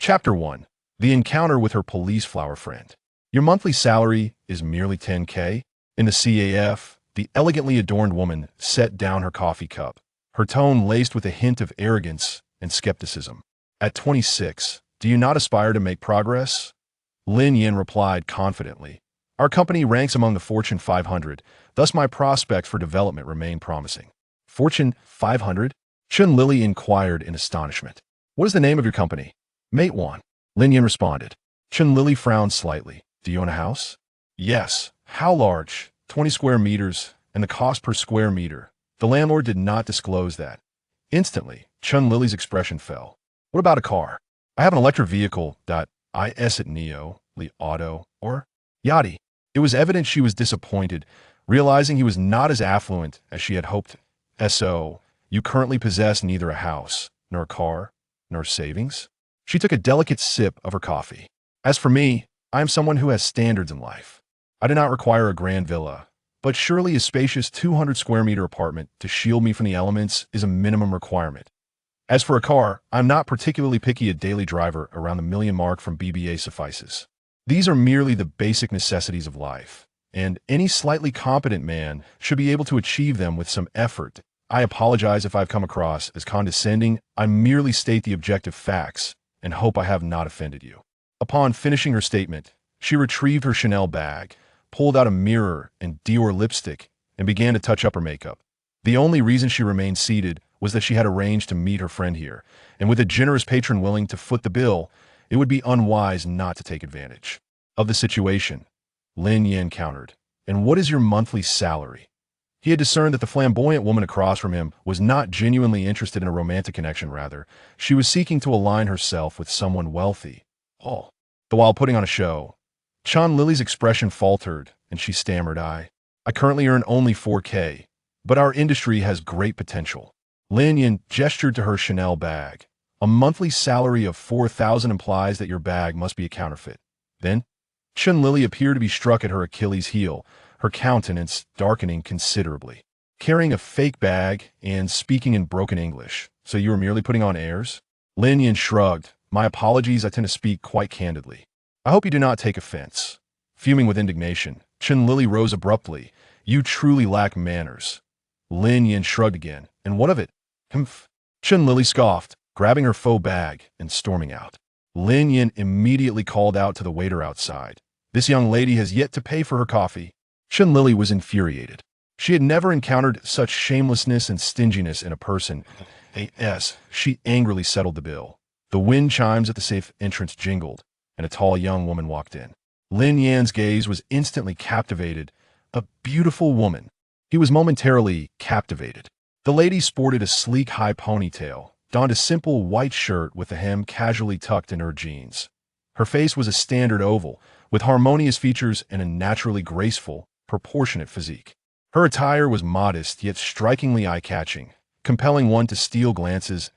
Chapter 1. The Encounter with Her Police Flower Friend. Your monthly salary is merely 10K? In the CAF, the elegantly adorned woman set down her coffee cup, her tone laced with a hint of arrogance and skepticism. At 26, do you not aspire to make progress? Lin Yan replied confidently. Our company ranks among the Fortune 500, thus my prospects for development remain promising. Fortune 500? Chun Lily inquired in astonishment. What is the name of your company? Mate 1. Lin Yan responded. Chun Lily frowned slightly. Do you own a house? Yes. How large? 20 square meters, and the cost per square meter. The landlord did not disclose that. Instantly, Chun Lily's expression fell. What about a car? I have an electric vehicle. Is it Neo, Li Auto, or Yachty? It was evident she was disappointed, realizing he was not as affluent as she had hoped. So, you currently possess neither a house, nor a car, nor savings? She took a delicate sip of her coffee. As for me, I am someone who has standards in life. I do not require a grand villa, but surely a spacious 200 square meter apartment to shield me from the elements is a minimum requirement. As for a car, I'm not particularly picky. A daily driver around the million mark from BBA suffices. These are merely the basic necessities of life, and any slightly competent man should be able to achieve them with some effort. I apologize if I've come across as condescending. I merely state the objective facts and hope I have not offended you. Upon finishing her statement, she retrieved her Chanel bag, pulled out a mirror and Dior lipstick, and began to touch up her makeup. The only reason she remained seated was that she had arranged to meet her friend here, and with a generous patron willing to foot the bill, it would be unwise not to take advantage of the situation. Lin Yan countered. And what is your monthly salary? He had discerned that the flamboyant woman across from him was not genuinely interested in a romantic connection. Rather, she was seeking to align herself with someone wealthy. Though while putting on a show, Chun Lily's expression faltered, and she stammered, I currently earn only 4K, but our industry has great potential. Lin Yan gestured to her Chanel bag. A monthly salary of 4,000 implies that your bag must be a counterfeit. Then, Chun Lily appeared to be struck at her Achilles heel, her countenance darkening considerably. Carrying a fake bag and speaking in broken English. So you were merely putting on airs? Lin Yan shrugged. My apologies, I tend to speak quite candidly. I hope you do not take offense. Fuming with indignation, Chun Lily rose abruptly. You truly lack manners. Lin Yan shrugged again. And what of it? Humph. Chun Lily scoffed, grabbing her faux bag and storming out. Lin Yan immediately called out to the waiter outside. This young lady has yet to pay for her coffee. Chun Lily was infuriated. She had never encountered such shamelessness and stinginess in a person. She angrily settled the bill. The wind chimes at the safe entrance jingled, and a tall young woman walked in. Lin Yan's gaze was instantly captivated. A beautiful woman. He was momentarily captivated. The lady sported a sleek high ponytail, donned a simple white shirt with the hem casually tucked in her jeans. Her face was a standard oval, with harmonious features and a naturally graceful, proportionate physique. Her attire was modest yet strikingly eye-catching, compelling one to steal glances.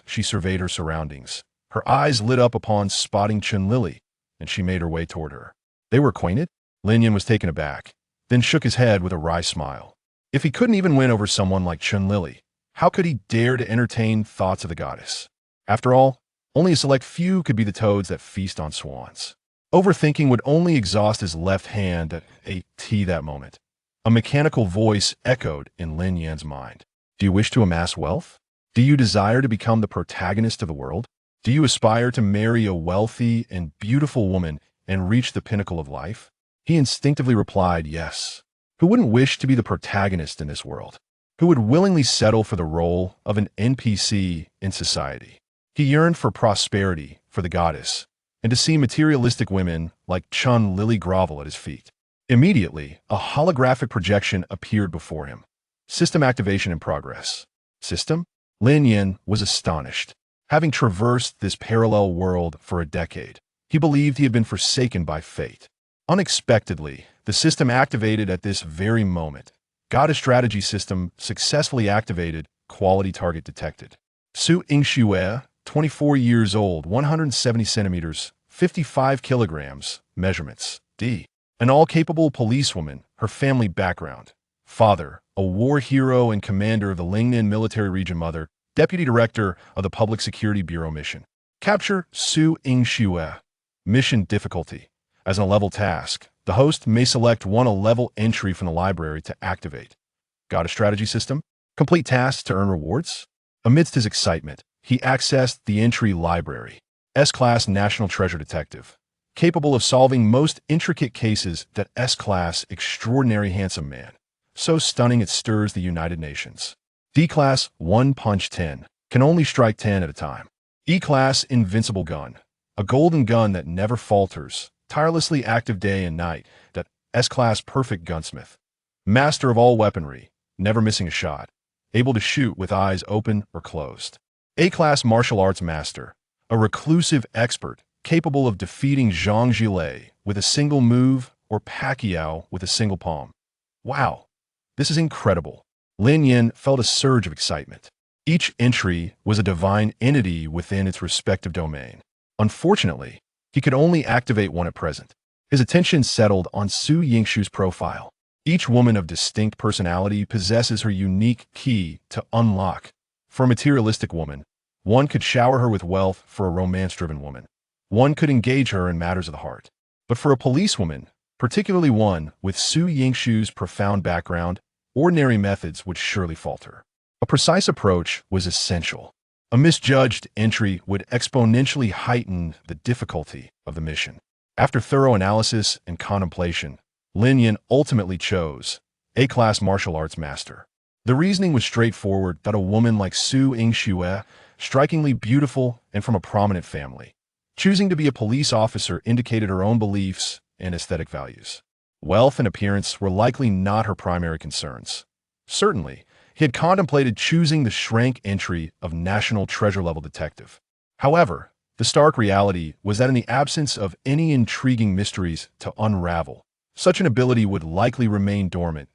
She surveyed her surroundings. Her eyes lit up upon spotting Chun Lily, and she made her way toward her. They were acquainted? Lin Yan was taken aback, then shook his head with a wry smile. If he couldn't even win over someone like Chun Lily, how could he dare to entertain thoughts of the goddess? After all, only a select few could be the toads that feast on swans. Overthinking would only exhaust his left hand at that moment. A mechanical voice echoed in Lin Yan's mind. Do you wish to amass wealth? Do you desire to become the protagonist of the world? Do you aspire to marry a wealthy and beautiful woman and reach the pinnacle of life? He instinctively replied, yes. Who wouldn't wish to be the protagonist in this world? Who would willingly settle for the role of an NPC in society? He yearned for prosperity, for the goddess, and to see materialistic women like Chun Lily grovel at his feet. Immediately, a holographic projection appeared before him. System activation in progress. System? Lin Yan was astonished. Having traversed this parallel world for a decade, he believed he had been forsaken by fate. Unexpectedly, the system activated at this very moment. Goddess strategy system successfully activated, quality target detected. Su Yingxue, 24 years old, 170 centimeters, 55 kilograms, measurements, D. An all-capable policewoman, her family background. Father, a war hero and commander of the Lin Yan military region. Mother, deputy director of the Public Security Bureau mission. Capture Su Yingxue. Mission difficulty. As a level task, the host may select one a level entry from the library to activate. Got a strategy system? Complete tasks to earn rewards? Amidst his excitement, he accessed the entry library. S-Class National Treasure Detective. Capable of solving most intricate cases that S-Class Extraordinary Handsome Man. So stunning it stirs the United Nations. D-Class One Punch 10. Can only strike 10 at a time. E-Class Invincible Gun. A golden gun that never falters. Tirelessly active day and night. That S-Class Perfect Gunsmith. Master of all weaponry. Never missing a shot. Able to shoot with eyes open or closed. A-Class Martial Arts Master. A reclusive expert, capable of defeating Zhang Jilei with a single move or Pacquiao with a single palm. Wow, this is incredible. Lin Yan felt a surge of excitement. Each entry was a divine entity within its respective domain. Unfortunately, he could only activate one at present. His attention settled on Su Yingxue's profile. Each woman of distinct personality possesses her unique key to unlock. For a materialistic woman, one could shower her with wealth. For a romance-driven woman, one could engage her in matters of the heart. But for a policewoman, particularly one with Su Yingxue's profound background, ordinary methods would surely falter. A precise approach was essential. A misjudged entry would exponentially heighten the difficulty of the mission. After thorough analysis and contemplation, Lin Yan ultimately chose A-Class Martial Arts Master. The reasoning was straightforward that a woman like Su Yingxue, strikingly beautiful and from a prominent family, choosing to be a police officer indicated her own beliefs and aesthetic values. Wealth and appearance were likely not her primary concerns. Certainly, he had contemplated choosing the rank entry of National Treasure-level detective. However, the stark reality was that in the absence of any intriguing mysteries to unravel, such an ability would likely remain dormant.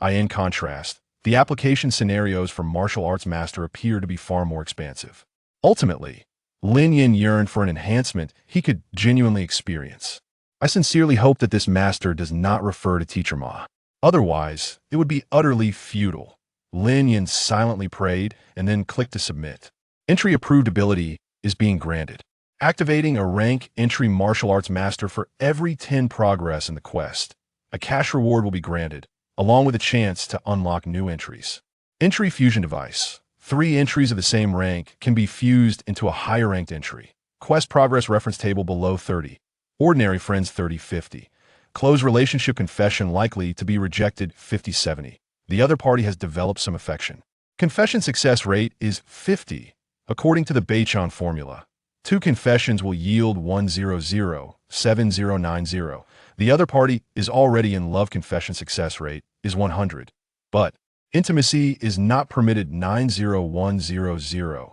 In contrast, the application scenarios for Martial Arts Master appear to be far more expansive. Ultimately, Lin Yan yearned for an enhancement he could genuinely experience. I sincerely hope that this master does not refer to Teacher Ma. Otherwise, it would be utterly futile. Lin Yan silently prayed and then clicked to submit. Entry approved ability is being granted. Activating a rank entry Martial Arts Master for every 10 progress in the quest. A cash reward will be granted, along with a chance to unlock new entries. Entry Fusion Device. 3 entries of the same rank can be fused into a higher ranked entry. Quest Progress Reference Table below 30. Ordinary Friends 30-50. Close Relationship Confession likely to be rejected 50-70. The other party has developed some affection. Confession Success Rate is 50, according to the Beichan formula. 2 confessions will yield 100-7090. The other party is already in love. Confession Success Rate is 100. But intimacy is not permitted 90100.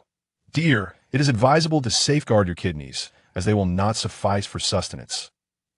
Dear, it is advisable to safeguard your kidneys, as they will not suffice for sustenance.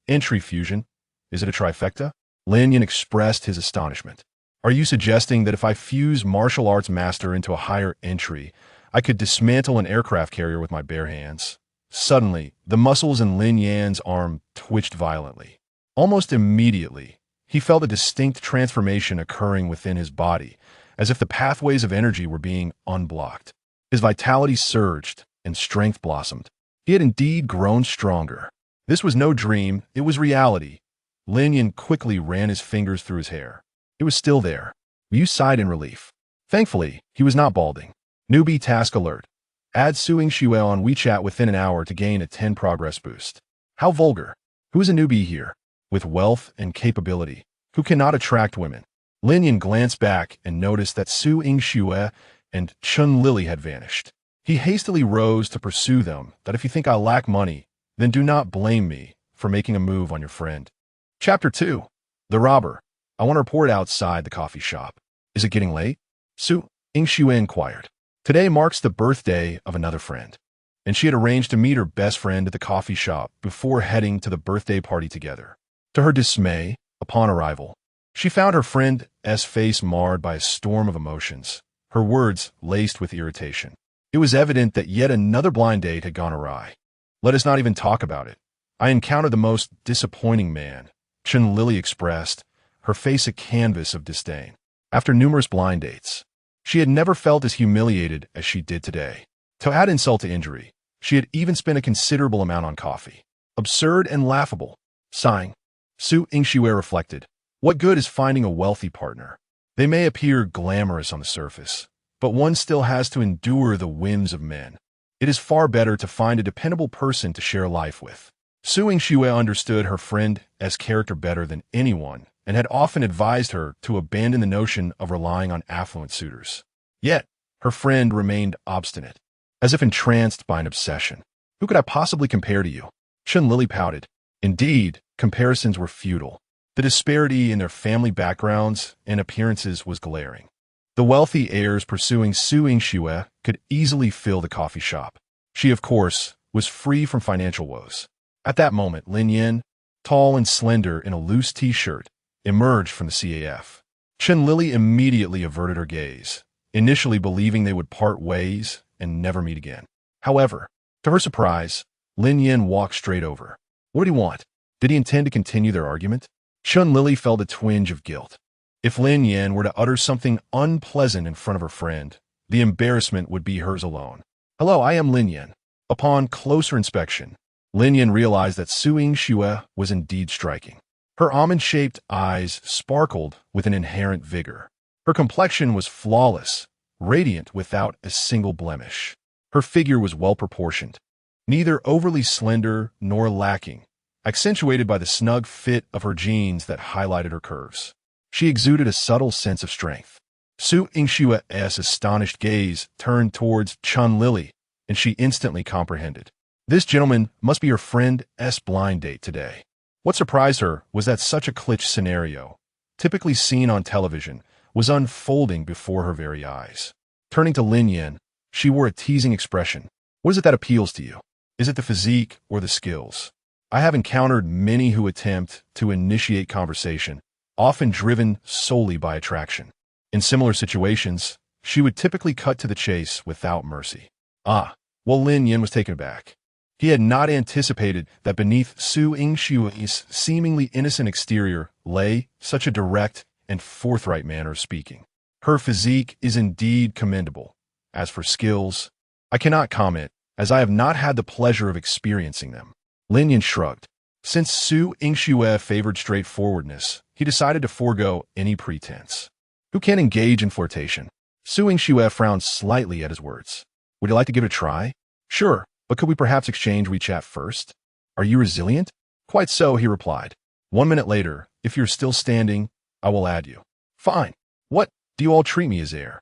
Entry Fusion. Is it a trifecta? Lin Yan expressed his astonishment. Are you suggesting that if I fuse Martial Arts Master into a higher entry, I could dismantle an aircraft carrier with my bare hands? Suddenly, the muscles in Lin Yan's arm twitched violently. Almost immediately, he felt a distinct transformation occurring within his body, as if the pathways of energy were being unblocked. His vitality surged, and strength blossomed. He had indeed grown stronger. This was no dream, it was reality. Lin Yan quickly ran his fingers through his hair. It was still there. Yu sighed in relief. Thankfully, he was not balding. Newbie task alert. Add Su Yingxue on WeChat within an hour to gain a 10 progress boost. How vulgar. Who is a newbie here? With wealth and capability, who cannot attract women? Lin Yan glanced back and noticed that Su Yingxue and Chun Lily had vanished. He hastily rose to pursue them, that if you think I lack money, then do not blame me for making a move on your friend. Chapter 2. The Robber. I want to report outside the coffee shop. Is it getting late? Su Yingxue inquired. Today marks the birthday of another friend, and she had arranged to meet her best friend at the coffee shop before heading to the birthday party together. To her dismay, upon arrival, she found her friend's face marred by a storm of emotions, her words laced with irritation. It was evident that yet another blind date had gone awry. Let us not even talk about it. I encountered the most disappointing man, Chun Lily expressed, her face a canvas of disdain. After numerous blind dates, she had never felt as humiliated as she did today. To add insult to injury, She had even spent a considerable amount on coffee. Absurd and laughable. Sighing, Su Yingxue reflected, what good is finding a wealthy partner? They may appear glamorous on the surface, but one still has to endure the whims of men. It is far better to find a dependable person to share life with. Su Yingxue understood her friend's character better than anyone and had often advised her to abandon the notion of relying on affluent suitors. Yet, her friend remained obstinate, as if entranced by an obsession. Who could I possibly compare to you? Chun Lily pouted. Indeed, comparisons were futile. The disparity in their family backgrounds and appearances was glaring. The wealthy heirs pursuing Su Yingxue could easily fill the coffee shop. She, of course, was free from financial woes. At that moment, Lin Yan, tall and slender in a loose t-shirt, emerged from the CAF. Chun Lily immediately averted her gaze, initially believing they would part ways and never meet again. However, to her surprise, Lin Yan walked straight over. What did he want? Did he intend to continue their argument? Chun Lily felt a twinge of guilt. If Lin Yan were to utter something unpleasant in front of her friend, the embarrassment would be hers alone. Hello, I am Lin Yan. Upon closer inspection, Lin Yan realized that Su Yingxue was indeed striking. Her almond-shaped eyes sparkled with an inherent vigor. Her complexion was flawless, radiant without a single blemish. Her figure was well-proportioned, neither overly slender nor lacking, accentuated by the snug fit of her jeans that highlighted her curves. She exuded a subtle sense of strength. Su Yingxue's astonished gaze turned towards Chun Lily, and she instantly comprehended. This gentleman must be her friend's blind date today. What surprised her was that such a cliché scenario, typically seen on television, was unfolding before her very eyes. Turning to Lin Yan, she wore a teasing expression. What is it that appeals to you? Is it the physique or the skills? I have encountered many who attempt to initiate conversation, often driven solely by attraction. In similar situations, she would typically cut to the chase without mercy. Well, Lin Yan was taken aback. He had not anticipated that beneath Su Yingxue's seemingly innocent exterior lay such a direct and forthright manner of speaking. Her physique is indeed commendable. As for skills, I cannot comment, as I have not had the pleasure of experiencing them. Lin Yan shrugged. Since Su Yingxue favored straightforwardness, he decided to forego any pretense. Who can engage in flirtation? Su Yingxue frowned slightly at his words. Would you like to give it a try? Sure, but could we perhaps exchange WeChat first? Are you resilient? Quite so, he replied. 1 minute later, if you're still standing, I will add you. Fine. What do you all treat me as heir?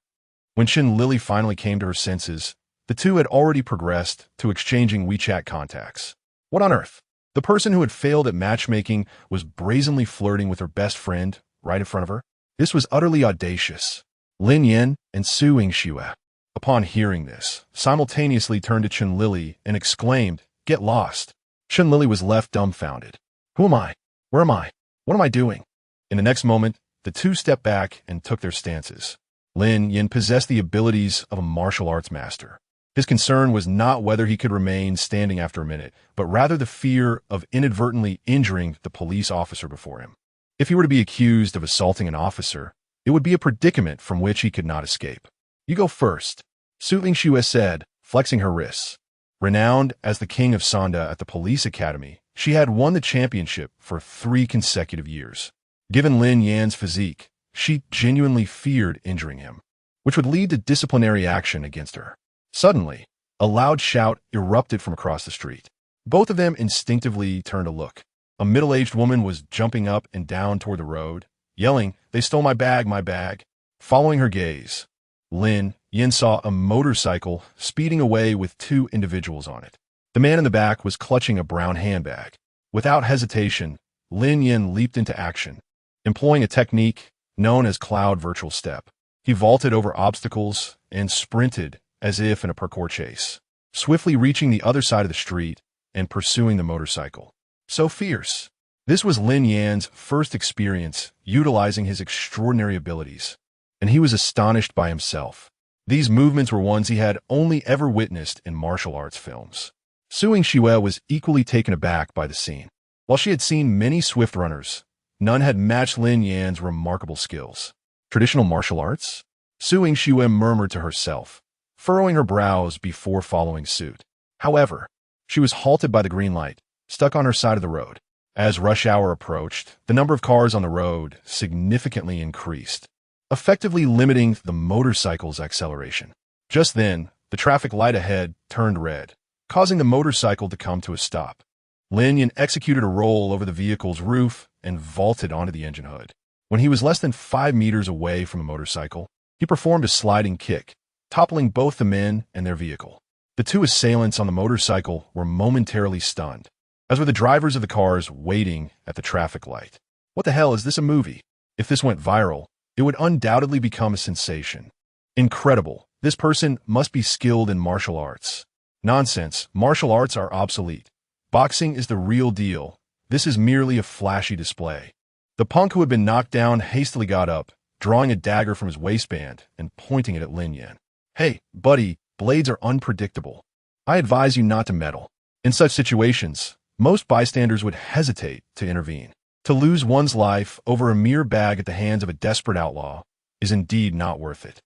When Chun Lily finally came to her senses, the two had already progressed to exchanging WeChat contacts. What on earth? The person who had failed at matchmaking was brazenly flirting with her best friend right in front of her. This was utterly audacious. Lin Yan and Su Yingxue, upon hearing this, simultaneously turned to Chun Lily and exclaimed, "Get lost." Chun Lily was left dumbfounded. Who am I? Where am I? What am I doing? In the next moment, the two stepped back and took their stances. Lin Yan possessed the abilities of a martial arts master. His concern was not whether he could remain standing after a minute, but rather the fear of inadvertently injuring the police officer before him. If he were to be accused of assaulting an officer, it would be a predicament from which he could not escape. You go first, Su Yingxue said, flexing her wrists. Renowned as the king of Sanda at the police academy, she had won the championship for 3 consecutive years. Given Lin Yan's physique, she genuinely feared injuring him, which would lead to disciplinary action against her. Suddenly, a loud shout erupted from across the street. Both of them instinctively turned to look. A middle-aged woman was jumping up and down toward the road, yelling, "They stole my bag, my bag." Following her gaze, Lin Yan saw a motorcycle speeding away with 2 individuals on it. The man in the back was clutching a brown handbag. Without hesitation, Lin Yan leaped into action, employing a technique known as cloud virtual step. He vaulted over obstacles and sprinted as if in a parkour chase, swiftly reaching the other side of the street and pursuing the motorcycle. So fierce. This was Lin Yan's first experience utilizing his extraordinary abilities, and he was astonished by himself. These movements were ones he had only ever witnessed in martial arts films. Su Yingxue was equally taken aback by the scene. While she had seen many swift runners, none had matched Lin Yan's remarkable skills. Traditional martial arts? Su Yingxue murmured to herself, furrowing her brows before following suit. However, she was halted by the green light, stuck on her side of the road. As rush hour approached, the number of cars on the road significantly increased, effectively limiting the motorcycle's acceleration. Just then, the traffic light ahead turned red, causing the motorcycle to come to a stop. Lin Yan executed a roll over the vehicle's roof and vaulted onto the engine hood. When he was less than 5 meters away from the motorcycle, he performed a sliding kick, toppling both the men and their vehicle. The two assailants on the motorcycle were momentarily stunned, as were the drivers of the cars waiting at the traffic light. What the hell, is this a movie? If this went viral, it would undoubtedly become a sensation. Incredible. This person must be skilled in martial arts. Nonsense. Martial arts are obsolete. Boxing is the real deal. This is merely a flashy display. The punk who had been knocked down hastily got up, drawing a dagger from his waistband and pointing it at Lin Yan. Hey, buddy, blades are unpredictable. I advise you not to meddle. In such situations, most bystanders would hesitate to intervene. To lose one's life over a mere bag at the hands of a desperate outlaw is indeed not worth it.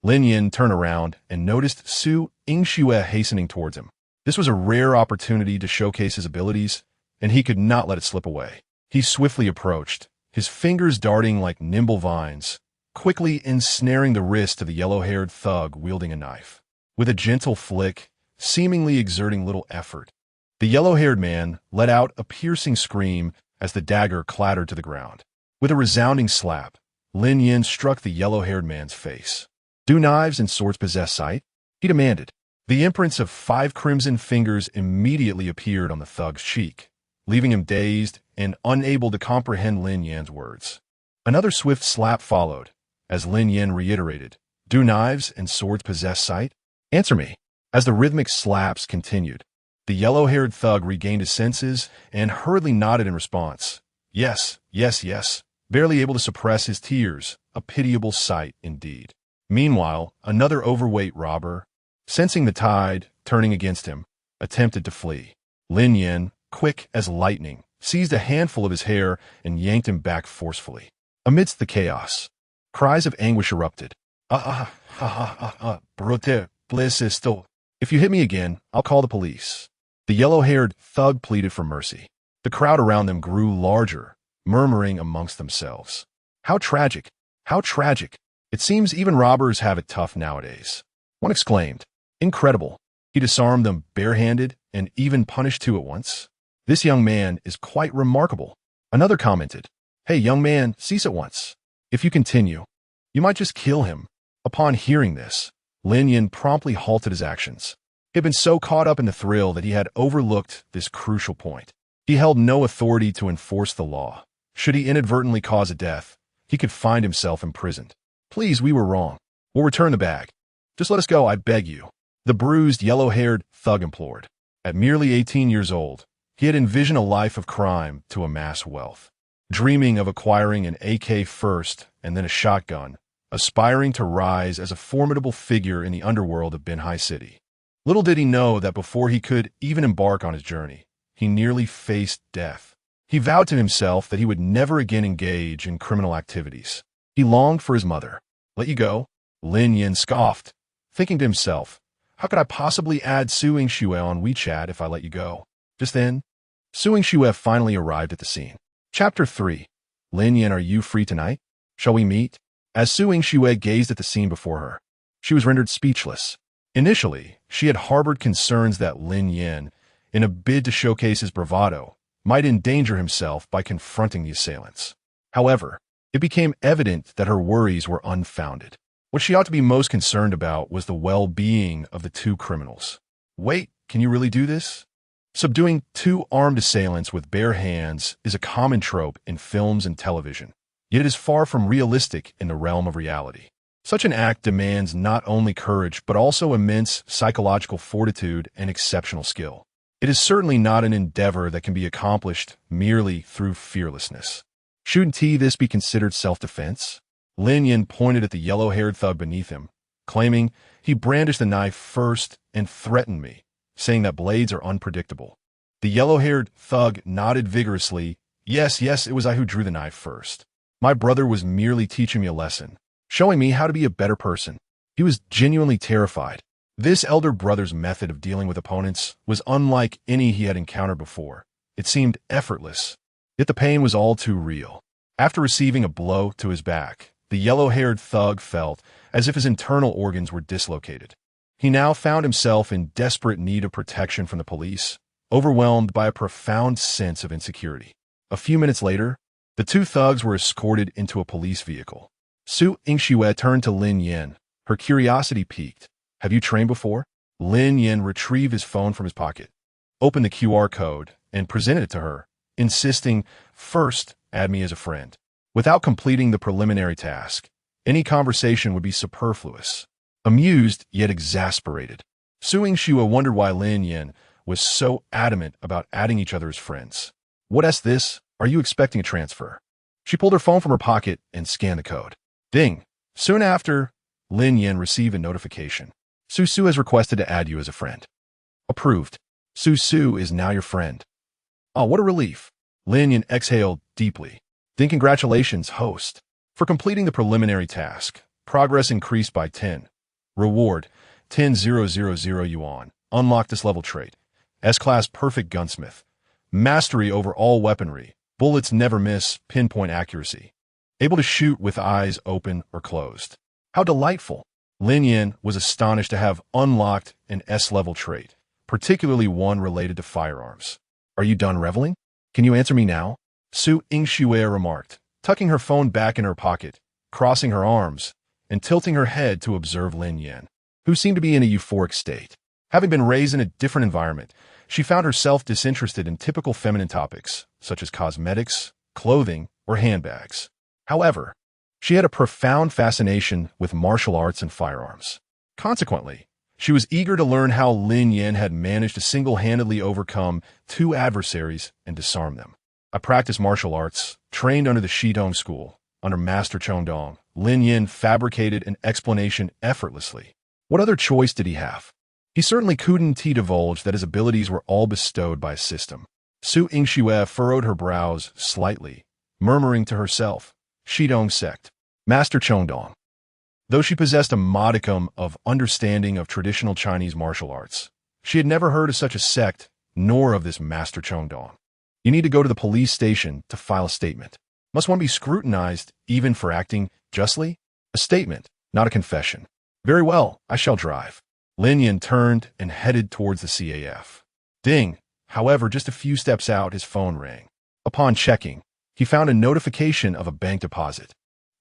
Lin Yan turned around and noticed Su Yingxue hastening towards him. This was a rare opportunity to showcase his abilities, and he could not let it slip away. He swiftly approached, his fingers darting like nimble vines, quickly ensnaring the wrist of the yellow-haired thug wielding a knife. With a gentle flick, seemingly exerting little effort, the yellow-haired man let out a piercing scream as the dagger clattered to the ground. With a resounding slap, Lin Yan struck the yellow-haired man's face. "Do knives and swords possess sight?" he demanded. The imprints of 5 crimson fingers immediately appeared on the thug's cheek, leaving him dazed and unable to comprehend Lin Yan's words. Another swift slap followed, as Lin Yan reiterated, "Do knives and swords possess sight? Answer me." As the rhythmic slaps continued, the yellow-haired thug regained his senses and hurriedly nodded in response. Yes, yes, yes, barely able to suppress his tears, a pitiable sight indeed. Meanwhile, another overweight robber, sensing the tide turning against him, attempted to flee. Lin Yan, quick as lightning, seized a handful of his hair and yanked him back forcefully. Amidst the chaos, cries of anguish erupted. Brote, bliss is still. If you hit me again, I'll call the police." The yellow-haired thug pleaded for mercy. The crowd around them grew larger, murmuring amongst themselves. How tragic! How tragic! It seems even robbers have it tough nowadays. One exclaimed. Incredible. He disarmed them barehanded and even punished 2 at once. This young man is quite remarkable. Another commented. Hey, young man, cease at once. If you continue, you might just kill him. Upon hearing this, Lin Yan promptly halted his actions. He had been so caught up in the thrill that he had overlooked this crucial point. He held no authority to enforce the law. Should he inadvertently cause a death, he could find himself imprisoned. Please, we were wrong. We'll return the bag. Just let us go, I beg you. The bruised, yellow-haired thug implored. At merely 18 years old, he had envisioned a life of crime to amass wealth. Dreaming of acquiring an AK first and then a shotgun, aspiring to rise as a formidable figure in the underworld of Binhai City. Little did he know that before he could even embark on his journey, he nearly faced death. He vowed to himself that he would never again engage in criminal activities. He longed for his mother. Let you go? Lin Yan scoffed, thinking to himself, how could I possibly add Su Yingxue on WeChat if I let you go? Just then, Su Yingxue finally arrived at the scene. Chapter 3. Lin Yan, are you free tonight? Shall we meet? As Su Yingxue gazed at the scene before her, she was rendered speechless. Initially, she had harbored concerns that Lin Yan, in a bid to showcase his bravado, might endanger himself by confronting the assailants. However, it became evident that her worries were unfounded. What she ought to be most concerned about was the well-being of the 2 criminals. Wait, can you really do this? Subduing 2 armed assailants with bare hands is a common trope in films and television, yet it is far from realistic in the realm of reality. Such an act demands not only courage but also immense psychological fortitude and exceptional skill. It is certainly not an endeavor that can be accomplished merely through fearlessness. Shouldn't this be considered self-defense? Lin Yan pointed at the yellow-haired thug beneath him, claiming he brandished the knife first and threatened me, saying that blades are unpredictable. The yellow-haired thug nodded vigorously. Yes, it was I who drew the knife first. My brother was merely teaching me a lesson, showing me how to be a better person. He was genuinely terrified. This elder brother's method of dealing with opponents was unlike any he had encountered before. It seemed effortless, yet the pain was all too real. After receiving a blow to his back, the yellow-haired thug felt as if his internal organs were dislocated. He now found himself in desperate need of protection from the police, overwhelmed by a profound sense of insecurity. A few minutes later, the two thugs were escorted into a police vehicle. Su Yingxue turned to Lin Yan, her curiosity piqued. "Have you trained before?" Lin Yan retrieved his phone from his pocket, opened the QR code, and presented it to her, insisting, "First, add me as a friend." Without completing the preliminary task, any conversation would be superfluous. Amused, yet exasperated, Su Yingxue wondered why Lin Yan was so adamant about adding each other as friends. "What's this? Are you expecting a transfer?" She pulled her phone from her pocket and scanned the code. Ding! Soon after, Lin Yan received a notification. Su has requested to add you as a friend. Approved. Su is now your friend. Oh, what a relief. Lin Yan exhaled deeply. Then congratulations, host. For completing the preliminary task, progress increased by 10. Reward, 10,000 yuan. Unlock this level trait. S-Class Perfect Gunsmith. Mastery over all weaponry. Bullets never miss, pinpoint accuracy. Able to shoot with eyes open or closed. How delightful. Lin Yan was astonished to have unlocked an S-level trait, particularly one related to firearms. Are you done reveling? Can you answer me now? Su Yingxue remarked, tucking her phone back in her pocket, crossing her arms, and tilting her head to observe Lin Yan, who seemed to be in a euphoric state. Having been raised in a different environment, she found herself disinterested in typical feminine topics, such as cosmetics, clothing, or handbags. However, she had a profound fascination with martial arts and firearms. Consequently, she was eager to learn how Lin Yan had managed to single-handedly overcome two adversaries and disarm them. I practiced martial arts, trained under the Shidong school. Under Master Chongdong, Lin Yan fabricated an explanation effortlessly. What other choice did he have? He certainly couldn't divulge that his abilities were all bestowed by a system. Su Yingxue furrowed her brows slightly, murmuring to herself, Shidong sect, Master Chongdong. Though she possessed a modicum of understanding of traditional Chinese martial arts, she had never heard of such a sect, nor of this Master Chongdong. You need to go to the police station to file a statement. Must one be scrutinized even for acting justly? A statement, not a confession. Very well, I shall drive. Lin Yan turned and headed towards the CAF. Ding! However, just a few steps out, his phone rang. Upon checking, he found a notification of a bank deposit.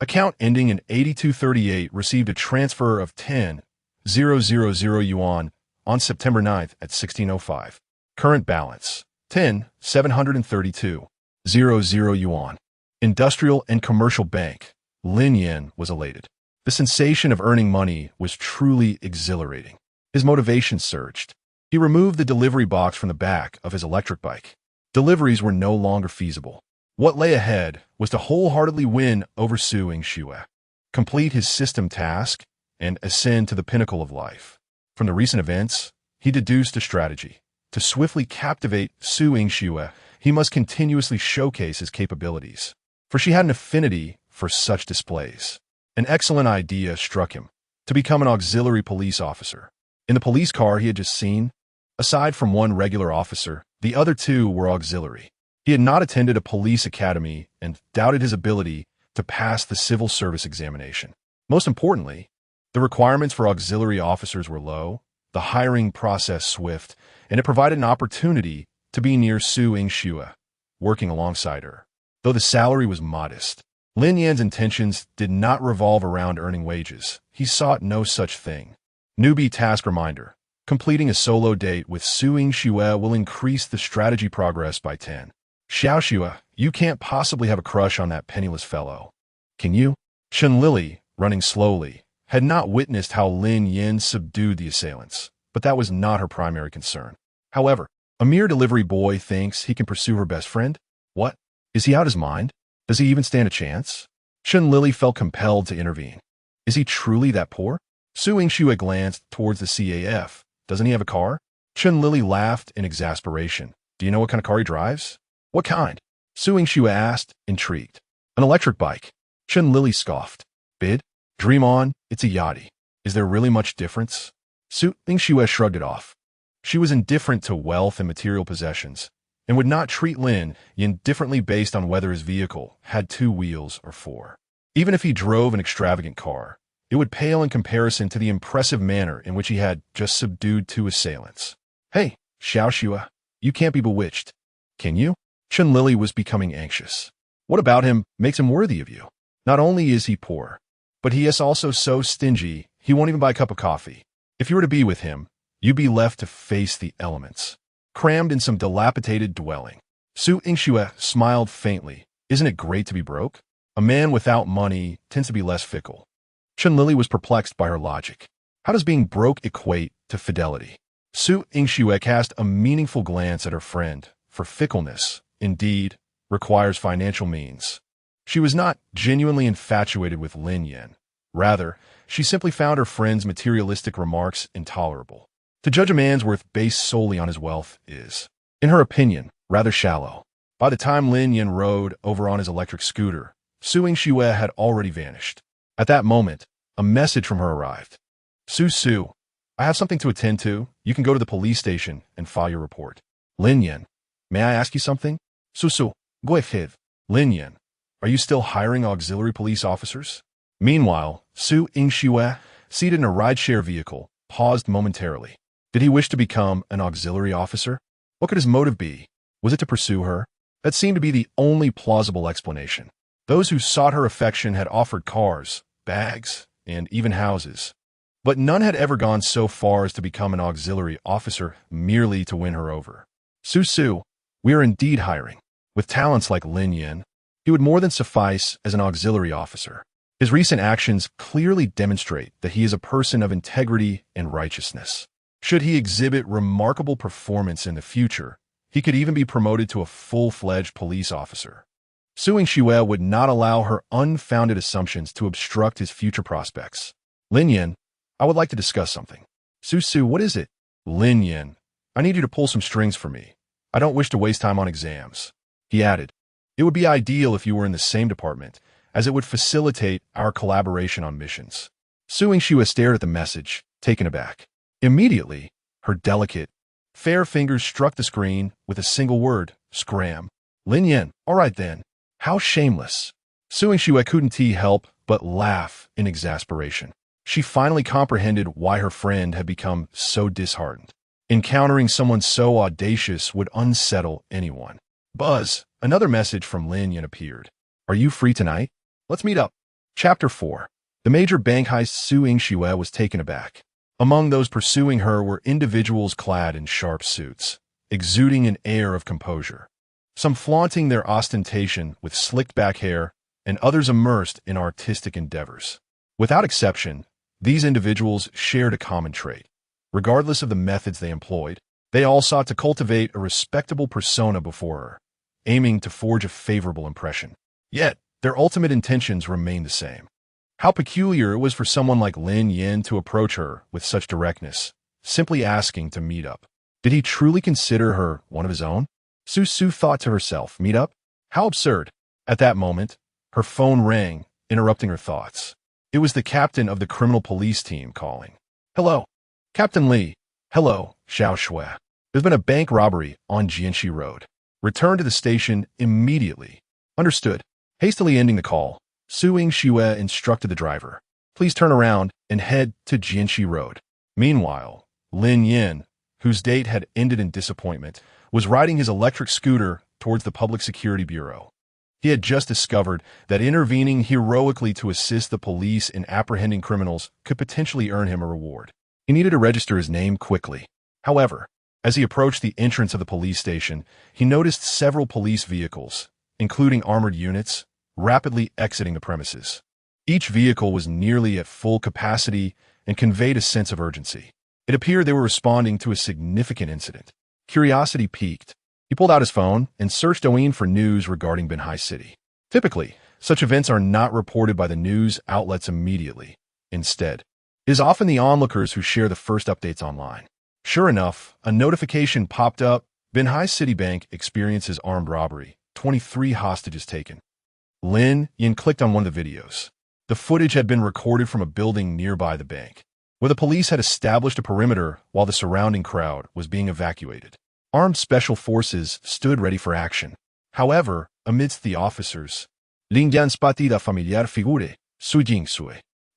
Account ending in 8238 received a transfer of 10,000 yuan on September 9th at 16:05. Current balance, 10,732.00 yuan. Industrial and Commercial Bank. Lin Yan was elated. The sensation of earning money was truly exhilarating. His motivation surged. He removed the delivery box from the back of his electric bike. Deliveries were no longer feasible. What lay ahead was to wholeheartedly win over Su Yingxue, complete his system task, and ascend to the pinnacle of life. From the recent events, he deduced a strategy. To swiftly captivate Su Yingxue, he must continuously showcase his capabilities, for she had an affinity for such displays. An excellent idea struck him, to become an auxiliary police officer. In the police car he had just seen, aside from one regular officer, the other two were auxiliary. He had not attended a police academy and doubted his ability to pass the civil service examination. Most importantly, the requirements for auxiliary officers were low, the hiring process swift, and it provided an opportunity to be near Su Yingxue, working alongside her. Though the salary was modest, Lin Yan's intentions did not revolve around earning wages. He sought no such thing. Newbie task reminder. Completing a solo date with Su Yingxue will increase the strategy progress by 10. Xiaoxue, you can't possibly have a crush on that penniless fellow. Can you? Chen Lili, running slowly, had not witnessed how Lin Yan subdued the assailants, but that was not her primary concern. However, a mere delivery boy thinks he can pursue her best friend? What? Is he out of his mind? Does he even stand a chance? Chen Lili felt compelled to intervene. Is he truly that poor? Su Yingxue glanced towards the CAF. Doesn't he have a car? Chen Lili laughed in exasperation. Do you know what kind of car he drives? What kind? Su Yingxue asked, intrigued. An electric bike. Chen Lili scoffed. Bid? Dream on, it's a yachty. Is there really much difference? Su Yingxue shrugged it off. She was indifferent to wealth and material possessions, and would not treat Lin Yan differently based on whether his vehicle had 2 wheels or 4. Even if he drove an extravagant car, it would pale in comparison to the impressive manner in which he had just subdued 2 assailants. Hey, Xiao Xue, you can't be bewitched, can you? Chun Lily was becoming anxious. What about him makes him worthy of you? Not only is he poor, but he is also so stingy he won't even buy a cup of coffee. If you were to be with him, you'd be left to face the elements, crammed in some dilapidated dwelling. Su Yingxue smiled faintly. Isn't it great to be broke? A man without money tends to be less fickle. Chun Lily was perplexed by her logic. How does being broke equate to fidelity? Su Yingxue cast a meaningful glance at her friend, for fickleness, indeed, requires financial means. She was not genuinely infatuated with Lin Yan. Rather, she simply found her friend's materialistic remarks intolerable. To judge a man's worth based solely on his wealth is, in her opinion, rather shallow. By the time Lin Yan rode over on his electric scooter, Su Yingxue had already vanished. At that moment, a message from her arrived. Su, I have something to attend to. You can go to the police station and file your report. Lin Yan, may I ask you something? Su, go ahead. Lin Yan, are you still hiring auxiliary police officers? Meanwhile, Su Yingxue, seated in a rideshare vehicle, paused momentarily. Did he wish to become an auxiliary officer? What could his motive be? Was it to pursue her? That seemed to be the only plausible explanation. Those who sought her affection had offered cars, bags, and even houses. But none had ever gone so far as to become an auxiliary officer merely to win her over. Su, we are indeed hiring. With talents like Lin Yan, he would more than suffice as an auxiliary officer. His recent actions clearly demonstrate that he is a person of integrity and righteousness. Should he exhibit remarkable performance in the future, he could even be promoted to a full-fledged police officer. Su Yingxue would not allow her unfounded assumptions to obstruct his future prospects. Lin Yan, I would like to discuss something. Su, what is it? Lin Yan, I need you to pull some strings for me. I don't wish to waste time on exams. He added, it would be ideal if you were in the same department, as it would facilitate our collaboration on missions. Su Yingxue stared at the message, taken aback. Immediately, her delicate, fair fingers struck the screen with a single word, scram. Lin Yan, all right then. How shameless. Su Yingxue couldn't help but laugh in exasperation. She finally comprehended why her friend had become so disheartened. Encountering someone so audacious would unsettle anyone. Buzz, another message from Lin Yan appeared. Are you free tonight? Let's meet up. Chapter 4. The major bank heist. Su Yingxue was taken aback. Among those pursuing her were individuals clad in sharp suits, exuding an air of composure. Some flaunting their ostentation with slicked-back hair, and others immersed in artistic endeavors. Without exception, these individuals shared a common trait. Regardless of the methods they employed, they all sought to cultivate a respectable persona before her, aiming to forge a favorable impression. Yet, their ultimate intentions remained the same. How peculiar it was for someone like Lin Yan to approach her with such directness, simply asking to meet up. Did he truly consider her one of his own? Su thought to herself, meet up? How absurd. At that moment, her phone rang, interrupting her thoughts. It was the captain of the criminal police team calling. Hello, Captain Li. Hello, Xiao Xue. There's been a bank robbery on Jianxi Road. Return to the station immediately. Understood. Hastily ending the call, Su Yingxue instructed the driver. Please turn around and head to Jianxi Road. Meanwhile, Lin Yan, whose date had ended in disappointment, was riding his electric scooter towards the Public Security Bureau. He had just discovered that intervening heroically to assist the police in apprehending criminals could potentially earn him a reward. He needed to register his name quickly. However, as he approached the entrance of the police station, he noticed several police vehicles, including armored units, rapidly exiting the premises. Each vehicle was nearly at full capacity and conveyed a sense of urgency. It appeared they were responding to a significant incident. Curiosity piqued. He pulled out his phone and searched Douyin for news regarding Benhai City. Typically, such events are not reported by the news outlets immediately. Instead, it is often the onlookers who share the first updates online. Sure enough, a notification popped up. Benhai City Bank experiences armed robbery. 23 hostages taken. Lin Yan clicked on one of the videos. The footage had been recorded from a building nearby the bank. where the police had established a perimeter while the surrounding crowd was being evacuated. Armed special forces stood ready for action. However, amidst the officers, Lin Yan's patida familiar figure, sue.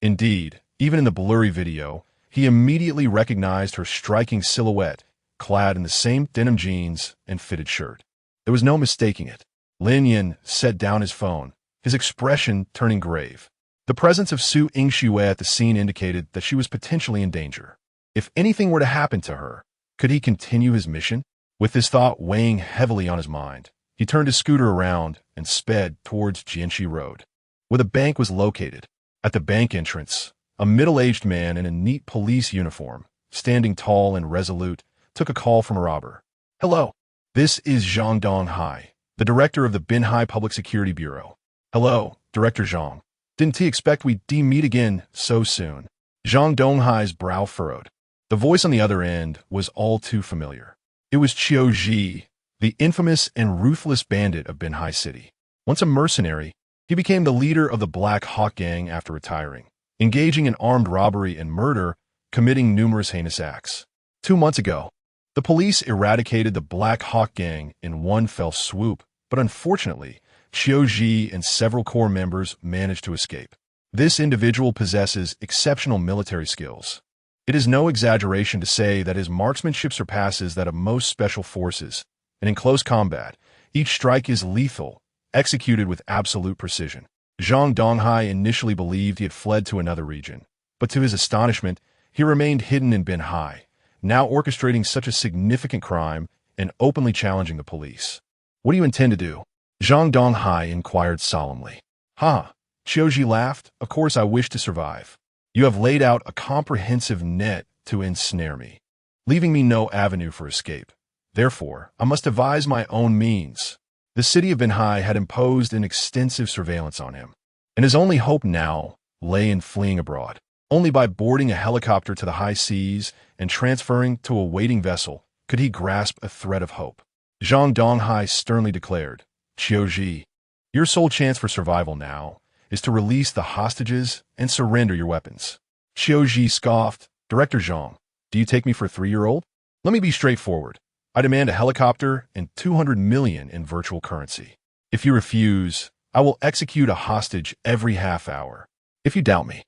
Indeed, even in the blurry video, he immediately recognized her striking silhouette, clad in the same denim jeans and fitted shirt. There was no mistaking it. Lin Yan set down his phone, his expression turning grave. The presence of Su Yingxue at the scene indicated that she was potentially in danger. If anything were to happen to her, could he continue his mission? With this thought weighing heavily on his mind, he turned his scooter around and sped towards Jianxi Road, where the bank was located. At the bank entrance, a middle-aged man in a neat police uniform, standing tall and resolute, took a call from a robber. "Hello. This is Zhang Donghai, the director of the Binhai Public Security Bureau." "Hello, Director Zhang. Didn't he expect we'd meet again so soon?" Zhang Donghai's brow furrowed. The voice on the other end was all too familiar. It was Qiu Ji, the infamous and ruthless bandit of Binhai City. Once a mercenary, he became the leader of the Black Hawk Gang after retiring, engaging in armed robbery and murder, committing numerous heinous acts. 2 months ago, the police eradicated the Black Hawk Gang in one fell swoop, but unfortunately, Qiu Ji and several core members managed to escape. This individual possesses exceptional military skills. It is no exaggeration to say that his marksmanship surpasses that of most special forces, and in close combat, each strike is lethal, executed with absolute precision. Zhang Donghai initially believed he had fled to another region, but to his astonishment, he remained hidden in Binhai, now orchestrating such a significant crime and openly challenging the police. "What do you intend to do?" Zhang Donghai inquired solemnly. "Ha!" Qiuji laughed. "Of course I wish to survive. You have laid out a comprehensive net to ensnare me, leaving me no avenue for escape. Therefore, I must devise my own means." The city of Binhai had imposed an extensive surveillance on him, and his only hope now lay in fleeing abroad. Only by boarding a helicopter to the high seas and transferring to a waiting vessel could he grasp a thread of hope. Zhang Donghai sternly declared, "Qiu Ji, your sole chance for survival now is to release the hostages and surrender your weapons." Qiu Ji scoffed, "Director Zhang, do you take me for a 3-year-old? Let me be straightforward. I demand a helicopter and 200 million in virtual currency. If you refuse, I will execute a hostage every half hour. If you doubt me."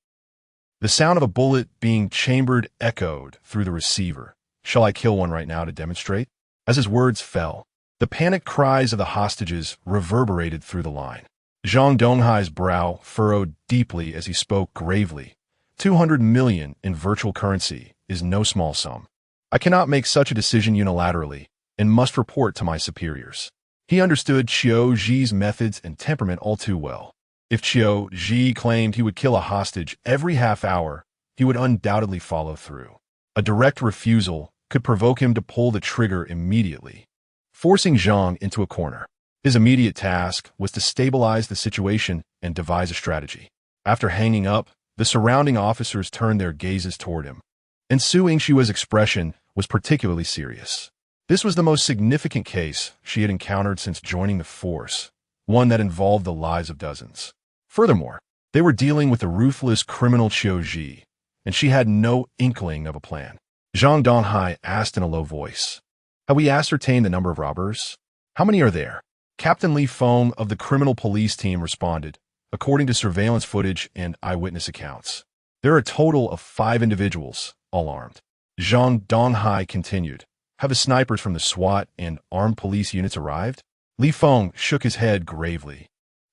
The sound of a bullet being chambered echoed through the receiver. "Shall I kill one right now to demonstrate?" As his words fell, the panicked cries of the hostages reverberated through the line. Zhang Donghai's brow furrowed deeply as he spoke gravely. 200 million in virtual currency is no small sum. I cannot make such a decision unilaterally and must report to my superiors. He understood Qiu Ji's methods and temperament all too well. If Qiu Ji claimed he would kill a hostage every half hour, he would undoubtedly follow through. A direct refusal could provoke him to pull the trigger immediately, forcing Zhang into a corner. His immediate task was to stabilize the situation and devise a strategy. After hanging up, the surrounding officers turned their gazes toward him, and Su Yingshue's expression was particularly serious. This was the most significant case she had encountered since joining the force, one that involved the lives of dozens. Furthermore, they were dealing with the ruthless criminal Qiu Ji, and she had no inkling of a plan. Zhang Donghai asked in a low voice, "Have we ascertained the number of robbers? How many are there?" Captain Li Feng of the criminal police team responded, according to surveillance footage and eyewitness accounts. "There are a total of 5 individuals, all armed." Zhang Donghai continued, "Have the snipers from the SWAT and armed police units arrived?" Li Feng shook his head gravely.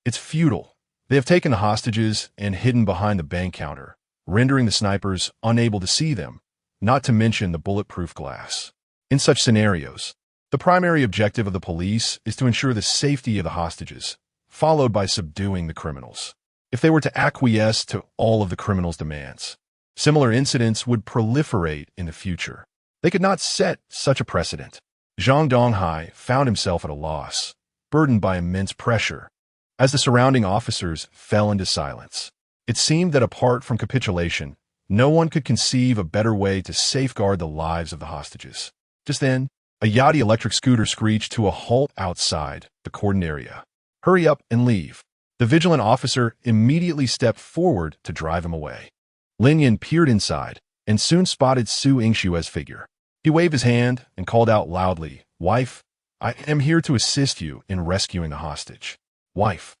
"It's futile. They have taken the hostages and hidden behind the bank counter, rendering the snipers unable to see them, not to mention the bulletproof glass. In such scenarios, the primary objective of the police is to ensure the safety of the hostages, followed by subduing the criminals. If they were to acquiesce to all of the criminals' demands, similar incidents would proliferate in the future. They could not set such a precedent." Zhang Donghai found himself at a loss, burdened by immense pressure, as the surrounding officers fell into silence. It seemed that apart from capitulation, no one could conceive a better way to safeguard the lives of the hostages. Just then, a Yachty electric scooter screeched to a halt outside the cordoned area. "Hurry up and leave." The vigilant officer immediately stepped forward to drive him away. Lin Yan peered inside and soon spotted Su Yingshue's figure. He waved his hand and called out loudly, "Wife, I am here to assist you in rescuing the hostage." Wife.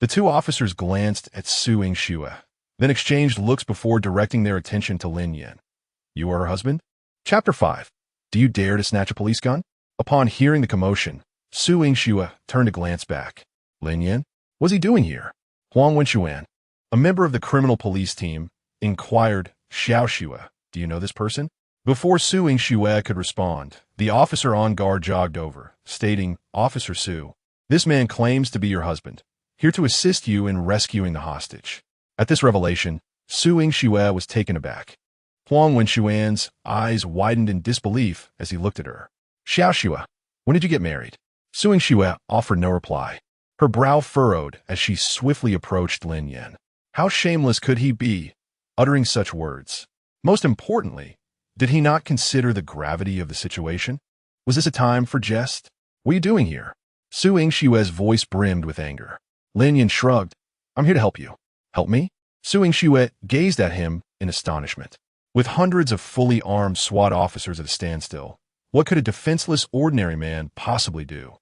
The two officers glanced at Su Yingxue, then exchanged looks before directing their attention to Lin Yan. "You are her husband?" Chapter 5. Do you dare to snatch a police gun? Upon hearing the commotion, Su Yingxue turned to glance back. Lin Yan? What's he doing here? Huang Wenxuan, a member of the criminal police team, inquired, "Xiao Xue, do you know this person?" Before Su Yingxue could respond, the officer on guard jogged over, stating, "Officer Su, this man claims to be your husband, here to assist you in rescuing the hostage." At this revelation, Su Yingxue was taken aback. Huang Wenxuan's eyes widened in disbelief as he looked at her. "Xiao Xue, when did you get married?" Su Yingxue offered no reply. Her brow furrowed as she swiftly approached Lin Yan. How shameless could he be, uttering such words? Most importantly, did he not consider the gravity of the situation? Was this a time for jest? "What are you doing here?" Su Yingshue's voice brimmed with anger. Lin Yan shrugged. "I'm here to help you." "Help me?" Su Yingxue gazed at him in astonishment. With hundreds of fully armed SWAT officers at a standstill, what could a defenseless ordinary man possibly do?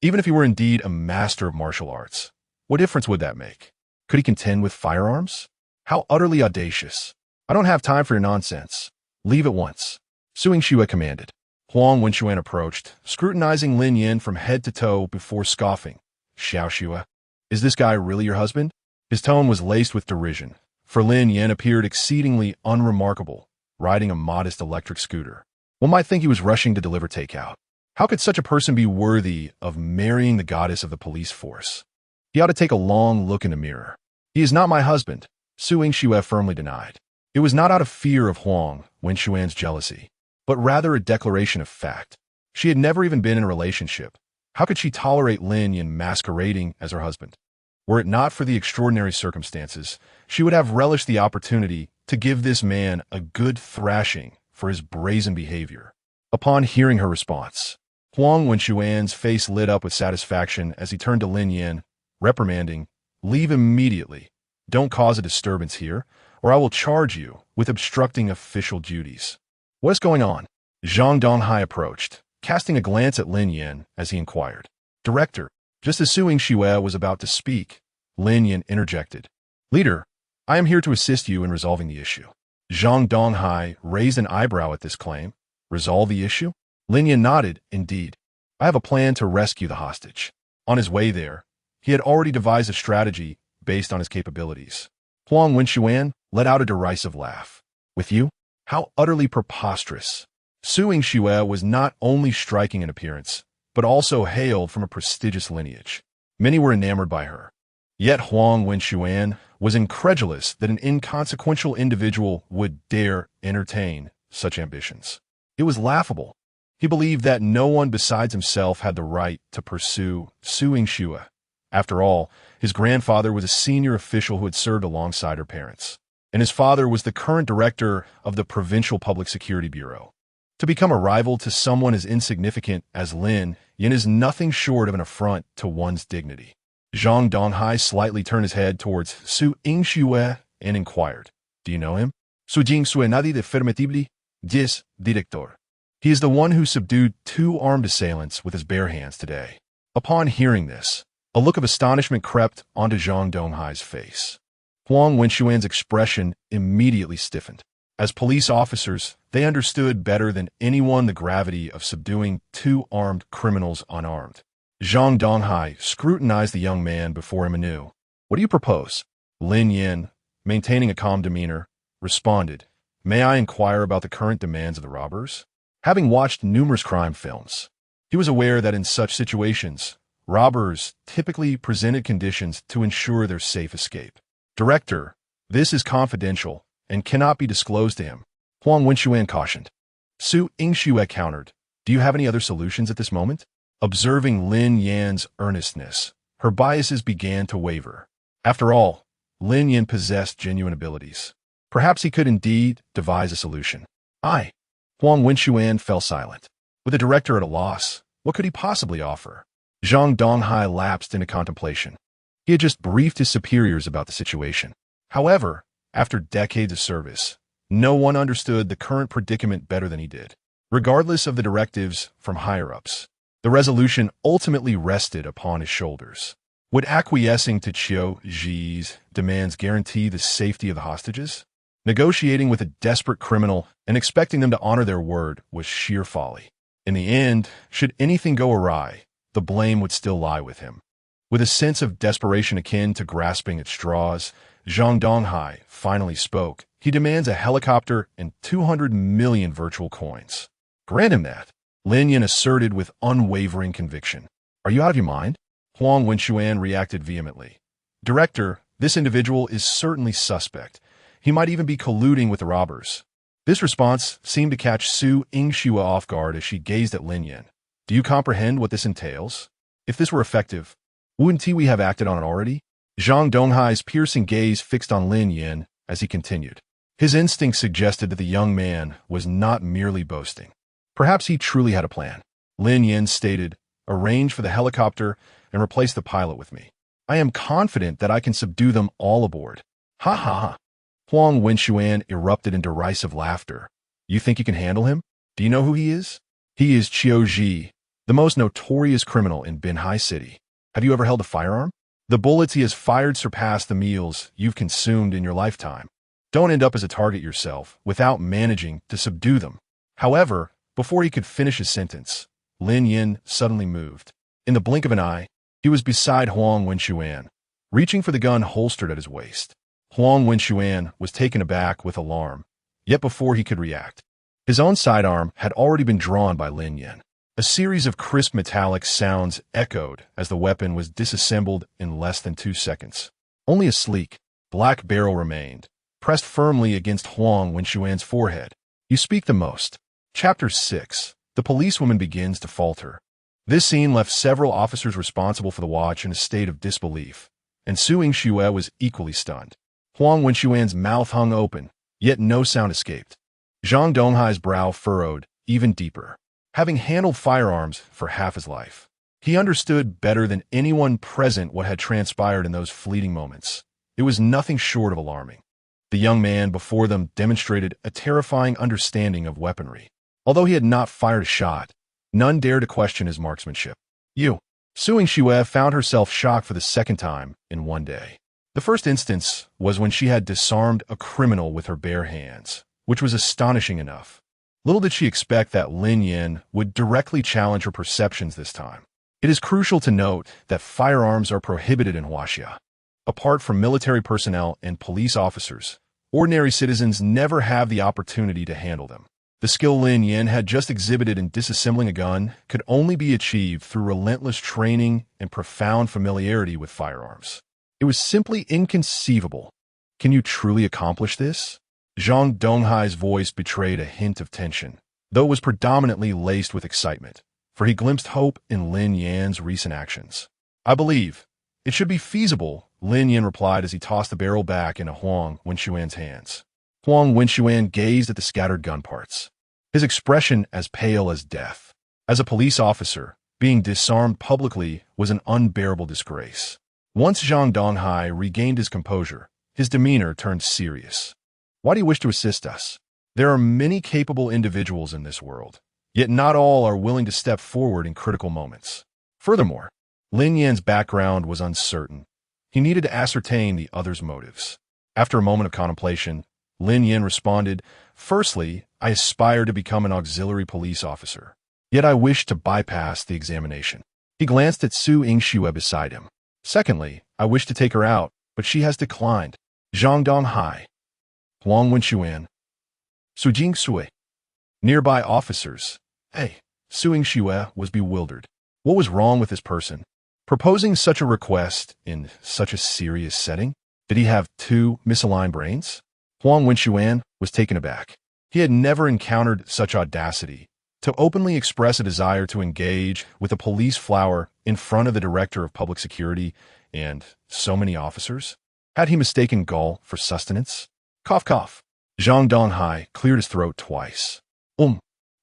Even if he were indeed a master of martial arts, what difference would that make? Could he contend with firearms? How utterly audacious. "I don't have time for your nonsense. Leave at once," Su Yingxue commanded. Huang Wenxuan approached, scrutinizing Lin Yan from head to toe before scoffing. "Xiao Xue, is this guy really your husband?" His tone was laced with derision, for Lin Yan appeared exceedingly unremarkable, riding a modest electric scooter. One might think he was rushing to deliver takeout. How could such a person be worthy of marrying the goddess of the police force? He ought to take a long look in the mirror. "He is not my husband," Su Yingxue firmly denied. It was not out of fear of Huang Wenxuan's jealousy, but rather a declaration of fact. She had never even been in a relationship. How could she tolerate Lin Yan masquerading as her husband? Were it not for the extraordinary circumstances, she would have relished the opportunity to give this man a good thrashing for his brazen behavior. Upon hearing her response, Huang Wenxuan's face lit up with satisfaction as he turned to Lin Yan, reprimanding, "Leave immediately. Don't cause a disturbance here, or I will charge you with obstructing official duties." "What's going on?" Zhang Donghai approached, casting a glance at Lin Yan as he inquired. "Director," just as Su Yingxue was about to speak, Lin Yan interjected. "Leader, I am here to assist you in resolving the issue." Zhang Donghai raised an eyebrow at this claim. "Resolve the issue?" Lin Yan nodded, "Indeed. I have a plan to rescue the hostage." On his way there, he had already devised a strategy based on his capabilities. Huang Wenxuan let out a derisive laugh. "With you? How utterly preposterous." Su Yingxue was not only striking in appearance, but also hailed from a prestigious lineage. Many were enamored by her. Yet Huang Wenxuan was incredulous that an inconsequential individual would dare entertain such ambitions. It was laughable. He believed that no one besides himself had the right to pursue Su Yingxue. After all, his grandfather was a senior official who had served alongside her parents, and his father was the current director of the Provincial Public Security Bureau. To become a rival to someone as insignificant as Lin Yan is nothing short of an affront to one's dignity. Zhang Donghai slightly turned his head towards Su Yingxue and inquired, "Do you know him?" "Su Yingxue nadie de fermetible, dis, director." He is the one who subdued 2 armed assailants with his bare hands today. Upon hearing this, a look of astonishment crept onto Zhang Donghai's face. Huang Wenxuan's expression immediately stiffened. As police officers, they understood better than anyone the gravity of subduing 2 armed criminals unarmed. Zhang Donghai scrutinized the young man before him anew. "What do you propose?" Lin Yan, maintaining a calm demeanor, responded, "May I inquire about the current demands of the robbers?" Having watched numerous crime films, he was aware that in such situations, robbers typically presented conditions to ensure their safe escape. "Director, this is confidential and cannot be disclosed to him," Huang Wenxuan cautioned. Su Yingxue countered, "Do you have any other solutions at this moment?" Observing Lin Yan's earnestness, her biases began to waver. After all, Lin Yan possessed genuine abilities. Perhaps he could indeed devise a solution. "Aye." Huang Wenxuan fell silent. With the director at a loss, what could he possibly offer? Zhang Donghai lapsed into contemplation. He had just briefed his superiors about the situation. However, after decades of service, No one understood the current predicament better than he did. Regardless of the directives from higher-ups, the resolution ultimately rested upon his shoulders. Would acquiescing to Qiu Zhi's demands guarantee the safety of the hostages? Negotiating with a desperate criminal and expecting them to honor their word was sheer folly. In the end, should anything go awry, the blame would still lie with him. With a sense of desperation akin to grasping at straws, Zhang Donghai finally spoke. He demands a helicopter and 200 million virtual coins. Grant him that, Lin Yan asserted with unwavering conviction. Are you out of your mind? Huang Wenxuan reacted vehemently. Director, this individual is certainly suspect. He might even be colluding with the robbers. This response seemed to catch Su Yingxue off guard as she gazed at Lin Yan. Do you comprehend what this entails? If this were effective, wouldn't we have acted on it already? Zhang Donghai's piercing gaze fixed on Lin Yan as he continued. His instinct suggested that the young man was not merely boasting. Perhaps he truly had a plan. Lin Yan stated, arrange for the helicopter and replace the pilot with me. I am confident that I can subdue them all aboard. Ha ha ha. Huang Wenxuan erupted in derisive laughter. You think you can handle him? Do you know who he is? He is Qiu Zhi, the most notorious criminal in Binhai City. Have you ever held a firearm? The bullets he has fired surpass the meals you've consumed in your lifetime. Don't end up as a target yourself without managing to subdue them. However, before he could finish his sentence, Lin Yan suddenly moved. In the blink of an eye, he was beside Huang Wenxuan, reaching for the gun holstered at his waist. Huang Wenxuan was taken aback with alarm, yet before he could react, his own sidearm had already been drawn by Lin Yan. A series of crisp metallic sounds echoed as the weapon was disassembled in less than 2 seconds. Only a sleek, black barrel remained, pressed firmly against Huang Wenxuan's forehead. You speak the most. Chapter 6. The policewoman begins to falter. This scene left several officers responsible for the watch in a state of disbelief, and Su Yingxue was equally stunned. Huang Wenxuan's mouth hung open, yet no sound escaped. Zhang Donghai's brow furrowed even deeper. Having handled firearms for half his life, he understood better than anyone present what had transpired in those fleeting moments. It was nothing short of alarming. The young man before them demonstrated a terrifying understanding of weaponry. Although he had not fired a shot, none dared to question his marksmanship. Su Yingxue found herself shocked for the second time in one day. The first instance was when she had disarmed a criminal with her bare hands, which was astonishing enough. Little did she expect that Lin Yan would directly challenge her perceptions this time. It is crucial to note that firearms are prohibited in Huaxia. Apart from military personnel and police officers, ordinary citizens never have the opportunity to handle them. The skill Lin Yan had just exhibited in disassembling a gun could only be achieved through relentless training and profound familiarity with firearms. It was simply inconceivable. Can you truly accomplish this? Zhang Donghai's voice betrayed a hint of tension, though it was predominantly laced with excitement, for he glimpsed hope in Lin Yan's recent actions. I believe it should be feasible, Lin Yan replied as he tossed the barrel back into Huang Wenxuan's hands. Huang Wenxuan gazed at the scattered gun parts, his expression as pale as death. As a police officer, being disarmed publicly was an unbearable disgrace. Once Zhang Donghai regained his composure, his demeanor turned serious. Why do you wish to assist us? There are many capable individuals in this world, yet not all are willing to step forward in critical moments. Furthermore, Lin Yan's background was uncertain. He needed to ascertain the other's motives. After a moment of contemplation, Lin Yan responded, Firstly, I aspire to become an auxiliary police officer, yet I wish to bypass the examination. He glanced at Su Yingxue beside him. Secondly, I wish to take her out, but she has declined. Zhang Donghai, Huang Wenxuan, Su Jingsui. Nearby officers. Hey, Su Yingxue was bewildered. What was wrong with this person? Proposing such a request in such a serious setting? Did he have two misaligned brains? Huang Wenxuan was taken aback. He had never encountered such audacity to openly express a desire to engage with a police flower in front of the director of public security and so many officers. Had he mistaken gall for sustenance? Cough, cough. Zhang Donghai cleared his throat twice.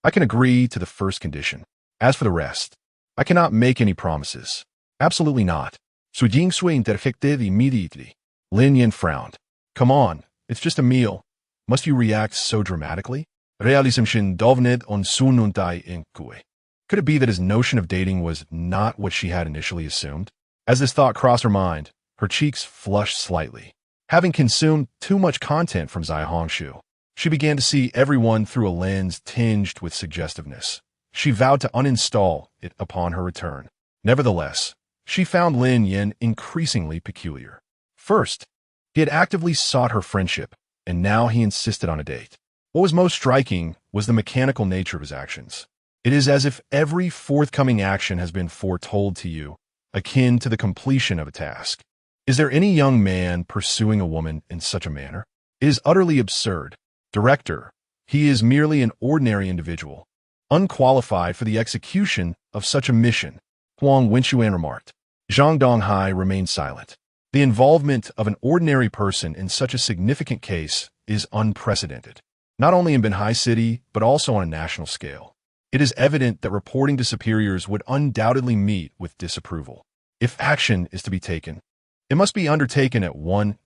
I can agree to the first condition. As for the rest, I cannot make any promises. Absolutely not. Su Jingsui interjected immediately. Lin Yan frowned. Come on, it's just a meal. Must you react so dramatically? Realism shin dovned on sununtai inkue. Could it be that his notion of dating was not what she had initially assumed? As this thought crossed her mind, her cheeks flushed slightly. Having consumed too much content from Zai Hongshu, she began to see everyone through a lens tinged with suggestiveness. She vowed to uninstall it upon her return. Nevertheless, she found Lin Yan increasingly peculiar. First, he had actively sought her friendship, and now he insisted on a date. What was most striking was the mechanical nature of his actions. It is as if every forthcoming action has been foretold to you, akin to the completion of a task. Is there any young man pursuing a woman in such a manner? It is utterly absurd. Director, he is merely an ordinary individual, unqualified for the execution of such a mission, Huang Wenchuan remarked. Zhang Donghai remained silent. The involvement of an ordinary person in such a significant case is unprecedented, not only in Binhai City, but also on a national scale. It is evident that reporting to superiors would undoubtedly meet with disapproval. If action is to be taken, it must be undertaken at one's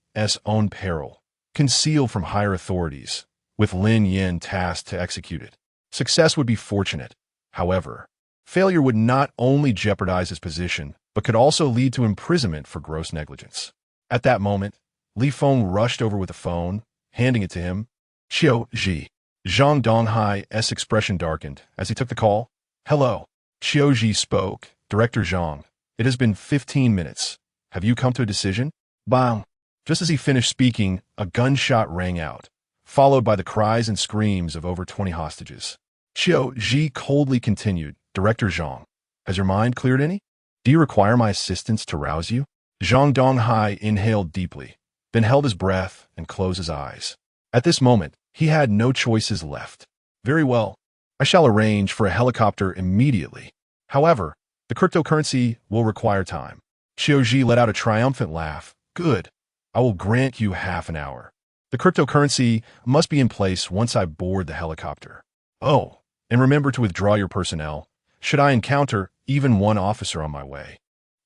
own peril, concealed from higher authorities, with Lin Yan tasked to execute it. Success would be fortunate. However, failure would not only jeopardize his position, but could also lead to imprisonment for gross negligence. At that moment, Li Feng rushed over with the phone, handing it to him. Qiu Ji. Zhang Donghai's expression darkened as he took the call. Hello. Qiu Ji spoke. Director Zhang. It has been 15 minutes. Have you come to a decision? Bang. Just as he finished speaking, a gunshot rang out, followed by the cries and screams of over 20 hostages. Qiu Ji coldly continued. Director Zhang. Has your mind cleared any? Do you require my assistance to rouse you? Zhang Donghai inhaled deeply, then held his breath and closed his eyes. At this moment, he had no choices left. Very well. I shall arrange for a helicopter immediately. However, the cryptocurrency will require time. Qiu Ji let out a triumphant laugh. Good. I will grant you half an hour. The cryptocurrency must be in place once I board the helicopter. Oh, and remember to withdraw your personnel, should I encounter even one officer on my way.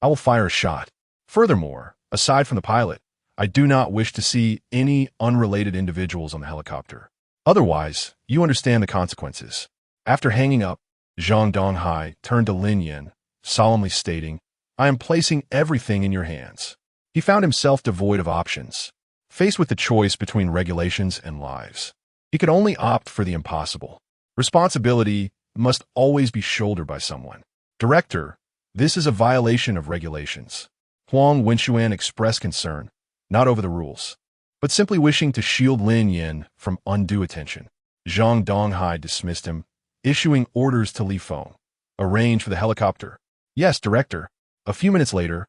I will fire a shot. Furthermore, aside from the pilot, I do not wish to see any unrelated individuals on the helicopter. Otherwise, you understand the consequences. After hanging up, Zhang Donghai turned to Lin Yan, solemnly stating, I am placing everything in your hands. He found himself devoid of options. Faced with the choice between regulations and lives, he could only opt for the impossible. Responsibility must always be shouldered by someone. Director, this is a violation of regulations. Huang Wenchuan expressed concern, not over the rules, but simply wishing to shield Lin Yan from undue attention. Zhang Donghai dismissed him, issuing orders to Li Feng. Arrange for the helicopter. Yes, Director. A few minutes later,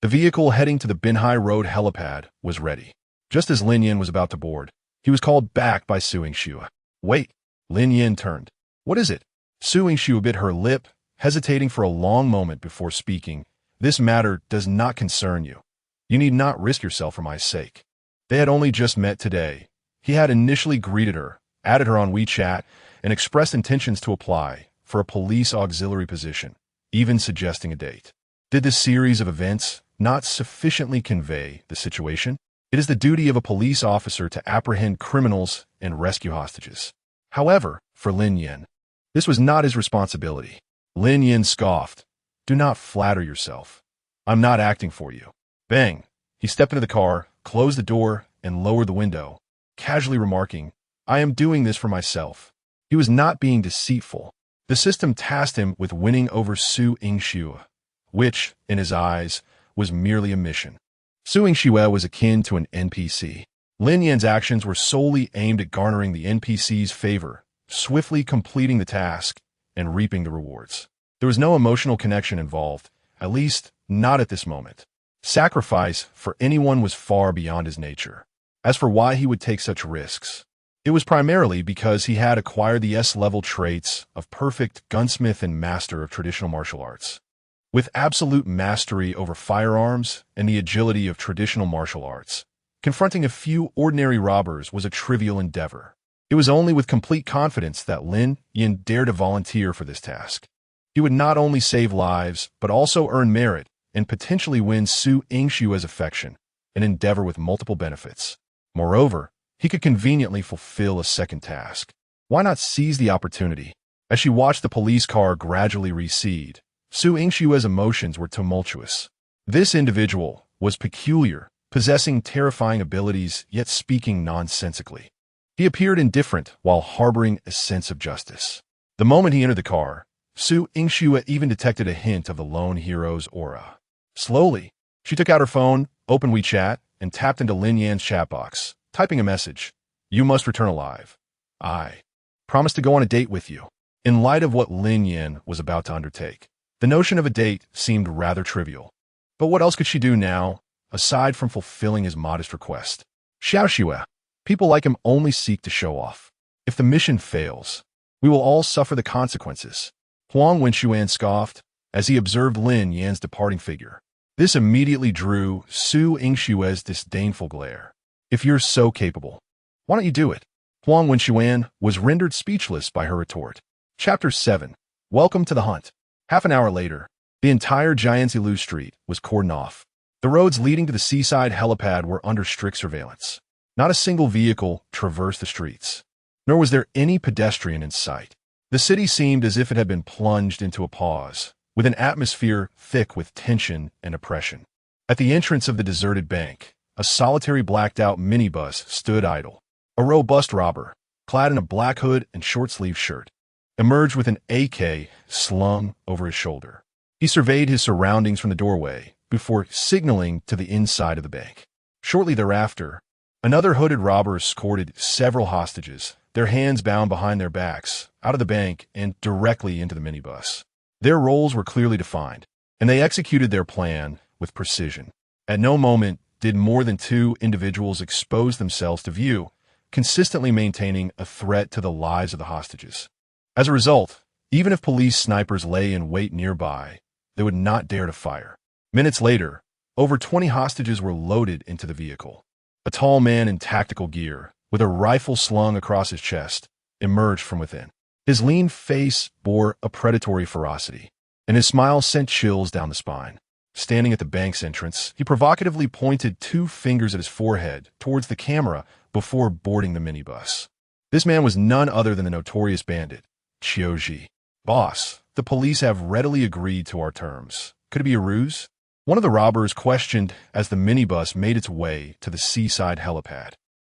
the vehicle heading to the Binhai Road helipad was ready. Just as Lin Yan was about to board, he was called back by Su Yingxue. Wait. Lin Yan turned. What is it? Su Yingxue bit her lip, hesitating for a long moment before speaking. This matter does not concern you. You need not risk yourself for my sake. They had only just met today. He had initially greeted her, added her on WeChat, and expressed intentions to apply for a police auxiliary position, even suggesting a date. Did this series of events not sufficiently convey the situation? It is the duty of a police officer to apprehend criminals and rescue hostages. However, for Lin Yan, this was not his responsibility. Lin Yan scoffed. Do not flatter yourself. I'm not acting for you. Bang! He stepped into the car, closed the door, and lowered the window, casually remarking, I am doing this for myself. He was not being deceitful. The system tasked him with winning over Su Yingxue, which, in his eyes, was merely a mission. Su Yingxue was akin to an NPC. Lin Yan's actions were solely aimed at garnering the NPC's favor, swiftly completing the task, and reaping the rewards. There was no emotional connection involved, at least not at this moment. Sacrifice for anyone was far beyond his nature. As for why he would take such risks, it was primarily because he had acquired the S-level traits of perfect gunsmith and master of traditional martial arts. With absolute mastery over firearms and the agility of traditional martial arts, confronting a few ordinary robbers was a trivial endeavor. It was only with complete confidence that Lin Yan dared to volunteer for this task. He would not only save lives, but also earn merit and potentially win Su Yingxue's affection, an endeavor with multiple benefits. Moreover, he could conveniently fulfill a second task. Why not seize the opportunity? As she watched the police car gradually recede, Su Yingshue's emotions were tumultuous. This individual was peculiar, possessing terrifying abilities yet speaking nonsensically. He appeared indifferent while harboring a sense of justice. The moment he entered the car, Su Yingxue even detected a hint of the lone hero's aura. Slowly, she took out her phone, opened WeChat, and tapped into Lin Yan's chat box, typing a message. "You must return alive. I promise to go on a date with you." In light of what Lin Yan was about to undertake, the notion of a date seemed rather trivial. But what else could she do now, aside from fulfilling his modest request? Xiaoxue, people like him only seek to show off. If the mission fails, we will all suffer the consequences. Huang Wenxuan scoffed as he observed Lin Yan's departing figure. This immediately drew Su Yingshue's disdainful glare. "If you're so capable, why don't you do it?" Huang Wenxuan was rendered speechless by her retort. Chapter 7. Welcome to the Hunt. Half an hour later, the entire Jianzilu Street was cordoned off. The roads leading to the seaside helipad were under strict surveillance. Not a single vehicle traversed the streets, nor was there any pedestrian in sight. The city seemed as if it had been plunged into a pause, with an atmosphere thick with tension and oppression. At the entrance of the deserted bank, a solitary blacked-out minibus stood idle. A robust robber, clad in a black hood and short-sleeved shirt, emerged with an AK slung over his shoulder. He surveyed his surroundings from the doorway before signaling to the inside of the bank. Shortly thereafter, another hooded robber escorted several hostages, their hands bound behind their backs, out of the bank and directly into the minibus. Their roles were clearly defined, and they executed their plan with precision. At no moment did more than two individuals expose themselves to view, consistently maintaining a threat to the lives of the hostages. As a result, even if police snipers lay in wait nearby, they would not dare to fire. Minutes later, over 20 hostages were loaded into the vehicle. A tall man in tactical gear, with a rifle slung across his chest, emerged from within. His lean face bore a predatory ferocity, and his smile sent chills down the spine. Standing at the bank's entrance, he provocatively pointed two fingers at his forehead towards the camera before boarding the minibus. This man was none other than the notorious bandit, Qiuji. "Boss, the police have readily agreed to our terms. Could it be a ruse?" One of the robbers questioned as the minibus made its way to the seaside helipad.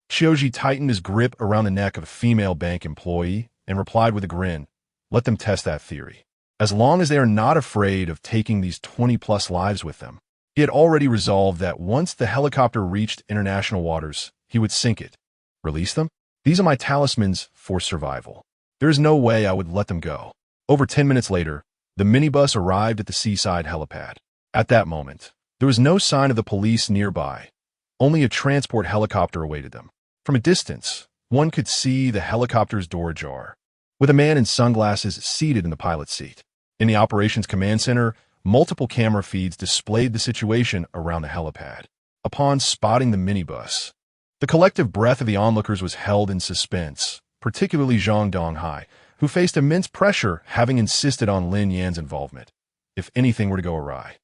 Qiuji tightened his grip around the neck of a female bank employee and replied with a grin, "Let them test that theory. As long as they are not afraid of taking these 20-plus lives with them." He had already resolved that once the helicopter reached international waters, he would sink it. Release them? These are my talismans for survival. There is no way I would let them go. Over 10 minutes later, the minibus arrived at the seaside helipad. At that moment, there was no sign of the police nearby. Only a transport helicopter awaited them. From a distance, one could see the helicopter's door ajar, with a man in sunglasses seated in the pilot's seat. In the operations command center, multiple camera feeds displayed the situation around the helipad. Upon spotting the minibus, the collective breath of the onlookers was held in suspense, particularly Zhang Donghai, who faced immense pressure having insisted on Lin Yan's involvement, if anything were to go awry.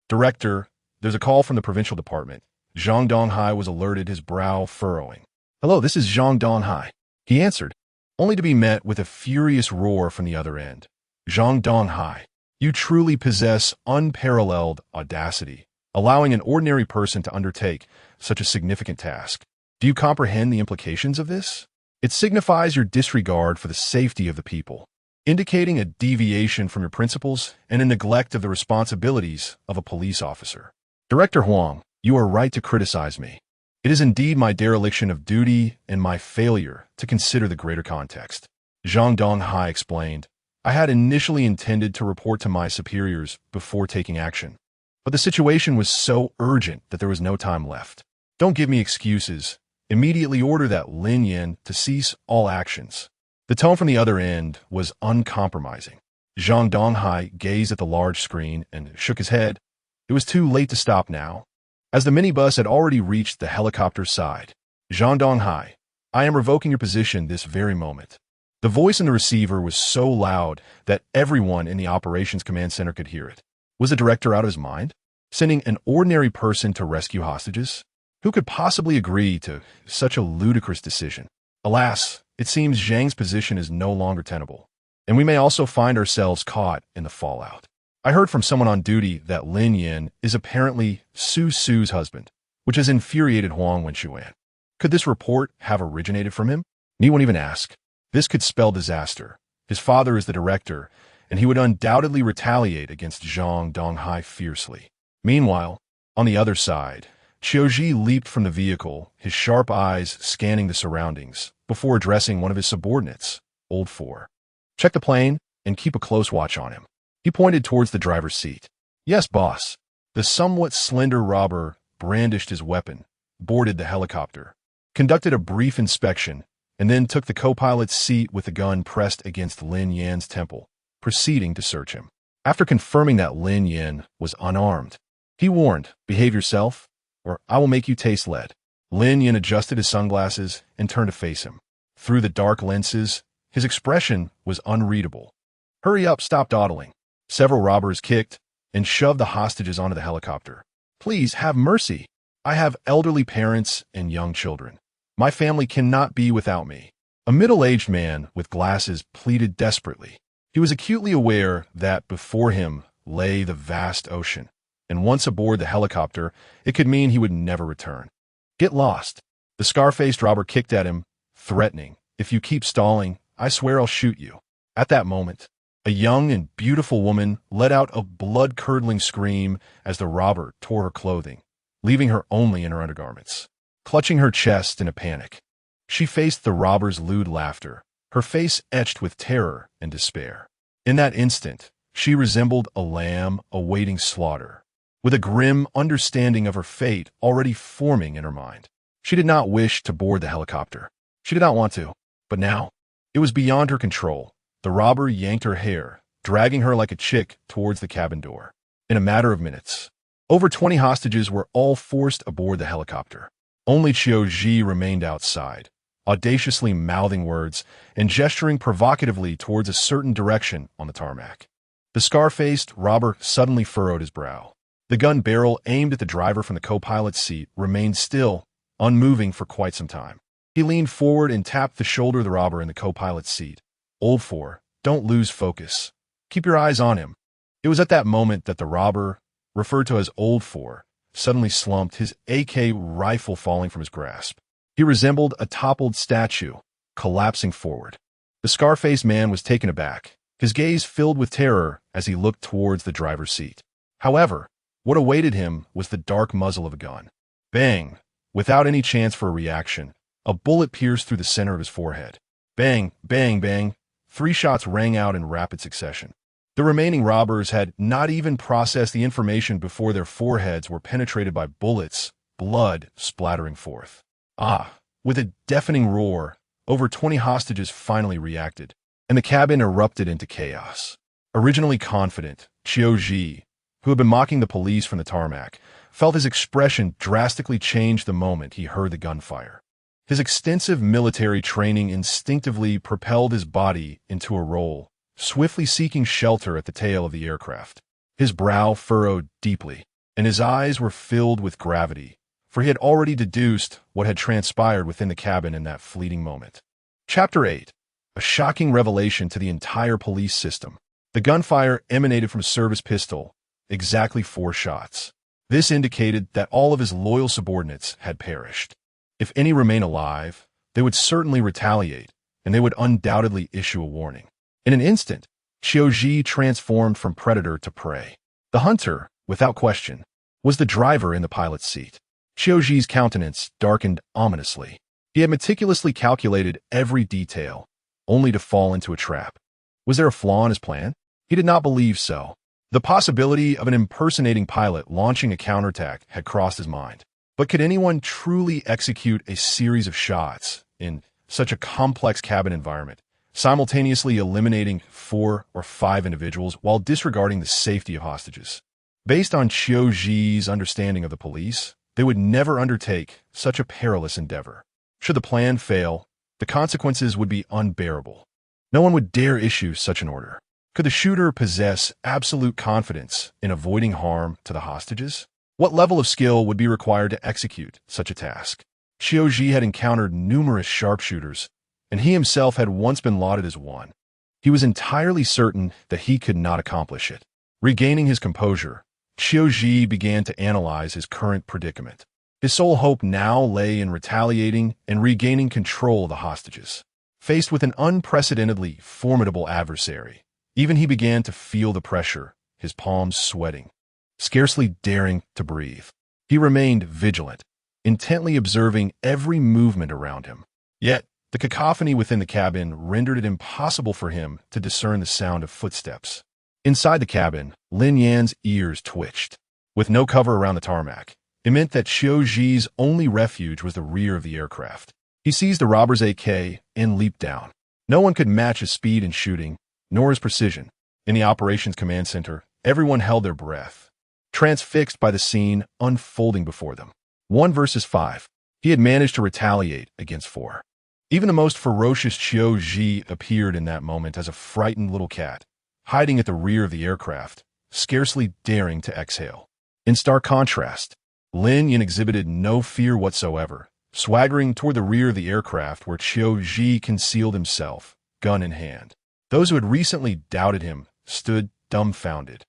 "Director, there's a call from the provincial department." Zhang Donghai was alerted, his brow furrowing. "Hello, this is Zhang Donghai," he answered, only to be met with a furious roar from the other end. "Zhang Donghai, you truly possess unparalleled audacity, allowing an ordinary person to undertake such a significant task. Do you comprehend the implications of this? It signifies your disregard for the safety of the people, indicating a deviation from your principles and a neglect of the responsibilities of a police officer. Director Huang, you are right to criticize me. It is indeed my dereliction of duty and my failure to consider the greater context." Zhang Donghai explained, "I had initially intended to report to my superiors before taking action, but the situation was so urgent that there was no time left. Don't give me excuses. Immediately order that Lin Yan to cease all actions." The tone from the other end was uncompromising. Zhang Donghai gazed at the large screen and shook his head. It was too late to stop now, as the minibus had already reached the helicopter's side. "Zhang Donghai, I am revoking your position this very moment." The voice in the receiver was so loud that everyone in the operations command center could hear it. Was the director out of his mind, sending an ordinary person to rescue hostages? Who could possibly agree to such a ludicrous decision? Alas, it seems Zhang's position is no longer tenable, and we may also find ourselves caught in the fallout. I heard from someone on duty that Lin Yan is apparently Su's husband, which has infuriated Huang Wenxuan. Could this report have originated from him? Need one even ask. This could spell disaster. His father is the director, and he would undoubtedly retaliate against Zhang Donghai fiercely. Meanwhile, on the other side, Qiuji leaped from the vehicle, his sharp eyes scanning the surroundings, before addressing one of his subordinates, Old Four. Check the plane and keep a close watch on him. He pointed towards the driver's seat. Yes, boss. The somewhat slender robber brandished his weapon, boarded the helicopter, conducted a brief inspection, and then took the co-pilot's seat with the gun pressed against Lin Yan's temple, proceeding to search him. After confirming that Lin Yan was unarmed, he warned, behave yourself, or I will make you taste lead. Lin Yan adjusted his sunglasses and turned to face him. Through the dark lenses, his expression was unreadable. Hurry up, stop dawdling. Several robbers kicked and shoved the hostages onto the helicopter. Please have mercy. I have elderly parents and young children. My family cannot be without me. A middle-aged man with glasses pleaded desperately. He was acutely aware that before him lay the vast ocean, and once aboard the helicopter, it could mean he would never return. Get lost. The scar-faced robber kicked at him, threatening, if you keep stalling, I swear I'll shoot you. At that moment, a young and beautiful woman let out a blood-curdling scream as the robber tore her clothing, leaving her only in her undergarments. Clutching her chest in a panic, she faced the robber's lewd laughter, her face etched with terror and despair. In that instant, she resembled a lamb awaiting slaughter, with a grim understanding of her fate already forming in her mind. She did not wish to board the helicopter. She did not want to, but now, it was beyond her control. The robber yanked her hair, dragging her like a chick towards the cabin door. In a matter of minutes, over 20 hostages were all forced aboard the helicopter. Only Qiuji remained outside, audaciously mouthing words and gesturing provocatively towards a certain direction on the tarmac. The scar-faced robber suddenly furrowed his brow. The gun barrel aimed at the driver from the co-pilot's seat remained still, unmoving for quite some time. He leaned forward and tapped the shoulder of the robber in the co-pilot's seat. Old Four, don't lose focus. Keep your eyes on him. It was at that moment that the robber, referred to as Old Four, suddenly slumped, his AK rifle falling from his grasp. He resembled a toppled statue, collapsing forward. The scar-faced man was taken aback, his gaze filled with terror as he looked towards the driver's seat. However, what awaited him was the dark muzzle of a gun. Bang! Without any chance for a reaction, a bullet pierced through the center of his forehead. Bang, bang, bang. 3 shots rang out in rapid succession. The remaining robbers had not even processed the information before their foreheads were penetrated by bullets, blood splattering forth. With a deafening roar, over 20 hostages finally reacted, and the cabin erupted into chaos. Originally confident, Qiuji, who had been mocking the police from the tarmac, felt his expression drastically change the moment he heard the gunfire. His extensive military training instinctively propelled his body into a roll, swiftly seeking shelter at the tail of the aircraft. His brow furrowed deeply, and his eyes were filled with gravity, for he had already deduced what had transpired within the cabin in that fleeting moment. Chapter 8. A shocking revelation to the entire police system. The gunfire emanated from a service pistol, exactly 4 shots. This indicated that all of his loyal subordinates had perished. If any remain alive, they would certainly retaliate, and they would undoubtedly issue a warning. In an instant, Qiuji transformed from predator to prey. The hunter, without question, was the driver in the pilot's seat. Qiuji's countenance darkened ominously. He had meticulously calculated every detail, only to fall into a trap. Was there a flaw in his plan? He did not believe so. The possibility of an impersonating pilot launching a counterattack had crossed his mind. But could anyone truly execute a series of shots in such a complex cabin environment, simultaneously eliminating 4 or 5 individuals while disregarding the safety of hostages? Based on Qiuji's understanding of the police, they would never undertake such a perilous endeavor. Should the plan fail, the consequences would be unbearable. No one would dare issue such an order. Could the shooter possess absolute confidence in avoiding harm to the hostages? What level of skill would be required to execute such a task? Xiaoji had encountered numerous sharpshooters, and he himself had once been lauded as one. He was entirely certain that he could not accomplish it. Regaining his composure, Xiaoji began to analyze his current predicament. His sole hope now lay in retaliating and regaining control of the hostages. Faced with an unprecedentedly formidable adversary, even he began to feel the pressure, his palms sweating, scarcely daring to breathe. He remained vigilant, intently observing every movement around him. Yet, the cacophony within the cabin rendered it impossible for him to discern the sound of footsteps. Inside the cabin, Lin Yan's ears twitched. With no cover around the tarmac, it meant that Xiaoji's only refuge was the rear of the aircraft. He seized the robber's AK and leaped down. No one could match his speed in shooting, nor his precision. In the operations command center, everyone held their breath, transfixed by the scene unfolding before them. 1 versus 5. He had managed to retaliate against 4. Even the most ferocious Xiaoji appeared in that moment as a frightened little cat, hiding at the rear of the aircraft, scarcely daring to exhale. In stark contrast, Lin Yan exhibited no fear whatsoever, swaggering toward the rear of the aircraft where Xiaoji concealed himself, gun in hand. Those who had recently doubted him stood dumbfounded,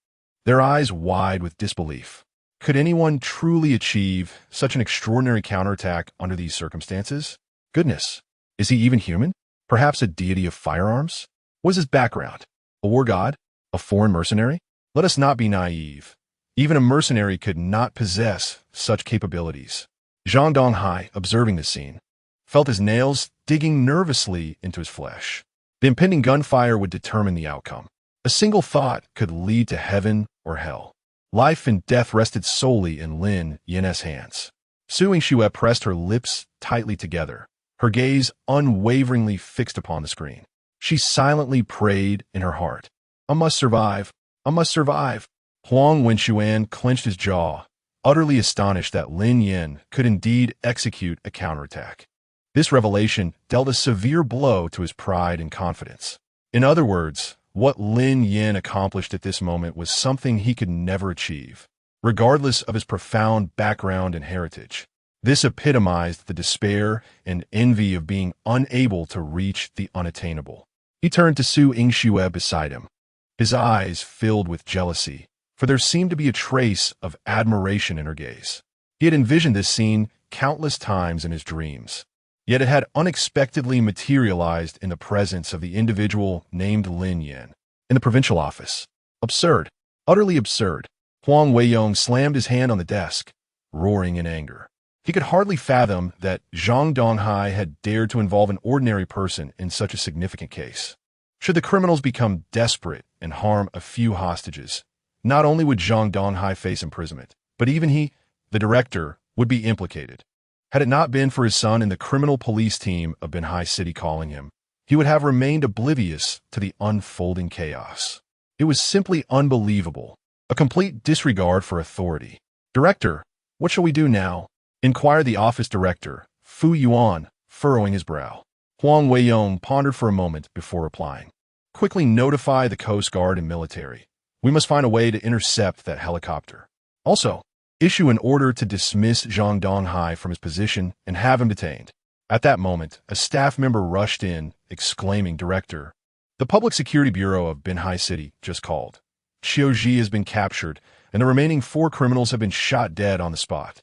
their eyes wide with disbelief. Could anyone truly achieve such an extraordinary counterattack under these circumstances? Goodness, is he even human? Perhaps a deity of firearms? What is his background? A war god? A foreign mercenary? Let us not be naive. Even a mercenary could not possess such capabilities. Zhang Donghai, observing the scene, felt his nails digging nervously into his flesh. The impending gunfire would determine the outcome. A single thought could lead to heaven or hell. Life and death rested solely in Lin Yan's hands. Su Yingxue pressed her lips tightly together, her gaze unwaveringly fixed upon the screen. She silently prayed in her heart. I must survive. I must survive. Huang Wenxuan clenched his jaw, utterly astonished that Lin Yan could indeed execute a counterattack. This revelation dealt a severe blow to his pride and confidence. In other words, what Lin Yan accomplished at this moment was something he could never achieve, regardless of his profound background and heritage. This epitomized the despair and envy of being unable to reach the unattainable. He turned to Su Yingxue beside him, his eyes filled with jealousy, for there seemed to be a trace of admiration in her gaze. He had envisioned this scene countless times in his dreams, yet it had unexpectedly materialized in the presence of the individual named Lin Yan in the provincial office. Absurd. Utterly absurd. Huang Weiyong slammed his hand on the desk, roaring in anger. He could hardly fathom that Zhang Donghai had dared to involve an ordinary person in such a significant case. Should the criminals become desperate and harm a few hostages, not only would Zhang Donghai face imprisonment, but even he, the director, would be implicated. Had it not been for his son and the criminal police team of Benhai City calling him, he would have remained oblivious to the unfolding chaos. It was simply unbelievable, a complete disregard for authority. Director, what shall we do now? Inquired the office director, Fu Yuan, furrowing his brow. Huang Weiyong pondered for a moment before replying. Quickly notify the Coast Guard and military. We must find a way to intercept that helicopter. Also, issue an order to dismiss Zhang Donghai from his position and have him detained. At that moment, a staff member rushed in, exclaiming, Director, the Public Security Bureau of Benhai City just called. Xiaoji has been captured, and the remaining 4 criminals have been shot dead on the spot.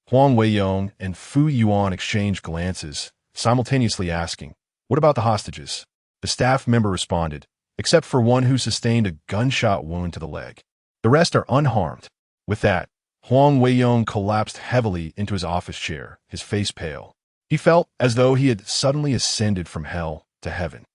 Huang Weiyong and Fu Yuan exchanged glances, simultaneously asking, What about the hostages? The staff member responded, except for one who sustained a gunshot wound to the leg. The rest are unharmed. With that, Huang Weiyong collapsed heavily into his office chair, his face pale. He felt as though he had suddenly ascended from hell to heaven.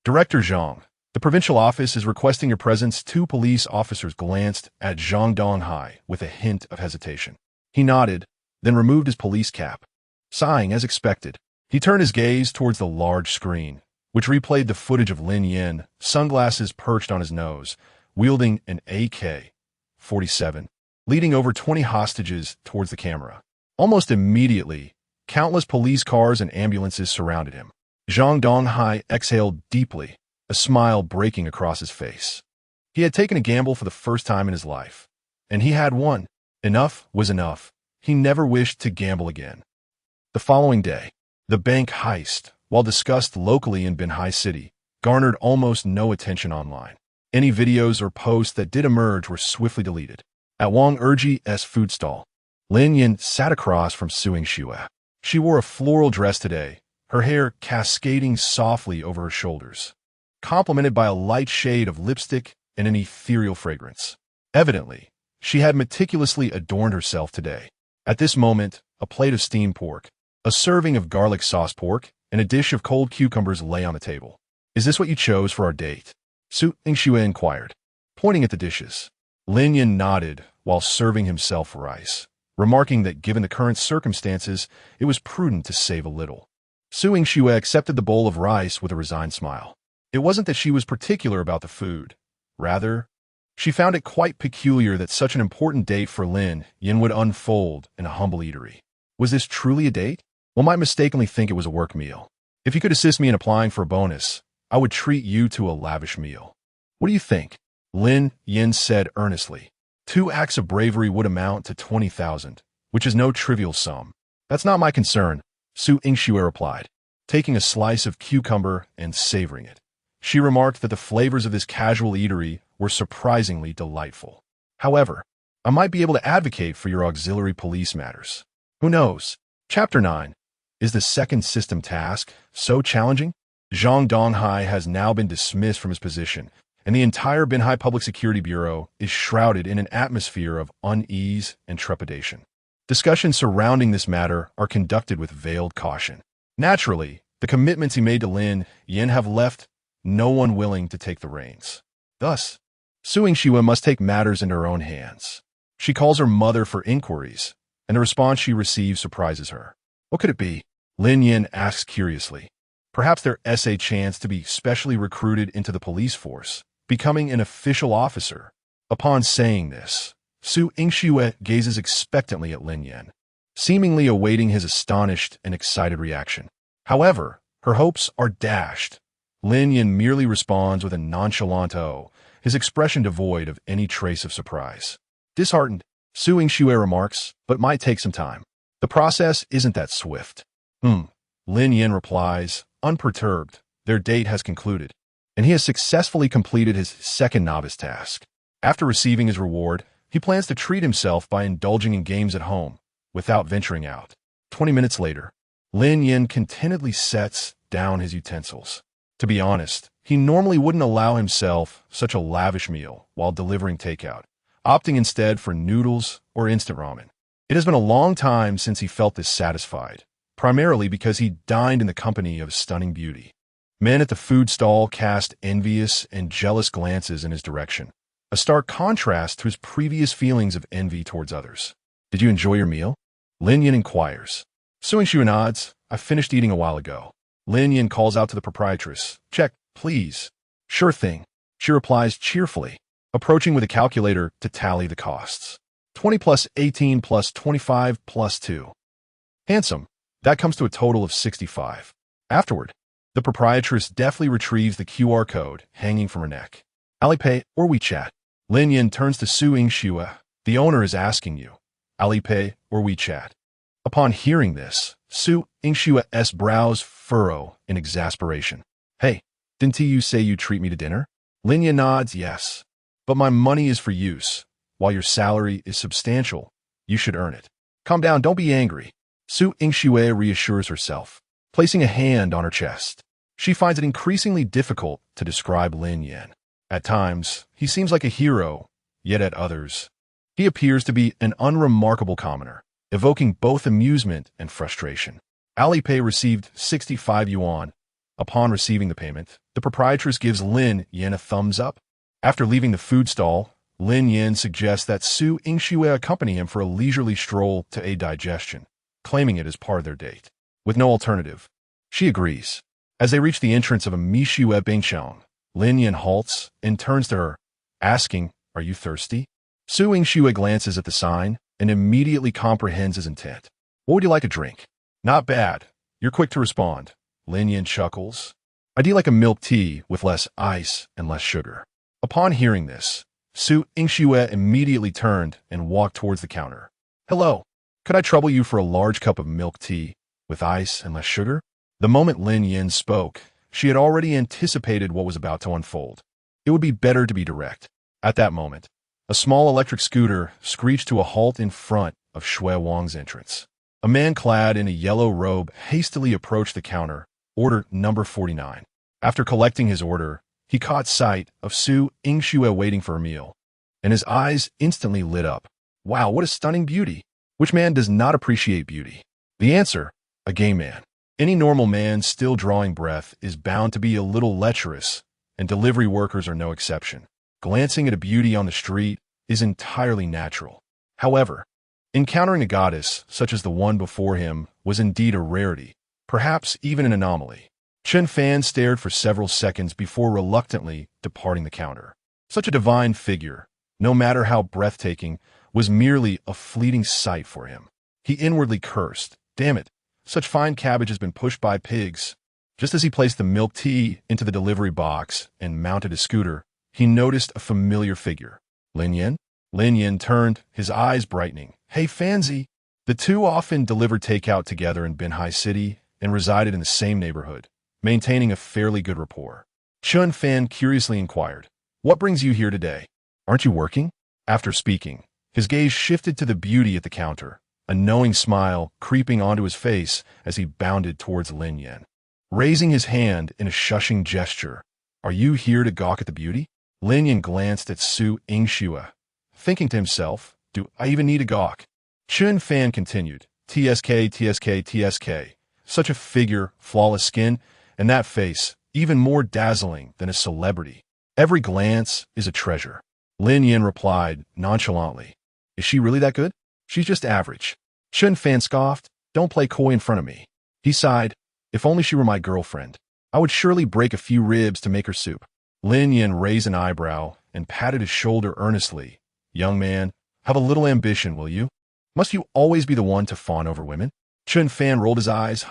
Director Zhang, the provincial office is requesting your presence. 2 police officers glanced at Zhang Donghai with a hint of hesitation. He nodded, then removed his police cap. Sighing as expected, he turned his gaze towards the large screen, which replayed the footage of Lin Yan, sunglasses perched on his nose, wielding an AK-47, leading over 20 hostages towards the camera. Almost immediately, countless police cars and ambulances surrounded him. Zhang Donghai exhaled deeply, a smile breaking across his face. He had taken a gamble for the first time in his life, and he had won. Enough was enough. He never wished to gamble again. The following day, the bank heist, while discussed locally in Binhai City, garnered almost no attention online. Any videos or posts that did emerge were swiftly deleted. At Wang Erji's food stall, Lin Yan sat across from Su Yingxue. She wore a floral dress today, her hair cascading softly over her shoulders, complemented by a light shade of lipstick and an ethereal fragrance. Evidently, she had meticulously adorned herself today. At this moment, a plate of steamed pork, a serving of garlic sauce pork, and a dish of cold cucumbers lay on the table. "Is this what you chose for our date?" Su Yingxue inquired, pointing at the dishes. Lin Yan nodded while serving himself rice, remarking that given the current circumstances, it was prudent to save a little. Su Yingxue accepted the bowl of rice with a resigned smile. It wasn't that she was particular about the food. Rather, she found it quite peculiar that such an important date for Lin Yan would unfold in a humble eatery. Was this truly a date? One might mistakenly think it was a work meal. If you could assist me in applying for a bonus, I would treat you to a lavish meal. What do you think? Lin Yan said earnestly. 2 acts of bravery would amount to 20,000, which is no trivial sum. That's not my concern, Su Yingxue replied, taking a slice of cucumber and savoring it. She remarked that the flavors of this casual eatery were surprisingly delightful. However, I might be able to advocate for your auxiliary police matters. Who knows? Chapter 9. Is the second system task so challenging? Zhang Donghai has now been dismissed from his position, and the entire Binhai Public Security Bureau is shrouded in an atmosphere of unease and trepidation. Discussions surrounding this matter are conducted with veiled caution. Naturally, the commitments he made to Lin Yan have left no one willing to take the reins. Thus, Su Yingxue must take matters into her own hands. She calls her mother for inquiries, and the response she receives surprises her. What could it be? Lin Yan asks curiously. Perhaps their essay chance to be specially recruited into the police force, becoming an official officer. Upon saying this, Su Yingxue gazes expectantly at Lin Yan, seemingly awaiting his astonished and excited reaction. However, her hopes are dashed. Lin Yan merely responds with a nonchalant "oh," his expression devoid of any trace of surprise. Disheartened, Su Yingxue remarks, but might take some time. The process isn't that swift. Lin Yan replies, unperturbed. Their date has concluded, and he has successfully completed his second novice task. After receiving his reward, he plans to treat himself by indulging in games at home, without venturing out. 20 minutes later, Lin Yan contentedly sets down his utensils. To be honest, he normally wouldn't allow himself such a lavish meal while delivering takeout, opting instead for noodles or instant ramen. It has been a long time since he felt this satisfied, primarily because he dined in the company of stunning beauty. Men at the food stall cast envious and jealous glances in his direction, a stark contrast to his previous feelings of envy towards others. Did you enjoy your meal? Lin Yan inquires. Su Yingxue nods. I finished eating a while ago. Lin Yan calls out to the proprietress. Check, please. Sure thing, she replies cheerfully, approaching with a calculator to tally the costs. 20 plus 18 plus 25 plus 2. Handsome. That comes to a total of 65. Afterward, the proprietress deftly retrieves the QR code hanging from her neck. Alipay or WeChat? Lin Yan turns to Su Yingxue. The owner is asking you. Alipay or WeChat? Upon hearing this, Su Yingxue's brows furrow in exasperation. Hey, didn't you say you'd treat me to dinner? Lin Yan nods yes. But my money is for use. While your salary is substantial, you should earn it. Calm down, don't be angry. Su Yingxue reassures herself, placing a hand on her chest. She finds it increasingly difficult to describe Lin Yan. At times, he seems like a hero, yet at others, he appears to be an unremarkable commoner, evoking both amusement and frustration. Alipay received 65 yuan. Upon receiving the payment, the proprietress gives Lin Yan a thumbs up. After leaving the food stall, Lin Yan suggests that Su Yingxue accompany him for a leisurely stroll to aid digestion, claiming it as part of their date. With no alternative, she agrees. As they reach the entrance of a Mishue Bingxiang, Lin Yan halts and turns to her, asking, Are you thirsty? Su Yingxue glances at the sign and immediately comprehends his intent. What would you like a drink? Not bad. You're quick to respond. Lin Yan chuckles. I do like a milk tea with less ice and less sugar. Upon hearing this, Su Ingxue immediately turned and walked towards the counter. "Hello. Could I trouble you for a large cup of milk tea with ice and less sugar?" The moment Lin Yan spoke, she had already anticipated what was about to unfold. It would be better to be direct. At that moment, a small electric scooter screeched to a halt in front of Shui Wang's entrance. A man clad in a yellow robe hastily approached the counter, order number 49. After collecting his order, he caught sight of Su Ingxue waiting for a meal, and his eyes instantly lit up. Wow, what a stunning beauty! Which man does not appreciate beauty? The answer, a gay man. Any normal man still drawing breath is bound to be a little lecherous, and delivery workers are no exception. Glancing at a beauty on the street is entirely natural. However, encountering a goddess such as the one before him was indeed a rarity, perhaps even an anomaly. Chen Fan stared for several seconds before reluctantly departing the counter. Such a divine figure, no matter how breathtaking, was merely a fleeting sight for him. He inwardly cursed. Damn it, such fine cabbage has been pushed by pigs. Just as he placed the milk tea into the delivery box and mounted his scooter, he noticed a familiar figure. Lin Yan? Lin Yan turned, his eyes brightening. Hey, Fanzi! The two often delivered takeout together in Binhai City and resided in the same neighborhood, maintaining a fairly good rapport. Chen Fan curiously inquired, "What brings you here today? Aren't you working?" After speaking, his gaze shifted to the beauty at the counter, a knowing smile creeping onto his face as he bounded towards Lin Yan. Raising his hand in a shushing gesture, "Are you here to gawk at the beauty?" Lin Yan glanced at Su Ingxue, thinking to himself, "Do I even need a gawk?" Chen Fan continued, "TSK, TSK, TSK. Such a figure, flawless skin, and that face, even more dazzling than a celebrity. Every glance is a treasure." Lin Yan replied nonchalantly, "Is she really that good?" "She's just average." Chen Fan scoffed, "Don't play coy in front of me." He sighed, "If only she were my girlfriend, I would surely break a few ribs to make her soup." Lin Yan raised an eyebrow and patted his shoulder earnestly. "Young man, have a little ambition, will you? Must you always be the one to fawn over women?" Chen Fan rolled his eyes.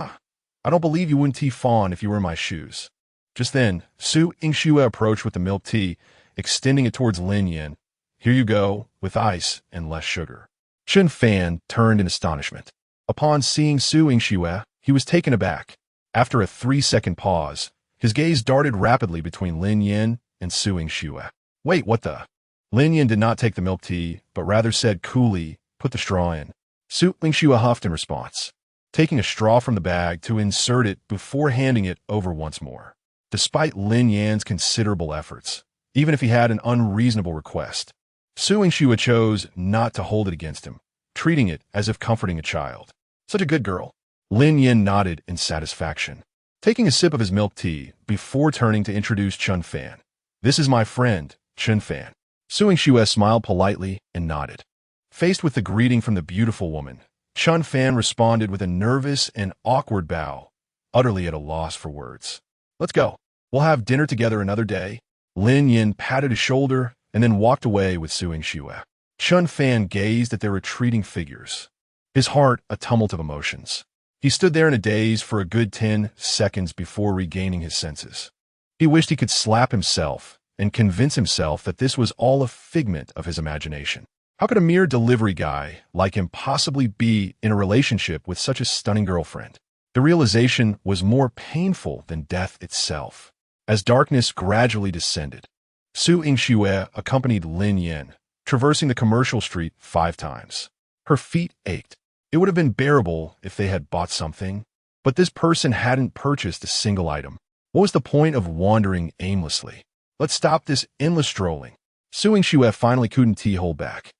I don't believe you wouldn't fawn if you were in my shoes." Just then, Su Ingxue approached with the milk tea, extending it towards Lin Yan. "Here you go, with ice and less sugar." Chen Fan turned in astonishment. Upon seeing Su Ingxue, he was taken aback. After a 3-second pause, his gaze darted rapidly between Lin Yan and Su Ingxue. "Wait, what the?" Lin Yan did not take the milk tea, but rather said coolly, "Put the straw in." Su Ingxue huffed in response, taking a straw from the bag to insert it before handing it over once more. Despite Lin Yan's considerable efforts, even if he had an unreasonable request, Su Ingxue chose not to hold it against him, treating it as if comforting a child. "Such a good girl." Lin Yan nodded in satisfaction, taking a sip of his milk tea before turning to introduce Chen Fan. "This is my friend, Chen Fan." Su Ingxue smiled politely and nodded. Faced with the greeting from the beautiful woman, Chen Fan responded with a nervous and awkward bow, utterly at a loss for words. "Let's go. We'll have dinner together another day." Lin Yan patted his shoulder and then walked away with Su Ingxue. Chen Fan gazed at their retreating figures, his heart a tumult of emotions. He stood there in a daze for a good 10 seconds before regaining his senses. He wished he could slap himself and convince himself that this was all a figment of his imagination. How could a mere delivery guy like him possibly be in a relationship with such a stunning girlfriend? The realization was more painful than death itself. As darkness gradually descended, Su Ingxue accompanied Lin Yan, traversing the commercial street 5 times. Her feet ached. It would have been bearable if they had bought something, but this person hadn't purchased a single item. What was the point of wandering aimlessly? "Let's stop this endless strolling." Su Ingxue finally couldn't hold back,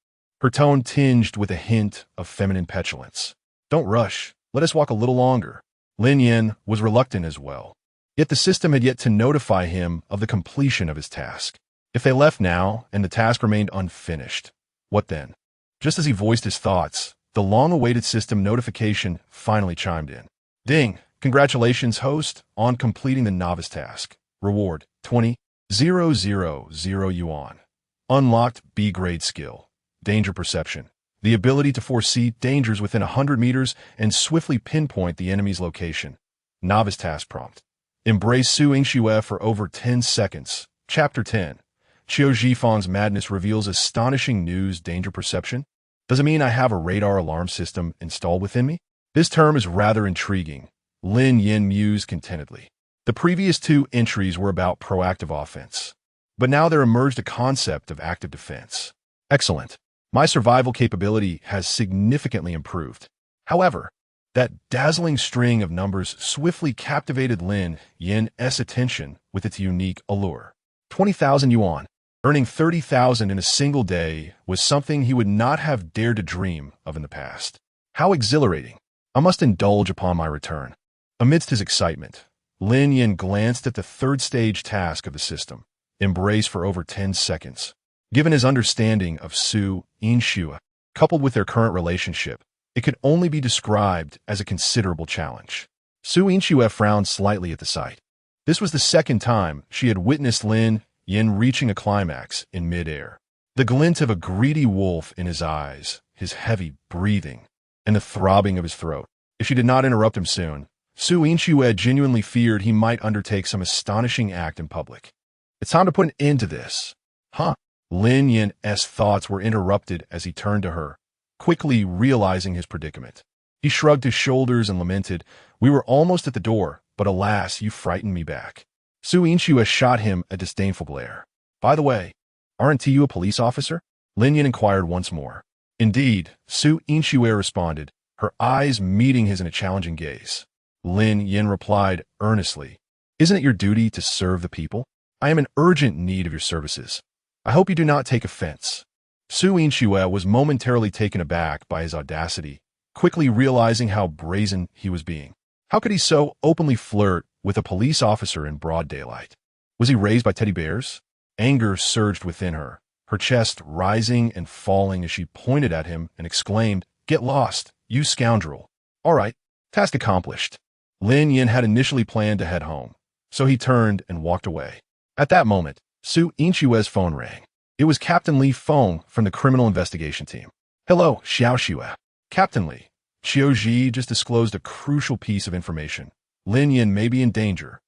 her tone tinged with a hint of feminine petulance. "Don't rush. Let us walk a little longer." Lin Yan was reluctant as well, yet the system had yet to notify him of the completion of his task. If they left now and the task remained unfinished, what then? Just as he voiced his thoughts, the long-awaited system notification finally chimed in. "Ding! Congratulations, host, on completing the novice task. Reward, 20,000 yuan. Unlocked B-grade skill. Danger perception. The ability to foresee dangers within 100 meters and swiftly pinpoint the enemy's location. Novice task prompt. Embrace Su Ingxue for over 10 seconds. Chapter 10. Qiu Jifang's madness reveals astonishing news danger perception. Does it mean I have a radar alarm system installed within me? This term is rather intriguing. Lin Yan mused contentedly. The previous two entries were about proactive offense, but now there emerged a concept of active defense. Excellent. My survival capability has significantly improved. However, that dazzling string of numbers swiftly captivated Lin Yan's attention with its unique allure. 20,000 yuan. Earning 30,000 in a single day was something he would not have dared to dream of in the past. How exhilarating. I must indulge upon my return. Amidst his excitement, Lin Yan glanced at the third stage task of the system, embrace for over 10 seconds. Given his understanding of Su Yinxue, coupled with their current relationship, it could only be described as a considerable challenge. Su Yinxue frowned slightly at the sight. This was the second time she had witnessed Lin Yan reaching a climax in midair. The glint of a greedy wolf in his eyes, his heavy breathing, and the throbbing of his throat. If she did not interrupt him soon, Su Yinxue genuinely feared he might undertake some astonishing act in public. It's time to put an end to this. Huh? Lin Yan's thoughts were interrupted as he turned to her, quickly realizing his predicament. He shrugged his shoulders and lamented, "We were almost at the door, but alas, you frightened me back." Su Yinxue shot him a disdainful glare. "By the way, aren't you a police officer?" Lin Yan inquired once more. "Indeed," Su Yinxue responded, her eyes meeting his in a challenging gaze. Lin Yan replied earnestly, "Isn't it your duty to serve the people? I am in urgent need of your services. I hope you do not take offense." Su Yinxue was momentarily taken aback by his audacity, quickly realizing how brazen he was being. How could he so openly flirt with a police officer in broad daylight? Was he raised by teddy bears? Anger surged within her, her chest rising and falling as she pointed at him and exclaimed, "Get lost, you scoundrel." "All right, task accomplished." Lin Yan had initially planned to head home, so he turned and walked away. At that moment, Su Yinxue's phone rang. It was Captain Li Feng from the criminal investigation team. "Hello, Xiao Xue." "Captain Li, Qiu Ji just disclosed a crucial piece of information. Lin Yan may be in danger."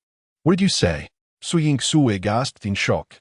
"What did you say?" Su Yinxue gasped in shock.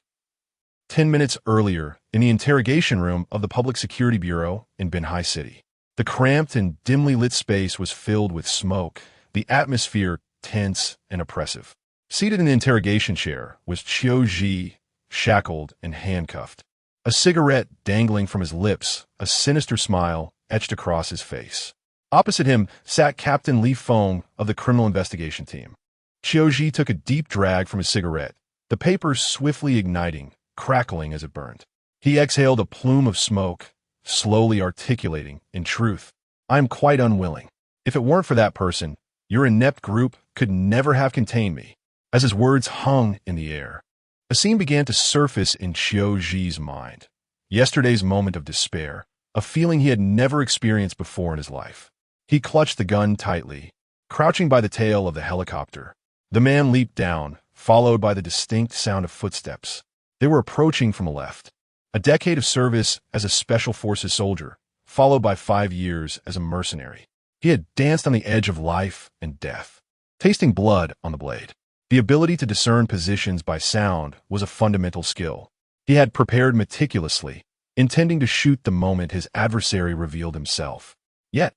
10 minutes earlier, in the interrogation room of the Public Security Bureau in Binhai City. The cramped and dimly lit space was filled with smoke, the atmosphere tense and oppressive. Seated in the interrogation chair was Qiu Ji, shackled and handcuffed. A cigarette dangling from his lips, a sinister smile etched across his face. Opposite him sat Captain Li Feng of the criminal investigation team. Qiu Ji took a deep drag from his cigarette, the paper swiftly igniting, crackling as it burned. He exhaled a plume of smoke, slowly articulating, "In truth, I am quite unwilling. If it weren't for that person, your inept group could never have contained me." As his words hung in the air, a scene began to surface in Qiu Ji's mind. Yesterday's moment of despair, a feeling he had never experienced before in his life. He clutched the gun tightly, crouching by the tail of the helicopter. The man leaped down, followed by the distinct sound of footsteps. They were approaching from the left. A decade of service as a Special Forces soldier, followed by 5 years as a mercenary. He had danced on the edge of life and death, tasting blood on the blade. The ability to discern positions by sound was a fundamental skill. He had prepared meticulously, intending to shoot the moment his adversary revealed himself. Yet,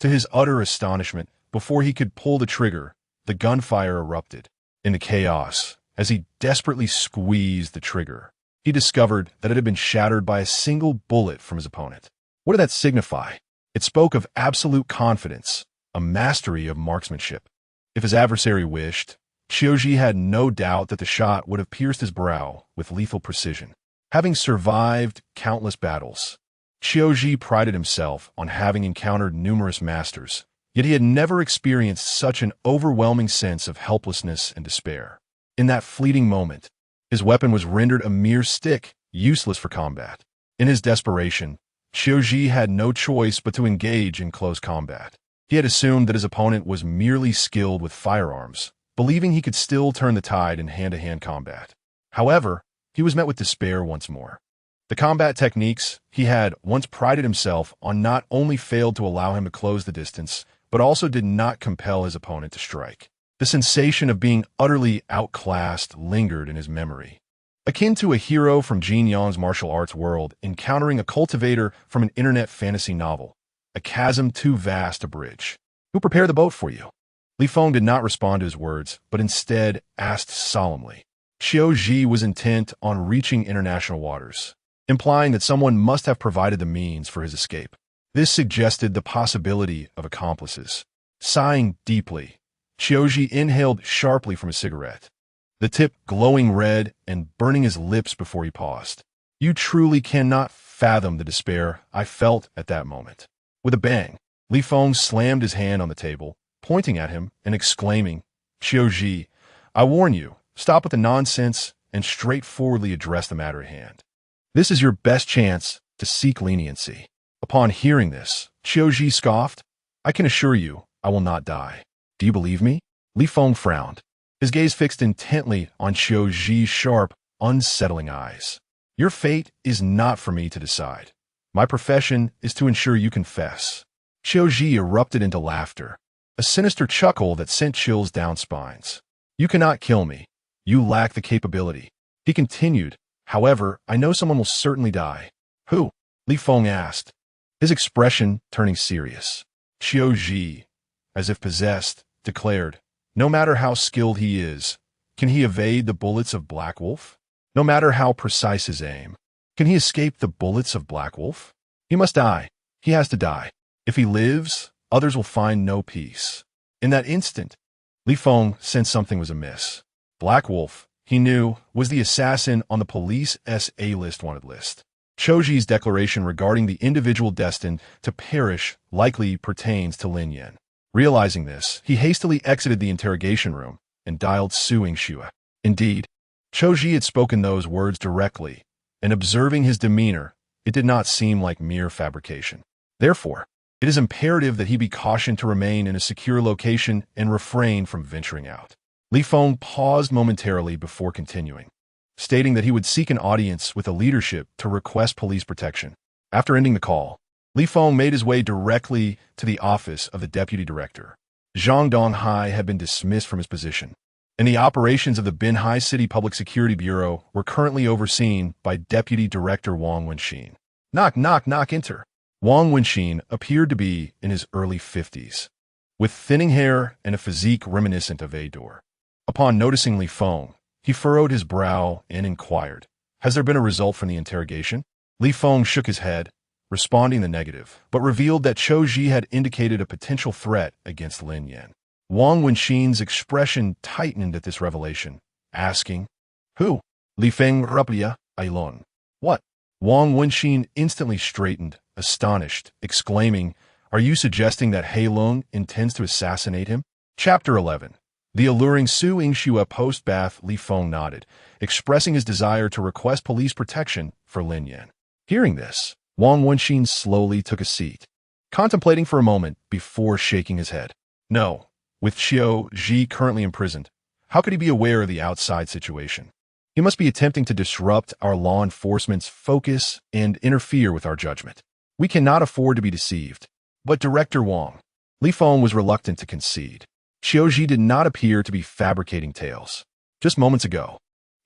to his utter astonishment, before he could pull the trigger, the gunfire erupted. In the chaos, as he desperately squeezed the trigger, he discovered that it had been shattered by a single bullet from his opponent. What did that signify? It spoke of absolute confidence, a mastery of marksmanship. If his adversary wished, Qiu Ji had no doubt that the shot would have pierced his brow with lethal precision. Having survived countless battles, Qiu Ji prided himself on having encountered numerous masters, yet he had never experienced such an overwhelming sense of helplessness and despair. In that fleeting moment, his weapon was rendered a mere stick, useless for combat. In his desperation, Qiu Ji had no choice but to engage in close combat. He had assumed that his opponent was merely skilled with firearms, believing he could still turn the tide in hand-to-hand combat. However, he was met with despair once more. The combat techniques he had once prided himself on not only failed to allow him to close the distance, but also did not compel his opponent to strike. The sensation of being utterly outclassed lingered in his memory. akin to a hero from Jin Yang's martial arts world encountering a cultivator from an internet fantasy novel, a chasm too vast to bridge. Who prepared the boat for you? Li Feng did not respond to his words, but instead asked solemnly. Xiao Ji was intent on reaching international waters, implying that someone must have provided the means for his escape. This suggested the possibility of accomplices. Sighing deeply, Xiao Ji inhaled sharply from a cigarette, the tip glowing red and burning his lips before he paused. You truly cannot fathom the despair I felt at that moment. With a bang, Li Feng slammed his hand on the table, pointing at him and exclaiming, Xiao Ji, I warn you, stop with the nonsense and straightforwardly address the matter at hand. This is your best chance to seek leniency. Upon hearing this, Xiao Ji scoffed, I can assure you, I will not die. Do you believe me? Li Feng frowned, his gaze fixed intently on Xiao Ji's sharp, unsettling eyes. Your fate is not for me to decide. My profession is to ensure you confess. Xiao Ji erupted into laughter, a sinister chuckle that sent chills down spines. You cannot kill me. You lack the capability. He continued, however, I know someone will certainly die. Who? Li Feng asked, his expression turning serious. Xiao Ji, as if possessed, declared, no matter how skilled he is, can he evade the bullets of Black Wolf? No matter how precise his aim, can he escape the bullets of Black Wolf? He must die. He has to die. If he lives, others will find no peace. In that instant, Li Feng sensed something was amiss. Black Wolf, he knew, was the assassin on the police A-list wanted list. Xiao Ji's declaration regarding the individual destined to perish likely pertains to Lin Yan. Realizing this, he hastily exited the interrogation room and dialed Su Yingxue. Indeed, Xiao Ji had spoken those words directly, and observing his demeanor, it did not seem like mere fabrication. Therefore, it is imperative that he be cautioned to remain in a secure location and refrain from venturing out. Li Feng paused momentarily before continuing, stating that he would seek an audience with the leadership to request police protection. After ending the call, Li Feng made his way directly to the office of the deputy director. Zhang Donghai had been dismissed from his position, and the operations of the Binhai City Public Security Bureau were currently overseen by Deputy Director Wang Wenxin. Knock, knock, knock, enter. Wang Wenxin appeared to be in his early 50s, with thinning hair and a physique reminiscent of Ador. Upon noticing Li Feng, he furrowed his brow and inquired, has there been a result from the interrogation? Li Feng shook his head, responding the negative, but revealed that Xiao Ji had indicated a potential threat against Lin Yan. Wang Wenxin's expression tightened at this revelation, asking, Who? Li Feng Rupia Ailon. What? Wang Wenxin instantly straightened, astonished, exclaiming, Are you suggesting that He Lung intends to assassinate him? Chapter 11. The alluring Su Yingxue post-bath. Li Feng nodded, expressing his desire to request police protection for Lin Yan. Hearing this, Wang Wenxin slowly took a seat, contemplating for a moment before shaking his head. No, with Xiao Ji currently imprisoned, how could he be aware of the outside situation? He must be attempting to disrupt our law enforcement's focus and interfere with our judgment. We cannot afford to be deceived. But Director Wang, Li Feng was reluctant to concede. Xiao Ji did not appear to be fabricating tales. Just moments ago,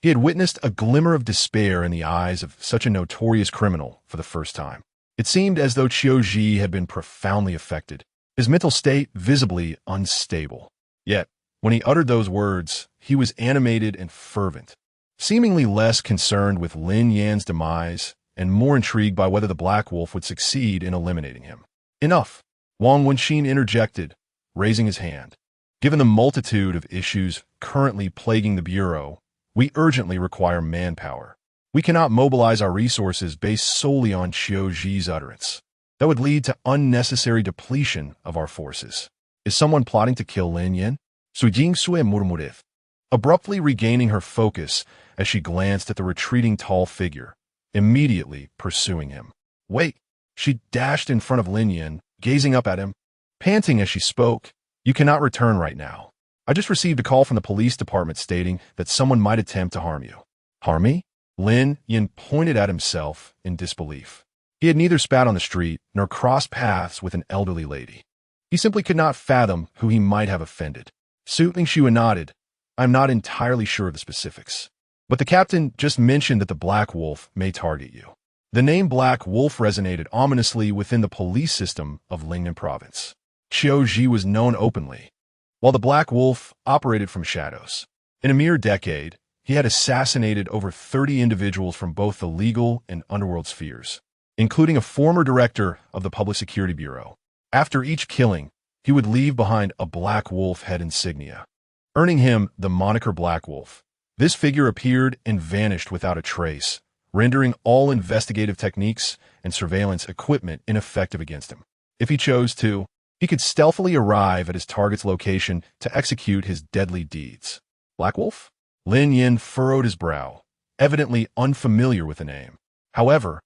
he had witnessed a glimmer of despair in the eyes of such a notorious criminal for the first time. It seemed as though Xiao Ji had been profoundly affected, his mental state visibly unstable. Yet, when he uttered those words, he was animated and fervent, seemingly less concerned with Lin Yan's demise and more intrigued by whether the Black Wolf would succeed in eliminating him. Enough, Wang Wenxin interjected, raising his hand. Given the multitude of issues currently plaguing the Bureau, we urgently require manpower. We cannot mobilize our resources based solely on Xiao Ji's utterance. That would lead to unnecessary depletion of our forces. Is someone plotting to kill Lin Yan? Su Yingxue murmured, abruptly regaining her focus as she glanced at the retreating tall figure, immediately pursuing him. Wait! She dashed in front of Lin Yan, gazing up at him, panting as she spoke. You cannot return right now. I just received a call from the police department stating that someone might attempt to harm you. Harm me? Lin Yan pointed at himself in disbelief. He had neither spat on the street nor crossed paths with an elderly lady. He simply could not fathom who he might have offended. Su Yingxue nodded. I'm not entirely sure of the specifics. But the captain just mentioned that the Black Wolf may target you. The name Black Wolf resonated ominously within the police system of Lin Yan province. Qiu Ji was known openly, while the Black Wolf operated from shadows. In a mere decade, he had assassinated over 30 individuals from both the legal and underworld spheres, including a former director of the Public Security Bureau. After each killing, he would leave behind a Black Wolf head insignia, earning him the moniker Black Wolf. This figure appeared and vanished without a trace, rendering all investigative techniques and surveillance equipment ineffective against him. If he chose to, he could stealthily arrive at his target's location to execute his deadly deeds. Black Wolf? Lin Yan furrowed his brow, evidently unfamiliar with the name. However,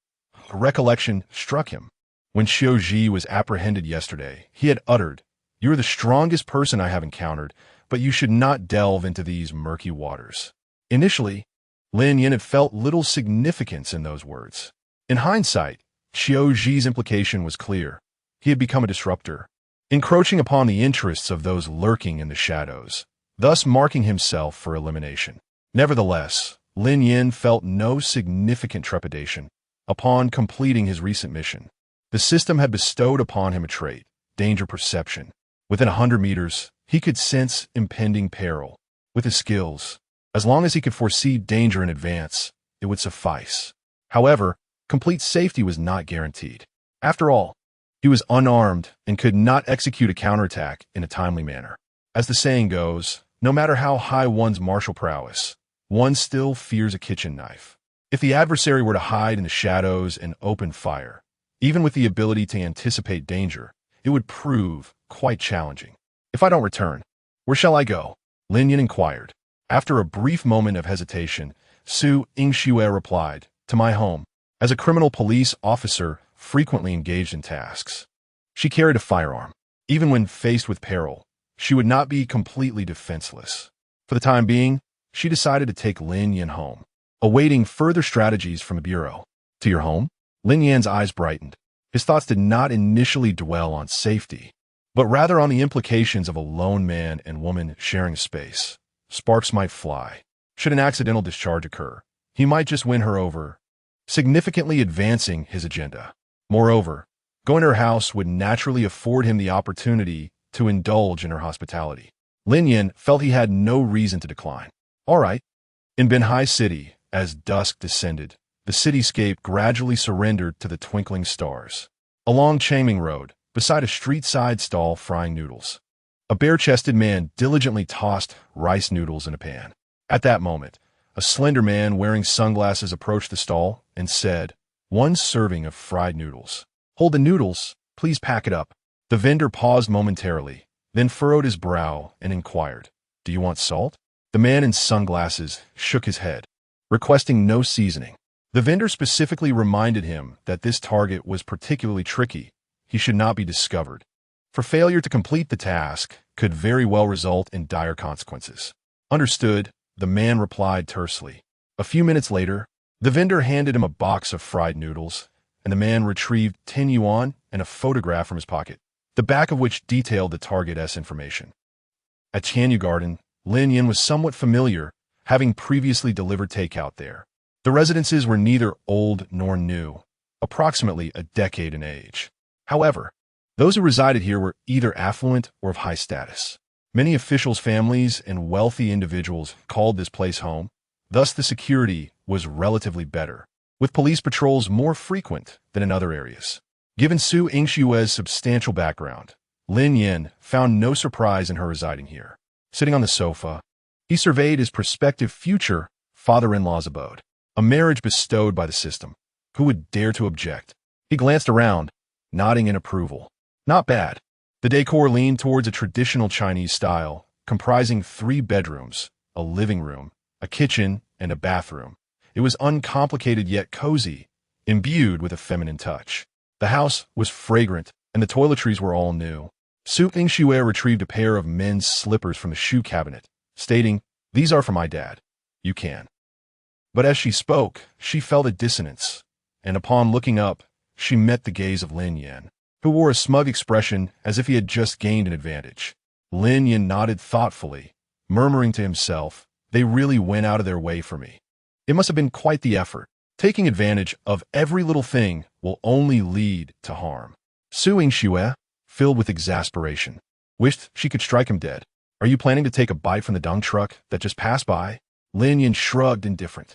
a recollection struck him. When Qiu Ji was apprehended yesterday, he had uttered, "You are the strongest person I have encountered, but you should not delve into these murky waters." Initially, Lin Yan had felt little significance in those words. In hindsight, Qiu Ji's implication was clear. He had become a disruptor, encroaching upon the interests of those lurking in the shadows, thus marking himself for elimination. Nevertheless, Lin Yan felt no significant trepidation upon completing his recent mission. The system had bestowed upon him a trait, danger perception. Within 100 meters, he could sense impending peril. With his skills, as long as he could foresee danger in advance, it would suffice. However, complete safety was not guaranteed. After all, he was unarmed and could not execute a counterattack in a timely manner. As the saying goes, no matter how high one's martial prowess, one still fears a kitchen knife. If the adversary were to hide in the shadows and open fire, even with the ability to anticipate danger, it would prove quite challenging. "If I don't return, where shall I go?" Lin Yan inquired. After a brief moment of hesitation, Su Yingxue replied, "To my home." As a criminal police officer frequently engaged in tasks, she carried a firearm. Even when faced with peril, she would not be completely defenseless. For the time being, she decided to take Lin Yan home, awaiting further strategies from the Bureau. "To your home?" Lin Yan's eyes brightened. His thoughts did not initially dwell on safety, but rather on the implications of a lone man and woman sharing space. Sparks might fly. Should an accidental discharge occur, he might just win her over, significantly advancing his agenda. Moreover, going to her house would naturally afford him the opportunity to indulge in her hospitality. Lin Yan felt he had no reason to decline. All right. In Benhai City, as dusk descended, the cityscape gradually surrendered to the twinkling stars. Along Changming Road, beside a street-side stall frying noodles, a bare-chested man diligently tossed rice noodles in a pan. At that moment, a slender man wearing sunglasses approached the stall and said, "One serving of fried noodles." "Hold the noodles, please pack it up." The vendor paused momentarily, then furrowed his brow and inquired, "Do you want salt?" The man in sunglasses shook his head, requesting no seasoning. The vendor specifically reminded him that this target was particularly tricky. He should not be discovered, for failure to complete the task could very well result in dire consequences. "Understood," the man replied tersely. A few minutes later, the vendor handed him a box of fried noodles, and the man retrieved 10 yuan and a photograph from his pocket, the back of which detailed the target's information. At Chanyu Garden, Lin Yan was somewhat familiar, having previously delivered takeout there. The residences were neither old nor new, approximately a decade in age. However, those who resided here were either affluent or of high status. Many officials' families and wealthy individuals called this place home, thus the security was relatively better, with police patrols more frequent than in other areas. Given Su Yingshue's substantial background, Lin Yan found no surprise in her residing here. Sitting on the sofa, he surveyed his prospective future father-in-law's abode, a marriage bestowed by the system. Who would dare to object? He glanced around, nodding in approval. Not bad. The decor leaned towards a traditional Chinese style, comprising 3 bedrooms, a living room, a kitchen, and a bathroom. It was uncomplicated yet cozy, imbued with a feminine touch. The house was fragrant, and the toiletries were all new. Su Yingxue retrieved a pair of men's slippers from the shoe cabinet, stating, "These are for my dad. You can." But as she spoke, she felt a dissonance, and upon looking up, she met the gaze of Lin Yan, who wore a smug expression as if he had just gained an advantage. Lin Yan nodded thoughtfully, murmuring to himself, "They really went out of their way for me." It must have been quite the effort. Taking advantage of every little thing will only lead to harm. Su Yingxue, filled with exasperation, wished she could strike him dead. Are you planning to take a bite from the dung truck that just passed by? Lin Yan shrugged indifferent.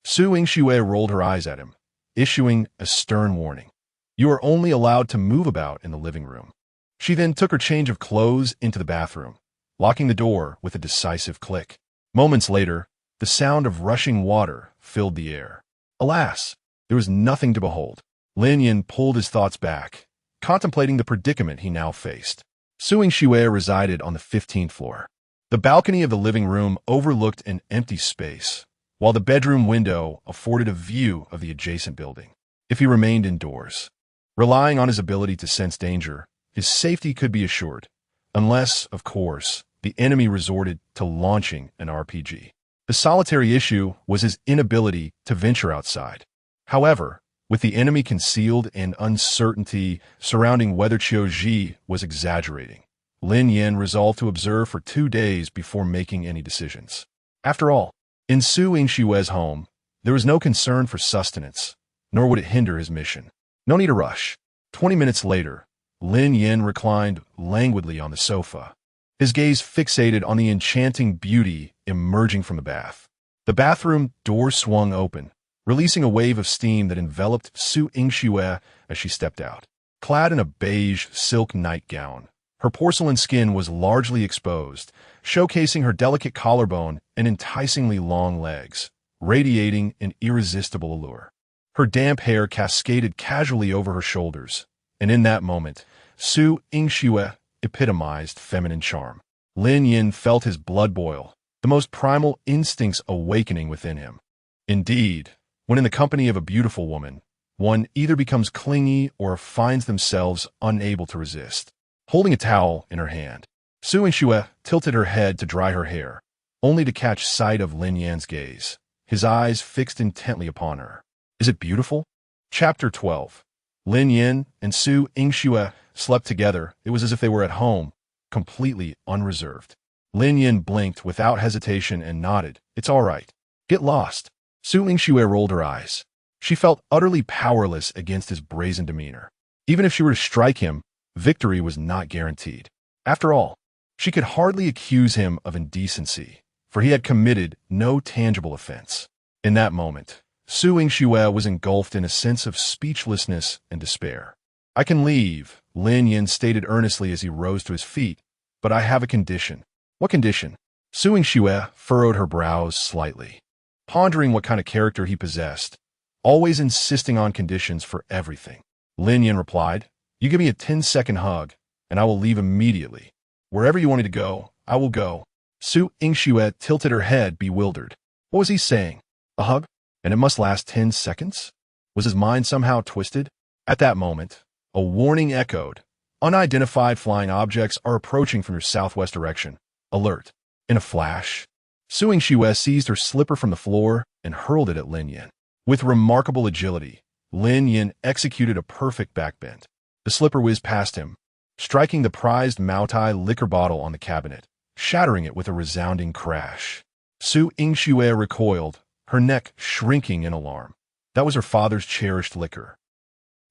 Su Yingxue rolled her eyes at him, issuing a stern warning. You are only allowed to move about in the living room. She then took her change of clothes into the bathroom, locking the door with a decisive click. Moments later, the sound of rushing water filled the air. Alas, there was nothing to behold. Lin Yan pulled his thoughts back, contemplating the predicament he now faced. Su Yingxue resided on the 15th floor. The balcony of the living room overlooked an empty space, while the bedroom window afforded a view of the adjacent building. If he remained indoors, relying on his ability to sense danger, his safety could be assured, unless, of course, the enemy resorted to launching an RPG. The solitary issue was his inability to venture outside. However, with the enemy concealed and uncertainty surrounding whether Qiuji was exaggerating, Lin Yan resolved to observe for 2 days before making any decisions. After all, in Su Yingxue's home, there was no concern for sustenance, nor would it hinder his mission. No need to rush. 20 minutes later, Lin Yan reclined languidly on the sofa, his gaze fixated on the enchanting beauty emerging from the bath. The bathroom door swung open, releasing a wave of steam that enveloped Su Yingxue as she stepped out. Clad in a beige silk nightgown, her porcelain skin was largely exposed, showcasing her delicate collarbone and enticingly long legs, radiating an irresistible allure. Her damp hair cascaded casually over her shoulders, and in that moment, Su Yingxue epitomized feminine charm. Lin Yan felt his blood boil, the most primal instincts awakening within him. Indeed, when in the company of a beautiful woman, one either becomes clingy or finds themselves unable to resist. Holding a towel in her hand, Su Yingxue tilted her head to dry her hair, only to catch sight of Lin Yan's gaze, his eyes fixed intently upon her. Is it beautiful? Chapter 12. Lin Yan and Su Yingxue slept together. It was as if they were at home, completely unreserved. Lin Yan blinked without hesitation and nodded. It's all right. Get lost. Su Yingxue rolled her eyes. She felt utterly powerless against his brazen demeanor. Even if she were to strike him, victory was not guaranteed. After all, she could hardly accuse him of indecency, for he had committed no tangible offense. In that moment, Su Yingxue was engulfed in a sense of speechlessness and despair. I can leave, Lin Yan stated earnestly as he rose to his feet, but I have a condition. What condition? Su Yingxue furrowed her brows slightly, pondering what kind of character he possessed, always insisting on conditions for everything. Lin Yan replied, You give me a 10-second hug, and I will leave immediately. Wherever you want me to go, I will go. Su Yingxue tilted her head, bewildered. What was he saying? A hug? And it must last 10 seconds? Was his mind somehow twisted? At that moment, a warning echoed. Unidentified flying objects are approaching from your southwest direction. Alert. In a flash, Su Yingxue seized her slipper from the floor and hurled it at Lin Yan. With remarkable agility, Lin Yan executed a perfect backbend. The slipper whizzed past him, striking the prized Maotai liquor bottle on the cabinet, shattering it with a resounding crash. Su Yingxue recoiled, her neck shrinking in alarm. That was her father's cherished liquor.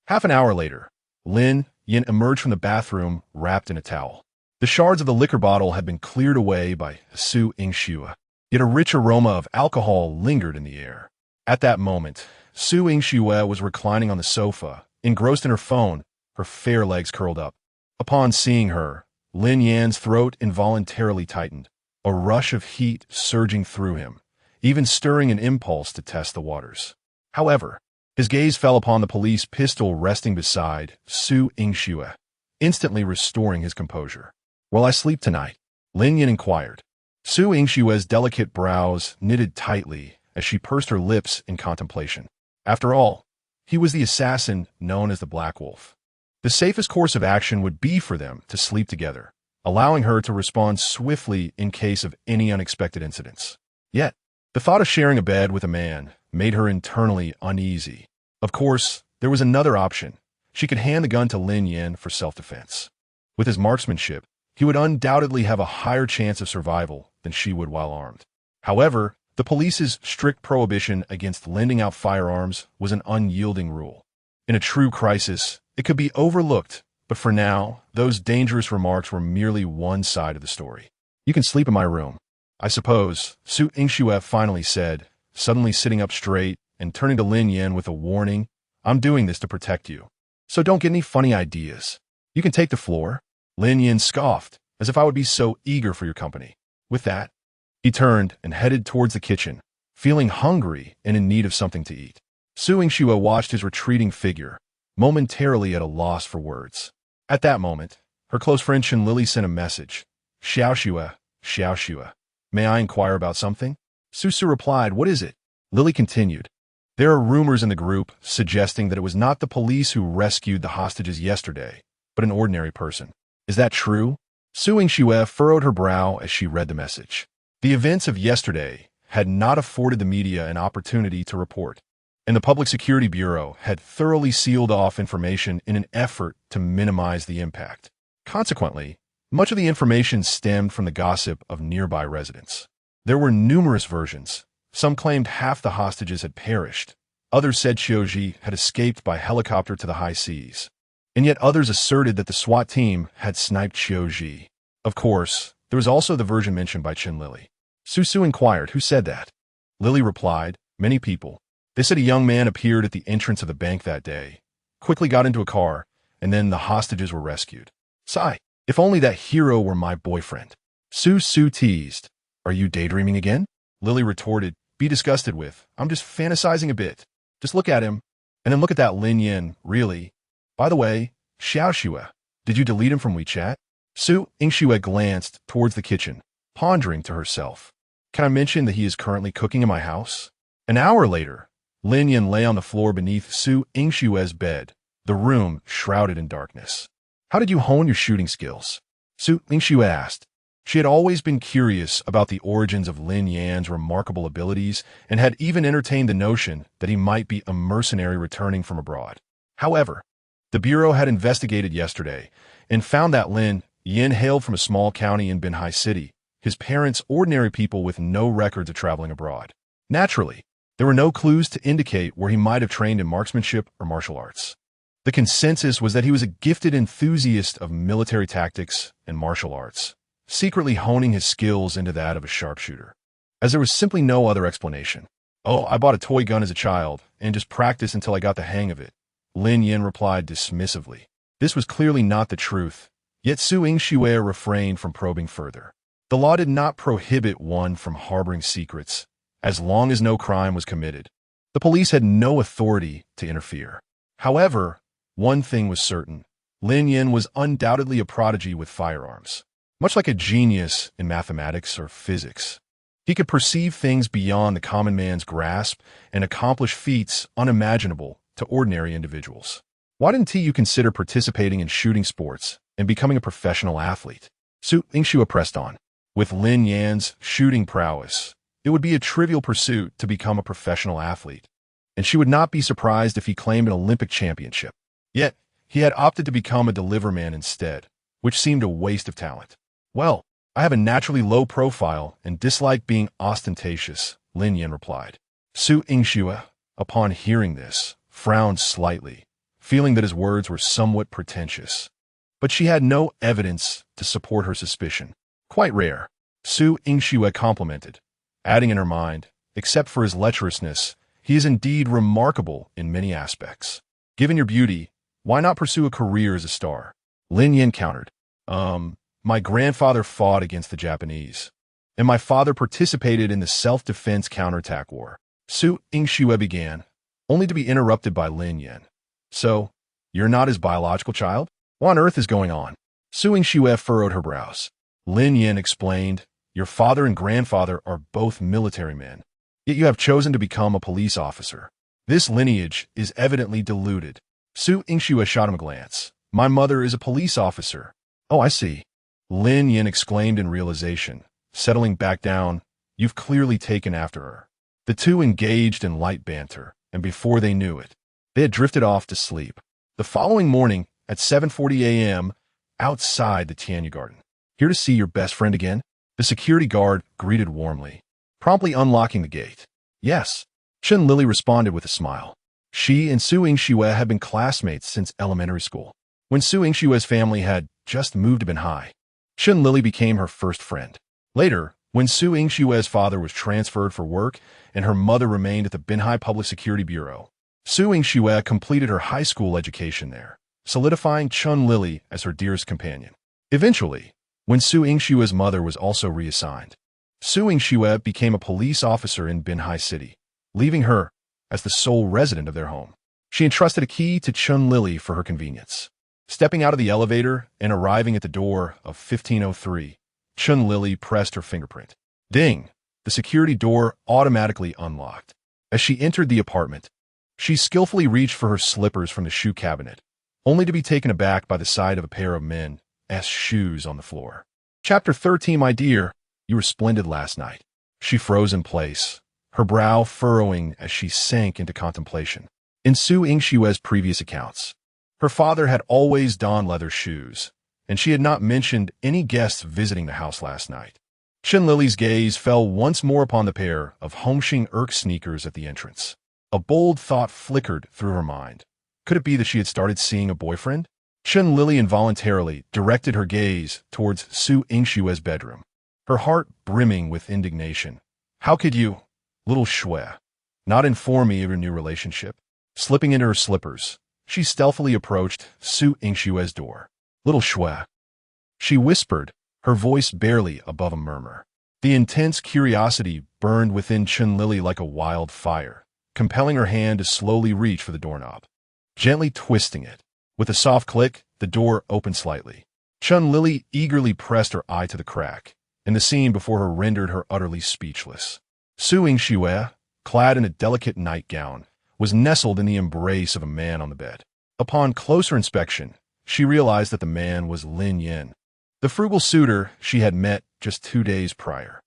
Half an hour later, Lin Yan emerged from the bathroom wrapped in a towel. The shards of the liquor bottle had been cleared away by Su Yingxue, yet a rich aroma of alcohol lingered in the air. At that moment, Su Yingxue was reclining on the sofa, engrossed in her phone, her fair legs curled up. Upon seeing her, Lin Yan's throat involuntarily tightened, a rush of heat surging through him, even stirring an impulse to test the waters. However, his gaze fell upon the police pistol resting beside Su Yingxue, instantly restoring his composure. Will I sleep tonight? Lin Yan inquired. Su Yingxue's delicate brows knitted tightly as she pursed her lips in contemplation. After all, he was the assassin known as the Black Wolf. The safest course of action would be for them to sleep together, allowing her to respond swiftly in case of any unexpected incidents. Yet, the thought of sharing a bed with a man made her internally uneasy. Of course, there was another option. She could hand the gun to Lin Yan for self-defense. With his marksmanship, he would undoubtedly have a higher chance of survival than she would while armed. However, The police's strict prohibition against lending out firearms was an unyielding rule. In a true crisis, it could be overlooked, but for now, those dangerous remarks were merely one side of the story. You can sleep in my room, I suppose, Su Ingxue finally said, suddenly sitting up straight and turning to Lin Yan with a warning. I'm doing this to protect you. So don't get any funny ideas. You can take the floor. Lin Yan scoffed, as if I would be so eager for your company. With that, he turned and headed towards the kitchen, feeling hungry and in need of something to eat. Su Ingxue watched his retreating figure, momentarily at a loss for words. At that moment, her close friend Chen Lily sent a message. Xiao, may I inquire about something? Su replied, what is it? Lily continued. There are rumors in the group suggesting that it was not the police who rescued the hostages yesterday, but an ordinary person. Is that true? Su Ingxue furrowed her brow as she read the message. The events of yesterday had not afforded the media an opportunity to report, and the Public Security Bureau had thoroughly sealed off information in an effort to minimize the impact. Consequently, much of the information stemmed from the gossip of nearby residents. There were numerous versions. Some claimed half the hostages had perished. Others said Xiaoji had escaped by helicopter to the high seas. And yet others asserted that the SWAT team had sniped Xiaoji. Of course, there was also the version mentioned by Chen Lily. Su inquired, who said that? Lily replied, many people. They said a young man appeared at the entrance of the bank that day, quickly got into a car, and then the hostages were rescued. Sigh, if only that hero were my boyfriend. Su teased. Are you daydreaming again? Lily retorted, be disgusted with. I'm just fantasizing a bit. Just look at him, and then look at that Lin Yan, really. By the way, Xiao, did you delete him from WeChat? Su Ingxue glanced towards the kitchen, pondering to herself. Can I mention that he is currently cooking in my house? An hour later, Lin Yan lay on the floor beneath Su Ingxue's bed, the room shrouded in darkness. How did you hone your shooting skills? Su Ingxue asked. She had always been curious about the origins of Lin Yan's remarkable abilities and had even entertained the notion that he might be a mercenary returning from abroad. However, the Bureau had investigated yesterday and found that Lin Yan hailed from a small county in Binhai City, his parents ordinary people with no records of traveling abroad. Naturally, there were no clues to indicate where he might have trained in marksmanship or martial arts. The consensus was that he was a gifted enthusiast of military tactics and martial arts, secretly honing his skills into that of a sharpshooter, as there was simply no other explanation. Oh, I bought a toy gun as a child and just practiced until I got the hang of it, Lin Yan replied dismissively. This was clearly not the truth, yet Su Ingxue refrained from probing further. The law did not prohibit one from harboring secrets, as long as no crime was committed. The police had no authority to interfere. However, one thing was certain. Lin Yan was undoubtedly a prodigy with firearms. Much like a genius in mathematics or physics, he could perceive things beyond the common man's grasp and accomplish feats unimaginable to ordinary individuals. Why didn't you consider participating in shooting sports and becoming a professional athlete? Su Ingxue pressed on. With Lin Yan's shooting prowess, it would be a trivial pursuit to become a professional athlete, and she would not be surprised if he claimed an Olympic championship. Yet, he had opted to become a deliverman instead, which seemed a waste of talent. Well, I have a naturally low profile and dislike being ostentatious, Lin Yan replied. Su Ingxue, upon hearing this, frowned slightly, feeling that his words were somewhat pretentious. But she had no evidence to support her suspicion. Quite rare, Su Ingxue complimented, adding in her mind, except for his lecherousness, he is indeed remarkable in many aspects. Given your beauty, why not pursue a career as a star? Lin Yan countered. My grandfather fought against the Japanese, and my father participated in the self-defense counterattack war. Su Ingxue began, only to be interrupted by Lin Yan. So, you're not his biological child? What on earth is going on? Su Ingxue furrowed her brows. Lin Yan explained, your father and grandfather are both military men, yet you have chosen to become a police officer. This lineage is evidently diluted. Su Ingxue shot him a glance. My mother is a police officer. Oh, I see. Lin Yan exclaimed in realization, settling back down. You've clearly taken after her. The two engaged in light banter, and before they knew it, they had drifted off to sleep. The following morning, at 7:40 a.m., outside the Tianyu Garden. Here to see your best friend again? The security guard greeted warmly. promptly unlocking the gate. Yes, Chen Lili responded with a smile. She and Su Yingxue had been classmates since elementary school. When Su Yingxue's family had just moved to Binhai, Chen Lili became her first friend. Later, when Su Yingxue's father was transferred for work and her mother remained at the Binhai Public Security Bureau, Su Yingxue completed her high school education there, solidifying Chen Lili as her dearest companion. Eventually, when Su Yingxue's mother was also reassigned, Su Yingxue became a police officer in Binhai City, leaving her as the sole resident of their home. She entrusted a key to Chen Lili for her convenience. Stepping out of the elevator and arriving at the door of 1503, Chen Lili pressed her fingerprint. Ding! The security door automatically unlocked. As she entered the apartment, she skillfully reached for her slippers from the shoe cabinet, only to be taken aback by the sight of a pair of men's shoes on the floor. Chapter 13, my dear, you were splendid last night. She froze in place, her brow furrowing as she sank into contemplation. In Su Yingxue's previous accounts, her father had always donned leather shoes, and she had not mentioned any guests visiting the house last night. Chen Lili's gaze fell once more upon the pair of Hongxing Erk sneakers at the entrance. A bold thought flickered through her mind. Could it be that she had started seeing a boyfriend? Chen Lili involuntarily directed her gaze towards Su Yingxue's bedroom, her heart brimming with indignation. How could you, little Shui, not inform me of your new relationship? Slipping into her slippers, she stealthily approached Su Yingxue's door. Little Shui, she whispered, her voice barely above a murmur. The intense curiosity burned within Chen Lili like a wild fire, compelling her hand to slowly reach for the doorknob. Gently twisting it, with a soft click, the door opened slightly. Chen Lili eagerly pressed her eye to the crack, and the scene before her rendered her utterly speechless. Su Yingxue, clad in a delicate nightgown, was nestled in the embrace of a man on the bed. Upon closer inspection, she realized that the man was Lin Yan, the frugal suitor she had met just 2 days prior.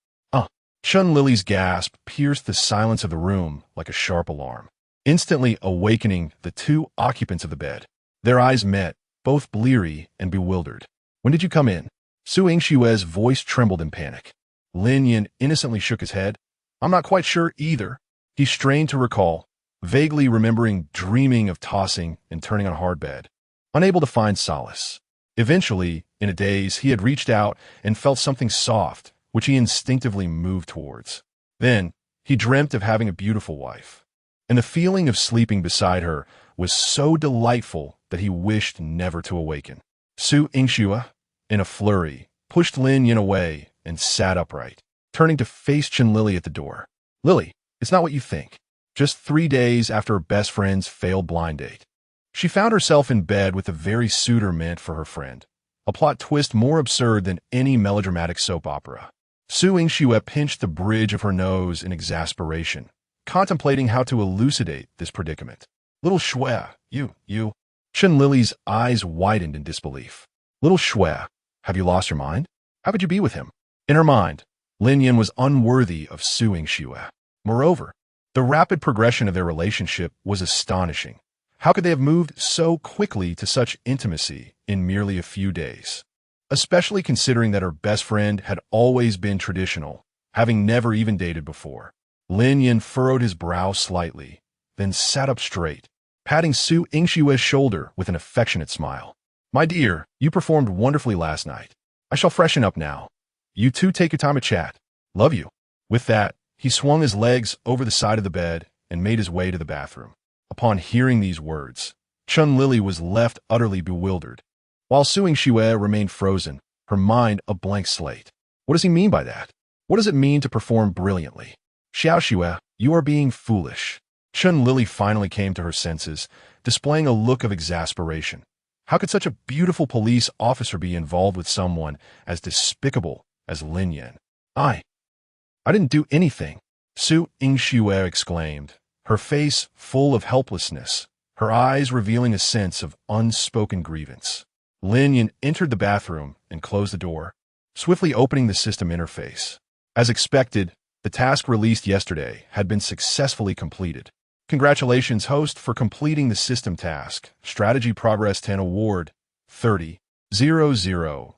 Chen Lili's gasp pierced the silence of the room like a sharp alarm, instantly awakening the two occupants of the bed. Their eyes met, both bleary and bewildered. When did you come in? Su Yingxue's voice trembled in panic. Lin Yan innocently shook his head. I'm not quite sure either. He strained to recall, vaguely remembering dreaming of tossing and turning on a hard bed, unable to find solace. Eventually, in a daze, he had reached out and felt something soft, which he instinctively moved towards. Then, he dreamt of having a beautiful wife, and the feeling of sleeping beside her was so delightful that he wished never to awaken. Su Yingxue, in a flurry, pushed Lin Yan away and sat upright, turning to face Chen Lili at the door. Lily, it's not what you think. Just 3 days after her best friend's failed blind date, she found herself in bed with the very suitor meant for her friend, a plot twist more absurd than any melodramatic soap opera. Su Yingxue pinched the bridge of her nose in exasperation, contemplating how to elucidate this predicament. Little Shui, you. Chen Lili's eyes widened in disbelief. Little Shui, have you lost your mind? How could you be with him? In her mind, Lin Yan was unworthy of Su Yingxue. Moreover, the rapid progression of their relationship was astonishing. How could they have moved so quickly to such intimacy in merely a few days? Especially considering that her best friend had always been traditional, having never even dated before. Lin Yan furrowed his brow slightly, then sat up straight, patting Su Yingxue's shoulder with an affectionate smile. My dear, you performed wonderfully last night. I shall freshen up now. You two take your time to chat. Love you. With that, he swung his legs over the side of the bed and made his way to the bathroom. Upon hearing these words, Chen Lili was left utterly bewildered, while Su Yingxue remained frozen, her mind a blank slate. What does he mean by that? What does it mean to perform brilliantly? Xiao Xue, you are being foolish. Chen Lili finally came to her senses, displaying a look of exasperation. How could such a beautiful police officer be involved with someone as despicable as Lin Yan? I didn't do anything, Su Yingxue exclaimed, her face full of helplessness, her eyes revealing a sense of unspoken grievance. Lin Yan entered the bathroom and closed the door, swiftly opening the system interface. As expected, the task released yesterday had been successfully completed. Congratulations, host, for completing the system task. Strategy Progress 10 Award, 30,000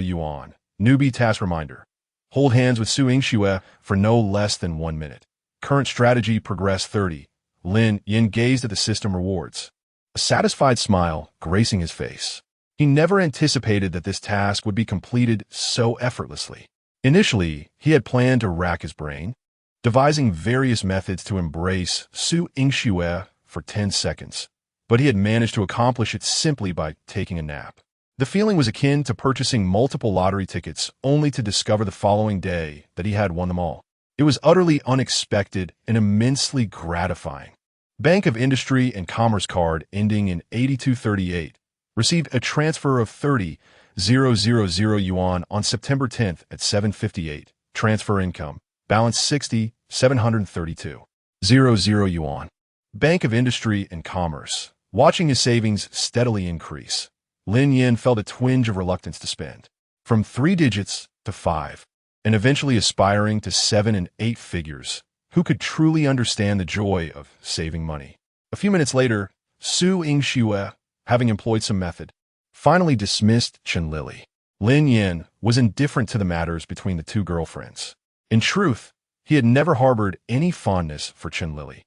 yuan. Newbie task reminder. Hold hands with Su Yingxue for no less than 1 minute. Current strategy progress 30. Lin Yan gazed at the system rewards, a satisfied smile gracing his face. He never anticipated that this task would be completed so effortlessly. Initially, he had planned to rack his brain, devising various methods to embrace Su Yingxue for 10 seconds, but he had managed to accomplish it simply by taking a nap. The feeling was akin to purchasing multiple lottery tickets only to discover the following day that he had won them all. It was utterly unexpected and immensely gratifying. Bank of Industry and Commerce card ending in 8238 received a transfer of 30,000 yuan on September 10th at 7:58. Transfer income, balance 60,732.00 yuan. Bank of Industry and Commerce, watching his savings steadily increase, Lin Yan felt a twinge of reluctance to spend. From 3 digits to 5, and eventually aspiring to 7 and 8 figures, who could truly understand the joy of saving money? A few minutes later, Su Yingxue, having employed some method, finally dismissed Chen Lili. Lin Yan was indifferent to the matters between the two girlfriends. In truth, he had never harbored any fondness for Chen Lili.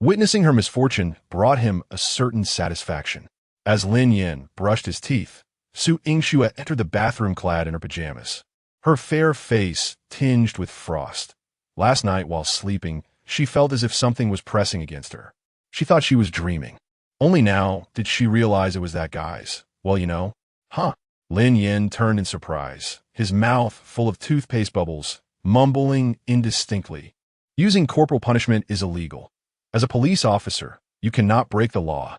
Witnessing her misfortune brought him a certain satisfaction. As Lin Yan brushed his teeth, Su Yingxue entered the bathroom clad in her pajamas, her fair face tinged with frost. Last night, while sleeping, she felt as if something was pressing against her. She thought she was dreaming. Only now did she realize it was that guy's. Well, you know. Huh. Lin Yan turned in surprise, his mouth full of toothpaste bubbles, mumbling indistinctly. Using corporal punishment is illegal. As a police officer, you cannot break the law.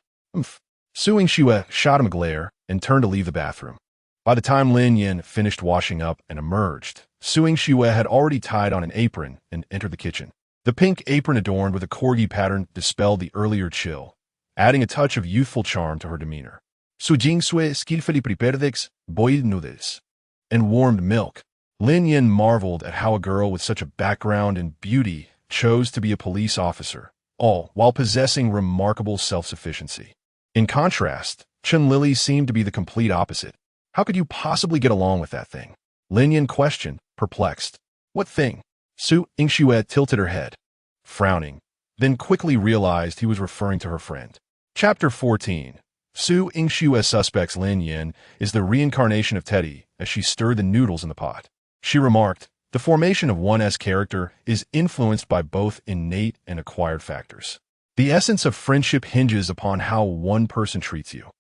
Su Yingxue shot him a glare and turned to leave the bathroom. By the time Lin Yan finished washing up and emerged, Su Yingxue had already tied on an apron and entered the kitchen. The pink apron adorned with a corgi pattern dispelled the earlier chill, adding a touch of youthful charm to her demeanor. Su Yingxue skillfully prepared boiled noodles and warmed milk. Lin Yan marveled at how a girl with such a background in beauty chose to be a police officer, all while possessing remarkable self-sufficiency. In contrast, Chen Lili seemed to be the complete opposite. How could you possibly get along with that thing? Lin Yan questioned, perplexed. What thing? Su Yingxue tilted her head, frowning, then quickly realized he was referring to her friend. Chapter 14. Su Yingxue suspects Lin Yan is the reincarnation of Teddy as she stirred the noodles in the pot. She remarked, the formation of one's character is influenced by both innate and acquired factors. The essence of friendship hinges upon how one person treats you,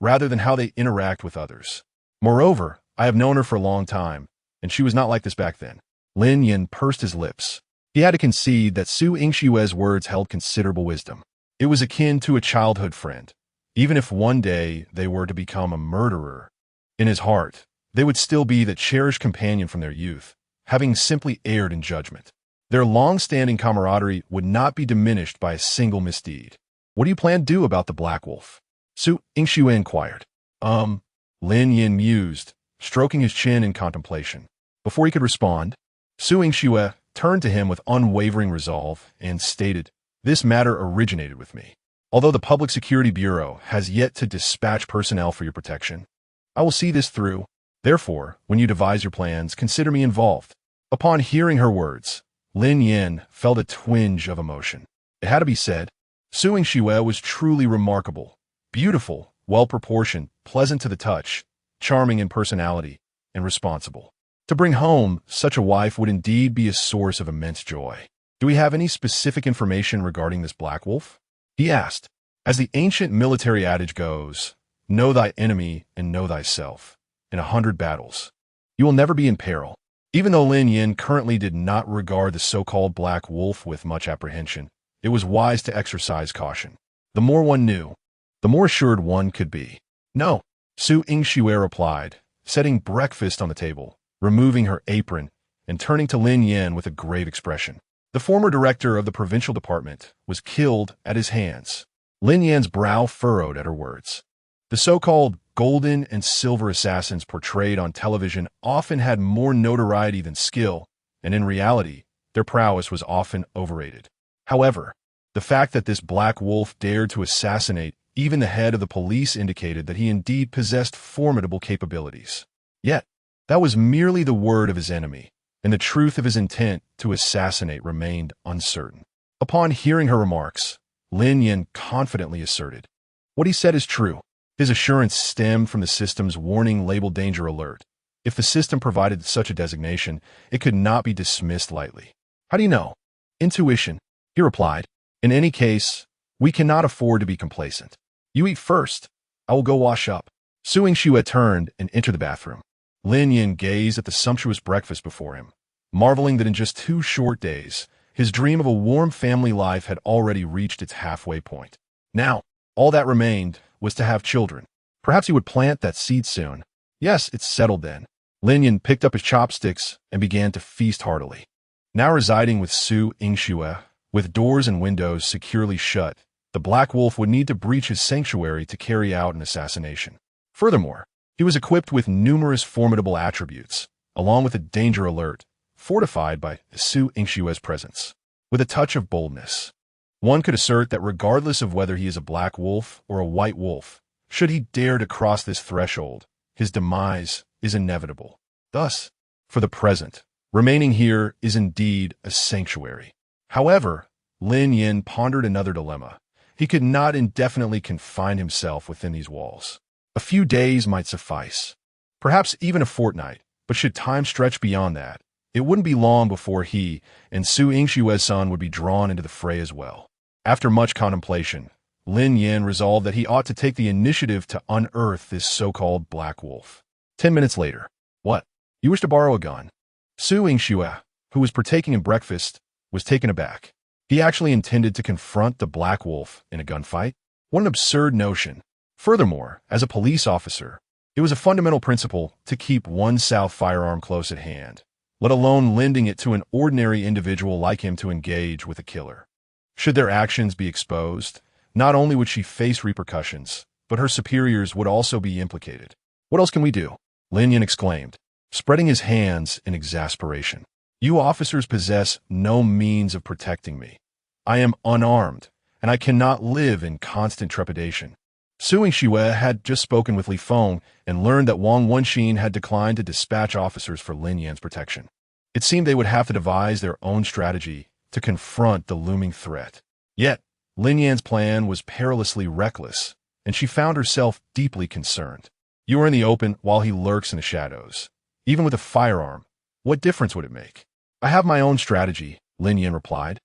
rather than how they interact with others. Moreover, I have known her for a long time, and she was not like this back then. Lin Yan pursed his lips. He had to concede that Su Yingxue's words held considerable wisdom. It was akin to a childhood friend. Even if one day they were to become a murderer, in his heart, they would still be the cherished companion from their youth, having simply erred in judgment. Their long-standing camaraderie would not be diminished by a single misdeed. What do you plan to do about the Black Wolf? Su Yingxue inquired. Lin Yan mused, stroking his chin in contemplation. Before he could respond, Su Yingxue turned to him with unwavering resolve and stated, this matter originated with me. Although the Public Security Bureau has yet to dispatch personnel for your protection, I will see this through. Therefore, when you devise your plans, consider me involved. Upon hearing her words, Lin Yan felt a twinge of emotion. It had to be said, Su Yingxue was truly remarkable, beautiful, well-proportioned, pleasant to the touch, charming in personality, and responsible. To bring home such a wife would indeed be a source of immense joy. Do we have any specific information regarding this Black Wolf? He asked. As the ancient military adage goes, know thy enemy and know thyself. In 100 battles, you will never be in peril. Even though Lin Yan currently did not regard the so-called Black Wolf with much apprehension, it was wise to exercise caution. The more one knew, the more assured one could be. No, Su Yingxue replied, setting breakfast on the table, removing her apron, and turning to Lin Yan with a grave expression. The former director of the provincial department was killed at his hands. Lin Yan's brow furrowed at her words. The so-called golden and silver assassins portrayed on television often had more notoriety than skill, and in reality, their prowess was often overrated. However, the fact that this Black Wolf dared to assassinate even the head of the police indicated that he indeed possessed formidable capabilities. Yet, that was merely the word of his enemy, and the truth of his intent to assassinate remained uncertain. Upon hearing her remarks, Lin Yan confidently asserted, "What he said is true." His assurance stemmed from the system's warning labeled Danger Alert. If the system provided such a designation, it could not be dismissed lightly. "How do you know?" "Intuition," he replied. "In any case, we cannot afford to be complacent. You eat first. I will go wash up." Su Yingxue turned and entered the bathroom. Lin Yan gazed at the sumptuous breakfast before him, marveling that in just 2 short days, his dream of a warm family life had already reached its halfway point. Now, all that remained was to have children. Perhaps he would plant that seed soon. Yes, it's settled then. Lin Yan picked up his chopsticks and began to feast heartily. Now residing with Su Yingxue, with doors and windows securely shut, the Black Wolf would need to breach his sanctuary to carry out an assassination. Furthermore, he was equipped with numerous formidable attributes, along with a danger alert, fortified by Su Yingxue's presence. With a touch of boldness, one could assert that regardless of whether he is a black wolf or a white wolf, should he dare to cross this threshold, his demise is inevitable. Thus, for the present, remaining here is indeed a sanctuary. However, Lin Yan pondered another dilemma. He could not indefinitely confine himself within these walls. A few days might suffice, perhaps even a fortnight, but should time stretch beyond that, it wouldn't be long before he and Su Yingxue's son would be drawn into the fray as well. After much contemplation, Lin Yan resolved that he ought to take the initiative to unearth this so-called Black Wolf. 10 minutes later. "What? You wish to borrow a gun?" Su Yingxue, who was partaking in breakfast, was taken aback. He actually intended to confront the Black Wolf in a gunfight? What an absurd notion. Furthermore, as a police officer, it was a fundamental principle to keep one's firearm close at hand, let alone lending it to an ordinary individual like him to engage with a killer. Should their actions be exposed, not only would she face repercussions, but her superiors would also be implicated. "What else can we do?" Lin Yan exclaimed, spreading his hands in exasperation. "You officers possess no means of protecting me. I am unarmed, and I cannot live in constant trepidation." Su Yingxue had just spoken with Li Feng and learned that Wang Wenxin had declined to dispatch officers for Lin Yan's protection. It seemed they would have to devise their own strategy to confront the looming threat. Yet, Lin Yan's plan was perilously reckless, and she found herself deeply concerned. You are in the open while he lurks in the shadows. Even with a firearm, what difference would it make? "I have my own strategy," Lin Yan replied,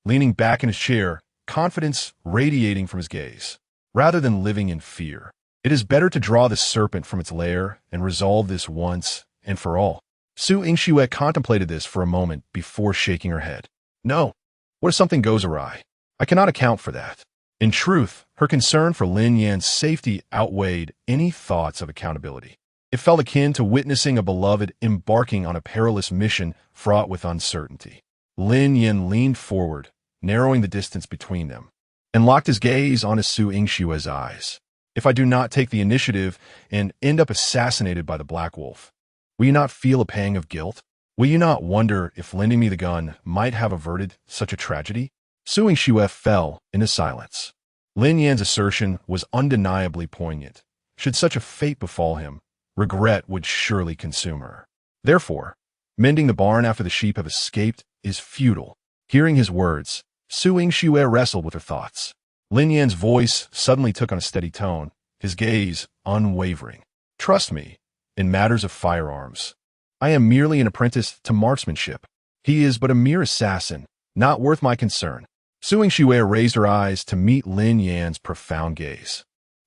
leaning back in his chair, confidence radiating from his gaze. "Rather than living in fear, it is better to draw the serpent from its lair and resolve this once and for all." Su Yingxue contemplated this for a moment before shaking her head. "No. What if something goes awry? I cannot account for that." In truth, her concern for Lin Yan's safety outweighed any thoughts of accountability. It felt akin to witnessing a beloved embarking on a perilous mission fraught with uncertainty. Lin Yan leaned forward, narrowing the distance between them, and locked his gaze on his Su Yingxue's eyes. "If I do not take the initiative and end up assassinated by the Black Wolf, will you not feel a pang of guilt? Will you not wonder if lending me the gun might have averted such a tragedy?" Su Yingxue fell into silence. Lin Yan's assertion was undeniably poignant. Should such a fate befall him, regret would surely consume her. Therefore, mending the barn after the sheep have escaped is futile. Hearing his words, Su Yingxue wrestled with her thoughts. Lin Yan's voice suddenly took on a steady tone, his gaze unwavering. "Trust me, in matters of firearms. I am merely an apprentice to marksmanship. He is but a mere assassin, not worth my concern." Su Yingxue raised her eyes to meet Lin Yan's profound gaze.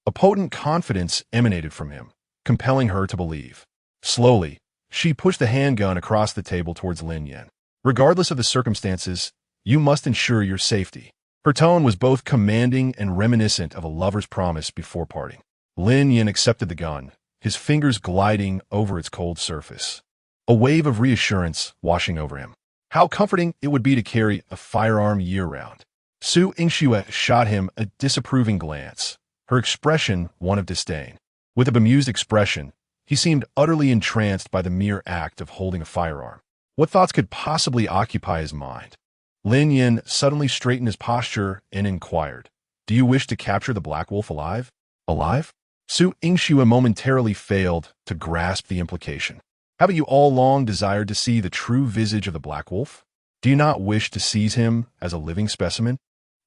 A potent confidence emanated from him, compelling her to believe. Slowly, she pushed the handgun across the table towards Lin Yan. "Regardless of the circumstances, you must ensure your safety." Her tone was both commanding and reminiscent of a lover's promise before parting. Lin Yan accepted the gun, his fingers gliding over its cold surface. A wave of reassurance washing over him. How comforting it would be to carry a firearm year-round. Su Yingxue shot him a disapproving glance, her expression one of disdain. With a bemused expression, he seemed utterly entranced by the mere act of holding a firearm. What thoughts could possibly occupy his mind? Lin Yan suddenly straightened his posture and inquired, "Do you wish to capture the Black Wolf alive?" "Alive?" Su Yingxue momentarily failed to grasp the implication. Haven't you all long desired to see the true visage of the Black Wolf? Do you not wish to seize him as a living specimen?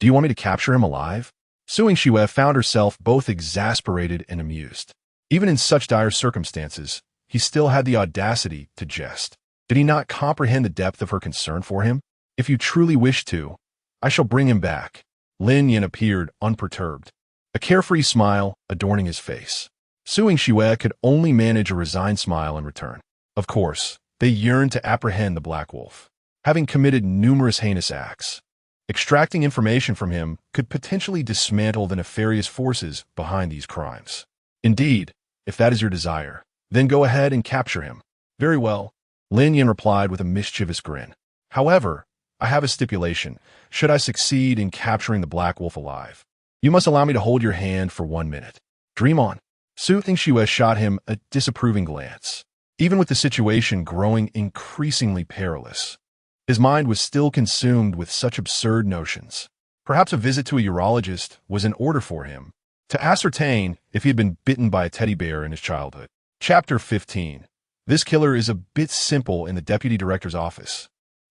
Do you want me to capture him alive? Suing Shue found herself both exasperated and amused. Even in such dire circumstances, he still had the audacity to jest. Did he not comprehend the depth of her concern for him? If you truly wish to, I shall bring him back. Lin Yan appeared unperturbed, a carefree smile adorning his face. Suing Shue could only manage a resigned smile in return. Of course, they yearned to apprehend the Black Wolf. Having committed numerous heinous acts, extracting information from him could potentially dismantle the nefarious forces behind these crimes. Indeed, if that is your desire, then go ahead and capture him. Very well, Lin Yan replied with a mischievous grin. However, I have a stipulation. Should I succeed in capturing the Black Wolf alive, you must allow me to hold your hand for 1 minute. Dream on. Suing Shue shot him a disapproving glance. Even with the situation growing increasingly perilous, his mind was still consumed with such absurd notions. Perhaps a visit to a urologist was in order for him to ascertain if he had been bitten by a teddy bear in his childhood. Chapter 15. This killer is a bit simple in the deputy director's office.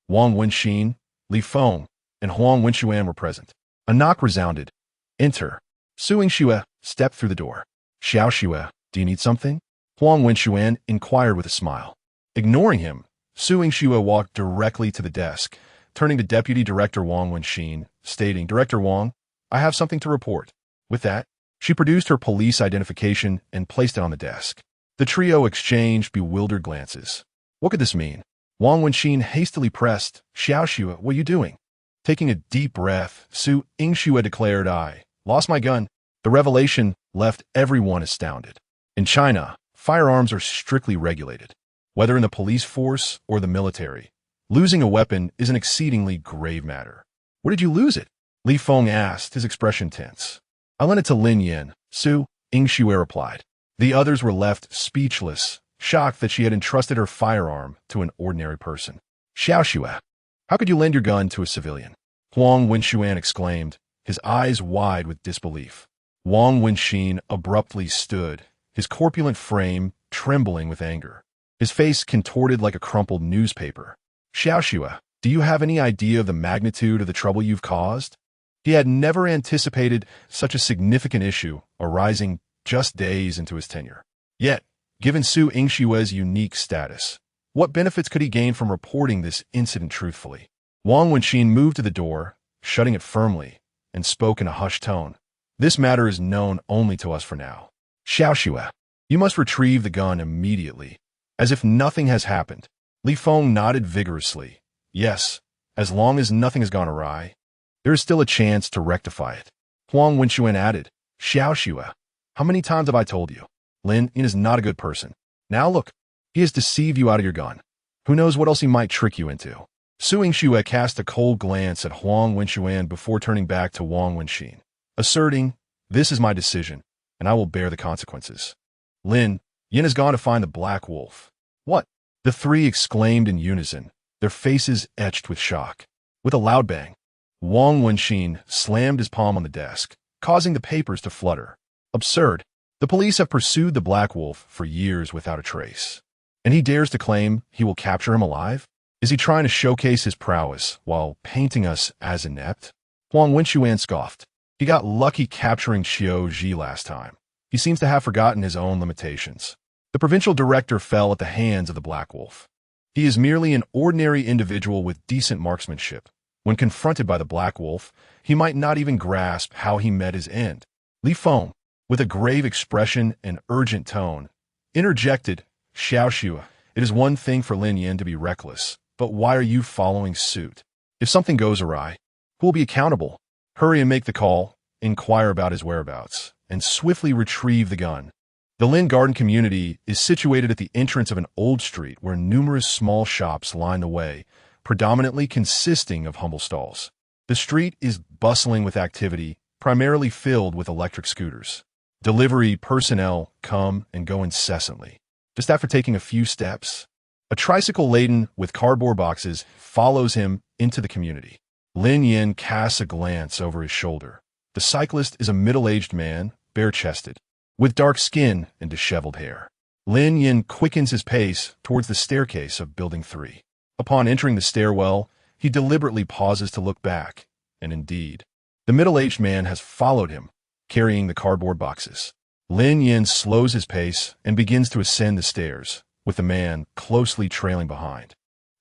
Wang Wenxin, Li Feng, and Huang Wenxuan were present. A knock resounded. Enter. Suing Shue stepped through the door. Xiao Shue, do you need something? Huang Wenxuan inquired with a smile. Ignoring him, Suing Shue walked directly to the desk, turning to Deputy Director Wang Wenxin, stating, Director Wang, I have something to report. With that, she produced her police identification and placed it on the desk. The trio exchanged bewildered glances. What could this mean? Wang Wenxin hastily pressed, Xiao Shue, what are you doing? Taking a deep breath, Suing Shue declared, I lost my gun. The revelation left everyone astounded. In China, firearms are strictly regulated. Whether in the police force or the military, losing a weapon is an exceedingly grave matter. Where did you lose it? Li Feng asked, his expression tense. I lent it to Lin Yan, Suing Shue replied. The others were left speechless, shocked that she had entrusted her firearm to an ordinary person. Xiao Shue, how could you lend your gun to a civilian? Huang Wenxuan exclaimed, his eyes wide with disbelief. Wang Wenxin abruptly stood, his corpulent frame trembling with anger. His face contorted like a crumpled newspaper. Xiao Shue, do you have any idea of the magnitude of the trouble you've caused? He had never anticipated such a significant issue arising just days into his tenure. Yet, given Suing Shue's unique status, what benefits could he gain from reporting this incident truthfully? Wang Wenxin moved to the door, shutting it firmly, and spoke in a hushed tone. This matter is known only to us for now. Xiao Shue, you must retrieve the gun immediately. As if nothing has happened, Li Feng nodded vigorously. Yes, as long as nothing has gone awry, there is still a chance to rectify it. Huang Wenxuan added, Xiao Shue, how many times have I told you? Lin Yan is not a good person. Now look, he has deceived you out of your gun. Who knows what else he might trick you into? Suing Shue cast a cold glance at Huang Wenxuan before turning back to Wang Wenxin, asserting, this is my decision, and I will bear the consequences. Lin Yan has gone to find the Black Wolf. What? The three exclaimed in unison, their faces etched with shock. With a loud bang, Wang Wenxin slammed his palm on the desk, causing the papers to flutter. Absurd. The police have pursued the Black Wolf for years without a trace. And he dares to claim he will capture him alive? Is he trying to showcase his prowess while painting us as inept? Huang Wenxuan scoffed. He got lucky capturing Xiao Ji last time. He seems to have forgotten his own limitations. The provincial director fell at the hands of the Black Wolf. He is merely an ordinary individual with decent marksmanship. When confronted by the Black Wolf, he might not even grasp how he met his end. Li Feng, with a grave expression and urgent tone, interjected, Xiao Shue, it is one thing for Lin Yan to be reckless, but why are you following suit? If something goes awry, who will be accountable? Hurry and make the call, inquire about his whereabouts, and swiftly retrieve the gun. The Lin Garden community is situated at the entrance of an old street where numerous small shops line the way, predominantly consisting of humble stalls. The street is bustling with activity, primarily filled with electric scooters. Delivery personnel come and go incessantly. Just after taking a few steps, a tricycle laden with cardboard boxes follows him into the community. Lin Yan casts a glance over his shoulder. The cyclist is a middle-aged man, bare-chested, with dark skin and disheveled hair. Lin Yan quickens his pace towards the staircase of Building 3. Upon entering the stairwell, he deliberately pauses to look back, and indeed, the middle-aged man has followed him, carrying the cardboard boxes. Lin Yan slows his pace and begins to ascend the stairs, with the man closely trailing behind.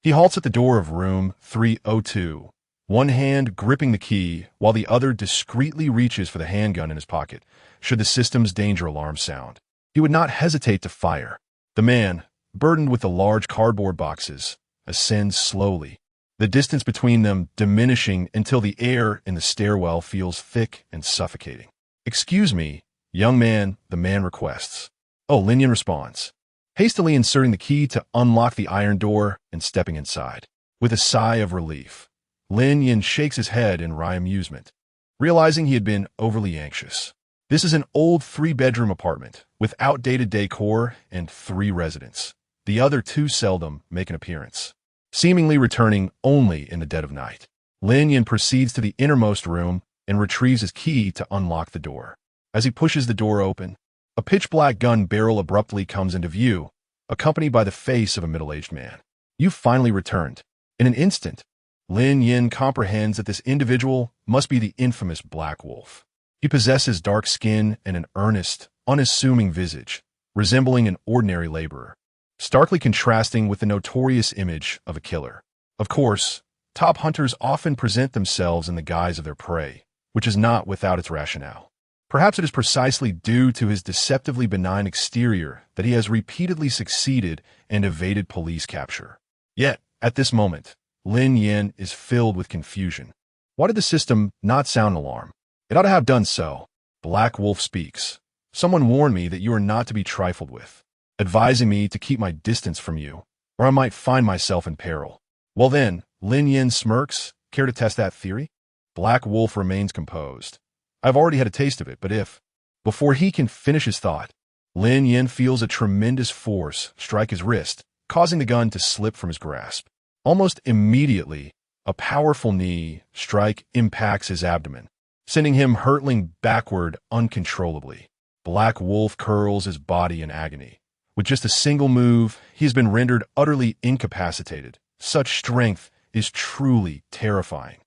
He halts at the door of room 302, one hand gripping the key while the other discreetly reaches for the handgun in his pocket, should the system's danger alarm sound. He would not hesitate to fire. The man, burdened with the large cardboard boxes, ascends slowly, the distance between them diminishing until the air in the stairwell feels thick and suffocating. "Excuse me, young man," the man requests. "Oh," Lin Yan responds, hastily inserting the key to unlock the iron door and stepping inside. With a sigh of relief, Lin Yan shakes his head in wry amusement, realizing he had been overly anxious. This is an old 3-bedroom apartment with outdated decor and 3 residents. The other 2 seldom make an appearance, seemingly returning only in the dead of night. Lin Yan proceeds to the innermost room and retrieves his key to unlock the door. As he pushes the door open, a pitch-black gun barrel abruptly comes into view, accompanied by the face of a middle-aged man. "You've finally returned." In an instant, Lin Yan comprehends that this individual must be the infamous Black Wolf. He possesses dark skin and an earnest, unassuming visage, resembling an ordinary laborer, starkly contrasting with the notorious image of a killer. Of course, top hunters often present themselves in the guise of their prey, which is not without its rationale. Perhaps it is precisely due to his deceptively benign exterior that he has repeatedly succeeded and evaded police capture. Yet, at this moment, Lin Yan is filled with confusion. Why did the system not sound an alarm? It ought to have done so. Black Wolf speaks. "Someone warned me that you are not to be trifled with, advising me to keep my distance from you, or I might find myself in peril." "Well then," Lin Yan smirks, "care to test that theory?" Black Wolf remains composed. "I've already had a taste of it, but if..." Before he can finish his thought, Lin Yan feels a tremendous force strike his wrist, causing the gun to slip from his grasp. Almost immediately, a powerful knee strike impacts his abdomen, sending him hurtling backward uncontrollably. Black Wolf curls his body in agony. With just a single move, he has been rendered utterly incapacitated. Such strength is truly terrifying.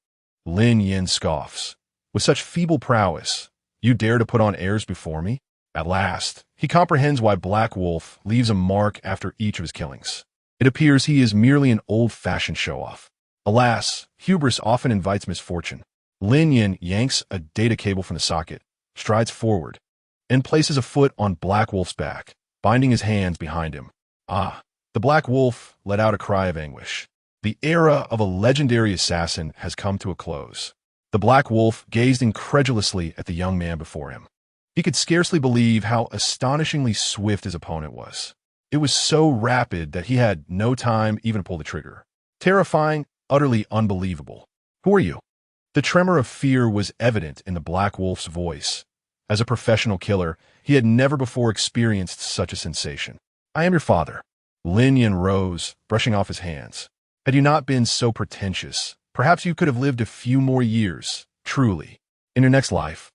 Lin Yan scoffs. "With such feeble prowess, you dare to put on airs before me?" At last, he comprehends why Black Wolf leaves a mark after each of his killings. It appears he is merely an old-fashioned show-off. Alas, hubris often invites misfortune. Lin Yan yanks a data cable from the socket, strides forward, and places a foot on Black Wolf's back, binding his hands behind him. "Ah!" The Black Wolf let out a cry of anguish. The era of a legendary assassin has come to a close. The Black Wolf gazed incredulously at the young man before him. He could scarcely believe how astonishingly swift his opponent was. It was so rapid that he had no time even to pull the trigger. Terrifying, utterly unbelievable. "Who are you?" The tremor of fear was evident in the Black Wolf's voice. As a professional killer, he had never before experienced such a sensation. "I am your father." Lin Yan rose, brushing off his hands. "Had you not been so pretentious, perhaps you could have lived a few more years, truly, in your next life.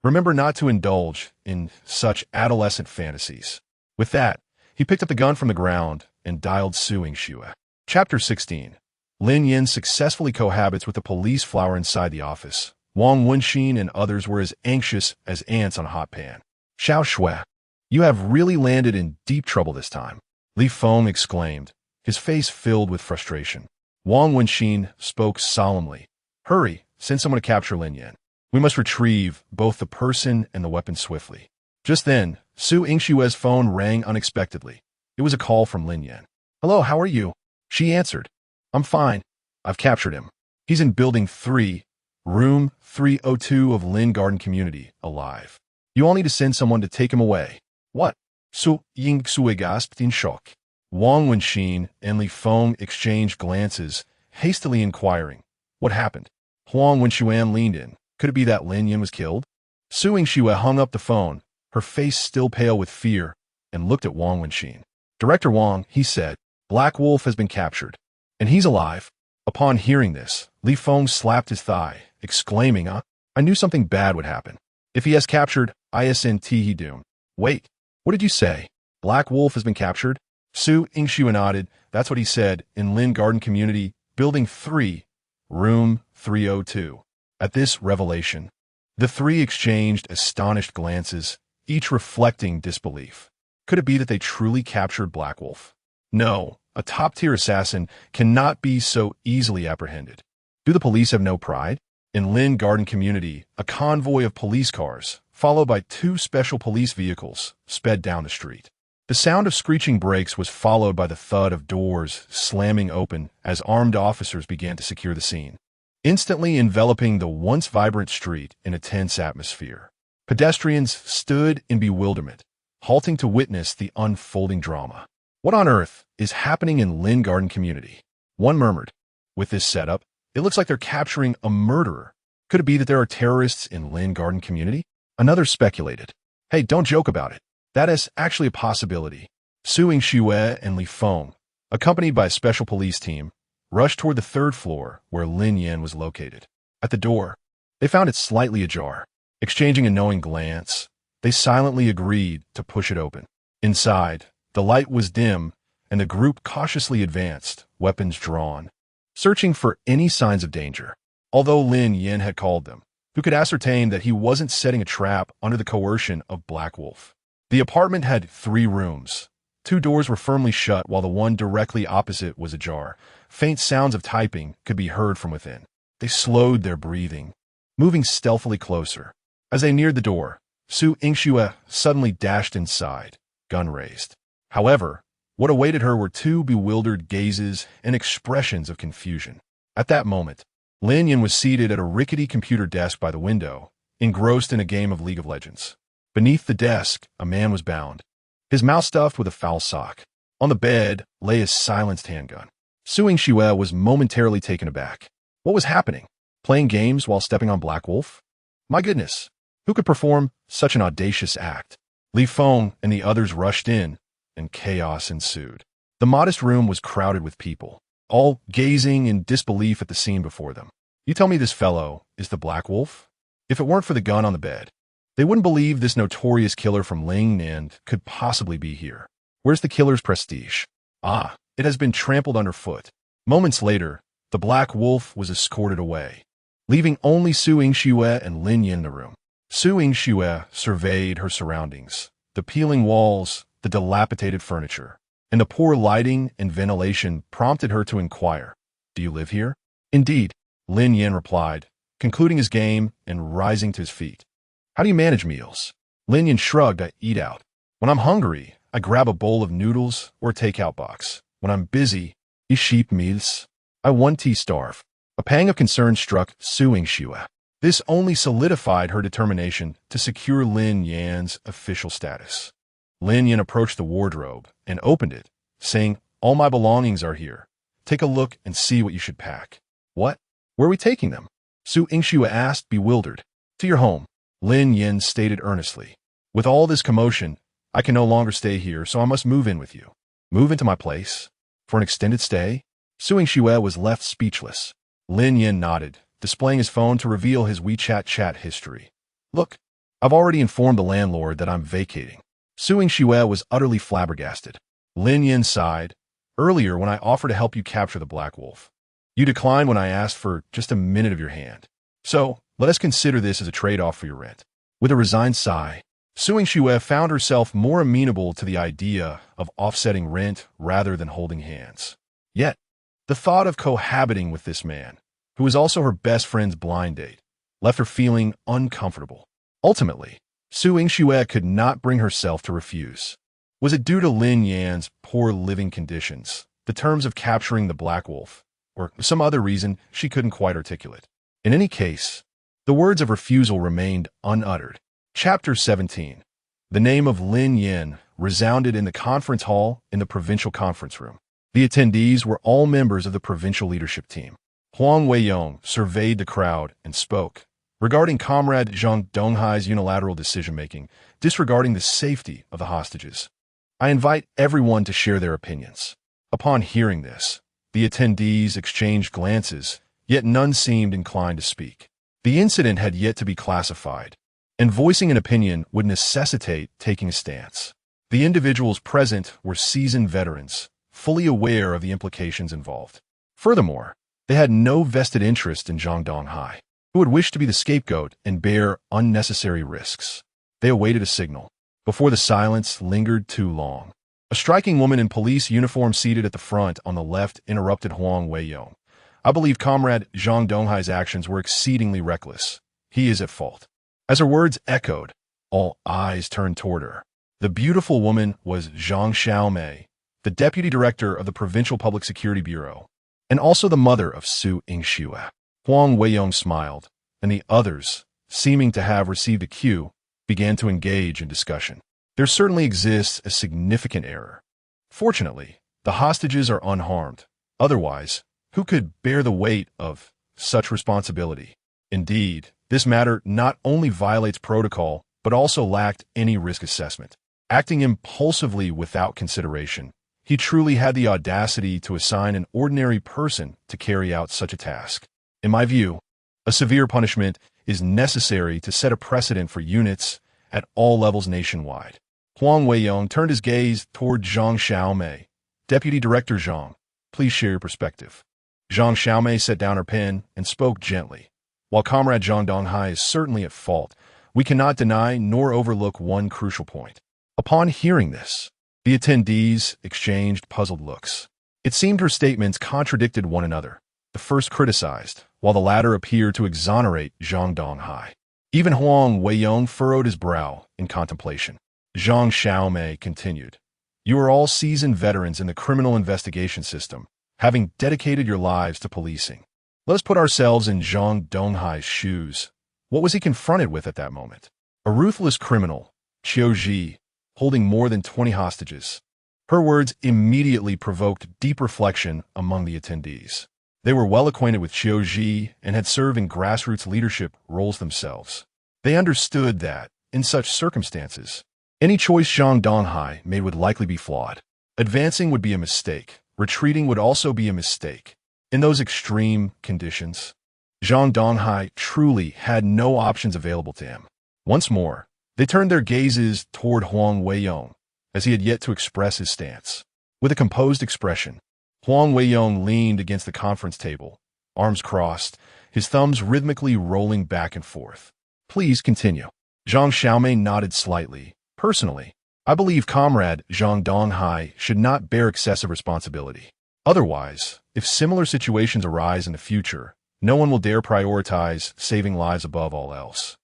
Remember not to indulge in such adolescent fantasies." With that, he picked up the gun from the ground and dialed Suing Shue. Chapter 16. Lin Yan successfully cohabits with the police flower inside the office. Wang Wenxin and others were as anxious as ants on a hot pan. "Xiao Shui, you have really landed in deep trouble this time," Li Feng exclaimed, his face filled with frustration. Wang Wenxin spoke solemnly. "Hurry, send someone to capture Lin Yan. We must retrieve both the person and the weapon swiftly." Just then, Su Yingshue's phone rang unexpectedly. It was a call from Lin Yan. "Hello, how are you?" She answered. "I'm fine. I've captured him. He's in Building 3, Room 302 of Lin Garden Community, alive. You all need to send someone to take him away." "What?" Su Yingxue gasped in shock. Wang Wenxin and Li Feng exchanged glances, hastily inquiring, "What happened?" Huang Wenxuan leaned in. Could it be that Lin Yan was killed? Su Yingxue hung up the phone, her face still pale with fear, and looked at Wang Wenxin. "Director Wang," he said, "Black Wolf has been captured, and he's alive." Upon hearing this, Li Feng slapped his thigh, exclaiming, I knew something bad would happen. If he has captured, ISNT he doomed." "Wait, what did you say?" Black Wolf has been captured? Su Ingxiu nodded. That's what he said in Lin Garden Community, Building 3, Room 302. At this revelation, the three exchanged astonished glances, each reflecting disbelief. Could it be that they truly captured Black Wolf? No, a top-tier assassin cannot be so easily apprehended. Do the police have no pride? In Lin Garden Community, a convoy of police cars, followed by 2 special police vehicles, sped down the street. The sound of screeching brakes was followed by the thud of doors slamming open as armed officers began to secure the scene, instantly enveloping the once vibrant street in a tense atmosphere. Pedestrians stood in bewilderment, halting to witness the unfolding drama. What on earth is happening in Lin Garden Community? One murmured. With this setup, it looks like they're capturing a murderer. Could it be that there are terrorists in Lin Garden Community? Another speculated. Hey, don't joke about it. That is actually a possibility. Su Ingxiu and Li Feng, accompanied by a special police team, rushed toward the 3rd floor where Lin Yan was located. At the door, they found it slightly ajar. Exchanging a knowing glance, they silently agreed to push it open. Inside, the light was dim, and the group cautiously advanced, weapons drawn, searching for any signs of danger. Although Lin Yan had called them, who could ascertain that he wasn't setting a trap under the coercion of Black Wolf. The apartment had 3 rooms. 2 doors were firmly shut while the one directly opposite was ajar. Faint sounds of typing could be heard from within. They slowed their breathing, moving stealthily closer. As they neared the door, Su Ingxiu suddenly dashed inside, gun raised. However, what awaited her were 2 bewildered gazes and expressions of confusion. At that moment, Lin Yan was seated at a rickety computer desk by the window, engrossed in a game of League of Legends. Beneath the desk, a man was bound, his mouth stuffed with a foul sock. On the bed lay a silenced handgun. Su Ingxiu was momentarily taken aback. What was happening? Playing games while stepping on Black Wolf? My goodness, who could perform such an audacious act? Li Feng and the others rushed in, and chaos ensued. The modest room was crowded with people, all gazing in disbelief at the scene before them. You tell me this fellow is the Black Wolf? If it weren't for the gun on the bed, they wouldn't believe this notorious killer from Lin Yan could possibly be here. Where's the killer's prestige? Ah, it has been trampled underfoot. Moments later, the Black Wolf was escorted away, leaving only Su Ingxiu and Lin Yan in the room. Su Ingxiu surveyed her surroundings, the peeling walls, the dilapidated furniture, and the poor lighting and ventilation prompted her to inquire, "Do you live here?" "Indeed," Lin Yan replied, concluding his game and rising to his feet. "How do you manage meals?" Lin Yan shrugged. "I eat out. When I'm hungry, I grab a bowl of noodles or a takeout box. When I'm busy, I sheep meals. I one tea starve." A pang of concern struck Su Ingxiu. This only solidified her determination to secure Lin Yan's official status. Lin Yan approached the wardrobe and opened it, saying, "All my belongings are here. Take a look and see what you should pack." "What? Where are we taking them?" Su Ingxiu asked, bewildered. "To your home," Lin Yan stated earnestly. "With all this commotion, I can no longer stay here, so I must move in with you." "Move into my place? For an extended stay?" Su Ingxiu was left speechless. Lin Yan nodded, displaying his phone to reveal his WeChat chat history. "Look, I've already informed the landlord that I'm vacating." Su Ingxiu was utterly flabbergasted. Lin Yan sighed. "Earlier, when I offered to help you capture the Black Wolf, you declined when I asked for just a minute of your hand. So, let us consider this as a trade-off for your rent." With a resigned sigh, Su Ingxiu found herself more amenable to the idea of offsetting rent rather than holding hands. Yet, the thought of cohabiting with this man, who was also her best friend's blind date, left her feeling uncomfortable. Ultimately, Su Ingxiu could not bring herself to refuse. Was it due to Lin Yan's poor living conditions, the terms of capturing the Black Wolf, or some other reason she couldn't quite articulate? In any case, the words of refusal remained unuttered. Chapter 17. The name of Lin Yan resounded in the conference hall in the provincial conference room. The attendees were all members of the provincial leadership team. Huang Weiyong surveyed the crowd and spoke, regarding Comrade Zhang Donghai's unilateral decision-making, disregarding the safety of the hostages. "I invite everyone to share their opinions." Upon hearing this, the attendees exchanged glances, yet none seemed inclined to speak. The incident had yet to be classified, and voicing an opinion would necessitate taking a stance. The individuals present were seasoned veterans, fully aware of the implications involved. Furthermore, they had no vested interest in Zhang Donghai, who would wish to be the scapegoat and bear unnecessary risks. They awaited a signal. Before the silence lingered too long, a striking woman in police uniform seated at the front on the left interrupted Huang Weiyong. I believe Comrade Zhang Donghai's actions were exceedingly reckless. He is at fault. As her words echoed, all eyes turned toward her. The beautiful woman was Zhang Xiaomei, the deputy director of the Provincial Public Security Bureau, and also the mother of Su Yingxue. Huang Weiyong smiled, and the others, seeming to have received a cue, began to engage in discussion. There certainly exists a significant error. Fortunately, the hostages are unharmed. Otherwise, who could bear the weight of such responsibility? Indeed, this matter not only violates protocol, but also lacked any risk assessment. Acting impulsively without consideration, he truly had the audacity to assign an ordinary person to carry out such a task. In my view, a severe punishment is necessary to set a precedent for units at all levels nationwide. Huang Weiyong turned his gaze toward Zhang Xiaomei. Deputy Director Zhang, please share your perspective. Zhang Xiaomei set down her pen and spoke gently. While Comrade Zhang Donghai is certainly at fault, we cannot deny nor overlook one crucial point. Upon hearing this, the attendees exchanged puzzled looks. It seemed her statements contradicted one another. The first criticized, while the latter appeared to exonerate Zhang Donghai. Even Huang Weiyong furrowed his brow in contemplation. Zhang Xiaomei continued, "You are all seasoned veterans in the criminal investigation system, having dedicated your lives to policing. Let us put ourselves in Zhang Donghai's shoes. What was he confronted with at that moment? A ruthless criminal, Qiu Ji, holding more than 20 hostages." Her words immediately provoked deep reflection among the attendees. They were well acquainted with Qiu Ji and had served in grassroots leadership roles themselves. They understood that, in such circumstances, any choice Zhang Donghai made would likely be flawed. Advancing would be a mistake. Retreating would also be a mistake. In those extreme conditions, Zhang Donghai truly had no options available to him. Once more, they turned their gazes toward Huang Weiyong, as he had yet to express his stance. With a composed expression, Huang Weiyong leaned against the conference table, arms crossed, his thumbs rhythmically rolling back and forth. "Please continue." Zhang Xiaomei nodded slightly. "Personally, I believe Comrade Zhang Donghai should not bear excessive responsibility. Otherwise, if similar situations arise in the future, no one will dare prioritize saving lives above all else."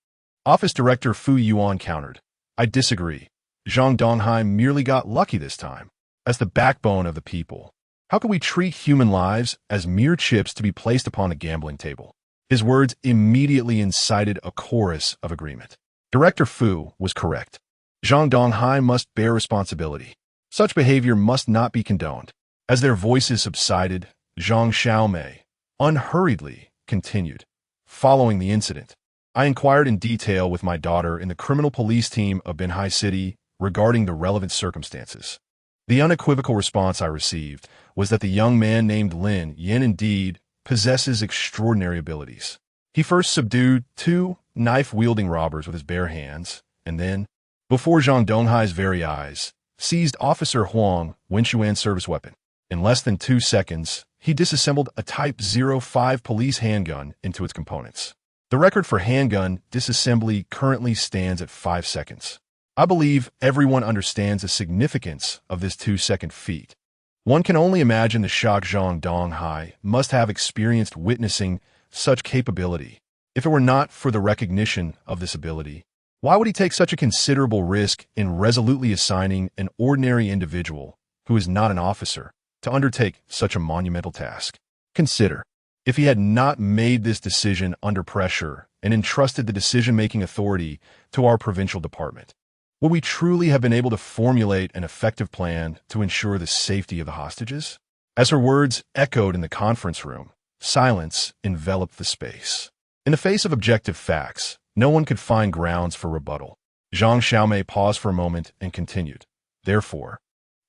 Office Director Fu Yuan countered, "I disagree. Zhang Donghai merely got lucky this time. As the backbone of the people, how could we treat human lives as mere chips to be placed upon a gambling table?" His words immediately incited a chorus of agreement. Director Fu was correct. Zhang Donghai must bear responsibility. Such behavior must not be condoned. As their voices subsided, Zhang Xiaomei unhurriedly continued. "Following the incident, I inquired in detail with my daughter in the criminal police team of Binhai City regarding the relevant circumstances. The unequivocal response I received was that the young man named Lin Yan indeed possesses extraordinary abilities. He first subdued 2 knife-wielding robbers with his bare hands, and then, before Zhang Donghai's very eyes, seized Officer Huang Wenxuan's service weapon. In less than 2 seconds, he disassembled a Type 05 police handgun into its components. The record for handgun disassembly currently stands at 5 seconds. I believe everyone understands the significance of this 2-second feat. One can only imagine the shock Zhang Donghai must have experienced witnessing such capability. If it were not for the recognition of this ability, why would he take such a considerable risk in resolutely assigning an ordinary individual, who is not an officer, to undertake such a monumental task? Consider, if he had not made this decision under pressure and entrusted the decision-making authority to our provincial department, would we truly have been able to formulate an effective plan to ensure the safety of the hostages? As her words echoed in the conference room, silence enveloped the space. In the face of objective facts, no one could find grounds for rebuttal. Zhang Xiaomei paused for a moment and continued. "Therefore,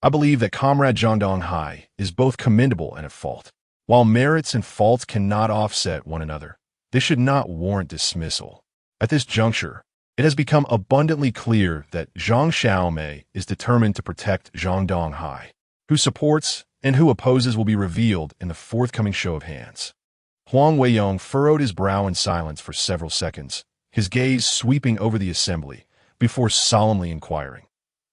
I believe that Comrade Zhang Donghai is both commendable and at fault. While merits and faults cannot offset one another, they should not warrant dismissal. At this juncture, It has become abundantly clear that Zhang Xiaomei is determined to protect Zhang Donghai. Who supports and who opposes will be revealed in the forthcoming show of hands. Huang Weiyong furrowed his brow in silence for several seconds, his gaze sweeping over the assembly, before solemnly inquiring,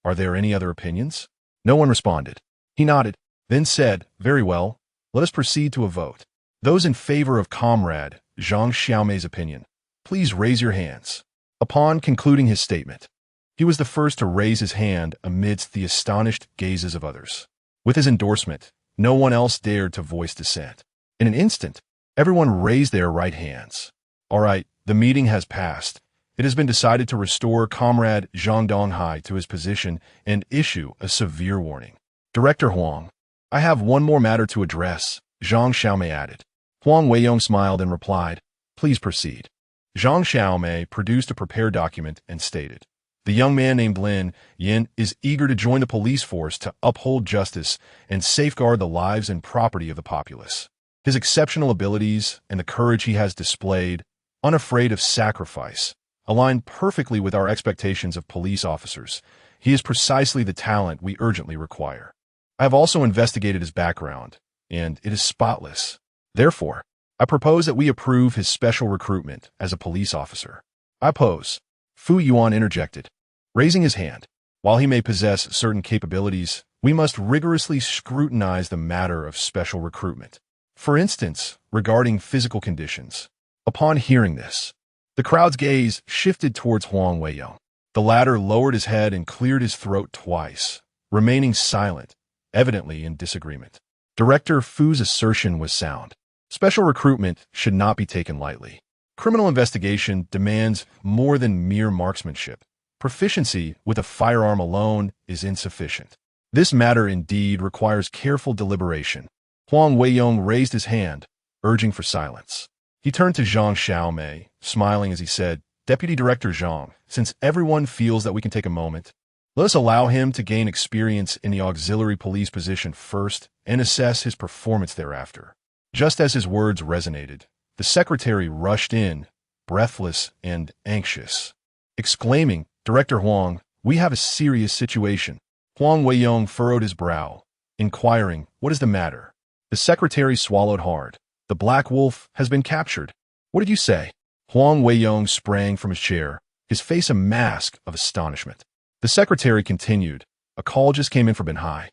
"Are there any other opinions?" No one responded. He nodded, then said, "Very well, let us proceed to a vote. Those in favor of Comrade Zhang Xiaomei's opinion, please raise your hands." Upon concluding his statement, he was the first to raise his hand amidst the astonished gazes of others. With his endorsement, no one else dared to voice dissent. In an instant, everyone raised their right hands. "All right, the meeting has passed. It has been decided to restore Comrade Zhang Donghai to his position and issue a severe warning. Director Huang, I have one more matter to address," Zhang Xiaomei added. Huang Weiyong smiled and replied, "Please proceed." Zhang Xiaomei produced a prepared document and stated, "The young man named Lin Yan is eager to join the police force to uphold justice and safeguard the lives and property of the populace. His exceptional abilities and the courage he has displayed, unafraid of sacrifice, align perfectly with our expectations of police officers. He is precisely the talent we urgently require. I have also investigated his background, and it is spotless. Therefore, I propose that we approve his special recruitment as a police officer." "I oppose," Fu Yuan interjected, raising his hand. "While he may possess certain capabilities, we must rigorously scrutinize the matter of special recruitment. For instance, regarding physical conditions." Upon hearing this, the crowd's gaze shifted towards Huang Weiyong. The latter lowered his head and cleared his throat twice, remaining silent, evidently in disagreement. Director Fu's assertion was sound. Special recruitment should not be taken lightly. Criminal investigation demands more than mere marksmanship. Proficiency with a firearm alone is insufficient. This matter indeed requires careful deliberation. Huang Weiyong raised his hand, urging for silence. He turned to Zhang Xiaomei, smiling as he said, "Deputy Director Zhang, since everyone feels that we can take a moment, let us allow him to gain experience in the auxiliary police position first and assess his performance thereafter." Just as his words resonated, the secretary rushed in, breathless and anxious, exclaiming, "Director Huang, we have a serious situation." Huang Weiyong furrowed his brow, inquiring, "What is the matter?" The secretary swallowed hard. "The Black Wolf has been captured." "What did you say?" Huang Weiyong sprang from his chair, his face a mask of astonishment. The secretary continued, "A call just came in from Benhai.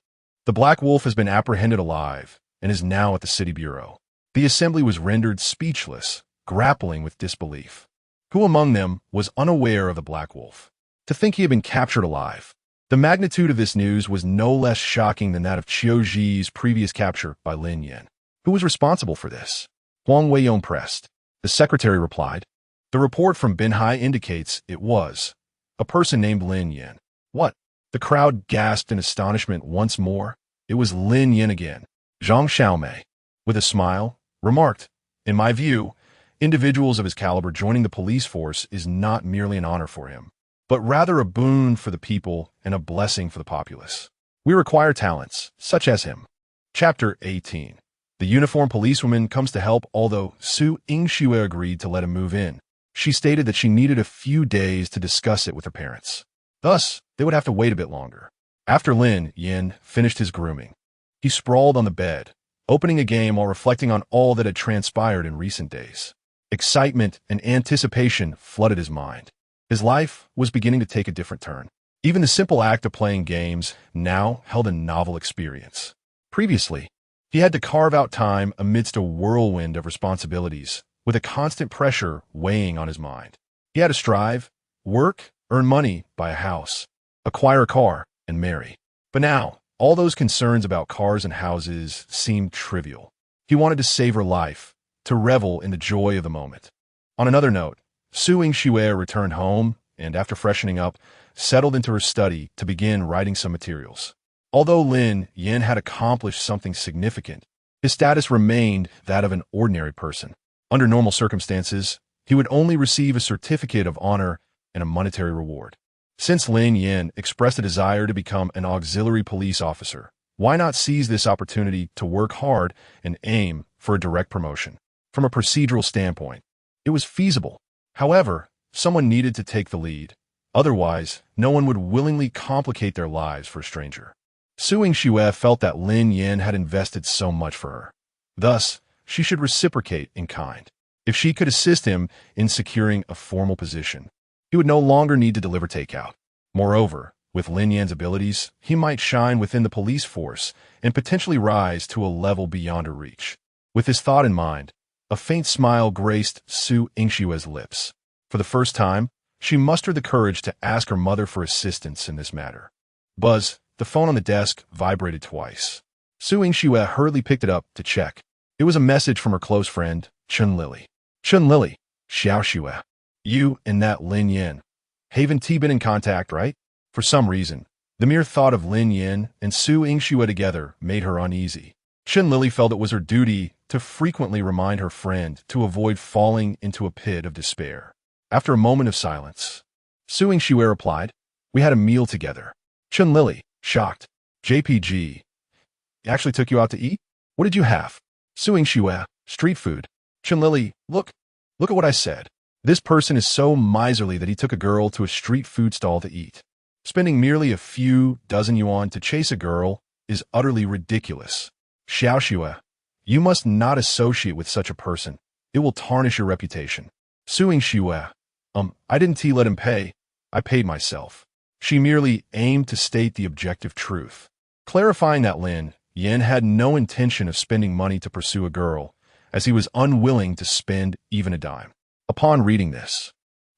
The Black Wolf has been apprehended alive and is now at the city bureau." The assembly was rendered speechless, grappling with disbelief. Who among them was unaware of the Black Wolf? To think he had been captured alive. The magnitude of this news was no less shocking than that of Qiu Zhi's previous capture by Lin Yan. Who was responsible for this? Huang Weiyong pressed. The secretary replied, "The report from Benhai indicates it was a person named Lin Yan." "What?" The crowd gasped in astonishment once more. It was Lin Yan again. Zhang Xiaomei, with a smile, remarked, "In my view, individuals of his caliber joining the police force is not merely an honor for him, but rather a boon for the people and a blessing for the populace. We require talents, such as him." Chapter 18. The uniformed policewoman comes to help, although Su Yingxue agreed to let him move in. She stated that she needed a few days to discuss it with her parents. Thus, they would have to wait a bit longer. After Lin Yan finished his grooming, he sprawled on the bed, opening a game while reflecting on all that had transpired in recent days. Excitement and anticipation flooded his mind. His life was beginning to take a different turn. Even the simple act of playing games now held a novel experience. Previously, he had to carve out time amidst a whirlwind of responsibilities, with a constant pressure weighing on his mind. He had to strive, work, earn money, buy a house, acquire a car, and marry. But now, all those concerns about cars and houses seemed trivial. He wanted to savor life, to revel in the joy of the moment. On another note, Su Yingxue returned home and, after freshening up, settled into her study to begin writing some materials. Although Lin Yan had accomplished something significant, his status remained that of an ordinary person. Under normal circumstances, he would only receive a certificate of honor and a monetary reward. Since Lin Yan expressed a desire to become an auxiliary police officer, why not seize this opportunity to work hard and aim for a direct promotion? From a procedural standpoint, it was feasible. However, Someone needed to take the lead. Otherwise, no one would willingly complicate their lives for a stranger. Su Yingxue felt that Lin Yan had invested so much for her. Thus, she should reciprocate in kind. If she could assist him in securing a formal position, he would no longer need to deliver takeout. Moreover, with Lin Yan's abilities, he might shine within the police force and potentially rise to a level beyond her reach. With this thought in mind, a faint smile graced Su Yingxue's lips. For the first time, she mustered the courage to ask her mother for assistance in this matter. Buzz, the phone on the desk vibrated twice. Su Yingxue hurriedly picked it up to check. It was a message from her close friend, Chun Lily. Chun Lily, Xiao Xue. You and that Lin Yan. Haven't been in contact, right? For some reason, the mere thought of Lin Yan and Su Yingxue together made her uneasy. Chun Lily felt it was her duty to frequently remind her friend to avoid falling into a pit of despair. After a moment of silence, Su Yingxue replied, "We had a meal together." Chun Lily, shocked. JPG. He actually took you out to eat? What did you have? Su Yingxue, street food. Chun Lily, look at what I said. This person is so miserly that he took a girl to a street food stall to eat. Spending merely a few dozen yuan to chase a girl is utterly ridiculous. Xiao Xue, you must not associate with such a person. It will tarnish your reputation. Su Yingxue, I didn't let him pay. I paid myself. She merely aimed to state the objective truth, clarifying that Lin Yan had no intention of spending money to pursue a girl, as he was unwilling to spend even a dime. Upon reading this,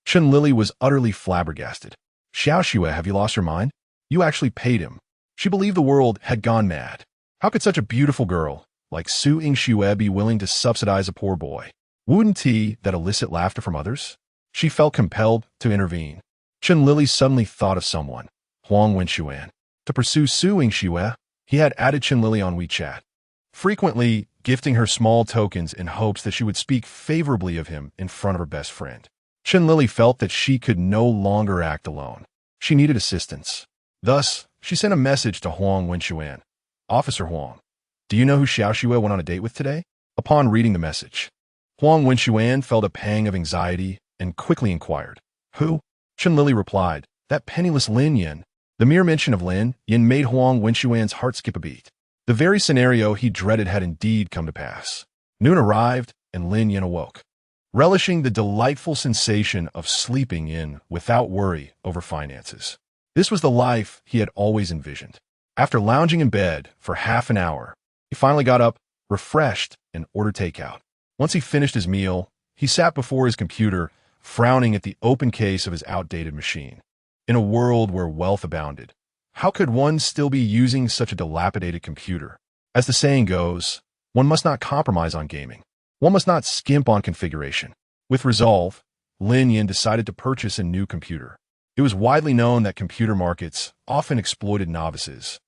Chun Lily was utterly flabbergasted. Xiao Xue, have you lost your mind? You actually paid him. She believed the world had gone mad. How could such a beautiful girl like Su Yingxue be willing to subsidize a poor boy? Wouldn't he that elicit laughter from others? She felt compelled to intervene. Chun Lily suddenly thought of someone, Huang Wenxuan. To pursue Su Yingxue, he had added Chun Lily on WeChat, frequently gifting her small tokens in hopes that she would speak favorably of him in front of her best friend. Chun Lily felt that she could no longer act alone. She needed assistance. Thus, she sent a message to Huang Wenxuan. Officer Huang, do you know who Xiao Xue went on a date with today? Upon reading the message, Huang Wenxuan felt a pang of anxiety and quickly inquired, who? Chun Lily replied, that penniless Lin Yan. The mere mention of Lin Yan made Huang Wenxuan's heart skip a beat. The very scenario he dreaded had indeed come to pass. Noon arrived, and Lin Yan awoke, relishing the delightful sensation of sleeping in without worry over finances. This was the life he had always envisioned. After lounging in bed for half an hour, he finally got up, refreshed, and ordered takeout. Once he finished his meal, he sat before his computer, frowning at the open case of his outdated machine. In a world where wealth abounded, how could one still be using such a dilapidated computer? As the saying goes, one must not compromise on gaming. One must not skimp on configuration. With resolve, Lin Yan decided to purchase a new computer. It was widely known that computer markets often exploited novices,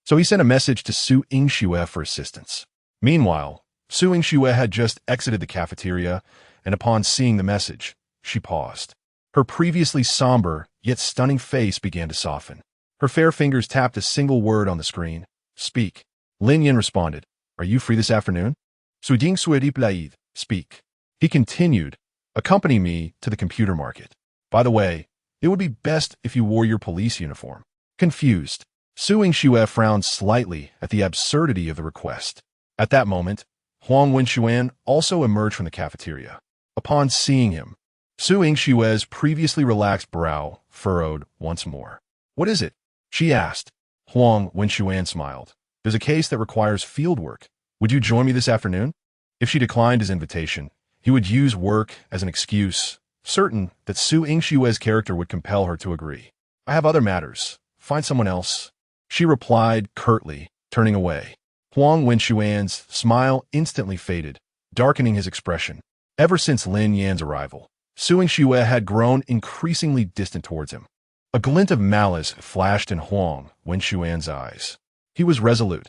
so he sent a message to Su Yingxue for assistance. Meanwhile, Su Yingxue had just exited the cafeteria, and upon seeing the message, she paused. Her previously somber, yet stunning face began to soften. Her fair fingers tapped a single word on the screen. Speak. Lin Yan responded, are you free this afternoon? Su Yingxue replied, speak. He continued, accompany me to the computer market. By the way, it would be best if you wore your police uniform. Confused, Su Yingxue frowned slightly at the absurdity of the request. At that moment, Huang Wenxuan also emerged from the cafeteria. Upon seeing him, Su Yingxue's previously relaxed brow furrowed once more. What is it? She asked. Huang Wenxuan smiled. There's a case that requires field work. Would you join me this afternoon? If she declined his invitation, he would use work as an excuse, certain that Su Yingxue's character would compel her to agree. I have other matters. Find someone else. She replied curtly, turning away. Huang Wenxuan's smile instantly faded, darkening his expression. Ever since Lin Yan's arrival, Su Yingxue had grown increasingly distant towards him. A glint of malice flashed in Huang Wenxuan's eyes. He was resolute.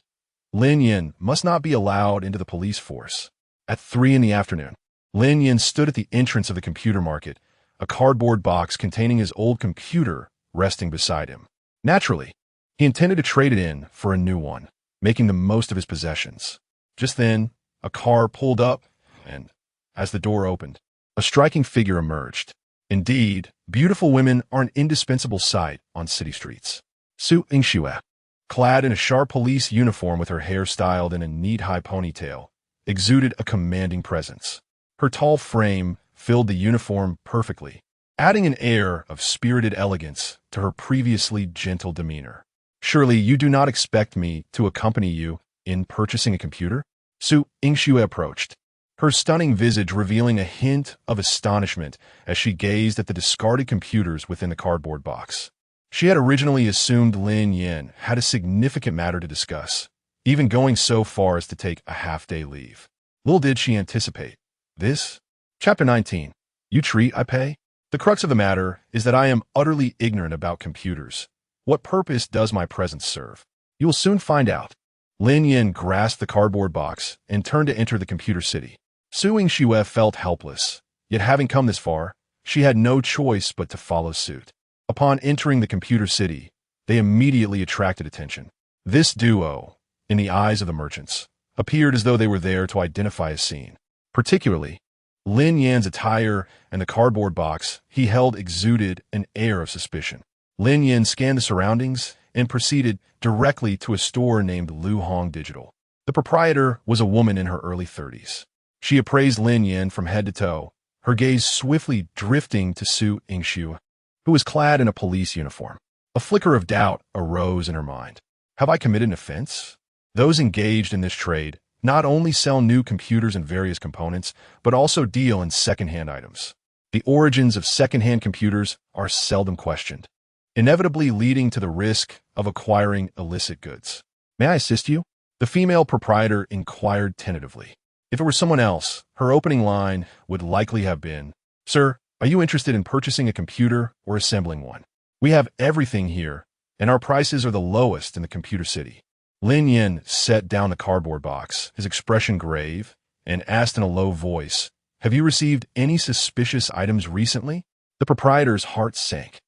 Lin Yan must not be allowed into the police force. At 3 in the afternoon, Lin Yan stood at the entrance of the computer market, a cardboard box containing his old computer resting beside him. Naturally, he intended to trade it in for a new one, making the most of his possessions. Just then, a car pulled up, and, as the door opened, a striking figure emerged. Indeed, beautiful women are an indispensable sight on city streets. Su Ingxue, clad in a sharp police uniform with her hair styled in a neat high ponytail, exuded a commanding presence. Her tall frame filled the uniform perfectly, adding an air of spirited elegance to her previously gentle demeanor. Surely you do not expect me to accompany you in purchasing a computer? Su Ingxue approached, her stunning visage revealing a hint of astonishment as she gazed at the discarded computers within the cardboard box. She had originally assumed Lin Yan had a significant matter to discuss, even going so far as to take a half-day leave. Little did she anticipate this. Chapter 19. You treat, I pay? The crux of the matter is that I am utterly ignorant about computers. What purpose does my presence serve? You will soon find out. Lin Yan grasped the cardboard box and turned to enter the computer city. Su Ingxue felt helpless, yet having come this far, she had no choice but to follow suit. Upon entering the computer city, they immediately attracted attention. This duo, in the eyes of the merchants, appeared as though they were there to identify a scene. Particularly, Lin Yan's attire and the cardboard box he held exuded an air of suspicion. Lin Yan scanned the surroundings and proceeded directly to a store named Lu Hong Digital. The proprietor was a woman in her early 30s. She appraised Lin Yan from head to toe, her gaze swiftly drifting to Su Ingxue, who was clad in a police uniform. A flicker of doubt arose in her mind. Have I committed an offense? Those engaged in this trade not only sell new computers and various components, but also deal in second-hand items. The origins of second-hand computers are seldom questioned, inevitably leading to the risk of acquiring illicit goods. May I assist you? The female proprietor inquired tentatively. If it were someone else, her opening line would likely have been, Sir, are you interested in purchasing a computer or assembling one? We have everything here, and our prices are the lowest in the computer city. Lin Yan set down the cardboard box, his expression grave, and asked in a low voice, Have you received any suspicious items recently? The proprietor's heart sank.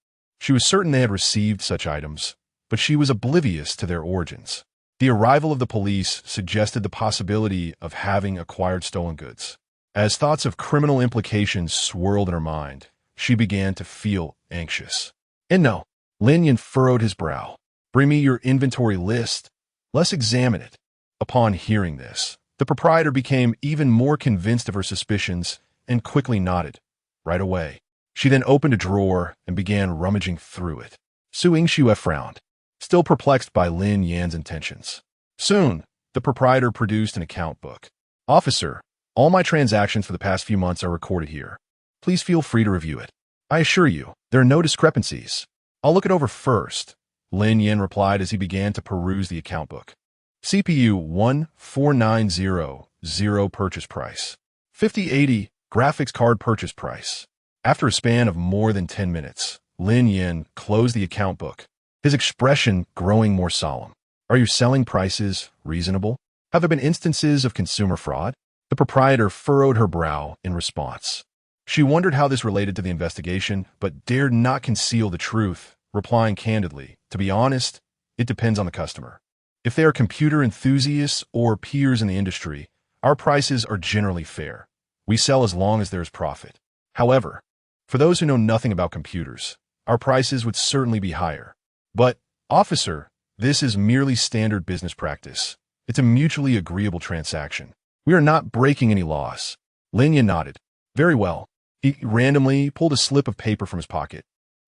She was certain they had received such items, but she was oblivious to their origins. The arrival of the police suggested the possibility of having acquired stolen goods. As thoughts of criminal implications swirled in her mind, she began to feel anxious. And no, Lin Yan furrowed his brow. Bring me your inventory list. Let's examine it. Upon hearing this, the proprietor became even more convinced of her suspicions and quickly nodded. Right away. She then opened a drawer and began rummaging through it. Su Ingxue frowned, still perplexed by Lin Yan's intentions. Soon, the proprietor produced an account book. Officer, all my transactions for the past few months are recorded here. Please feel free to review it. I assure you, there are no discrepancies. I'll look it over first, Lin Yan replied as he began to peruse the account book. CPU 14900 purchase price. 5080 graphics card purchase price. After a span of more than 10 minutes, Lin Yan closed the account book, his expression growing more solemn. Are your selling prices reasonable? Have there been instances of consumer fraud? The proprietor furrowed her brow in response. She wondered how this related to the investigation, but dared not conceal the truth, replying candidly, To be honest, it depends on the customer. If they are computer enthusiasts or peers in the industry, our prices are generally fair. We sell as long as there is profit. However, for those who know nothing about computers, our prices would certainly be higher. But, officer, this is merely standard business practice. It's a mutually agreeable transaction. We are not breaking any laws. Lin Yan nodded. Very well. He randomly pulled a slip of paper from his pocket,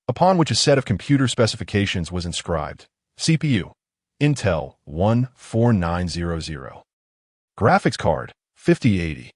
upon which a set of computer specifications was inscribed. CPU, Intel 14900. Graphics card, 5080.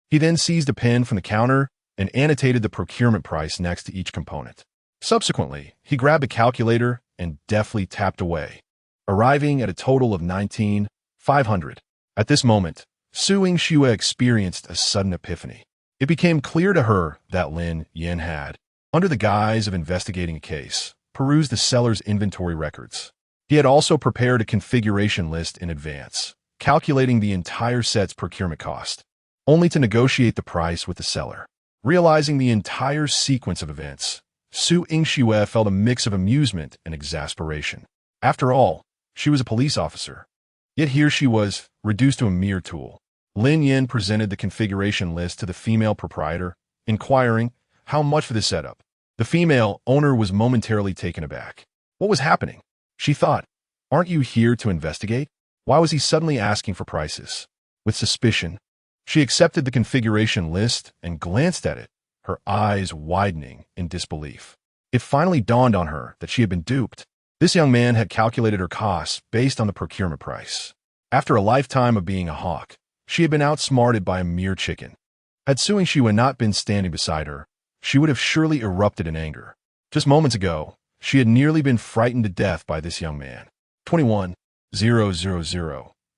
He then seized a pen from the counter and annotated the procurement price next to each component. Subsequently, he grabbed a calculator and deftly tapped away, arriving at a total of 19,500. At this moment, Su Ingxue experienced a sudden epiphany. It became clear to her that Lin Yan had, under the guise of investigating a case, perused the seller's inventory records. He had also prepared a configuration list in advance, calculating the entire set's procurement cost, only to negotiate the price with the seller. Realizing the entire sequence of events, Su Ingxue felt a mix of amusement and exasperation. After all, she was a police officer. Yet here she was, reduced to a mere tool. Lin Yan presented the configuration list to the female proprietor, inquiring, How much for this setup? The female owner was momentarily taken aback. What was happening? She thought, aren't you here to investigate? Why was he suddenly asking for prices? With suspicion, she accepted the configuration list and glanced at it, her eyes widening in disbelief. It finally dawned on her that she had been duped. This young man had calculated her costs based on the procurement price. After a lifetime of being a hawk, she had been outsmarted by a mere chicken. Had Su Yingxue not been standing beside her, she would have surely erupted in anger. Just moments ago, she had nearly been frightened to death by this young man. 21,000.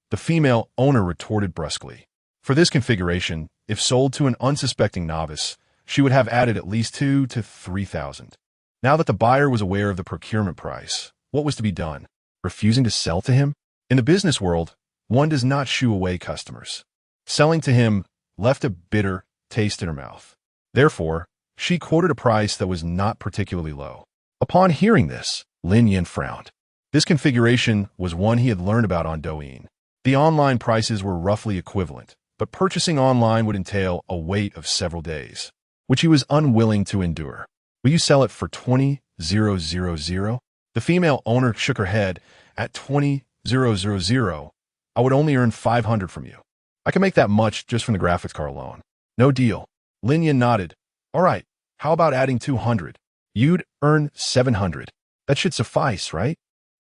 The female owner retorted brusquely. For this configuration, if sold to an unsuspecting novice, she would have added at least 2,000 to 3,000. Now that the buyer was aware of the procurement price, what was to be done? Refusing to sell to him? In the business world, one does not shoo away customers. Selling to him left a bitter taste in her mouth. Therefore, she quoted a price that was not particularly low. Upon hearing this, Lin Yan frowned. This configuration was one he had learned about on Douyin. The online prices were roughly equivalent, but purchasing online would entail a wait of several days, which he was unwilling to endure. Will you sell it for 20,000? The female owner shook her head. At 20,000, I would only earn 500 from you. I can make that much just from the graphics card alone. No deal. Lin Yan nodded. All right, how about adding 200? You'd earn 700. That should suffice, right?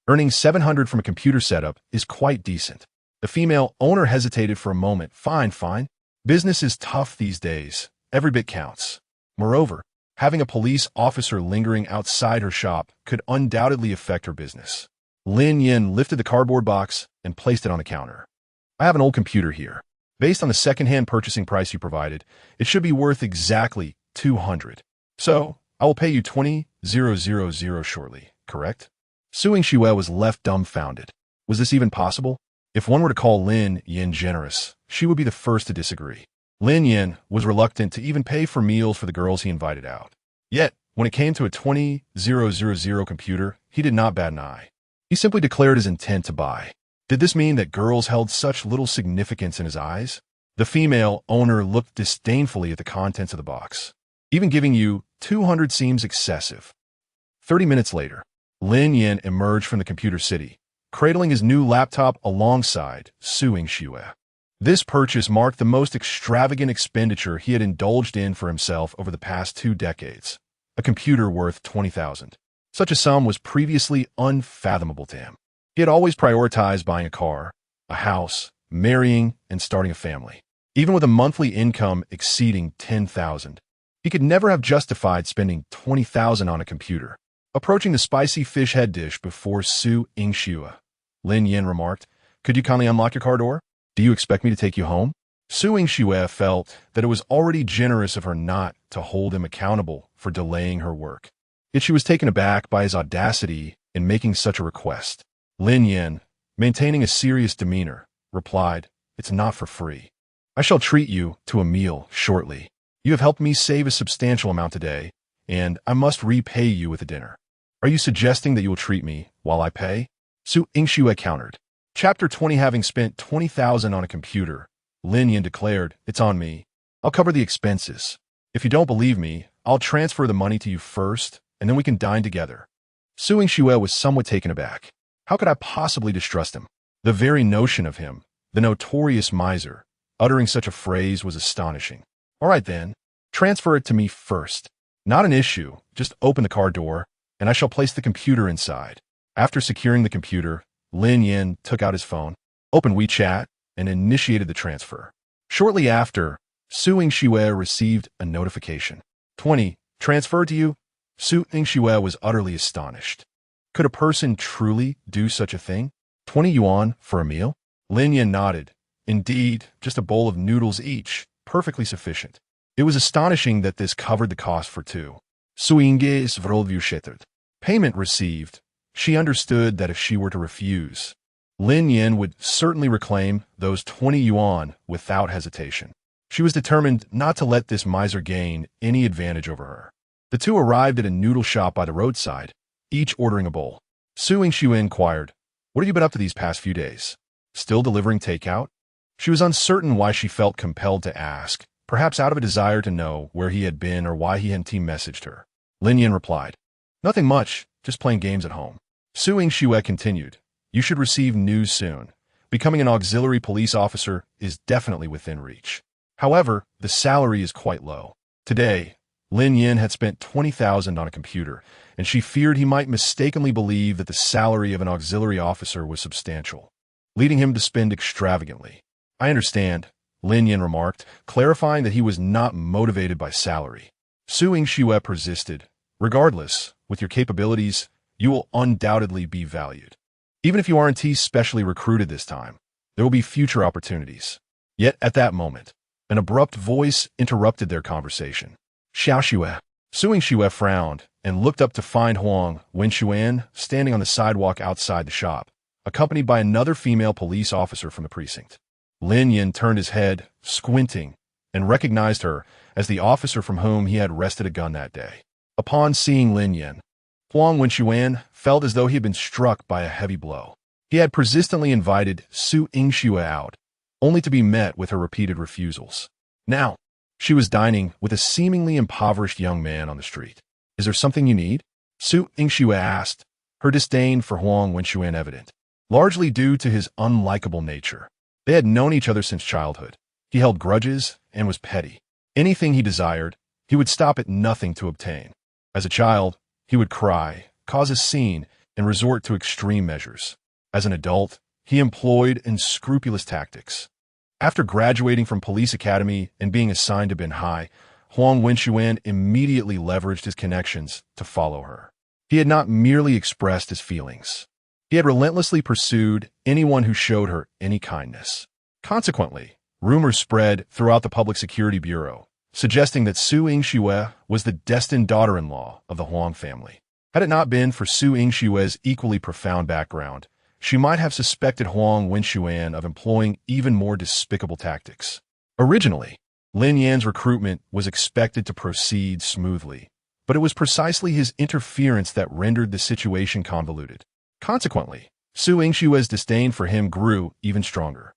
Earning 700 from a computer setup is quite decent. The female owner hesitated for a moment. Fine. Business is tough these days. Every bit counts. Moreover, having a police officer lingering outside her shop could undoubtedly affect her business. Lin Yan lifted the cardboard box and placed it on the counter. I have an old computer here. Based on the second-hand purchasing price you provided, it should be worth exactly 200. So, I will pay you 20,000 shortly, correct? Su Yingxue was left dumbfounded. Was this even possible? If one were to call Lin Yan generous, she would be the first to disagree. Lin Yan was reluctant to even pay for meals for the girls he invited out. Yet, when it came to a 20,000 computer, he did not bat an eye. He simply declared his intent to buy. Did this mean that girls held such little significance in his eyes? The female owner looked disdainfully at the contents of the box. Even giving you 200 seems excessive. 30 minutes later, Lin Yan emerged from the computer city, cradling his new laptop alongside Su Yingxue. This purchase marked the most extravagant expenditure he had indulged in for himself over the past 2 decades. A computer worth 20,000. Such a sum was previously unfathomable to him. He had always prioritized buying a car, a house, marrying, and starting a family. Even with a monthly income exceeding 10,000, he could never have justified spending 20,000 on a computer. Approaching the spicy fish head dish before Su Yingxue, Lin Yan remarked, "Could you kindly unlock your car door? Do you expect me to take you home?" Su Yingxue felt that it was already generous of her not to hold him accountable for delaying her work. Yet she was taken aback by his audacity in making such a request. Lin Yan, maintaining a serious demeanor, replied, "It's not for free. I shall treat you to a meal shortly. You have helped me save a substantial amount today, and I must repay you with a dinner. Are you suggesting that you will treat me while I pay?" Su Yingxue countered. Chapter 20. Having spent 20,000 on a computer, Lin Yan declared, "It's on me. I'll cover the expenses. If you don't believe me, I'll transfer the money to you first, and then we can dine together." Su Yingxue was somewhat taken aback. How could I possibly distrust him? The very notion of him, the notorious miser, uttering such a phrase was astonishing. "All right then, transfer it to me first. Not an issue, just open the car door, and I shall place the computer inside." After securing the computer, Lin Yan took out his phone, opened WeChat, and initiated the transfer. Shortly after, Su Yingxue received a notification. 20, transferred to you? Su Yingxue was utterly astonished. Could a person truly do such a thing? 20 yuan for a meal? Lin Yan nodded. Indeed, just a bowl of noodles each, perfectly sufficient. It was astonishing that this covered the cost for 2. Su Yingxue's worldview shattered. Payment received. She understood that if she were to refuse, Lin Yan would certainly reclaim those 20 yuan without hesitation. She was determined not to let this miser gain any advantage over her. The two arrived at a noodle shop by the roadside, each ordering a bowl. Su Yingxue inquired, "What have you been up to these past few days? Still delivering takeout?" She was uncertain why she felt compelled to ask, perhaps out of a desire to know where he had been or why he hadn't team messaged her. Lin Yan replied, "Nothing much, just playing games at home." Su Yingxue continued, "You should receive news soon. Becoming an auxiliary police officer is definitely within reach. However, the salary is quite low. Today, Lin Yan had spent 20,000 on a computer, and she feared he might mistakenly believe that the salary of an auxiliary officer was substantial, leading him to spend extravagantly. I understand," Lin Yan remarked, clarifying that he was not motivated by salary. Su Yingxue persisted, "Regardless, with your capabilities, you will undoubtedly be valued. Even if you aren't specially recruited this time, there will be future opportunities." Yet at that moment, an abrupt voice interrupted their conversation. "Xiaoxue." Su Yingxue frowned and looked up to find Huang Wenxuan standing on the sidewalk outside the shop, accompanied by another female police officer from the precinct. Lin Yan turned his head, squinting, and recognized her as the officer from whom he had wrested a gun that day. Upon seeing Lin Yan, Huang Wenxuan felt as though he had been struck by a heavy blow. He had persistently invited Su Yingxue out, only to be met with her repeated refusals. Now, she was dining with a seemingly impoverished young man on the street. "Is there something you need?" Su Yingxue asked, her disdain for Huang Wenxuan evident, largely due to his unlikable nature. They had known each other since childhood. He held grudges and was petty. Anything he desired, he would stop at nothing to obtain. As a child, he would cry, cause a scene, and resort to extreme measures. As an adult, he employed unscrupulous tactics. After graduating from police academy and being assigned to Binhai, Huang Wenxuan immediately leveraged his connections to follow her. He had not merely expressed his feelings. He had relentlessly pursued anyone who showed her any kindness. Consequently, rumors spread throughout the Public Security Bureau, suggesting that Su Yingxue was the destined daughter-in-law of the Huang family. Had it not been for Su Yingxue's equally profound background, she might have suspected Huang Wenxuan of employing even more despicable tactics. Originally, Lin Yan's recruitment was expected to proceed smoothly, but it was precisely his interference that rendered the situation convoluted. Consequently, Su Yingxue's disdain for him grew even stronger.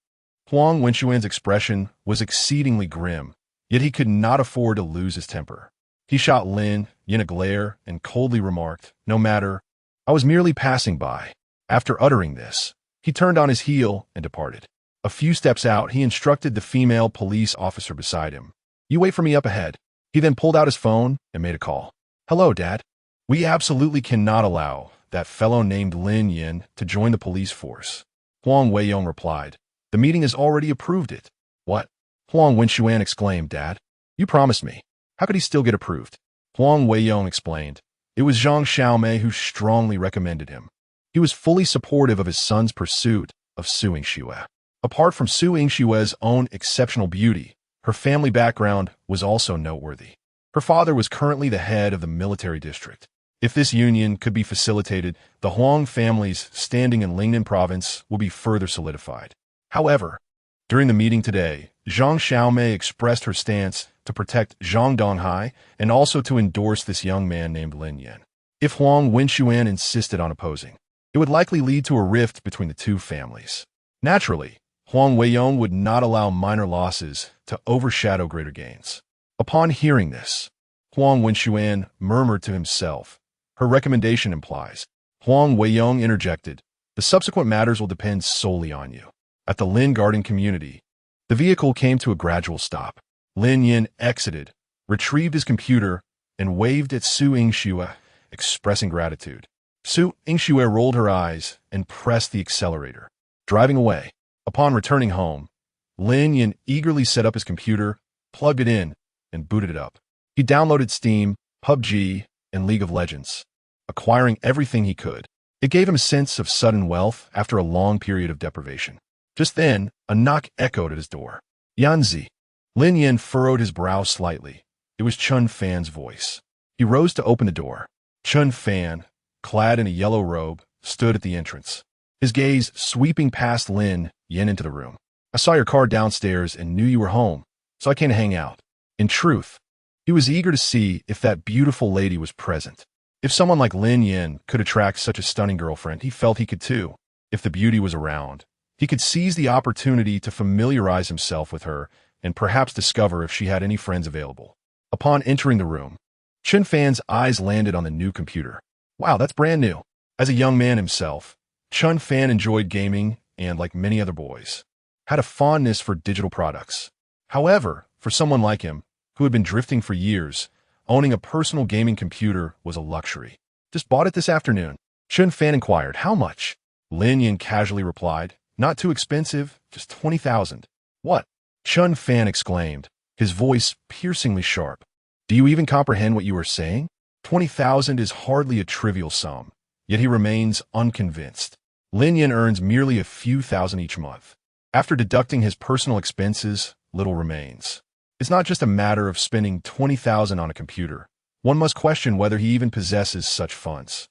Huang Wenxuan's expression was exceedingly grim, yet he could not afford to lose his temper. He shot Lin Yan a glare and coldly remarked, "No matter, I was merely passing by." After uttering this, he turned on his heel and departed. A few steps out, he instructed the female police officer beside him, "You wait for me up ahead." He then pulled out his phone and made a call. "Hello, Dad. We absolutely cannot allow that fellow named Lin Yan to join the police force." Huang Weiyong replied, "The meeting has already approved it." "What?" Huang Wenxuan exclaimed, "Dad, you promised me. How could he still get approved?" Huang Weiyong explained, "It was Zhang Xiaomei who strongly recommended him. He was fully supportive of his son's pursuit of Su Yingxue. Apart from Su Yingxue's own exceptional beauty, her family background was also noteworthy. Her father was currently the head of the military district. If this union could be facilitated, the Huang family's standing in Lingnan province will be further solidified. However, during the meeting today, Zhang Xiaomei expressed her stance to protect Zhang Donghai and also to endorse this young man named Lin Yan. If Huang Wenxuan insisted on opposing, it would likely lead to a rift between the two families. Naturally, Huang Weiyong would not allow minor losses to overshadow greater gains. Upon hearing this, Huang Wenxuan murmured to himself, "Her recommendation implies." Huang Weiyong interjected, "The subsequent matters will depend solely on you." At the Lin Garden community, the vehicle came to a gradual stop. Lin Yan exited, retrieved his computer, and waved at Su Yingxue, expressing gratitude. Su Yingxue rolled her eyes and pressed the accelerator, driving away. Upon returning home, Lin Yan eagerly set up his computer, plugged it in, and booted it up. He downloaded Steam, PUBG, and League of Legends, acquiring everything he could. It gave him a sense of sudden wealth after a long period of deprivation. Just then, a knock echoed at his door. "Yanzi." Lin Yan furrowed his brow slightly. It was Chun Fan's voice. He rose to open the door. Chun Fan, clad in a yellow robe, stood at the entrance, his gaze sweeping past Lin Yan into the room. "I saw your car downstairs and knew you were home, so I came to hang out." In truth, he was eager to see if that beautiful lady was present. If someone like Lin Yan could attract such a stunning girlfriend, he felt he could too. If the beauty was around, he could seize the opportunity to familiarize himself with her and perhaps discover if she had any friends available. Upon entering the room, Chun Fan's eyes landed on the new computer. Wow, that's brand new. As a young man himself, Chun Fan enjoyed gaming and, like many other boys, had a fondness for digital products. However, for someone like him, who had been drifting for years, owning a personal gaming computer was a luxury. Just bought it this afternoon. Chun Fan inquired, how much? Lin Yan casually replied, not too expensive, just 20,000. What? Chun Fan exclaimed, his voice piercingly sharp. Do you even comprehend what you are saying? 20,000 is hardly a trivial sum, yet he remains unconvinced. Lin Yan earns merely a few thousand each month. After deducting his personal expenses, little remains. It's not just a matter of spending 20,000 on a computer. One must question whether he even possesses such funds.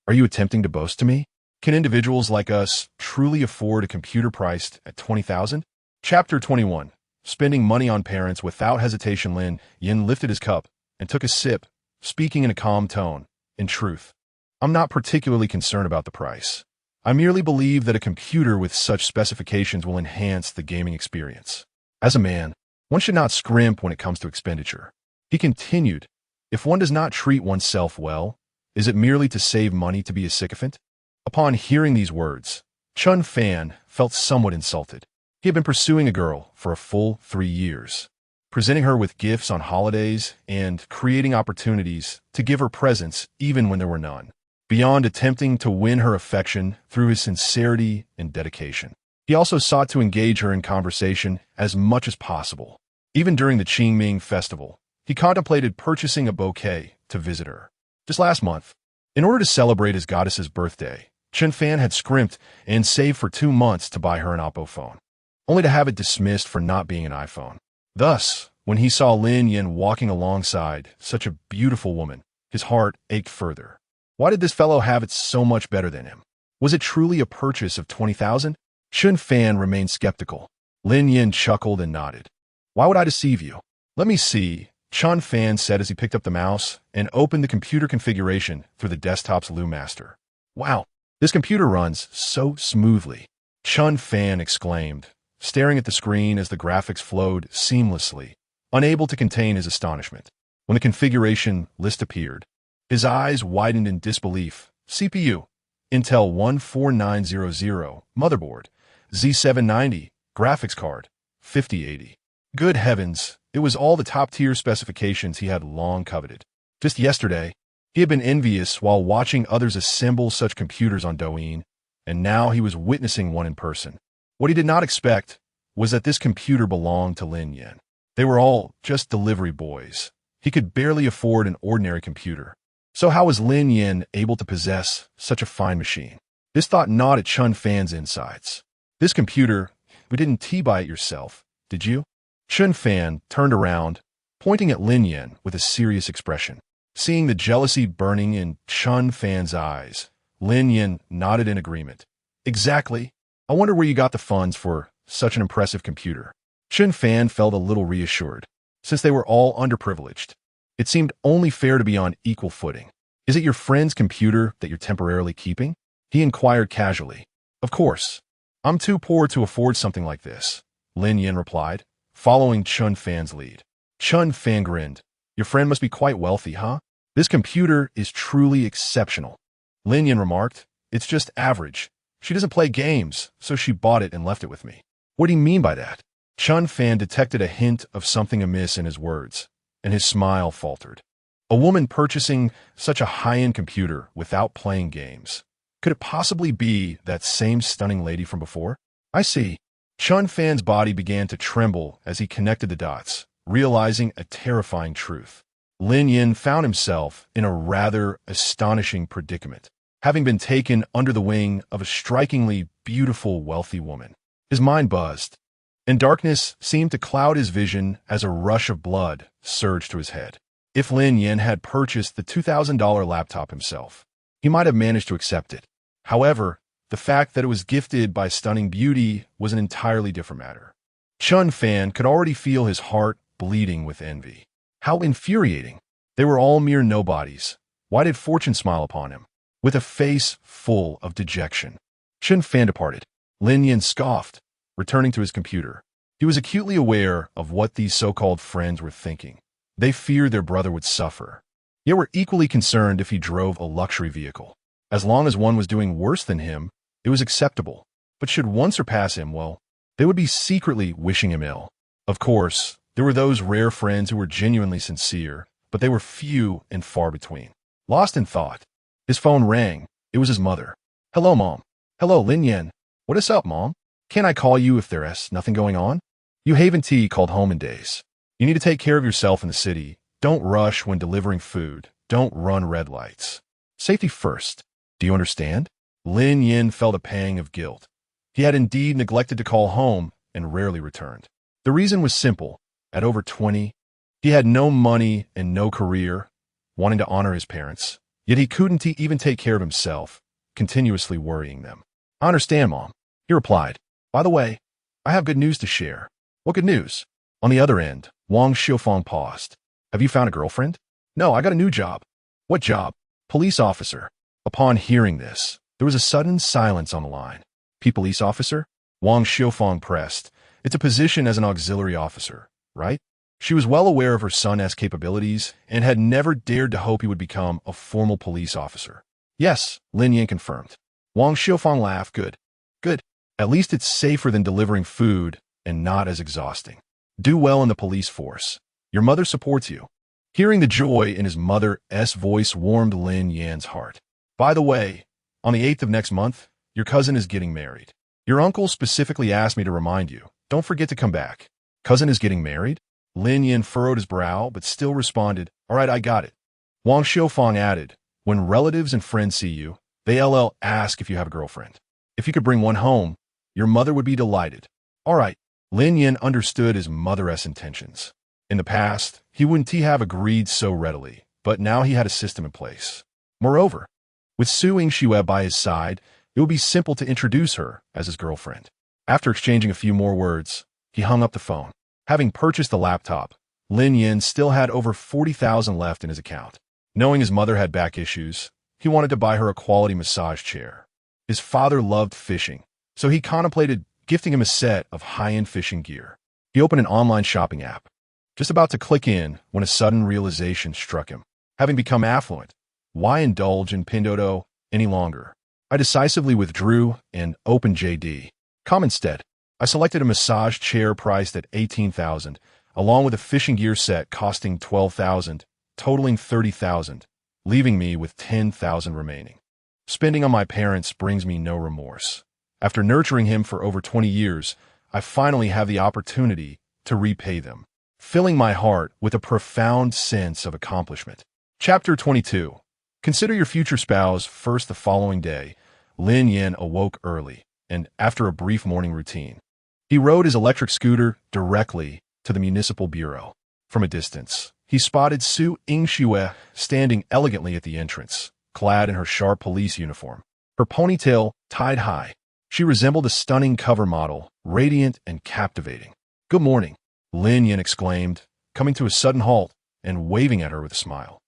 Are you attempting to boast to me? Can individuals like us truly afford a computer priced at 20,000? Chapter 21. Spending money on parents without hesitation. Lin Yan lifted his cup and took a sip, speaking in a calm tone. In truth, I'm not particularly concerned about the price. I merely believe that a computer with such specifications will enhance the gaming experience. As a man, one should not scrimp when it comes to expenditure. He continued, if one does not treat oneself well, is it merely to save money to be a sycophant? Upon hearing these words, Chun Fan felt somewhat insulted. He had been pursuing a girl for a full 3 years, presenting her with gifts on holidays and creating opportunities to give her presents even when there were none. Beyond attempting to win her affection through his sincerity and dedication, he also sought to engage her in conversation as much as possible. Even during the Qingming festival, he contemplated purchasing a bouquet to visit her. Just last month, in order to celebrate his goddess's birthday, Chun Fan had scrimped and saved for 2 months to buy her an Oppo phone, only to have it dismissed for not being an iPhone. Thus, when he saw Lin Yan walking alongside such a beautiful woman, his heart ached further. Why did this fellow have it so much better than him? Was it truly a purchase of 20,000? Chun Fan remained skeptical. Lin Yan chuckled and nodded. Why would I deceive you? Let me see, Chun Fan said as he picked up the mouse and opened the computer configuration through the desktop's LuMaster. Wow, this computer runs so smoothly, Chun Fan exclaimed, staring at the screen as the graphics flowed seamlessly, unable to contain his astonishment. When the configuration list appeared, his eyes widened in disbelief. CPU, Intel 14900, motherboard, Z790, graphics card, 5080. Good heavens, it was all the top-tier specifications he had long coveted. Just yesterday, he had been envious while watching others assemble such computers on Douyin, and now he was witnessing one in person. What he did not expect was that this computer belonged to Lin Yan. They were all just delivery boys. He could barely afford an ordinary computer. So how was Lin Yan able to possess such a fine machine? This thought gnawed at Chun Fan's insides. This computer, you didn't buy it yourself, did you? Chun Fan turned around, pointing at Lin Yan with a serious expression. Seeing the jealousy burning in Chun Fan's eyes, Lin Yan nodded in agreement. Exactly. I wonder where you got the funds for such an impressive computer. Chun Fan felt a little reassured. Since they were all underprivileged, it seemed only fair to be on equal footing. Is it your friend's computer that you're temporarily keeping? He inquired casually. Of course. I'm too poor to afford something like this, Lin Yan replied, following Chun Fan's lead. Chun Fan grinned. Your friend must be quite wealthy, huh? This computer is truly exceptional. Lin Yan remarked. It's just average. She doesn't play games, so she bought it and left it with me. What do you mean by that? Chun Fan detected a hint of something amiss in his words, and his smile faltered. A woman purchasing such a high-end computer without playing games. Could it possibly be that same stunning lady from before? I see. Chun Fan's body began to tremble as he connected the dots, realizing a terrifying truth. Lin Yan found himself in a rather astonishing predicament, having been taken under the wing of a strikingly beautiful, wealthy woman. His mind buzzed, and darkness seemed to cloud his vision as a rush of blood surged to his head. If Lin Yan had purchased the $2,000 laptop himself, he might have managed to accept it. However, the fact that it was gifted by stunning beauty was an entirely different matter. Chun Fan could already feel his heart bleeding with envy. How infuriating. They were all mere nobodies. Why did fortune smile upon him? With a face full of dejection, Chun Fan departed. Lin Yan scoffed, returning to his computer. He was acutely aware of what these so-called friends were thinking. They feared their brother would suffer, yet were equally concerned if he drove a luxury vehicle. As long as one was doing worse than him, it was acceptable. But should one surpass him, well, they would be secretly wishing him ill. Of course, there were those rare friends who were genuinely sincere, but they were few and far between. Lost in thought, his phone rang. It was his mother. "Hello, Mom." "Hello, Lin Yan. What is up, Mom? Can I call you if there's nothing going on?" You haven't called home in days. You need to take care of yourself in the city. Don't rush when delivering food. Don't run red lights. Safety first. Do you understand? Lin Yan felt a pang of guilt. He had indeed neglected to call home and rarely returned. The reason was simple. At over 20, he had no money and no career, wanting to honor his parents. Yet he couldn't even take care of himself, continuously worrying them. "I understand, Mom," he replied. "By the way, I have good news to share." "What good news?" On the other end, Wang Xiufeng paused. "Have you found a girlfriend?" "No, I got a new job." "What job?" "Police officer." Upon hearing this, there was a sudden silence on the line. "Police officer?" Wang Xiufeng pressed. "It's a position as an auxiliary officer, right?" She was well aware of her son's capabilities and had never dared to hope he would become a formal police officer. "Yes," Lin Yan confirmed. Wang Xiufeng laughed. Good. Good. At least it's safer than delivering food and not as exhausting. Do well in the police force. Your mother supports you." Hearing the joy in his mother's voice warmed Lin Yan's heart. "By the way, on the 8th of next month, your cousin is getting married. Your uncle specifically asked me to remind you. Don't forget to come back." "Cousin is getting married?" Lin Yan furrowed his brow, but still responded, "All right, I got it." Wang Xiufeng added, "When relatives and friends see you, they ask if you have a girlfriend. If you could bring one home, your mother would be delighted." "All right." Lin Yan understood his mother's intentions. In the past, he wouldn't have agreed so readily, but now he had a system in place. Moreover, with Su Yingxue by his side, it would be simple to introduce her as his girlfriend. After exchanging a few more words, he hung up the phone. Having purchased the laptop, Lin Yan still had over 40,000 left in his account. Knowing his mother had back issues, he wanted to buy her a quality massage chair. His father loved fishing, so he contemplated gifting him a set of high-end fishing gear. He opened an online shopping app, just about to click in when a sudden realization struck him. Having become affluent, why indulge in Pinduoduo any longer? I decisively withdrew and opened JD.com instead. I selected a massage chair priced at 18,000, along with a fishing gear set costing 12,000, totaling 30,000, leaving me with 10,000 remaining. Spending on my parents brings me no remorse. After nurturing him for over 20 years, I finally have the opportunity to repay them, filling my heart with a profound sense of accomplishment. Chapter 22. Consider your future spouse. First, the following day, Lin Yan awoke early, and after a brief morning routine, he rode his electric scooter directly to the municipal bureau. From a distance, he spotted Su Yingxue standing elegantly at the entrance, clad in her sharp police uniform, her ponytail tied high. She resembled a stunning cover model, radiant and captivating. "Good morning," Lin Yan exclaimed, coming to a sudden halt and waving at her with a smile.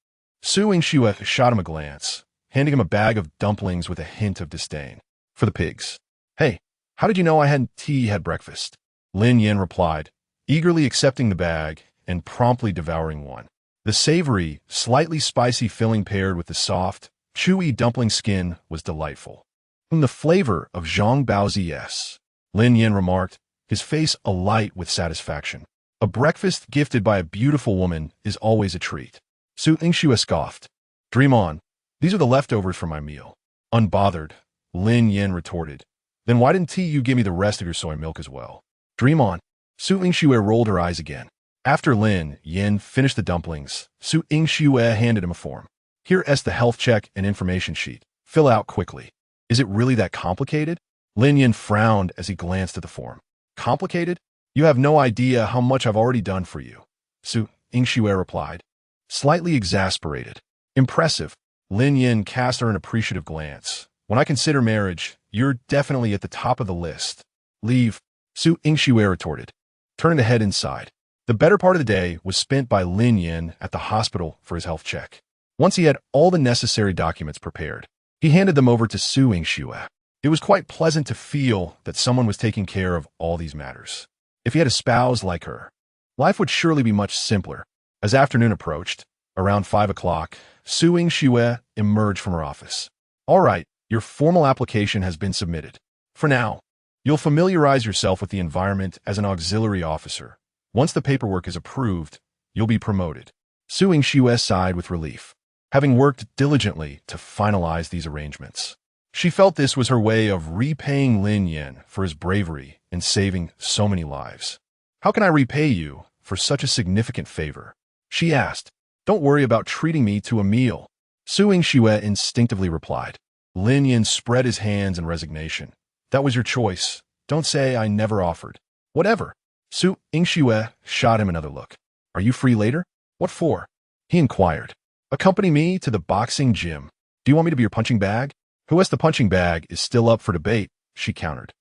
Su Yingxue shot him a glance, handing him a bag of dumplings with a hint of disdain. "For the pigs." "Hey, how did you know I hadn't had breakfast?" Lin Yan replied, eagerly accepting the bag and promptly devouring one. The savory, slightly spicy filling paired with the soft, chewy dumpling skin was delightful. "The flavor of Zhang Baozi's," Lin Yan remarked, his face alight with satisfaction. "A breakfast gifted by a beautiful woman is always a treat." Su Yingxue scoffed. "Dream on. These are the leftovers from my meal." Unbothered, Lin Yan retorted, "Then why didn't you give me the rest of your soy milk as well?" "Dream on." Su Yingxue rolled her eyes again. After Lin Yan finished the dumplings, Su Yingxue handed him a form. "Here's the health check and information sheet. Fill out quickly." "Is it really that complicated?" Lin Yan frowned as he glanced at the form. "Complicated? You have no idea how much I've already done for you," Su Yingxue replied, slightly exasperated. "Impressive." Lin Yan cast her an appreciative glance. "When I consider marriage, you're definitely at the top of the list." "Leave," Su Yingxue retorted, turning to head inside. The better part of the day was spent by Lin Yan at the hospital for his health check. Once he had all the necessary documents prepared, he handed them over to Su Yingxue. It was quite pleasant to feel that someone was taking care of all these matters. If he had a spouse like her, life would surely be much simpler. As afternoon approached, around 5 o'clock, Su Yingxue emerged from her office. All right, your formal application has been submitted. For now, you'll familiarize yourself with the environment as an auxiliary officer. Once the paperwork is approved, you'll be promoted. Su Yingxue sighed with relief, having worked diligently to finalize these arrangements. She felt this was her way of repaying Lin Yan for his bravery in saving so many lives. How can I repay you for such a significant favor? She asked. Don't worry about treating me to a meal. Su Yingxue instinctively replied. Lin Yan spread his hands in resignation. That was your choice. Don't say I never offered. Whatever. Su Yingxue shot him another look. Are you free later? What for? He inquired. Accompany me to the boxing gym. Do you want me to be your punching bag? Who has the punching bag is still up for debate, she countered.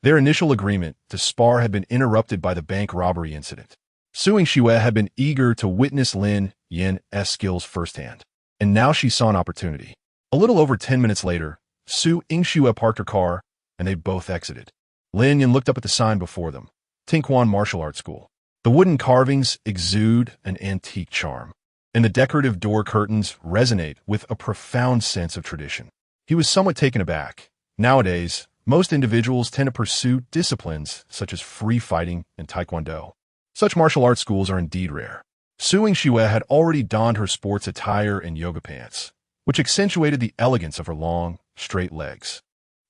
Their initial agreement to spar had been interrupted by the bank robbery incident. Su Yingxue had been eager to witness Lin Yan's skills firsthand, and now she saw an opportunity. A little over 10 minutes later, Su Yingxue parked her car, and they both exited. Lin Yan looked up at the sign before them, Tinquan Martial Arts School. The wooden carvings exude an antique charm, and the decorative door curtains resonate with a profound sense of tradition. He was somewhat taken aback. Nowadays, most individuals tend to pursue disciplines such as free fighting and taekwondo. Such martial arts schools are indeed rare. Su Yingxue had already donned her sports attire and yoga pants, which accentuated the elegance of her long, straight legs,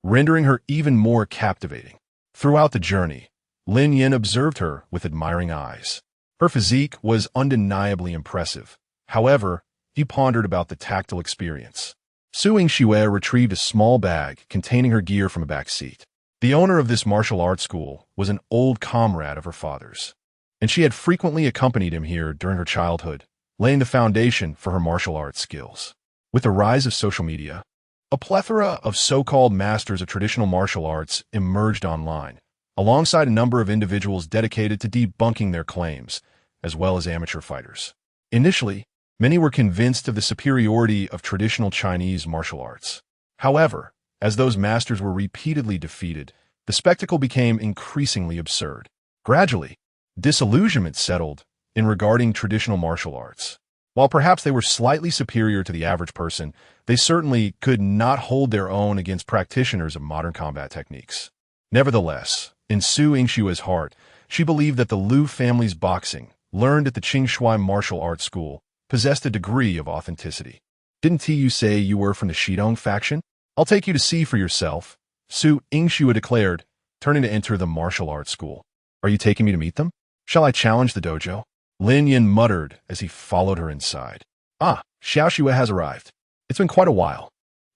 rendering her even more captivating. Throughout the journey, Lin Yan observed her with admiring eyes. Her physique was undeniably impressive. However, he pondered about the tactile experience. Su Yingxue retrieved a small bag containing her gear from a back seat. The owner of this martial arts school was an old comrade of her father's, and she had frequently accompanied him here during her childhood, laying the foundation for her martial arts skills. With the rise of social media, a plethora of so-called masters of traditional martial arts emerged online, alongside a number of individuals dedicated to debunking their claims, as well as amateur fighters. Initially, many were convinced of the superiority of traditional Chinese martial arts. However, as those masters were repeatedly defeated, the spectacle became increasingly absurd. Gradually, disillusionment settled in regarding traditional martial arts. While perhaps they were slightly superior to the average person, they certainly could not hold their own against practitioners of modern combat techniques. Nevertheless, in Su Yingxue's heart, she believed that the Liu family's boxing, learned at the Qingshui Martial Arts School, possessed a degree of authenticity. Didn't you say you were from the Shidong faction? I'll take you to see for yourself, Su Yingxue declared, turning to enter the martial arts school. Are you taking me to meet them? Shall I challenge the dojo? Lin Yan muttered as he followed her inside. Ah, Xiao Xue has arrived. It's been quite a while.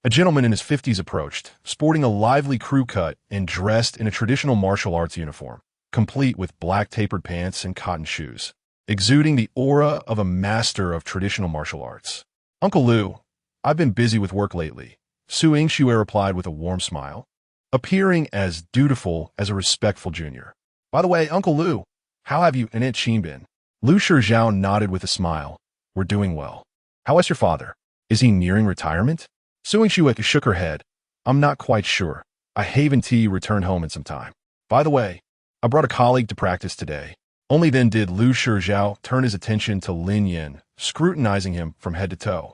A gentleman in his 50s approached, sporting a lively crew cut and dressed in a traditional martial arts uniform, complete with black tapered pants and cotton shoes, exuding the aura of a master of traditional martial arts. Uncle Liu, I've been busy with work lately, Su Yingxue replied with a warm smile, appearing as dutiful as a respectful junior. By the way, Uncle Liu, how have you and Aunt Qin been? Liu Shizhao nodded with a smile. We're doing well. How is your father? Is he nearing retirement? Su Yingxue shook her head. I'm not quite sure. I Haven T returned home in some time. By the way, I brought a colleague to practice today. Only then did Liu Shizhao turn his attention to Lin Yan, scrutinizing him from head to toe.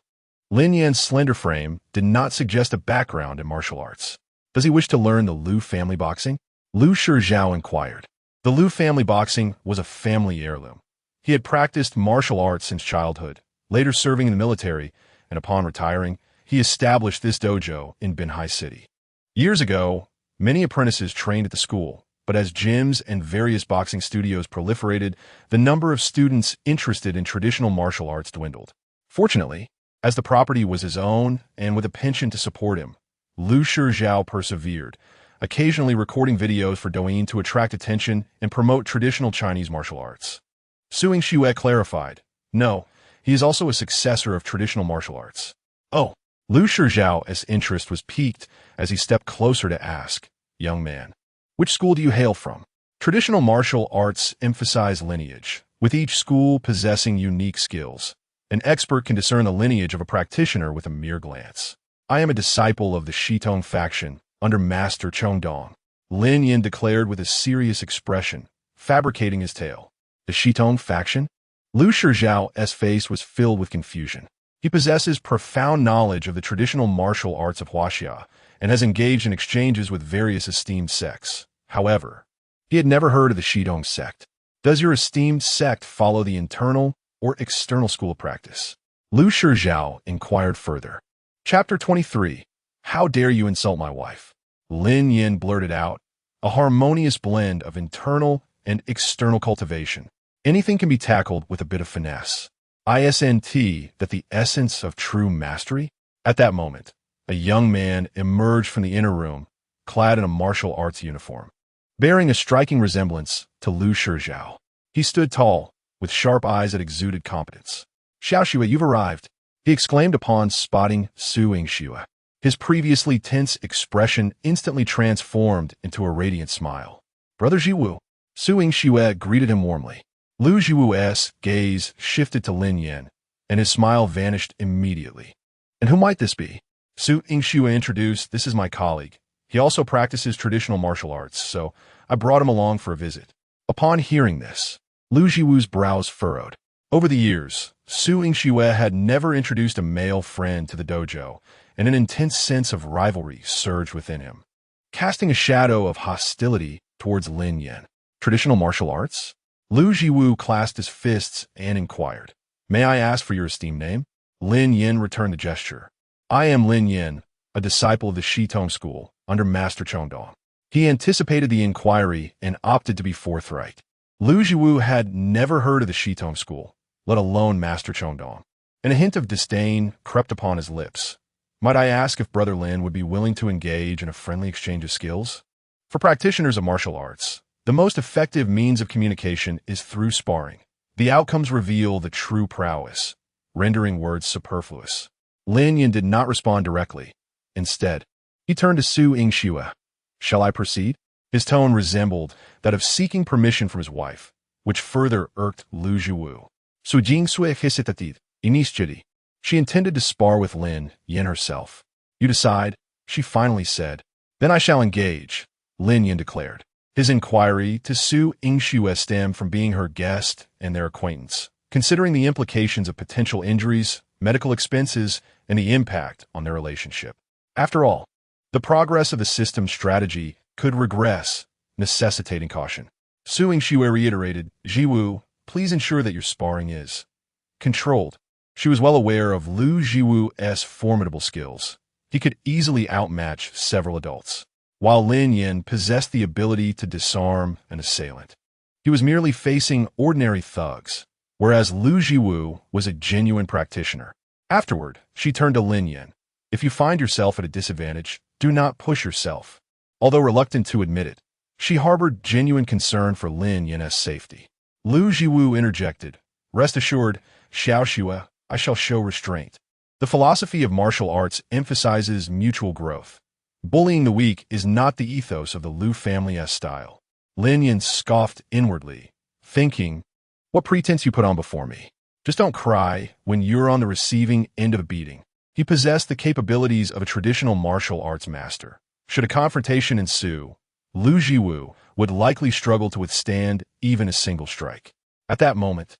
Lin Yan's slender frame did not suggest a background in martial arts. Does he wish to learn the Liu family boxing? Liu Shizhao inquired. The Liu family boxing was a family heirloom. He had practiced martial arts since childhood, later serving in the military, and upon retiring, he established this dojo in Binhai City. Years ago, many apprentices trained at the school, but as gyms and various boxing studios proliferated, the number of students interested in traditional martial arts dwindled. Fortunately, as the property was his own and with a pension to support him, Liu Shizhao persevered, occasionally recording videos for Douyin to attract attention and promote traditional Chinese martial arts. Su Yingxue clarified, no, he is also a successor of traditional martial arts. Oh, Liu Shizhao's interest was piqued as he stepped closer to ask, young man, which school do you hail from? Traditional martial arts emphasize lineage, with each school possessing unique skills. An expert can discern the lineage of a practitioner with a mere glance. I am a disciple of the Shitong faction under Master Chongdong, Lin Yan declared with a serious expression, fabricating his tale. The Shitong faction? Lu Shizhao's face was filled with confusion. He possesses profound knowledge of the traditional martial arts of Huaxia and has engaged in exchanges with various esteemed sects. However, he had never heard of the Shitong sect. Does your esteemed sect follow the internal or external school of practice? Lu Shizhao inquired further. Chapter 23. How dare you insult my wife? Lin Yan blurted out, a harmonious blend of internal and external cultivation. Anything can be tackled with a bit of finesse. Isn't that the essence of true mastery? At that moment, a young man emerged from the inner room, clad in a martial arts uniform, bearing a striking resemblance to Lu Shizhao. He stood tall, with sharp eyes that exuded competence. Xiaoxue, you've arrived, he exclaimed upon spotting Su Yingxue. His previously tense expression instantly transformed into a radiant smile. Brother Jiwu. Su Yingxue greeted him warmly. Lu Jiwu's gaze shifted to Lin Yan, and his smile vanished immediately. And who might this be? Su Yingxue introduced, this is my colleague. He also practices traditional martial arts, so I brought him along for a visit. Upon hearing this, Lu Jiwu's brows furrowed. Over the years, Su Yingxue had never introduced a male friend to the dojo, and an intense sense of rivalry surged within him, casting a shadow of hostility towards Lin Yan. Traditional martial arts? Lu Jiwu clasped his fists and inquired, may I ask for your esteemed name? Lin Yan returned the gesture. I am Lin Yan, a disciple of the Shitong school, under Master Chongdong. He anticipated the inquiry and opted to be forthright. Lu Jiwu had never heard of the Shitong school, let alone Master Chongdong, and a hint of disdain crept upon his lips. Might I ask if Brother Lin would be willing to engage in a friendly exchange of skills? For practitioners of martial arts, the most effective means of communication is through sparring. The outcomes reveal the true prowess, rendering words superfluous. Lin Yan did not respond directly. Instead, he turned to Su Yingxue. Shall I proceed? His tone resembled that of seeking permission from his wife, which further irked Lu Jiwu. Su Jingsui hisitatid, inischidi. She intended to spar with Lin Yan herself. You decide, she finally said. Then I shall engage, Lin Yan declared. His inquiry to Su Yingxue stemmed from being her guest and their acquaintance, considering the implications of potential injuries, medical expenses, and the impact on their relationship. After all, the progress of the system's strategy could regress, necessitating caution. Su Yingxue reiterated, Jiwu, please ensure that your sparring is controlled. She was well aware of Lu Jiwu's formidable skills. He could easily outmatch several adults, while Lin Yan possessed the ability to disarm an assailant. He was merely facing ordinary thugs, whereas Lu Jiwu was a genuine practitioner. Afterward, she turned to Lin Yan. If you find yourself at a disadvantage, do not push yourself. Although reluctant to admit it, she harbored genuine concern for Lin Yan's safety. Lu Jiwu interjected, rest assured, Xiaoxue, I shall show restraint. The philosophy of martial arts emphasizes mutual growth. Bullying the weak is not the ethos of the Lu family's style. Lin Yan scoffed inwardly, thinking, what pretense you put on before me? Just don't cry when you're on the receiving end of a beating. He possessed the capabilities of a traditional martial arts master. Should a confrontation ensue, Lu Jiwu would likely struggle to withstand even a single strike. At that moment,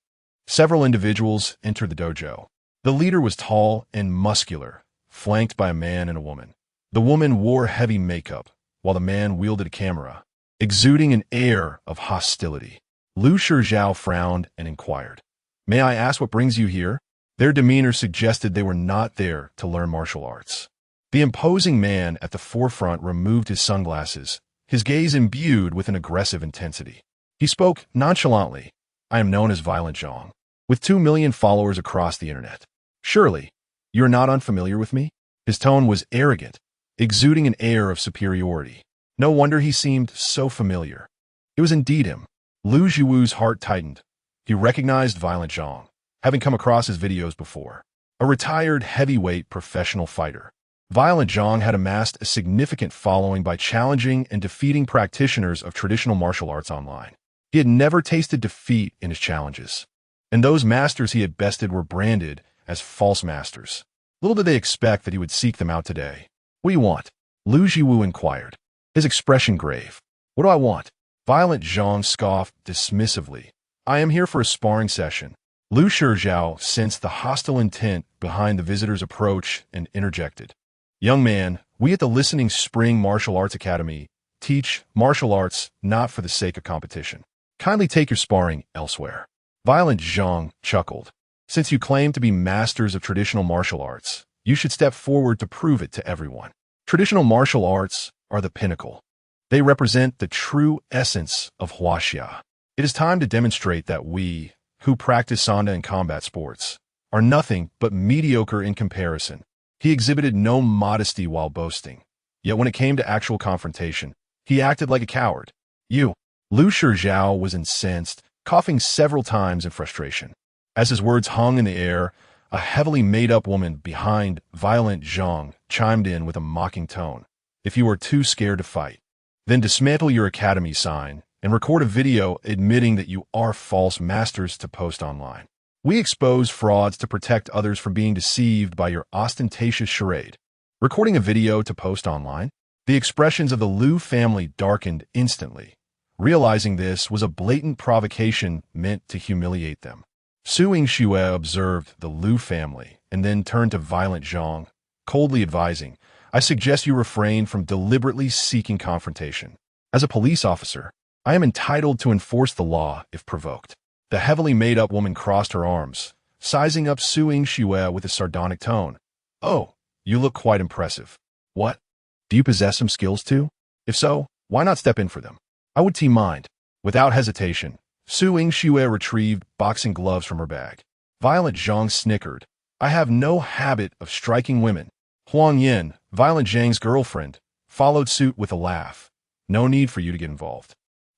several individuals entered the dojo. The leader was tall and muscular, flanked by a man and a woman. The woman wore heavy makeup, while the man wielded a camera, exuding an air of hostility. Lu Shizhao frowned and inquired, may I ask what brings you here? Their demeanor suggested they were not there to learn martial arts. The imposing man at the forefront removed his sunglasses, his gaze imbued with an aggressive intensity. He spoke nonchalantly. I am known as Violent Zhang, with 2 million followers across the internet. Surely, you are not unfamiliar with me? His tone was arrogant, exuding an air of superiority. No wonder he seemed so familiar. It was indeed him. Lu Jiwu's heart tightened. He recognized Violent Zhang, having come across his videos before. A retired heavyweight professional fighter. Violent Zhang had amassed a significant following by challenging and defeating practitioners of traditional martial arts online. He had never tasted defeat in his challenges, and those masters he had bested were branded as false masters. Little did they expect that he would seek them out today. What do you want? Lu Jiwu inquired, his expression grave. What do I want? Violent Zhang scoffed dismissively. I am here for a sparring session. Lu Shizhao sensed the hostile intent behind the visitor's approach and interjected. Young man, we at the Listening Spring Martial Arts Academy teach martial arts not for the sake of competition. Kindly take your sparring elsewhere. Violent Zhang chuckled. Since you claim to be masters of traditional martial arts, you should step forward to prove it to everyone. Traditional martial arts are the pinnacle. They represent the true essence of Huaxia. It is time to demonstrate that we, who practice Sanda and combat sports, are nothing but mediocre in comparison. He exhibited no modesty while boasting. Yet when it came to actual confrontation, he acted like a coward. You. Lu Shizhao was incensed, coughing several times in frustration. As his words hung in the air, a heavily made-up woman behind Violent Zhang chimed in with a mocking tone. If you are too scared to fight, then dismantle your academy sign and record a video admitting that you are false masters to post online. We expose frauds to protect others from being deceived by your ostentatious charade. Recording a video to post online? The expressions of the Lu family darkened instantly. Realizing this was a blatant provocation meant to humiliate them. Su Yingxue observed the Lu family and then turned to Violent Zhang, coldly advising, I suggest you refrain from deliberately seeking confrontation. As a police officer, I am entitled to enforce the law if provoked. The heavily made-up woman crossed her arms, sizing up Su Yingxue with a sardonic tone. Oh, you look quite impressive. What? Do you possess some skills too? If so, why not step in for them? I would team mind. Without hesitation, Su Yingxue retrieved boxing gloves from her bag. Violent Zhang snickered. I have no habit of striking women. Huang Yin, Violent Zhang's girlfriend, followed suit with a laugh. No need for you to get involved.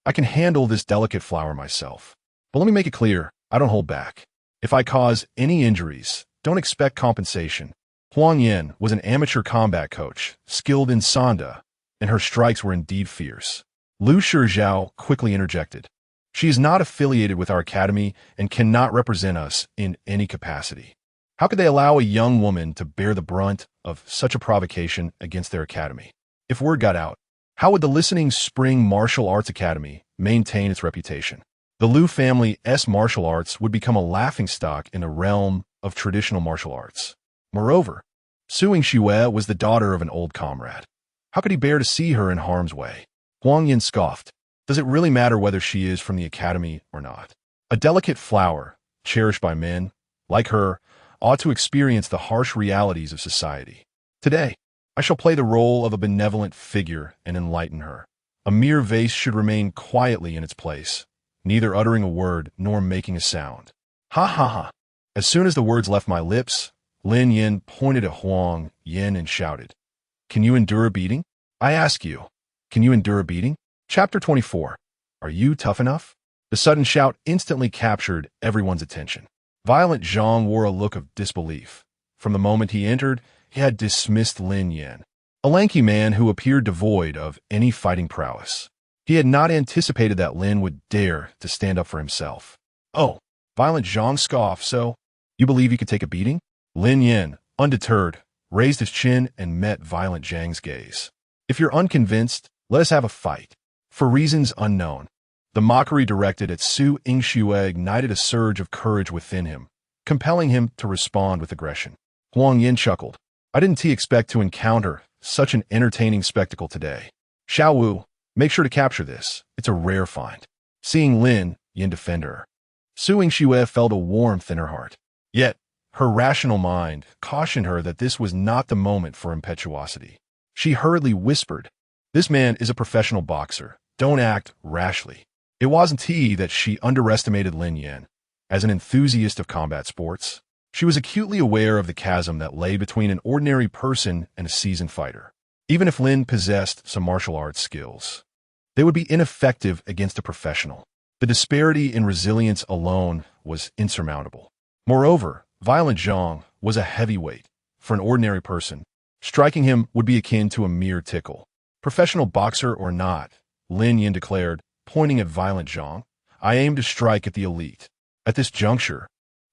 I can handle this delicate flower myself. But let me make it clear, I don't hold back. If I cause any injuries, don't expect compensation. Huang Yin was an amateur combat coach, skilled in Sanda, and her strikes were indeed fierce. Lu Shizhao quickly interjected. She is not affiliated with our academy and cannot represent us in any capacity. How could they allow a young woman to bear the brunt of such a provocation against their academy? If word got out, how would the Listening Spring Martial Arts Academy maintain its reputation? The Lu family's martial arts would become a laughingstock in the realm of traditional martial arts. Moreover, Su Yingxue was the daughter of an old comrade. How could he bear to see her in harm's way? Huang Yin scoffed. Does it really matter whether she is from the academy or not? A delicate flower, cherished by men, like her, ought to experience the harsh realities of society. Today, I shall play the role of a benevolent figure and enlighten her. A mere vase should remain quietly in its place, neither uttering a word nor making a sound. Ha ha ha. As soon as the words left my lips, Lin Yan pointed at Huang Yin and shouted, Can you endure a beating? I ask you, can you endure a beating? Chapter 24. Are you tough enough? The sudden shout instantly captured everyone's attention. Violent Zhang wore a look of disbelief. From the moment he entered, he had dismissed Lin Yan, a lanky man who appeared devoid of any fighting prowess. He had not anticipated that Lin would dare to stand up for himself. Oh, Violent Zhang scoffed, so you believe you could take a beating? Lin Yan, undeterred, raised his chin and met Violent Zhang's gaze. If you're unconvinced, let us have a fight. For reasons unknown, the mockery directed at Su Yingxue ignited a surge of courage within him, compelling him to respond with aggression. Huang Yin chuckled. I didn't expect to encounter such an entertaining spectacle today. Xiao Wu, make sure to capture this. It's a rare find. Seeing Lin Yan defend her, Su Yingxue felt a warmth in her heart. Yet, her rational mind cautioned her that this was not the moment for impetuosity. She hurriedly whispered, This man is a professional boxer. Don't act rashly. It wasn't that she underestimated Lin Yan. As an enthusiast of combat sports, she was acutely aware of the chasm that lay between an ordinary person and a seasoned fighter. Even if Lin possessed some martial arts skills, they would be ineffective against a professional. The disparity in resilience alone was insurmountable. Moreover, Violent Zhang was a heavyweight. For an ordinary person, striking him would be akin to a mere tickle. Professional boxer or not, Lin Yan declared, pointing at Violent Zhang, I aim to strike at the elite. At this juncture,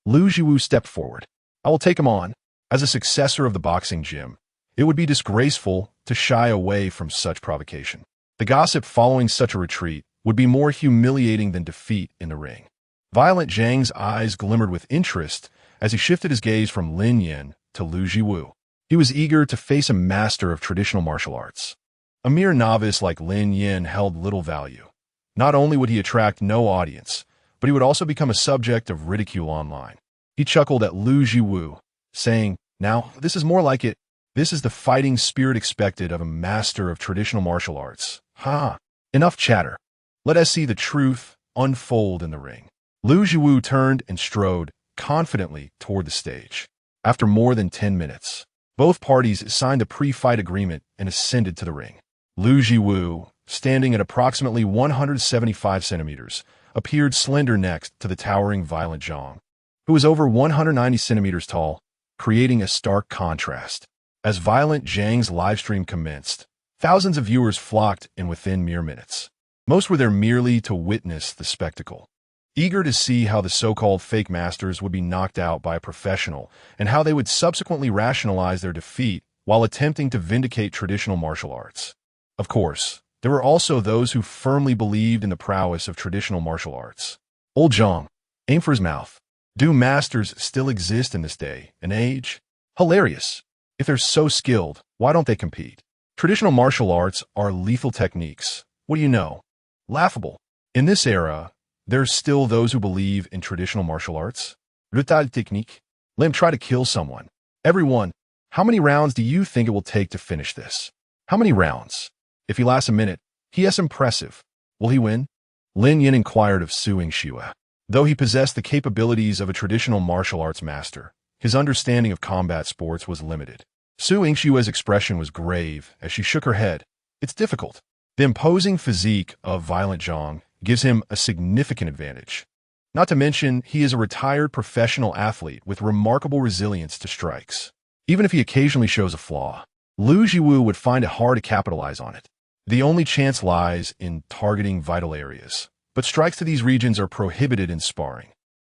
Lu Jiwu stepped forward. I will take him on. As a successor of the boxing gym, it would be disgraceful to shy away from such provocation. The gossip following such a retreat would be more humiliating than defeat in the ring. Violent Zhang's eyes glimmered with interest as he shifted his gaze from Lin Yan to Lu Jiwu. He was eager to face a master of traditional martial arts. A mere novice like Lin Yan held little value. Not only would he attract no audience, but he would also become a subject of ridicule online. He chuckled at Lu Jiwu, saying, "Now, this is more like it. This is the fighting spirit expected of a master of traditional martial arts. Ha! Enough chatter. Let us see the truth unfold in the ring." Lu Jiwu turned and strode confidently toward the stage. After more than 10 minutes, both parties signed a pre-fight agreement and ascended to the ring. Lu Jiwu, standing at approximately 175 centimeters, appeared slender next to the towering Violent Zhang, who was over 190 centimeters tall, creating a stark contrast. As Violent Zhang's livestream commenced, thousands of viewers flocked in within mere minutes. Most were there merely to witness the spectacle, eager to see how the so-called fake masters would be knocked out by a professional and how they would subsequently rationalize their defeat while attempting to vindicate traditional martial arts. Of course, there were also those who firmly believed in the prowess of traditional martial arts. Old Zhang, aim for his mouth. Do masters still exist in this day and age? Hilarious. If they're so skilled, why don't they compete? Traditional martial arts are lethal techniques. What do you know? Laughable. In this era, there's still those who believe in traditional martial arts. Brutal technique. Let him try to kill someone. Everyone, how many rounds do you think it will take to finish this? How many rounds? If he lasts a minute, he is impressive. Will he win? Lin Yan inquired of Su Yingxue. Though he possessed the capabilities of a traditional martial arts master, his understanding of combat sports was limited. Su Yingxue's expression was grave as she shook her head. It's difficult. The imposing physique of Violent Zhang gives him a significant advantage. Not to mention, he is a retired professional athlete with remarkable resilience to strikes. Even if he occasionally shows a flaw, Lu Jiwu would find it hard to capitalize on it. The only chance lies in targeting vital areas, but strikes to these regions are prohibited in sparring.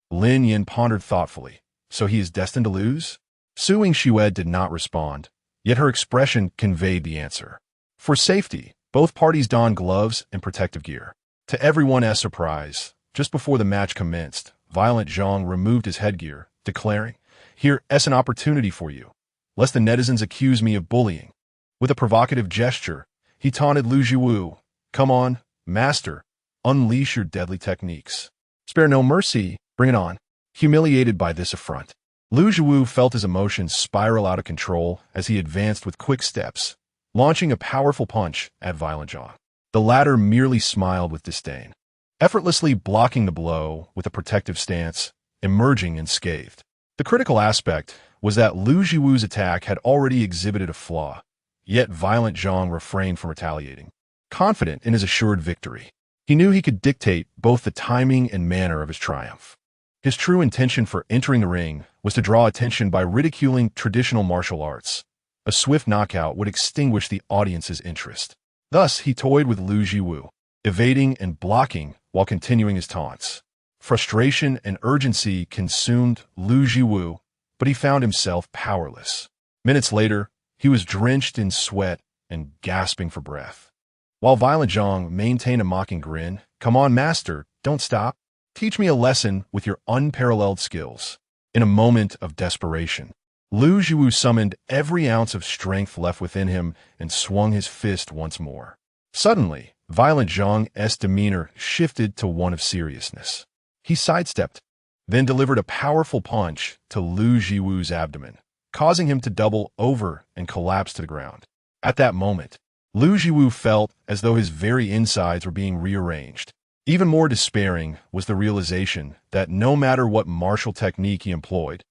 Lin Yan pondered thoughtfully. So he is destined to lose? Su Yingxue did not respond, yet her expression conveyed the answer. For safety, both parties donned gloves and protective gear. To everyone's surprise, just before the match commenced, Violent Zhang removed his headgear, declaring, "Here is an opportunity for you, lest the netizens accuse me of bullying." With a provocative gesture, he taunted Lu Jiwu, "Come on, master, unleash your deadly techniques. Spare no mercy, bring it on." Humiliated by this affront, Lu Jiwu felt his emotions spiral out of control as he advanced with quick steps, launching a powerful punch at Violent Zhang. The latter merely smiled with disdain, effortlessly blocking the blow with a protective stance, emerging unscathed. The critical aspect was that Lu Jiwu's attack had already exhibited a flaw, yet Violent Zhang refrained from retaliating, confident in his assured victory. He knew he could dictate both the timing and manner of his triumph. His true intention for entering the ring was to draw attention by ridiculing traditional martial arts. A swift knockout would extinguish the audience's interest. Thus, he toyed with Lu Jiwu, evading and blocking while continuing his taunts. Frustration and urgency consumed Lu Jiwu, but he found himself powerless. Minutes later, he was drenched in sweat and gasping for breath. While Violent Zhang maintained a mocking grin, "Come on, master, don't stop. Teach me a lesson with your unparalleled skills." In a moment of desperation, Lu Jiwu summoned every ounce of strength left within him and swung his fist once more. Suddenly, Violent Zhang's demeanor shifted to one of seriousness. He sidestepped, then delivered a powerful punch to Lu Jiwu's abdomen, causing him to double over and collapse to the ground. At that moment, Lu Jiwu felt as though his very insides were being rearranged. Even more despairing was the realization that no matter what martial technique he employed,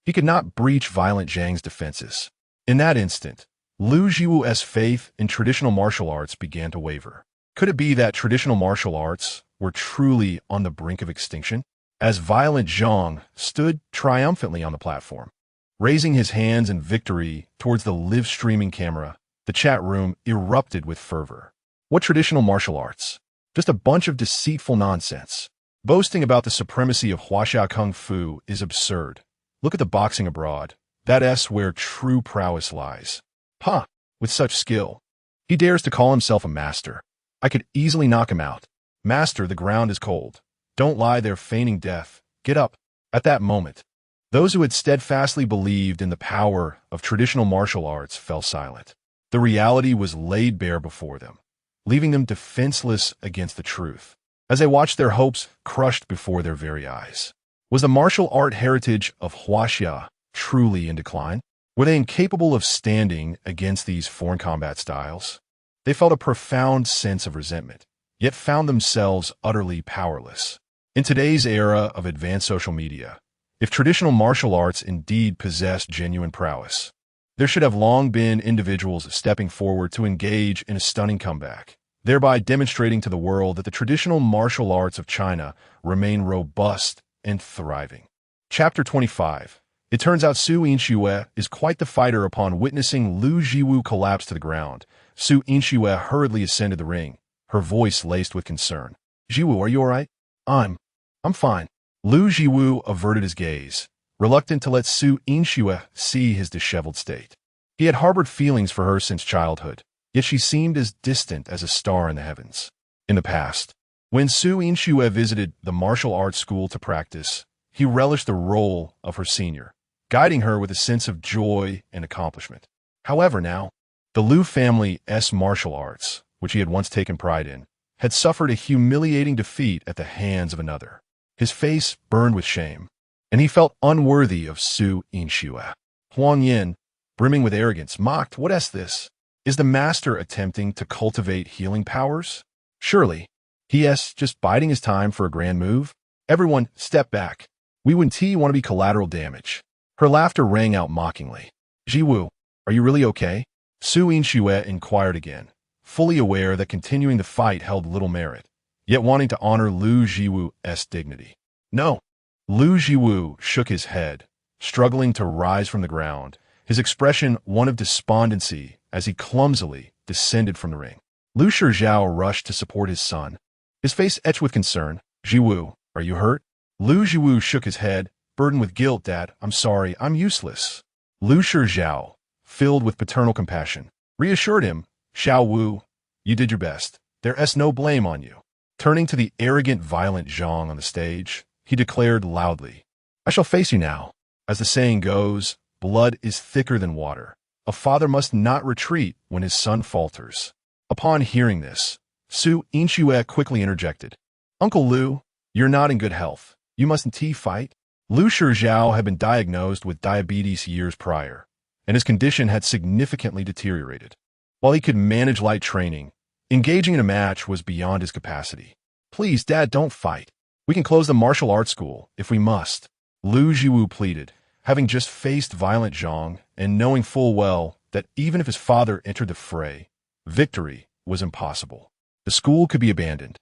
he could not breach Violent Zhang's defenses. In that instant, Lu Jiwu's faith in traditional martial arts began to waver. Could it be that traditional martial arts were truly on the brink of extinction? As Violent Zhang stood triumphantly on the platform, raising his hands in victory towards the live-streaming camera, the chat room erupted with fervor. What traditional martial arts? Just a bunch of deceitful nonsense. Boasting about the supremacy of Huaxia Kung Fu is absurd. Look at the boxing abroad. That's where true prowess lies. With such skill, he dares to call himself a master. I could easily knock him out. Master, the ground is cold. Don't lie there feigning death. Get up. At that moment, those who had steadfastly believed in the power of traditional martial arts fell silent. The reality was laid bare before them, leaving them defenseless against the truth, as they watched their hopes crushed before their very eyes. Was the martial art heritage of Huaxia truly in decline? Were they incapable of standing against these foreign combat styles? They felt a profound sense of resentment, yet found themselves utterly powerless. In today's era of advanced social media, if traditional martial arts indeed possessed genuine prowess, there should have long been individuals stepping forward to engage in a stunning comeback, thereby demonstrating to the world that the traditional martial arts of China remain robust and thriving. Chapter 25. It turns out Su Yinxue is quite the fighter. Upon witnessing Lu Jiwu collapse to the ground, Su Yinxue hurriedly ascended the ring, her voice laced with concern. Jiwu, are you all right? I'm fine. Lu Jiwu averted his gaze, reluctant to let Su Yinxue see his disheveled state. He had harbored feelings for her since childhood, yet she seemed as distant as a star in the heavens. In the past, when Su Yinxue visited the martial arts school to practice, he relished the role of her senior, guiding her with a sense of joy and accomplishment. However, now, the Lu family's martial arts, which he had once taken pride in, had suffered a humiliating defeat at the hands of another. His face burned with shame, and he felt unworthy of Su Yinxue. Huang Yin, brimming with arrogance, mocked, "What is this? Is the master attempting to cultivate healing powers? Surely, he is just biding his time for a grand move? Everyone, step back. We wouldn't want to be collateral damage." Her laughter rang out mockingly. "Jiwu, are you really okay?" Su Yinxue inquired again, fully aware that continuing the fight held little merit, yet wanting to honor Lu Jiwu's dignity. "No." Lu Jiwu shook his head, struggling to rise from the ground, his expression one of despondency as he clumsily descended from the ring. Lu Shizhao rushed to support his son, his face etched with concern. "Jiwu, are you hurt?" Lu Jiwu shook his head, burdened with guilt. "Dad, I'm sorry, I'm useless." Lu Shizhao, filled with paternal compassion, reassured him. "Xiao Wu, you did your best. There's no blame on you." Turning to the arrogant, violent Zhang on the stage, he declared loudly, "I shall face you now. As the saying goes, blood is thicker than water. A father must not retreat when his son falters." Upon hearing this, Su Yinxue quickly interjected, "Uncle Lu, you're not in good health. You mustn't fight." Lu Shizhao had been diagnosed with diabetes years prior, and his condition had significantly deteriorated. While he could manage light training, engaging in a match was beyond his capacity. "Please, Dad, don't fight. We can close the martial arts school, if we must." Lu Jiwu pleaded, having just faced violent Zhang and knowing full well that even if his father entered the fray, victory was impossible. The school could be abandoned,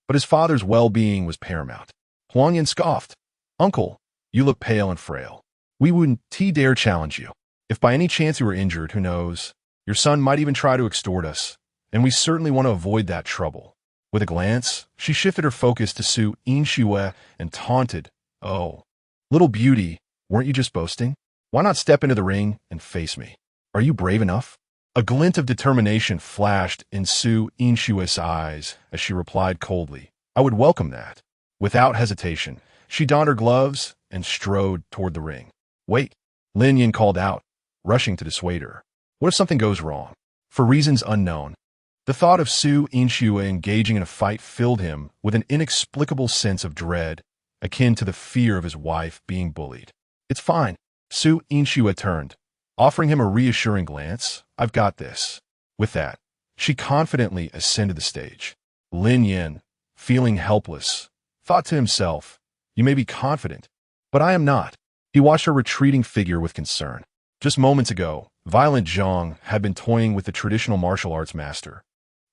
but his father's well-being was paramount. Huang Yin scoffed, "Uncle, you look pale and frail. We wouldn't dare challenge you. If by any chance you were injured, who knows? Your son might even try to extort us, and we certainly want to avoid that trouble." With a glance, she shifted her focus to Su Yinxue and taunted, "Oh, little beauty, weren't you just boasting? Why not step into the ring and face me? Are you brave enough?" A glint of determination flashed in Su Yinxue's eyes as she replied coldly, "I would welcome that." Without hesitation, she donned her gloves and strode toward the ring. "Wait," Lin Yan called out, rushing to dissuade her. "What if something goes wrong?" For reasons unknown, the thought of Su Yinxue engaging in a fight filled him with an inexplicable sense of dread, akin to the fear of his wife being bullied. "It's fine." Su Yinxue turned, offering him a reassuring glance. "I've got this." With that, she confidently ascended the stage. Lin Yan, feeling helpless, thought to himself, "You may be confident, but I am not." He watched her retreating figure with concern. Just moments ago, violent Zhang had been toying with the traditional martial arts master,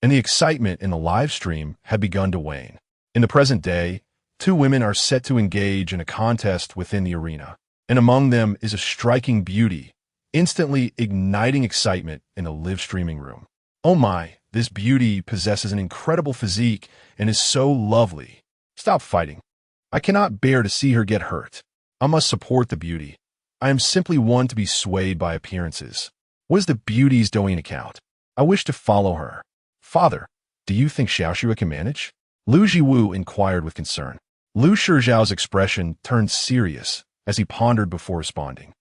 and the excitement in the live stream had begun to wane. In the present day, two women are set to engage in a contest within the arena, and among them is a striking beauty, instantly igniting excitement in the live streaming room. "Oh my, this beauty possesses an incredible physique and is so lovely. Stop fighting. I cannot bear to see her get hurt. I must support the beauty. I am simply one to be swayed by appearances. What is the beauty's doing account? I wish to follow her. Father, do you think Xiaoxue can manage?" Lu Jiwu inquired with concern. Lu Shizhao's expression turned serious as he pondered before responding.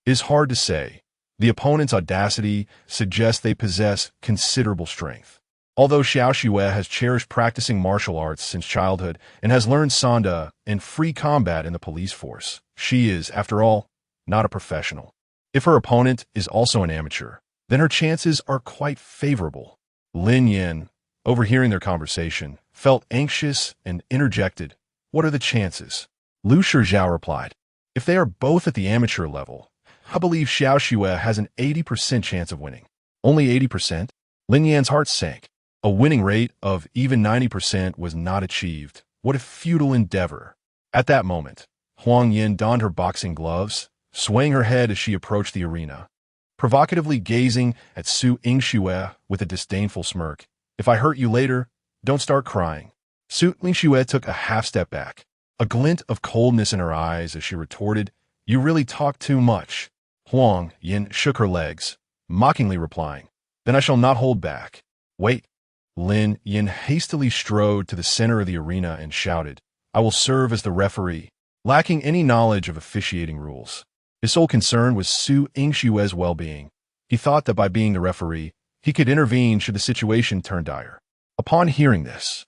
It is hard to say. The opponent's audacity suggests they possess considerable strength. Although Xiao Xue has cherished practicing martial arts since childhood and has learned Sanda and free combat in the police force, she is, after all, not a professional. If her opponent is also an amateur, then her chances are quite favorable. Lin Yan, overhearing their conversation, felt anxious and interjected. What are the chances? Lu Shizhao replied. If they are both at the amateur level, I believe Xiao Xue has an 80% chance of winning. Only 80%? Lin Yan's heart sank. A winning rate of even 90% was not achieved. What a futile endeavor. At that moment, Huang Yin donned her boxing gloves, swaying her head as she approached the arena, provocatively gazing at Su Yingxue with a disdainful smirk. If I hurt you later, don't start crying. Su Yingxue took a half step back, a glint of coldness in her eyes as she retorted, You really talk too much. Huang Yin shook her legs, mockingly replying, Then I shall not hold back. Wait. Lin Yan hastily strode to the center of the arena and shouted, I will serve as the referee, lacking any knowledge of officiating rules. His sole concern was Su Yingxue's well-being. He thought that by being the referee, he could intervene should the situation turn dire. Upon hearing this,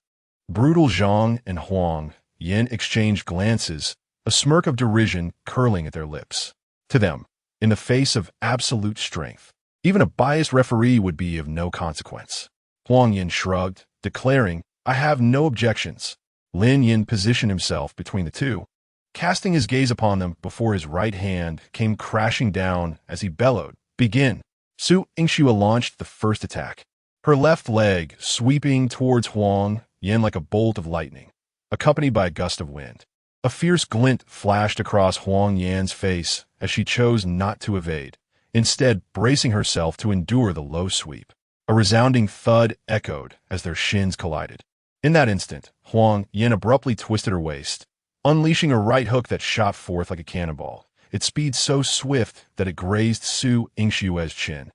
brutal Zhang and Huang Yin exchanged glances, a smirk of derision curling at their lips. To them, in the face of absolute strength, even a biased referee would be of no consequence. Huang Yin shrugged, declaring, I have no objections. Lin Yan positioned himself between the two, casting his gaze upon them before his right hand came crashing down as he bellowed, Begin. Su Yingxue launched the first attack, her left leg sweeping towards Huang Yin like a bolt of lightning, accompanied by a gust of wind. A fierce glint flashed across Huang Yan's face as she chose not to evade, instead bracing herself to endure the low sweep. A resounding thud echoed as their shins collided. In that instant, Huang Yin abruptly twisted her waist, unleashing a right hook that shot forth like a cannonball, its speed so swift that it grazed Su Yingxue's chin.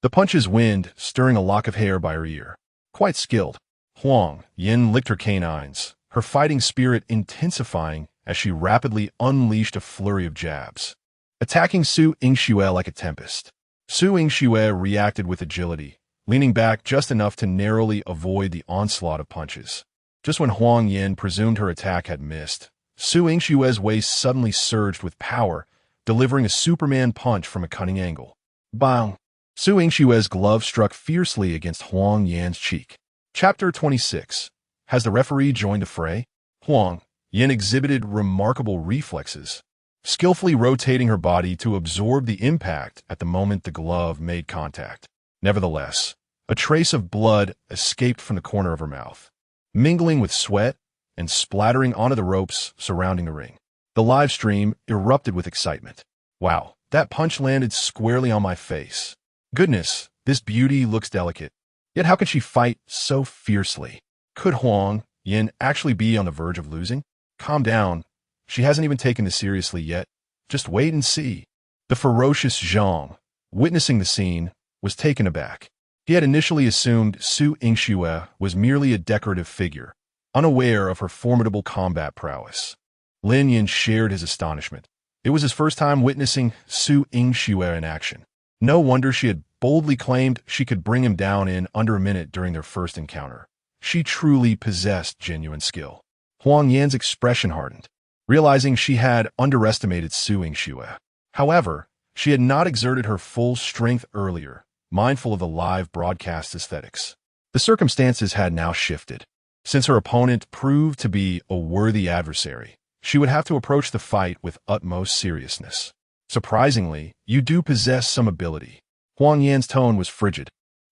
The punch's wind stirring a lock of hair by her ear. Quite skilled, Huang Yin licked her canines, her fighting spirit intensifying as she rapidly unleashed a flurry of jabs, attacking Su Yingxue like a tempest. Su Yingxue reacted with agility, leaning back just enough to narrowly avoid the onslaught of punches. Just when Huang Yin presumed her attack had missed, Su Yingxue's waist suddenly surged with power, delivering a Superman punch from a cunning angle. Bang! Su Yingxue's glove struck fiercely against Huang Yan's cheek. Chapter 26. Has the referee joined the fray? Huang Yin exhibited remarkable reflexes, skillfully rotating her body to absorb the impact at the moment the glove made contact. Nevertheless, a trace of blood escaped from the corner of her mouth, mingling with sweat and splattering onto the ropes surrounding the ring. The live stream erupted with excitement. Wow, that punch landed squarely on my face. Goodness, this beauty looks delicate. Yet how could she fight so fiercely? Could Huang Yin actually be on the verge of losing? Calm down. She hasn't even taken this seriously yet. Just wait and see. The ferocious Zhang, witnessing the scene, was taken aback. He had initially assumed Su Yingxue was merely a decorative figure, unaware of her formidable combat prowess. Lin Yan shared his astonishment. It was his first time witnessing Su Yingxue in action. No wonder she had boldly claimed she could bring him down in under a minute during their first encounter. She truly possessed genuine skill. Huang Yan's expression hardened, realizing she had underestimated Su Yingxue. However, she had not exerted her full strength earlier, mindful of the live broadcast aesthetics. The circumstances had now shifted. Since her opponent proved to be a worthy adversary, she would have to approach the fight with utmost seriousness. Surprisingly, you do possess some ability. Huang Yan's tone was frigid,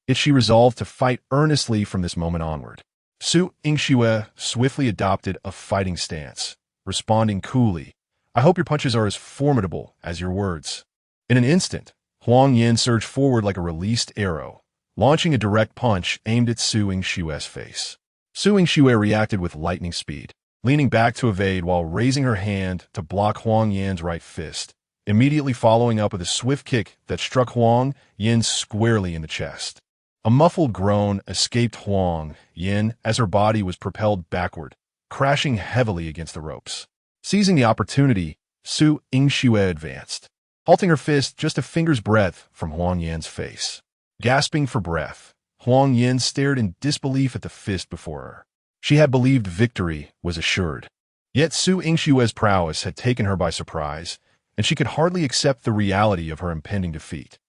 yet she resolved to fight earnestly from this moment onward. Su Yingxue swiftly adopted a fighting stance, responding coolly, I hope your punches are as formidable as your words. In an instant, Huang Yin surged forward like a released arrow, launching a direct punch aimed at Su Yingxue's face. Su Yingxue reacted with lightning speed, leaning back to evade while raising her hand to block Huang Yan's right fist, immediately following up with a swift kick that struck Huang Yin squarely in the chest. A muffled groan escaped Huang Yin as her body was propelled backward, crashing heavily against the ropes. Seizing the opportunity, Su Yingxue advanced, halting her fist just a finger's breadth from Huang Yan's face. Gasping for breath, Huang Yin stared in disbelief at the fist before her. She had believed victory was assured. Yet Su Yingxue's prowess had taken her by surprise, and she could hardly accept the reality of her impending defeat.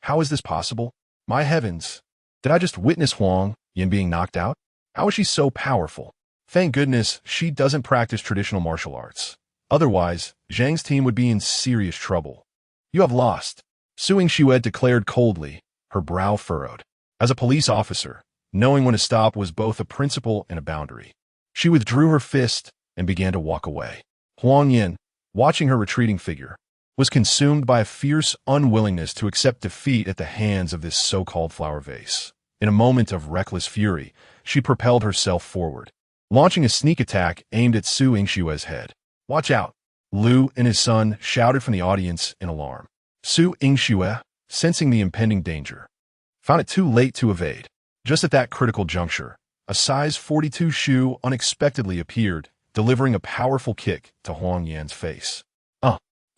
How is this possible? My heavens! Did I just witness Huang Yin being knocked out? How is she so powerful? Thank goodness she doesn't practice traditional martial arts. Otherwise, Zhang's team would be in serious trouble. You have lost, Su Yingxue declared coldly, her brow furrowed. As a police officer, knowing when to stop was both a principle and a boundary. She withdrew her fist and began to walk away. Huang Yin, watching her retreating figure, was consumed by a fierce unwillingness to accept defeat at the hands of this so-called flower vase. In a moment of reckless fury, she propelled herself forward, launching a sneak attack aimed at Su Yingxue's head. Watch out! Lu and his son shouted from the audience in alarm. Su Yingxue, sensing the impending danger, found it too late to evade. Just at that critical juncture, a size 42 shoe unexpectedly appeared, delivering a powerful kick to Huang Yan's face.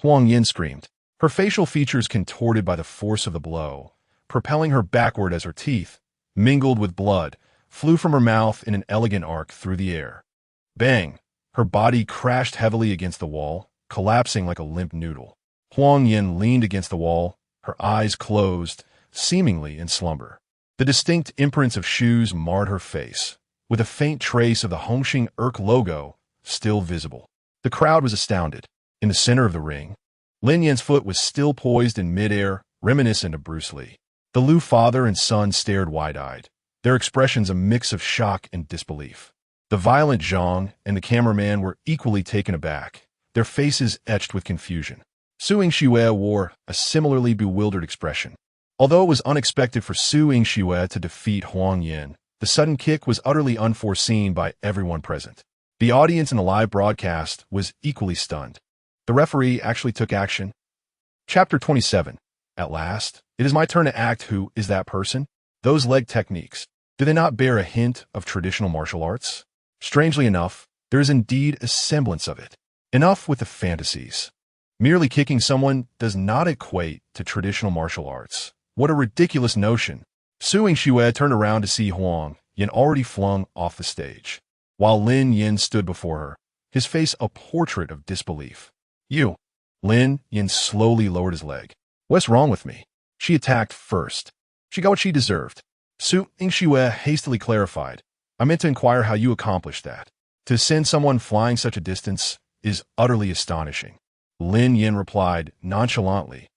Huang Yin screamed, her facial features contorted by the force of the blow, propelling her backward as her teeth, mingled with blood, flew from her mouth in an elegant arc through the air. Bang! Her body crashed heavily against the wall, collapsing like a limp noodle. Huang Yin leaned against the wall, her eyes closed, seemingly in slumber. The distinct imprints of shoes marred her face, with a faint trace of the Hongxing Erk logo still visible. The crowd was astounded. In the center of the ring, Lin Yan's foot was still poised in midair, reminiscent of Bruce Lee. The Lu father and son stared wide-eyed, their expressions a mix of shock and disbelief. The violent Zhang and the cameraman were equally taken aback, their faces etched with confusion. Su Yingxue wore a similarly bewildered expression. Although it was unexpected for Su Yingxue to defeat Huang Yin, the sudden kick was utterly unforeseen by everyone present. The audience in the live broadcast was equally stunned. The referee actually took action. Chapter 27. At last, it is my turn to act. Who is that person? Those leg techniques, do they not bear a hint of traditional martial arts? Strangely enough, there is indeed a semblance of it. Enough with the fantasies. Merely kicking someone does not equate to traditional martial arts. What a ridiculous notion. Su Yingxue turned around to see Huang Yin already flung off the stage, while Lin Yan stood before her, his face a portrait of disbelief. You. Lin Yan slowly lowered his leg. What's wrong with me? She attacked first. She got what she deserved. Su Yingxue hastily clarified. I meant to inquire how you accomplished that. To send someone flying such a distance is utterly astonishing. Lin Yan replied nonchalantly.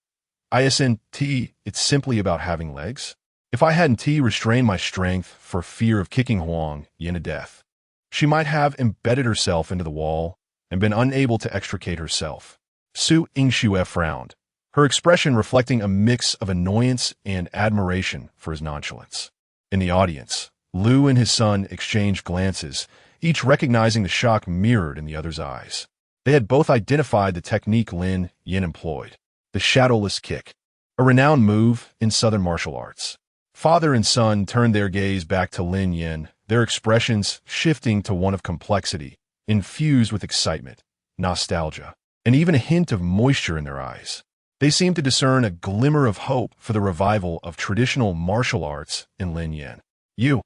ISNT, it's simply about having legs. If I hadn't restrained my strength for fear of kicking Huang Yin to death, she might have embedded herself into the wall and been unable to extricate herself. Su Yingxue frowned, her expression reflecting a mix of annoyance and admiration for his nonchalance. In the audience, Lu and his son exchanged glances, each recognizing the shock mirrored in the other's eyes. They had both identified the technique Lin Yan employed, the shadowless kick, a renowned move in Southern martial arts. Father and son turned their gaze back to Lin Yan, their expressions shifting to one of complexity, infused with excitement, nostalgia, and even a hint of moisture in their eyes. They seemed to discern a glimmer of hope for the revival of traditional martial arts in Lin Yan. You.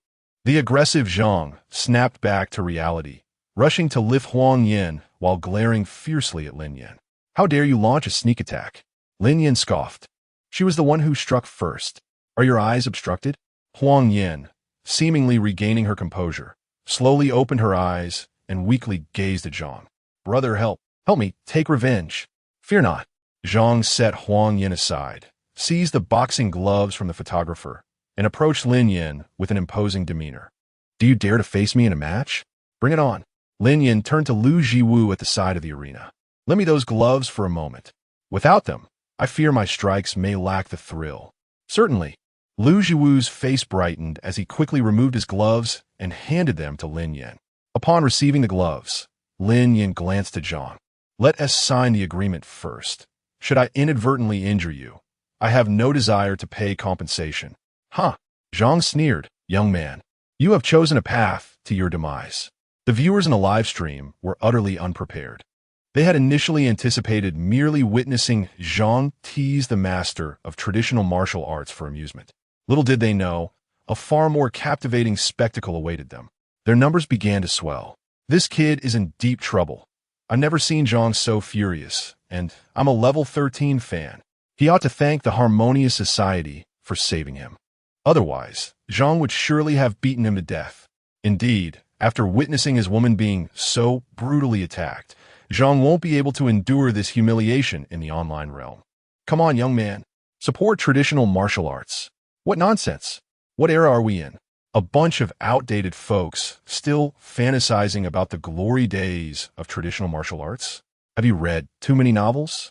The aggressive Zhang snapped back to reality, rushing to lift Huang Yin while glaring fiercely at Lin Yan. How dare you launch a sneak attack? Lin Yan scoffed. She was the one who struck first. Are your eyes obstructed? Huang Yin, seemingly regaining her composure, slowly opened her eyes and weakly gazed at Zhang. Brother, help me, take revenge. Fear not. Zhang set Huang Yin aside, seized the boxing gloves from the photographer, and approached Lin Yan with an imposing demeanor. Do you dare to face me in a match? Bring it on. Lin Yan turned to Lu Jiwu at the side of the arena. Lend me those gloves for a moment. Without them, I fear my strikes may lack the thrill. Certainly. Lu Jiwu's face brightened as he quickly removed his gloves and handed them to Lin Yan. Upon receiving the gloves, Lin Yan glanced at Zhang. Let us sign the agreement first. Should I inadvertently injure you, I have no desire to pay compensation. Huh. Zhang sneered, "Young man, you have chosen a path to your demise." The viewers in the live stream were utterly unprepared. They had initially anticipated merely witnessing Zhang tease the master of traditional martial arts for amusement. Little did they know, a far more captivating spectacle awaited them. Their numbers began to swell. This kid is in deep trouble. I've never seen Zhang so furious, and I'm a level 13 fan. He ought to thank the Harmonious Society for saving him. Otherwise, Zhang would surely have beaten him to death. Indeed, after witnessing his woman being so brutally attacked, Zhang won't be able to endure this humiliation in the online realm. Come on, young man. Support traditional martial arts. What nonsense. What era are we in? A bunch of outdated folks still fantasizing about the glory days of traditional martial arts? Have you read too many novels?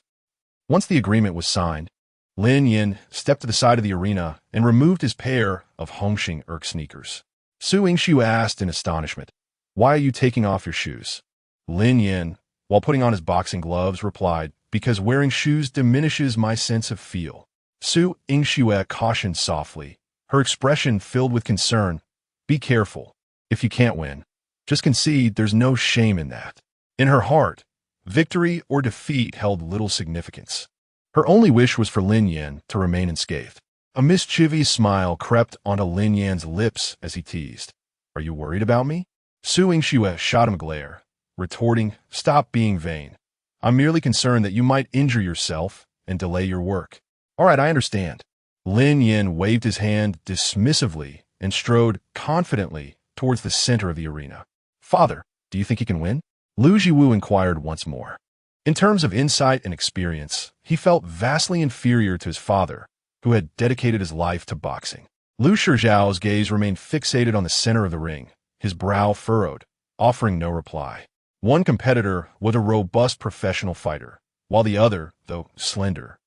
Once the agreement was signed, Lin Yan stepped to the side of the arena and removed his pair of Hongxing Erk sneakers. Su Yingshu asked in astonishment, "Why are you taking off your shoes?" Lin Yan, while putting on his boxing gloves, replied, "Because wearing shoes diminishes my sense of feel." Su Yingshu cautioned softly, her expression filled with concern, "Be careful. If you can't win, just concede. There's no shame in that." In her heart, victory or defeat held little significance. Her only wish was for Lin Yan to remain unscathed. A mischievous smile crept onto Lin Yan's lips as he teased, "Are you worried about me?" Su Yingshu shot him a glare, retorting, "Stop being vain. I'm merely concerned that you might injure yourself and delay your work." "All right, I understand." Lin Yan waved his hand dismissively and strode confidently towards the center of the arena. "Father, do you think he can win?" Lu Jiwu inquired once more. In terms of insight and experience, he felt vastly inferior to his father, who had dedicated his life to boxing. Lu Shizhao's gaze remained fixated on the center of the ring, his brow furrowed, offering no reply. One competitor was a robust professional fighter, while the other, though slender,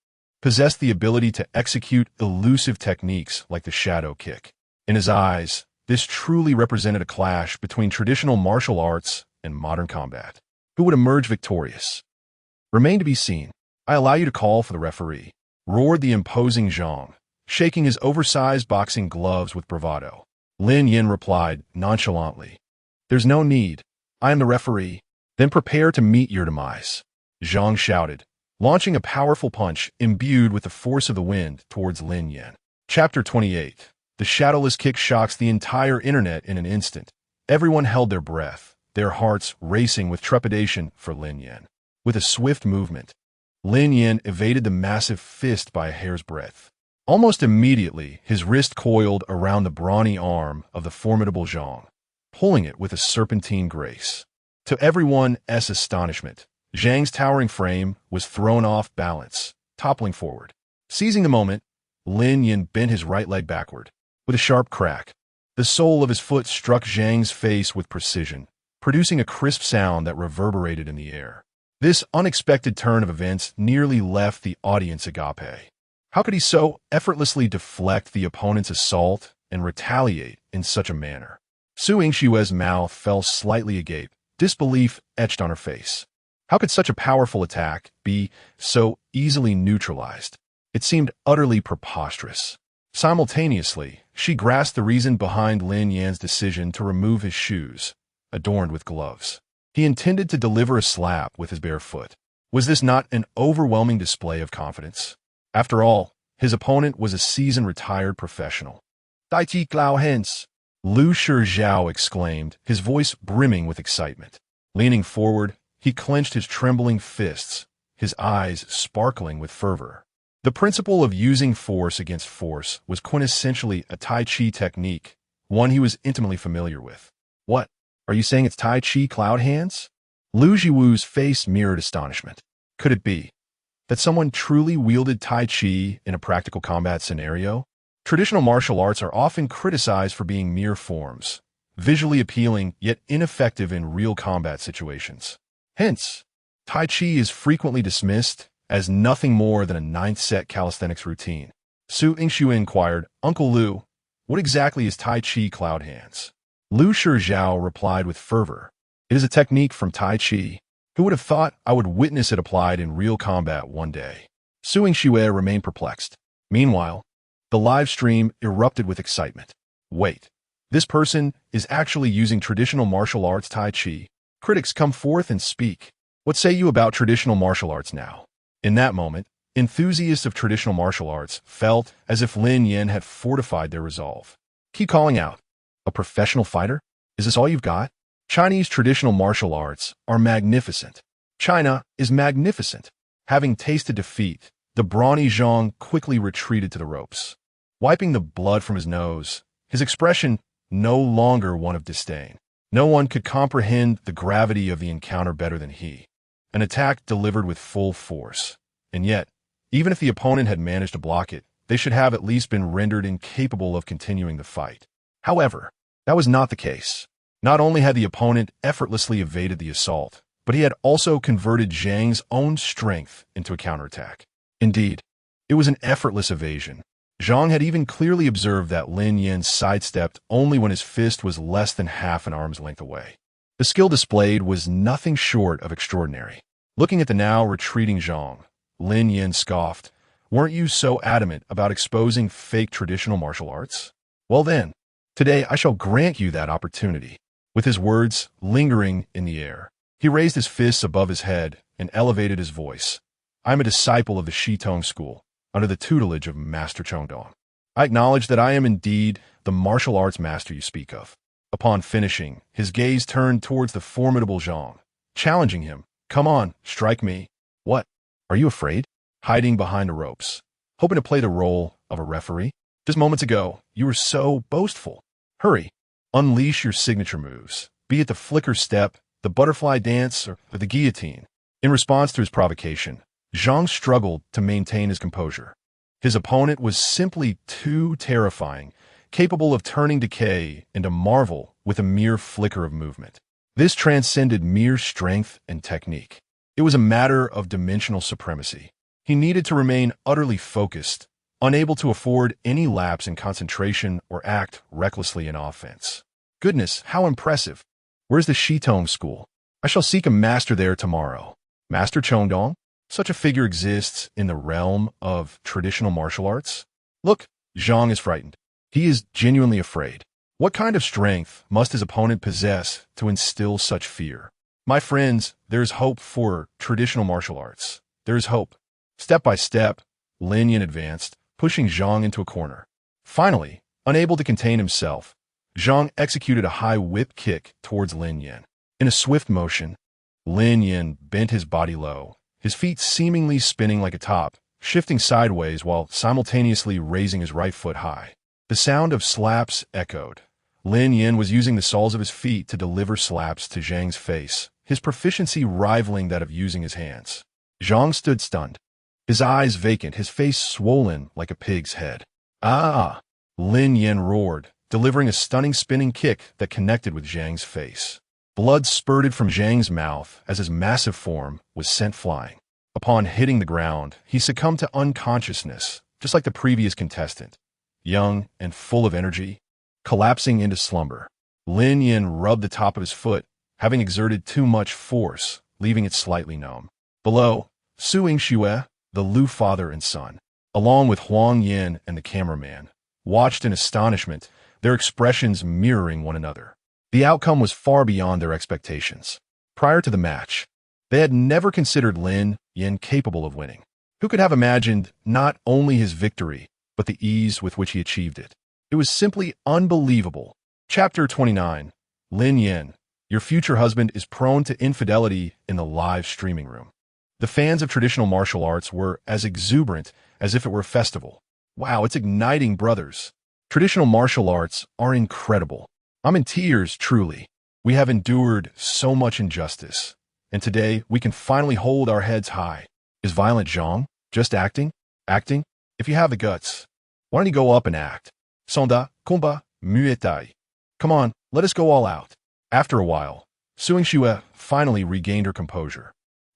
possessed the ability to execute elusive techniques like the shadow kick. In his eyes, this truly represented a clash between traditional martial arts and modern combat. Who would emerge victorious? Remained to be seen. "I allow you to call for the referee," roared the imposing Zhang, shaking his oversized boxing gloves with bravado. Lin Yan replied nonchalantly, "There's no need. I am the referee." "Then prepare to meet your demise," Zhang shouted, launching a powerful punch imbued with the force of the wind towards Lin Yan. Chapter 28. The shadowless kick shocks the entire internet in an instant. Everyone held their breath, their hearts racing with trepidation for Lin Yan. With a swift movement, Lin Yan evaded the massive fist by a hair's breadth. Almost immediately, his wrist coiled around the brawny arm of the formidable Zhang, pulling it with a serpentine grace. To everyone's astonishment, Zhang's towering frame was thrown off balance, toppling forward. Seizing the moment, Lin Yan bent his right leg backward. With a sharp crack, the sole of his foot struck Zhang's face with precision, producing a crisp sound that reverberated in the air. This unexpected turn of events nearly left the audience agape. How could he so effortlessly deflect the opponent's assault and retaliate in such a manner? Su Yingshu's mouth fell slightly agape, disbelief etched on her face. How could such a powerful attack be so easily neutralized? It seemed utterly preposterous. Simultaneously, she grasped the reason behind Lin Yan's decision to remove his shoes, adorned with gloves. He intended to deliver a slap with his bare foot. Was this not an overwhelming display of confidence? After all, his opponent was a seasoned retired professional. "Tai Chi Clau hence!" Lu Shizhao exclaimed, his voice brimming with excitement. Leaning forward, he clenched his trembling fists, his eyes sparkling with fervor. The principle of using force against force was quintessentially a Tai Chi technique, one he was intimately familiar with. "What? Are you saying it's Tai Chi cloud hands?" Lu Jiwu's face mirrored astonishment. Could it be that someone truly wielded Tai Chi in a practical combat scenario? Traditional martial arts are often criticized for being mere forms, visually appealing yet ineffective in real combat situations. Hence, Tai Chi is frequently dismissed as nothing more than a ninth-set calisthenics routine. Su Yingshu inquired, "Uncle Lu, what exactly is Tai Chi cloud hands?" Lu Shizhao replied with fervor, "It is a technique from Tai Chi. Who would have thought I would witness it applied in real combat one day?" Su Yingshu remained perplexed. Meanwhile, The live stream erupted with excitement. Wait, this person is actually using traditional martial arts Tai Chi. Critics come forth and speak. What say you about traditional martial arts now? In that moment, enthusiasts of traditional martial arts felt as if Lin Yan had fortified their resolve. Keep calling out. A professional fighter? Is this all you've got? Chinese traditional martial arts are magnificent. China is magnificent. Having tasted defeat, the brawny Zhang quickly retreated to the ropes. Wiping the blood from his nose, his expression no longer one of disdain. No one could comprehend the gravity of the encounter better than he. An attack delivered with full force. And yet, even if the opponent had managed to block it, they should have at least been rendered incapable of continuing the fight. However, that was not the case. Not only had the opponent effortlessly evaded the assault, but he had also converted Zhang's own strength into a counterattack. Indeed, it was an effortless evasion. Zhang had even clearly observed that Lin Yan sidestepped only when his fist was less than half an arm's length away. The skill displayed was nothing short of extraordinary. Looking at the now retreating Zhang, Lin Yan scoffed, "Weren't you so adamant about exposing fake traditional martial arts? Well then, today I shall grant you that opportunity." With his words lingering in the air, he raised his fists above his head and elevated his voice. "I am a disciple of the Shitong school, under the tutelage of Master Chongdong. I acknowledge that I am indeed the martial arts master you speak of." Upon finishing, his gaze turned towards the formidable Zhang, challenging him, "Come on, strike me." "What? Are you afraid?" Hiding behind the ropes, hoping to play the role of a referee? Just moments ago, you were so boastful. Hurry, unleash your signature moves, be it the flicker step, the butterfly dance, or the guillotine. In response to his provocation, Zhang struggled to maintain his composure. His opponent was simply too terrifying, capable of turning decay into marvel with a mere flicker of movement. This transcended mere strength and technique. It was a matter of dimensional supremacy. He needed to remain utterly focused, unable to afford any lapse in concentration or act recklessly in offense. Goodness, how impressive. Where's the Shitong school? I shall seek a master there tomorrow. Master Chongdong? Such a figure exists in the realm of traditional martial arts? Look, Zhang is frightened. He is genuinely afraid. What kind of strength must his opponent possess to instill such fear? My friends, there is hope for traditional martial arts. There is hope. Step by step, Lin Yan advanced, pushing Zhang into a corner. Finally, unable to contain himself, Zhang executed a high whip kick towards Lin Yan. In a swift motion, Lin Yan bent his body low, his feet seemingly spinning like a top, shifting sideways while simultaneously raising his right foot high. The sound of slaps echoed. Lin Yan was using the soles of his feet to deliver slaps to Zhang's face, his proficiency rivaling that of using his hands. Zhang stood stunned, his eyes vacant, his face swollen like a pig's head. "Ah!" Lin Yan roared, delivering a stunning spinning kick that connected with Zhang's face. Blood spurted from Zhang's mouth as his massive form was sent flying. Upon hitting the ground, he succumbed to unconsciousness, just like the previous contestant. Young and full of energy, collapsing into slumber. Lin Yan rubbed the top of his foot, having exerted too much force, leaving it slightly numb. Below, Su Yingxue, the Lu father and son, along with Huang Yin and the cameraman, watched in astonishment, their expressions mirroring one another. The outcome was far beyond their expectations. Prior to the match, they had never considered Lin Yan capable of winning. Who could have imagined not only his victory, but the ease with which he achieved it? It was simply unbelievable. Chapter 29. Lin Yan, your future husband is prone to infidelity in the live streaming room. The fans of traditional martial arts were as exuberant as if it were a festival. Wow, it's igniting, brothers. Traditional martial arts are incredible. I'm in tears, truly. We have endured so much injustice, and today we can finally hold our heads high. Is Violent Zhang just acting? Acting? If you have the guts, why don't you go up and act? Sonda, Kumba, Muay Thai. Come on, let us go all out. After a while, Su Yingxue finally regained her composure.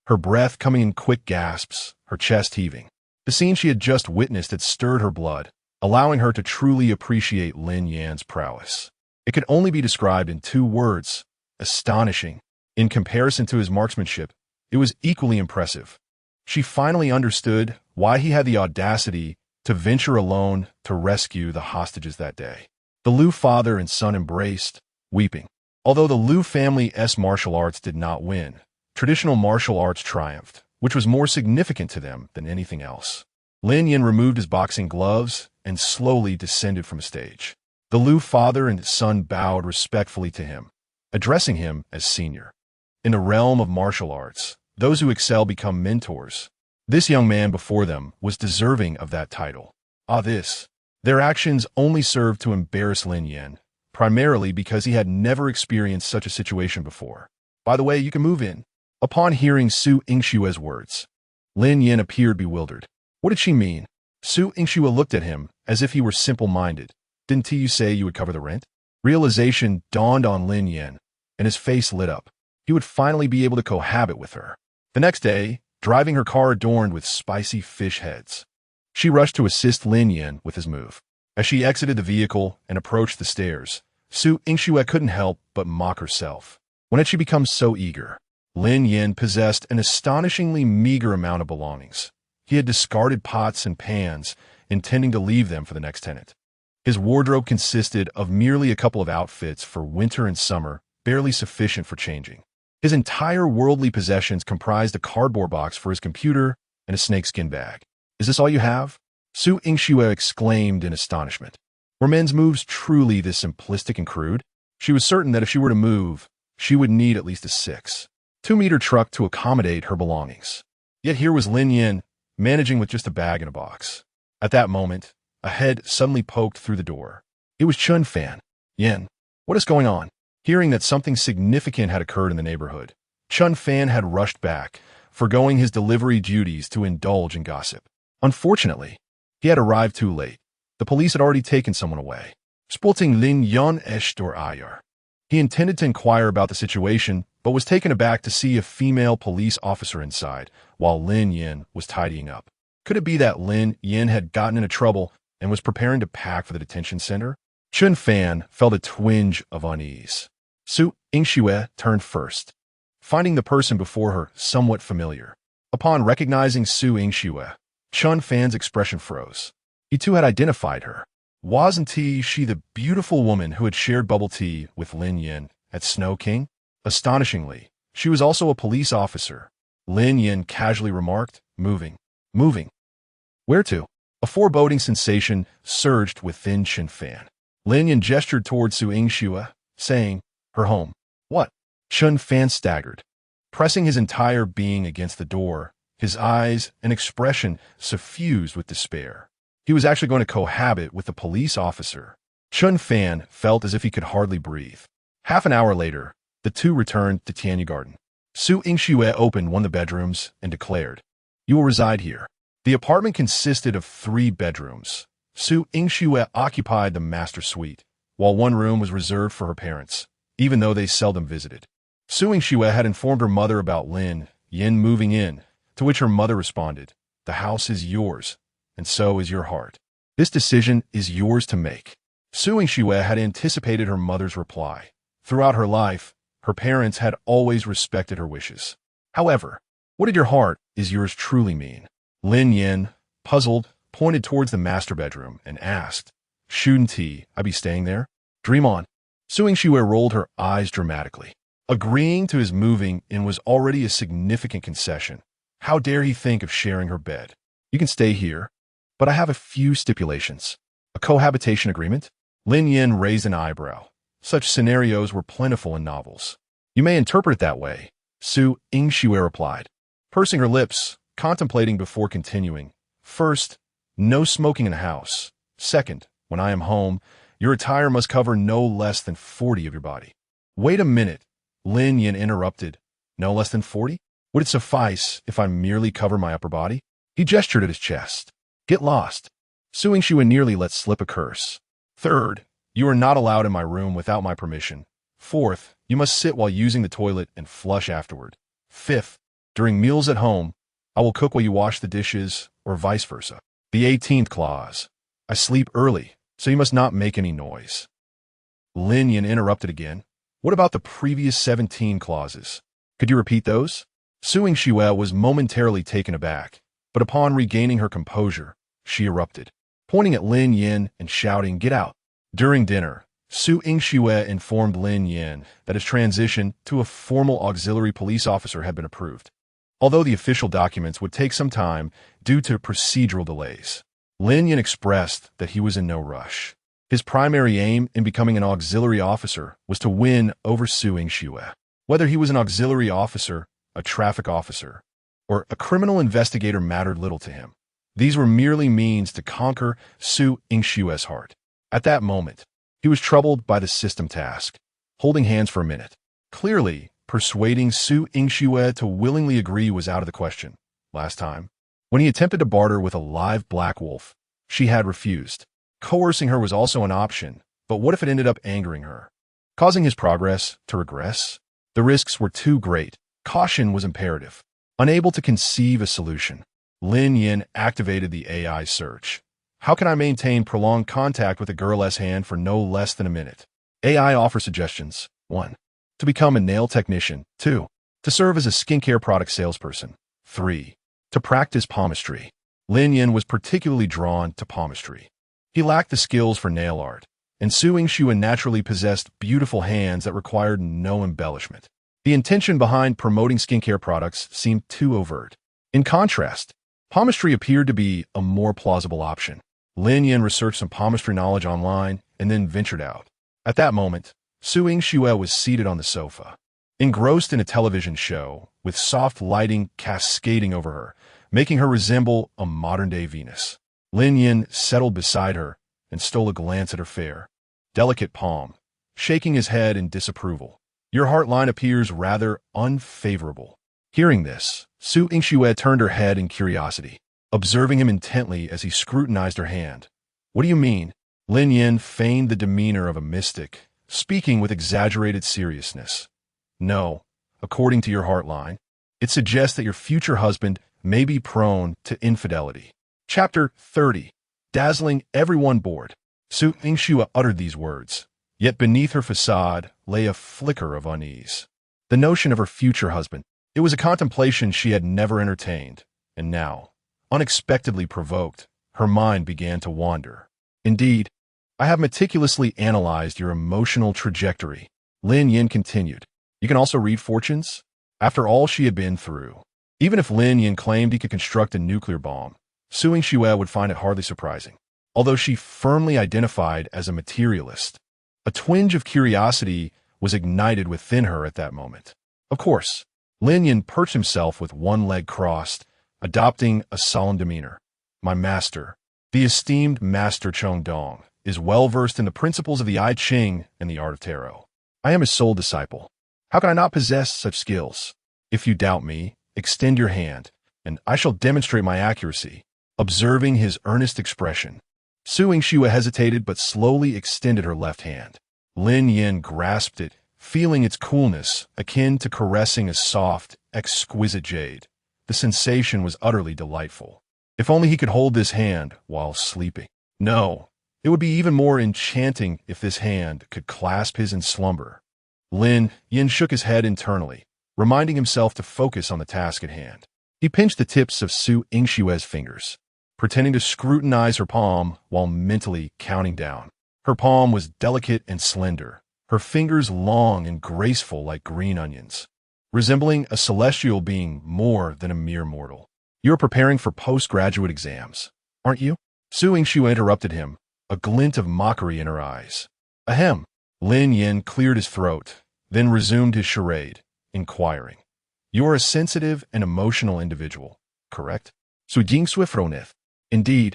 Her breath coming in quick gasps, her chest heaving. The scene she had just witnessed had stirred her blood, allowing her to truly appreciate Lin Yan's prowess. It could only be described in 2 words: astonishing. In comparison to his marksmanship, it was equally impressive. She finally understood why he had the audacity to venture alone to rescue the hostages that day. The Liu father and son embraced, weeping. Although the Liu family's martial arts did not win, traditional martial arts triumphed, which was more significant to them than anything else. Lin Yan removed his boxing gloves and slowly descended from the stage. The Liu father and son bowed respectfully to him, addressing him as senior. In the realm of martial arts, those who excel become mentors. This young man before them was deserving of that title. Their actions only served to embarrass Lin Yan, primarily because he had never experienced such a situation before. By the way, you can move in. Upon hearing Su Yingshua's words, Lin Yan appeared bewildered. What did she mean? Su Yingxue looked at him as if he were simple-minded. Didn't you say you would cover the rent? Realization dawned on Lin Yan, and his face lit up. He would finally be able to cohabit with her. The next day, driving her car adorned with spicy fish heads, she rushed to assist Lin Yan with his move. As she exited the vehicle and approached the stairs, Su Yingxue couldn't help but mock herself. When had she become so eager? Lin Yan possessed an astonishingly meager amount of belongings. He had discarded pots and pans, intending to leave them for the next tenant. His wardrobe consisted of merely a couple of outfits for winter and summer, barely sufficient for changing. His entire worldly possessions comprised a cardboard box for his computer and a snakeskin bag. Is this all you have? Su Yingxue exclaimed in astonishment. Were men's moves truly this simplistic and crude? She was certain that if she were to move, she would need at least a 6-2-meter truck to accommodate her belongings. Yet here was Lin Yan, managing with just a bag and a box. At that moment, a head suddenly poked through the door. It was Chun Fan. Yan, what is going on? Hearing that something significant had occurred in the neighborhood, Chun Fan had rushed back, forgoing his delivery duties to indulge in gossip. Unfortunately, he had arrived too late. The police had already taken someone away. Spotting Lin Yan door Ayar. He intended to inquire about the situation, but was taken aback to see a female police officer inside, while Lin Yan was tidying up. Could it be that Lin Yan had gotten into trouble and was preparing to pack for the detention center? Chun Fan felt a twinge of unease. Su Yingxue turned first, finding the person before her somewhat familiar. Upon recognizing Su Yingxue, Chun Fan's expression froze. He too had identified her. Wasn't she the beautiful woman who had shared bubble tea with Lin Yan at Snow King? Astonishingly, she was also a police officer. Lin Yan casually remarked, moving. Where to? A foreboding sensation surged within Chun Fan. Lin Yan gestured towards Su Yingxue, saying, her home. What? Chun Fan staggered. Pressing his entire being against the door, his eyes and expression suffused with despair. He was actually going to cohabit with the police officer. Chun Fan felt as if he could hardly breathe. Half an hour later, the two returned to Tianyu Garden. Su Yingxue opened one of the bedrooms and declared, you will reside here. The apartment consisted of 3 bedrooms. Su Yingxue occupied the master suite, while one room was reserved for her parents, even though they seldom visited. Su Yingxue had informed her mother about Lin Yan moving in, to which her mother responded, the house is yours, and so is your heart. This decision is yours to make. Su Yingxue had anticipated her mother's reply. Throughout her life, her parents had always respected her wishes. However, what did your heart is yours truly mean? Lin Yan, puzzled, pointed towards the master bedroom and asked, shouldn't I be staying there? Dream on. Su Yingxue rolled her eyes dramatically. Agreeing to his moving in was already a significant concession. How dare he think of sharing her bed? You can stay here, but I have a few stipulations. A cohabitation agreement? Lin Yan raised an eyebrow. Such scenarios were plentiful in novels. You may interpret it that way, Su Yingxue replied, pursing her lips, contemplating before continuing. First, no smoking in the house. Second, when I am home, your attire must cover no less than 40 of your body. Wait a minute, Lin Yan interrupted. No less than 40? Would it suffice if I merely cover my upper body? He gestured at his chest. Get lost. Su Yingxue nearly let slip a curse. Third, you are not allowed in my room without my permission. Fourth, you must sit while using the toilet and flush afterward. Fifth, during meals at home, I will cook while you wash the dishes, or vice versa. The 18th clause. I sleep early, so you must not make any noise. Lin Yan interrupted again. What about the previous 17 clauses? Could you repeat those? Su Yingxue was momentarily taken aback, but upon regaining her composure, she erupted, pointing at Lin Yan and shouting, "Get out!" During dinner, Su Yingxue informed Lin Yan that his transition to a formal auxiliary police officer had been approved, although the official documents would take some time due to procedural delays. Lin Yan expressed that he was in no rush. His primary aim in becoming an auxiliary officer was to win over Su Yingxue. Whether he was an auxiliary officer, a traffic officer, or a criminal investigator mattered little to him. These were merely means to conquer Su Yingxue's heart. At that moment, he was troubled by the system task, holding hands for a minute. Clearly, persuading Su Yingxue to willingly agree was out of the question. Last time, when he attempted to barter with a live black wolf, she had refused. Coercing her was also an option, but what if it ended up angering her, causing his progress to regress? The risks were too great. Caution was imperative. Unable to conceive a solution, Lin Yan activated the AI search. How can I maintain prolonged contact with a girl's hand for no less than a minute? AI offers suggestions. 1. To become a nail technician. 2. To serve as a skincare product salesperson. 3. To practice palmistry. Lin Yan was particularly drawn to palmistry. He lacked the skills for nail art, and Su Yingxue naturally possessed beautiful hands that required no embellishment. The intention behind promoting skincare products seemed too overt. In contrast, palmistry appeared to be a more plausible option. Lin Yan researched some palmistry knowledge online and then ventured out. At that moment, Su Yingxue was seated on the sofa, engrossed in a television show, with soft lighting cascading over her, making her resemble a modern-day Venus. Lin Yan settled beside her and stole a glance at her fair, delicate palm, shaking his head in disapproval. Your heart line appears rather unfavorable. Hearing this, Su Yingxue turned her head in curiosity, observing him intently as he scrutinized her hand. What do you mean? Lin Yan feigned the demeanor of a mystic, speaking with exaggerated seriousness. No, according to your heart line, it suggests that your future husband may be prone to infidelity. Chapter 30. Dazzling everyone bored. Su Yingxue uttered these words, yet beneath her facade lay a flicker of unease. The notion of her future husband, it was a contemplation she had never entertained, and now, unexpectedly provoked, her mind began to wander. Indeed, I have meticulously analyzed your emotional trajectory, Lin Yan continued. You can also read fortunes? After all she had been through, even if Lin Yan claimed he could construct a nuclear bomb, Su Yingxue would find it hardly surprising. Although she firmly identified as a materialist, a twinge of curiosity was ignited within her at that moment. Of course, Lin Yan perched himself with one leg crossed, adopting a solemn demeanor. My master, the esteemed Master Cheng Dong, is well versed in the principles of the I Ching and the art of tarot. I am his sole disciple. How can I not possess such skills? If you doubt me, extend your hand, and I shall demonstrate my accuracy. Observing his earnest expression, Su Yingxue hesitated but slowly extended her left hand. Lin Yan grasped it, feeling its coolness akin to caressing a soft, exquisite jade. The sensation was utterly delightful. If only he could hold this hand while sleeping. No, it would be even more enchanting if this hand could clasp his in slumber. Lin Yan shook his head internally, reminding himself to focus on the task at hand. He pinched the tips of Su Yingxue's fingers, pretending to scrutinize her palm while mentally counting down. Her palm was delicate and slender, her fingers long and graceful like green onions, resembling a celestial being more than a mere mortal. You're preparing for postgraduate exams, aren't you? Su Yingxue interrupted him, a glint of mockery in her eyes. Ahem. Lin Yan cleared his throat, then resumed his charade, inquiring. You're a sensitive and emotional individual, correct? Su Yingxue froneth. Indeed,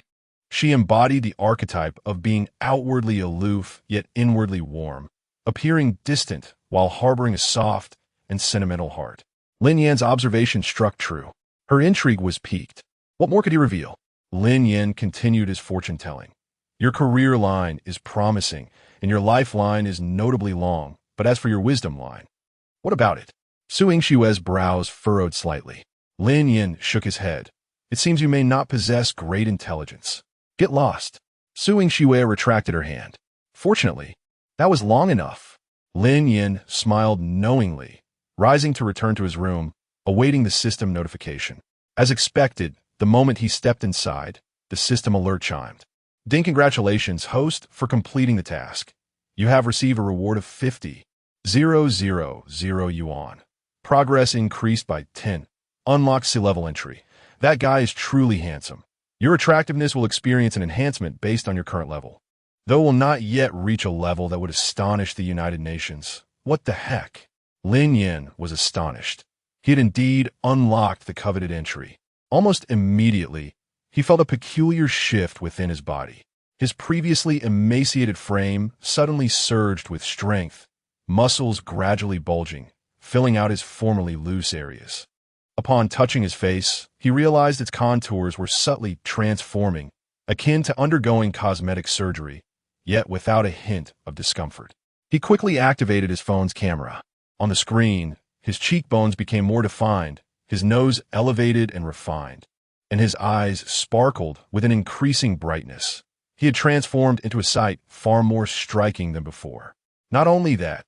she embodied the archetype of being outwardly aloof yet inwardly warm, appearing distant while harboring a soft and sentimental heart. Lin Yan's observation struck true. Her intrigue was piqued. What more could he reveal? Lin Yan continued his fortune-telling. Your career line is promising, and your lifeline is notably long, but as for your wisdom line, what about it? Su Yingxue's brows furrowed slightly. Lin Yan shook his head. It seems you may not possess great intelligence. Get lost. Su Yingxue retracted her hand. Fortunately, that was long enough. Lin Yan smiled knowingly, rising to return to his room, awaiting the system notification. As expected, the moment he stepped inside, the system alert chimed. Ding, congratulations, host, for completing the task. You have received a reward of 50,000 yuan. Progress increased by 10. Unlocked C-level entry. That guy is truly handsome. Your attractiveness will experience an enhancement based on your current level, though will not yet reach a level that would astonish the United Nations. What the heck? Lin Yan was astonished. He had indeed unlocked the coveted entry. Almost immediately, he felt a peculiar shift within his body. His previously emaciated frame suddenly surged with strength, muscles gradually bulging, filling out his formerly loose areas. Upon touching his face, he realized its contours were subtly transforming, akin to undergoing cosmetic surgery, yet without a hint of discomfort. He quickly activated his phone's camera. On the screen, his cheekbones became more defined, his nose elevated and refined, and his eyes sparkled with an increasing brightness. He had transformed into a sight far more striking than before. Not only that,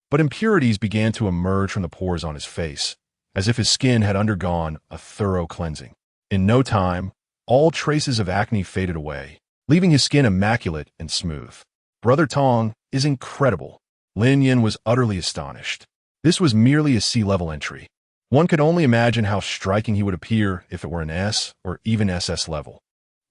but impurities began to emerge from the pores on his face, as if his skin had undergone a thorough cleansing. In no time, all traces of acne faded away, leaving his skin immaculate and smooth. Brother Tong is incredible. Lin Yan was utterly astonished. This was merely a C-level entry. One could only imagine how striking he would appear if it were an S or even SS level.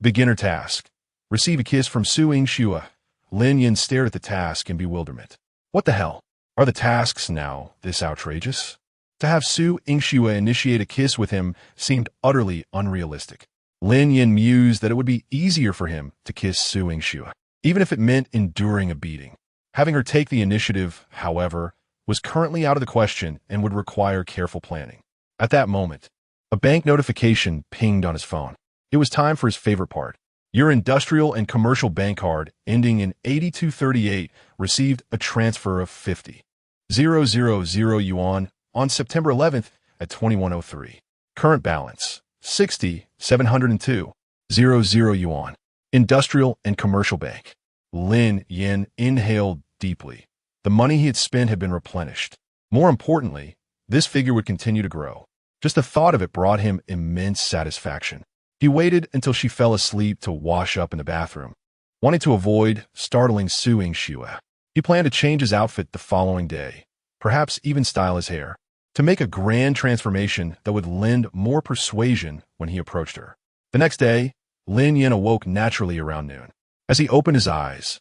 Beginner task. Receive a kiss from Su Yingxue. Lin Yan stared at the task in bewilderment. What the hell? Are the tasks now this outrageous? To have Su Yingxue initiate a kiss with him seemed utterly unrealistic. Lin Yan mused that it would be easier for him to kiss Su Yingxue, even if it meant enduring a beating. Having her take the initiative, however, was currently out of the question and would require careful planning. At that moment, a bank notification pinged on his phone. It was time for his favorite part. Your industrial and commercial bank card, ending in 8238, received a transfer of 50,000 yuan on September 11th at 2103. Current balance, 60,702.00 yuan. Industrial and commercial bank. Lin Yan inhaled deeply. The money he had spent had been replenished. More importantly, this figure would continue to grow. Just the thought of it brought him immense satisfaction. He waited until she fell asleep to wash up in the bathroom, wanting to avoid startling Su Yingxue. He planned to change his outfit the following day, perhaps even style his hair, to make a grand transformation that would lend more persuasion when he approached her. The next day, Lin Yan awoke naturally around noon. As he opened his eyes,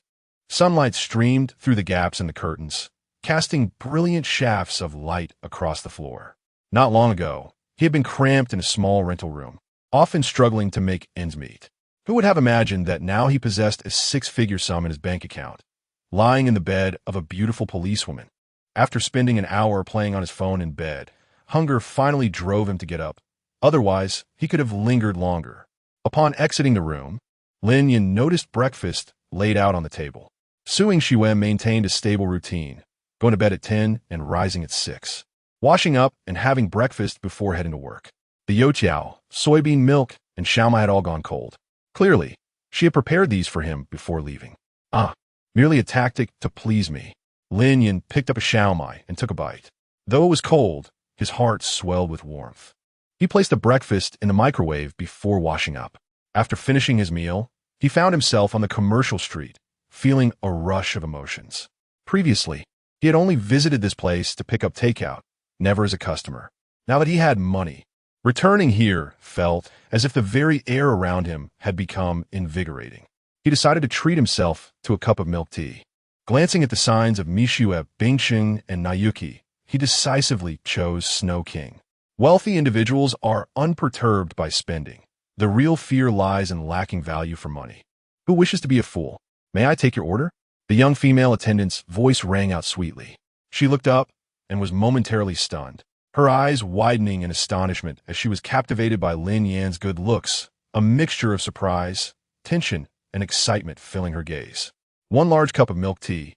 sunlight streamed through the gaps in the curtains, casting brilliant shafts of light across the floor. Not long ago, he had been cramped in a small rental room, often struggling to make ends meet. Who would have imagined that now he possessed a six-figure sum in his bank account, lying in the bed of a beautiful policewoman? After spending an hour playing on his phone in bed, hunger finally drove him to get up. Otherwise, he could have lingered longer. Upon exiting the room, Lin Yan noticed breakfast laid out on the table. Su Yingxue maintained a stable routine, going to bed at 10 and rising at 6, washing up and having breakfast before heading to work. The youtiao, soybean milk, and shaoma had all gone cold. Clearly, she had prepared these for him before leaving. Merely a tactic to please me. Lin Yan picked up a shaoma and took a bite. Though it was cold, his heart swelled with warmth. He placed the breakfast in the microwave before washing up. After finishing his meal, he found himself on the commercial street, feeling a rush of emotions. Previously, he had only visited this place to pick up takeout, never as a customer. Now that he had money, returning here felt as if the very air around him had become invigorating. He decided to treat himself to a cup of milk tea. Glancing at the signs of Mishue, Bingxing, and Nayuki, he decisively chose Snow King. Wealthy individuals are unperturbed by spending. The real fear lies in lacking value for money. Who wishes to be a fool? May I take your order? The young female attendant's voice rang out sweetly. She looked up and was momentarily stunned, her eyes widening in astonishment as she was captivated by Lin Yan's good looks, a mixture of surprise, tension, and excitement filling her gaze. 1 large cup of milk tea.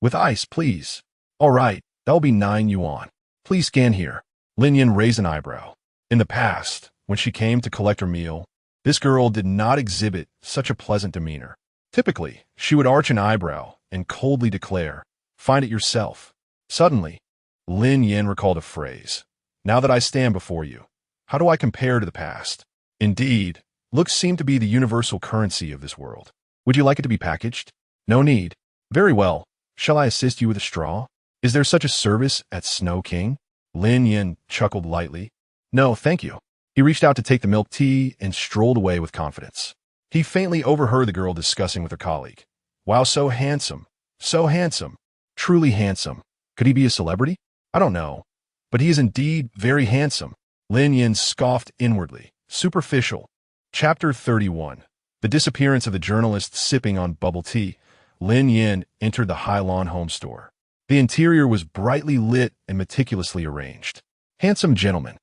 With ice, please. All right, that'll be 9 yuan. Please scan here. Lin Yan raised an eyebrow. In the past, when she came to collect her meal, this girl did not exhibit such a pleasant demeanor. Typically, she would arch an eyebrow and coldly declare, "Find it yourself." Suddenly, Lin Yan recalled a phrase. Now that I stand before you, how do I compare to the past? Indeed, Looks seem to be the universal currency of this world. Would you like it to be packaged? No need. Very well. Shall I assist you with a straw? Is there such a service at Snow King? Lin Yan chuckled lightly. No, thank you. He reached out to take the milk tea and strolled away with confidence. He faintly overheard the girl discussing with her colleague. Wow, so handsome. So handsome. Truly handsome. Could he be a celebrity? I don't know. But he is indeed very handsome. Lin Yan scoffed inwardly. Superficial. Chapter 31. The disappearance of the journalist sipping on bubble tea. Lin Yan entered the High-Lawn home store. The interior was brightly lit and meticulously arranged. Handsome gentleman.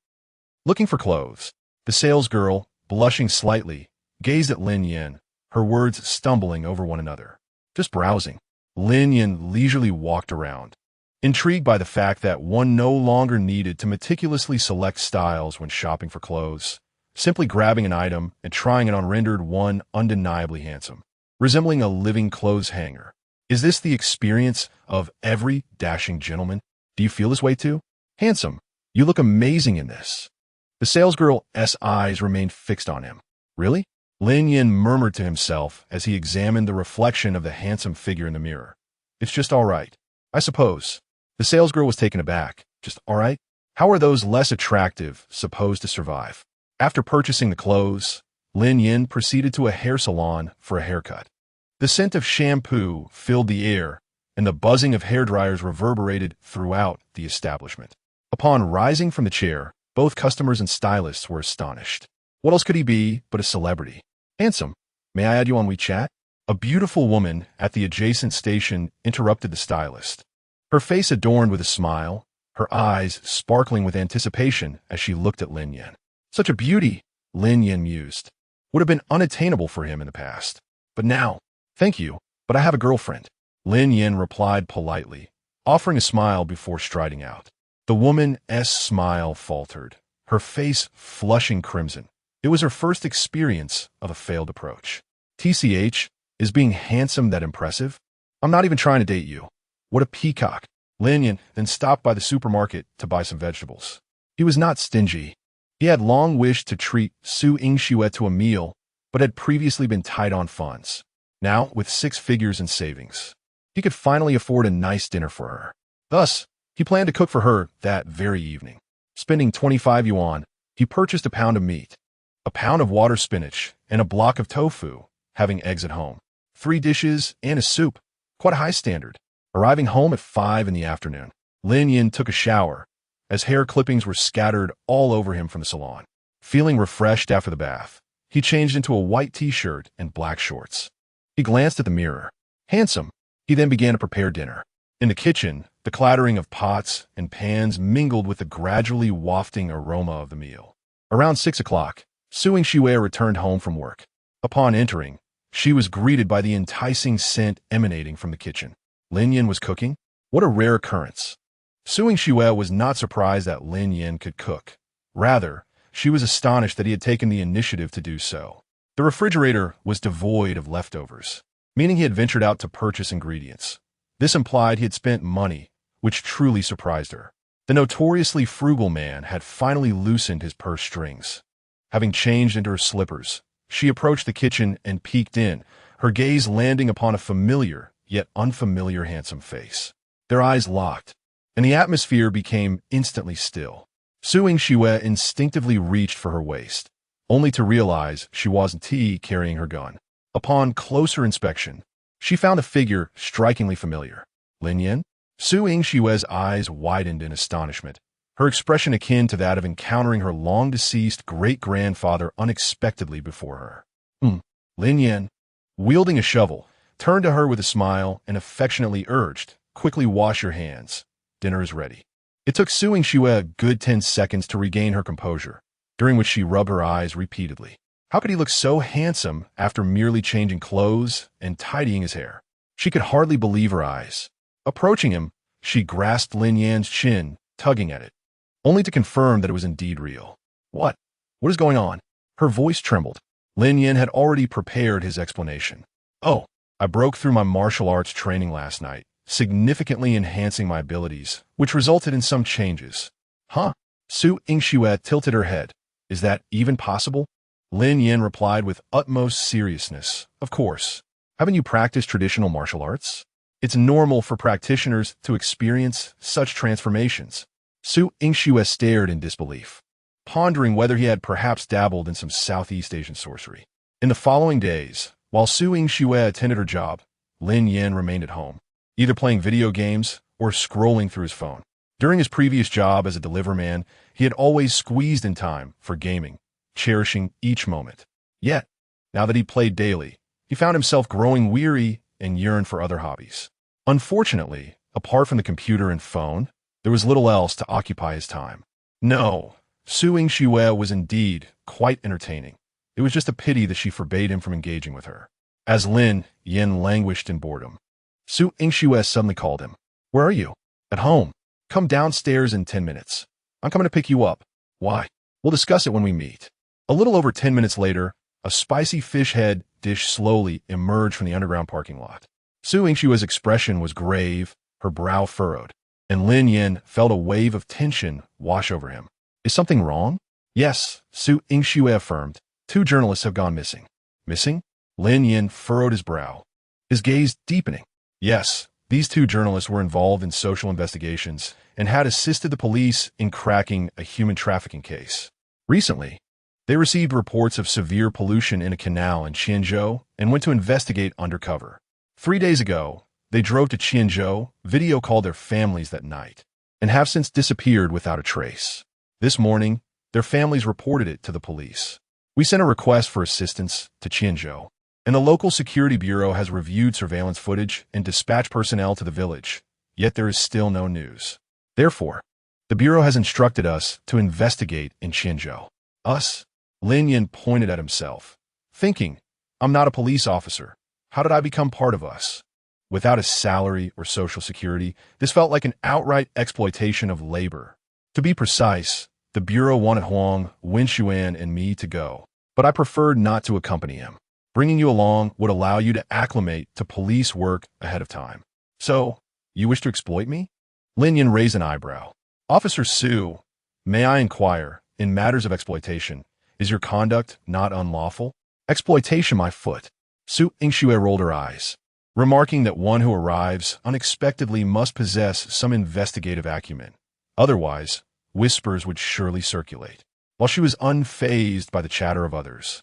Looking for clothes. The salesgirl, blushing slightly, gazed at Lin Yan, her words stumbling over one another. Just browsing. Lin Yan leisurely walked around, intrigued by the fact that one no longer needed to meticulously select styles when shopping for clothes. Simply grabbing an item and trying it on rendered one undeniably handsome, resembling a living clothes hanger. Is this the experience of every dashing gentleman? Do you feel this way too? Handsome. You look amazing in this. The salesgirl's eyes remained fixed on him. Really? Lin Yan murmured to himself as he examined the reflection of the handsome figure in the mirror. It's just all right, I suppose. The salesgirl was taken aback. Just all right? How are those less attractive supposed to survive? After purchasing the clothes, Lin Yan proceeded to a hair salon for a haircut. The scent of shampoo filled the air, and the buzzing of hairdryers reverberated throughout the establishment. Upon rising from the chair, both customers and stylists were astonished. What else could he be but a celebrity? Handsome. May I add you on WeChat? A beautiful woman at the adjacent station interrupted the stylist. Her face adorned with a smile, her eyes sparkling with anticipation as she looked at Lin Yan. Such a beauty, Lin Yan mused. Would have been unattainable for him in the past. But now, thank you, but I have a girlfriend. Lin Yan replied politely, offering a smile before striding out. The woman's smile faltered, her face flushing crimson. It was her first experience of a failed approach. TCH, is being handsome that impressive? I'm not even trying to date you. What a peacock. Lin Yan then stopped by the supermarket to buy some vegetables. He was not stingy. He had long wished to treat Su Yingxue to a meal, but had previously been tight on funds. Now, with 6 figures in savings, he could finally afford a nice dinner for her. Thus, he planned to cook for her that very evening. Spending 25 yuan, he purchased a pound of meat, a pound of water spinach, and a block of tofu, having eggs at home. 3 dishes and a soup. Quite a high standard. Arriving home at 5 in the afternoon, Lin Yan took a shower, as hair clippings were scattered all over him from the salon. Feeling refreshed after the bath, he changed into a white t-shirt and black shorts. He glanced at the mirror. Handsome. He then began to prepare dinner. In the kitchen, the clattering of pots and pans mingled with the gradually wafting aroma of the meal. Around 6 o'clock, Su Yingxue returned home from work. Upon entering, she was greeted by the enticing scent emanating from the kitchen. Lin Yan was cooking? What a rare occurrence. Su Yingxue was not surprised that Lin Yan could cook. Rather, she was astonished that he had taken the initiative to do so. The refrigerator was devoid of leftovers, meaning he had ventured out to purchase ingredients. This implied he had spent money, which truly surprised her. The notoriously frugal man had finally loosened his purse strings. Having changed into her slippers, she approached the kitchen and peeked in, her gaze landing upon a familiar, yet unfamiliar handsome face. Their eyes locked, and the atmosphere became instantly still. Su Yingxue instinctively reached for her waist, only to realize she wasn't carrying her gun. Upon closer inspection, she found the figure strikingly familiar. Lin Yan? Su Yingxue's eyes widened in astonishment, her expression akin to that of encountering her long-deceased great-grandfather unexpectedly before her. Lin Yan, wielding a shovel, turned to her with a smile and affectionately urged, quickly wash your hands. Dinner is ready. It took Su Yingxue a good 10 seconds to regain her composure, during which she rubbed her eyes repeatedly. How could he look so handsome after merely changing clothes and tidying his hair? She could hardly believe her eyes. Approaching him, she grasped Lin Yan's chin, tugging at it, only to confirm that it was indeed real. What? What is going on? Her voice trembled. Lin Yan had already prepared his explanation. Oh, I broke through my martial arts training last night, significantly enhancing my abilities, which resulted in some changes. Huh? Su Yingxue tilted her head. Is that even possible? Lin Yan replied with utmost seriousness. Of course. Haven't you practiced traditional martial arts? It's normal for practitioners to experience such transformations. Su Yingxue stared in disbelief, pondering whether he had perhaps dabbled in some Southeast Asian sorcery. In the following days, while Su Yingxue attended her job, Lin Yan remained at home, either playing video games or scrolling through his phone. During his previous job as a deliverman, he had always squeezed in time for gaming, cherishing each moment. Yet, now that he played daily, he found himself growing weary and yearned for other hobbies. Unfortunately, apart from the computer and phone, there was little else to occupy his time. No, Su Yingxue was indeed quite entertaining. It was just a pity that she forbade him from engaging with her. As Lin Yan languished in boredom, Su Yingxue suddenly called him. Where are you? At home. Come downstairs in 10 minutes. I'm coming to pick you up. Why? We'll discuss it when we meet. A little over 10 minutes later, a spicy fish head dish slowly emerged from the underground parking lot. Su Yingxue's expression was grave, her brow furrowed, and Lin Yan felt a wave of tension wash over him. Is something wrong? Yes, Su Yingxue affirmed. 2 journalists have gone missing. Missing? Lin Yan furrowed his brow, his gaze deepening. Yes, these 2 journalists were involved in social investigations and had assisted the police in cracking a human trafficking case. Recently, they received reports of severe pollution in a canal in Qianzhou and went to investigate undercover. 3 days ago, they drove to Qianzhou, video-called their families that night, and have since disappeared without a trace. This morning, their families reported it to the police. We sent a request for assistance to Qianzhou, and the local security bureau has reviewed surveillance footage and dispatched personnel to the village, yet there is still no news. Therefore, the bureau has instructed us to investigate in Qianzhou. Us? Lin Yan pointed at himself, thinking, I'm not a police officer. How did I become part of us? Without a salary or social security, this felt like an outright exploitation of labor. To be precise, the bureau wanted Huang, Wenxuan, and me to go, but I preferred not to accompany him. Bringing you along would allow you to acclimate to police work ahead of time. So, you wish to exploit me? Lin Yan raised an eyebrow. Officer Su, may I inquire, in matters of exploitation, is your conduct not unlawful? Exploitation, my foot. Su Yingxue rolled her eyes, remarking that one who arrives unexpectedly must possess some investigative acumen. Otherwise, whispers would surely circulate. While she was unfazed by the chatter of others,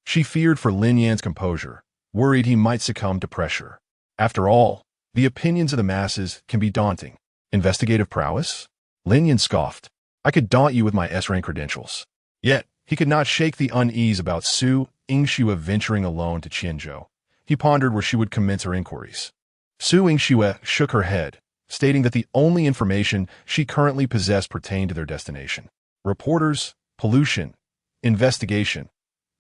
she feared for Lin Yan's composure, worried he might succumb to pressure. After all, the opinions of the masses can be daunting. Investigative prowess? Lin Yan scoffed. I could daunt you with my S-rank credentials. Yet, he could not shake the unease about Su Yingxue venturing alone to Qianzhou. He pondered where she would commence her inquiries. Su Yingxue shook her head, stating that the only information she currently possessed pertained to their destination. Reporters, pollution, investigation,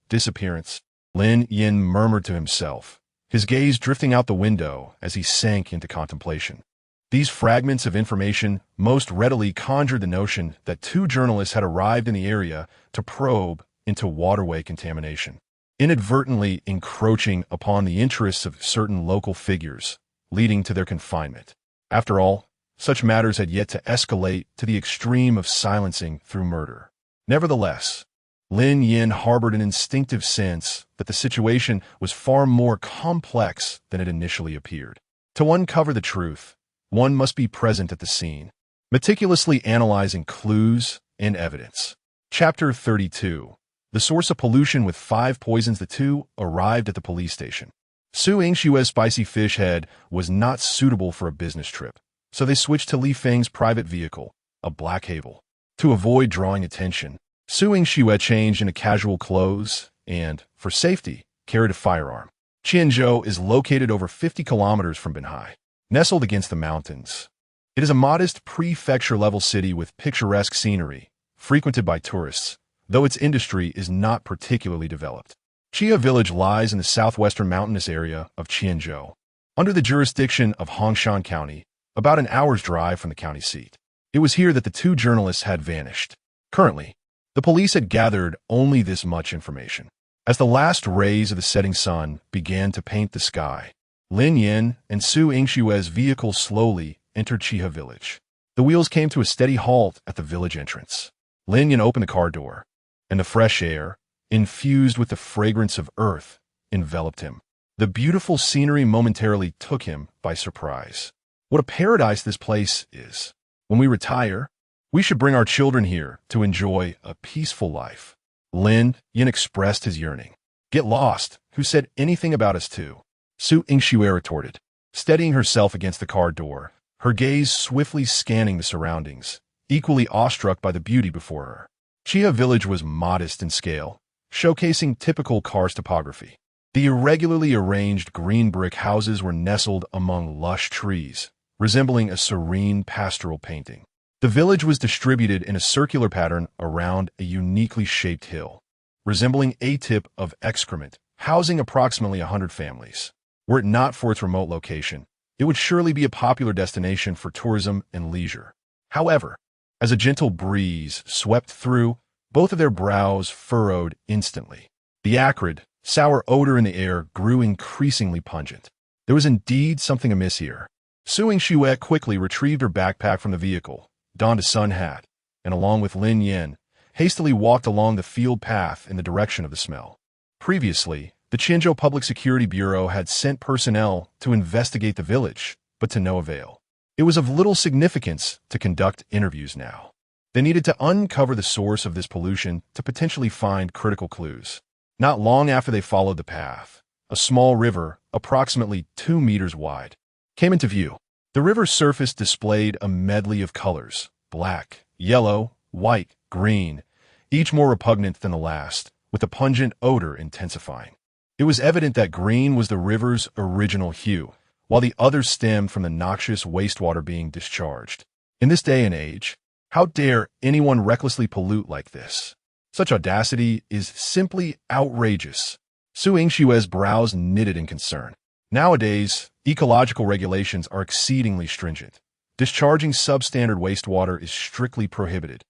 disappearance. Lin Yan murmured to himself, his gaze drifting out the window as he sank into contemplation. These fragments of information most readily conjured the notion that 2 journalists had arrived in the area to probe into waterway contamination, inadvertently encroaching upon the interests of certain local figures, leading to their confinement. After all, such matters had yet to escalate to the extreme of silencing through murder. Nevertheless, Lin Yan harbored an instinctive sense that the situation was far more complex than it initially appeared. To uncover the truth, one must be present at the scene, meticulously analyzing clues and evidence. Chapter 32. The source of pollution with 5 poisons. The 2 arrived at the police station. Su Yingxue's spicy fish head was not suitable for a business trip, so they switched to Li Feng's private vehicle, a black Havel. To avoid drawing attention, Su Yingxue changed into casual clothes and, for safety, carried a firearm. Qianzhou is located over 50 kilometers from Binhai, nestled against the mountains. It is a modest prefecture-level city with picturesque scenery, frequented by tourists, though its industry is not particularly developed. Chia village lies in the southwestern mountainous area of Qianzhou, under the jurisdiction of Hongshan County, about an hour's drive from the county seat. It was here that the 2 journalists had vanished. Currently, the police had gathered only this much information. As the last rays of the setting sun began to paint the sky, Lin Yan and Su Yingxue's vehicle slowly entered Chia village. The wheels came to a steady halt at the village entrance. Lin Yan opened the car door, and the fresh air, infused with the fragrance of earth, enveloped him. The beautiful scenery momentarily took him by surprise. What a paradise this place is. When we retire, we should bring our children here to enjoy a peaceful life. Lin Yan expressed his yearning. Get lost. Who said anything about us two? Su Yingxue retorted, steadying herself against the car door, her gaze swiftly scanning the surroundings, equally awestruck by the beauty before her. Chia village was modest in scale, showcasing typical karst topography. The irregularly arranged green brick houses were nestled among lush trees, resembling a serene pastoral painting. The village was distributed in a circular pattern around a uniquely shaped hill, resembling a tip of excrement, housing approximately 100 families. Were it not for its remote location, it would surely be a popular destination for tourism and leisure. However, as a gentle breeze swept through, both of their brows furrowed instantly. The acrid, sour odor in the air grew increasingly pungent. There was indeed something amiss here. Su Yingxue quickly retrieved her backpack from the vehicle, donned a sun hat, and along with Lin Yan, hastily walked along the field path in the direction of the smell. Previously, the Qinzhou Public Security Bureau had sent personnel to investigate the village, but to no avail. It was of little significance to conduct interviews now. They needed to uncover the source of this pollution to potentially find critical clues. Not long after they followed the path, a small river, approximately 2 meters wide, came into view. The river's surface displayed a medley of colors: black, yellow, white, green, each more repugnant than the last, with the pungent odor intensifying. It was evident that green was the river's original hue, while the others stemmed from the noxious wastewater being discharged. In this day and age, how dare anyone recklessly pollute like this? Such audacity is simply outrageous. Su Yingshue's brows knitted in concern. Nowadays, ecological regulations are exceedingly stringent. Discharging substandard wastewater is strictly prohibited.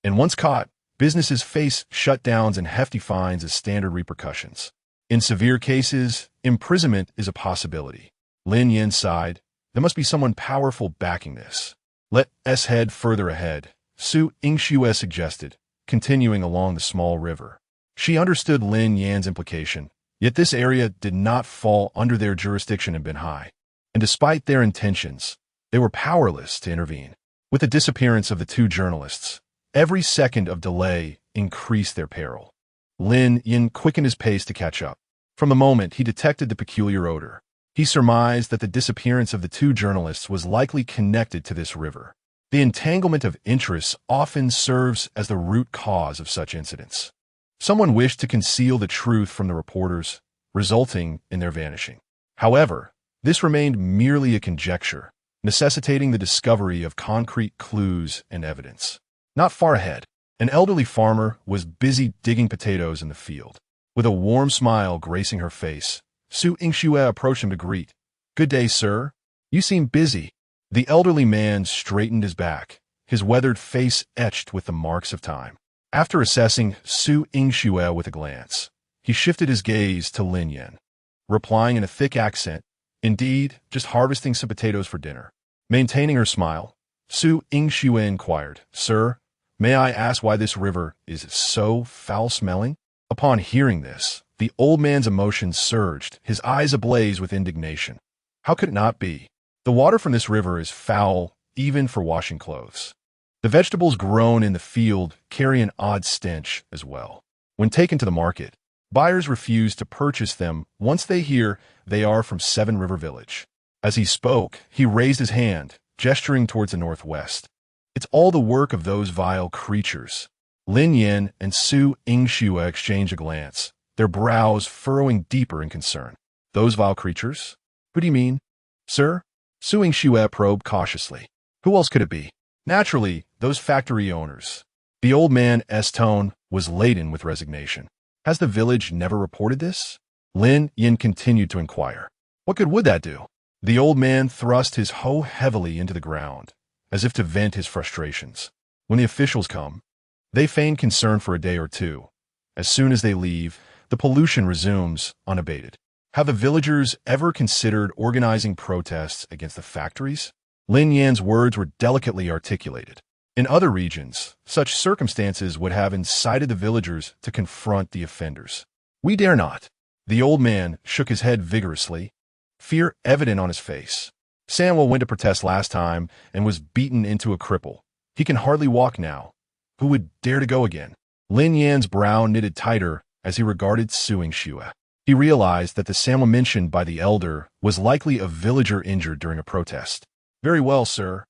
And once caught, businesses face shutdowns and hefty fines as standard repercussions. In severe cases, imprisonment is a possibility. Lin Yan sighed. There must be someone powerful backing this. Let us head further ahead, Su Yingxue suggested, continuing along the small river. She understood Lin Yan's implication, yet this area did not fall under their jurisdiction in Binhai, and despite their intentions, they were powerless to intervene. With the disappearance of the two journalists, every second of delay increased their peril. Lin Yan quickened his pace to catch up. From the moment he detected the peculiar odor, he surmised that the disappearance of the two journalists was likely connected to this river. The entanglement of interests often serves as the root cause of such incidents. Someone wished to conceal the truth from the reporters, resulting in their vanishing. However, this remained merely a conjecture, necessitating the discovery of concrete clues and evidence. Not far ahead, an elderly farmer was busy digging potatoes in the field. With a warm smile gracing her face, Su Yingxue approached him to greet. "Good day, sir. You seem busy." The elderly man straightened his back, his weathered face etched with the marks of time. After assessing Su Yingxue with a glance, he shifted his gaze to Lin Yan, replying in a thick accent, "Indeed, just harvesting some potatoes for dinner." Maintaining her smile, Su Yingxue inquired, "Sir, may I ask why this river is so foul-smelling?" Upon hearing this, the old man's emotions surged, his eyes ablaze with indignation. How could it not be? The water from this river is foul, even for washing clothes. The vegetables grown in the field carry an odd stench as well. When taken to the market, buyers refuse to purchase them once they hear they are from Seven River Village. As he spoke, he raised his hand, gesturing towards the northwest. "It's all the work of those vile creatures." Lin Yan and Su Yingxue exchanged a glance, their brows furrowing deeper in concern. "Those vile creatures? Who do you mean, sir?" Su Yingxue probed cautiously. Who else could it be? Naturally, those factory owners. The old man's tone was laden with resignation. Has the village never reported this? Lin Yan continued to inquire. What good would that do? The old man thrust his hoe heavily into the ground, as if to vent his frustrations. When the officials come, they feign concern for a day or two. As soon as they leave, the pollution resumes unabated. Have the villagers ever considered organizing protests against the factories? Lin Yan's words were delicately articulated. In other regions, such circumstances would have incited the villagers to confront the offenders. We dare not. The old man shook his head vigorously, fear evident on his face. Samuel went to protest last time and was beaten into a cripple. He can hardly walk now. Who would dare to go again? Lin Yan's brow knitted tighter as he regarded Suing Shue. He realized that the Samuel mentioned by the elder was likely a villager injured during a protest. Very well, sir.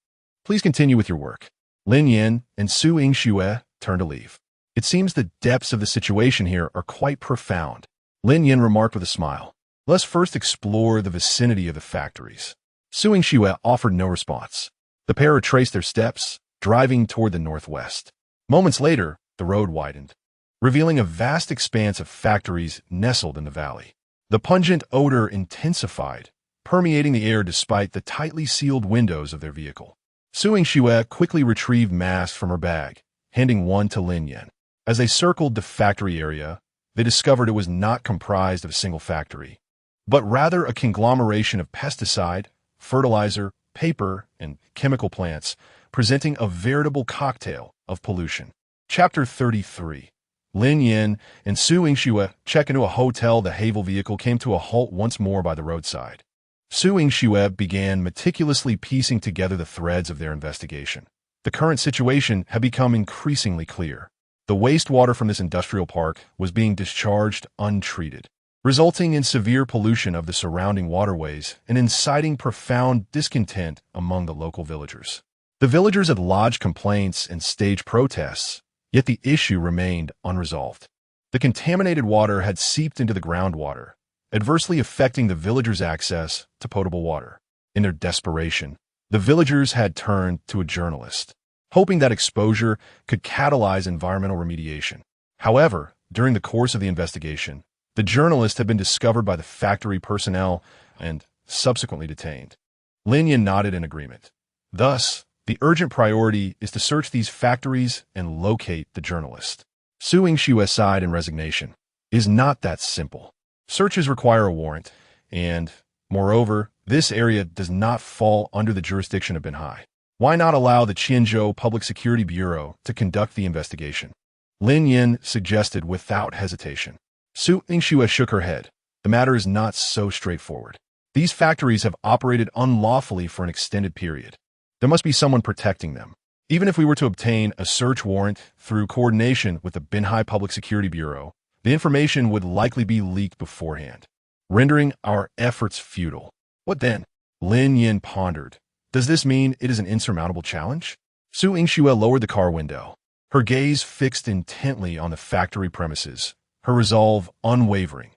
Please continue with your work. Lin Yan and Suing Shue turned to leave. It seems the depths of the situation here are quite profound. Lin Yan remarked with a smile. Let's first explore the vicinity of the factories. Suing Shue offered no response. The pair retraced their steps, driving toward the northwest. Moments later, the road widened, revealing a vast expanse of factories nestled in the valley. The pungent odor intensified, permeating the air despite the tightly sealed windows of their vehicle. Suing Shue quickly retrieved masks from her bag, handing one to Lin Yan. As they circled the factory area, they discovered it was not comprised of a single factory, but rather a conglomeration of pesticide, fertilizer, paper, and chemical plants, presenting a veritable cocktail of pollution. Chapter 33. Lin Yan and Suing Shue check into a hotel. The Havel vehicle came to a halt once more by the roadside. Suing Shue began meticulously piecing together the threads of their investigation. The current situation had become increasingly clear. The wastewater from this industrial park was being discharged untreated, resulting in severe pollution of the surrounding waterways and inciting profound discontent among the local villagers. The villagers had lodged complaints and staged protests, yet the issue remained unresolved. The contaminated water had seeped into the groundwater, adversely affecting the villagers' access to potable water. In their desperation, the villagers had turned to a journalist, hoping that exposure could catalyze environmental remediation. However, during the course of the investigation, the journalist had been discovered by the factory personnel and subsequently detained. Lin Yan nodded in agreement. Thus, the urgent priority is to search these factories and locate the journalist. Suing Shue sighed in resignation. It is not that simple. Searches require a warrant, and, moreover, this area does not fall under the jurisdiction of Binhai. Why not allow the Qianzhou Public Security Bureau to conduct the investigation? Lin Yan suggested without hesitation. Suing Shue shook her head. The matter is not so straightforward. These factories have operated unlawfully for an extended period. There must be someone protecting them. Even if we were to obtain a search warrant through coordination with the Binhai Public Security Bureau, the information would likely be leaked beforehand, rendering our efforts futile. What then? Lin Yan pondered. Does this mean it is an insurmountable challenge? Suing Shue lowered the car window, her gaze fixed intently on the factory premises, her resolve unwavering.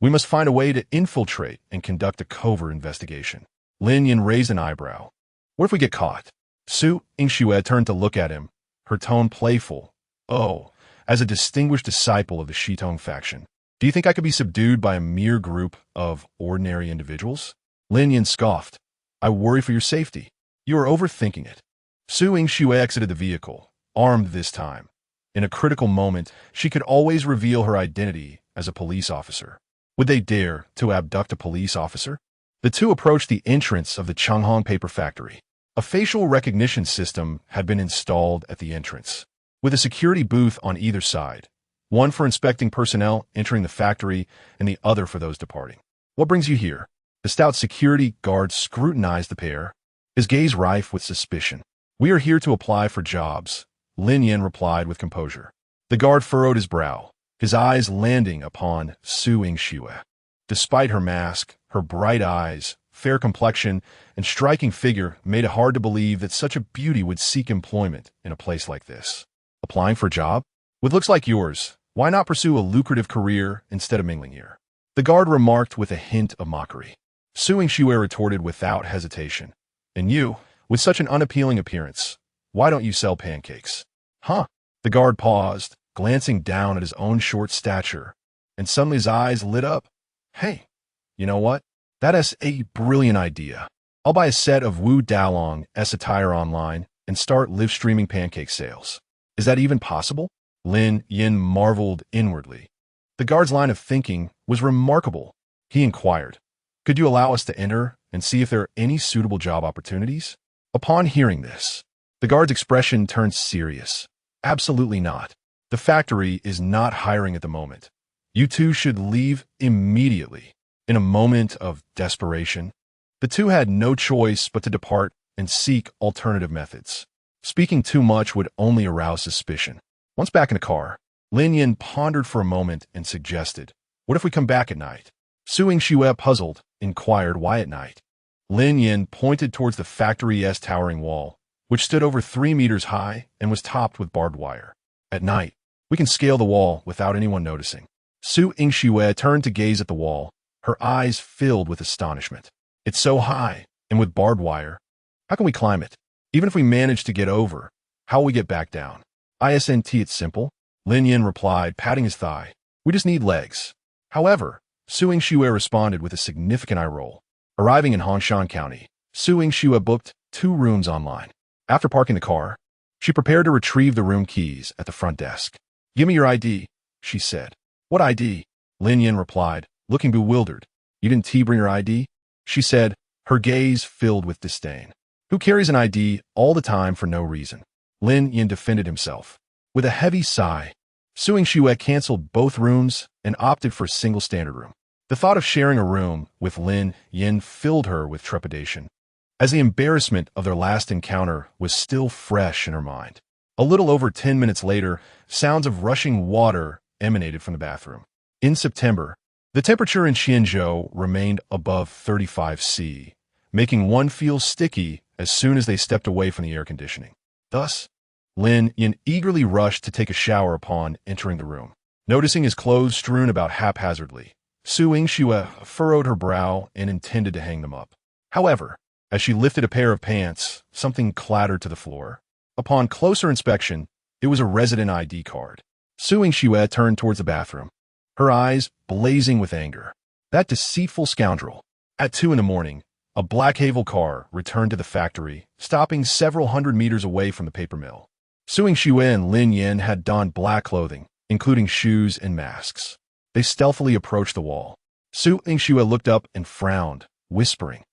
We must find a way to infiltrate and conduct a covert investigation. Lin Yan raised an eyebrow. What if we get caught? Suing Shue turned to look at him, her tone playful. Oh, as a distinguished disciple of the Shitong faction, do you think I could be subdued by a mere group of ordinary individuals? Lin Yan scoffed. I worry for your safety. You are overthinking it. Suing Shue exited the vehicle, armed this time. In a critical moment, she could always reveal her identity as a police officer. Would they dare to abduct a police officer? The two approached the entrance of the Changhong paper factory. A facial recognition system had been installed at the entrance, with a security booth on either side, one for inspecting personnel entering the factory and the other for those departing. What brings you here? The stout security guard scrutinized the pair, his gaze rife with suspicion. We are here to apply for jobs, Lin Yan replied with composure. The guard furrowed his brow, his eyes landing upon Suing Shue. Despite her mask, her bright eyes, fair complexion, and striking figure made it hard to believe that such a beauty would seek employment in a place like this. Applying for a job? With looks like yours, why not pursue a lucrative career instead of mingling here? The guard remarked with a hint of mockery. Suing Shue retorted without hesitation. And you, with such an unappealing appearance, why don't you sell pancakes? Huh? The guard paused, glancing down at his own short stature, and suddenly his eyes lit up. Hey, you know what? That is a brilliant idea. I'll buy a set of Wu Dalong attire online and start live streaming pancake sales. Is that even possible? Lin Yan marveled inwardly. The guard's line of thinking was remarkable. He inquired, could you allow us to enter and see if there are any suitable job opportunities? Upon hearing this, The guard's expression turned serious. Absolutely not. The factory is not hiring at the moment. You two should leave immediately. In a moment of desperation, the two had no choice but to depart and seek alternative methods. Speaking too much would only arouse suspicion. Once back in the car, Lin Yan pondered for a moment and suggested, "What if we come back at night?" Su Yingxue, puzzled, inquired why at night. Lin Yan pointed towards the factory's towering wall, which stood over 3 meters high and was topped with barbed wire. At night, we can scale the wall without anyone noticing. Su Yingxue turned to gaze at the wall, her eyes filled with astonishment. It's so high, and with barbed wire. How can we climb it? Even if we manage to get over, how will we get back down? Isn't it's simple, Lin Yan replied, patting his thigh. We just need legs. However, Su Yingxue responded with a significant eye roll. Arriving in Hongshan County, Su Yingxue booked 2 rooms online. After parking the car, she prepared to retrieve the room keys at the front desk. Give me your ID, she said. What ID? Lin Yan replied, looking bewildered. You didn't bring your ID? She said, her gaze filled with disdain. Who carries an ID all the time for no reason? Lin Yan defended himself. With a heavy sigh, Su Yingxue canceled both rooms and opted for a single standard room. The thought of sharing a room with Lin Yan filled her with trepidation, as the embarrassment of their last encounter was still fresh in her mind. A little over 10 minutes later, sounds of rushing water emanated from the bathroom. In September, the temperature in Qianzhou remained above 35 C, making one feel sticky as soon as they stepped away from the air conditioning. Thus, Lin Yan eagerly rushed to take a shower upon entering the room. Noticing his clothes strewn about haphazardly, Su Yingxue furrowed her brow and intended to hang them up. However, as she lifted a pair of pants, something clattered to the floor. Upon closer inspection, it was a resident ID card. Su Yingxue turned towards the bathroom, her eyes blazing with anger. That deceitful scoundrel. At 2 in the morning, a black Havel car returned to the factory, stopping several hundred meters away from the paper mill. Su Yingxue and Lin Yan had donned black clothing, including shoes and masks. They stealthily approached the wall. Su Yingxue looked up and frowned, whispering,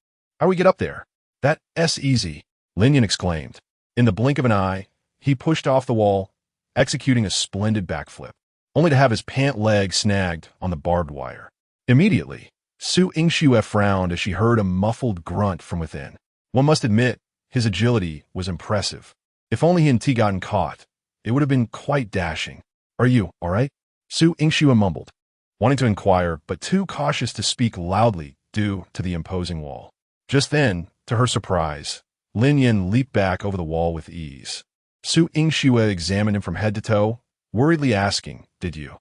"How do we get up there?" "That's easy," Lin Yan exclaimed. In the blink of an eye, he pushed off the wall, executing a splendid backflip, only to have his pant leg snagged on the barbed wire. Immediately, Su Yingxue frowned as she heard a muffled grunt from within. One must admit, his agility was impressive. If only he hadn't gotten caught, it would have been quite dashing. "Are you all right?" Su Yingxue mumbled, wanting to inquire, but too cautious to speak loudly due to the imposing wall. Just then, to her surprise, Lin Yan leaped back over the wall with ease. Su Yingxue examined him from head to toe, worriedly asking, "Did you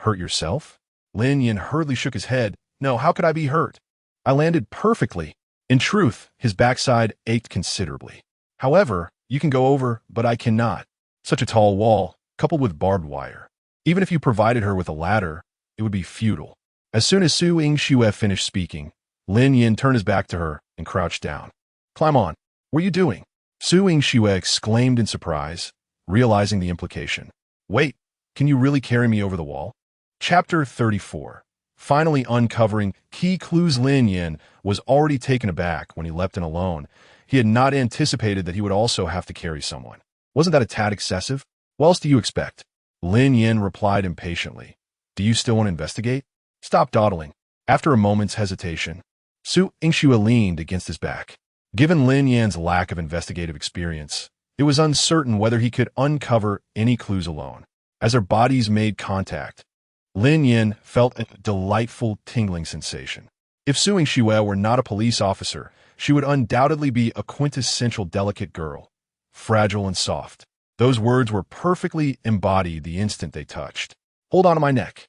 hurt yourself?" Lin Yan hurriedly shook his head. "No, how could I be hurt? I landed perfectly." In truth, his backside ached considerably. "However, you can go over, but I cannot. Such a tall wall, coupled with barbed wire. Even if you provided her with a ladder, it would be futile." As soon as Su Yingxue finished speaking, Lin Yan turned his back to her and crouched down. "Climb on. What are you doing?" Su Yingxue exclaimed in surprise, realizing the implication. "Wait, can you really carry me over the wall?" Chapter 34. Finally uncovering key clues. Lin Yan was already taken aback when he leapt in alone. He had not anticipated that he would also have to carry someone. Wasn't that a tad excessive? What else do you expect? Lin Yan replied impatiently. "Do you still want to investigate?" "Stop dawdling." After a moment's hesitation, Su Yingxue leaned against his back. Given Lin Yan's lack of investigative experience, it was uncertain whether he could uncover any clues alone. As their bodies made contact, Lin Yan felt a delightful tingling sensation. If Su Yingxue were not a police officer, she would undoubtedly be a quintessential delicate girl, fragile and soft. Those words were perfectly embodied the instant they touched. "Hold on to my neck."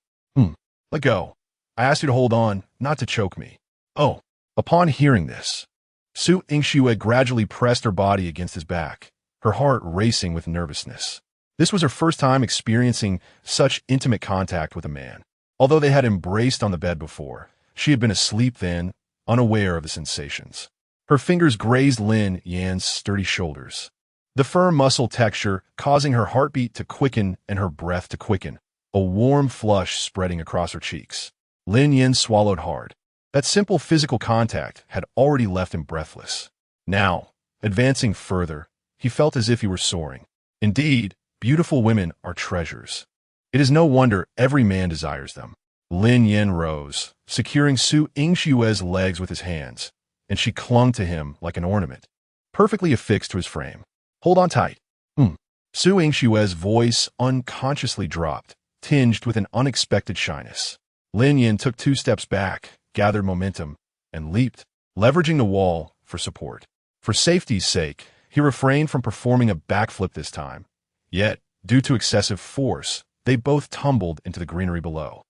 Let go. I asked you to hold on, not to choke me." "Oh." Upon hearing this, Su Yingxue gradually pressed her body against his back, her heart racing with nervousness. This was her first time experiencing such intimate contact with a man. Although they had embraced on the bed before, she had been asleep then, unaware of the sensations. Her fingers grazed Lin Yan's sturdy shoulders, the firm muscle texture causing her heartbeat to quicken and her breath to quicken, a warm flush spreading across her cheeks. Lin Yan swallowed hard. That simple physical contact had already left him breathless. Now, advancing further, He felt as if he were soaring. Indeed, beautiful women are treasures. It is no wonder every man desires them. Lin Yan rose, securing Su Yingshue's legs with his hands, and she clung to him like an ornament, perfectly affixed to his frame. Hold on tight. Su Yingshue's voice unconsciously dropped, tinged with an unexpected shyness. Lin Yan took 2 steps back, gathered momentum, and leaped, leveraging the wall for support. For safety's sake, he refrained from performing a backflip this time. Yet, due to excessive force, they both tumbled into the greenery below.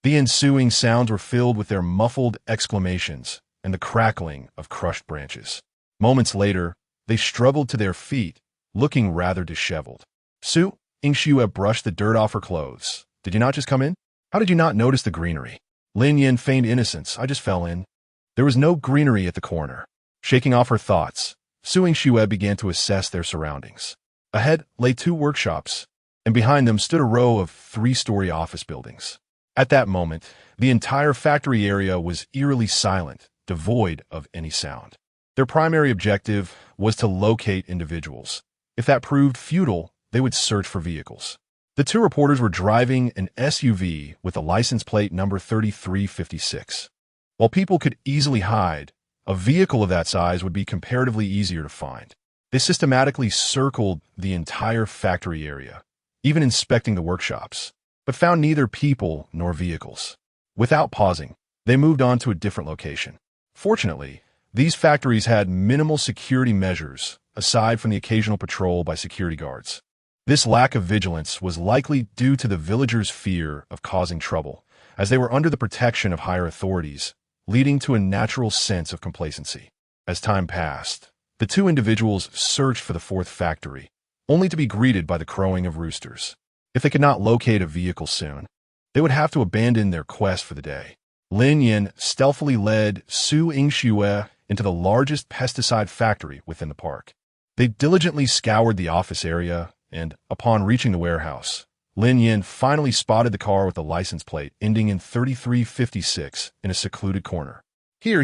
The ensuing sounds were filled with their muffled exclamations and the crackling of crushed branches. Moments later, they struggled to their feet, looking rather disheveled. Su Yingxue brushed the dirt off her clothes. Did you not just come in? How did you not notice the greenery? Lin Yan feigned innocence. I just fell in. There was no greenery at the corner. Shaking off her thoughts, Su Yingxue began to assess their surroundings. Ahead lay 2 workshops, and behind them stood a row of 3-story office buildings. At that moment, the entire factory area was eerily silent, devoid of any sound. Their primary objective was to locate individuals. If that proved futile, they would search for vehicles. The 2 reporters were driving an SUV with a license plate number 3356. While people could easily hide, a vehicle of that size would be comparatively easier to find. They systematically circled the entire factory area, even inspecting the workshops, but found neither people nor vehicles. Without pausing, they moved on to a different location. Fortunately, these factories had minimal security measures, aside from the occasional patrol by security guards. This lack of vigilance was likely due to the villagers' fear of causing trouble, as they were under the protection of higher authorities, leading to a natural sense of complacency. As time passed, the 2 individuals searched for the 4th factory, only to be greeted by the crowing of roosters. If they could not locate a vehicle soon, they would have to abandon their quest for the day. Lin Yan stealthily led Su Yingxue into the largest pesticide factory within the park. They diligently scoured the office area, and, upon reaching the warehouse, Lin Yan finally spotted the car with the license plate ending in 3356 in a secluded corner. Here,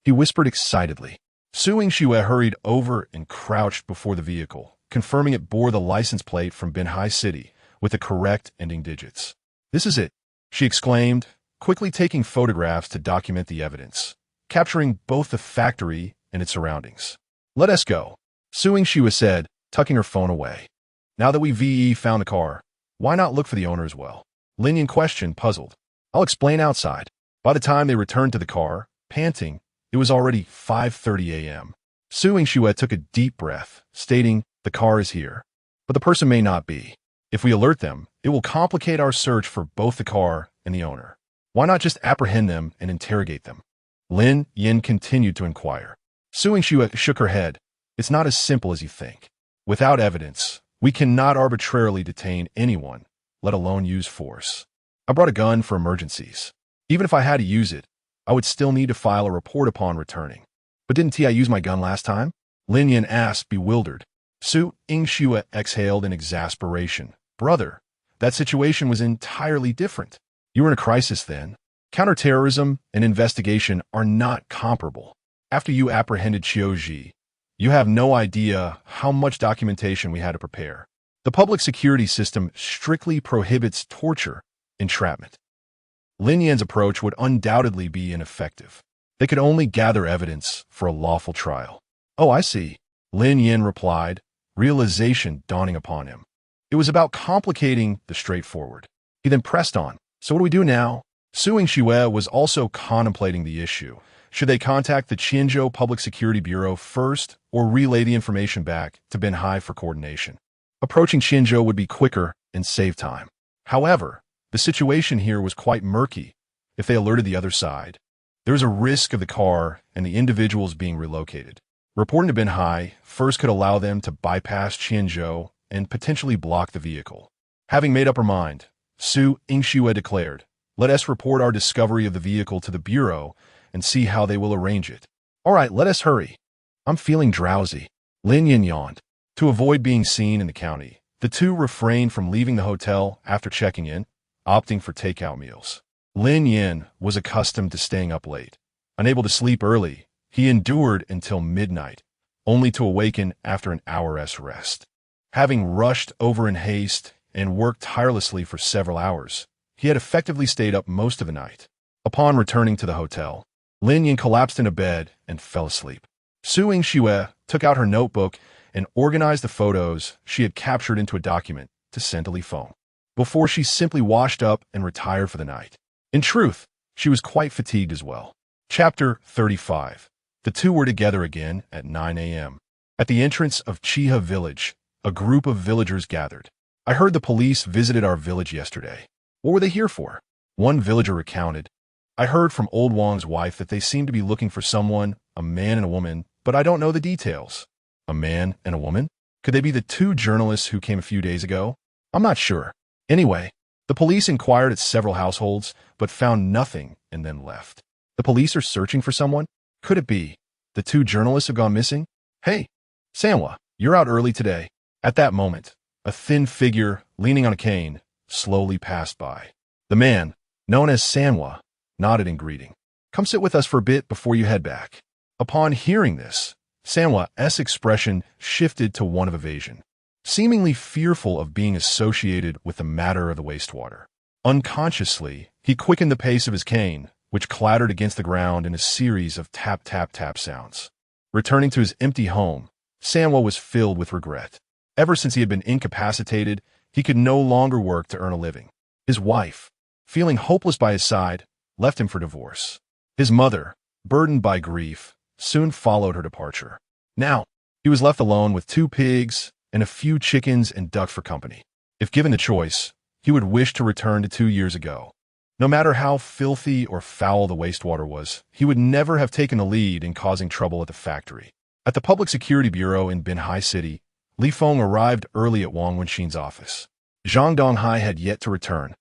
he whispered excitedly. Su Yingxue hurried over and crouched before the vehicle, confirming it bore the license plate from Binhai City with the correct ending digits. This is it, she exclaimed, quickly taking photographs to document the evidence, capturing both the factory and its surroundings. Let us go, Su Yingxue said, tucking her phone away. Now that we found the car, why not look for the owner as well? Lin Yan questioned, puzzled. I'll explain outside. By the time they returned to the car, panting, it was already 5:30 a.m. Su Yingxue took a deep breath, stating, the car is here, but the person may not be. If we alert them, it will complicate our search for both the car and the owner. Why not just apprehend them and interrogate them? Lin Yan continued to inquire. Su Yingxue shook her head. It's not as simple as you think. Without evidence, we cannot arbitrarily detain anyone, let alone use force. I brought a gun for emergencies. Even if I had to use it, I would still need to file a report upon returning. But didn't I use my gun last time? Lin Yan asked, bewildered. Su Yingxue exhaled in exasperation. Brother, that situation was entirely different. You were in a crisis then. Counterterrorism and investigation are not comparable. After you apprehended Qiuji, you have no idea how much documentation we had to prepare. The public security system strictly prohibits torture, entrapment. Lin Yan's approach would undoubtedly be ineffective. They could only gather evidence for a lawful trial. Oh, I see, Lin Yan replied, realization dawning upon him. It was about complicating the straightforward. He then pressed on. So what do we do now? Su Yingxue was also contemplating the issue. Should they contact the Qianzhou Public Security Bureau first or relay the information back to Binhai for coordination? Approaching Qianzhou would be quicker and save time. However, the situation here was quite murky. If they alerted the other side, there was a risk of the car and the individuals being relocated. Reporting to Binhai first could allow them to bypass Qianzhou and potentially block the vehicle. Having made up her mind, Su Yingxue declared, let us report our discovery of the vehicle to the Bureau and see how they will arrange it. All right, let us hurry. I'm feeling drowsy. Lin Yan yawned. To avoid being seen in the county, the 2 refrained from leaving the hotel after checking in, opting for takeout meals. Lin Yan was accustomed to staying up late. Unable to sleep early, he endured until midnight, only to awaken after an hour's rest. Having rushed over in haste and worked tirelessly for several hours, he had effectively stayed up most of the night. Upon returning to the hotel, Lin Yan collapsed in a bed and fell asleep. Su Yingxue took out her notebook and organized the photos she had captured into a document to send to Li Feng, before she simply washed up and retired for the night. In truth, she was quite fatigued as well. Chapter 35. The two were together again at 9 a.m. At the entrance of Chiha village, a group of villagers gathered. I heard the police visited our village yesterday. What were they here for? One villager recounted. I heard from old Wang's wife that they seemed to be looking for someone, a man and a woman, but I don't know the details. A man and a woman? Could they be the two journalists who came a few days ago? I'm not sure. Anyway, the police inquired at several households, but found nothing and then left. The police are searching for someone? Could it be the two journalists have gone missing? Hey, Sanwa, you're out early today. At that moment, a thin figure, leaning on a cane, slowly passed by. The man, known as Sanwa, nodded in greeting. Come sit with us for a bit before you head back. Upon hearing this, Sanwa's expression shifted to one of evasion, seemingly fearful of being associated with the matter of the wastewater. Unconsciously, he quickened the pace of his cane, which clattered against the ground in a series of tap-tap-tap sounds. Returning to his empty home, Sanwa was filled with regret. Ever since he had been incapacitated, he could no longer work to earn a living. His wife, feeling hopeless by his side, left him for divorce. His mother, burdened by grief, soon followed her departure. Now, he was left alone with 2 pigs and a few chickens and duck for company. If given the choice, he would wish to return to 2 years ago. No matter how filthy or foul the wastewater was, he would never have taken the lead in causing trouble at the factory. At the Public Security Bureau in Binhai City, Li Feng arrived early at Wang Wenxin's office. Zhang Donghai had yet to return,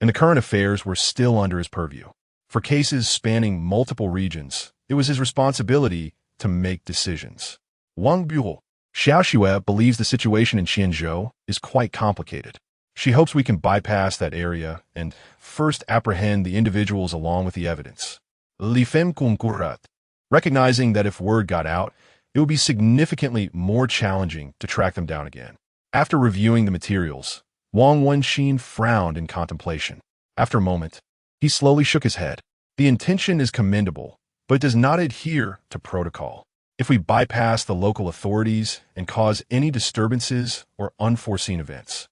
and the current affairs were still under his purview. For cases spanning multiple regions, it was his responsibility to make decisions. Wang Buhl, Xiaoxue believes the situation in Qianzhou is quite complicated. She hopes we can bypass that area and first apprehend the individuals along with the evidence. Li Feng concurred, recognizing that if word got out, it would be significantly more challenging to track them down again. After reviewing the materials, Wang Wenxin frowned in contemplation. After a moment, he slowly shook his head. The intention is commendable, but it does not adhere to protocol. If we bypass the local authorities and cause any disturbances or unforeseen events,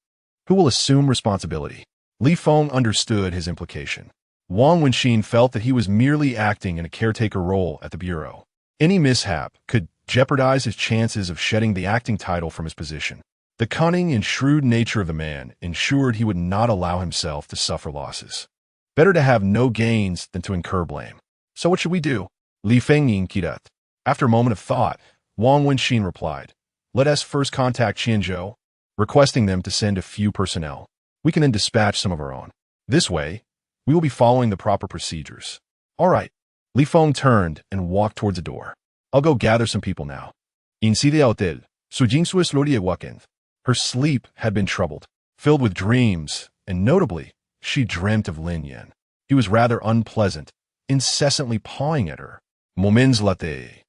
who will assume responsibility? Li Feng understood his implication. Wang Wenxin felt that he was merely acting in a caretaker role at the bureau. Any mishap could jeopardize his chances of shedding the acting title from his position. The cunning and shrewd nature of the man ensured he would not allow himself to suffer losses. Better to have no gains than to incur blame. So what should we do? Li Feng inquired. After a moment of thought, Wang Wenxin replied, "Let us first contact Qianzhou, requesting them to send a few personnel. We can then dispatch some of our own. This way, we will be following the proper procedures." All right. Li Feng turned and walked towards the door. I'll go gather some people now. Ainsi the hotel, Su Jingsuis Lodie Wakend. Her sleep had been troubled, filled with dreams, and notably, she dreamt of Lin Yan. He was rather unpleasant, incessantly pawing at her. Moments latte.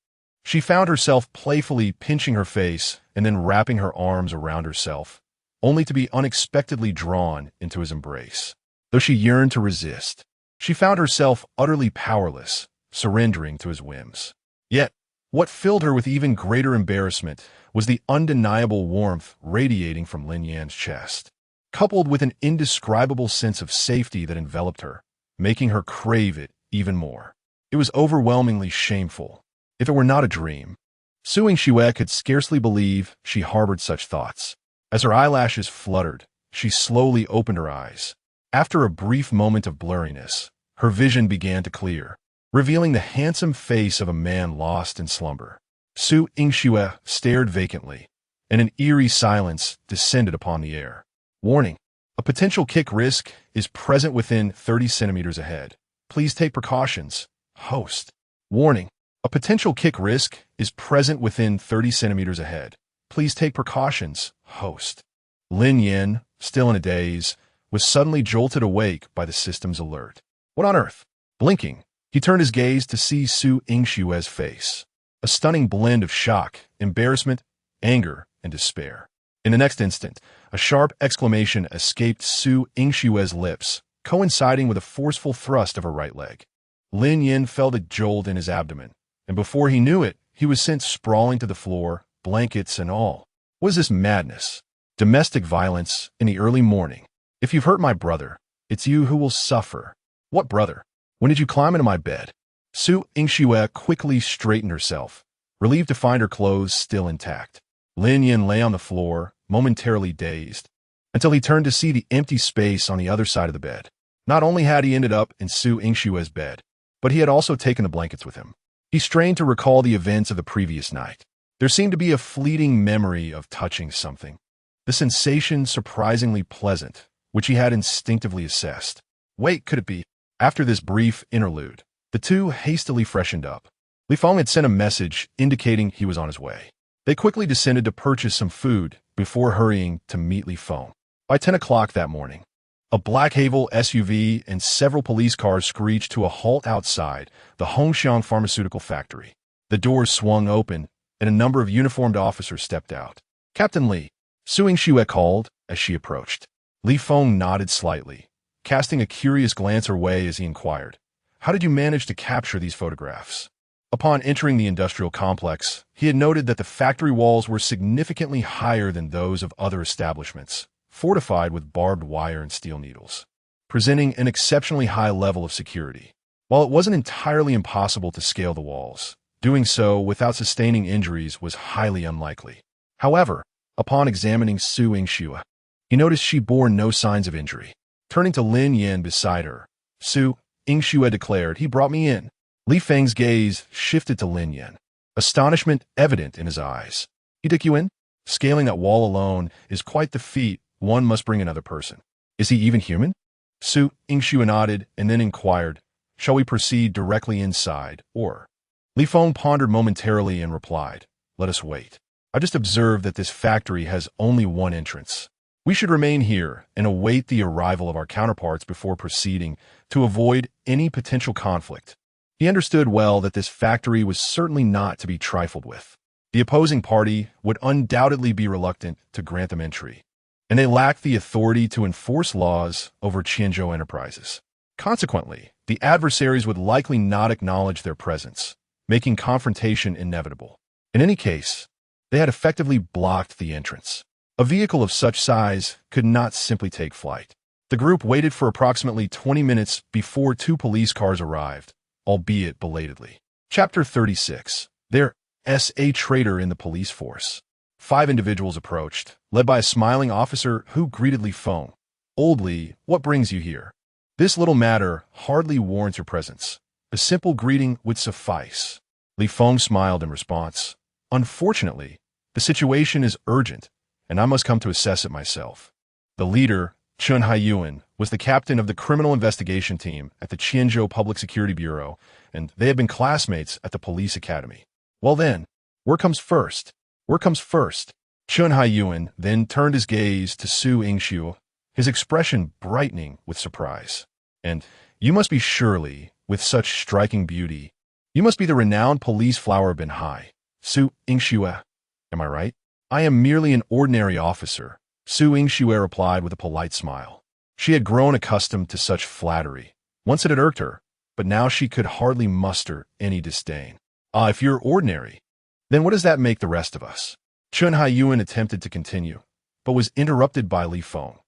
She found herself playfully pinching her face and then wrapping her arms around herself, only to be unexpectedly drawn into his embrace. Though she yearned to resist, she found herself utterly powerless, surrendering to his whims. Yet, what filled her with even greater embarrassment was the undeniable warmth radiating from Lin Yan's chest, coupled with an indescribable sense of safety that enveloped her, making her crave it even more. It was overwhelmingly shameful, if it were not a dream. Su Yingxue could scarcely believe she harbored such thoughts. As her eyelashes fluttered, she slowly opened her eyes. After a brief moment of blurriness, her vision began to clear, revealing the handsome face of a man lost in slumber. Su Yingxue stared vacantly, and an eerie silence descended upon the air. Warning: a potential kick risk is present within 30 centimeters ahead. Please take precautions. Host. Warning: a potential kick risk is present within 30 centimeters ahead. Please take precautions. Host. Lin Yan, still in a daze, was suddenly jolted awake by the system's alert. What on earth? Blinking, he turned his gaze to see Su Yingxue's face. a stunning blend of shock, embarrassment, anger, and despair. In the next instant, a sharp exclamation escaped Su Yingshue's lips, coinciding with a forceful thrust of her right leg. Lin Yan felt a jolt in his abdomen, and before he knew it, he was sent sprawling to the floor, blankets and all. What is this madness? Domestic violence in the early morning. If you've hurt my brother, it's you who will suffer. What brother? When did you climb into my bed? Su Yingxue quickly straightened herself, relieved to find her clothes still intact. Lin Yan lay on the floor, momentarily dazed, until he turned to see the empty space on the other side of the bed. Not only had he ended up in Su Yingshue's bed, but he had also taken the blankets with him. He strained to recall the events of the previous night. There seemed to be a fleeting memory of touching something. The sensation surprisingly pleasant, which he had instinctively assessed. Wait, could it be? After this brief interlude, the two hastily freshened up. Li Feng had sent a message indicating he was on his way. They quickly descended to purchase some food before hurrying to meet Li Feng. By 10 o'clock that morning, a black Haval SUV and several police cars screeched to a halt outside the Hongxiang pharmaceutical factory. The doors swung open, and a number of uniformed officers stepped out. Captain Li, Su Yingxue called as she approached. Li Feng nodded slightly, casting a curious glance her way as he inquired, "How did you manage to capture these photographs?" Upon entering the industrial complex, he had noted that the factory walls were significantly higher than those of other establishments, fortified with barbed wire and steel needles, presenting an exceptionally high level of security. While it wasn't entirely impossible to scale the walls, doing so without sustaining injuries was highly unlikely. However, upon examining Su Yingxue, he noticed she bore no signs of injury. Turning to Lin Yan beside her, Su Yingxue declared, "He brought me in." Li Feng's gaze shifted to Lin Yan, astonishment evident in his eyes. "He took you in? Scaling that wall alone is quite the feat. One must bring another person. Is he even human?" Su Yingxue nodded and then inquired, "Shall we proceed directly inside, or?" Li Feng pondered momentarily and replied, "Let us wait. I just observed that this factory has only one entrance. We should remain here and await the arrival of our counterparts before proceeding to avoid any potential conflict." He understood well that this factory was certainly not to be trifled with. The opposing party would undoubtedly be reluctant to grant them entry, and they lacked the authority to enforce laws over Qianzhou enterprises. Consequently, the adversaries would likely not acknowledge their presence, making confrontation inevitable. In any case, they had effectively blocked the entrance. A vehicle of such size could not simply take flight. The group waited for approximately 20 minutes before two police cars arrived, albeit belatedly. Chapter 36. There's a traitor in the police force. 5 individuals approached, led by a smiling officer who greeted Li Feng. "Old Li, what brings you here? This little matter hardly warrants your presence. A simple greeting would suffice." Li Feng smiled in response. "Unfortunately, the situation is urgent, and I must come to assess it myself." The leader, Chun Haiyuan, was the captain of the criminal investigation team at the Qianzhou Public Security Bureau, and they had been classmates at the police academy. "Well then, where comes first? Where comes first?" Chun Haiyuan then turned his gaze to Su Yingxue, his expression brightening with surprise. "And you must be surely, with such striking beauty, you must be the renowned police flower of Benhai, Su Yingxue. Am I right?" "I am merely an ordinary officer," Su Yingxue replied with a polite smile. She had grown accustomed to such flattery. Once it had irked her, but now she could hardly muster any disdain. "Ah, if you're ordinary, then what does that make the rest of us?" Chun Haiyuan attempted to continue, but was interrupted by Li Feng.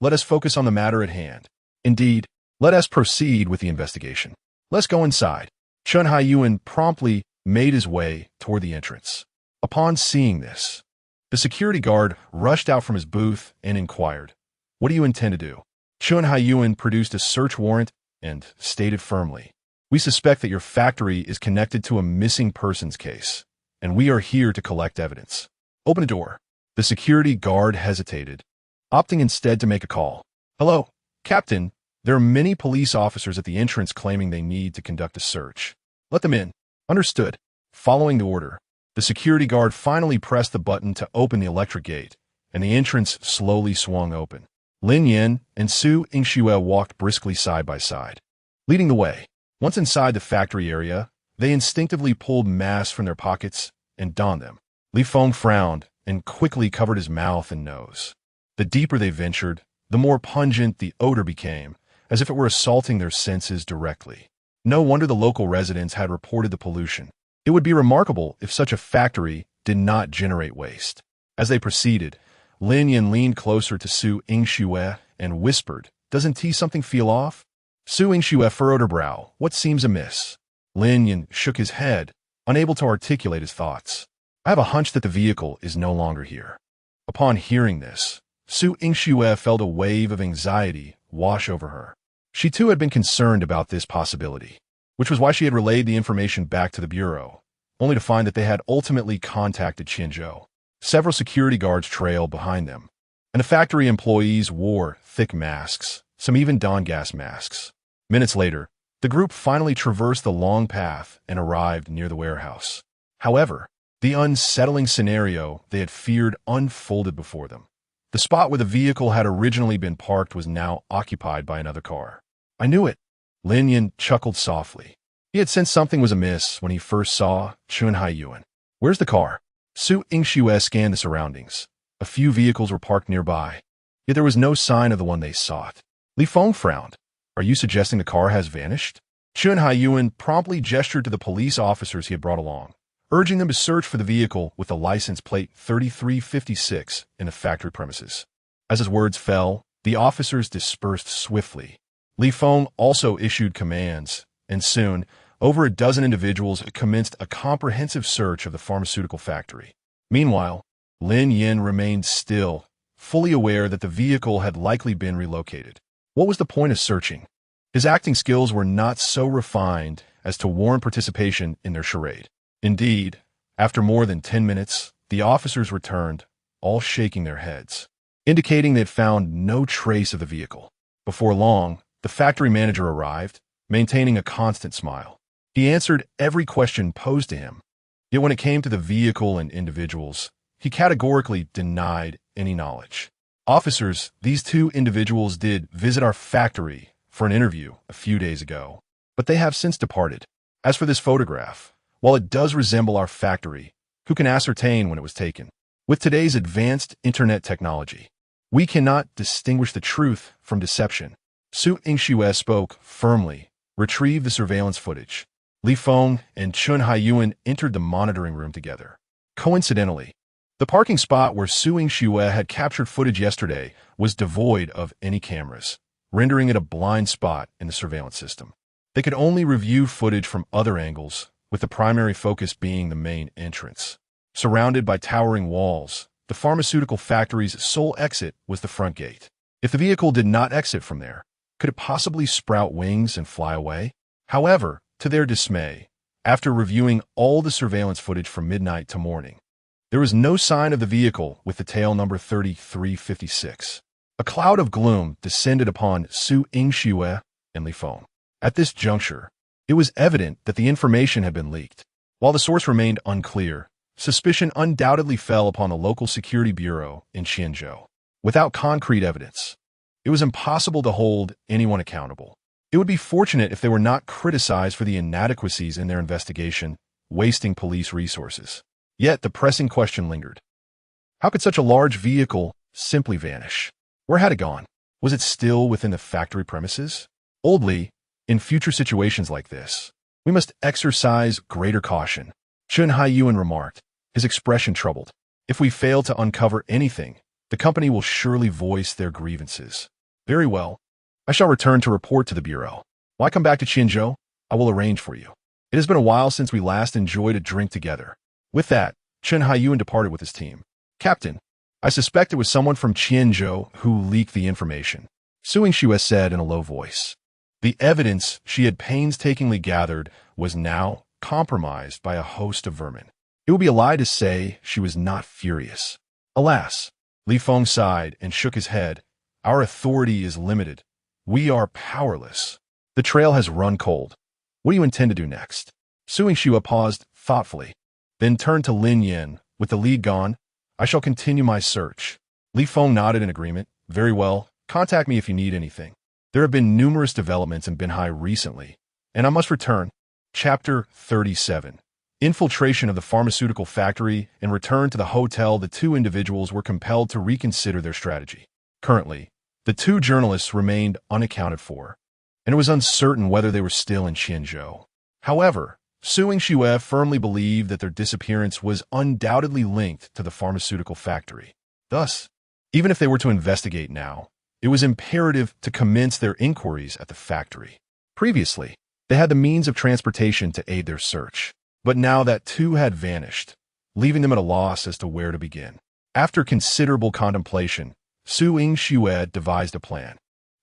"Let us focus on the matter at hand. Indeed, let us proceed with the investigation. Let's go inside." Chun Haiyuan promptly made his way toward the entrance. Upon seeing this, the security guard rushed out from his booth and inquired, "What do you intend to do?" Chun Haiyuan produced a search warrant and stated firmly, "We suspect that your factory is connected to a missing persons case, and we are here to collect evidence. Open the door." The security guard hesitated, opting instead to make a call. "Hello, Captain. There are many police officers at the entrance claiming they need to conduct a search. Let them in." "Understood." Following the order, the security guard finally pressed the button to open the electric gate, and the entrance slowly swung open. Lin Yan and Su Yingxue walked briskly side by side, leading the way. Once inside the factory area, They instinctively pulled masks from their pockets and donned them. Li Feng frowned and quickly covered his mouth and nose. The deeper they ventured, the more pungent the odor became, as if it were assaulting their senses directly. No wonder the local residents had reported the pollution. It would be remarkable if such a factory did not generate waste. As they proceeded, Lin Yan leaned closer to Su Yingxue and whispered, "Doesn't something feel off?" Su Yingxue furrowed her brow. "What seems amiss?" Lin Yan shook his head, unable to articulate his thoughts. "I have a hunch that the vehicle is no longer here." Upon hearing this, Su Yingxue felt a wave of anxiety wash over her. She too had been concerned about this possibility, which was why she had relayed the information back to the bureau, only to find that they had ultimately contacted Qianzhou. Several security guards trailed behind them, and the factory employees wore thick masks, some even donned gas masks. Minutes later, the group finally traversed the long path and arrived near the warehouse. However, the unsettling scenario they had feared unfolded before them. The spot where the vehicle had originally been parked was now occupied by another car. "I knew it." Lin Yan chuckled softly. He had sensed something was amiss when he first saw Chun Haiyuan. "Where's the car?" Su Yingxue scanned the surroundings. A few vehicles were parked nearby, yet there was no sign of the one they sought. Li Feng frowned. "Are you suggesting the car has vanished?" Chun Haiyuan promptly gestured to the police officers he had brought along, urging them to search for the vehicle with the license plate 3356 in the factory premises. As his words fell, the officers dispersed swiftly. Li Feng also issued commands, and soon, over a dozen individuals commenced a comprehensive search of the pharmaceutical factory. Meanwhile, Lin Yan remained still, fully aware that the vehicle had likely been relocated. What was the point of searching? His acting skills were not so refined as to warrant participation in their charade. Indeed, after more than 10 minutes, the officers returned, all shaking their heads, indicating they had found no trace of the vehicle. Before long, the factory manager arrived, maintaining a constant smile. He answered every question posed to him, yet when it came to the vehicle and individuals, he categorically denied any knowledge. "Officers, these two individuals did visit our factory for an interview a few days ago, but they have since departed. As for this photograph, while it does resemble our factory, who can ascertain when it was taken? With today's advanced internet technology, we cannot distinguish the truth from deception." Su Yingxue spoke firmly, retrieved the surveillance footage. Li Feng and Chun Haiyuan entered the monitoring room together. Coincidentally, the parking spot where Su Yingxue had captured footage yesterday was devoid of any cameras, rendering it a blind spot in the surveillance system. They could only review footage from other angles, with the primary focus being the main entrance. Surrounded by towering walls, the pharmaceutical factory's sole exit was the front gate. If the vehicle did not exit from there, could it possibly sprout wings and fly away? However, to their dismay, after reviewing all the surveillance footage from midnight to morning, there was no sign of the vehicle with the tail number 3356. A cloud of gloom descended upon Su Yingxue and Li Feng. At this juncture, it was evident that the information had been leaked. While the source remained unclear, suspicion undoubtedly fell upon the local security bureau in Qianzhou. Without concrete evidence, it was impossible to hold anyone accountable. It would be fortunate if they were not criticized for the inadequacies in their investigation, wasting police resources. Yet the pressing question lingered. How could such a large vehicle simply vanish? Where had it gone? Was it still within the factory premises? Oldly, in future situations like this, we must exercise greater caution, Chun Haiyuan remarked, his expression troubled. If we fail to uncover anything, the company will surely voice their grievances. Very well. I shall return to report to the bureau. When I come back to Qianzhou, I will arrange for you. It has been a while since we last enjoyed a drink together. With that, Chun Haiyuan departed with his team. Captain, I suspect it was someone from Qianzhou who leaked the information, Su Yingxue said in a low voice. The evidence she had painstakingly gathered was now compromised by a host of vermin. It would be a lie to say she was not furious. Alas, Li Feng sighed and shook his head. Our authority is limited. We are powerless. The trail has run cold. What do you intend to do next? Su Yingxue paused thoughtfully, then turned to Lin Yan. With the lead gone, I shall continue my search. Li Feng nodded in agreement. Very well. Contact me if you need anything. There have been numerous developments in Binhai recently, and I must return. Chapter 37. Infiltration of the pharmaceutical factory and return to the hotel. The two individuals were compelled to reconsider their strategy. Currently, the two journalists remained unaccounted for, and it was uncertain whether they were still in Xinzhou. However, Su Yingxue firmly believed that their disappearance was undoubtedly linked to the pharmaceutical factory. Thus, even if they were to investigate now, it was imperative to commence their inquiries at the factory. Previously, they had the means of transportation to aid their search, but now that too had vanished, leaving them at a loss as to where to begin. After considerable contemplation, Su Yingxue devised a plan.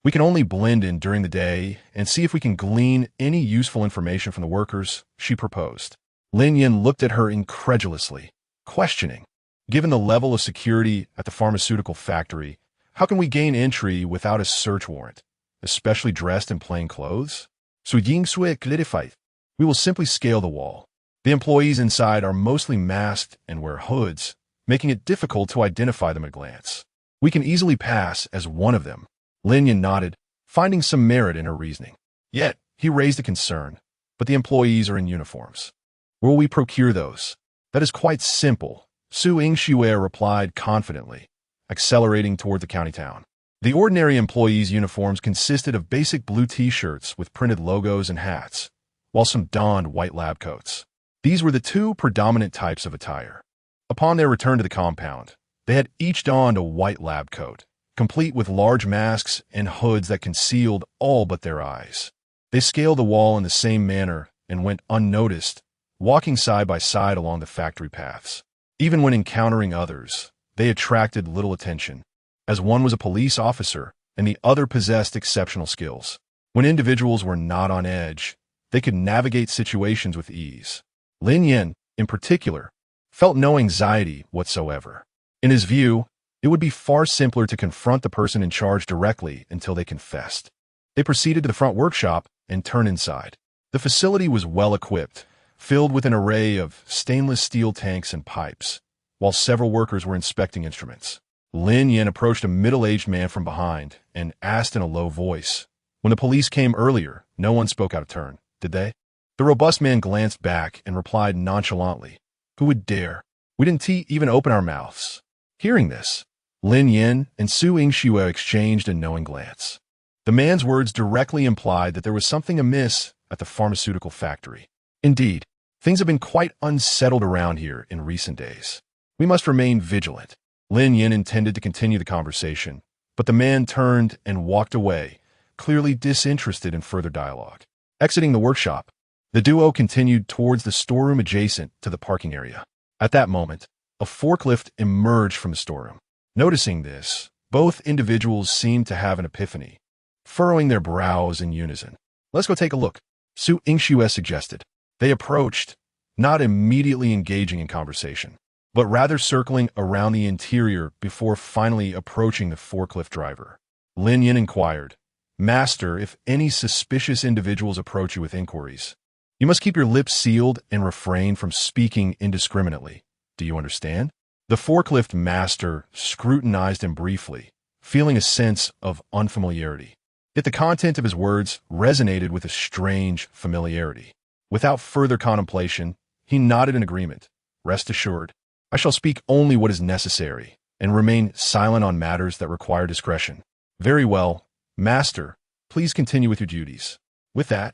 We can only blend in during the day and see if we can glean any useful information from the workers, she proposed. Lin Yan looked at her incredulously, questioning, given the level of security at the pharmaceutical factory, how can we gain entry without a search warrant, especially dressed in plain clothes? Su Yingxue clarified, we will simply scale the wall. The employees inside are mostly masked and wear hoods, making it difficult to identify them at a glance. We can easily pass as one of them. Lin Yan nodded, finding some merit in her reasoning. Yet, he raised a concern, but the employees are in uniforms. Where will we procure those? That is quite simple, Su Yingxue replied confidently, accelerating toward the county town. The ordinary employees' uniforms consisted of basic blue t-shirts with printed logos and hats, while some donned white lab coats. These were the two predominant types of attire. Upon their return to the compound, they had each donned a white lab coat, complete with large masks and hoods that concealed all but their eyes. They scaled the wall in the same manner and went unnoticed, walking side by side along the factory paths. Even when encountering others, they attracted little attention, as one was a police officer and the other possessed exceptional skills. When individuals were not on edge, they could navigate situations with ease. Lin Yan, in particular, felt no anxiety whatsoever. In his view, it would be far simpler to confront the person in charge directly until they confessed. They proceeded to the front workshop and turned inside. The facility was well equipped, filled with an array of stainless steel tanks and pipes, while several workers were inspecting instruments. Lin Yan approached a middle-aged man from behind and asked in a low voice, when the police came earlier, no one spoke out of turn, did they? The robust man glanced back and replied nonchalantly, who would dare? We didn't even open our mouths. Hearing this, Lin Yan and Su Yingxue exchanged a knowing glance. The man's words directly implied that there was something amiss at the pharmaceutical factory. Indeed, things have been quite unsettled around here in recent days. We must remain vigilant. Lin Yan intended to continue the conversation, but the man turned and walked away, clearly disinterested in further dialogue. Exiting the workshop, the duo continued towards the storeroom adjacent to the parking area. At that moment, a forklift emerged from the storeroom. Noticing this, both individuals seemed to have an epiphany, furrowing their brows in unison. Let's go take a look, Su Yingxue suggested. They approached, not immediately engaging in conversation, but rather circling around the interior before finally approaching the forklift driver. Lin Yan inquired, Master, if any suspicious individuals approach you with inquiries, you must keep your lips sealed and refrain from speaking indiscriminately. Do you understand? The forklift master scrutinized him briefly, feeling a sense of unfamiliarity. Yet the content of his words resonated with a strange familiarity. Without further contemplation, he nodded in agreement. Rest assured, I shall speak only what is necessary and remain silent on matters that require discretion. Very well, Master, please continue with your duties. With that,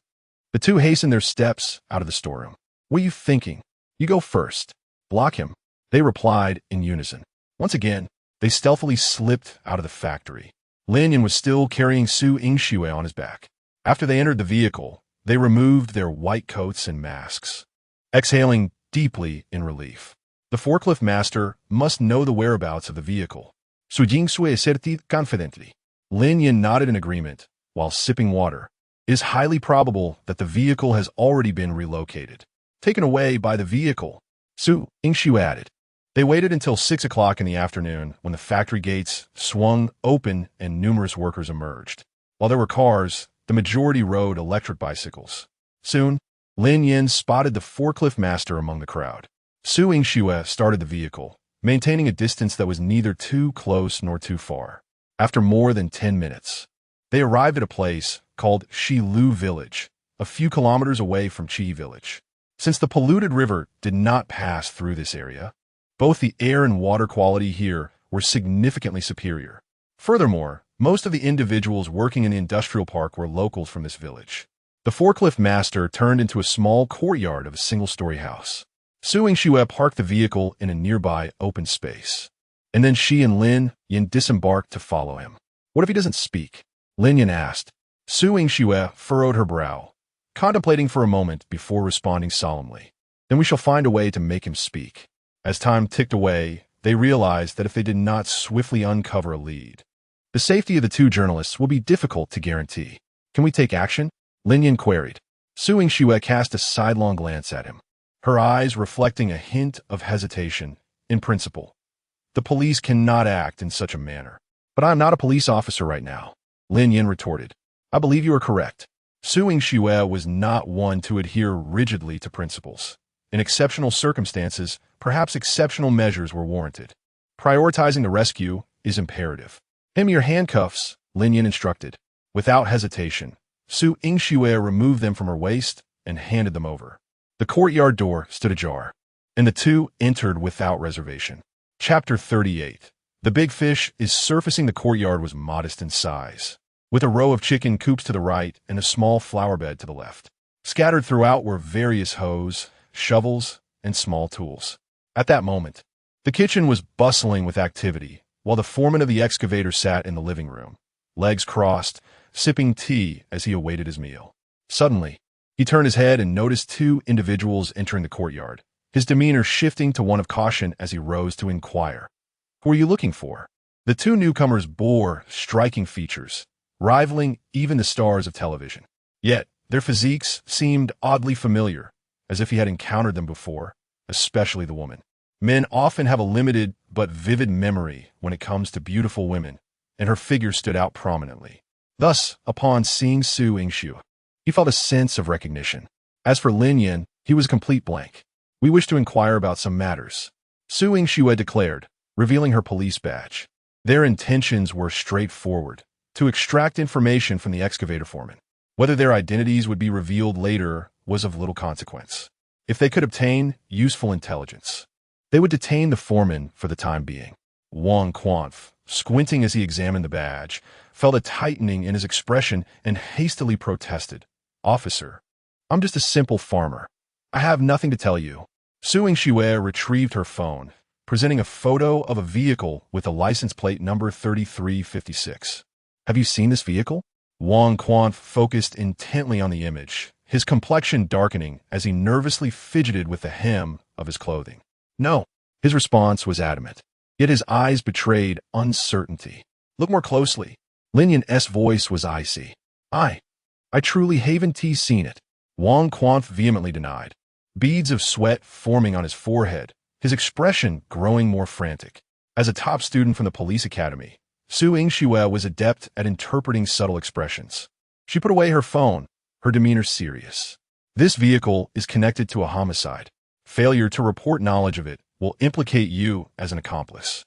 the two hastened their steps out of the storeroom. What are you thinking? You go first. Block him. They replied in unison. Once again, they stealthily slipped out of the factory. Lin Yan was still carrying Su Yingxue on his back. After they entered the vehicle, they removed their white coats and masks, exhaling deeply in relief. The forklift master must know the whereabouts of the vehicle. Su Yingxue asserted confidently. Lin Yan nodded in agreement, while sipping water. It is highly probable that the vehicle has already been relocated. Taken away by the vehicle, Su Yingxue added. They waited until 6 o'clock in the afternoon when the factory gates swung open and numerous workers emerged. While there were cars, the majority rode electric bicycles. Soon, Lin Yan spotted the forklift master among the crowd. Su Yingxue started the vehicle, maintaining a distance that was neither too close nor too far. After more than 10 minutes, they arrived at a place called Shilu Village, a few kilometers away from Chi village. Since the polluted river did not pass through this area, both the air and water quality here were significantly superior. Furthermore, most of the individuals working in the industrial park were locals from this village. The forklift master turned into a small courtyard of a single-story house. Su Yingxue parked the vehicle in a nearby open space. And then she and Lin Yan disembarked to follow him. What if he doesn't speak? Lin Yan asked. Su Yingxue furrowed her brow, contemplating for a moment before responding solemnly. Then we shall find a way to make him speak. As time ticked away, they realized that if they did not swiftly uncover a lead, the safety of the two journalists will be difficult to guarantee. Can we take action? Lin Yan queried. Su Yingxue cast a sidelong glance at him, her eyes reflecting a hint of hesitation. In principle, the police cannot act in such a manner. But I am not a police officer right now, Lin Yan retorted. I believe you are correct. Su Yingxue was not one to adhere rigidly to principles. In exceptional circumstances, perhaps exceptional measures were warranted. Prioritizing the rescue is imperative. Hand me your handcuffs, Lin Yan instructed. Without hesitation, Su Yingxue removed them from her waist and handed them over. The courtyard door stood ajar, and the two entered without reservation. Chapter 38. The big fish is surfacing. The courtyard was modest in size, with a row of chicken coops to the right and a small flower bed to the left. Scattered throughout were various hoes, shovels, and small tools. At that moment, the kitchen was bustling with activity, while the foreman of the excavator sat in the living room, legs crossed, sipping tea as he awaited his meal. Suddenly, he turned his head and noticed two individuals entering the courtyard, his demeanor shifting to one of caution as he rose to inquire. Who are you looking for? The two newcomers bore striking features, rivaling even the stars of television. Yet, their physiques seemed oddly familiar, as if he had encountered them before, especially the woman. Men often have a limited but vivid memory when it comes to beautiful women, and her figure stood out prominently. Thus, upon seeing Su Yingxue, he felt a sense of recognition. As for Lin Yan, he was a complete blank. We wish to inquire about some matters, Su Yingxue declared, revealing her police badge. Their intentions were straightforward, to extract information from the excavator foreman. Whether their identities would be revealed later was of little consequence. If they could obtain useful intelligence, they would detain the foreman for the time being. Wang Quanf, squinting as he examined the badge, felt a tightening in his expression and hastily protested. Officer, I'm just a simple farmer. I have nothing to tell you. Su Yingxue retrieved her phone, presenting a photo of a vehicle with a license plate number 3356. Have you seen this vehicle? Wang Quanf focused intently on the image, his complexion darkening as he nervously fidgeted with the hem of his clothing. No. His response was adamant, yet his eyes betrayed uncertainty. Look more closely. Lin Yan's voice was icy. I truly haven't seen it. Wang Quanf vehemently denied, beads of sweat forming on his forehead, his expression growing more frantic. As a top student from the police academy, Su Yingxue was adept at interpreting subtle expressions. She put away her phone, her demeanor serious. This vehicle is connected to a homicide. Failure to report knowledge of it will implicate you as an accomplice.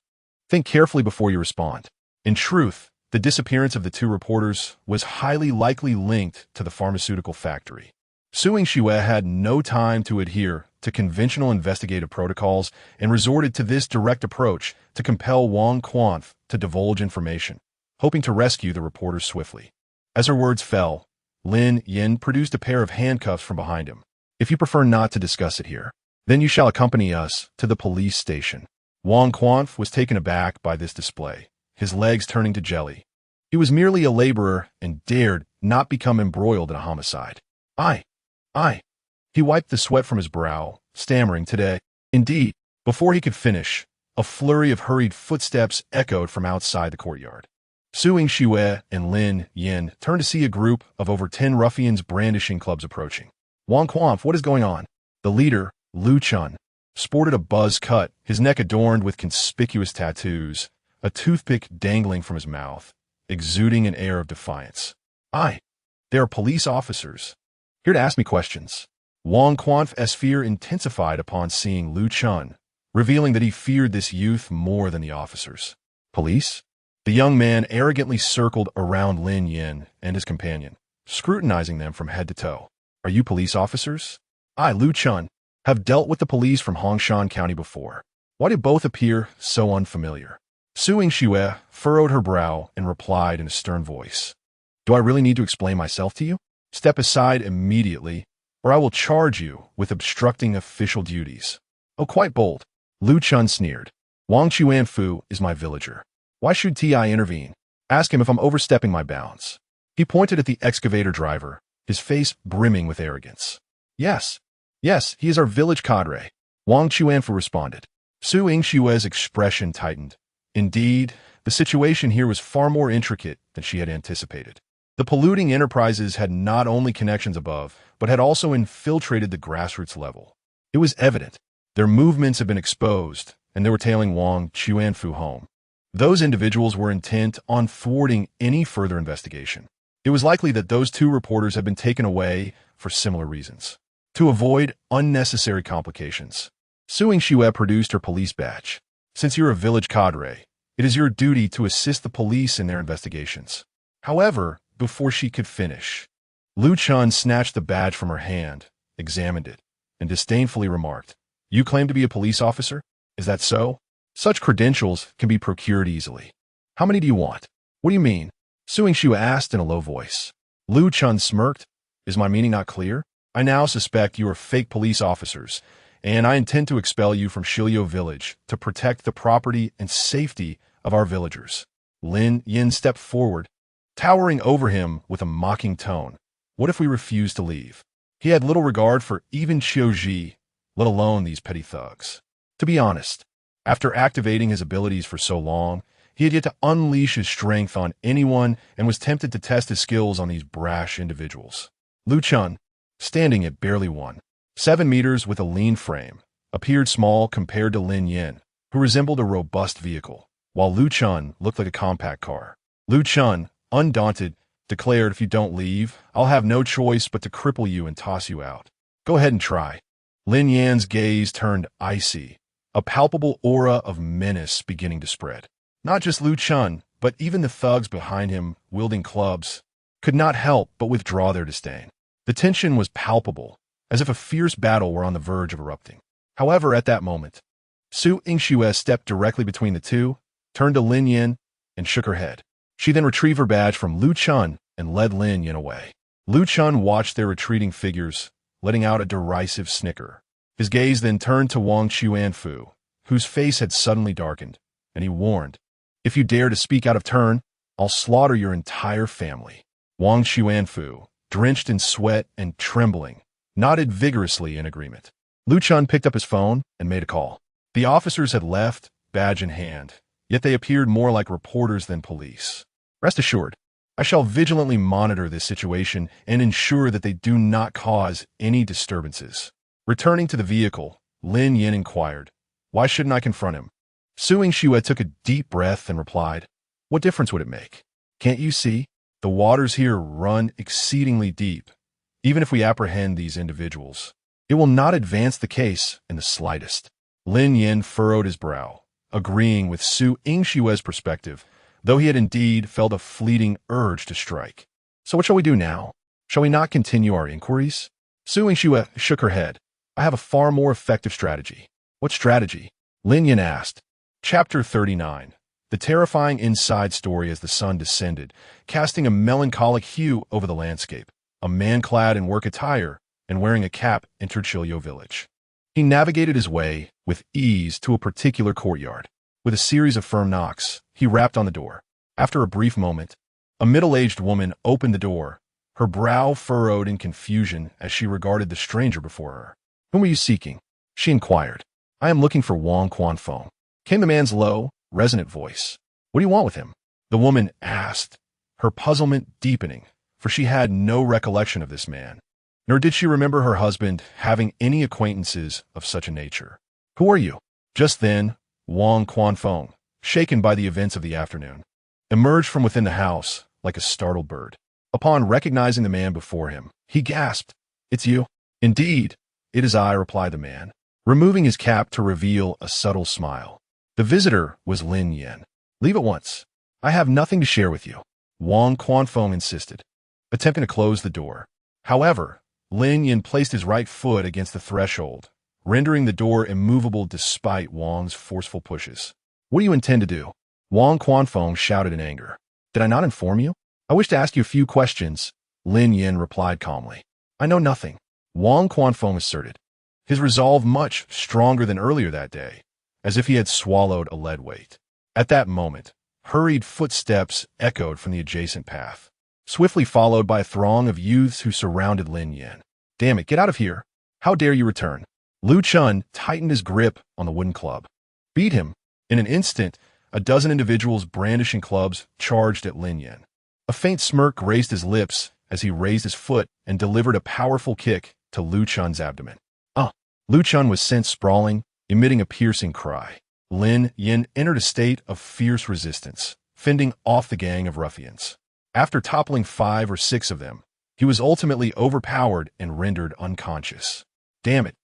Think carefully before you respond. In truth, the disappearance of the two reporters was highly likely linked to the pharmaceutical factory. Su Yingxue had no time to adhere to conventional investigative protocols and resorted to this direct approach to compel Wang Quanf to divulge information, hoping to rescue the reporters swiftly. As her words fell, Lin Yan produced a pair of handcuffs from behind him. If you prefer not to discuss it here, then you shall accompany us to the police station. Wang Quanf was taken aback by this display, his legs turning to jelly. He was merely a laborer and dared not become embroiled in a homicide. I. He wiped the sweat from his brow, stammering today. Indeed, before he could finish, a flurry of hurried footsteps echoed from outside the courtyard. Su Yingxue and Lin Yan turned to see a group of over 10 ruffians brandishing clubs approaching. Wang Quanf, what is going on? The leader, Lu Chun, sported a buzz cut, his neck adorned with conspicuous tattoos, a toothpick dangling from his mouth, exuding an air of defiance. They are police officers, here to ask me questions. Wang Quanf's fear intensified upon seeing Lu Chun, revealing that he feared this youth more than the officers. Police? The young man arrogantly circled around Lin Yan and his companion, scrutinizing them from head to toe. Are you police officers? I, Lu Chun, have dealt with the police from Hongshan County before. Why do both appear so unfamiliar? Su Yingxue furrowed her brow and replied in a stern voice. Do I really need to explain myself to you? Step aside immediately, or I will charge you with obstructing official duties. Oh, quite bold. Lu Chun sneered. Wang Chuanfu is my villager. Why should I intervene? Ask him if I'm overstepping my bounds. He pointed at the excavator driver, his face brimming with arrogance. Yes, he is our village cadre, Wang Chuanfu responded. Su Yingxue's expression tightened. Indeed, the situation here was far more intricate than she had anticipated. The polluting enterprises had not only connections above, but had also infiltrated the grassroots level. It was evident. Their movements had been exposed, and they were tailing Wang Chuanfu home. Those individuals were intent on thwarting any further investigation. It was likely that those two reporters had been taken away for similar reasons. To avoid unnecessary complications, Su Yingxue produced her police badge. Since you're a village cadre, it is your duty to assist the police in their investigations. However, before she could finish, Lu Chun snatched the badge from her hand, examined it, and disdainfully remarked, You claim to be a police officer? Is that so? Such credentials can be procured easily. How many do you want? What do you mean? Su Yingxue asked in a low voice. Lu Chun smirked. Is my meaning not clear? I now suspect you are fake police officers, and I intend to expel you from Shiliu village to protect the property and safety of our villagers. Lin Yan stepped forward, towering over him with a mocking tone. What if we refuse to leave? He had little regard for even Qiuji, let alone these petty thugs. To be honest, after activating his abilities for so long, he had yet to unleash his strength on anyone and was tempted to test his skills on these brash individuals. Lu Chun, standing at barely 1.7 meters with a lean frame, appeared small compared to Lin Yan, who resembled a robust vehicle, while Lu Chun looked like a compact car. Lu Chun, undaunted, declared, If you don't leave, I'll have no choice but to cripple you and toss you out. Go ahead and try. Lin Yan's gaze turned icy, a palpable aura of menace beginning to spread. Not just Lu Chun, but even the thugs behind him, wielding clubs, could not help but withdraw their disdain. The tension was palpable, as if a fierce battle were on the verge of erupting. However, at that moment, Su Yingxue stepped directly between the two, turned to Lin Yan, and shook her head. She then retrieved her badge from Lu Chun and led Lin Yan away. Lu Chun watched their retreating figures, letting out a derisive snicker. His gaze then turned to Wang Chuanfu, whose face had suddenly darkened, and he warned, If you dare to speak out of turn, I'll slaughter your entire family. Wang Chuanfu, drenched in sweat and trembling, nodded vigorously in agreement. Lu Chun picked up his phone and made a call. The officers had left, badge in hand, yet they appeared more like reporters than police. Rest assured, I shall vigilantly monitor this situation and ensure that they do not cause any disturbances. Returning to the vehicle, Lin Yan inquired, Why shouldn't I confront him? Su Yingxue took a deep breath and replied, What difference would it make? Can't you see? The waters here run exceedingly deep. Even if we apprehend these individuals, it will not advance the case in the slightest. Lin Yan furrowed his brow, agreeing with Su Yingxue's perspective, though he had indeed felt a fleeting urge to strike. So what shall we do now? Shall we not continue our inquiries? Su Yingxue shook her head. I have a far more effective strategy. What strategy? Lin Yan asked. Chapter 39. The terrifying inside story as the sun descended, casting a melancholic hue over the landscape. A man clad in work attire and wearing a cap entered Shiliu village. He navigated his way with ease to a particular courtyard. With a series of firm knocks, he rapped on the door. After a brief moment, a middle-aged woman opened the door, her brow furrowed in confusion as she regarded the stranger before her. Whom are you seeking? She inquired. I am looking for Wang Quanfeng, came the man's low, resonant voice. What do you want with him? The woman asked, her puzzlement deepening, for she had no recollection of this man, nor did she remember her husband having any acquaintances of such a nature. Who are you? Just then, Wang Quanfeng, shaken by the events of the afternoon, emerged from within the house like a startled bird. Upon recognizing the man before him, he gasped, It's you? Indeed, it is I, replied the man, removing his cap to reveal a subtle smile. The visitor was Lin Yan. Leave at once. I have nothing to share with you, Wang Quanfeng insisted, attempting to close the door. However, Lin Yan placed his right foot against the threshold, rendering the door immovable despite Wang's forceful pushes. What do you intend to do? Wang Quanfeng shouted in anger. Did I not inform you? I wish to ask you a few questions, Lin Yan replied calmly. I know nothing, Wang Quanfeng asserted, his resolve much stronger than earlier that day, as if he had swallowed a lead weight. At that moment, hurried footsteps echoed from the adjacent path, swiftly followed by a throng of youths who surrounded Lin Yan. Damn it, get out of here. How dare you return? Lu Chun tightened his grip on the wooden club. Beat him. In an instant, a dozen individuals brandishing clubs charged at Lin Yan. A faint smirk graced his lips as he raised his foot and delivered a powerful kick to Lu Chun's abdomen. Lu Chun was sent sprawling, emitting a piercing cry. Lin Yan entered a state of fierce resistance, fending off the gang of ruffians. After toppling 5 or 6 of them, he was ultimately overpowered and rendered unconscious. Damn it.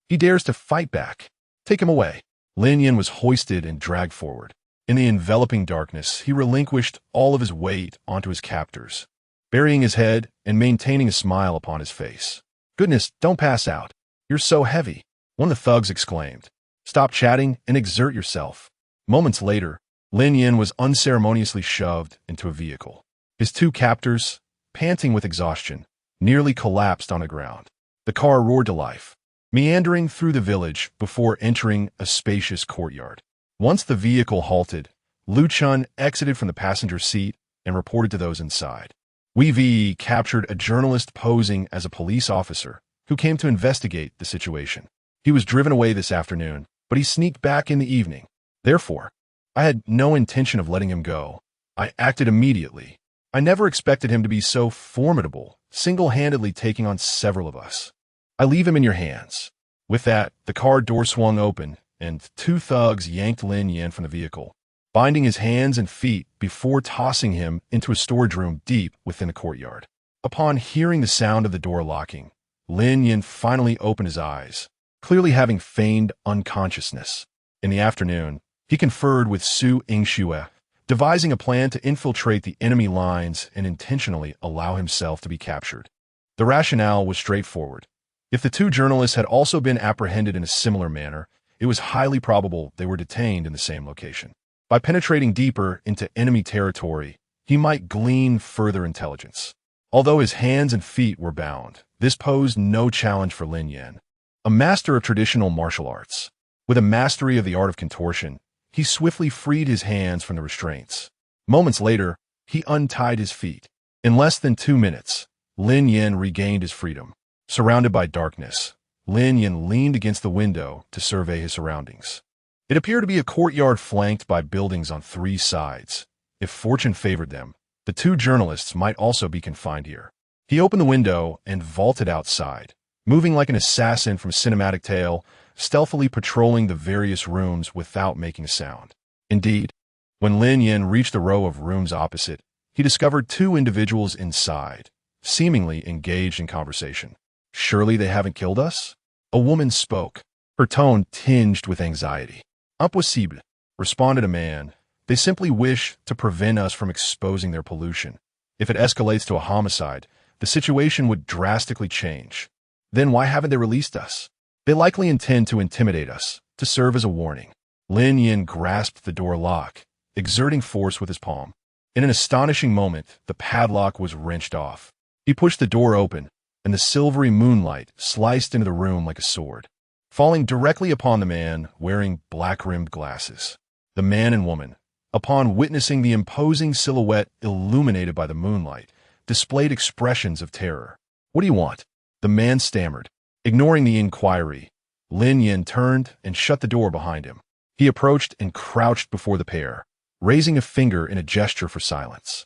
He dares to fight back. Take him away. Lin Yan was hoisted and dragged forward. In the enveloping darkness, he relinquished all of his weight onto his captors, burying his head and maintaining a smile upon his face. Goodness, don't pass out. You're so heavy, one of the thugs exclaimed. Stop chatting and exert yourself. Moments later, Lin Yan was unceremoniously shoved into a vehicle. His 2 captors, panting with exhaustion, nearly collapsed on the ground. The car roared to life, meandering through the village before entering a spacious courtyard. Once the vehicle halted, Lu Chun exited from the passenger seat and reported to those inside. We captured a journalist posing as a police officer who came to investigate the situation. He was driven away this afternoon, but he sneaked back in the evening. Therefore, I had no intention of letting him go. I acted immediately. I never expected him to be so formidable, single-handedly taking on several of us. I leave him in your hands. With that, the car door swung open, and 2 thugs yanked Lin Yan from the vehicle, binding his hands and feet before tossing him into a storage room deep within the courtyard. Upon hearing the sound of the door locking, Lin Yan finally opened his eyes, clearly having feigned unconsciousness. In the afternoon, he conferred with Su Yingxue, devising a plan to infiltrate the enemy lines and intentionally allow himself to be captured. The rationale was straightforward. If the 2 journalists had also been apprehended in a similar manner, it was highly probable they were detained in the same location. By penetrating deeper into enemy territory, he might glean further intelligence. Although his hands and feet were bound, this posed no challenge for Lin Yan. A master of traditional martial arts, with a mastery of the art of contortion, he swiftly freed his hands from the restraints. Moments later, he untied his feet. In less than 2 minutes, Lin Yan regained his freedom. Surrounded by darkness, Lin Yan leaned against the window to survey his surroundings. It appeared to be a courtyard flanked by buildings on 3 sides. If fortune favored them, the 2 journalists might also be confined here. He opened the window and vaulted outside, moving like an assassin from a cinematic tale, stealthily patrolling the various rooms without making a sound. Indeed, when Lin Yan reached the row of rooms opposite, he discovered 2 individuals inside, seemingly engaged in conversation. Surely they haven't killed us? A woman spoke, her tone tinged with anxiety. Impossible, responded a man. They simply wish to prevent us from exposing their pollution. If it escalates to a homicide, the situation would drastically change. Then why haven't they released us? They likely intend to intimidate us, to serve as a warning. Lin Yan grasped the door lock, exerting force with his palm. In an astonishing moment, the padlock was wrenched off. He pushed the door open, and the silvery moonlight sliced into the room like a sword, falling directly upon the man wearing black-rimmed glasses. The man and woman, upon witnessing the imposing silhouette illuminated by the moonlight, displayed expressions of terror. What do you want? The man stammered. Ignoring the inquiry, Lin Yan turned and shut the door behind him. He approached and crouched before the pair, raising a finger in a gesture for silence.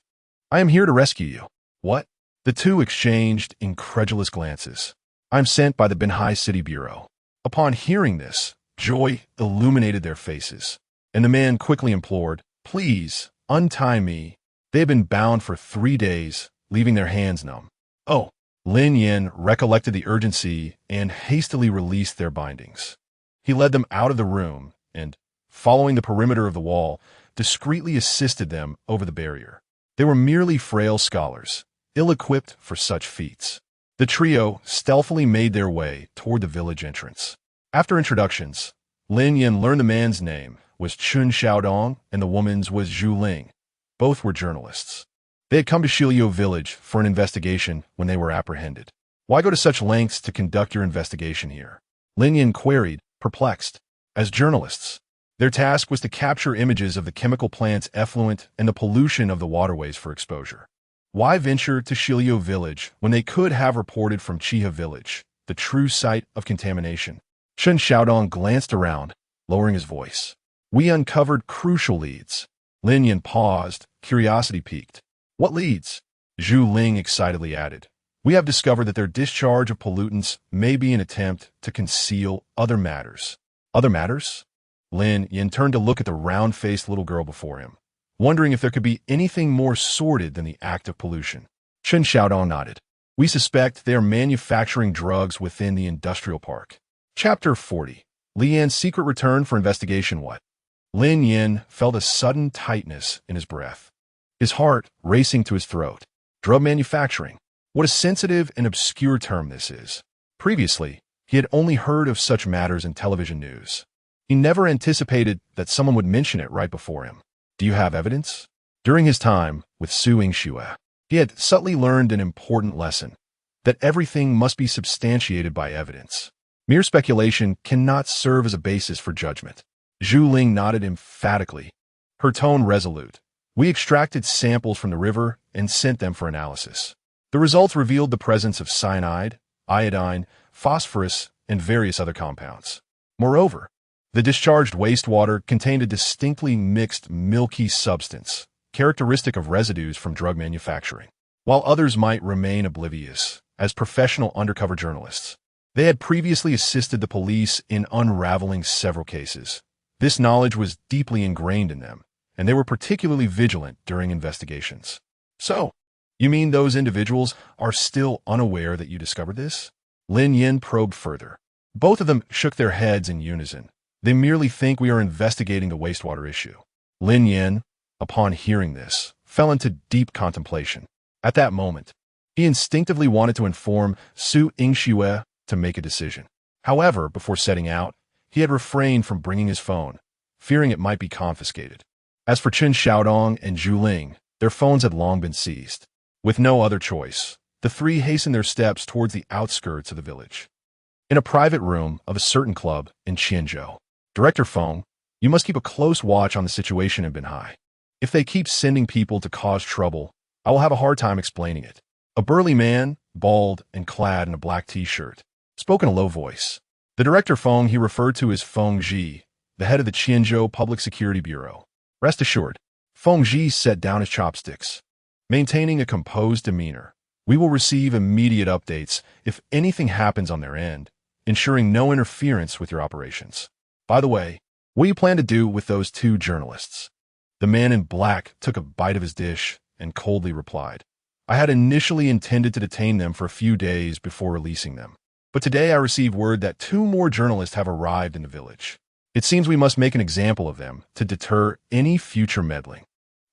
I am here to rescue you. What? The 2 exchanged incredulous glances. I'm sent by the Benhai City Bureau. Upon hearing this, joy illuminated their faces, and the man quickly implored, Please, untie me. They have been bound for 3 days, leaving their hands numb. Oh, Lin Yan recollected the urgency and hastily released their bindings. He led them out of the room and, following the perimeter of the wall, discreetly assisted them over the barrier. They were merely frail scholars, ill-equipped for such feats. The trio stealthily made their way toward the village entrance. After introductions, Lin Yan learned the man's name was Chun Xiaodong and the woman's was Zhu Ling. Both were journalists. They had come to Shiliu village for an investigation when they were apprehended. Why go to such lengths to conduct your investigation here? Lin Yan queried, perplexed. As journalists, their task was to capture images of the chemical plant's effluent and the pollution of the waterways for exposure. Why venture to Shiliu village when they could have reported from Chiha village, the true site of contamination? Chun Xiaodong glanced around, lowering his voice. We uncovered crucial leads. Lin Yan paused, curiosity piqued. What leads? Zhu Ling excitedly added. We have discovered that their discharge of pollutants may be an attempt to conceal other matters. Other matters? Lin Yan turned to look at the round-faced little girl before him, wondering if there could be anything more sordid than the act of pollution. Chun Xiaodong nodded. We suspect they are manufacturing drugs within the industrial park. Chapter 40. Lin Yan's secret return for investigation. What? Lin Yan felt a sudden tightness in his breath, his heart racing to his throat. Drug manufacturing. What a sensitive and obscure term this is. Previously, he had only heard of such matters in television news. He never anticipated that someone would mention it right before him. Do you have evidence? During his time with Su Yingxue, he had subtly learned an important lesson, that everything must be substantiated by evidence. Mere speculation cannot serve as a basis for judgment. Zhu Ling nodded emphatically, her tone resolute. We extracted samples from the river and sent them for analysis. The results revealed the presence of cyanide, iodine, phosphorus, and various other compounds. Moreover, the discharged wastewater contained a distinctly mixed milky substance, characteristic of residues from drug manufacturing. While others might remain oblivious, as professional undercover journalists, they had previously assisted the police in unraveling several cases. This knowledge was deeply ingrained in them, and they were particularly vigilant during investigations. So, you mean those individuals are still unaware that you discovered this? Lin Yan probed further. Both of them shook their heads in unison. They merely think we are investigating the wastewater issue. Lin Yan, upon hearing this, fell into deep contemplation. At that moment, he instinctively wanted to inform Su Yingxue to make a decision. However, before setting out, he had refrained from bringing his phone, fearing it might be confiscated. As for Chun Xiaodong and Zhu Ling, their phones had long been seized. With no other choice, the three hastened their steps towards the outskirts of the village. In a private room of a certain club in Qianzhou, Director Feng, you must keep a close watch on the situation in Binhai. If they keep sending people to cause trouble, I will have a hard time explaining it. A burly man, bald and clad in a black t-shirt, spoke in a low voice. The Director Feng he referred to as Feng Ji, the head of the Qianzhou Public Security Bureau. Rest assured, Feng Ji set down his chopsticks, maintaining a composed demeanor. We will receive immediate updates if anything happens on their end, ensuring no interference with your operations. By the way, what do you plan to do with those two journalists? The man in black took a bite of his dish and coldly replied, I had initially intended to detain them for a few days before releasing them. But today I received word that 2 more journalists have arrived in the village. It seems we must make an example of them to deter any future meddling.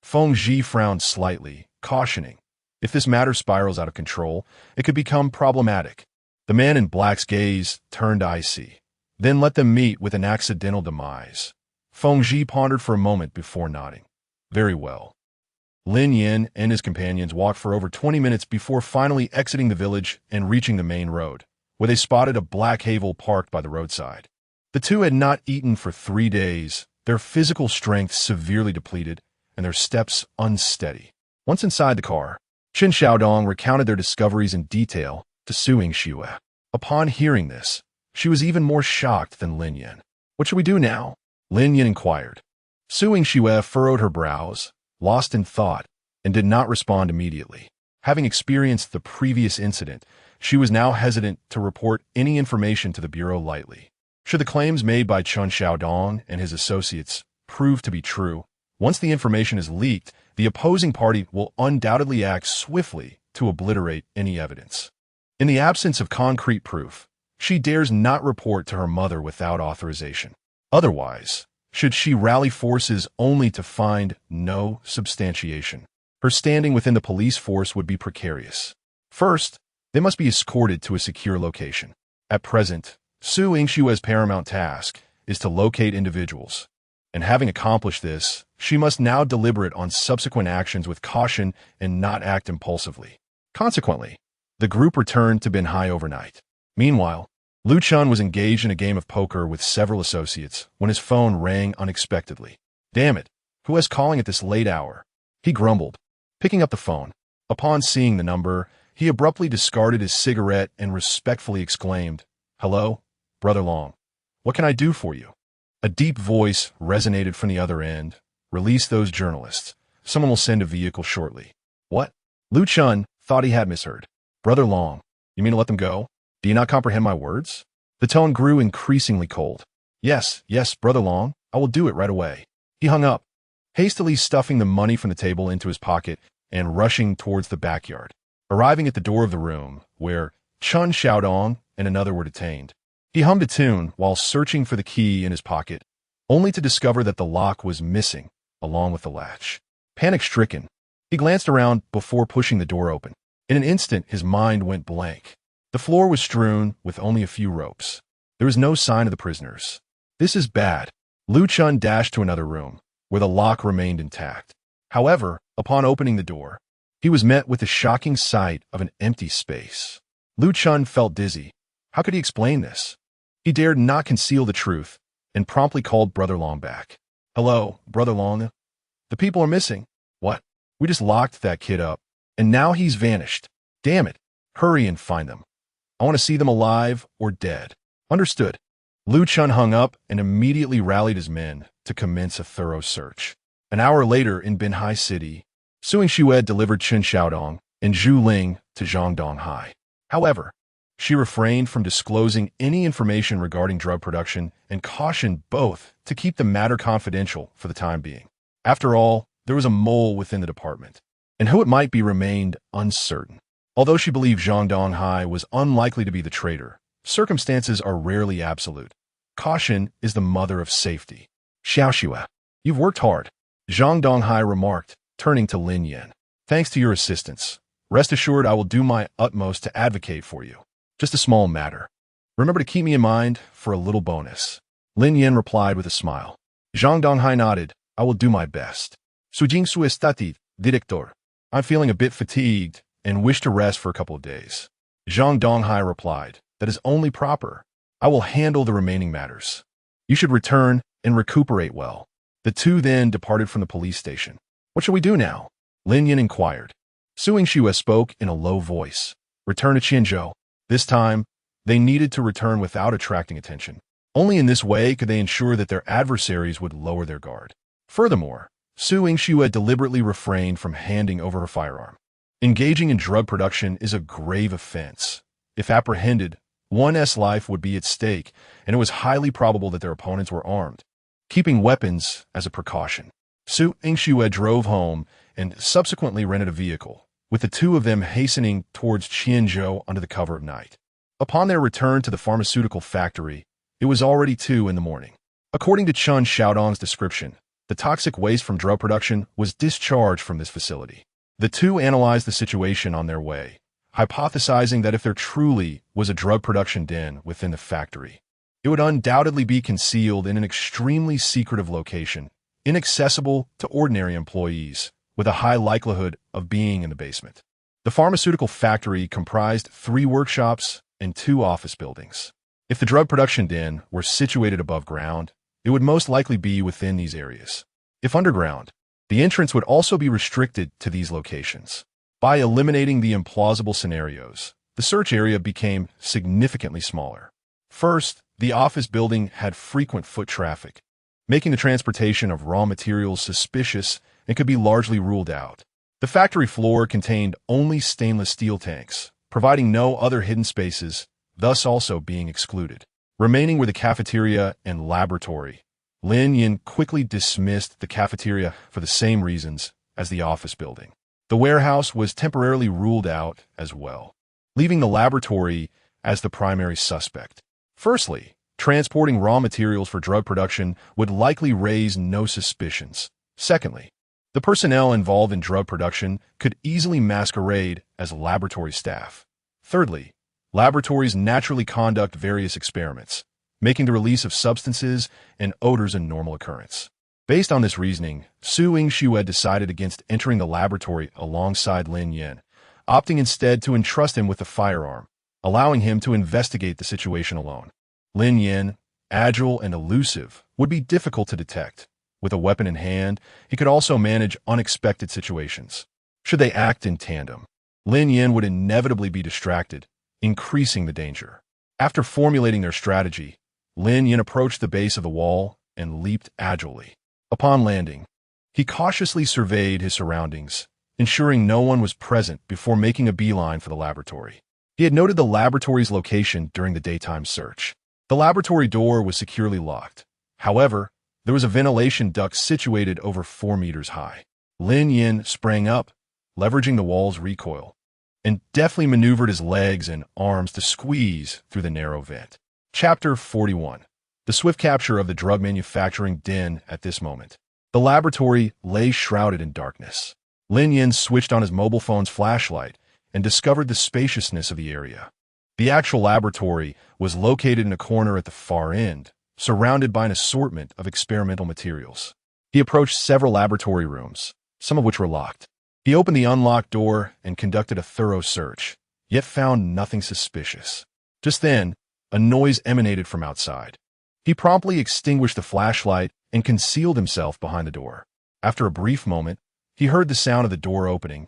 Feng Ji frowned slightly, cautioning, if this matter spirals out of control, it could become problematic. The man in black's gaze turned icy. Then let them meet with an accidental demise. Feng Ji pondered for a moment before nodding. Very well. Lin Yan and his companions walked for over 20 minutes before finally exiting the village and reaching the main road, where they spotted a black Havel parked by the roadside. The two had not eaten for 3 days, their physical strength severely depleted, and their steps unsteady. Once inside the car, Chun Xiaodong recounted their discoveries in detail to Su Yingxue. Upon hearing this, she was even more shocked than Lin Yan. What should we do now? Lin Yan inquired. Su Yingxue furrowed her brows, lost in thought, and did not respond immediately. Having experienced the previous incident, she was now hesitant to report any information to the Bureau lightly. Should the claims made by Chun Xiaodong and his associates prove to be true, once the information is leaked, the opposing party will undoubtedly act swiftly to obliterate any evidence. In the absence of concrete proof, she dares not report to her mother without authorization. Otherwise, should she rally forces only to find no substantiation, her standing within the police force would be precarious. First, They must be escorted to a secure location. At present, Su Yingshue's paramount task is to locate individuals, and having accomplished this, she must now deliberate on subsequent actions with caution and not act impulsively. Consequently, the group returned to Binhai overnight. Meanwhile, Lu Chun was engaged in a game of poker with several associates when his phone rang unexpectedly. Damn it, who is calling at this late hour? He grumbled, picking up the phone. Upon seeing the number, he abruptly discarded his cigarette and respectfully exclaimed, "Hello, Brother Long. What can I do for you?" A deep voice resonated from the other end. "Release those journalists. Someone will send a vehicle shortly." What? Lu Chun thought he had misheard. "Brother Long, you mean to let them go? Do you not comprehend my words?" The tone grew increasingly cold. Yes, Brother Long, I will do it right away." He hung up, hastily stuffing the money from the table into his pocket and rushing towards the backyard. Arriving at the door of the room, where Chun Xiaodong and another were detained, he hummed a tune while searching for the key in his pocket, only to discover that the lock was missing, along with the latch. Panic-stricken, he glanced around before pushing the door open. In an instant, his mind went blank. The floor was strewn with only a few ropes. There was no sign of the prisoners. This is bad. Lu Chun dashed to another room, where the lock remained intact. However, upon opening the door, he was met with the shocking sight of an empty space. Lu Chun felt dizzy. How could he explain this? He dared not conceal the truth, and promptly called Brother Long back. "Hello, Brother Long. The people are missing." "What? We just locked that kid up, and now he's vanished. Damn it. Hurry and find them. I want to see them alive or dead." "Understood." Lu Chun hung up and immediately rallied his men to commence a thorough search. An hour later in Binhai City, Su Yingxue delivered Chen Xiaodong and Zhu Ling to Zhangdonghai. However, she refrained from disclosing any information regarding drug production and cautioned both to keep the matter confidential for the time being. After all, there was a mole within the department, and who it might be remained uncertain. Although she believed Zhang Donghai was unlikely to be the traitor, circumstances are rarely absolute. Caution is the mother of safety. "Xiaoxue, you've worked hard," Zhang Donghai remarked, turning to Lin Yan. "Thanks to your assistance. Rest assured I will do my utmost to advocate for you. Just a small matter. Remember to keep me in mind for a little bonus." Lin Yan replied with a smile. Zhang Donghai nodded. "I will do my best. Sujing su estati, director. I'm feeling a bit fatigued and wish to rest for a couple of days." Zhang Donghai replied, "That is only proper. I will handle the remaining matters. You should return and recuperate well." The two then departed from the police station. "What shall we do now?" Lin Yan inquired. Su Yingxue spoke in a low voice. "Return to Qianzhou." This time, they needed to return without attracting attention. Only in this way could they ensure that their adversaries would lower their guard. Furthermore, Su Yingxue deliberately refrained from handing over her firearm. Engaging in drug production is a grave offense. If apprehended, one's life would be at stake, and it was highly probable that their opponents were armed, keeping weapons as a precaution. Su Yingxue drove home and subsequently rented a vehicle, with the two of them hastening towards Qianzhou under the cover of night. Upon their return to the pharmaceutical factory, it was already 2 in the morning. According to Chun Xiaodong's description, the toxic waste from drug production was discharged from this facility. The two analyzed the situation on their way, hypothesizing that if there truly was a drug production den within the factory, it would undoubtedly be concealed in an extremely secretive location, inaccessible to ordinary employees, with a high likelihood of being in the basement. The pharmaceutical factory comprised 3 workshops and 2 office buildings. If the drug production den were situated above ground, it would most likely be within these areas. If underground, the entrance would also be restricted to these locations. By eliminating the implausible scenarios, the search area became significantly smaller. First, the office building had frequent foot traffic, making the transportation of raw materials suspicious and could be largely ruled out. The factory floor contained only stainless steel tanks, providing no other hidden spaces, thus also being excluded. Remaining were the cafeteria and laboratory. Lin Yan quickly dismissed the cafeteria for the same reasons as the office building. The warehouse was temporarily ruled out as well, leaving the laboratory as the primary suspect. Firstly, transporting raw materials for drug production would likely raise no suspicions. Secondly, the personnel involved in drug production could easily masquerade as laboratory staff. Thirdly, laboratories naturally conduct various experiments, making the release of substances and odors a normal occurrence. Based on this reasoning, Su Ying-Xue decided against entering the laboratory alongside Lin Yan, opting instead to entrust him with the firearm, allowing him to investigate the situation alone. Lin Yan, agile and elusive, would be difficult to detect. With a weapon in hand, he could also manage unexpected situations. Should they act in tandem, Lin Yan would inevitably be distracted, increasing the danger. After formulating their strategy, Lin Yan approached the base of the wall and leaped agilely. Upon landing, he cautiously surveyed his surroundings, ensuring no one was present before making a beeline for the laboratory. He had noted the laboratory's location during the daytime search. The laboratory door was securely locked. However, there was a ventilation duct situated over 4 meters high. Lin Yan sprang up, leveraging the wall's recoil, and deftly maneuvered his legs and arms to squeeze through the narrow vent. Chapter 41. The swift capture of the drug manufacturing den at this moment. The laboratory lay shrouded in darkness. Lin Yan switched on his mobile phone's flashlight and discovered the spaciousness of the area. The actual laboratory was located in a corner at the far end, surrounded by an assortment of experimental materials. He approached several laboratory rooms, some of which were locked. He opened the unlocked door and conducted a thorough search, yet found nothing suspicious. Just then, a noise emanated from outside. He promptly extinguished the flashlight and concealed himself behind the door. After a brief moment, he heard the sound of the door opening,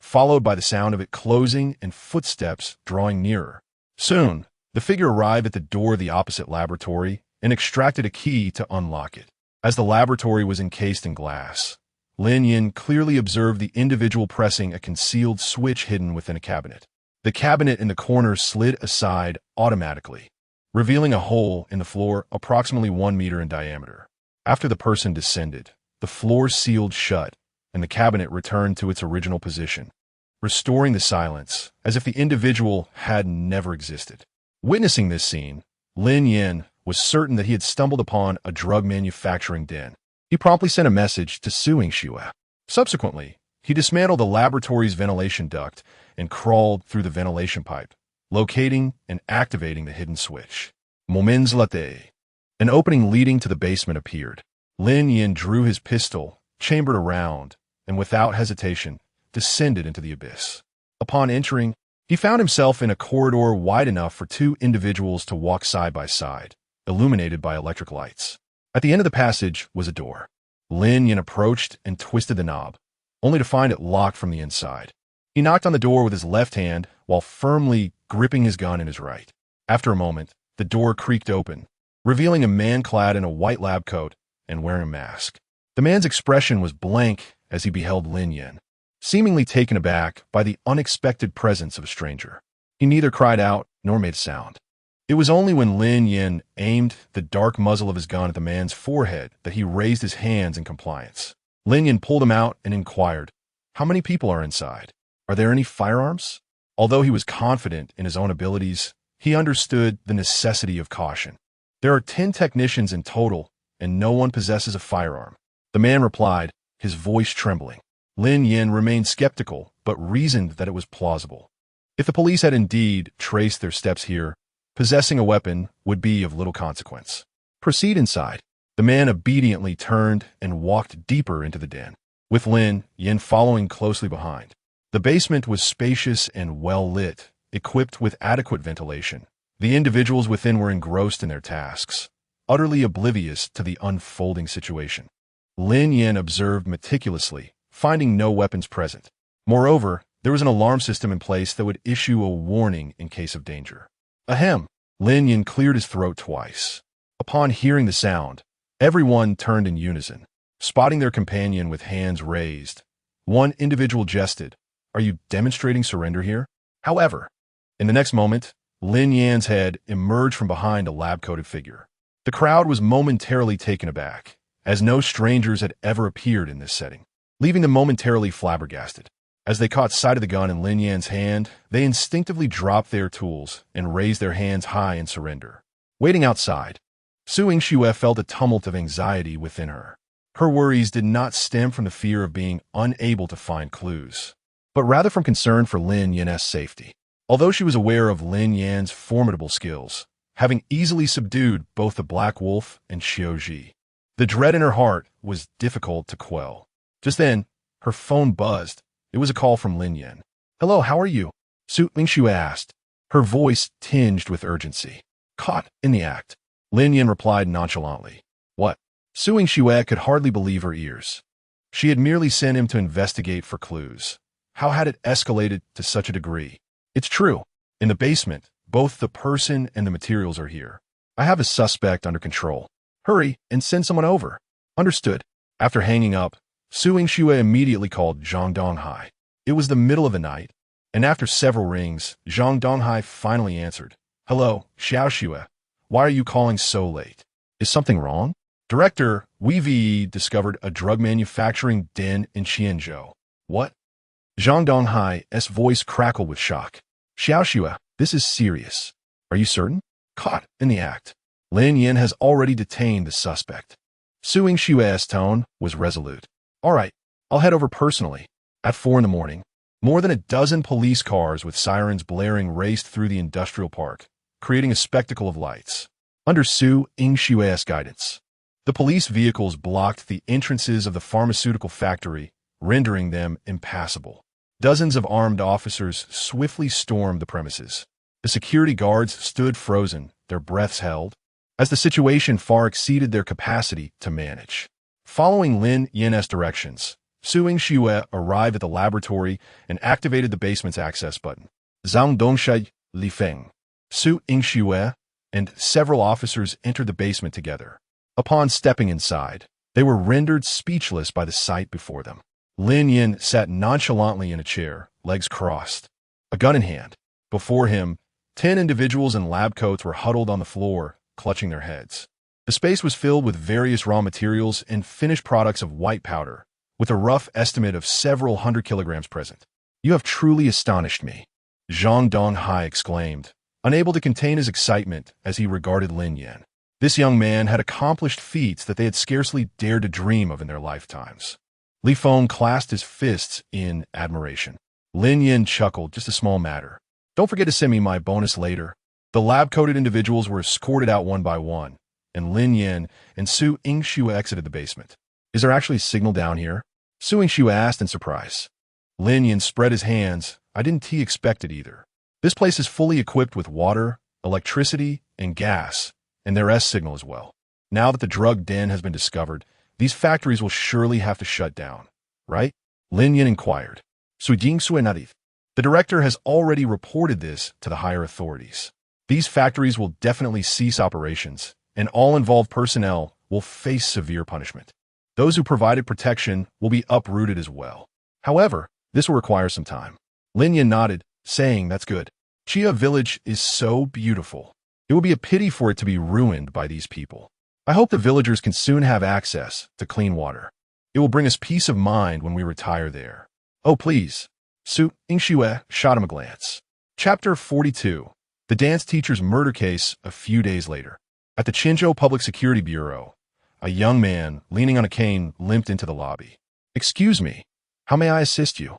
followed by the sound of it closing and footsteps drawing nearer. Soon, the figure arrived at the door of the opposite laboratory and extracted a key to unlock it. As the laboratory was encased in glass, Lin Yan clearly observed the individual pressing a concealed switch hidden within a cabinet. The cabinet in the corner slid aside automatically, revealing a hole in the floor approximately 1 meter in diameter. After the person descended, the floor sealed shut, and the cabinet returned to its original position, restoring the silence as if the individual had never existed. Witnessing this scene, Lin Yan was certain that he had stumbled upon a drug manufacturing den. He promptly sent a message to Su Ying-Xue. Subsequently, he dismantled the laboratory's ventilation duct and crawled through the ventilation pipe, locating and activating the hidden switch. Moments later, an opening leading to the basement appeared. Lin Yan drew his pistol, chambered around, and without hesitation, descended into the abyss. Upon entering, he found himself in a corridor wide enough for 2 individuals to walk side by side, illuminated by electric lights. At the end of the passage was a door. Lin Yan approached and twisted the knob, only to find it locked from the inside. He knocked on the door with his left hand while firmly gripping his gun in his right. After a moment, the door creaked open, revealing a man clad in a white lab coat and wearing a mask. The man's expression was blank as he beheld Lin Yan, seemingly taken aback by the unexpected presence of a stranger. He neither cried out nor made a sound. It was only when Lin Yan aimed the dark muzzle of his gun at the man's forehead that he raised his hands in compliance. Lin Yan pulled him out and inquired, "How many people are inside? Are there any firearms?" Although he was confident in his own abilities, he understood the necessity of caution. "There are 10 technicians in total, and no one possesses a firearm," the man replied, his voice trembling. Lin Yan remained skeptical, but reasoned that it was plausible. If the police had indeed traced their steps here, possessing a weapon would be of little consequence. "Proceed inside." The man obediently turned and walked deeper into the den, with Lin Yan following closely behind. The basement was spacious and well lit, equipped with adequate ventilation. The individuals within were engrossed in their tasks, utterly oblivious to the unfolding situation. Lin Yan observed meticulously, finding no weapons present. Moreover, there was an alarm system in place that would issue a warning in case of danger. Ahem! Lin Yan cleared his throat twice. Upon hearing the sound, everyone turned in unison, spotting their companion with hands raised. One individual jested, "Are you demonstrating surrender here?" However, in the next moment, Lin Yan's head emerged from behind a lab-coated figure. The crowd was momentarily taken aback, as no strangers had ever appeared in this setting, leaving them momentarily flabbergasted. As they caught sight of the gun in Lin Yan's hand, they instinctively dropped their tools and raised their hands high in surrender. Waiting outside, Su Ying-Xue felt a tumult of anxiety within her. Her worries did not stem from the fear of being unable to find clues, but rather from concern for Lin Yan's safety. Although she was aware of Lin Yan's formidable skills, having easily subdued both the Black Wolf and Xiaoji, the dread in her heart was difficult to quell. Just then, her phone buzzed. It was a call from Lin Yan. "Hello, how are you?" Su Mingxue asked, her voice tinged with urgency. "Caught in the act," Lin Yan replied nonchalantly. "What?" Su Mingxue could hardly believe her ears. She had merely sent him to investigate for clues. How had it escalated to such a degree? "It's true. In the basement, both the person and the materials are here. I have a suspect under control. Hurry and send someone over." "Understood." After hanging up, Su Mingxue immediately called Zhang Donghai. It was the middle of the night, and after several rings, Zhang Donghai finally answered. "Hello, Xiao Xue. Why are you calling so late? Is something wrong?" "Director, we discovered a drug manufacturing den in Qianzhou." "What?" Zhang Donghai's voice crackled with shock. "Xiao Xue, this is serious. Are you certain?" "Caught in the act. Lin Yan has already detained the suspect." Su Mingxue's tone was resolute. "All right, I'll head over personally." At 4 a.m, more than a dozen police cars with sirens blaring raced through the industrial park, creating a spectacle of lights. Under Su Mingxue's guidance, the police vehicles blocked the entrances of the pharmaceutical factory, rendering them impassable. Dozens of armed officers swiftly stormed the premises. The security guards stood frozen, their breaths held, as the situation far exceeded their capacity to manage. Following Lin Yan's directions, Su Mingxue arrived at the laboratory and activated the basement's access button. Zhang Dongshai, Li Feng, Su Mingxue, and several officers entered the basement together. Upon stepping inside, they were rendered speechless by the sight before them. Lin Yan sat nonchalantly in a chair, legs crossed, a gun in hand. Before him, 10 individuals in lab coats were huddled on the floor, clutching their heads. The space was filled with various raw materials and finished products of white powder, with a rough estimate of several hundred kilograms present. "You have truly astonished me," Zhang Donghai exclaimed, unable to contain his excitement as he regarded Lin Yan. This young man had accomplished feats that they had scarcely dared to dream of in their lifetimes. Li Feng clasped his fists in admiration. Lin Yan chuckled, "Just a small matter. Don't forget to send me my bonus later." The lab-coated individuals were escorted out one by one, and Lin Yan and Su Mingxue exited the basement. "Is there actually a signal down here?" Su Mingxue asked in surprise. Lin Yan spread his hands. "I didn't expect it either. This place is fully equipped with water, electricity, and gas, and their S-signal as well. Now that the drug den has been discovered, these factories will surely have to shut down, right?" Lin Yan inquired. The director has already reported this to the higher authorities. These factories will definitely cease operations, and all involved personnel will face severe punishment. Those who provided protection will be uprooted as well. However, this will require some time. Lin Yan nodded, saying, "That's good. Chia village is so beautiful. It would be a pity for it to be ruined by these people. I hope the villagers can soon have access to clean water. It will bring us peace of mind when we retire there." "Oh, please." Su Mingxue shot him a glance. Chapter 42. The dance teacher's murder case a few days later. At the Qinzhou Public Security Bureau, a young man, leaning on a cane, limped into the lobby. "Excuse me, how may I assist you?"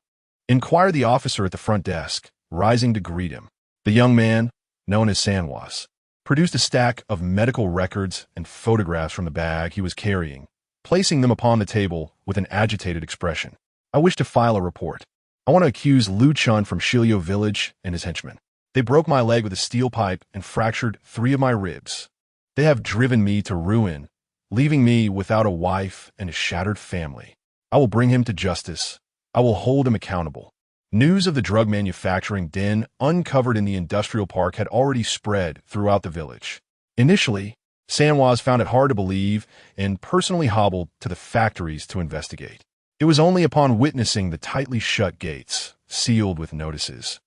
inquired the officer at the front desk, rising to greet him. The young man, known as Sanwas, produced a stack of medical records and photographs from the bag he was carrying, placing them upon the table with an agitated expression. "I wish to file a report. I want to accuse Lu Chun from Shiliu village and his henchmen. They broke my leg with a steel pipe and fractured 3 of my ribs. They have driven me to ruin, leaving me without a wife and a shattered family. I will bring him to justice. I will hold him accountable." News of the drug manufacturing den uncovered in the industrial park had already spread throughout the village. Initially, Sanwas found it hard to believe and personally hobbled to the factories to investigate. It was only upon witnessing the tightly shut gates, sealed with notices,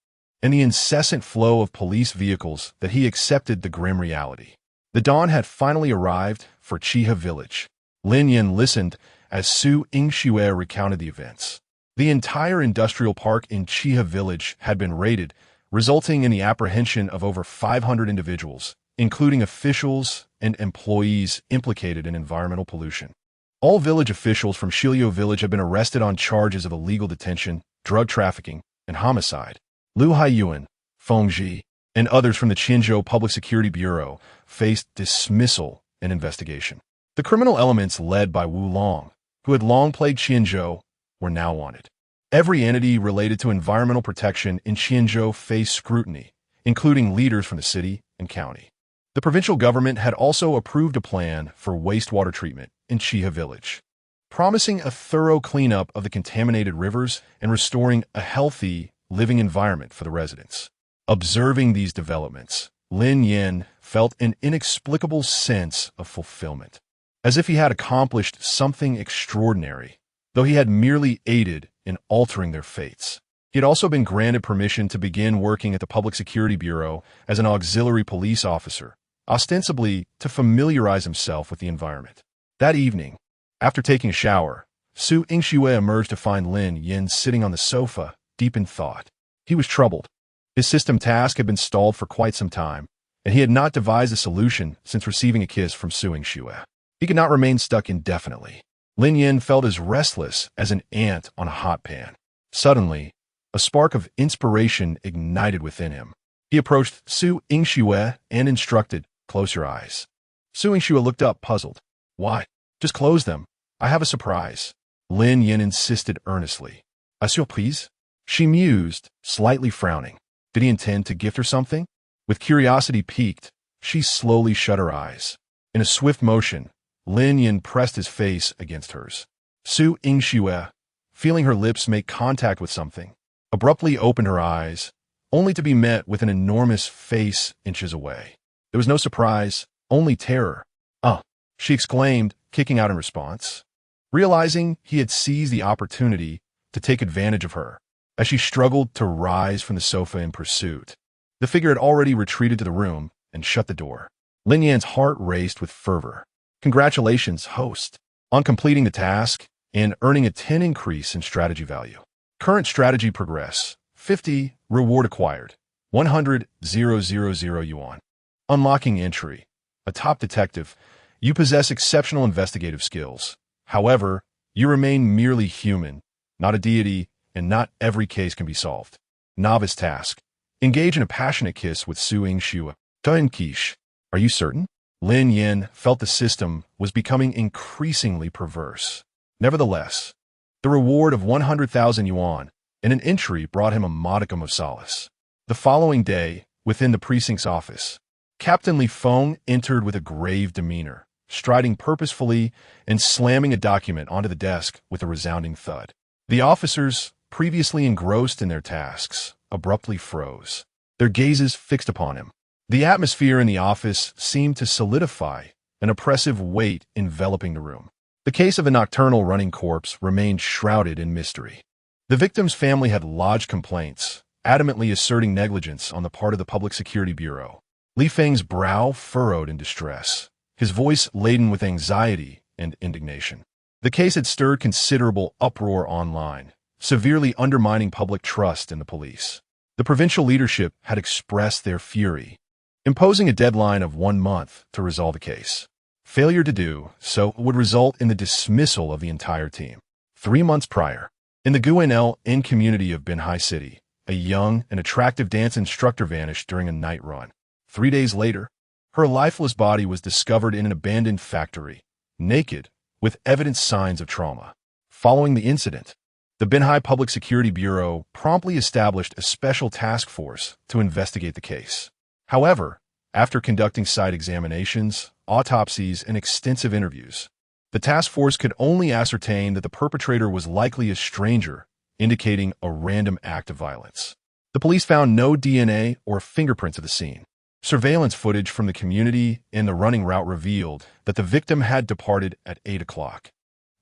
and the incessant flow of police vehicles that he accepted the grim reality. The dawn had finally arrived for Chiha village. Lin Yan listened as Su Mingxue recounted the events. The entire industrial park in Chiha village had been raided, resulting in the apprehension of over 500 individuals, including officials and employees implicated in environmental pollution. All village officials from Shiliu village have been arrested on charges of illegal detention, drug trafficking, and homicide. Lu Haiyuan, Fengji, and others from the Qinzhou Public Security Bureau faced dismissal and investigation. The criminal elements led by Wu Long, who had long plagued Qinzhou, were now wanted. Every entity related to environmental protection in Qinzhou faced scrutiny, including leaders from the city and county. The provincial government had also approved a plan for wastewater treatment in Chiha village, promising a thorough cleanup of the contaminated rivers and restoring a healthy, living environment for the residents. Observing these developments, Lin Yan felt an inexplicable sense of fulfillment, as if he had accomplished something extraordinary, though he had merely aided in altering their fates. He had also been granted permission to begin working at the Public Security Bureau as an auxiliary police officer, ostensibly to familiarize himself with the environment. That evening, after taking a shower, Su Yingxue emerged to find Lin Yan sitting on the sofa, deep in thought. He was troubled. His system task had been stalled for quite some time, and he had not devised a solution since receiving a kiss from Su Yingxue. He could not remain stuck indefinitely. Lin Yan felt as restless as an ant on a hot pan. Suddenly, a spark of inspiration ignited within him. He approached Su Yingxue and instructed, "Close your eyes." Su Yingxue looked up, puzzled. "Why? Just close them. I have a surprise." Lin Yan insisted earnestly. "A surprise?" She mused, slightly frowning. Did he intend to gift her something? With curiosity piqued, she slowly shut her eyes. In a swift motion, Lin Yan pressed his face against hers. Su Yingxue, feeling her lips make contact with something, abruptly opened her eyes, only to be met with an enormous face inches away. There was no surprise, only terror. She exclaimed, kicking out in response, realizing he had seized the opportunity to take advantage of her, as she struggled to rise from the sofa in pursuit. The figure had already retreated to the room and shut the door. Lin Yan's heart raced with fervor. Congratulations, host, on completing the task and earning a 10 increase in strategy value. Current strategy progress, 50, reward acquired, 100,000 yuan. Unlocking entry. A top detective, you possess exceptional investigative skills. However, you remain merely human, not a deity, and not every case can be solved. Novice task. Engage in a passionate kiss with Su Yingxue. Quiche. Are you certain? Lin Yan felt the system was becoming increasingly perverse. Nevertheless, the reward of 100,000 yuan and an entry brought him a modicum of solace. The following day, within the precinct's office, Captain Li Feng entered with a grave demeanor, striding purposefully and slamming a document onto the desk with a resounding thud. The officers, previously engrossed in their tasks, abruptly froze, their gazes fixed upon him. The atmosphere in the office seemed to solidify, an oppressive weight enveloping the room. The case of a nocturnal running corpse remained shrouded in mystery. The victim's family had lodged complaints, adamantly asserting negligence on the part of the Public Security Bureau. Li Feng's brow furrowed in distress, his voice laden with anxiety and indignation. The case had stirred considerable uproar online, severely undermining public trust in the police. The provincial leadership had expressed their fury, imposing a deadline of 1 month to resolve the case. Failure to do so would result in the dismissal of the entire team. 3 months prior, in the Guanl community of Binhai City, a young and attractive dance instructor vanished during a night run. 3 days later, her lifeless body was discovered in an abandoned factory, naked, with evident signs of trauma. Following the incident, the Binhai Public Security Bureau promptly established a special task force to investigate the case. However, after conducting site examinations, autopsies, and extensive interviews, the task force could only ascertain that the perpetrator was likely a stranger, indicating a random act of violence. The police found no DNA or fingerprints at the scene. Surveillance footage from the community and the running route revealed that the victim had departed at 8 o'clock,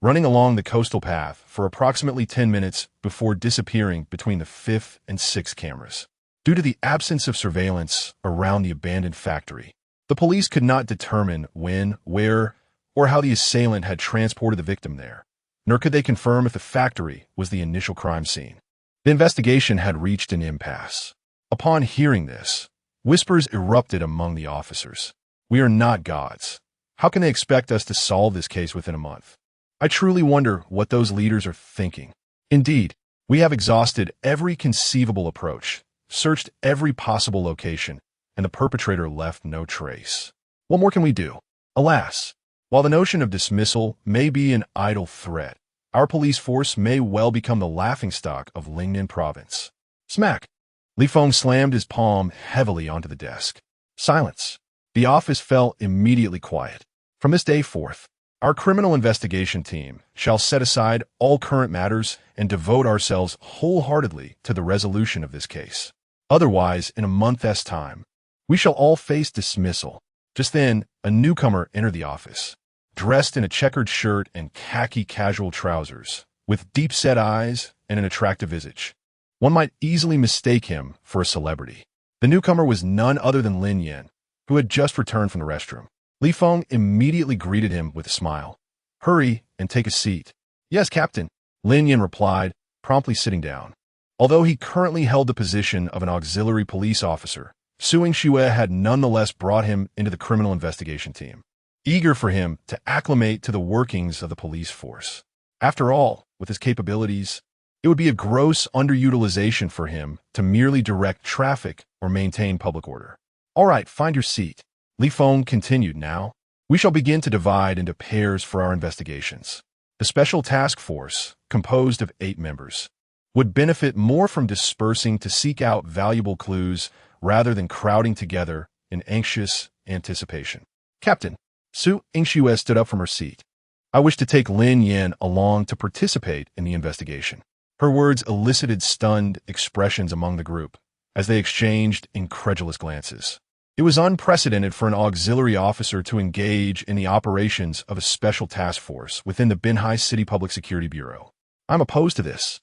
running along the coastal path for approximately 10 minutes before disappearing between the 5th and 6th cameras. Due to the absence of surveillance around the abandoned factory, the police could not determine when, where, or how the assailant had transported the victim there, nor could they confirm if the factory was the initial crime scene. The investigation had reached an impasse. Upon hearing this, whispers erupted among the officers. We are not gods. How can they expect us to solve this case within a month? I truly wonder what those leaders are thinking. Indeed, we have exhausted every conceivable approach, searched every possible location, and the perpetrator left no trace. What more can we do? Alas, while the notion of dismissal may be an idle threat, our police force may well become the laughingstock of Lin Yan province. Smack! Li Feng slammed his palm heavily onto the desk. Silence. The office fell immediately quiet. From this day forth, our criminal investigation team shall set aside all current matters and devote ourselves wholeheartedly to the resolution of this case. Otherwise, in a month's time, we shall all face dismissal. Just then, a newcomer entered the office, dressed in a checkered shirt and khaki casual trousers, with deep-set eyes and an attractive visage. One might easily mistake him for a celebrity. The newcomer was none other than Lin Yan, who had just returned from the restroom. Li Feng immediately greeted him with a smile. "Hurry and take a seat." "Yes, Captain," Lin Yan replied, promptly sitting down. Although he currently held the position of an auxiliary police officer, Su Yingxue had nonetheless brought him into the criminal investigation team, eager for him to acclimate to the workings of the police force. After all, with his capabilities, it would be a gross underutilization for him to merely direct traffic or maintain public order. "All right, find your seat." Li Feng continued now. "We shall begin to divide into pairs for our investigations. The special task force, composed of 8 members, would benefit more from dispersing to seek out valuable clues rather than crowding together in anxious anticipation." "Captain," Su Yingxue stood up from her seat. "I wish to take Lin Yan along to participate in the investigation." Her words elicited stunned expressions among the group as they exchanged incredulous glances. It was unprecedented for an auxiliary officer to engage in the operations of a special task force within the Binhai City Public Security Bureau. "I'm opposed to this."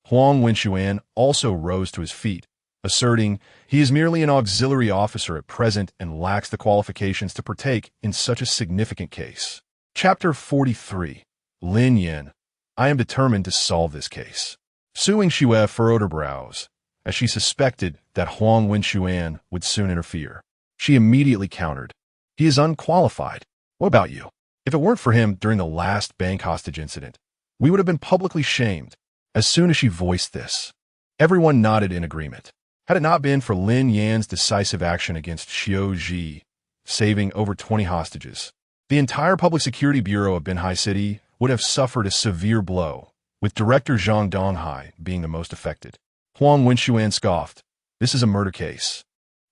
Huang Wenxuan also rose to his feet, asserting he is merely an auxiliary officer at present and lacks the qualifications to partake in such a significant case. Chapter 43. Lin Yan. I am determined to solve this case. Su Yingxue furrowed her brows, as she suspected that Huang Wenxuan would soon interfere. She immediately countered. "He is unqualified. What about you? If it weren't for him during the last bank hostage incident, we would have been publicly shamed." As soon as she voiced this, everyone nodded in agreement. Had it not been for Lin Yan's decisive action against Xiao Ji, saving over 20 hostages, the entire Public Security Bureau of Binhai City would have suffered a severe blow, with Director Zhang Donghai being the most affected. Huang Wenxuan scoffed. "This is a murder case.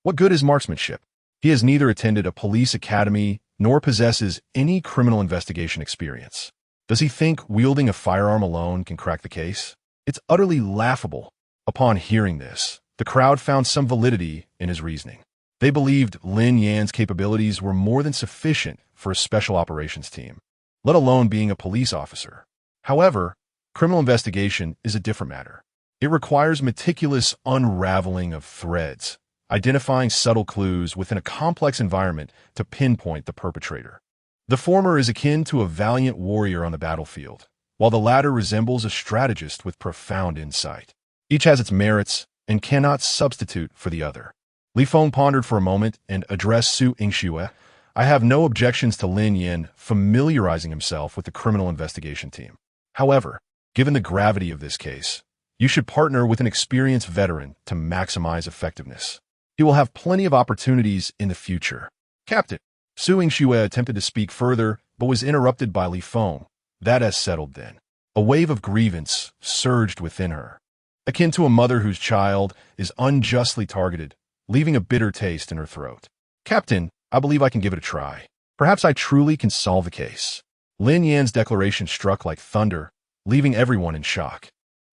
What good is marksmanship? He has neither attended a police academy nor possesses any criminal investigation experience. Does he think wielding a firearm alone can crack the case? It's utterly laughable." Upon hearing this, the crowd found some validity in his reasoning. They believed Lin Yan's capabilities were more than sufficient for a special operations team, let alone being a police officer. However, criminal investigation is a different matter. It requires meticulous unraveling of threads, identifying subtle clues within a complex environment to pinpoint the perpetrator. The former is akin to a valiant warrior on the battlefield, while the latter resembles a strategist with profound insight. Each has its merits and cannot substitute for the other. Li Feng pondered for a moment and addressed Su Yingxue. "I have no objections to Lin Yan familiarizing himself with the criminal investigation team. However, given the gravity of this case, you should partner with an experienced veteran to maximize effectiveness. He will have plenty of opportunities in the future." "Captain," Su Yingxue attempted to speak further, but was interrupted by Li Feng. That has settled then. A wave of grievance surged within her, akin to a mother whose child is unjustly targeted, leaving a bitter taste in her throat. "Captain, I believe I can give it a try. Perhaps I truly can solve the case." Lin Yan's declaration struck like thunder, leaving everyone in shock.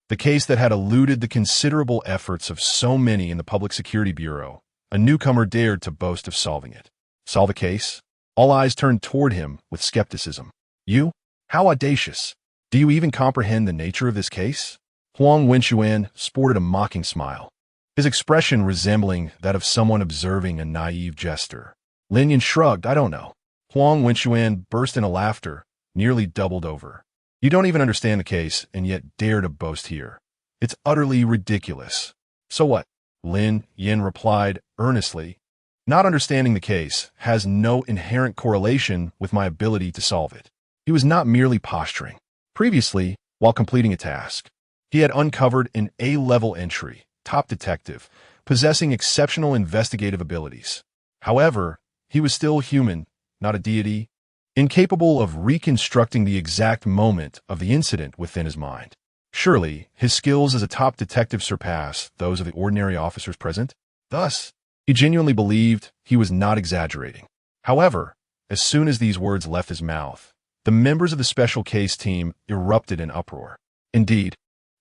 The case that had eluded the considerable efforts of so many in the Public Security Bureau, a newcomer dared to boast of solving it. Solve a case? All eyes turned toward him with skepticism. "You? How audacious! Do you even comprehend the nature of this case?" Huang Wenxuan sported a mocking smile, his expression resembling that of someone observing a naive jester. Lin Yan shrugged. "I don't know." Huang Wenxuan burst into laughter, nearly doubled over. "You don't even understand the case and yet dare to boast here. It's utterly ridiculous." "So what?" Lin Yan replied earnestly. "Not understanding the case has no inherent correlation with my ability to solve it." He was not merely posturing. Previously, while completing a task, he had uncovered an A-level entry, top detective, possessing exceptional investigative abilities. However, he was still human, not a deity, incapable of reconstructing the exact moment of the incident within his mind. Surely, his skills as a top detective surpass those of the ordinary officers present. Thus, he genuinely believed he was not exaggerating. However, as soon as these words left his mouth, the members of the special case team erupted in uproar. Indeed,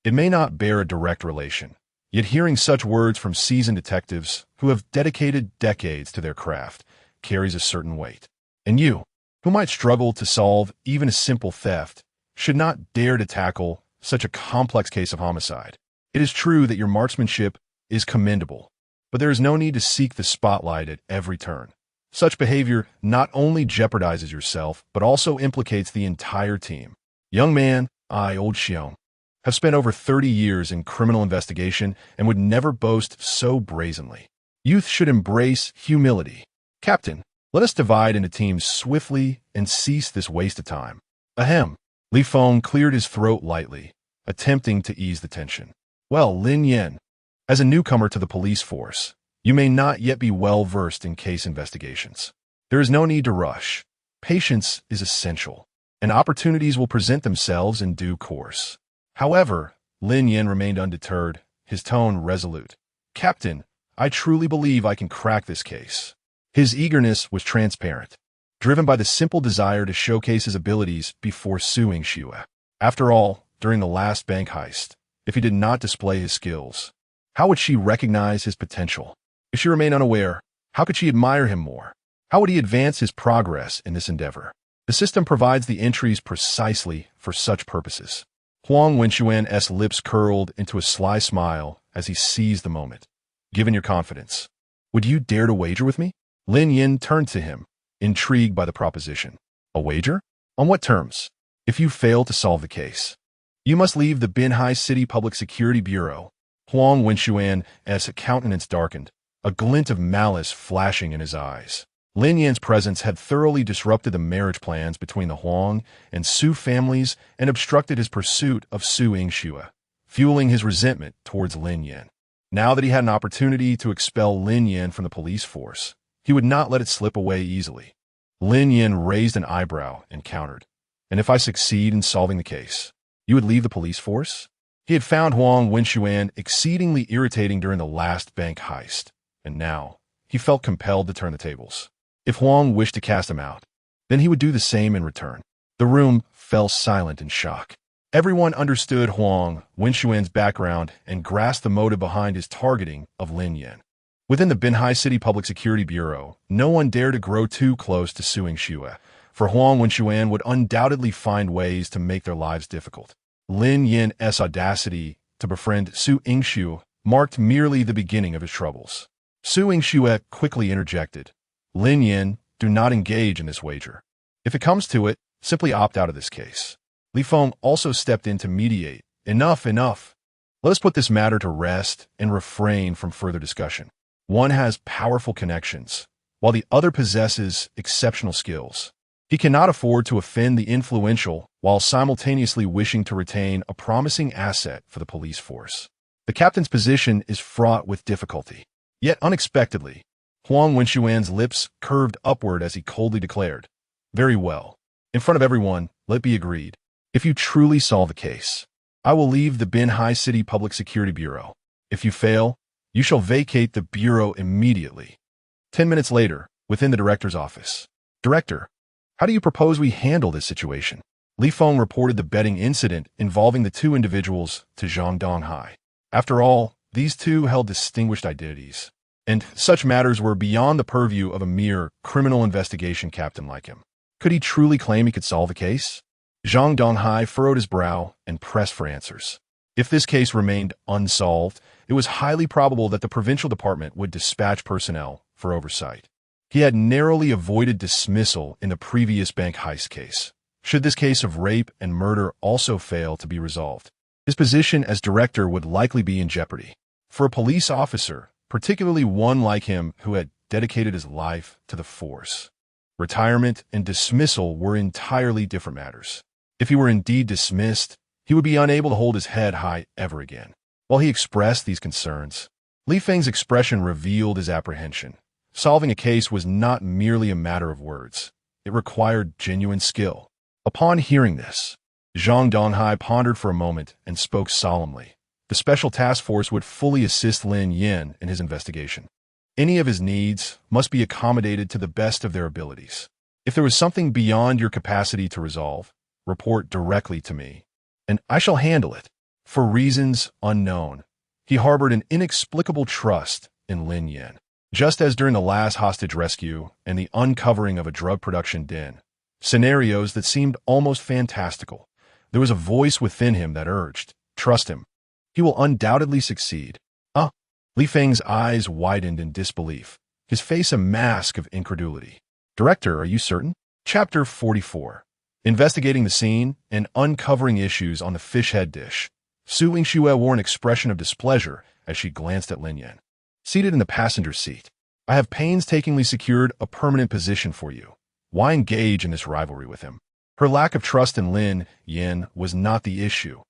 it may not bear a direct relation, yet hearing such words from seasoned detectives who have dedicated decades to their craft carries a certain weight. And you, who might struggle to solve even a simple theft, should not dare to tackle such a complex case of homicide. It is true that your marksmanship is commendable, but there is no need to seek the spotlight at every turn. Such behavior not only jeopardizes yourself, but also implicates the entire team. Young man, I, Old Xiong, have spent over 30 years in criminal investigation and would never boast so brazenly. Youth should embrace humility. Captain, let us divide into teams swiftly and cease this waste of time. Ahem. Li Feng cleared his throat lightly, attempting to ease the tension. Well, Lin Yan, as a newcomer to the police force, you may not yet be well versed in case investigations. There is no need to rush. Patience is essential, and opportunities will present themselves in due course. However, Lin Yan remained undeterred, his tone resolute. Captain, I truly believe I can crack this case. His eagerness was transparent, driven by the simple desire to showcase his abilities before suing Xue. After all, during the last bank heist, if he did not display his skills, how would she recognize his potential? If she remained unaware, how could she admire him more? How would he advance his progress in this endeavor? The system provides the entries precisely for such purposes. Huang Wenxuan's lips curled into a sly smile as he seized the moment. Given your confidence, would you dare to wager with me? Lin Yan turned to him, intrigued by the proposition. A wager? On what terms? If you fail to solve the case, you must leave the Binhai City Public Security Bureau. Huang Wenxuan's countenance darkened, a glint of malice flashing in his eyes. Lin Yan's presence had thoroughly disrupted the marriage plans between the Huang and Su families and obstructed his pursuit of Su Yingxue, fueling his resentment towards Lin Yan. Now that he had an opportunity to expel Lin Yan from the police force, he would not let it slip away easily. Lin Yan raised an eyebrow and countered. And if I succeed in solving the case, you would leave the police force? He had found Huang Wenxuan exceedingly irritating during the last bank heist, and now he felt compelled to turn the tables. If Huang wished to cast him out, then he would do the same in return. The room fell silent in shock. Everyone understood Huang Wenxuan's background and grasped the motive behind his targeting of Lin Yan. Within the Binhai City Public Security Bureau, no one dared to grow too close to Su Yingxue, for Huang Wenxuan would undoubtedly find ways to make their lives difficult. Lin Yan's audacity to befriend Su Yingxue marked merely the beginning of his troubles. Su Yingxue quickly interjected. Lin Yan, do not engage in this wager. If it comes to it, simply opt out of this case. Li Feng also stepped in to mediate. Enough. Let us put this matter to rest and refrain from further discussion. One has powerful connections, while the other possesses exceptional skills. He cannot afford to offend the influential while simultaneously wishing to retain a promising asset for the police force. The captain's position is fraught with difficulty. Yet unexpectedly, Huang Wenxuan's lips curved upward as he coldly declared, Very well. In front of everyone, let it be agreed. If you truly solve the case, I will leave the Binhai City Public Security Bureau. If you fail, you shall vacate the bureau immediately. 10 minutes later, within the director's office. Director, how do you propose we handle this situation? Li Feng reported the betting incident involving the two individuals to Zhang Donghai. After all, these two held distinguished identities, and such matters were beyond the purview of a mere criminal investigation captain like him. Could he truly claim he could solve the case? Zhang Donghai furrowed his brow and pressed for answers. If this case remained unsolved, it was highly probable that the provincial department would dispatch personnel for oversight. He had narrowly avoided dismissal in the previous bank heist case. Should this case of rape and murder also fail to be resolved, his position as director would likely be in jeopardy. For a police officer, particularly one like him who had dedicated his life to the force, retirement and dismissal were entirely different matters. If he were indeed dismissed, he would be unable to hold his head high ever again. While he expressed these concerns, Li Feng's expression revealed his apprehension. Solving a case was not merely a matter of words. It required genuine skill. Upon hearing this, Zhang Donghai pondered for a moment and spoke solemnly. The special task force would fully assist Lin Yan in his investigation. Any of his needs must be accommodated to the best of their abilities. If there was something beyond your capacity to resolve, report directly to me, and I shall handle it. For reasons unknown, he harbored an inexplicable trust in Lin Yan. Just as during the last hostage rescue and the uncovering of a drug production den, scenarios that seemed almost fantastical, there was a voice within him that urged, trust him. He will undoubtedly succeed. Li Feng's eyes widened in disbelief, his face a mask of incredulity. Director, are you certain? Chapter 44. Investigating the scene and uncovering issues on the fish head dish. Su Yingxue wore an expression of displeasure as she glanced at Lin Yan. Seated in the passenger seat, I have painstakingly secured a permanent position for you. Why engage in this rivalry with him? Her lack of trust in Lin Yan was not the issue.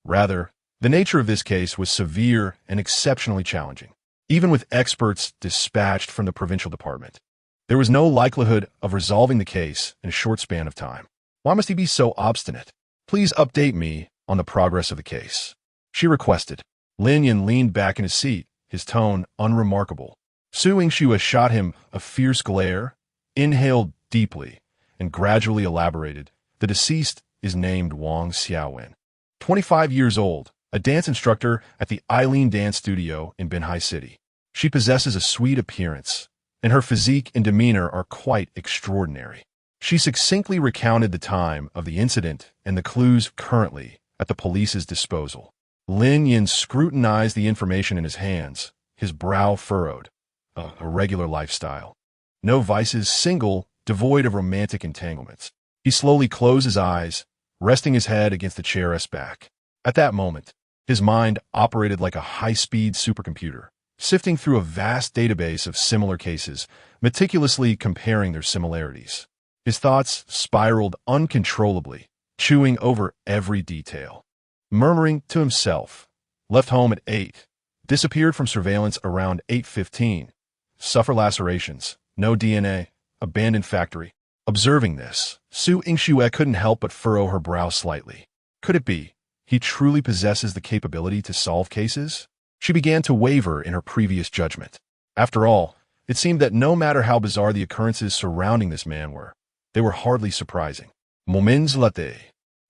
Rather, the nature of this case was severe and exceptionally challenging, even with experts dispatched from the provincial department. There was no likelihood of resolving the case in a short span of time. Why must he be so obstinate? Please update me on the progress of the case, she requested. Lin Yan leaned back in his seat, his tone unremarkable. Su Yingxue shot him a fierce glare, inhaled deeply, and gradually elaborated. The deceased is named Wang Xiaowen, 25 years old, a dance instructor at the Eileen Dance Studio in Binhai City. She possesses a sweet appearance, and her physique and demeanor are quite extraordinary. She succinctly recounted the time of the incident and the clues currently at the police's disposal. Lin Yan scrutinized the information in his hands, his brow furrowed. A regular lifestyle. No vices, single, devoid of romantic entanglements. He slowly closed his eyes, resting his head against the chair's back. At that moment, his mind operated like a high-speed supercomputer, sifting through a vast database of similar cases, meticulously comparing their similarities. His thoughts spiraled uncontrollably, chewing over every detail. Murmuring to himself, left home at 8, disappeared from surveillance around 8:15, suffer lacerations, no DNA, abandoned factory. Observing this, Su Yingxue couldn't help but furrow her brow slightly. Could it be he truly possesses the capability to solve cases? She began to waver in her previous judgment. After all, it seemed that no matter how bizarre the occurrences surrounding this man were, they were hardly surprising. Moments later,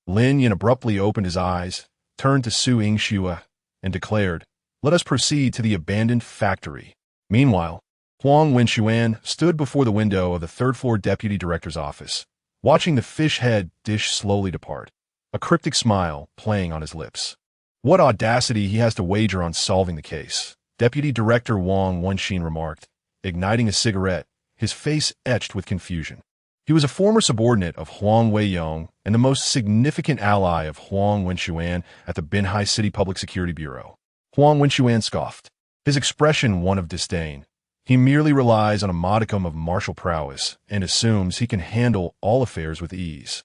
Lin Yan abruptly opened his eyes, turned to Su Yingxue, and declared, "Let us proceed to the abandoned factory." Meanwhile, Huang Wenxuan stood before the window of the third-floor deputy director's office, watching the fish head dish slowly depart, a cryptic smile playing on his lips. What audacity he has to wager on solving the case, Deputy Director Wang Wenxin remarked, igniting a cigarette, his face etched with confusion. He was a former subordinate of Huang Weiyong and the most significant ally of Huang Wenxuan at the Binhai City Public Security Bureau. Huang Wenxuan scoffed, his expression one of disdain. He merely relies on a modicum of martial prowess and assumes he can handle all affairs with ease.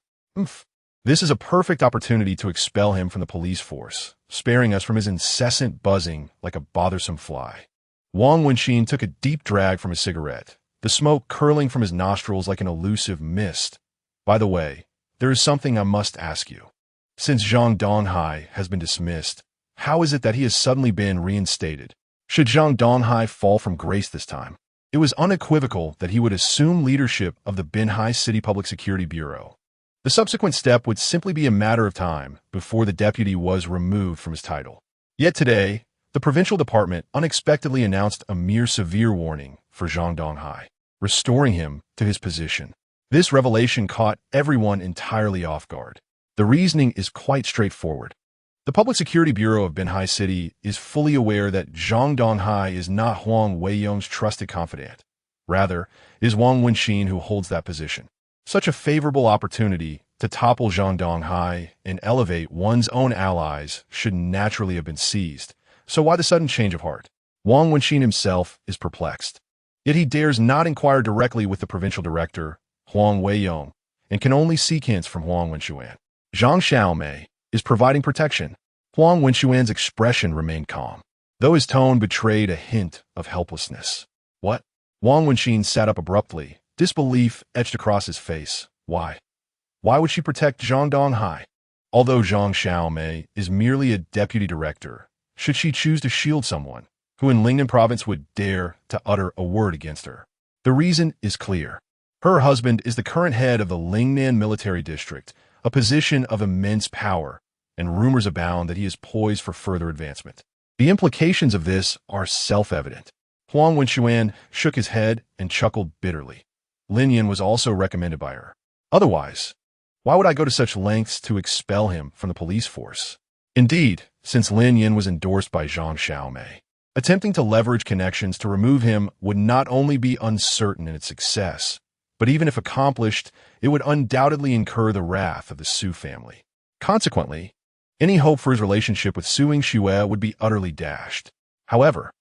This is a perfect opportunity to expel him from the police force, sparing us from his incessant buzzing like a bothersome fly. Wang Wenxin took a deep drag from his cigarette, the smoke curling from his nostrils like an elusive mist. By the way, there is something I must ask you. Since Zhang Donghai has been dismissed, how is it that he has suddenly been reinstated? Should Zhang Donghai fall from grace this time, it was unequivocal that he would assume leadership of the Binhai City Public Security Bureau. The subsequent step would simply be a matter of time before the deputy was removed from his title. Yet today, the provincial department unexpectedly announced a mere severe warning for Zhang Donghai, restoring him to his position. This revelation caught everyone entirely off guard. The reasoning is quite straightforward. The Public Security Bureau of Binhai City is fully aware that Zhang Donghai is not Huang Weiyong's trusted confidant. Rather, it is Wang Wenxin who holds that position. Such a favorable opportunity to topple Zhang Donghai and elevate one's own allies should naturally have been seized. So why the sudden change of heart? Wang Wenxin himself is perplexed. Yet he dares not inquire directly with the provincial director, Huang Weiyong, and can only seek hints from Huang Wenxuan. Zhang Xiaomei is providing protection. Huang Wenxuan's expression remained calm. though his tone betrayed a hint of helplessness. What? Wang Wenxin sat up abruptly, disbelief etched across his face. Why? Why would she protect Zhang Donghai? Although Zhang Xiaomei is merely a deputy director, should she choose to shield someone who in Lingnan province would dare to utter a word against her? The reason is clear. Her husband is the current head of the Lingnan military district, a position of immense power, and rumors abound that he is poised for further advancement. The implications of this are self-evident. Huang Wenxuan shook his head and chuckled bitterly. Lin Yan was also recommended by her. Otherwise, why would I go to such lengths to expel him from the police force? Indeed, since Lin Yan was endorsed by Zhang Xiaomei, attempting to leverage connections to remove him would not only be uncertain in its success, but even if accomplished, it would undoubtedly incur the wrath of the Su family. Consequently, any hope for his relationship with Su Yingxue would be utterly dashed. However,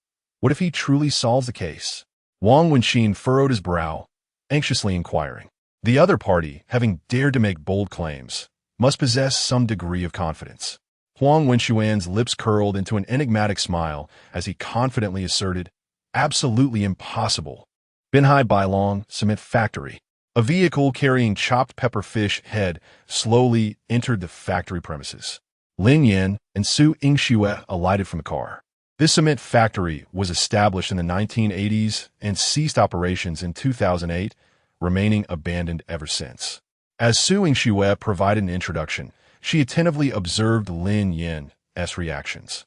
what if he truly solves the case? Wang Wenxin furrowed his brow, anxiously inquiring. The other party, having dared to make bold claims, must possess some degree of confidence. Huang Wenxuan's lips curled into an enigmatic smile as he confidently asserted, absolutely impossible. Binhai Bailong Cement Factory. A vehicle carrying chopped pepper fish head slowly entered the factory premises. Lin Yan and Su Yingxue alighted from the car. This cement factory was established in the 1980s and ceased operations in 2008, remaining abandoned ever since. As Su Yingxue provided an introduction, she attentively observed Lin Yan's reactions.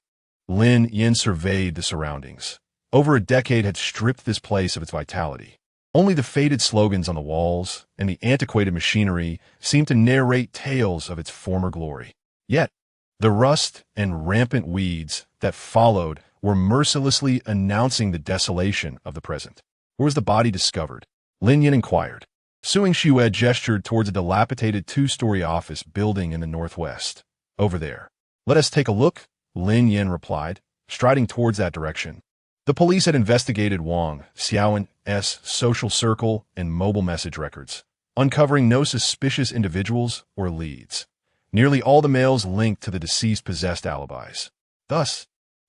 Lin Yan surveyed the surroundings. Over a decade had stripped this place of its vitality. Only the faded slogans on the walls and the antiquated machinery seemed to narrate tales of its former glory. Yet, the rust and rampant weeds that followed were mercilessly announcing the desolation of the present. Where was the body discovered? Lin Yan inquired. Su Yingxue gestured towards a dilapidated two-story office building in the northwest. Over there. Let us take a look, Lin Yan replied, striding towards that direction. The police had investigated Wang Xiaowen's social circle and mobile message records, uncovering no suspicious individuals or leads. Nearly all the males linked to the deceased possessed alibis. Thus,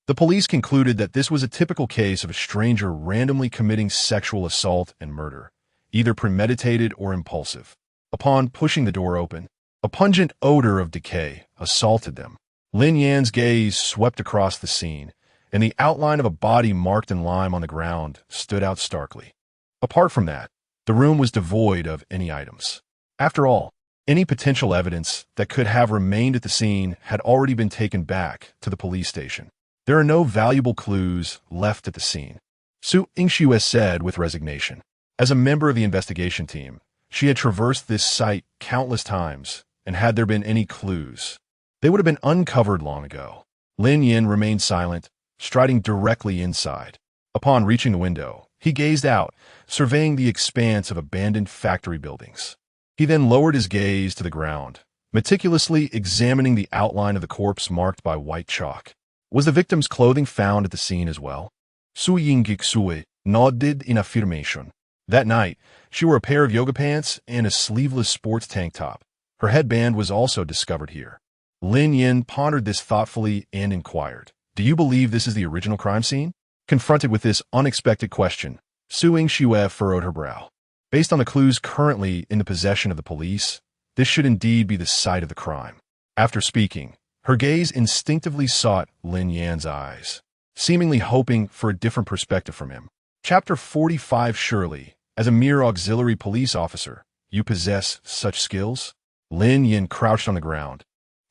the police concluded that this was a typical case of a stranger randomly committing sexual assault and murder, either premeditated or impulsive. Upon pushing the door open, a pungent odor of decay assaulted them. Lin Yan's gaze swept across the scene, and the outline of a body marked in lime on the ground stood out starkly. Apart from that, the room was devoid of any items. After all, any potential evidence that could have remained at the scene had already been taken back to the police station. There are no valuable clues left at the scene, Su Yingxue said with resignation. As a member of the investigation team, she had traversed this site countless times, and had there been any clues, they would have been uncovered long ago. Lin Yan remained silent, striding directly inside. Upon reaching the window, he gazed out, surveying the expanse of abandoned factory buildings. He then lowered his gaze to the ground, meticulously examining the outline of the corpse marked by white chalk. Was the victim's clothing found at the scene as well? Su Yingxue nodded in affirmation. That night, she wore a pair of yoga pants and a sleeveless sports tank top. Her headband was also discovered here. Lin Yan pondered this thoughtfully and inquired, "Do you believe this is the original crime scene?" Confronted with this unexpected question, Su Yingxue furrowed her brow. Based on the clues currently in the possession of the police, this should indeed be the site of the crime. After speaking, her gaze instinctively sought Lin Yan's eyes, seemingly hoping for a different perspective from him. Chapter 45. Surely, as a mere auxiliary police officer, you possess such skills? Lin Yan crouched on the ground,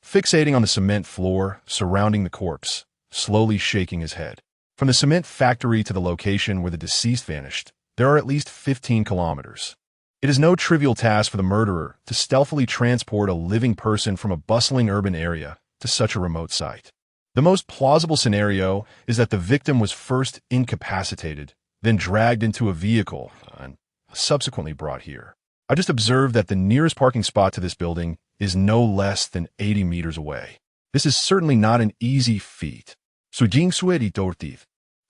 fixating on the cement floor surrounding the corpse, slowly shaking his head. From the cement factory to the location where the deceased vanished, there are at least 15 kilometers. It is no trivial task for the murderer to stealthily transport a living person from a bustling urban area to such a remote site. The most plausible scenario is that the victim was first incapacitated, then dragged into a vehicle, and subsequently brought here. I just observed that the nearest parking spot to this building is no less than 80 meters away. This is certainly not an easy feat.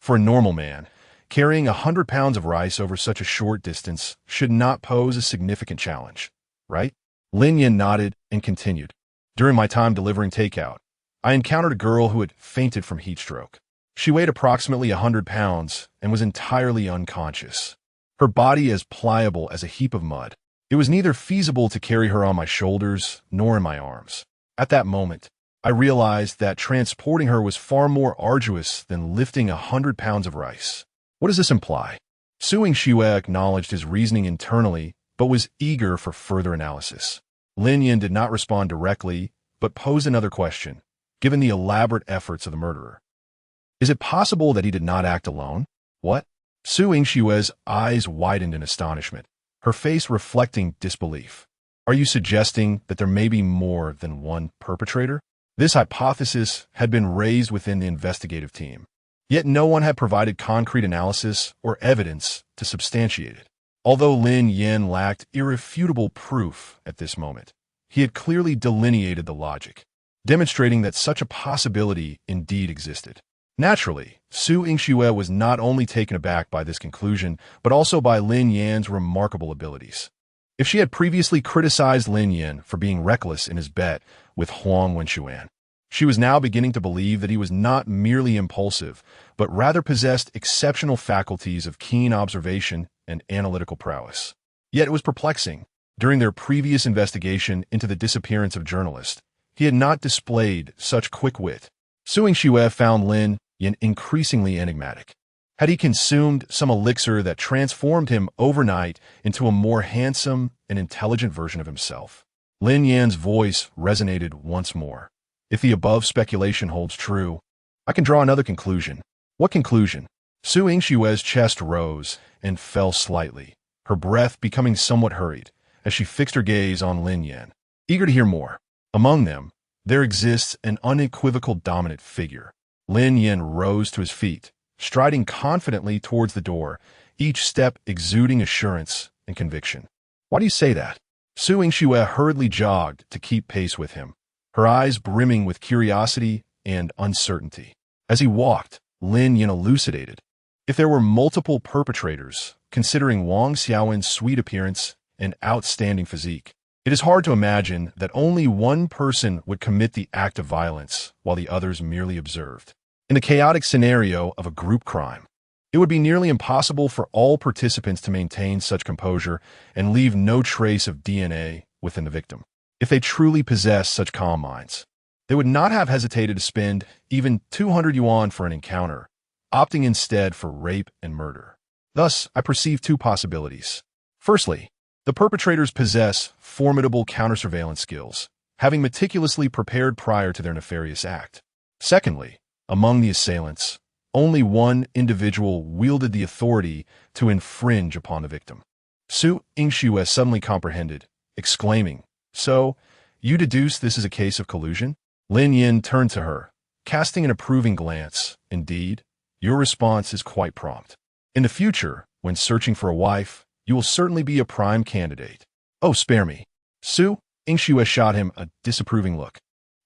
For a normal man, carrying 100 pounds of rice over such a short distance should not pose a significant challenge, right? Lin Yan nodded and continued. During my time delivering takeout, I encountered a girl who had fainted from heat stroke. She weighed approximately 100 pounds and was entirely unconscious, her body as pliable as a heap of mud. It was neither feasible to carry her on my shoulders nor in my arms. At that moment, I realized that transporting her was far more arduous than lifting 100 pounds of rice. What does this imply? Su Yingxue acknowledged his reasoning internally, but was eager for further analysis. Lin Yan did not respond directly, but posed another question, given the elaborate efforts of the murderer. Is it possible that he did not act alone? What? Su Yingxue's eyes widened in astonishment, her face reflecting disbelief. Are you suggesting that there may be more than one perpetrator? This hypothesis had been raised within the investigative team, yet no one had provided concrete analysis or evidence to substantiate it. Although Lin Yan lacked irrefutable proof at this moment, he had clearly delineated the logic, demonstrating that such a possibility indeed existed. Naturally, Su Yingxue was not only taken aback by this conclusion, but also by Lin Yan's remarkable abilities. If she had previously criticized Lin Yan for being reckless in his bet with Huang Wenxuan, she was now beginning to believe that he was not merely impulsive, but rather possessed exceptional faculties of keen observation and analytical prowess. Yet it was perplexing. During their previous investigation into the disappearance of journalists, he had not displayed such quick wit. Su Yingxue found Lin Yan increasingly enigmatic. Had he consumed some elixir that transformed him overnight into a more handsome and intelligent version of himself? Lin Yan's voice resonated once more. If the above speculation holds true, I can draw another conclusion. What conclusion? Su Yingxue's chest rose and fell slightly, her breath becoming somewhat hurried as she fixed her gaze on Lin Yan, eager to hear more. Among them, there exists an unequivocal dominant figure. Lin Yan rose to his feet, striding confidently towards the door, each step exuding assurance and conviction. Why do you say that? Su Yingxue hurriedly jogged to keep pace with him, her eyes brimming with curiosity and uncertainty. As he walked, Lin Yan elucidated. If there were multiple perpetrators, considering Wang Xiaowen's sweet appearance and outstanding physique, it is hard to imagine that only one person would commit the act of violence while the others merely observed. In the chaotic scenario of a group crime, it would be nearly impossible for all participants to maintain such composure and leave no trace of DNA within the victim. If they truly possessed such calm minds, they would not have hesitated to spend even 200 yuan for an encounter, opting instead for rape and murder. Thus, I perceive two possibilities. Firstly, the perpetrators possess formidable counter-surveillance skills, having meticulously prepared prior to their nefarious act. Secondly, among the assailants, only one individual wielded the authority to infringe upon the victim. Su Yingxue suddenly comprehended, exclaiming, "So, you deduce this is a case of collusion?" Lin Yan turned to her, casting an approving glance. "Indeed, your response is quite prompt. In the future, when searching for a wife, you will certainly be a prime candidate." "Oh, spare me." Su Yingxue shot him a disapproving look,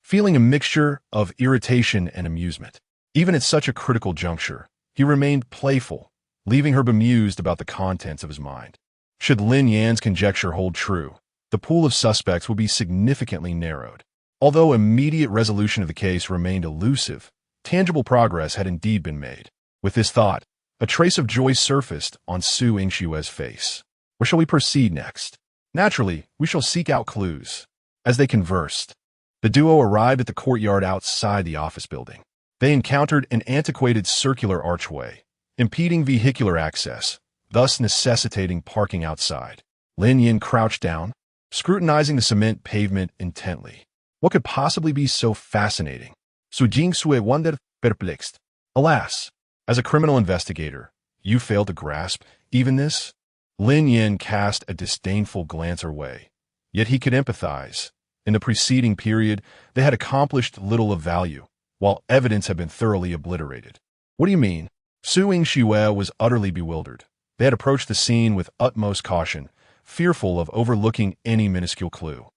feeling a mixture of irritation and amusement. Even at such a critical juncture, he remained playful, leaving her bemused about the contents of his mind. Should Lin Yan's conjecture hold true, the pool of suspects would be significantly narrowed. Although immediate resolution of the case remained elusive, tangible progress had indeed been made. With this thought, a trace of joy surfaced on Su Yingxue's face. Where shall we proceed next? Naturally, we shall seek out clues. As they conversed, the duo arrived at the courtyard outside the office building. They encountered an antiquated circular archway, impeding vehicular access, thus necessitating parking outside. Lin Yan crouched down, scrutinizing the cement pavement intently. What could possibly be so fascinating? Su Yingxue wondered, perplexed. Alas, as a criminal investigator, you failed to grasp even this? Lin Yan cast a disdainful glance her way, yet he could empathize. In the preceding period, they had accomplished little of value, while evidence had been thoroughly obliterated. What do you mean? Su Yingxue was utterly bewildered. They had approached the scene with utmost caution, fearful of overlooking any minuscule clue.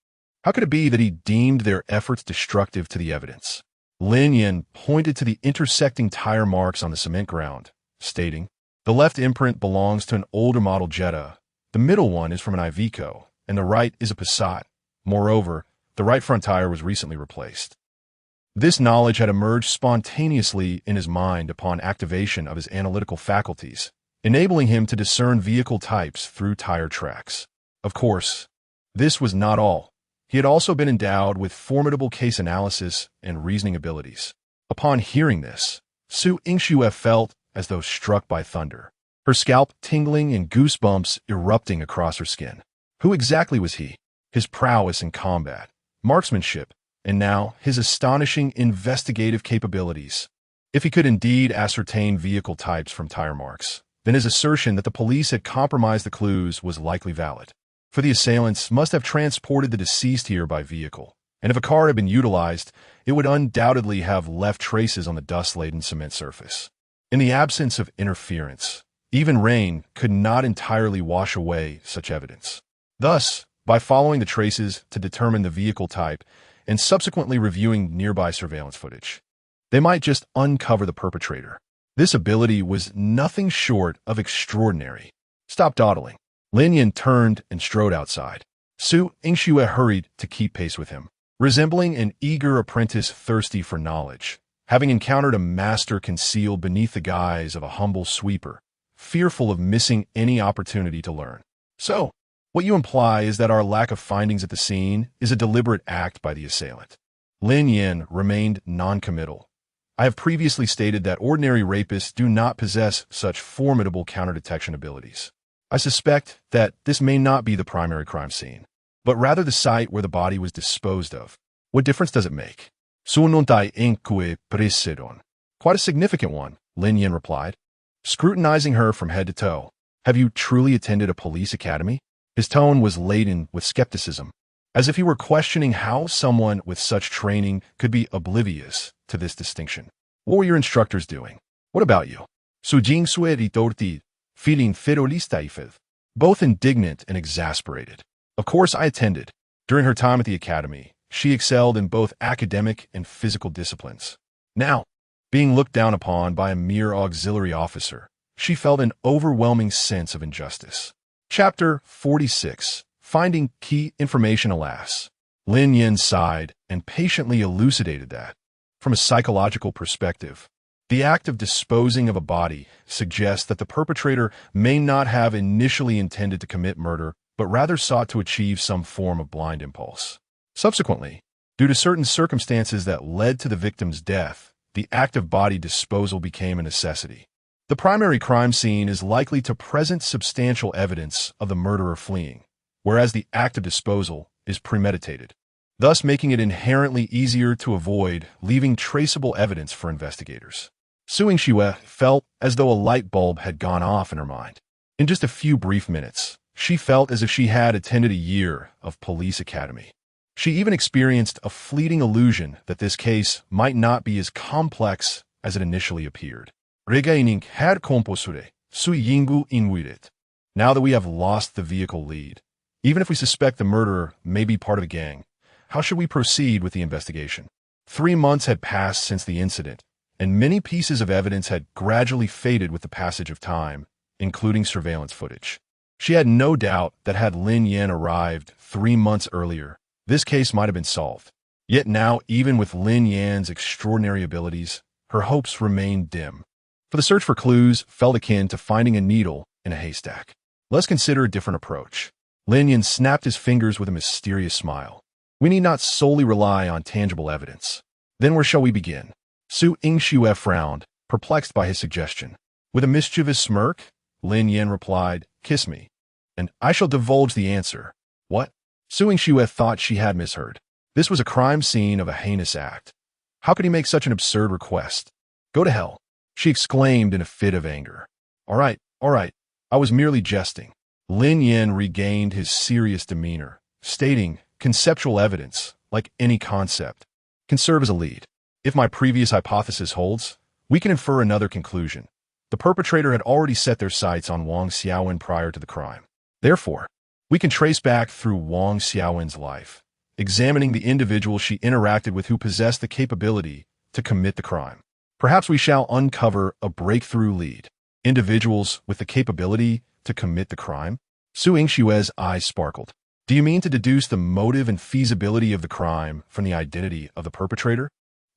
How could it be that he deemed their efforts destructive to the evidence? Lin Yan pointed to the intersecting tire marks on the cement ground, stating, "The left imprint belongs to an older model Jetta, the middle one is from an Iveco, and the right is a Passat. Moreover, the right front tire was recently replaced." This knowledge had emerged spontaneously in his mind upon activation of his analytical faculties, enabling him to discern vehicle types through tire tracks. Of course, this was not all. He had also been endowed with formidable case analysis and reasoning abilities. Upon hearing this, Su Yingxue felt as though struck by thunder, her scalp tingling and goosebumps erupting across her skin. Who exactly was he? His prowess in combat, marksmanship, and now his astonishing investigative capabilities. If he could indeed ascertain vehicle types from tire marks, then his assertion that the police had compromised the clues was likely valid. For the assailants must have transported the deceased here by vehicle, and if a car had been utilized, it would undoubtedly have left traces on the dust-laden cement surface. In the absence of interference, even rain could not entirely wash away such evidence. Thus, by following the traces to determine the vehicle type and subsequently reviewing nearby surveillance footage, they might just uncover the perpetrator. This ability was nothing short of extraordinary. Stop dawdling. Lin Yan turned and strode outside. Su Yingxue hurried to keep pace with him, resembling an eager apprentice thirsty for knowledge, having encountered a master concealed beneath the guise of a humble sweeper, fearful of missing any opportunity to learn. So, what you imply is that our lack of findings at the scene is a deliberate act by the assailant. Lin Yan remained non-committal. I have previously stated that ordinary rapists do not possess such formidable counter-detection abilities. I suspect that this may not be the primary crime scene, but rather the site where the body was disposed of. What difference does it make? Sunontai inque presedon. Quite a significant one, Lin Yan replied, scrutinizing her from head to toe. Have you truly attended a police academy? His tone was laden with skepticism, as if he were questioning how someone with such training could be oblivious to this distinction. What were your instructors doing? What about you? Sujing ritorti, feeling ferolista, both indignant and exasperated. Of course I attended. During her time at the academy, she excelled in both academic and physical disciplines. Now, being looked down upon by a mere auxiliary officer, she felt an overwhelming sense of injustice. Chapter 46. Finding Key Information. Alas. Lin Yan sighed and patiently elucidated that, from a psychological perspective, the act of disposing of a body suggests that the perpetrator may not have initially intended to commit murder, but rather sought to achieve some form of blind impulse. Subsequently, due to certain circumstances that led to the victim's death, the act of body disposal became a necessity. The primary crime scene is likely to present substantial evidence of the murderer fleeing, whereas the act of disposal is premeditated, thus making it inherently easier to avoid leaving traceable evidence for investigators. Su Yingxue felt as though a light bulb had gone off in her mind. In just a few brief minutes, she felt as if she had attended a year of police academy. She even experienced a fleeting illusion that this case might not be as complex as it initially appeared. Regaining had composure, su yingu inuirit. Now that we have lost the vehicle lead, even if we suspect the murderer may be part of a gang, how should we proceed with the investigation? 3 months had passed since the incident, and many pieces of evidence had gradually faded with the passage of time, including surveillance footage. She had no doubt that had Lin Yan arrived 3 months earlier, this case might have been solved. Yet now, even with Lin Yan's extraordinary abilities, her hopes remained dim. For the search for clues felt akin to finding a needle in a haystack. Let's consider a different approach. Lin Yan snapped his fingers with a mysterious smile. We need not solely rely on tangible evidence. Then where shall we begin? Su Yingxue frowned, perplexed by his suggestion. With a mischievous smirk, Lin Yan replied, "Kiss me, and I shall divulge the answer." What? Su Yingxue thought she had misheard. This was a crime scene of a heinous act. How could he make such an absurd request? Go to hell, she exclaimed in a fit of anger. All right, I was merely jesting. Lin Yan regained his serious demeanor, stating, conceptual evidence, like any concept, can serve as a lead. If my previous hypothesis holds, we can infer another conclusion. The perpetrator had already set their sights on Wang Xiaowen prior to the crime. Therefore, we can trace back through Wang Xiaowen's life, examining the individual she interacted with who possessed the capability to commit the crime. Perhaps we shall uncover a breakthrough lead. Individuals with the capability to commit the crime? Su Yingxue's eyes sparkled. Do you mean to deduce the motive and feasibility of the crime from the identity of the perpetrator?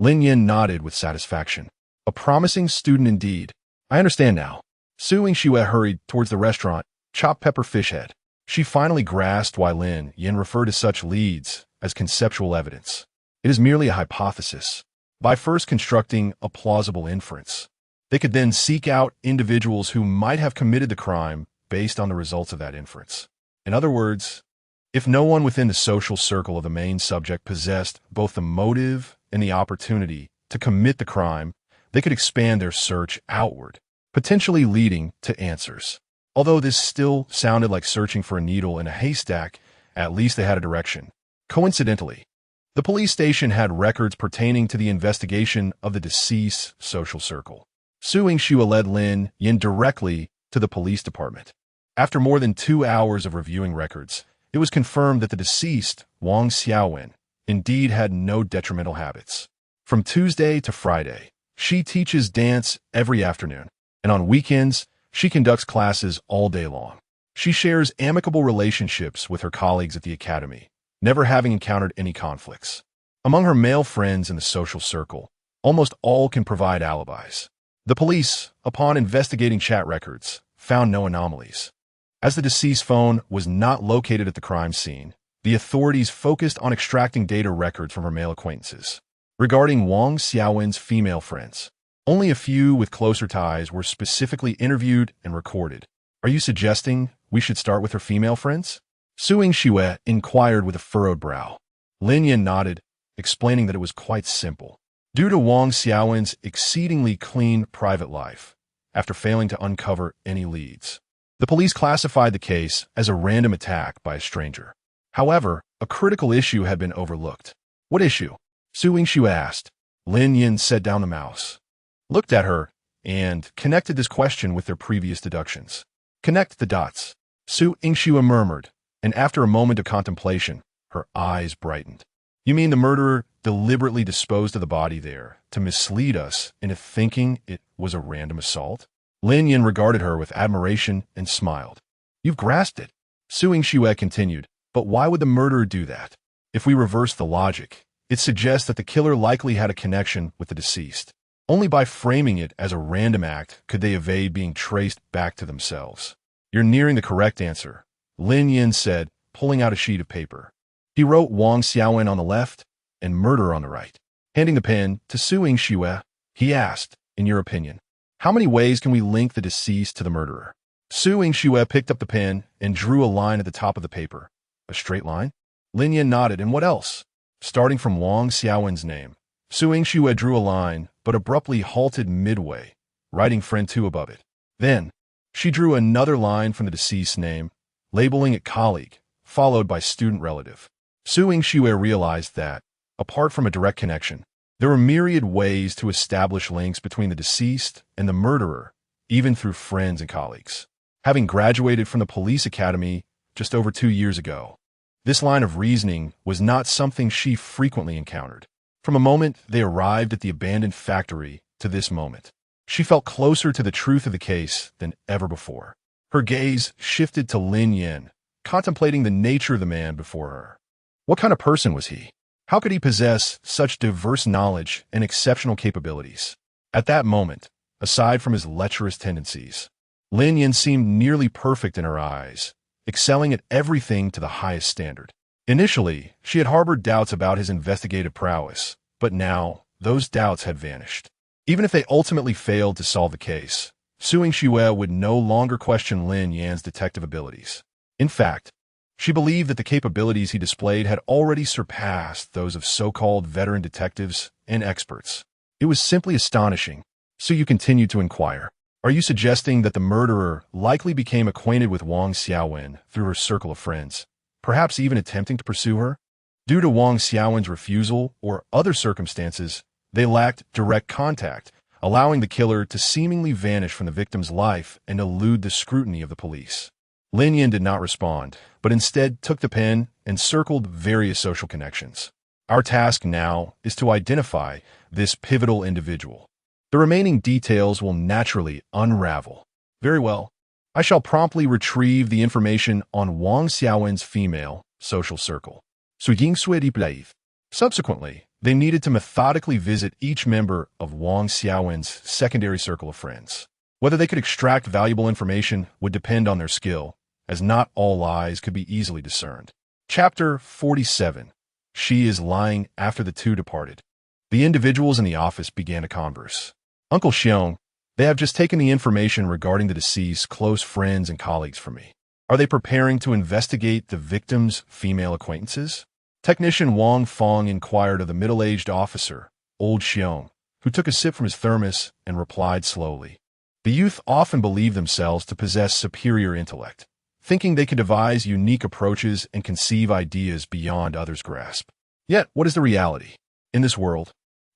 Lin Yan nodded with satisfaction. A promising student indeed. I understand now. Su Yingxue hurried towards the restaurant, chopped pepper fish head. She finally grasped why Lin Yan referred to such leads as conceptual evidence. It is merely a hypothesis. By first constructing a plausible inference, they could then seek out individuals who might have committed the crime based on the results of that inference. In other words, if no one within the social circle of the main subject possessed both the motive and the opportunity to commit the crime, they could expand their search outward, potentially leading to answers. Although this still sounded like searching for a needle in a haystack, at least they had a direction. Coincidentally, the police station had records pertaining to the investigation of the deceased's social circle. Su Yingxue led Lin Yan directly to the police department. After more than 2 hours of reviewing records, it was confirmed that the deceased, Wang Xiaowen, indeed had no detrimental habits. From Tuesday to Friday, she teaches dance every afternoon, and on weekends, she conducts classes all day long. She shares amicable relationships with her colleagues at the academy, never having encountered any conflicts. Among her male friends in the social circle, almost all can provide alibis. The police, upon investigating chat records, found no anomalies. As the deceased's phone was not located at the crime scene, the authorities focused on extracting data records from her male acquaintances. Regarding Wang Xiaowen's female friends, only a few with closer ties were specifically interviewed and recorded. Are you suggesting we should start with her female friends? Su Yingxue inquired with a furrowed brow. Lin Yan nodded, explaining that it was quite simple. Due to Wang Xiaowen's exceedingly clean private life, after failing to uncover any leads, the police classified the case as a random attack by a stranger. However, a critical issue had been overlooked. What issue? Su Yingxue asked. Lin Yan set down the mouse, looked at her, and connected this question with their previous deductions. Connect the dots, Su Yingxue murmured, and after a moment of contemplation, her eyes brightened. You mean the murderer deliberately disposed of the body there to mislead us into thinking it was a random assault? Lin Yan regarded her with admiration and smiled. You've grasped it. Su Yingxue continued, but why would the murderer do that? If we reverse the logic, it suggests that the killer likely had a connection with the deceased. Only by framing it as a random act could they evade being traced back to themselves. You're nearing the correct answer, Lin Yan said, pulling out a sheet of paper. He wrote Wang Xiaowen on the left and murder on the right. Handing the pen to Su Yingxue, he asked, in your opinion, how many ways can we link the deceased to the murderer? Su Yingxue picked up the pen and drew a line at the top of the paper. A straight line? Lin Yan nodded, and what else? Starting from Wang Xiaowen's name, Su Yingxue drew a line, but abruptly halted midway, writing friend 2 above it. Then, she drew another line from the deceased's name, labeling it colleague, followed by student relative. Su Yingxue realized that, apart from a direct connection, there were myriad ways to establish links between the deceased and the murderer, even through friends and colleagues. Having graduated from the police academy just over 2 years ago, this line of reasoning was not something she frequently encountered. From a moment they arrived at the abandoned factory to this moment, she felt closer to the truth of the case than ever before. Her gaze shifted to Lin Yan, contemplating the nature of the man before her. What kind of person was he? How could he possess such diverse knowledge and exceptional capabilities? At that moment, aside from his lecherous tendencies, Lin Yan seemed nearly perfect in her eyes, excelling at everything to the highest standard. Initially, she had harbored doubts about his investigative prowess, but now those doubts had vanished. Even if they ultimately failed to solve the case, Su Yingxue would no longer question Lin Yan's detective abilities. In fact, she believed that the capabilities he displayed had already surpassed those of so-called veteran detectives and experts. It was simply astonishing. So you continued to inquire. Are you suggesting that the murderer likely became acquainted with Wang Xiaowen through her circle of friends, perhaps even attempting to pursue her? Due to Wang Xiaowen's refusal or other circumstances, they lacked direct contact, allowing the killer to seemingly vanish from the victim's life and elude the scrutiny of the police. Lin Yan did not respond, but instead took the pen and circled various social connections. Our task now is to identify this pivotal individual. The remaining details will naturally unravel. Very well. I shall promptly retrieve the information on Wang Xiaowen's female social circle. Subsequently, They needed to methodically visit each member of Wang Xiaowen's secondary circle of friends. Whether they could extract valuable information would depend on their skill, as not all lies could be easily discerned. Chapter 47. She is lying after the two departed. The individuals in the office began to converse. Uncle Xiong, they have just taken the information regarding the deceased's close friends and colleagues from me. Are they preparing to investigate the victim's female acquaintances? Technician Wang Fong inquired of the middle-aged officer, Old Xiong, who took a sip from his thermos and replied slowly. The youth often believe themselves to possess superior intellect, thinking they can devise unique approaches and conceive ideas beyond others' grasp. Yet, what is the reality? In this world,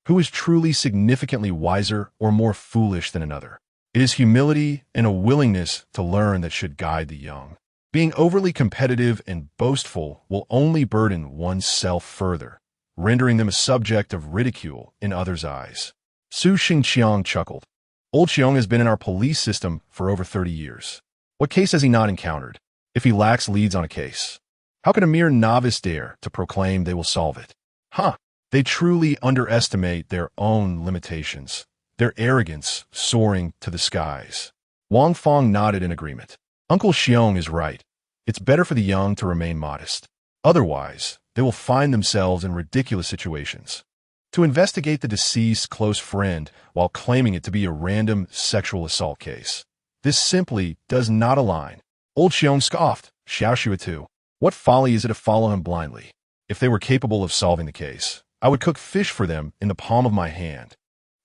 who is truly significantly wiser or more foolish than another? It is humility and a willingness to learn that should guide the young. Being overly competitive and boastful will only burden one's self further, rendering them a subject of ridicule in others' eyes. Su Xingqiang chuckled. Old Xiong has been in our police system for over 30 years. What case has he not encountered? If he lacks leads on a case, how can a mere novice dare to proclaim they will solve it? They truly underestimate their own limitations, their arrogance soaring to the skies. Wang Fong nodded in agreement. Uncle Xiong is right. It's better for the young to remain modest. Otherwise, they will find themselves in ridiculous situations. To investigate the deceased's close friend while claiming it to be a random sexual assault case. This simply does not align. Old Xiong scoffed. Xiaoxue too. What folly is it to follow him blindly? If they were capable of solving the case, I would cook fish for them in the palm of my hand.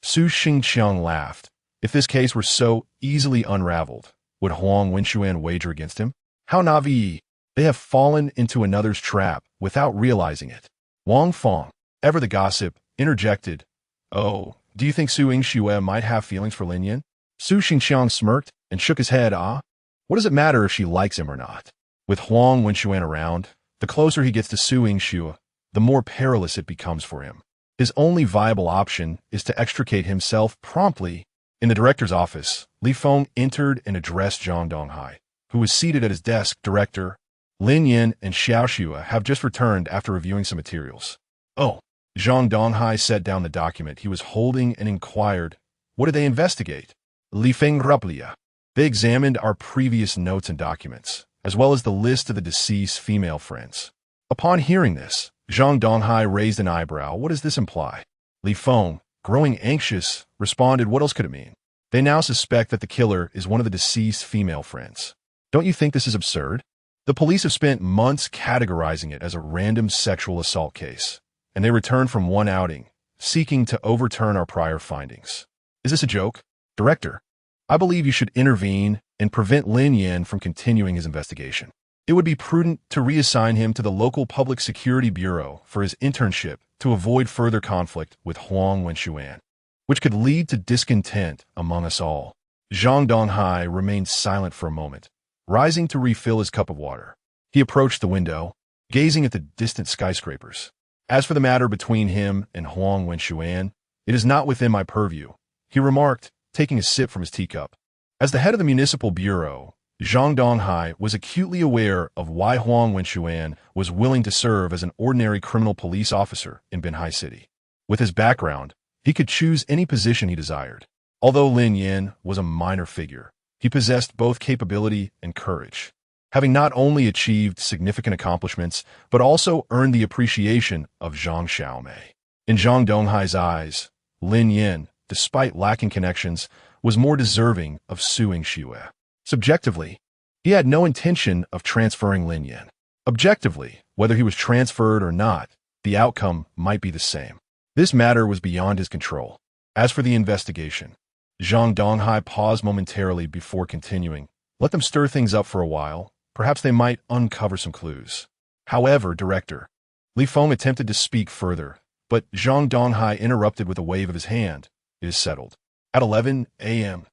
Su Xingqiang laughed. If this case were so easily unraveled, would Huang Wenxuan wager against him? How naive! They have fallen into another's trap without realizing it. Wang Fong, ever the gossip, interjected. Oh, do you think Su Yingxue might have feelings for Lin Yan? Su Xingqiang smirked and shook his head. What does it matter if she likes him or not? With Huang Wenxuan around, the closer he gets to Su Yingxue, the more perilous it becomes for him. His only viable option is to extricate himself promptly. In the director's office, Li Feng entered and addressed Zhang Donghai, who was seated at his desk. Director, Lin Yan and Xiaoxue have just returned after reviewing some materials. Oh, Zhang Donghai set down the document he was holding and inquired, what did they investigate? Li Feng replied. They examined our previous notes and documents, as well as the list of the deceased's female friends. Upon hearing this, Zhang Donghai raised an eyebrow. What does this imply? Li Feng, growing anxious, responded, what else could it mean? They now suspect that the killer is one of the deceased's female friends. Don't you think this is absurd? The police have spent months categorizing it as a random sexual assault case, and they returned from one outing, seeking to overturn our prior findings. Is this a joke? Director, I believe you should intervene and prevent Lin Yan from continuing his investigation. It would be prudent to reassign him to the local Public Security Bureau for his internship to avoid further conflict with Huang Wenxuan, which could lead to discontent among us all. Zhang Donghai remained silent for a moment, rising to refill his cup of water. He approached the window, gazing at the distant skyscrapers. As for the matter between him and Huang Wenxuan, it is not within my purview, he remarked, taking a sip from his teacup. As the head of the municipal bureau, Zhang Donghai was acutely aware of why Huang Wenxuan was willing to serve as an ordinary criminal police officer in Binhai City. With his background, he could choose any position he desired. Although Lin Yan was a minor figure, he possessed both capability and courage, having not only achieved significant accomplishments, but also earned the appreciation of Zhang Xiaomei. In Zhang Donghai's eyes, Lin Yan, despite lacking connections, was more deserving of Su Yingxue. Subjectively, he had no intention of transferring Lin Yan. Objectively, whether he was transferred or not, the outcome might be the same. This matter was beyond his control. As for the investigation, Zhang Donghai paused momentarily before continuing. Let them stir things up for a while. Perhaps they might uncover some clues. However, Director, Li Feng attempted to speak further, but Zhang Donghai interrupted with a wave of his hand. It is settled. At 11 a.m.,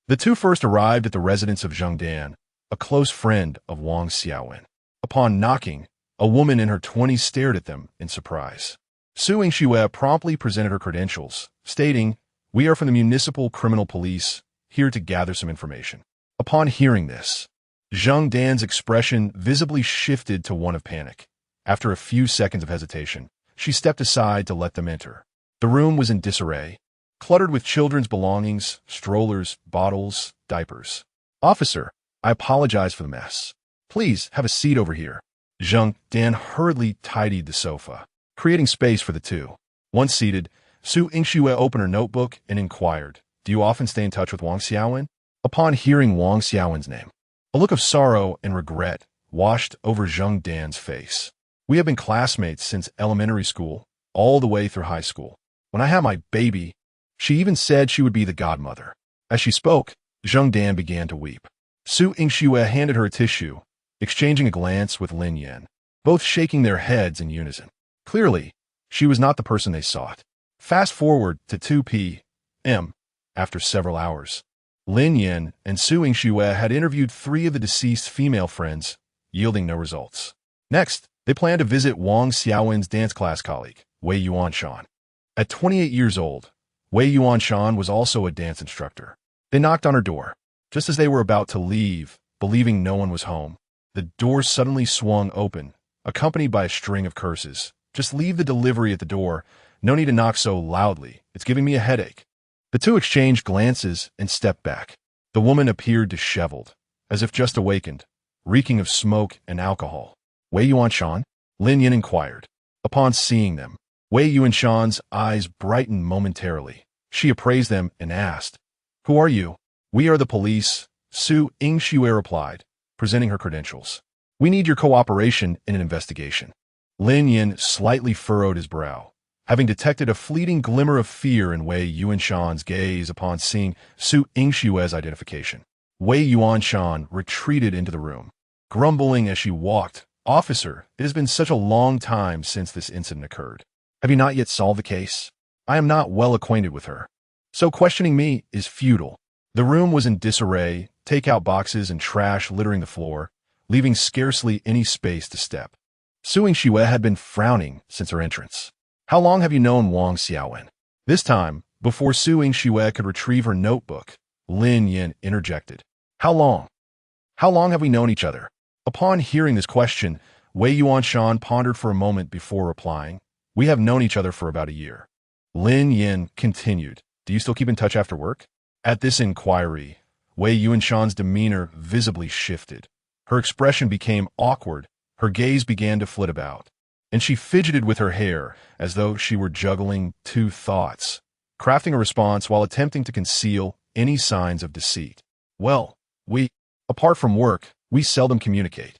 the two first arrived at the residence of Zhang Dan, a close friend of Wang Xiaowen. Upon knocking, a woman in her 20s stared at them in surprise. Su Yingxue promptly presented her credentials, stating, "We are from the Municipal Criminal Police, here to gather some information." Upon hearing this, Zhang Dan's expression visibly shifted to one of panic. After a few seconds of hesitation, She stepped aside to let them enter. The room was in disarray, cluttered with children's belongings, strollers, bottles, diapers. "Officer, I apologize for the mess. Please have a seat over here." Zhang Dan hurriedly tidied the sofa, creating space for the two. Once seated, Su Yingxue opened her notebook and inquired, "Do you often stay in touch with Wang Xiaowen?" Upon hearing Wang Xiaowen's name, a look of sorrow and regret washed over Zhang Dan's face. "We have been classmates since elementary school, all the way through high school. When I had my baby, she even said she would be the godmother." As she spoke, Zhang Dan began to weep. Su Yingxue handed her a tissue, exchanging a glance with Lin Yan, both shaking their heads in unison. Clearly, she was not the person they sought. Fast forward to 2 p.m. After several hours, Lin Yan and Su Yingxue had interviewed 3 of the deceased female friends, yielding no results. Next, they planned to visit Wang Xiaowen's dance class colleague, Wei Yuanshan. At 28 years old, Wei Yuanshan was also a dance instructor. They knocked on her door. Just as they were about to leave, believing no one was home, the door suddenly swung open, accompanied by a string of curses. "Just leave the delivery at the door. No need to knock so loudly. It's giving me a headache." The two exchanged glances and stepped back. The woman appeared disheveled, as if just awakened, reeking of smoke and alcohol. "Wei Yuanshan?" Lin Yan inquired. Upon seeing them, Wei Yuanshan's eyes brightened momentarily. She appraised them and asked, "Who are you?" "We are the police," Su Yingxue replied, presenting her credentials. "We need your cooperation in an investigation." Lin Yan slightly furrowed his brow, having detected a fleeting glimmer of fear in Wei Yuanshan's gaze upon seeing Su Yingxue's identification. Wei Yuanshan retreated into the room, grumbling as she walked, "Officer, it has been such a long time since this incident occurred. Have you not yet solved the case? I am not well acquainted with her, so questioning me is futile." The room was in disarray, takeout boxes and trash littering the floor, leaving scarcely any space to step. Su Yingxue had been frowning since her entrance. "How long have you known Wang Xiaowen?" This time, before Su Yingxue could retrieve her notebook, Lin Yan interjected, How long? How long have we known each other?" Upon hearing this question, Wei Yuanshan pondered for a moment before replying, "We have known each other for about a year." Lin Yan continued, "Do you still keep in touch after work?" At this inquiry, Wei Yuanshan's demeanor visibly shifted. Her expression became awkward, her gaze began to flit about, and she fidgeted with her hair as though she were juggling 2 thoughts, crafting a response while attempting to conceal any signs of deceit. "Well, apart from work, we seldom communicate.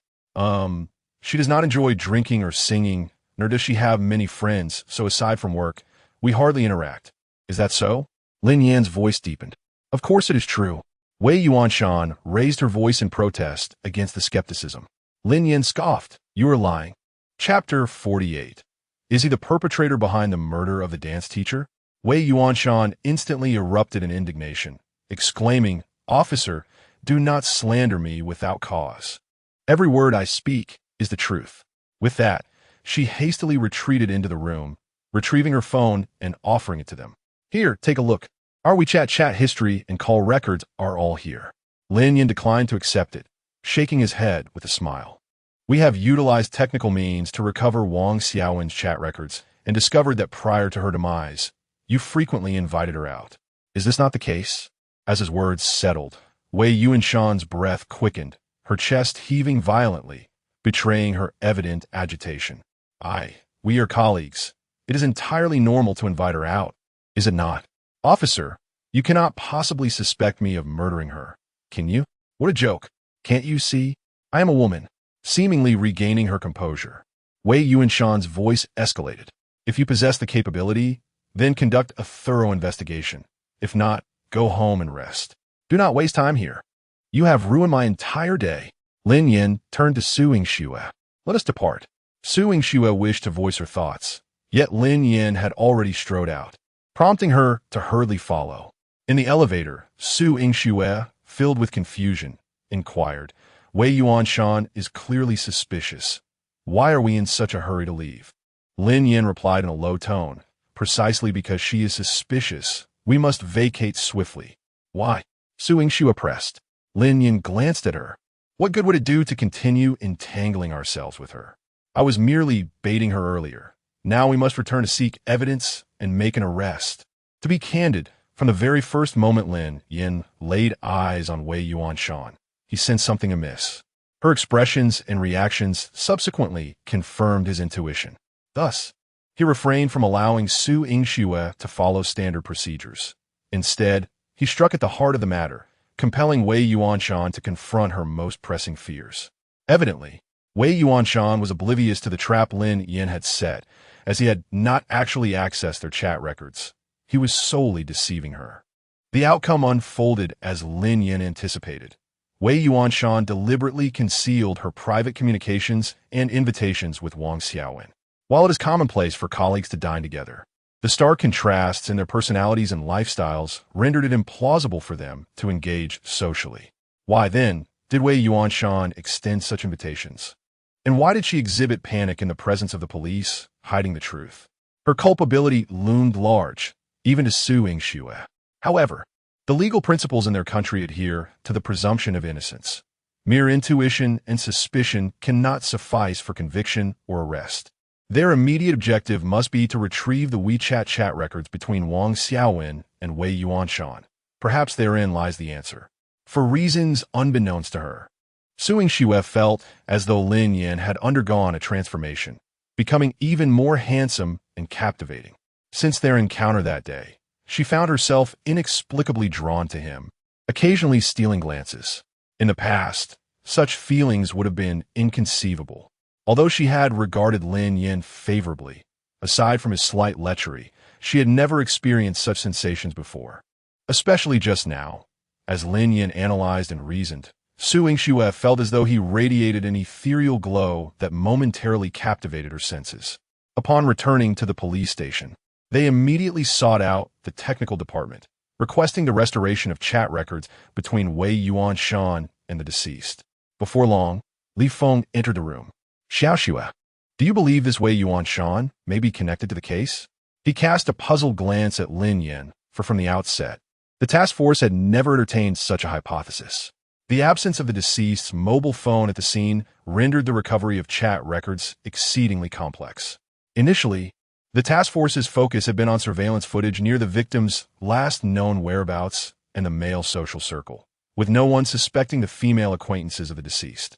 She does not enjoy drinking or singing, nor does she have many friends, so aside from work, we hardly interact. Is that so?" Lin Yan's voice deepened. "Of course it is true." Wei Yuanshan raised her voice in protest against the skepticism. Lin Yan scoffed, "You are lying." Chapter 48. Is he the perpetrator behind the murder of the dance teacher? Wei Yuanshan instantly erupted in indignation, exclaiming, "Officer, do not slander me without cause. Every word I speak is the truth." With that, she hastily retreated into the room, retrieving her phone and offering it to them. "Here, take a look. Our WeChat chat history and call records are all here." Lin Yan declined to accept it, shaking his head with a smile. "We have utilized technical means to recover Wang Xiaowen's chat records and discovered that prior to her demise, you frequently invited her out. Is this not the case?" As his words settled, Wei Yuanshan's breath quickened, her chest heaving violently, betraying her evident agitation. We are colleagues. It is entirely normal to invite her out, is it not?" "Officer, you cannot possibly suspect me of murdering her, can you? What a joke. Can't you see? I am a woman." Seemingly regaining her composure, Wei Yuanshan's voice escalated. "If you possess the capability, then conduct a thorough investigation. If not, go home and rest. Do not waste time here. You have ruined my entire day." Lin Yan turned to Su Yingxue. "Let us depart." Su Yingxue wished to voice her thoughts, yet Lin Yan had already strode out, prompting her to hurriedly follow. In the elevator, Su Yingxue, filled with confusion, inquired, "Wei Yuanshan is clearly suspicious. Why are we in such a hurry to leave?" Lin Yan replied in a low tone, "Precisely because she is suspicious, we must vacate swiftly." "Why?" Su Yingxue pressed. Lin Yan glanced at her. "What good would it do to continue entangling ourselves with her? I was merely baiting her earlier. Now we must return to seek evidence and make an arrest. To be candid, from the very first moment Lin Yan laid eyes on Wei Yuanshan, he sensed something amiss. Her expressions and reactions subsequently confirmed his intuition. Thus, he refrained from allowing Su Yingxue to follow standard procedures. Instead, he struck at the heart of the matter, compelling Wei Yuanshan to confront her most pressing fears. Evidently, Wei Yuanshan was oblivious to the trap Lin Yan had set, as he had not actually accessed their chat records. He was solely deceiving her. The outcome unfolded as Lin Yan anticipated. Wei Yuanshan deliberately concealed her private communications and invitations with Wang Xiaowen. While it is commonplace for colleagues to dine together, the stark contrasts in their personalities and lifestyles rendered it implausible for them to engage socially. Why then did Wei Yuanshan extend such invitations? And why did she exhibit panic in the presence of the police, hiding the truth? Her culpability loomed large, even to Su Yingxue. However, the legal principles in their country adhere to the presumption of innocence. Mere intuition and suspicion cannot suffice for conviction or arrest. Their immediate objective must be to retrieve the WeChat chat records between Wang Xiaowen and Wei Yuanshan. Perhaps therein lies the answer. For reasons unbeknownst to her, Su Yingxue felt as though Lin Yan had undergone a transformation, becoming even more handsome and captivating. Since their encounter that day, she found herself inexplicably drawn to him, occasionally stealing glances. In the past, such feelings would have been inconceivable. Although she had regarded Lin Yan favorably, aside from his slight lechery, she had never experienced such sensations before. Especially just now, as Lin Yan analyzed and reasoned, Su Yingxue felt as though he radiated an ethereal glow that momentarily captivated her senses. Upon returning to the police station, they immediately sought out the technical department, requesting the restoration of chat records between Wei Yuanshan and the deceased. Before long, Li Feng entered the room. Xiaoxue, do you believe this Wei Yuanshan may be connected to the case? He cast a puzzled glance at Lin Yan, for from the outset, the task force had never entertained such a hypothesis. The absence of the deceased's mobile phone at the scene rendered the recovery of chat records exceedingly complex. Initially, the task force's focus had been on surveillance footage near the victim's last known whereabouts and the male social circle, with no one suspecting the female acquaintances of the deceased.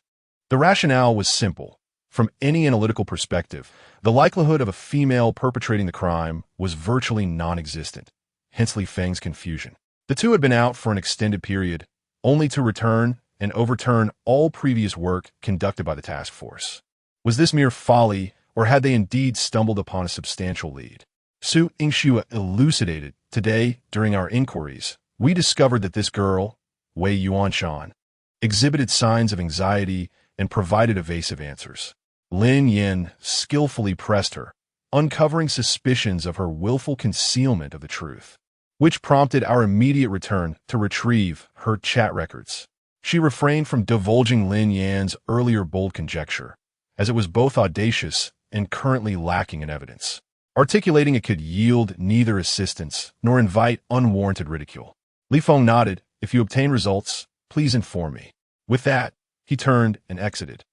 The rationale was simple. From any analytical perspective, the likelihood of a female perpetrating the crime was virtually non-existent, hence Li Feng's confusion. The two had been out for an extended period, only to return and overturn all previous work conducted by the task force. Was this mere folly, or had they indeed stumbled upon a substantial lead? Su Yingxue elucidated, today, during our inquiries, we discovered that this girl, Wei Yuanshan, exhibited signs of anxiety and provided evasive answers. Lin Yan skillfully pressed her, uncovering suspicions of her willful concealment of the truth, which prompted our immediate return to retrieve her chat records. She refrained from divulging Lin Yan's earlier bold conjecture, as it was both audacious and currently lacking in evidence, articulating it could yield neither assistance nor invite unwarranted ridicule. Li Feng nodded. If you obtain results, please inform me. With that, he turned and exited.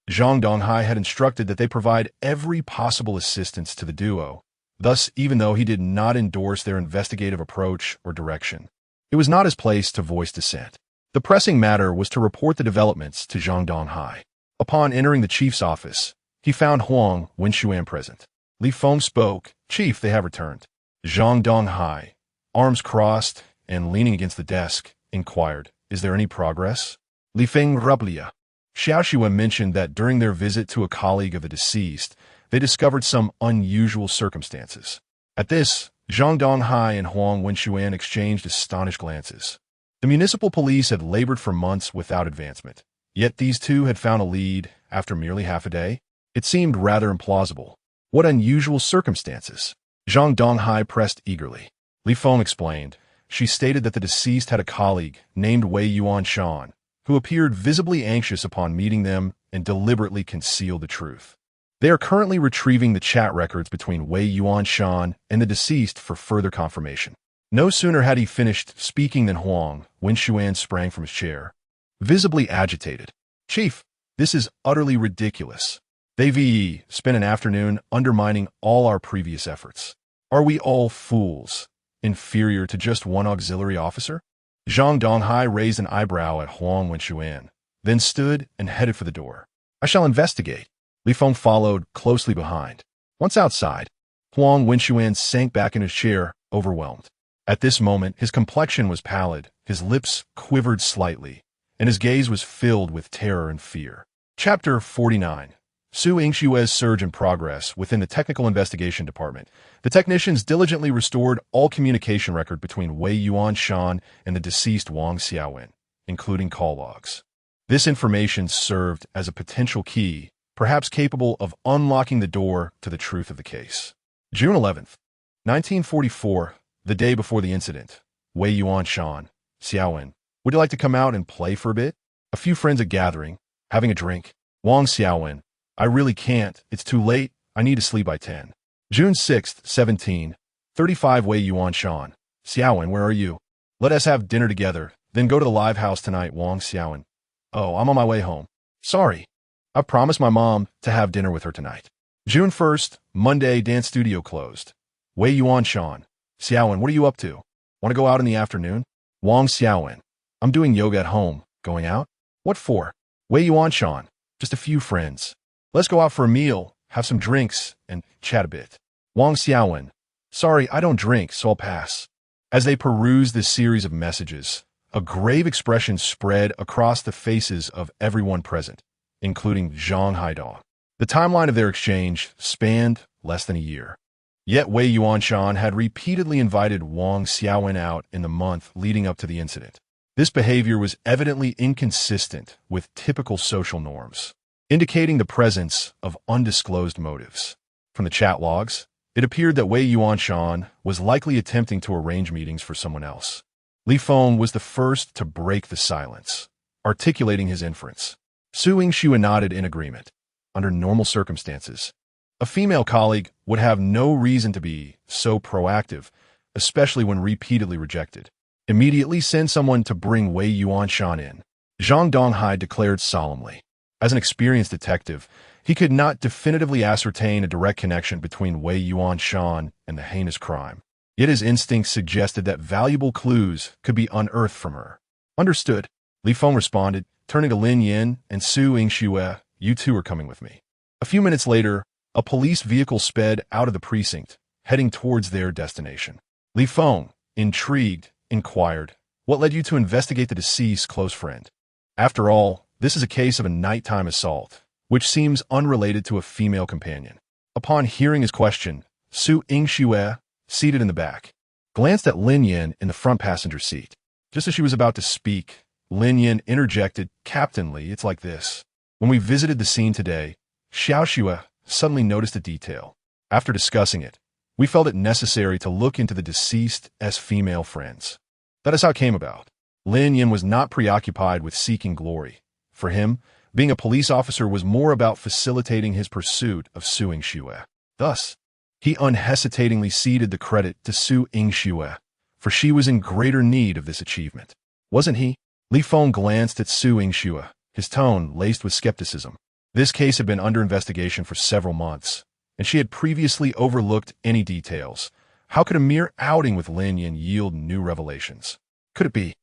Zhang Donghai had instructed that they provide every possible assistance to the duo. Thus, even though he did not endorse their investigative approach or direction, it was not his place to voice dissent. The pressing matter was to report the developments to Zhang Donghai. Upon entering the chief's office, he found Huang Wenxuan present. Li Feng spoke. Chief, they have returned. Zhang Donghai, arms crossed and leaning against the desk, inquired, is there any progress? Li Feng Rablia. Xiaoxue mentioned that during their visit to a colleague of the deceased, they discovered some unusual circumstances. At this, Zhang Donghai and Huang Wenxuan exchanged astonished glances. The municipal police had labored for months without advancement, yet these two had found a lead after merely half a day. It seemed rather implausible. What unusual circumstances? Zhang Donghai pressed eagerly. Li Feng explained. She stated that the deceased had a colleague named Wei Yuanshan, who appeared visibly anxious upon meeting them and deliberately concealed the truth. They are currently retrieving the chat records between Wei Yuanshan and the deceased for further confirmation. No sooner had he finished speaking than Huang Wenxuan sprang from his chair, visibly agitated. Chief, this is utterly ridiculous. They spent an afternoon undermining all our previous efforts. Are we all fools, inferior to just one auxiliary officer? Zhang Donghai raised an eyebrow at Huang Wenxuan, then stood and headed for the door. I shall investigate. Li Feng followed closely behind. Once outside, Huang Wenxuan sank back in his chair, overwhelmed. At this moment, his complexion was pallid, his lips quivered slightly, and his gaze was filled with terror and fear. Chapter 49. Su Yingshue's surge in progress within the Technical Investigation Department. The technicians diligently restored all communication record between Wei Yuanshan and the deceased Wang Xiaowen, including call logs. This information served as a potential key, perhaps capable of unlocking the door to the truth of the case. June 11th, 1944, the day before the incident. Wei Yuanshan, Xiaowen, would you like to come out and play for a bit? A few friends are gathering, having a drink. Wang Xiaowen, I really can't. It's too late. I need to sleep by 10. June 6th, 1735 Wei Yuanshan. Xiaowen, where are you? Let us have dinner together, then go to the live house tonight, Wang Xiaowen. Oh, I'm on my way home. Sorry. I promised my mom to have dinner with her tonight. June 1st, Monday, dance studio closed. Wei Yuanshan. Xiaowen, what are you up to? Want to go out in the afternoon? Wang Xiaowen. I'm doing yoga at home. Going out? What for? Wei Yuanshan. Just a few friends. Let's go out for a meal, have some drinks, and chat a bit. Wang Xiaowen. Sorry, I don't drink, so I'll pass. As they perused this series of messages, a grave expression spread across the faces of everyone present, including Zhang Haidong. The timeline of their exchange spanned less than a year. Yet Wei Yuanshan had repeatedly invited Wang Xiaowen out in the month leading up to the incident. This behavior was evidently inconsistent with typical social norms, indicating the presence of undisclosed motives. From the chat logs, it appeared that Wei Yuanshan was likely attempting to arrange meetings for someone else. Li Feng was the first to break the silence, articulating his inference. Su Yingxue nodded in agreement. Under normal circumstances, a female colleague would have no reason to be so proactive, especially when repeatedly rejected. Immediately send someone to bring Wei Yuanshan in, Zhang Donghai declared solemnly. As an experienced detective, he could not definitively ascertain a direct connection between Wei Yuanshan and the heinous crime. Yet his instincts suggested that valuable clues could be unearthed from her. Understood, Li Feng responded, turning to Lin Yan and Su Yingxue. You two are coming with me. A few minutes later, a police vehicle sped out of the precinct, heading towards their destination. Li Feng, intrigued, inquired, what led you to investigate the deceased's close friend? After all, this is a case of a nighttime assault, which seems unrelated to a female companion. Upon hearing his question, Su Yingxue, seated in the back, glanced at Lin Yan in the front passenger seat. Just as she was about to speak, Lin Yan interjected, Captainly, it's like this. When we visited the scene today, Xiaoxue suddenly noticed a detail. After discussing it, we felt it necessary to look into the deceased's female friends. That is how it came about. Lin Yan was not preoccupied with seeking glory. For him, being a police officer was more about facilitating his pursuit of Su Yingxue. Thus, he unhesitatingly ceded the credit to Su Yingxue, for she was in greater need of this achievement. Wasn't he? Li Feng glanced at Su Yingxue, his tone laced with skepticism. This case had been under investigation for several months, and she had previously overlooked any details. How could a mere outing with Lin Yan yield new revelations? Could it be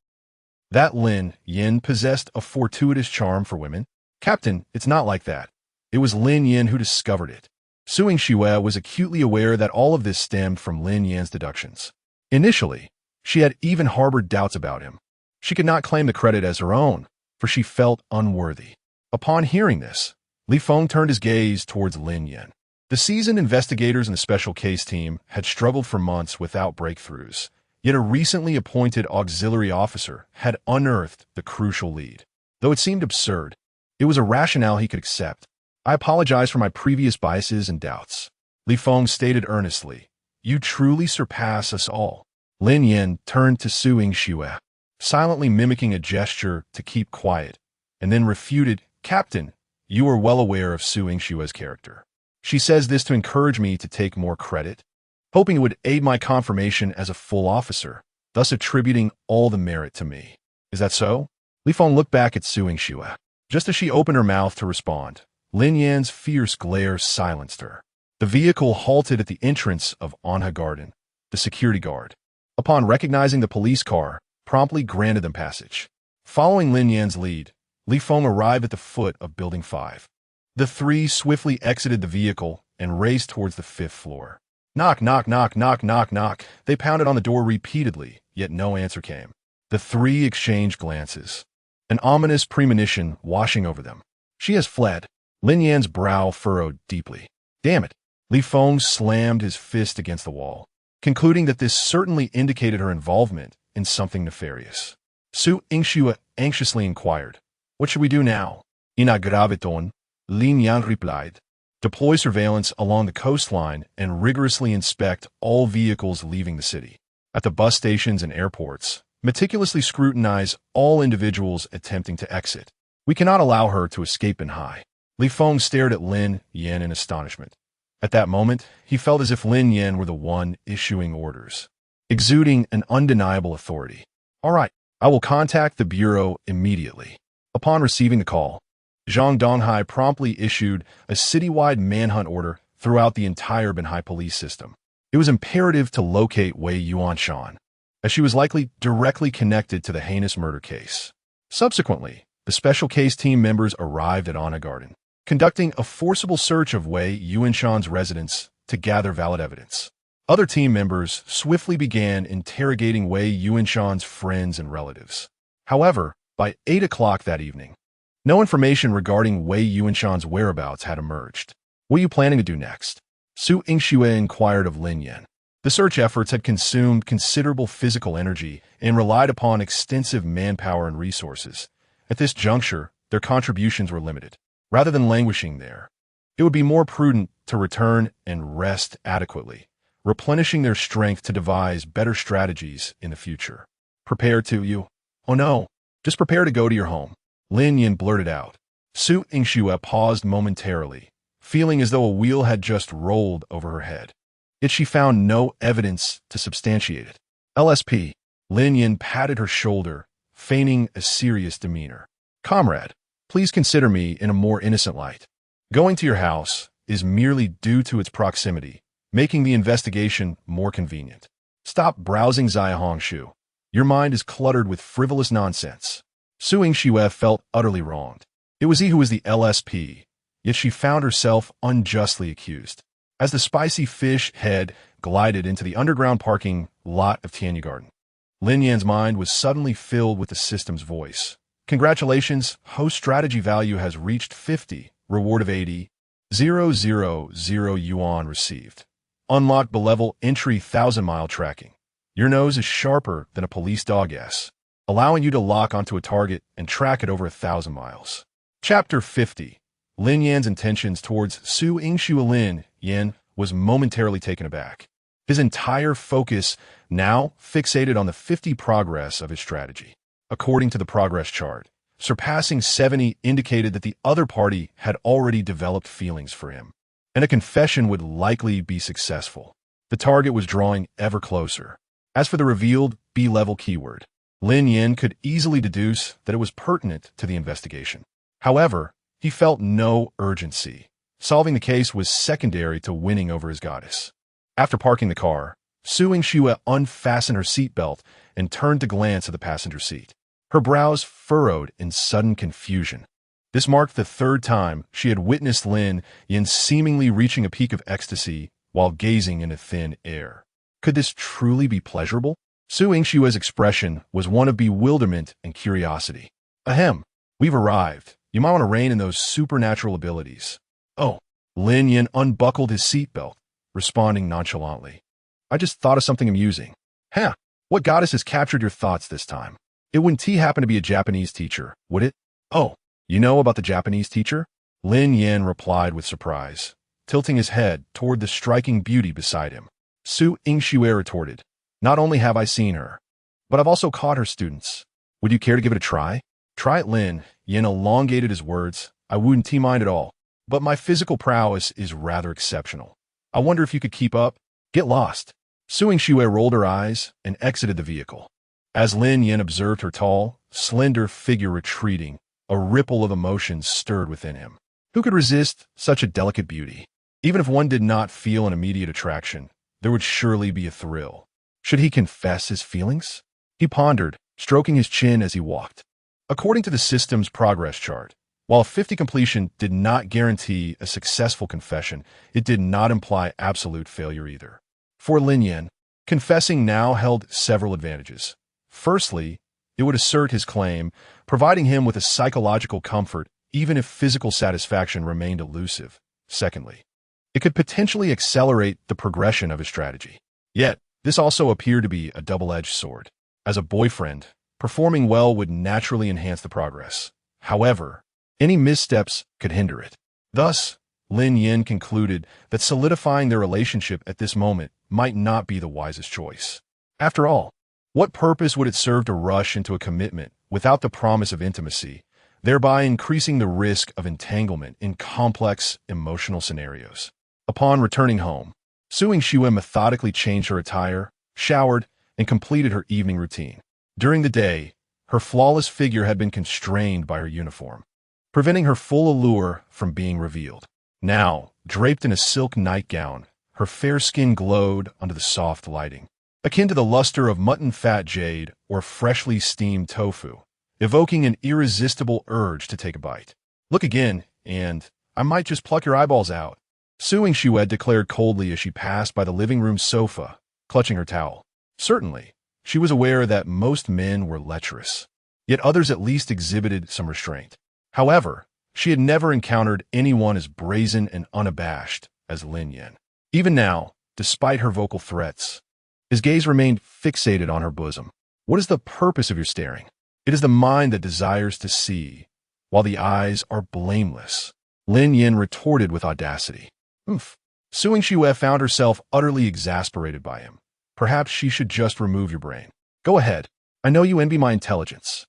that Lin Yan possessed a fortuitous charm for women? Captain, it's not like that. It was Lin Yan who discovered it. Su Yingxue was acutely aware that all of this stemmed from Lin Yan's deductions. Initially, she had even harbored doubts about him. She could not claim the credit as her own, for she felt unworthy. Upon hearing this, Li Feng turned his gaze towards Lin Yan. The seasoned investigators in the special case team had struggled for months without breakthroughs, yet a recently appointed auxiliary officer had unearthed the crucial lead. Though it seemed absurd, it was a rationale he could accept. I apologize for my previous biases and doubts. Li Feng stated earnestly, You truly surpass us all. Lin Yan turned to Su Yingxue, silently mimicking a gesture to keep quiet, and then refuted, Captain, you are well aware of Su Yingxue's character. She says this to encourage me to take more credit, hoping it would aid my confirmation as a full officer, thus attributing all the merit to me. Is that so? Li Feng looked back at Su Yingxue. Just as she opened her mouth to respond, Lin Yan's fierce glare silenced her. The vehicle halted at the entrance of Anha Garden. The security guard, upon recognizing the police car, promptly granted them passage. Following Lin Yan's lead, Li Feng arrived at the foot of Building 5. The three swiftly exited the vehicle and raced towards the 5th floor. Knock, knock, knock, knock, knock, knock. They pounded on the door repeatedly, yet no answer came. The three exchanged glances, an ominous premonition washing over them. She has fled. Lin Yan's brow furrowed deeply. Damn it. Li Feng slammed his fist against the wall, concluding that this certainly indicated her involvement in something nefarious. Su Yingxue anxiously inquired, What should we do now? Inagraviton, Lin Yan replied. Deploy surveillance along the coastline and rigorously inspect all vehicles leaving the city. At the bus stations and airports, meticulously scrutinize all individuals attempting to exit. We cannot allow her to escape in high. Li Feng stared at Lin Yan in astonishment. At that moment, he felt as if Lin Yan were the one issuing orders, exuding an undeniable authority. All right, I will contact the bureau immediately. Upon receiving the call, Zhang Donghai promptly issued a citywide manhunt order throughout the entire Banhai police system. It was imperative to locate Wei Yuanshan, as she was likely directly connected to the heinous murder case. Subsequently, the special case team members arrived at Anna Garden, conducting a forcible search of Wei Yuanshan's residence to gather valid evidence. Other team members swiftly began interrogating Wei Yuanshan's friends and relatives. However, by 8 o'clock that evening, no information regarding Wei Yuanshan's whereabouts had emerged. What are you planning to do next? Su Yingxue inquired of Lin Yan. The search efforts had consumed considerable physical energy and relied upon extensive manpower and resources. At this juncture, their contributions were limited. Rather than languishing there, it would be more prudent to return and rest adequately, replenishing their strength to devise better strategies in the future. Prepare to you? Oh no, just prepare to go to your home. Lin Yan blurted out. Su Yingxue paused momentarily, feeling as though a wheel had just rolled over her head. Yet she found no evidence to substantiate it. LSP. Lin Yan patted her shoulder, feigning a serious demeanor. Comrade, please consider me in a more innocent light. Going to your house is merely due to its proximity, making the investigation more convenient. Stop browsing Zaihongshu. Your mind is cluttered with frivolous nonsense. Su Yingxue felt utterly wronged. It was he who was the LSP, yet she found herself unjustly accused. As the spicy fish head glided into the underground parking lot of Tianyu Garden, Lin Yan's mind was suddenly filled with the system's voice. Congratulations, host strategy value has reached 50, reward of 80,000 yuan received. Unlocked below entry 1,000-mile tracking. Your nose is sharper than a police dog S, allowing you to lock onto a target and track it over 1,000 miles. Chapter 50. Lin Yan's intentions towards Su Yingxue. Lin Yan was momentarily taken aback. His entire focus now fixated on the 50 progress of his strategy. According to the progress chart, surpassing 70 indicated that the other party had already developed feelings for him, and a confession would likely be successful. The target was drawing ever closer. As for the revealed B-level keyword, Lin Yan could easily deduce that it was pertinent to the investigation. However, he felt no urgency. Solving the case was secondary to winning over his goddess. After parking the car, Su Yingxue unfastened her seatbelt and turned to glance at the passenger seat. Her brows furrowed in sudden confusion. This marked the third time she had witnessed Lin Yan seemingly reaching a peak of ecstasy while gazing into thin air. Could this truly be pleasurable? Su Yingxue's expression was one of bewilderment and curiosity. Ahem, we've arrived. You might want to rein in those supernatural abilities. Oh, Lin Yan unbuckled his seatbelt, responding nonchalantly. I just thought of something amusing. Huh, what goddess has captured your thoughts this time? It wouldn't happen to be a Japanese teacher, would it? Oh, you know about the Japanese teacher? Lin Yan replied with surprise, tilting his head toward the striking beauty beside him. Su Yingxue retorted, Not only have I seen her, but I've also caught her students. Would you care to give it a try? Try it. Lin Yan elongated his words. I wouldn't mind at all, but my physical prowess is rather exceptional. I wonder if you could keep up. Get lost. Su Yingxue rolled her eyes and exited the vehicle. As Lin Yan observed her tall, slender figure retreating, a ripple of emotion stirred within him. Who could resist such a delicate beauty? Even if one did not feel an immediate attraction, there would surely be a thrill. Should he confess his feelings? He pondered, stroking his chin as he walked. According to the system's progress chart, while 50 completion did not guarantee a successful confession, it did not imply absolute failure either. For Lin Yan, confessing now held several advantages. Firstly, it would assert his claim, providing him with a psychological comfort even if physical satisfaction remained elusive. Secondly, it could potentially accelerate the progression of his strategy. Yet, this also appeared to be a double-edged sword. As a boyfriend, performing well would naturally enhance the progress. However, any missteps could hinder it. Thus, Lin Yan concluded that solidifying their relationship at this moment might not be the wisest choice. After all, what purpose would it serve to rush into a commitment without the promise of intimacy, thereby increasing the risk of entanglement in complex emotional scenarios? Upon returning home, Su Yingxue methodically changed her attire, showered, and completed her evening routine. During the day, her flawless figure had been constrained by her uniform, preventing her full allure from being revealed. Now, draped in a silk nightgown, her fair skin glowed under the soft lighting, akin to the luster of mutton-fat jade or freshly steamed tofu, evoking an irresistible urge to take a bite. Look again, and I might just pluck your eyeballs out, Su Yingxue declared coldly as she passed by the living room sofa, clutching her towel. Certainly, she was aware that most men were lecherous, yet others at least exhibited some restraint. However, she had never encountered anyone as brazen and unabashed as Lin Yan. Even now, despite her vocal threats, his gaze remained fixated on her bosom. What is the purpose of your staring? It is the mind that desires to see, while the eyes are blameless, Lin Yan retorted with audacity. Su Yingxue found herself utterly exasperated by him. Perhaps she should just remove your brain. Go ahead. I know you envy my intelligence.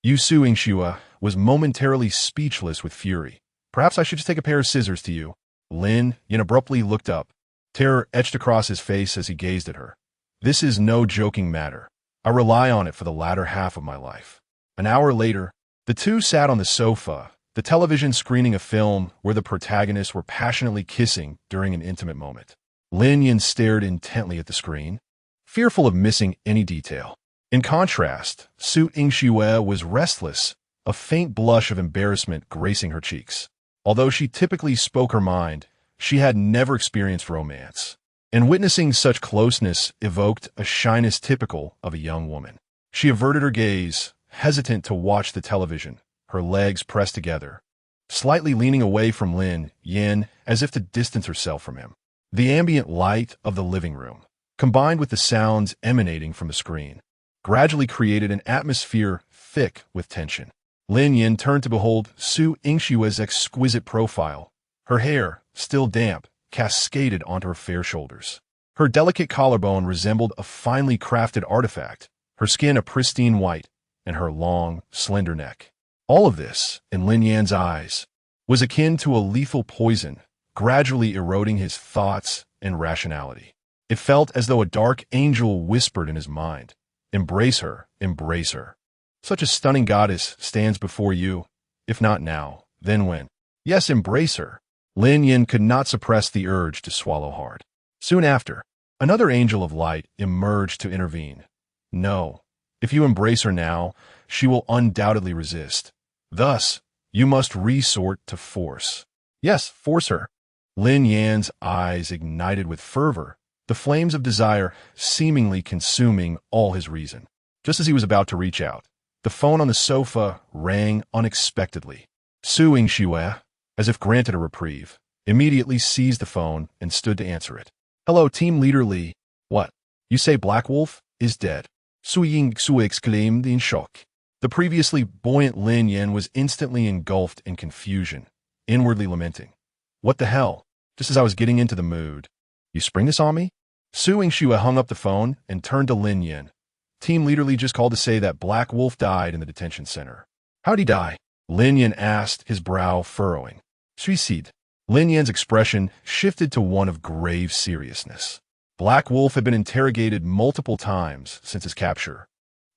Su Yingxue was momentarily speechless with fury. Perhaps I should just take a pair of scissors to you. Lin Yan abruptly looked up. Terror etched across his face as he gazed at her. This is no joking matter. I rely on it for the latter half of my life. An hour later, the two sat on the sofa, the television screening a film where the protagonists were passionately kissing during an intimate moment. Lin Yan stared intently at the screen, fearful of missing any detail. In contrast, Su Yingxue was restless, a faint blush of embarrassment gracing her cheeks. Although she typically spoke her mind, she had never experienced romance, and witnessing such closeness evoked a shyness typical of a young woman. She averted her gaze, hesitant to watch the television, her legs pressed together, slightly leaning away from Lin Yan as if to distance herself from him. The ambient light of the living room, combined with the sounds emanating from the screen, gradually created an atmosphere thick with tension. Lin Yan turned to behold Su Yingxue's exquisite profile. Her hair, still damp, cascaded onto her fair shoulders. Her delicate collarbone resembled a finely crafted artifact, her skin a pristine white, and her long, slender neck. All of this, in Lin Yan's eyes, was akin to a lethal poison, gradually eroding his thoughts and rationality. It felt as though a dark angel whispered in his mind, "Embrace her, embrace her. Such a stunning goddess stands before you. If not now, then when? Yes, embrace her." Lin Yan could not suppress the urge to swallow hard. Soon after, another angel of light emerged to intervene. "No, if you embrace her now, she will undoubtedly resist. Thus, you must resort to force." "Yes, force her." Lin Yan's eyes ignited with fervor, the flames of desire seemingly consuming all his reason. Just as he was about to reach out, the phone on the sofa rang unexpectedly. Su Yingxue, as if granted a reprieve, immediately seized the phone and stood to answer it. "Hello, Team Leader Li. What? You say Black Wolf is dead?" Su Yingxue exclaimed in shock. The previously buoyant Lin Yan was instantly engulfed in confusion, inwardly lamenting. "What the hell? Just as I was getting into the mood. You spring this on me?" Su Yingxue hung up the phone and turned to Lin Yan. "Team Leader Li just called to say that Black Wolf died in the detention center." "How'd he die?" Lin Yan asked, his brow furrowing. "Suicide." Lin Yan's expression shifted to one of grave seriousness. Black Wolf had been interrogated multiple times since his capture,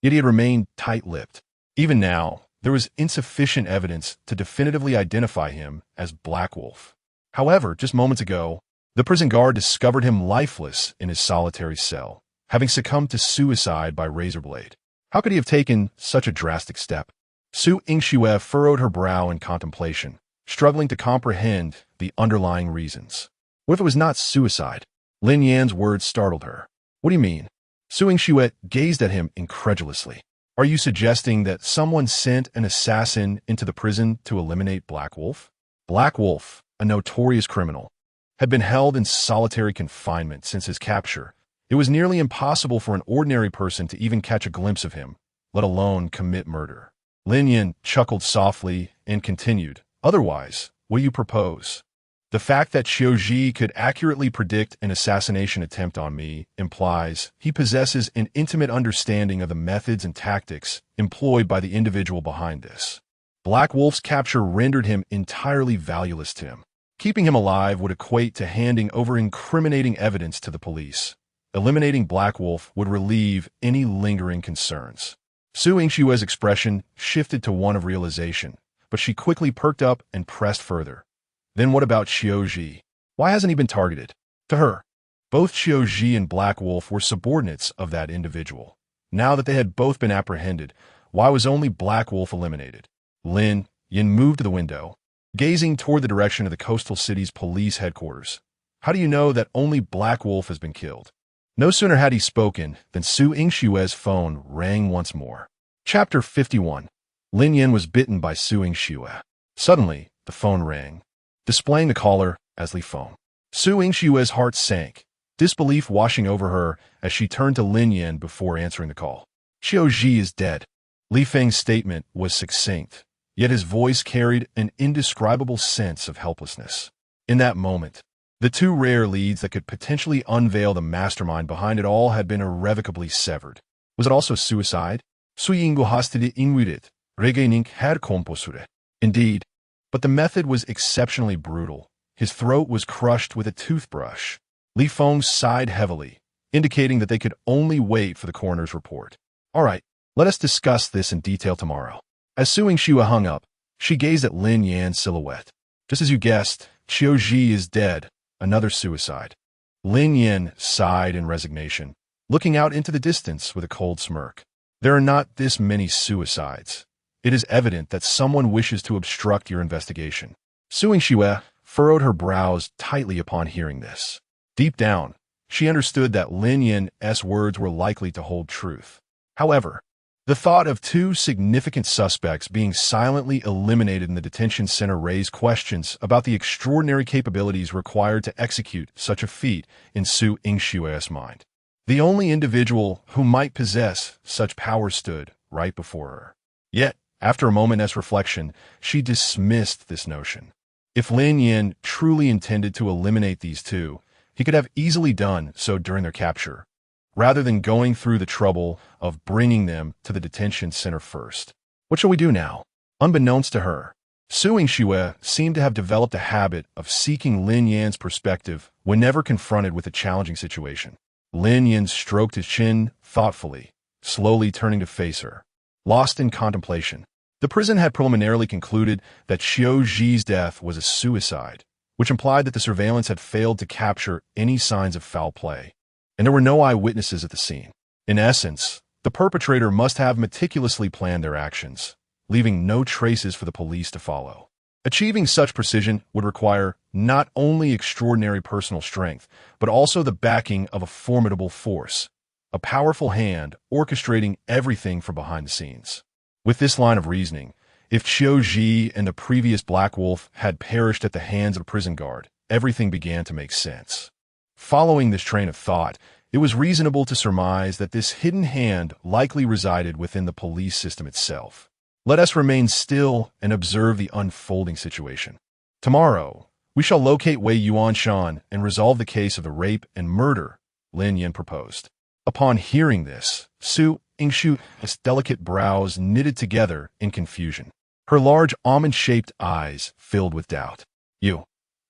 yet he had remained tight-lipped. Even now, there was insufficient evidence to definitively identify him as Black Wolf. However, just moments ago, the prison guard discovered him lifeless in his solitary cell, having succumbed to suicide by razor blade. How could he have taken such a drastic step? Su Yingxue furrowed her brow in contemplation, struggling to comprehend the underlying reasons. What if it was not suicide? Lin Yan's words startled her. What do you mean? Su Yingxue gazed at him incredulously. Are you suggesting that someone sent an assassin into the prison to eliminate Black Wolf? Black Wolf, a notorious criminal, had been held in solitary confinement since his capture. It was nearly impossible for an ordinary person to even catch a glimpse of him, let alone commit murder. Lin Yan chuckled softly and continued, Otherwise, what do you propose? The fact that Xiaoji could accurately predict an assassination attempt on me implies he possesses an intimate understanding of the methods and tactics employed by the individual behind this. Black Wolf's capture rendered him entirely valueless to him. Keeping him alive would equate to handing over incriminating evidence to the police. Eliminating Black Wolf would relieve any lingering concerns. Su Yingxue's expression shifted to one of realization, but she quickly perked up and pressed further. Then what about Xiaoji? Why hasn't he been targeted? To her, both Xiaoji and Black Wolf were subordinates of that individual. Now that they had both been apprehended, why was only Black Wolf eliminated? Lin Yan moved to the window, gazing toward the direction of the coastal city's police headquarters. How do you know that only Black Wolf has been killed? No sooner had he spoken than Su Yingxue's phone rang once more. Chapter 51. Lin Yan was bitten by Su Yingxue. Suddenly, the phone rang, displaying the caller as Li Feng. Su Yingxue's heart sank, disbelief washing over her as she turned to Lin Yan before answering the call. Xiaoji is dead. Li Feng's statement was succinct, yet his voice carried an indescribable sense of helplessness. In that moment, the two rare leads that could potentially unveil the mastermind behind it all had been irrevocably severed. Was it also suicide? Indeed, but the method was exceptionally brutal. His throat was crushed with a toothbrush. Li Feng sighed heavily, indicating that they could only wait for the coroner's report. All right, let us discuss this in detail tomorrow. As Su Yingxue hung up, she gazed at Lin Yan's silhouette. Just as you guessed, Xiaoji is dead. Another suicide. Lin Yan sighed in resignation, looking out into the distance with a cold smirk. There are not this many suicides. It is evident that someone wishes to obstruct your investigation. Su Yingxue furrowed her brows tightly upon hearing this. Deep down, she understood that Lin Yan's words were likely to hold truth. However, the thought of two significant suspects being silently eliminated in the detention center raised questions about the extraordinary capabilities required to execute such a feat in Su Yingxue's mind. The only individual who might possess such power stood right before her. Yet, after a moment's reflection, she dismissed this notion. If Lin Yan truly intended to eliminate these two, he could have easily done so during their capture, rather than going through the trouble of bringing them to the detention center first. What shall we do now? Unbeknownst to her, Su Yingxue seemed to have developed a habit of seeking Lin Yan's perspective whenever confronted with a challenging situation. Lin Yan stroked his chin thoughtfully, slowly turning to face her, lost in contemplation. The prison had preliminarily concluded that Xiaoji's death was a suicide, which implied that the surveillance had failed to capture any signs of foul play, and there were no eyewitnesses at the scene. In essence, the perpetrator must have meticulously planned their actions, leaving no traces for the police to follow. Achieving such precision would require not only extraordinary personal strength, but also the backing of a formidable force, a powerful hand orchestrating everything from behind the scenes. With this line of reasoning, if Xiaoji and the previous Black Wolf had perished at the hands of a prison guard, everything began to make sense. Following this train of thought, it was reasonable to surmise that this hidden hand likely resided within the police system itself. Let us remain still and observe the unfolding situation. Tomorrow, we shall locate Wei Yuanshan and resolve the case of the rape and murder, Lin Yan proposed. Upon hearing this, Su Yingxue's delicate brows knitted together in confusion. Her large almond-shaped eyes filled with doubt. You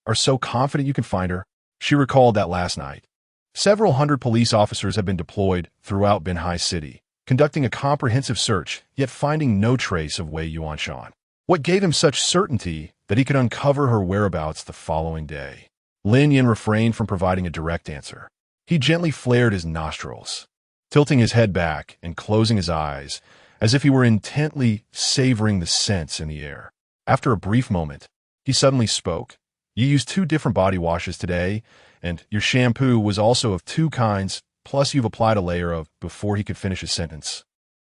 are so confident you can find her? She recalled that last night, several hundred police officers had been deployed throughout Binhai City, conducting a comprehensive search, yet finding no trace of Wei Yuanshan. What gave him such certainty that he could uncover her whereabouts the following day? Lin Yan refrained from providing a direct answer. He gently flared his nostrils, tilting his head back and closing his eyes, as if he were intently savoring the scents in the air. After a brief moment, he suddenly spoke. You used 2 different body washes today, and your shampoo was also of 2 kinds, plus you've applied a layer of, before he could finish his sentence.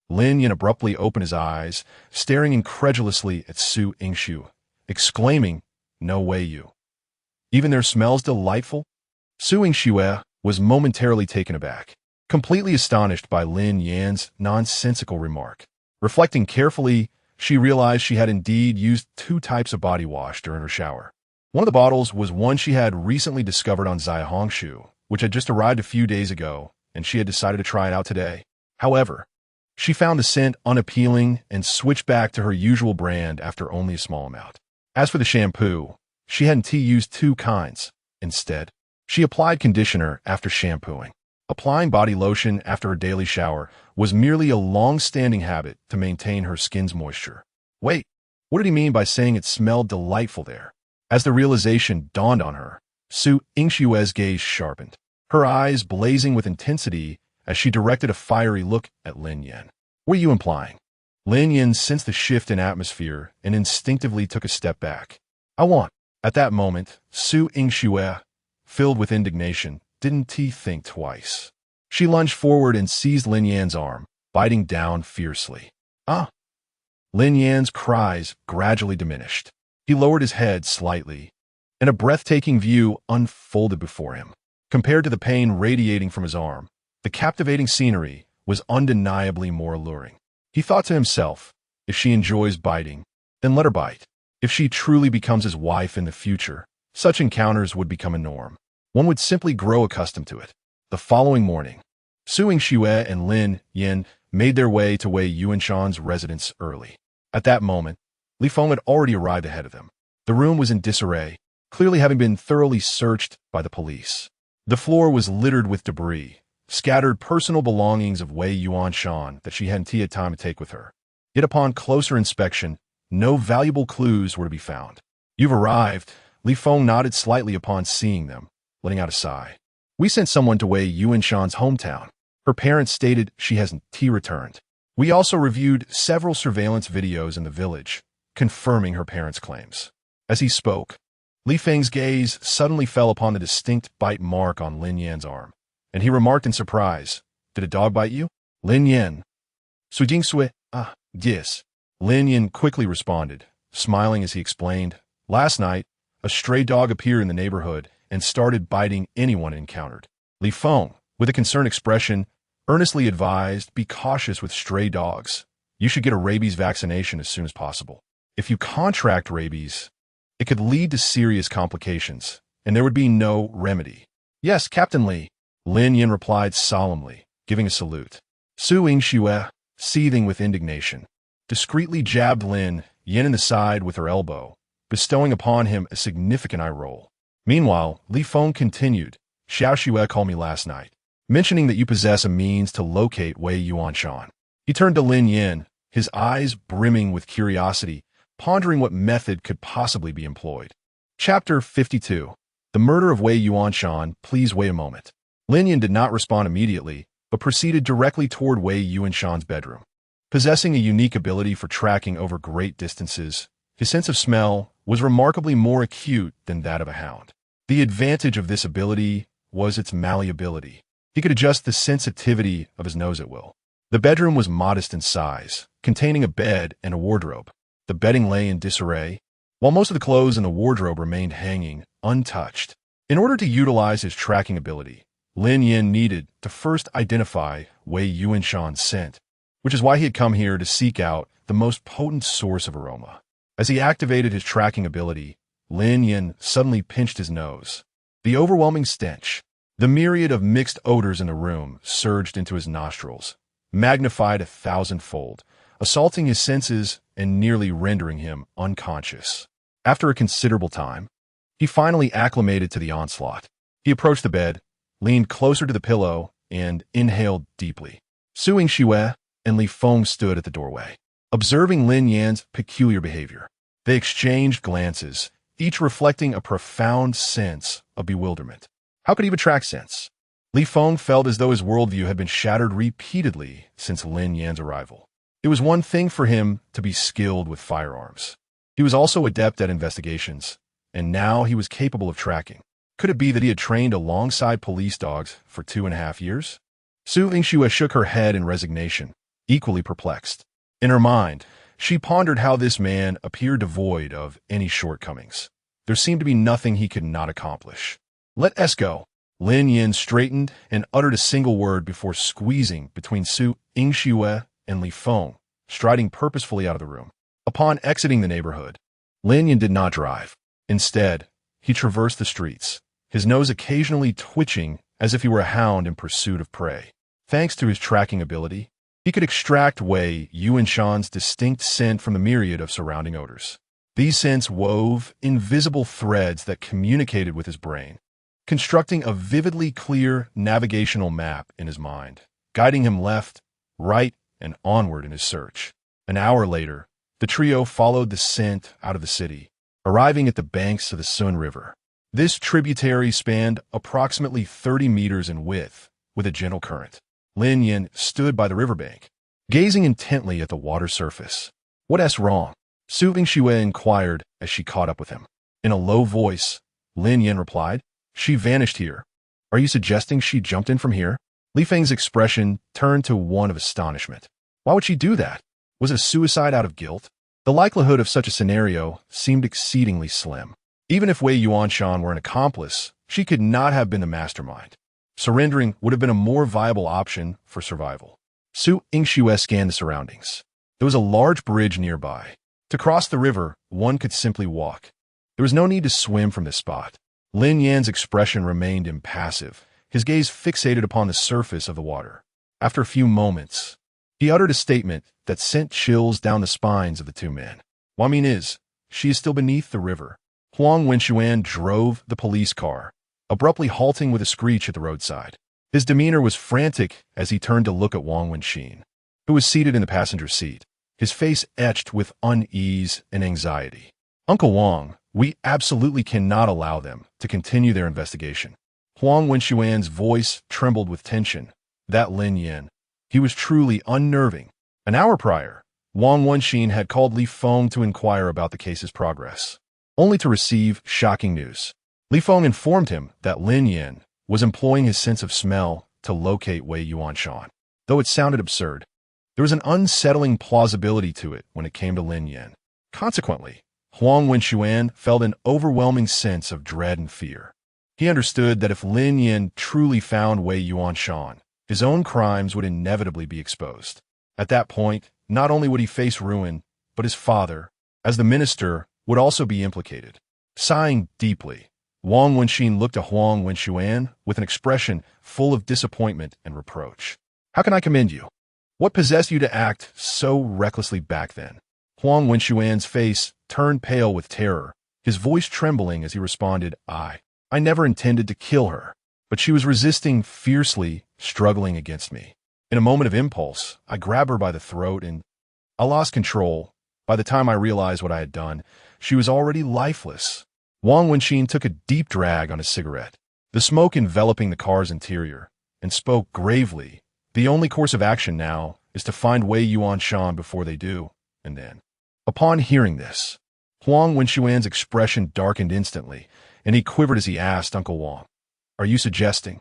Lin Yan abruptly opened his eyes, staring incredulously at Su Yingshu, exclaiming, "No way you. Even their smells delightful?" Su Yingshu was momentarily taken aback, completely astonished by Lin Yan's nonsensical remark. Reflecting carefully, she realized she had indeed used 2 types of body wash during her shower. One of the bottles was one she had recently discovered on Zaihongshu, which had just arrived a few days ago, and she had decided to try it out today. However, she found the scent unappealing and switched back to her usual brand after only a small amount. As for the shampoo, she hadn't used 2 kinds. Instead, she applied conditioner after shampooing. Applying body lotion after her daily shower was merely a long-standing habit to maintain her skin's moisture. Wait, what did he mean by saying it smelled delightful there? As the realization dawned on her, Su Yingshu's gaze sharpened, her eyes blazing with intensity as she directed a fiery look at Lin Yan. What are you implying? Lin Yan sensed the shift in atmosphere and instinctively took a step back. I want. At that moment, Su Yingshu, filled with indignation, didn't think twice. She lunged forward and seized Lin Yan's arm, biting down fiercely. Ah! Lin Yan's cries gradually diminished. He lowered his head slightly, and a breathtaking view unfolded before him. Compared to the pain radiating from his arm, the captivating scenery was undeniably more alluring. He thought to himself, if she enjoys biting, then let her bite. If she truly becomes his wife in the future, such encounters would become a norm. One would simply grow accustomed to it. The following morning, Su Yingshu and Lin Yan made their way to Wei Yuanshan's residence early. At that moment, Li Feng had already arrived ahead of them. The room was in disarray, clearly having been thoroughly searched by the police. The floor was littered with debris, scattered personal belongings of Wei Yuanshan that she hadn't had time to take with her. Yet upon closer inspection, no valuable clues were to be found. You've arrived. Li Feng nodded slightly upon seeing them, letting out a sigh. We sent someone to Wei Yuanshan's hometown. Her parents stated she hasn't returned. We also reviewed several surveillance videos in the village, confirming her parents' claims. As he spoke, Li Feng's gaze suddenly fell upon the distinct bite mark on Lin Yan's arm, and he remarked in surprise, "Did a dog bite you?" Lin Yan. Su Jingsui, yes. Lin Yan quickly responded, smiling as he explained, "Last night, a stray dog appeared in the neighborhood and started biting anyone it encountered." Li Feng, with a concerned expression, earnestly advised, "Be cautious with stray dogs. You should get a rabies vaccination as soon as possible. If you contract rabies, it could lead to serious complications, and there would be no remedy." "Yes, Captain Li," Lin Yan replied solemnly, giving a salute. Su Yingshu, seething with indignation, discreetly jabbed Lin Yan in the side with her elbow, bestowing upon him a significant eye roll. Meanwhile, Li Feng continued, "Xiao Xue called me last night, mentioning that you possess a means to locate Wei Yuanshan." He turned to Lin Yan, his eyes brimming with curiosity, pondering what method could possibly be employed. Chapter 52. The Murder of Wei Yuanshan. Please wait a moment. Lin Yan did not respond immediately, but proceeded directly toward Wei Yuanshan's bedroom. Possessing a unique ability for tracking over great distances, his sense of smell was remarkably more acute than that of a hound. The advantage of this ability was its malleability. He could adjust the sensitivity of his nose at will. The bedroom was modest in size, containing a bed and a wardrobe. The bedding lay in disarray, while most of the clothes in the wardrobe remained hanging, untouched. In order to utilize his tracking ability, Lin Yan needed to first identify Wei Yuanshan's scent, which is why he had come here to seek out the most potent source of aroma. As he activated his tracking ability, Lin Yan suddenly pinched his nose. The overwhelming stench, the myriad of mixed odors in the room surged into his nostrils, magnified 1,000-fold, assaulting his senses and nearly rendering him unconscious. After a considerable time, he finally acclimated to the onslaught. He approached the bed, leaned closer to the pillow, and inhaled deeply. Su Yingshu, and Li Feng stood at the doorway, observing Lin Yan's peculiar behavior. They exchanged glances, each reflecting a profound sense of bewilderment. How could he betray sense? Li Feng felt as though his worldview had been shattered repeatedly since Lin Yan's arrival. It was one thing for him to be skilled with firearms. He was also adept at investigations, and now he was capable of tracking. Could it be that he had trained alongside police dogs for 2.5 years? Su Yingxue shook her head in resignation, equally perplexed. In her mind, she pondered how this man appeared devoid of any shortcomings. There seemed to be nothing he could not accomplish. Let us go. Lin Yan straightened and uttered a single word before squeezing between Su Yingxue and Li Feng, striding purposefully out of the room. Upon exiting the neighborhood, Lin Yan did not drive. Instead, he traversed the streets, his nose occasionally twitching as if he were a hound in pursuit of prey. Thanks to his tracking ability, he could extract Wei Yuanshan's distinct scent from the myriad of surrounding odors. These scents wove invisible threads that communicated with his brain, constructing a vividly clear navigational map in his mind, guiding him left, right, and onward in his search. An hour later, the trio followed the scent out of the city, arriving at the banks of the Sun River. This tributary spanned approximately 30 meters in width, with a gentle current. Lin Yan stood by the riverbank, gazing intently at the water surface. "What's wrong?" Su Yingxue inquired as she caught up with him. In a low voice, Lin Yan replied, "She vanished here. Are you suggesting she jumped in from here?" Li Feng's expression turned to one of astonishment. Why would she do that? Was it a suicide out of guilt? The likelihood of such a scenario seemed exceedingly slim. Even if Wei Yuanshan were an accomplice, she could not have been the mastermind. Surrendering would have been a more viable option for survival. Su Yingxue scanned the surroundings. There was a large bridge nearby. To cross the river, one could simply walk. There was no need to swim from this spot. Lin Yan's expression remained impassive, his gaze fixated upon the surface of the water. After a few moments, he uttered a statement that sent chills down the spines of the two men. "Wamin is, she is still beneath the river." Huang Wenxuan drove the police car, abruptly halting with a screech at the roadside. His demeanor was frantic as he turned to look at Wang Wenxin, who was seated in the passenger seat, his face etched with unease and anxiety. "Uncle Wang, we absolutely cannot allow them to continue their investigation." Huang Wenxuan's voice trembled with tension. That Lin Yan, he was truly unnerving. An hour prior, Wang Wenxin had called Li Feng to inquire about the case's progress, only to receive shocking news. Li Feng informed him that Lin Yan was employing his sense of smell to locate Wei Yuanshan. Though it sounded absurd, there was an unsettling plausibility to it when it came to Lin Yan. Consequently, Huang Wenxuan felt an overwhelming sense of dread and fear. He understood that if Lin Yan truly found Wei Yuanshan, his own crimes would inevitably be exposed. At that point, not only would he face ruin, but his father, as the minister, would also be implicated. Sighing deeply, Wang Wenxin looked at Huang Wenxuan with an expression full of disappointment and reproach. "How can I commend you? What possessed you to act so recklessly back then?" Huang Wenxuan's face turned pale with terror, his voice trembling as he responded, I never intended to kill her, but she was resisting fiercely, struggling against me. In a moment of impulse, I grabbed her by the throat and I lost control. By the time I realized what I had done, she was already lifeless." Wang Wenxin took a deep drag on his cigarette, the smoke enveloping the car's interior, and spoke gravely. "The only course of action now is to find Wei Yuanshan before they do, and then." Upon hearing this, Huang Wenxuan's expression darkened instantly, and he quivered as he asked, "Uncle Wang, are you suggesting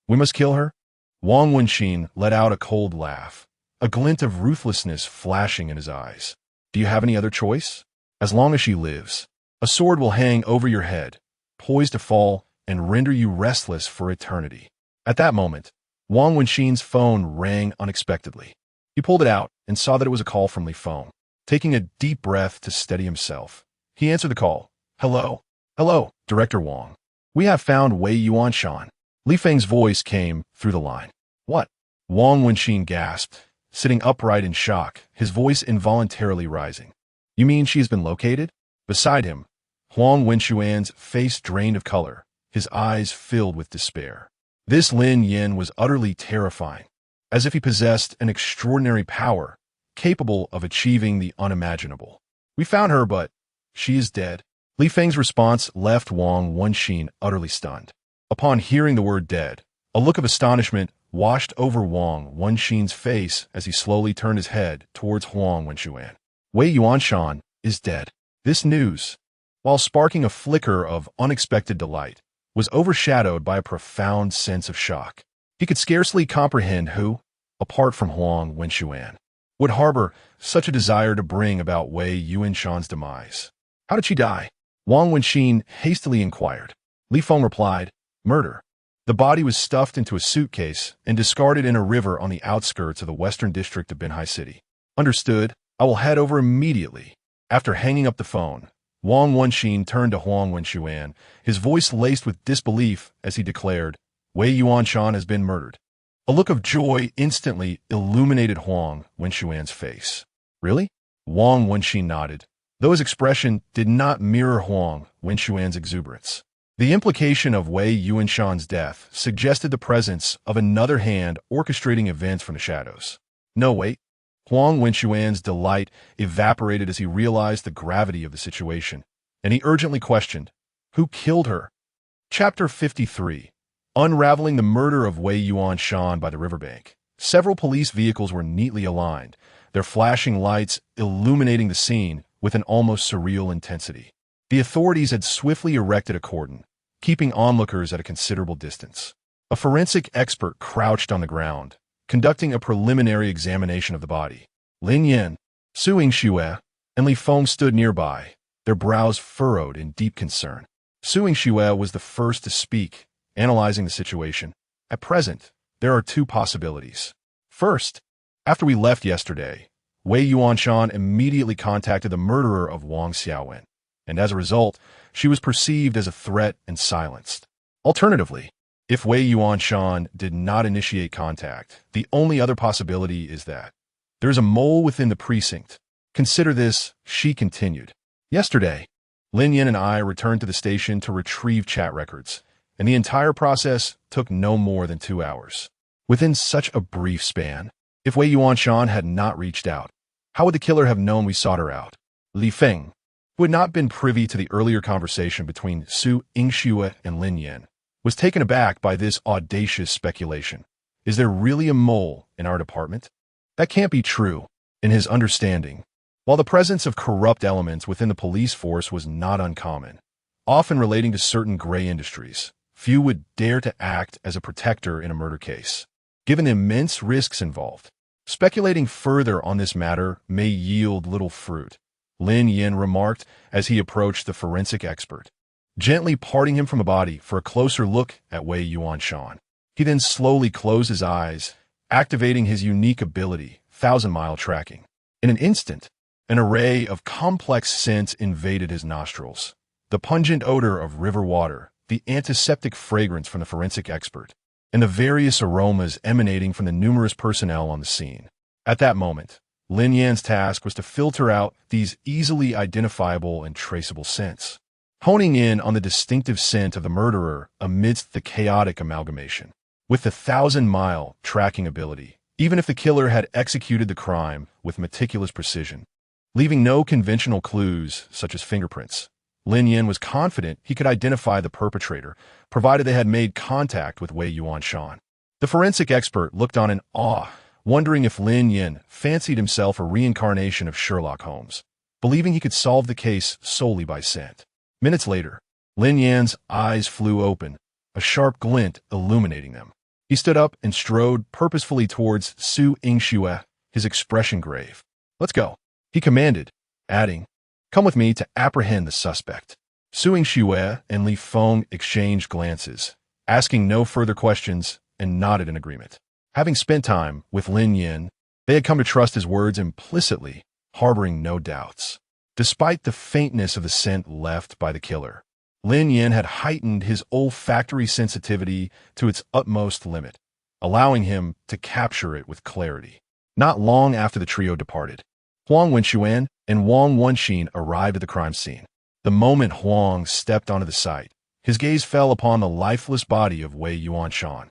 we must kill her?" Wang Wenxin let out a cold laugh, a glint of ruthlessness flashing in his eyes. "Do you have any other choice? As long as she lives, a sword will hang over your head, poised to fall and render you restless for eternity." At that moment, Wang Wenxin's phone rang unexpectedly. He pulled it out and saw that it was a call from Li Feng. Taking a deep breath to steady himself, he answered the call. "Hello. Hello, Director Wang. We have found Wei Yuanshan." Li Feng's voice came through the line. "What?" Wang Wenxin gasped, sitting upright in shock, his voice involuntarily rising. "You mean she has been located?" Beside him, Huang Wenxuan's face drained of color, his eyes filled with despair. This Lin Yan was utterly terrifying. as if he possessed an extraordinary power, capable of achieving the unimaginable. "We found her, but she is dead." Li Feng's response left Wang Wenxin utterly stunned. Upon hearing the word dead, a look of astonishment washed over Wang Wenxin's face as he slowly turned his head towards Huang Wenxuan. Wei Yuanshan is dead. This news, while sparking a flicker of unexpected delight, was overshadowed by a profound sense of shock. He could scarcely comprehend who, apart from Huang Wenxuan, would harbor such a desire to bring about Wei Yuanshan's demise. "How did she die?" Wang Wenxin hastily inquired. Li Feng replied, "Murder. The body was stuffed into a suitcase and discarded in a river on the outskirts of the western district of Binhai City." "Understood. I will head over immediately." After hanging up the phone, Wang Wenxin turned to Huang Wenxuan, his voice laced with disbelief as he declared, "Wei Yuanshan has been murdered." A look of joy instantly illuminated Huang Wenxuan's face. "Really?" Wang Wenxin nodded, though his expression did not mirror Huang Wenxuan's exuberance. The implication of Wei Yuanshan's death suggested the presence of another hand orchestrating events from the shadows. "No, wait." Huang Wenxuan's delight evaporated as he realized the gravity of the situation, and he urgently questioned, "Who killed her?" Chapter 53. Unraveling the murder of Wei Yuanshan by the riverbank. Several police vehicles were neatly aligned, their flashing lights illuminating the scene with an almost surreal intensity. The authorities had swiftly erected a cordon, keeping onlookers at a considerable distance. A forensic expert crouched on the ground, conducting a preliminary examination of the body. Lin Yan, Su Yingxue, and Li Feng stood nearby, their brows furrowed in deep concern. Su Yingxue was the first to speak, analyzing the situation. "At present, there are two possibilities. First, after we left yesterday, Wei Yuanshan immediately contacted the murderer of Wang Xiaowen, and as a result, she was perceived as a threat and silenced. Alternatively, if Wei Yuanshan did not initiate contact, the only other possibility is that there is a mole within the precinct. Consider this," she continued. "Yesterday, Lin Yan and I returned to the station to retrieve chat records, and the entire process took no more than 2 hours. Within such a brief span, if Wei Yuanshan had not reached out, how would the killer have known we sought her out?" Li Feng, who had not been privy to the earlier conversation between Su Yingxue and Lin Yan, was taken aback by this audacious speculation. "Is there really a mole in our department?" That can't be true, in his understanding. While the presence of corrupt elements within the police force was not uncommon, often relating to certain gray industries, few would dare to act as a protector in a murder case, given the immense risks involved. Speculating further on this matter may yield little fruit, Lin Yan remarked as he approached the forensic expert, gently parting him from the body for a closer look at Wei Yuanshan. He then slowly closed his eyes, activating his unique ability, 1,000-mile tracking. In an instant, an array of complex scents invaded his nostrils. The pungent odor of river water, the antiseptic fragrance from the forensic expert, and the various aromas emanating from the numerous personnel on the scene. At that moment, Lin Yan's task was to filter out these easily identifiable and traceable scents, honing in on the distinctive scent of the murderer amidst the chaotic amalgamation. With the 1,000-mile tracking ability, even if the killer had executed the crime with meticulous precision, leaving no conventional clues such as fingerprints, Lin Yan was confident he could identify the perpetrator, provided they had made contact with Wei Yuanshan. The forensic expert looked on in awe, wondering if Lin Yan fancied himself a reincarnation of Sherlock Holmes, believing he could solve the case solely by scent. Minutes later, Lin Yan's eyes flew open, a sharp glint illuminating them. He stood up and strode purposefully towards Su Yingxue, his expression grave. "Let's go," he commanded, adding, "Come with me to apprehend the suspect." Su Yingxue and Li Feng exchanged glances, asking no further questions, and nodded in agreement. Having spent time with Lin Yan, they had come to trust his words implicitly, harboring no doubts. Despite the faintness of the scent left by the killer, Lin Yan had heightened his olfactory sensitivity to its utmost limit, allowing him to capture it with clarity. Not long after the trio departed, Huang Wenxuan and Wang Wenxin arrived at the crime scene. The moment Huang stepped onto the site, his gaze fell upon the lifeless body of Wei Yuanshan.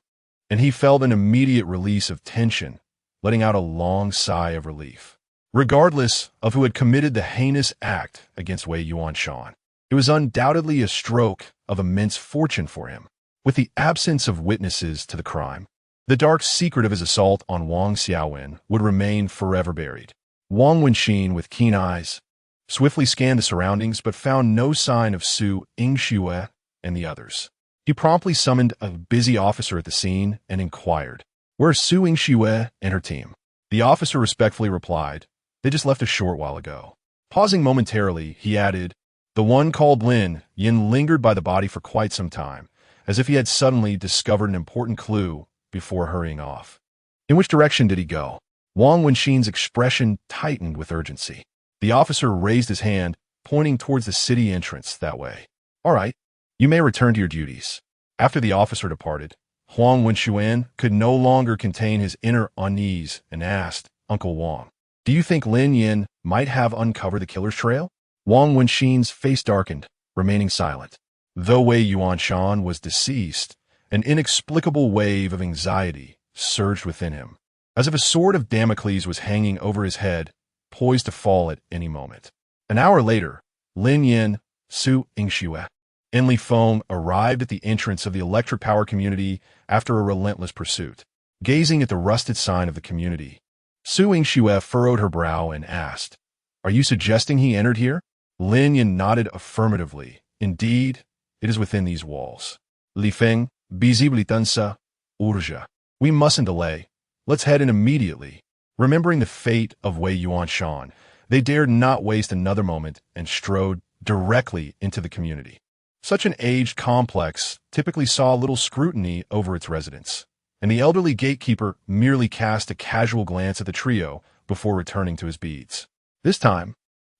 and he felt an immediate release of tension, letting out a long sigh of relief. Regardless of who had committed the heinous act against Wei Yuanshan, it was undoubtedly a stroke of immense fortune for him. With the absence of witnesses to the crime, the dark secret of his assault on Wang Xiaowen would remain forever buried. Wang Wenxin, with keen eyes, swiftly scanned the surroundings but found no sign of Su Yingxue and the others. He promptly summoned a busy officer at the scene and inquired, "Where's Su Yingxue and her team?" The officer respectfully replied, "They just left a short while ago." Pausing momentarily, he added, "The one called Lin Yan lingered by the body for quite some time, as if he had suddenly discovered an important clue before hurrying off." "In which direction did he go?" Wang Wenxin's expression tightened with urgency. The officer raised his hand, pointing towards the city entrance that way. "All right, you may return to your duties." After the officer departed, Huang Wenxuan could no longer contain his inner unease and asked, "Uncle Wang, do you think Lin Yan might have uncovered the killer's trail?" Wang Wenxin's face darkened, remaining silent. Though Wei Yuanshan was deceased, an inexplicable wave of anxiety surged within him, as if a sword of Damocles was hanging over his head, poised to fall at any moment. An hour later, Lin Yan, Su Yingxue, and Li Feng arrived at the entrance of the electric power community after a relentless pursuit. Gazing at the rusted sign of the community, Su Yingxue furrowed her brow and asked, "Are you suggesting he entered here?" Lin Yan nodded affirmatively. "Indeed, it is within these walls." Li Feng, visibilitansa, urja. "We mustn't delay. Let's head in immediately." Remembering the fate of Wei Yuanshan, they dared not waste another moment and strode directly into the community. Such an aged complex typically saw little scrutiny over its residents, and the elderly gatekeeper merely cast a casual glance at the trio before returning to his beads. This time,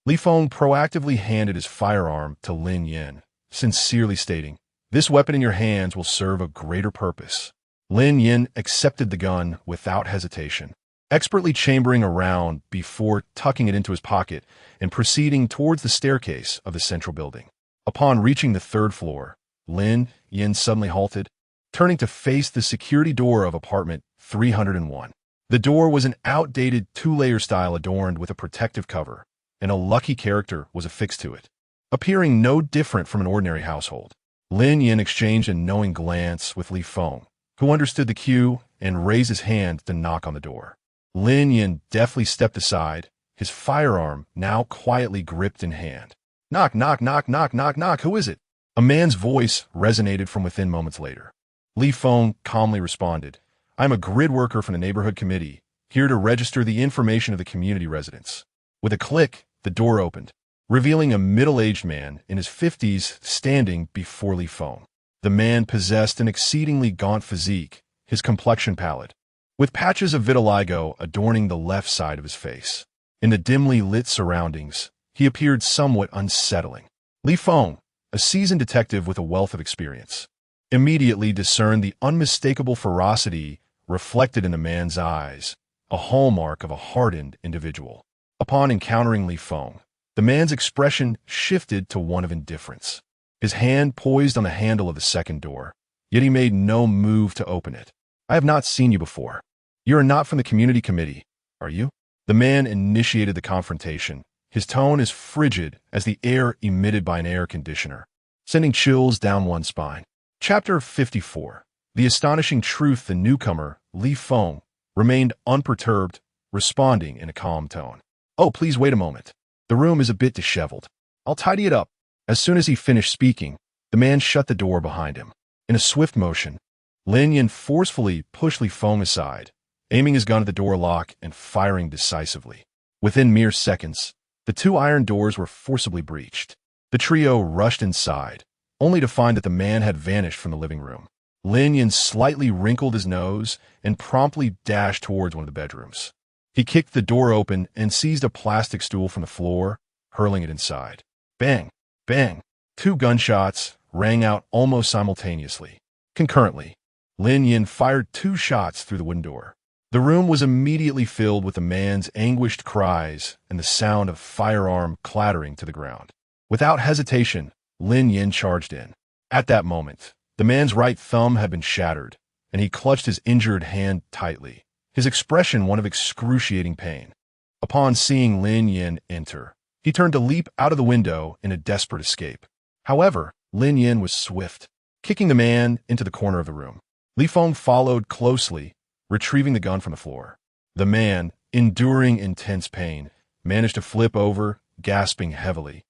Li Feng proactively handed his firearm to Lin Yan, sincerely stating, "This weapon in your hands will serve a greater purpose." Lin Yan accepted the gun without hesitation, expertly chambering a round before tucking it into his pocket and proceeding towards the staircase of the central building. Upon reaching the third floor, Lin Yan suddenly halted, turning to face the security door of apartment 301. The door was an outdated two-layer style adorned with a protective cover, and a lucky character was affixed to it. Appearing no different from an ordinary household, Lin Yan exchanged a knowing glance with Li Feng, who understood the cue and raised his hand to knock on the door. Lin Yan deftly stepped aside, his firearm now quietly gripped in hand. "Knock, knock, knock, knock, knock, knock, who is it?" A man's voice resonated from within moments later. Li Feng calmly responded, "I'm a grid worker from the neighborhood committee, here to register the information of the community residents." With a click, the door opened, revealing a middle-aged man in his 50s standing before Li Feng. The man possessed an exceedingly gaunt physique, his complexion pallid, with patches of vitiligo adorning the left side of his face. In the dimly lit surroundings, he appeared somewhat unsettling. Li Feng, a seasoned detective with a wealth of experience, immediately discerned the unmistakable ferocity reflected in the man's eyes, a hallmark of a hardened individual. Upon encountering Li Feng, the man's expression shifted to one of indifference. His hand poised on the handle of the second door, yet he made no move to open it. "I have not seen you before. You are not from the community committee, are you?" The man initiated the confrontation, his tone as frigid as the air emitted by an air conditioner, sending chills down one's spine. Chapter 54. The astonishing truth. The newcomer, Li Feng, remained unperturbed, responding in a calm tone. "Oh, please wait a moment. The room is a bit disheveled. I'll tidy it up." As soon as he finished speaking, the man shut the door behind him. In a swift motion, Lin Yan forcefully pushed Li Feng aside, aiming his gun at the door lock and firing decisively. Within mere seconds, the two iron doors were forcibly breached. The trio rushed inside, only to find that the man had vanished from the living room. Lin Yan slightly wrinkled his nose and promptly dashed towards one of the bedrooms. He kicked the door open and seized a plastic stool from the floor, hurling it inside. Bang! Bang! 2 gunshots rang out almost simultaneously. Concurrently, Lin Yan fired 2 shots through the wooden door. The room was immediately filled with the man's anguished cries and the sound of firearm clattering to the ground. Without hesitation, Lin Yan charged in. At that moment, the man's right thumb had been shattered, and he clutched his injured hand tightly, his expression one of excruciating pain. Upon seeing Lin Yan enter, he turned to leap out of the window in a desperate escape. However, Lin Yan was swift, kicking the man into the corner of the room. Li Feng followed closely, retrieving the gun from the floor. The man, enduring intense pain, managed to flip over, gasping heavily.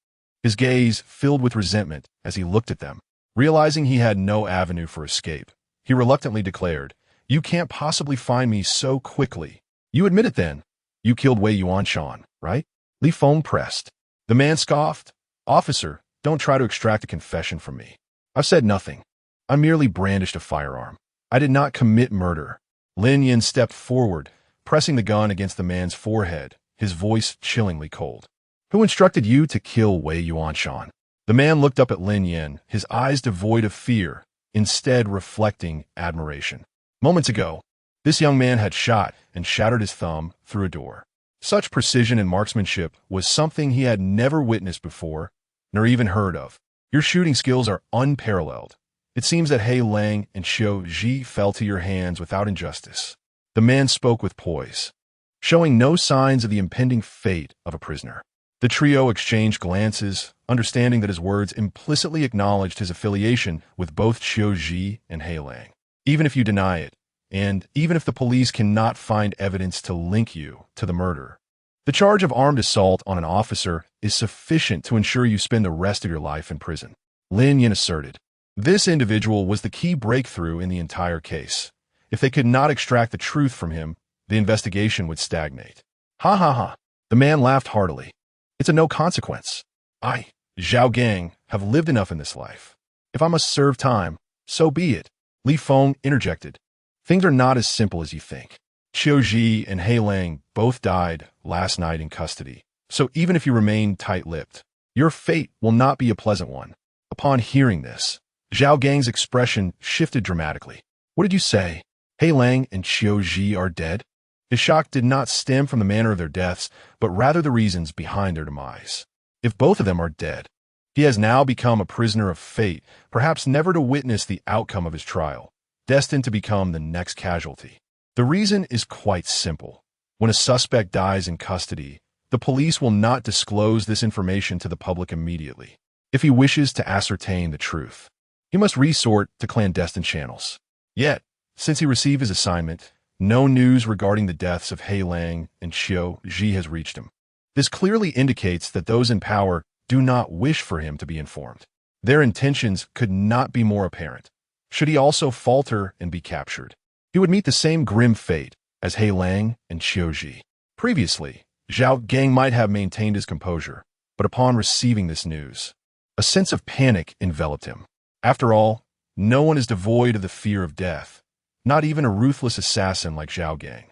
His gaze filled with resentment as he looked at them. Realizing he had no avenue for escape, he reluctantly declared, "You can't possibly find me so quickly. You admit it then. You killed Wei Yuanshan, right?" Li Feng pressed. The man scoffed, "Officer, don't try to extract a confession from me. I've said nothing. I merely brandished a firearm. I did not commit murder." Lin Yan stepped forward, pressing the gun against the man's forehead, his voice chillingly cold. "Who instructed you to kill Wei Yuanshan?" The man looked up at Lin Yan, his eyes devoid of fear, instead reflecting admiration. Moments ago, this young man had shot and shattered his thumb through a door. Such precision and marksmanship was something he had never witnessed before, nor even heard of. "Your shooting skills are unparalleled. It seems that He Lang and Xiao Ji fell to your hands without injustice." The man spoke with poise, showing no signs of the impending fate of a prisoner. The trio exchanged glances, understanding that his words implicitly acknowledged his affiliation with both Xiao Ji and He Lang. "Even if you deny it, and even if the police cannot find evidence to link you to the murder, the charge of armed assault on an officer is sufficient to ensure you spend the rest of your life in prison," Lin Yan asserted. This individual was the key breakthrough in the entire case. If they could not extract the truth from him, the investigation would stagnate. "Ha ha ha." The man laughed heartily. "It's a no consequence. I, Zhao Gang, have lived enough in this life. If I must serve time, so be it." Li Feng interjected. "Things are not as simple as you think. Xiao Ji and He Lang both died last night in custody, so even if you remain tight-lipped, your fate will not be a pleasant one." Upon hearing this, Zhao Gang's expression shifted dramatically. "What did you say? He Lang and Xiao Ji are dead?" His shock did not stem from the manner of their deaths, but rather the reasons behind their demise. If both of them are dead, he has now become a prisoner of fate, perhaps never to witness the outcome of his trial, destined to become the next casualty. The reason is quite simple. When a suspect dies in custody, the police will not disclose this information to the public immediately. If he wishes to ascertain the truth, he must resort to clandestine channels. Yet, since he received his assignment, no news regarding the deaths of He Lang and Xiao Ji has reached him. This clearly indicates that those in power do not wish for him to be informed. Their intentions could not be more apparent. Should he also falter and be captured, he would meet the same grim fate as He Lang and Xiao Ji. Previously, Zhao Gang might have maintained his composure, but upon receiving this news, a sense of panic enveloped him. After all, no one is devoid of the fear of death, not even a ruthless assassin like Zhao Gang.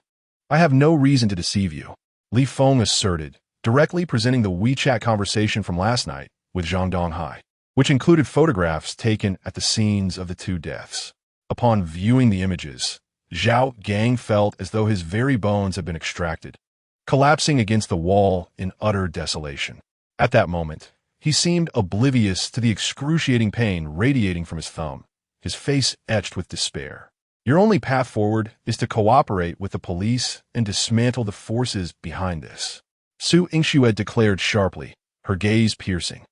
"I have no reason to deceive you," Li Feng asserted, directly presenting the WeChat conversation from last night with Zhang Donghai, which included photographs taken at the scenes of the two deaths. Upon viewing the images, Zhao Gang felt as though his very bones had been extracted, collapsing against the wall in utter desolation. At that moment, he seemed oblivious to the excruciating pain radiating from his thumb, his face etched with despair. "Your only path forward is to cooperate with the police and dismantle the forces behind this," Su Yingxue declared sharply, her gaze piercing.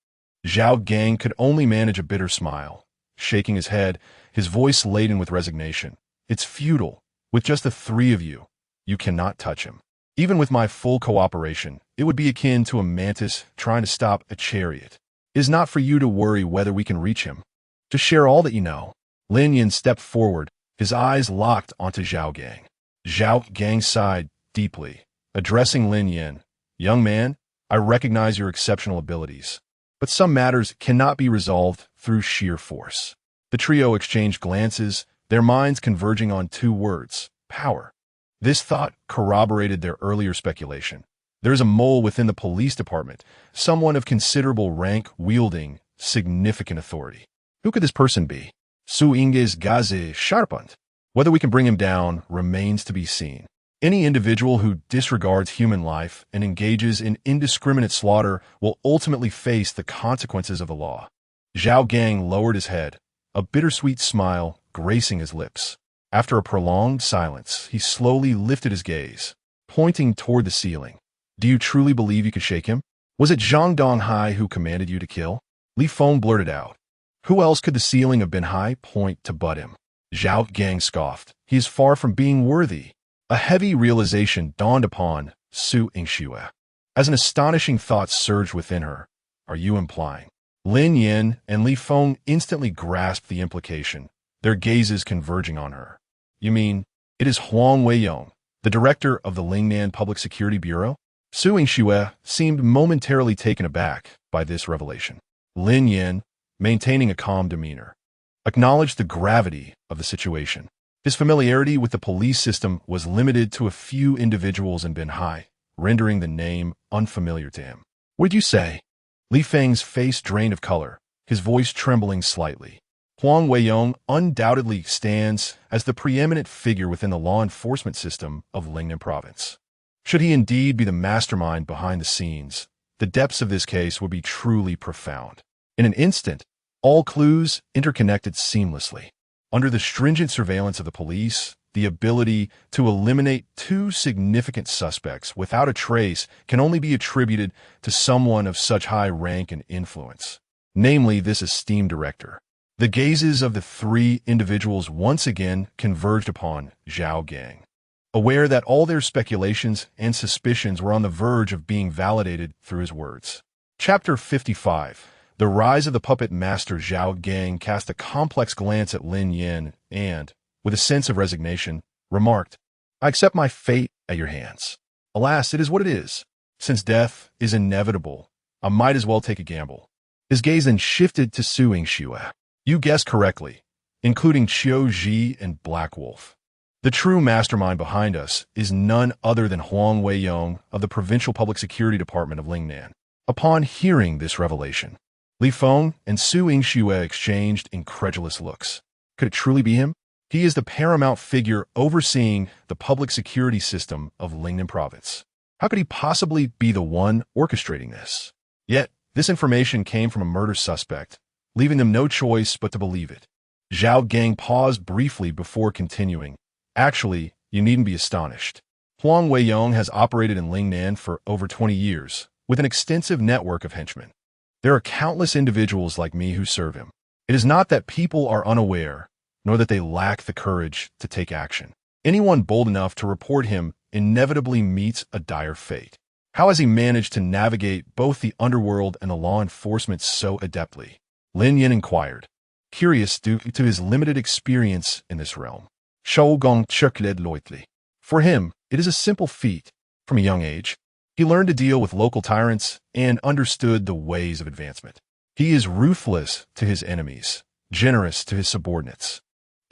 Zhao Gang could only manage a bitter smile, shaking his head, his voice laden with resignation. "It's futile. With just the three of you, you cannot touch him. Even with my full cooperation, it would be akin to a mantis trying to stop a chariot. It is not for you to worry whether we can reach him. Just share all that you know." Lin Yan stepped forward, his eyes locked onto Zhao Gang. Zhao Gang sighed deeply, addressing Lin Yan. "Young man, I recognize your exceptional abilities, but some matters cannot be resolved through sheer force." The trio exchanged glances, their minds converging on two words: power. This thought corroborated their earlier speculation. There is a mole within the police department, someone of considerable rank wielding significant authority. Who could this person be? Su Inge's Gaze Sharpant. Whether we can bring him down remains to be seen. Any individual who disregards human life and engages in indiscriminate slaughter will ultimately face the consequences of the law. Zhao Gang lowered his head, a bittersweet smile gracing his lips. After a prolonged silence, he slowly lifted his gaze, pointing toward the ceiling. Do you truly believe you could shake him? Was it Zhang Donghai who commanded you to kill? Li Feng blurted out. Who else could the ceiling of Binhai point to but him? Zhao Gang scoffed. He is far from being worthy. A heavy realization dawned upon Su Yingxue. As an astonishing thought surged within her. Are you implying? Lin Yan and Li Feng instantly grasped the implication, their gazes converging on her. You mean, it is Huang Weiyong, the director of the Lin Yan Public Security Bureau? Su Yingxue seemed momentarily taken aback by this revelation. Lin Yan, maintaining a calm demeanor, acknowledged the gravity of the situation. His familiarity with the police system was limited to a few individuals in Binhai, rendering the name unfamiliar to him. What'd you say? Li Feng's face drained of color, his voice trembling slightly. Huang Weiyong undoubtedly stands as the preeminent figure within the law enforcement system of Lingnan Province. Should he indeed be the mastermind behind the scenes, the depths of this case would be truly profound. In an instant, all clues interconnected seamlessly. Under the stringent surveillance of the police, the ability to eliminate two significant suspects without a trace can only be attributed to someone of such high rank and influence, namely this esteemed director. The gazes of the three individuals once again converged upon Zhao Gang, aware that all their speculations and suspicions were on the verge of being validated through his words. Chapter 55. The rise of the puppet master. Zhao Gang cast a complex glance at Lin Yan and, with a sense of resignation, remarked, I accept my fate at your hands. Alas, it is what it is. Since death is inevitable, I might as well take a gamble. His gaze then shifted to Su Yingxue. You guessed correctly, including Qiu Ji and Black Wolf. The true mastermind behind us is none other than Huang Weiyong of the Provincial Public Security Department of Lingnan. Upon hearing this revelation, Li Feng and Su Yingxue exchanged incredulous looks. Could it truly be him? He is the paramount figure overseeing the public security system of Lingnan Province. How could he possibly be the one orchestrating this? Yet, this information came from a murder suspect, leaving them no choice but to believe it. Zhao Gang paused briefly before continuing. Actually, you needn't be astonished. Huang Weiyong has operated in Lingnan for over 20 years, with an extensive network of henchmen. There are countless individuals like me who serve him. It is not that people are unaware, nor that they lack the courage to take action. Anyone bold enough to report him inevitably meets a dire fate. How has he managed to navigate both the underworld and the law enforcement so adeptly? Lin Yan inquired, curious due to his limited experience in this realm. Shou Gong chuckled lightly. For him, it is a simple feat. From a young age, he learned to deal with local tyrants and understood the ways of advancement. He is ruthless to his enemies, generous to his subordinates,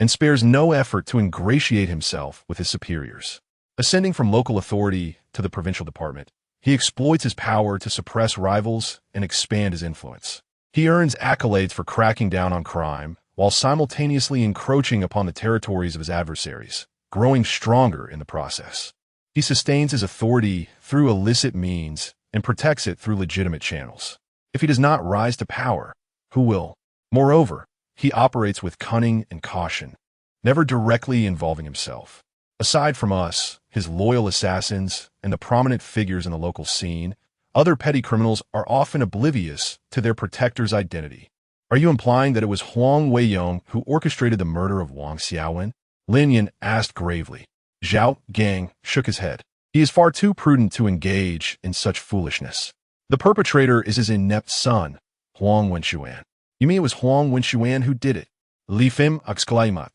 and spares no effort to ingratiate himself with his superiors. Ascending from local authority to the provincial department, he exploits his power to suppress rivals and expand his influence. He earns accolades for cracking down on crime, while simultaneously encroaching upon the territories of his adversaries, growing stronger in the process. He sustains his authority through illicit means and protects it through legitimate channels. If he does not rise to power, who will? Moreover, he operates with cunning and caution, never directly involving himself. Aside from us, his loyal assassins, and the prominent figures in the local scene, other petty criminals are often oblivious to their protector's identity. Are you implying that it was Huang Weiyong who orchestrated the murder of Wang Xiaowen? Lin Yan asked gravely. Zhao Gang shook his head. He is far too prudent to engage in such foolishness. The perpetrator is his inept son, Huang Wenxuan. You mean it was Huang Wenxuan who did it? Li Feng exclaimed,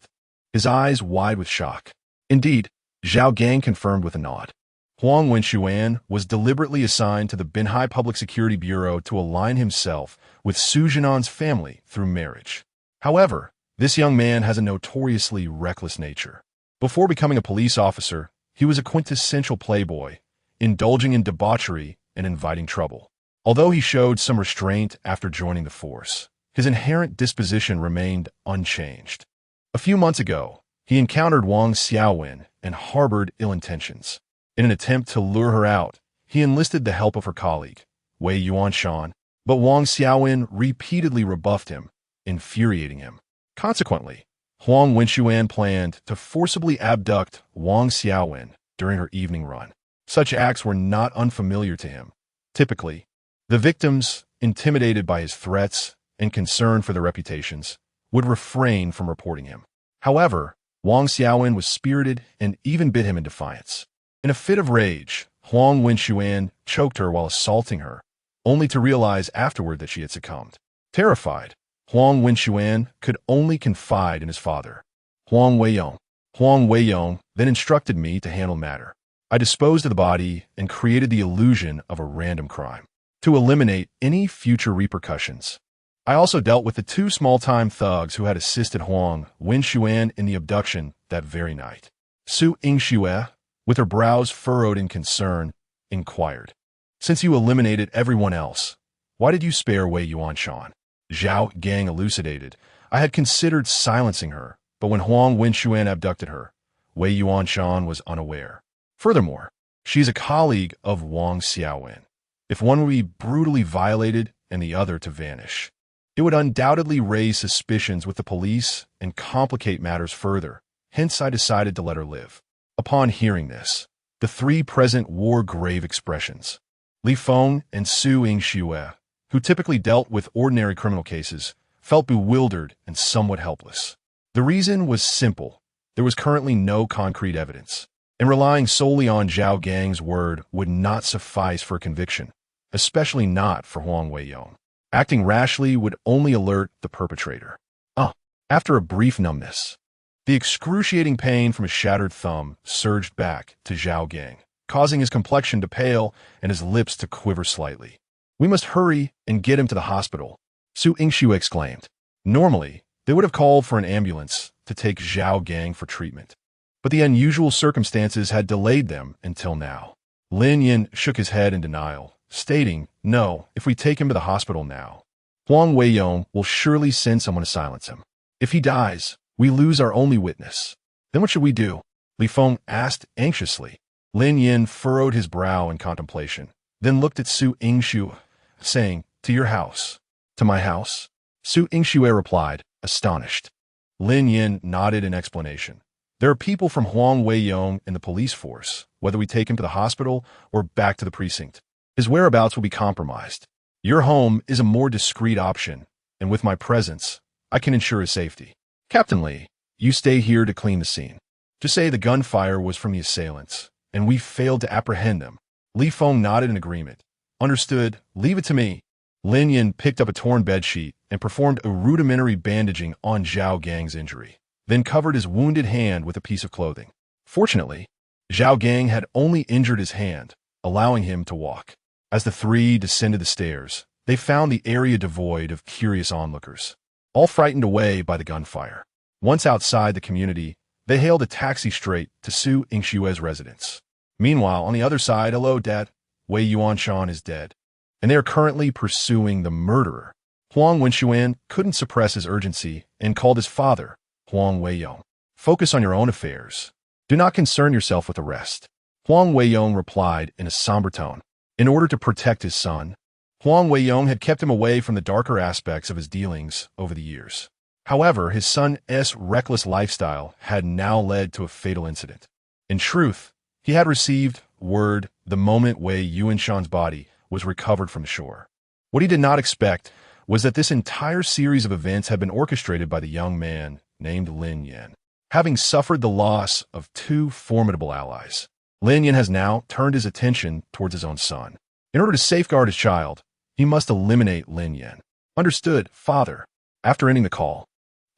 his eyes wide with shock. Indeed, Zhao Gang confirmed with a nod. Huang Wenxuan was deliberately assigned to the Binhai Public Security Bureau to align himself with Su Jinan's family through marriage. However, this young man has a notoriously reckless nature. Before becoming a police officer, he was a quintessential playboy, indulging in debauchery and inviting trouble. Although he showed some restraint after joining the force, his inherent disposition remained unchanged. A few months ago, he encountered Wang Xiaowen and harbored ill intentions. In an attempt to lure her out, he enlisted the help of her colleague, Wei Yuanshan, but Wang Xiaowen repeatedly rebuffed him, infuriating him. Consequently, Huang Wenxuan planned to forcibly abduct Wang Xiaowen during her evening run. Such acts were not unfamiliar to him. Typically, the victims, intimidated by his threats and concern for their reputations, would refrain from reporting him. However, Wang Xiaowen was spirited and even bit him in defiance. In a fit of rage, Huang Wenxuan choked her while assaulting her, only to realize afterward that she had succumbed. Terrified, Huang Wenxuan could only confide in his father, Huang Weiyong. Huang Weiyong then instructed me to handle the matter. I disposed of the body and created the illusion of a random crime to eliminate any future repercussions. I also dealt with the two small-time thugs who had assisted Huang Wenxuan in the abduction that very night. Su Yingxue, with her brows furrowed in concern, inquired, "Since you eliminated everyone else, why did you spare Wei Yuanshan?" Zhao Gang elucidated, "I had considered silencing her, but when Huang Wenxuan abducted her, Wei Yuanshan was unaware. Furthermore, she is a colleague of Wang Xiaowen. If one would be brutally violated and the other to vanish, it would undoubtedly raise suspicions with the police and complicate matters further. Hence, I decided to let her live." Upon hearing this, the three present wore grave expressions. Li Feng and Su Yingxue, who typically dealt with ordinary criminal cases, felt bewildered and somewhat helpless. The reason was simple. There was currently no concrete evidence, and relying solely on Zhao Gang's word would not suffice for a conviction, especially not for Huang Weiyong. Acting rashly would only alert the perpetrator. After a brief numbness, the excruciating pain from his shattered thumb surged back to Zhao Gang, causing his complexion to pale and his lips to quiver slightly. "We must hurry and get him to the hospital," Su Yingxue exclaimed. Normally, they would have called for an ambulance to take Zhao Gang for treatment, but the unusual circumstances had delayed them until now. Lin Yan shook his head in denial, stating, "No, if we take him to the hospital now, Huang Weiyong will surely send someone to silence him. If he dies, we lose our only witness. Then what should we do?" Li Feng asked anxiously. Lin Yan furrowed his brow in contemplation, then looked at Su Yingxue, saying, "To your house." "To my house?" Su Yingxue replied, astonished. Lin Yan nodded in explanation. "There are people from Huang Weiyong in the police force, whether we take him to the hospital or back to the precinct. His whereabouts will be compromised. Your home is a more discreet option, and with my presence, I can ensure his safety. Captain Li, you stay here to clean the scene. Just say the gunfire was from the assailants, and we failed to apprehend them." Li Feng nodded in agreement. "Understood. Leave it to me." Lin Yan picked up a torn bedsheet and performed a rudimentary bandaging on Zhao Gang's injury, then covered his wounded hand with a piece of clothing. Fortunately, Zhao Gang had only injured his hand, allowing him to walk. As the three descended the stairs, they found the area devoid of curious onlookers, all frightened away by the gunfire. Once outside the community, they hailed a taxi straight to Su Yingxue's residence. Meanwhile, on the other side, "Hello, Dad. Wei Yuanshan is dead, and they are currently pursuing the murderer." Huang Wenxuan couldn't suppress his urgency and called his father, Huang Weiyong. "Focus on your own affairs. Do not concern yourself with the rest." Huang Weiyong replied in a somber tone. In order to protect his son, Huang Weiyong had kept him away from the darker aspects of his dealings over the years. However, his son's reckless lifestyle had now led to a fatal incident. In truth, he had received word the moment Wei Yuanshan's body was recovered from the shore. What he did not expect was that this entire series of events had been orchestrated by the young man named Lin Yan. Having suffered the loss of two formidable allies, Lin Yan has now turned his attention towards his own son. In order to safeguard his child, he must eliminate Lin Yan. "Understood, father." After ending the call,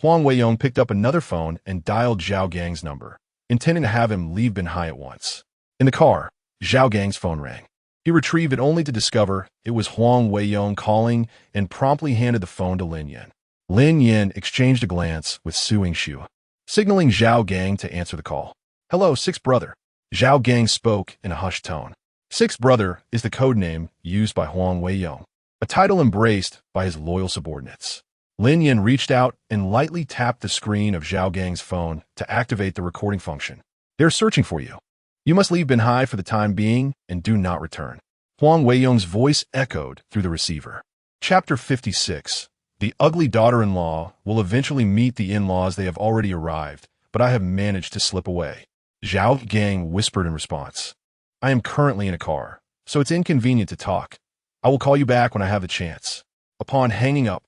Huang Weiyong picked up another phone and dialed Zhao Gang's number, intending to have him leave Binhai at once. In the car, Zhao Gang's phone rang. He retrieved it only to discover it was Huang Weiyong calling and promptly handed the phone to Lin Yan. Lin Yan exchanged a glance with Su Yingxue, signaling Zhao Gang to answer the call. "Hello, Sixth Brother." Zhao Gang spoke in a hushed tone. Sixth Brother is the code name used by Huang Weiyong, a title embraced by his loyal subordinates. Lin Yan reached out and lightly tapped the screen of Zhao Gang's phone to activate the recording function. "They're searching for you. You must leave Binhai for the time being and do not return." Huang Weiyong's voice echoed through the receiver. Chapter 56. The ugly daughter-in-law will eventually meet the in-laws. They have already arrived, but I have managed to slip away. Zhao Gang whispered in response. I am currently in a car, so it's inconvenient to talk. I will call you back when I have the chance. Upon hanging up,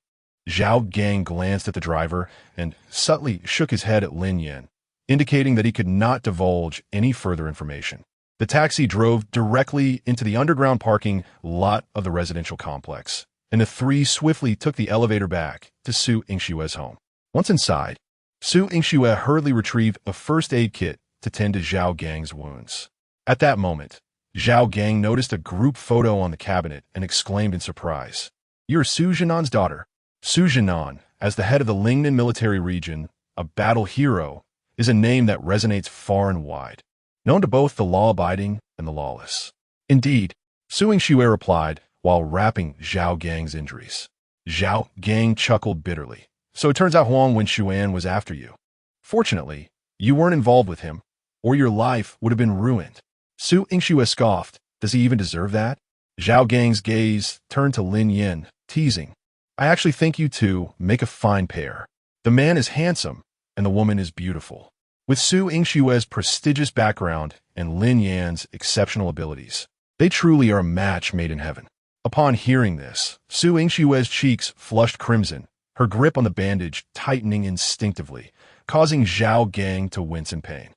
Zhao Gang glanced at the driver and subtly shook his head at Lin Yan, indicating that he could not divulge any further information. The taxi drove directly into the underground parking lot of the residential complex, and the three swiftly took the elevator back to Su Yingshue's home. Once inside, Su Yingxue hurriedly retrieved a first aid kit to tend to Zhao Gang's wounds. At that moment, Zhao Gang noticed a group photo on the cabinet and exclaimed in surprise, You're Su Zhenan's daughter. Su Zhenan, as the head of the Lingnan military region, a battle hero, is a name that resonates far and wide, known to both the law-abiding and the lawless. Indeed, Su Yingxue replied while wrapping Zhao Gang's injuries. Zhao Gang chuckled bitterly. So it turns out Huang Wenxuan was after you. Fortunately, you weren't involved with him, or your life would have been ruined. Su Yingxue scoffed. Does he even deserve that? Zhao Gang's gaze turned to Lin Yan, teasing. I actually think you two make a fine pair. The man is handsome, and the woman is beautiful. With Su Yingshue's prestigious background and Lin Yan's exceptional abilities, they truly are a match made in heaven. Upon hearing this, Su Yingshue's cheeks flushed crimson, her grip on the bandage tightening instinctively, causing Zhao Gang to wince in pain.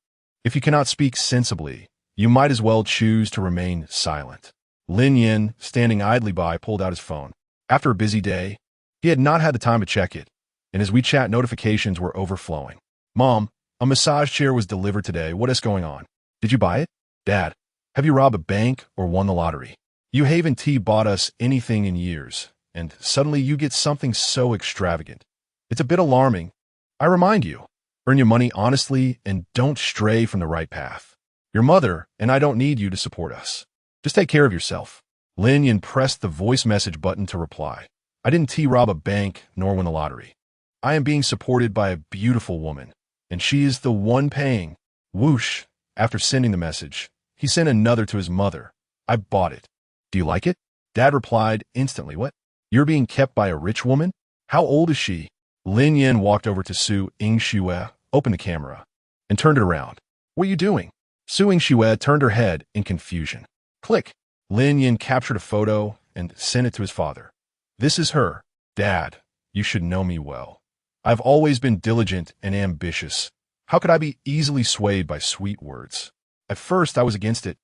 If you cannot speak sensibly, you might as well choose to remain silent. Lin Yan, standing idly by, pulled out his phone. After a busy day, he had not had the time to check it, and his WeChat notifications were overflowing. Mom, a massage chair was delivered today. What is going on? Did you buy it? Dad, have you robbed a bank or won the lottery? You haven't bought us anything in years, and suddenly you get something so extravagant. It's a bit alarming. I remind you, earn your money honestly and don't stray from the right path. Your mother and I don't need you to support us. Just take care of yourself. Lin Yan pressed the voice message button to reply. I didn't rob a bank nor win the lottery. I am being supported by a beautiful woman, and she is the one paying. Whoosh. After sending the message, he sent another to his mother. I bought it. Do you like it? Dad replied instantly. What? You're being kept by a rich woman? How old is she? Lin Yan walked over to Su Yingxue, opened the camera, and turned it around. What are you doing? Su Yingxue turned her head in confusion. Click. Lin Yan captured a photo and sent it to his father. This is her. Dad, you should know me well. I've always been diligent and ambitious. How could I be easily swayed by sweet words? At first, I was against it,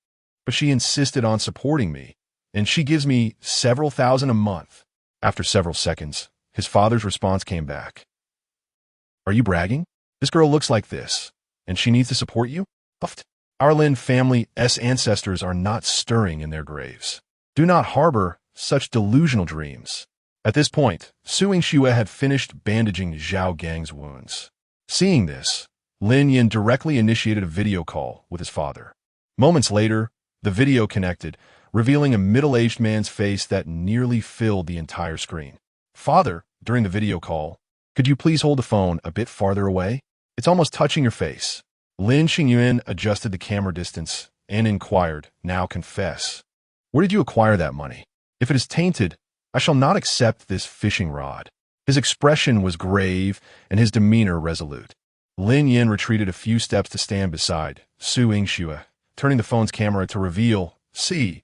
but she insisted on supporting me, and she gives me several thousand a month. After several seconds, his father's response came back. Are you bragging? This girl looks like this, and she needs to support you? Puffed. Our Lin family's ancestors are not stirring in their graves. Do not harbor such delusional dreams. At this point, Su Yingxue had finished bandaging Zhao Gang's wounds. Seeing this, Lin Yan directly initiated a video call with his father. Moments later, the video connected, revealing a middle-aged man's face that nearly filled the entire screen. Father, during the video call, could you please hold the phone a bit farther away? It's almost touching your face. Lin Xingyuan adjusted the camera distance and inquired, now confess. Where did you acquire that money? If it is tainted, I shall not accept this fishing rod. His expression was grave and his demeanor resolute. Lin Yan retreated a few steps to stand beside Su Yingxue, turning the phone's camera to reveal, see,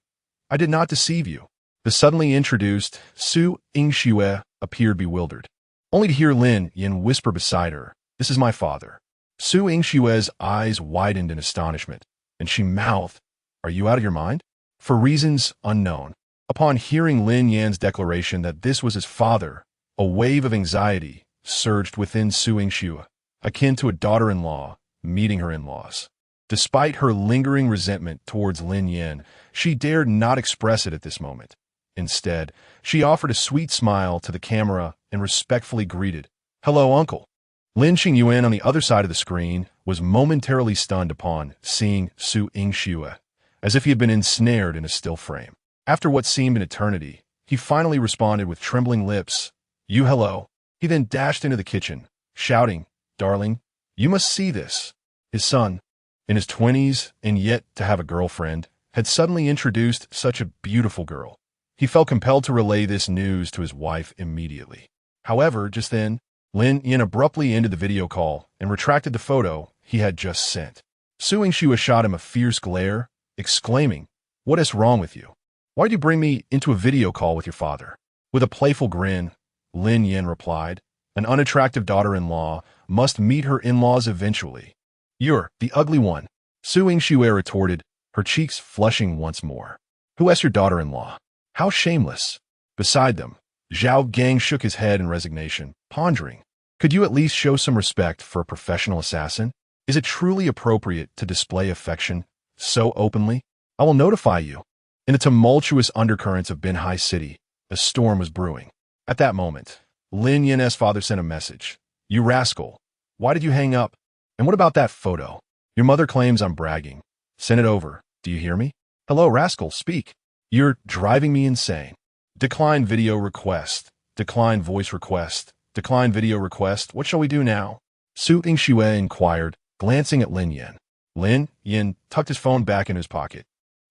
I did not deceive you. The suddenly introduced Su Yingxue appeared bewildered, only to hear Lin Yan whisper beside her, this is my father. Su Yingshue's eyes widened in astonishment, and she mouthed, are you out of your mind? For reasons unknown. Upon hearing Lin Yan's declaration that this was his father, a wave of anxiety surged within Su Yingxue, akin to a daughter-in-law meeting her in-laws. Despite her lingering resentment towards Lin Yan, she dared not express it at this moment. Instead, she offered a sweet smile to the camera and respectfully greeted, hello, uncle. Lin Xingyuan on the other side of the screen was momentarily stunned upon seeing Su Yingxue, as if he had been ensnared in a still frame. After what seemed an eternity, he finally responded with trembling lips, you hello. He then dashed into the kitchen, shouting, darling, you must see this. His son, in his 20s and yet to have a girlfriend, had suddenly introduced such a beautiful girl. He felt compelled to relay this news to his wife immediately. However, just then, Lin Yan abruptly ended the video call and retracted the photo he had just sent. Su Yingxue shot him a fierce glare, exclaiming, "What is wrong with you? Why'd you bring me into a video call with your father?" With a playful grin, Lin Yan replied, "An unattractive daughter-in-law must meet her in-laws eventually." "You're the ugly one," Su Yingxue retorted, her cheeks flushing once more. "Who is your daughter-in-law? How shameless." Beside them, Zhao Gang shook his head in resignation, pondering, "Could you at least show some respect for a professional assassin? Is it truly appropriate to display affection so openly? I will notify you." In the tumultuous undercurrents of Binhai City, a storm was brewing. At that moment, Lin Yan's father sent a message. "You rascal, why did you hang up? And what about that photo? Your mother claims I'm bragging. Send it over. Do you hear me? Hello, rascal, speak. You're driving me insane." Decline video request. Decline voice request. Decline video request. What shall we do now? Su Yingxue inquired, glancing at Lin Yan. Lin Yan tucked his phone back in his pocket,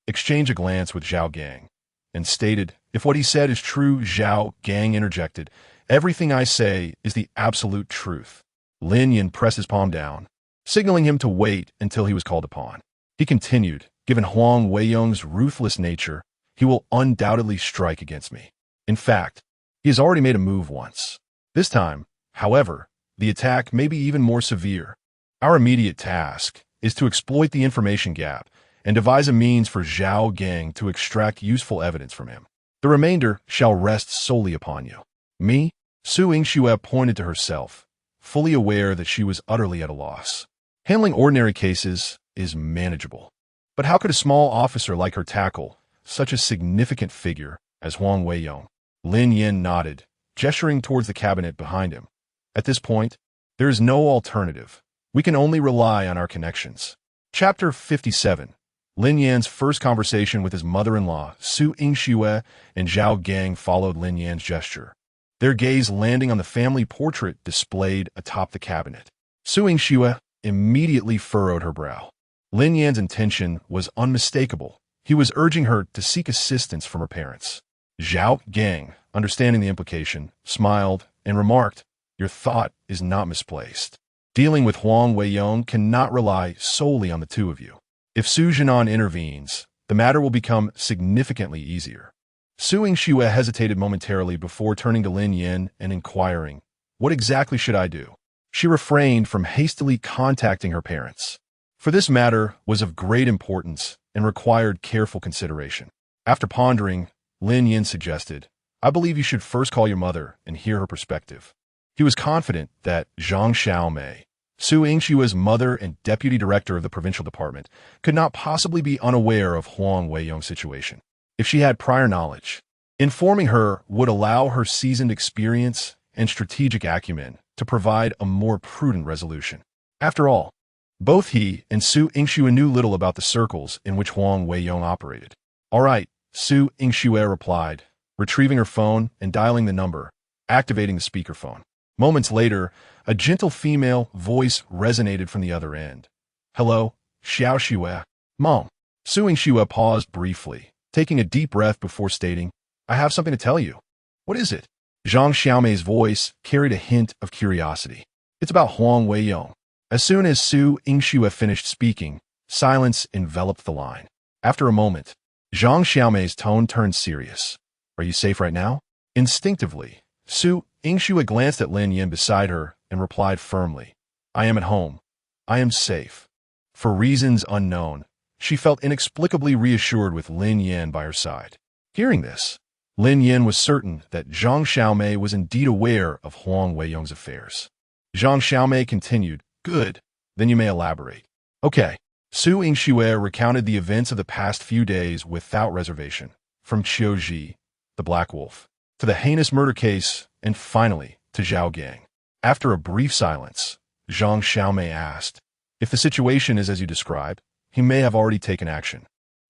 exchanged a glance with Zhao Gang, and stated, "If what he said is true," Zhao Gang interjected, "everything I say is the absolute truth." Lin Yan pressed his palm down, signaling him to wait until he was called upon. He continued, "Given Huang Weiyong's ruthless nature, he will undoubtedly strike against me. In fact, he has already made a move once. This time, however, the attack may be even more severe. Our immediate task is to exploit the information gap and devise a means for Zhao Gang to extract useful evidence from him. The remainder shall rest solely upon you." Me? Su Yingxue pointed to herself, fully aware that she was utterly at a loss. Handling ordinary cases is manageable. But how could a small officer like her tackle such a significant figure as Huang Weiyong? Lin Yan nodded, gesturing towards the cabinet behind him. "At this point, there is no alternative. We can only rely on our connections." Chapter 57. Lin Yan's first conversation with his mother-in-law, Su Yingxue, and Zhao Gang followed Lin Yan's gesture, their gaze landing on the family portrait displayed atop the cabinet. Su Yingxue immediately furrowed her brow. Lin Yan's intention was unmistakable. He was urging her to seek assistance from her parents. Zhao Gang, understanding the implication, smiled and remarked, "Your thought is not misplaced. Dealing with Huang Weiyong cannot rely solely on the two of you. If Su Jinan intervenes, the matter will become significantly easier." Su Yingxue hesitated momentarily before turning to Lin Yan and inquiring, "What exactly should I do?" She refrained from hastily contacting her parents, for this matter was of great importance and required careful consideration. After pondering, Lin Yan suggested, "I believe you should first call your mother and hear her perspective." He was confident that Zhang Xiaomei, Su Yingxue's mother and deputy director of the provincial department, could not possibly be unaware of Huang Weiyong's situation. If she had prior knowledge, informing her would allow her seasoned experience and strategic acumen to provide a more prudent resolution. After all, both he and Su Yingxue knew little about the circles in which Huang Weiyong operated. "All right," Su Yingxue replied, retrieving her phone and dialing the number, activating the speakerphone. Moments later, a gentle female voice resonated from the other end. "Hello, Xiao Xue." "Mom." Su Yingxue paused briefly, taking a deep breath before stating, "I have something to tell you." "What is it?" Zhang Xiaomei's voice carried a hint of curiosity. "It's about Huang Weiyong." As soon as Su Yingxue finished speaking, silence enveloped the line. After a moment, Zhang Xiaomei's tone turned serious. "Are you safe right now?" Instinctively, Su Yingxue glanced at Lin Yan beside her and replied firmly, "I am at home. I am safe." For reasons unknown, she felt inexplicably reassured with Lin Yan by her side. Hearing this, Lin Yan was certain that Zhang Xiaomei was indeed aware of Huang Weiyong's affairs. Zhang Xiaomei continued, "Good, then you may elaborate." "Okay." Su Yingxue recounted the events of the past few days without reservation, from Qiuji, the Black Wolf, to the heinous murder case, and finally to Zhao Gang. After a brief silence, Zhang Xiaomei asked, "If the situation is as you describe, he may have already taken action."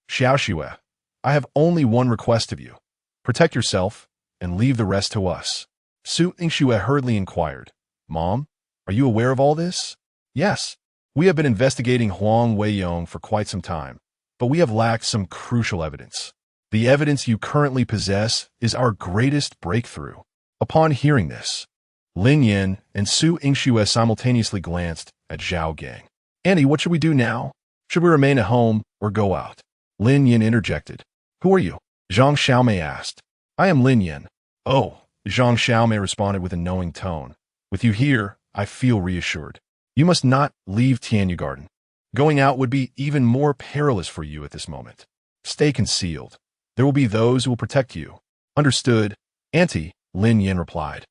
"Xiao Xue, I have only one request of you. Protect yourself and leave the rest to us." Su Yingxue hurriedly inquired, "Mom, are you aware of all this?" "Yes. We have been investigating Huang Weiyong for quite some time, but we have lacked some crucial evidence. The evidence you currently possess is our greatest breakthrough." Upon hearing this, Lin Yan and Su Yingxue simultaneously glanced at Zhao Gang. "Andy, what should we do now? Should we remain at home or go out?" Lin Yan interjected. "Who are you?" Zhang Xiaomei asked. "I am Lin Yan." "Oh," Zhang Xiaomei responded with a knowing tone. "With you here, I feel reassured. You must not leave Tianyu Garden. Going out would be even more perilous for you at this moment. Stay concealed. There will be those who will protect you." "Understood, Auntie," Lin Yan replied.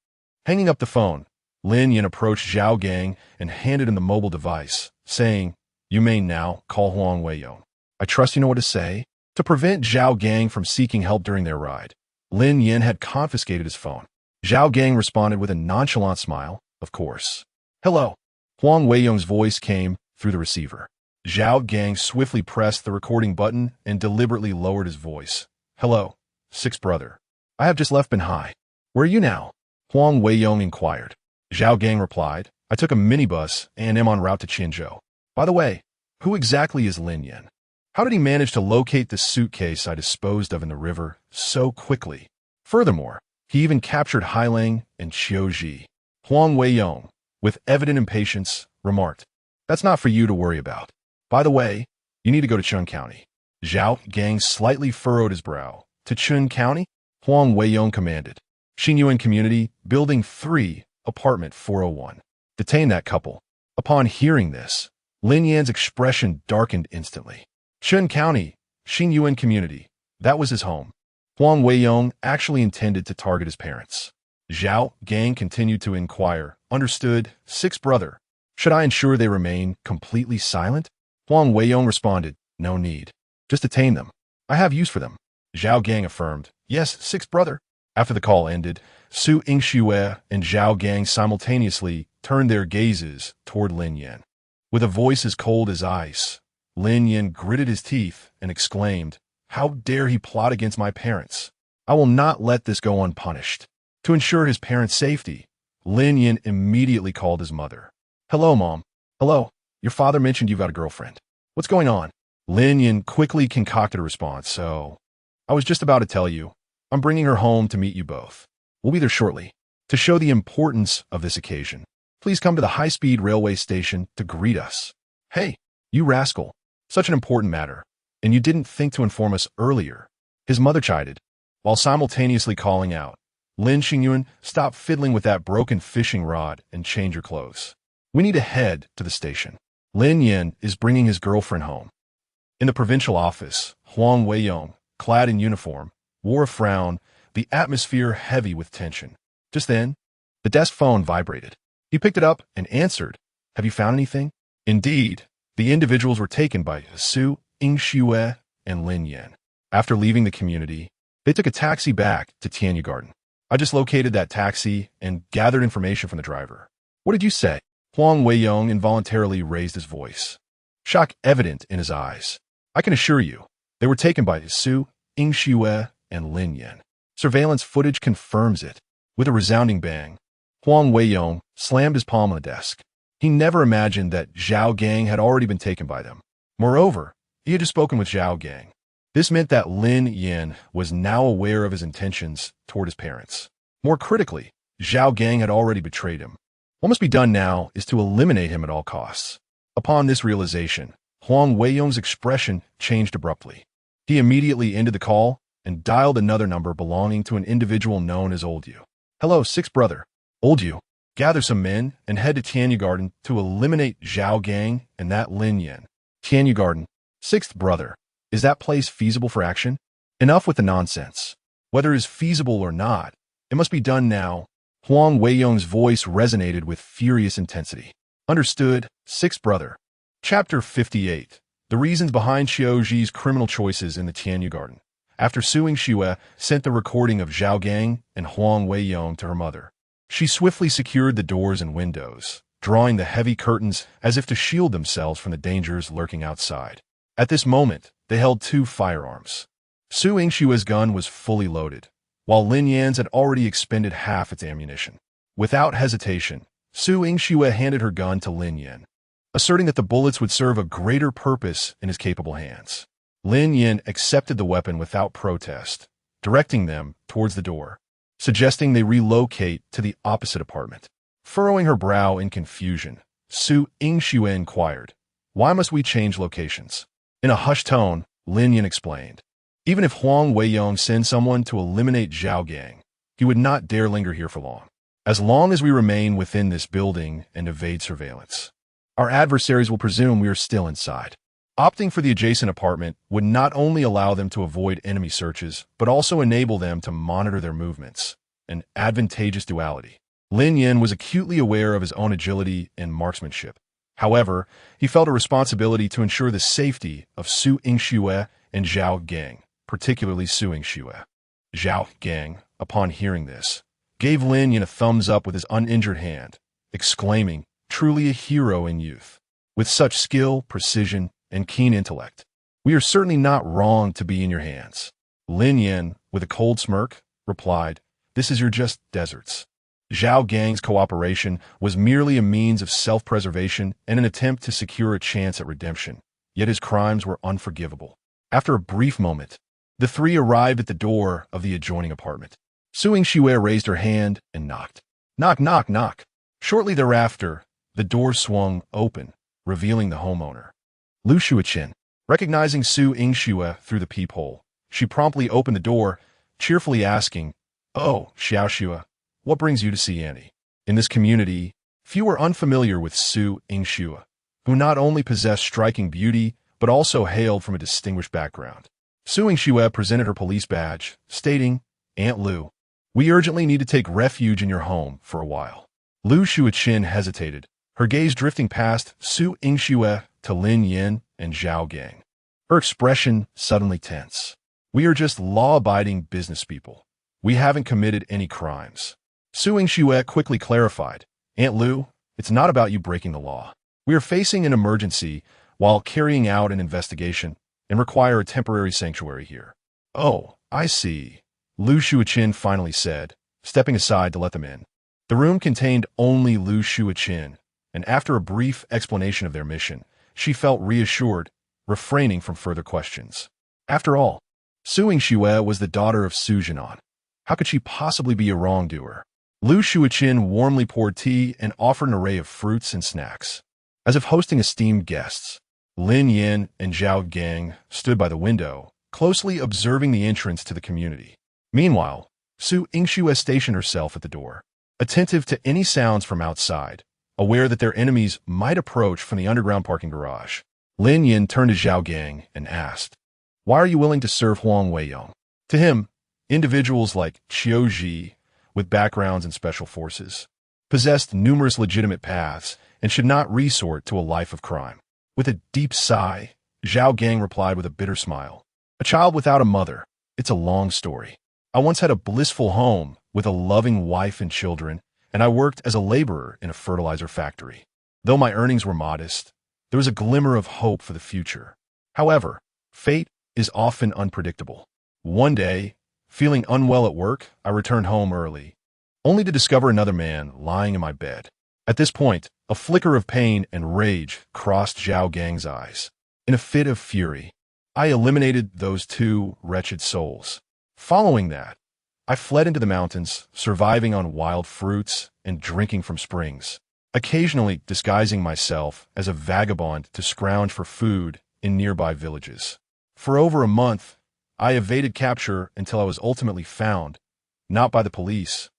Hanging up the phone, Lin Yan approached Zhao Gang and handed him the mobile device, saying, "You may now call Huang Weiyong. I trust you know what to say." To prevent Zhao Gang from seeking help during their ride, Lin Yan had confiscated his phone. Zhao Gang responded with a nonchalant smile, "Of course." "Hello." Huang Weiyong's voice came through the receiver. Zhao Gang swiftly pressed the recording button and deliberately lowered his voice. "Hello, sixth brother. I have just left Benhai. Where are you now?" Huang Weiyong inquired. Zhao Gang replied, "I took a minibus and am en route to Qinzhou. By the way, who exactly is Lin Yan? How did he manage to locate the suitcase I disposed of in the river so quickly? Furthermore, he even captured Hailang and Qiuji." Huang Weiyong, with evident impatience, remarked, "That's not for you to worry about. By the way, you need to go to Chun County." Zhao Gang slightly furrowed his brow. "To Chun County?" Huang Weiyong commanded. "Xinyuan Community, Building 3, Apartment 401. Detain that couple." Upon hearing this, Lin Yan's expression darkened instantly. Chun County, Xinyuan Community, that was his home. Huang Weiyong actually intended to target his parents. Zhao Gang continued to inquire, "Understood, sixth brother. Should I ensure they remain completely silent?" Huang Weiyong responded, "No need. Just detain them. I have use for them." Zhao Gang affirmed, "Yes, sixth brother." After the call ended, Su Yingxue and Zhao Gang simultaneously turned their gazes toward Lin Yan. With a voice as cold as ice, Lin Yan gritted his teeth and exclaimed, "How dare he plot against my parents? I will not let this go unpunished." To ensure his parents' safety, Lin Yan immediately called his mother. "Hello, Mom. Hello. Your father mentioned you've got a girlfriend. What's going on?" Lin Yan quickly concocted a response. "So, I was just about to tell you. I'm bringing her home to meet you both. We'll be there shortly. To show the importance of this occasion, please come to the high-speed railway station to greet us." "Hey, you rascal. Such an important matter. And you didn't think to inform us earlier," his mother chided, while simultaneously calling out, "Lin Xingyun, stop fiddling with that broken fishing rod and change your clothes. We need to head to the station." Lin Yan is bringing his girlfriend home. In the provincial office, Huang Weiyong, clad in uniform, wore a frown, the atmosphere heavy with tension. Just then, the desk phone vibrated. He picked it up and answered, "Have you found anything?" Indeed, the individuals were taken by Su Yingxue and Lin Yan. After leaving the community, they took a taxi back to Tianyu Garden. "I just located that taxi and gathered information from the driver." "What did you say?" Huang Weiyong involuntarily raised his voice, shock evident in his eyes. "I can assure you, they were taken by Su Yingxue and Lin Yan. Surveillance footage confirms it." With a resounding bang, Huang Weiyong slammed his palm on the desk. He never imagined that Zhao Gang had already been taken by them. Moreover, he had just spoken with Zhao Gang. This meant that Lin Yan was now aware of his intentions toward his parents. More critically, Zhao Gang had already betrayed him. What must be done now is to eliminate him at all costs. Upon this realization, Huang Weiyong's expression changed abruptly. He immediately ended the call and dialed another number belonging to an individual known as Old Yu. "Hello, sixth brother. Old Yu, gather some men and head to Tianyu Garden to eliminate Zhao Gang and that Lin Yan." "Tianyu Garden, sixth brother. Is that place feasible for action?" "Enough with the nonsense. Whether it is feasible or not, it must be done now." Huang Weiyong's voice resonated with furious intensity. "Understood, sixth brother." Chapter 58. The reasons behind Qiuji's criminal choices in the Tianyu Garden. After Su Yingxue sent the recording of Zhao Gang and Huang Weiyong to her mother, she swiftly secured the doors and windows, drawing the heavy curtains as if to shield themselves from the dangers lurking outside. At this moment, they held 2 firearms. Su Yingxue's gun was fully loaded, while Lin Yan's had already expended half its ammunition. Without hesitation, Su Yingxue handed her gun to Lin Yan, asserting that the bullets would serve a greater purpose in his capable hands. Lin Yan accepted the weapon without protest, directing them towards the door, suggesting they relocate to the opposite apartment. Furrowing her brow in confusion, Su Yingxue inquired, "Why must we change locations?" In a hushed tone, Lin Yan explained, "Even if Huang Weiyong sends someone to eliminate Zhao Gang, he would not dare linger here for long as we remain within this building and evade surveillance. Our adversaries will presume we are still inside." Opting for the adjacent apartment would not only allow them to avoid enemy searches, but also enable them to monitor their movements, an advantageous duality. Lin Yan was acutely aware of his own agility and marksmanship. However, he felt a responsibility to ensure the safety of Su Yingxue and Zhao Gang, particularly Su Yingxue. Zhao Gang, upon hearing this, gave Lin Yan a thumbs up with his uninjured hand, exclaiming, "Truly a hero in youth. With such skill, precision, and keen intellect, we are certainly not wrong to be in your hands." Lin Yan, with a cold smirk, replied, "This is your just deserts." Zhao Gang's cooperation was merely a means of self-preservation and an attempt to secure a chance at redemption, yet his crimes were unforgivable. After a brief moment, the three arrived at the door of the adjoining apartment. Su Yingxue raised her hand and knocked. Knock, knock, knock. Shortly thereafter, the door swung open, revealing the homeowner. Lu Shuiqin. Recognizing Su Yingxue through the peephole, she promptly opened the door, cheerfully asking, "Oh, Xiaoxue, what brings you to see Annie?" In this community, few were unfamiliar with Su Yingxue, who not only possessed striking beauty, but also hailed from a distinguished background. Su Yingxue presented her police badge, stating, "Aunt Lu, we urgently need to take refuge in your home for a while." Lu Shuiqin hesitated, her gaze drifting past Su Yingxue to Lin Yan and Zhao Gang. Her expression suddenly tense. "We are just law-abiding business people. We haven't committed any crimes." Su Yingxue quickly clarified, "Aunt Lu, it's not about you breaking the law. We are facing an emergency while carrying out an investigation and require a temporary sanctuary here." "Oh, I see," Lu Shuiqin finally said, stepping aside to let them in. The room contained only Lu Shuiqin, and after a brief explanation of their mission, she felt reassured, refraining from further questions. After all, Su Yingxue was the daughter of Su Jinan. How could she possibly be a wrongdoer? Lu Shuiqin warmly poured tea and offered an array of fruits and snacks. As if hosting esteemed guests, Lin Yan and Zhao Gang stood by the window, closely observing the entrance to the community. Meanwhile, Su Yingxue stationed herself at the door, attentive to any sounds from outside, aware that their enemies might approach from the underground parking garage. Lin Yan turned to Zhao Gang and asked, "Why are you willing to serve Huang Weiyong?" To him, individuals like Qiu Ji, with backgrounds in special forces, possessed numerous legitimate paths and should not resort to a life of crime. With a deep sigh, Zhao Gang replied with a bitter smile, "A child without a mother. It's a long story. I once had a blissful home with a loving wife and children, and I worked as a laborer in a fertilizer factory. Though my earnings were modest, there was a glimmer of hope for the future. However, fate is often unpredictable. One day, feeling unwell at work, I returned home early, only to discover another man lying in my bed. At this point, a flicker of pain and rage crossed Zhao Gang's eyes. In a fit of fury, I eliminated those two wretched souls. Following that, I fled into the mountains, surviving on wild fruits and drinking from springs, occasionally disguising myself as a vagabond to scrounge for food in nearby villages. For over a month, I evaded capture until I was ultimately found, not by the police,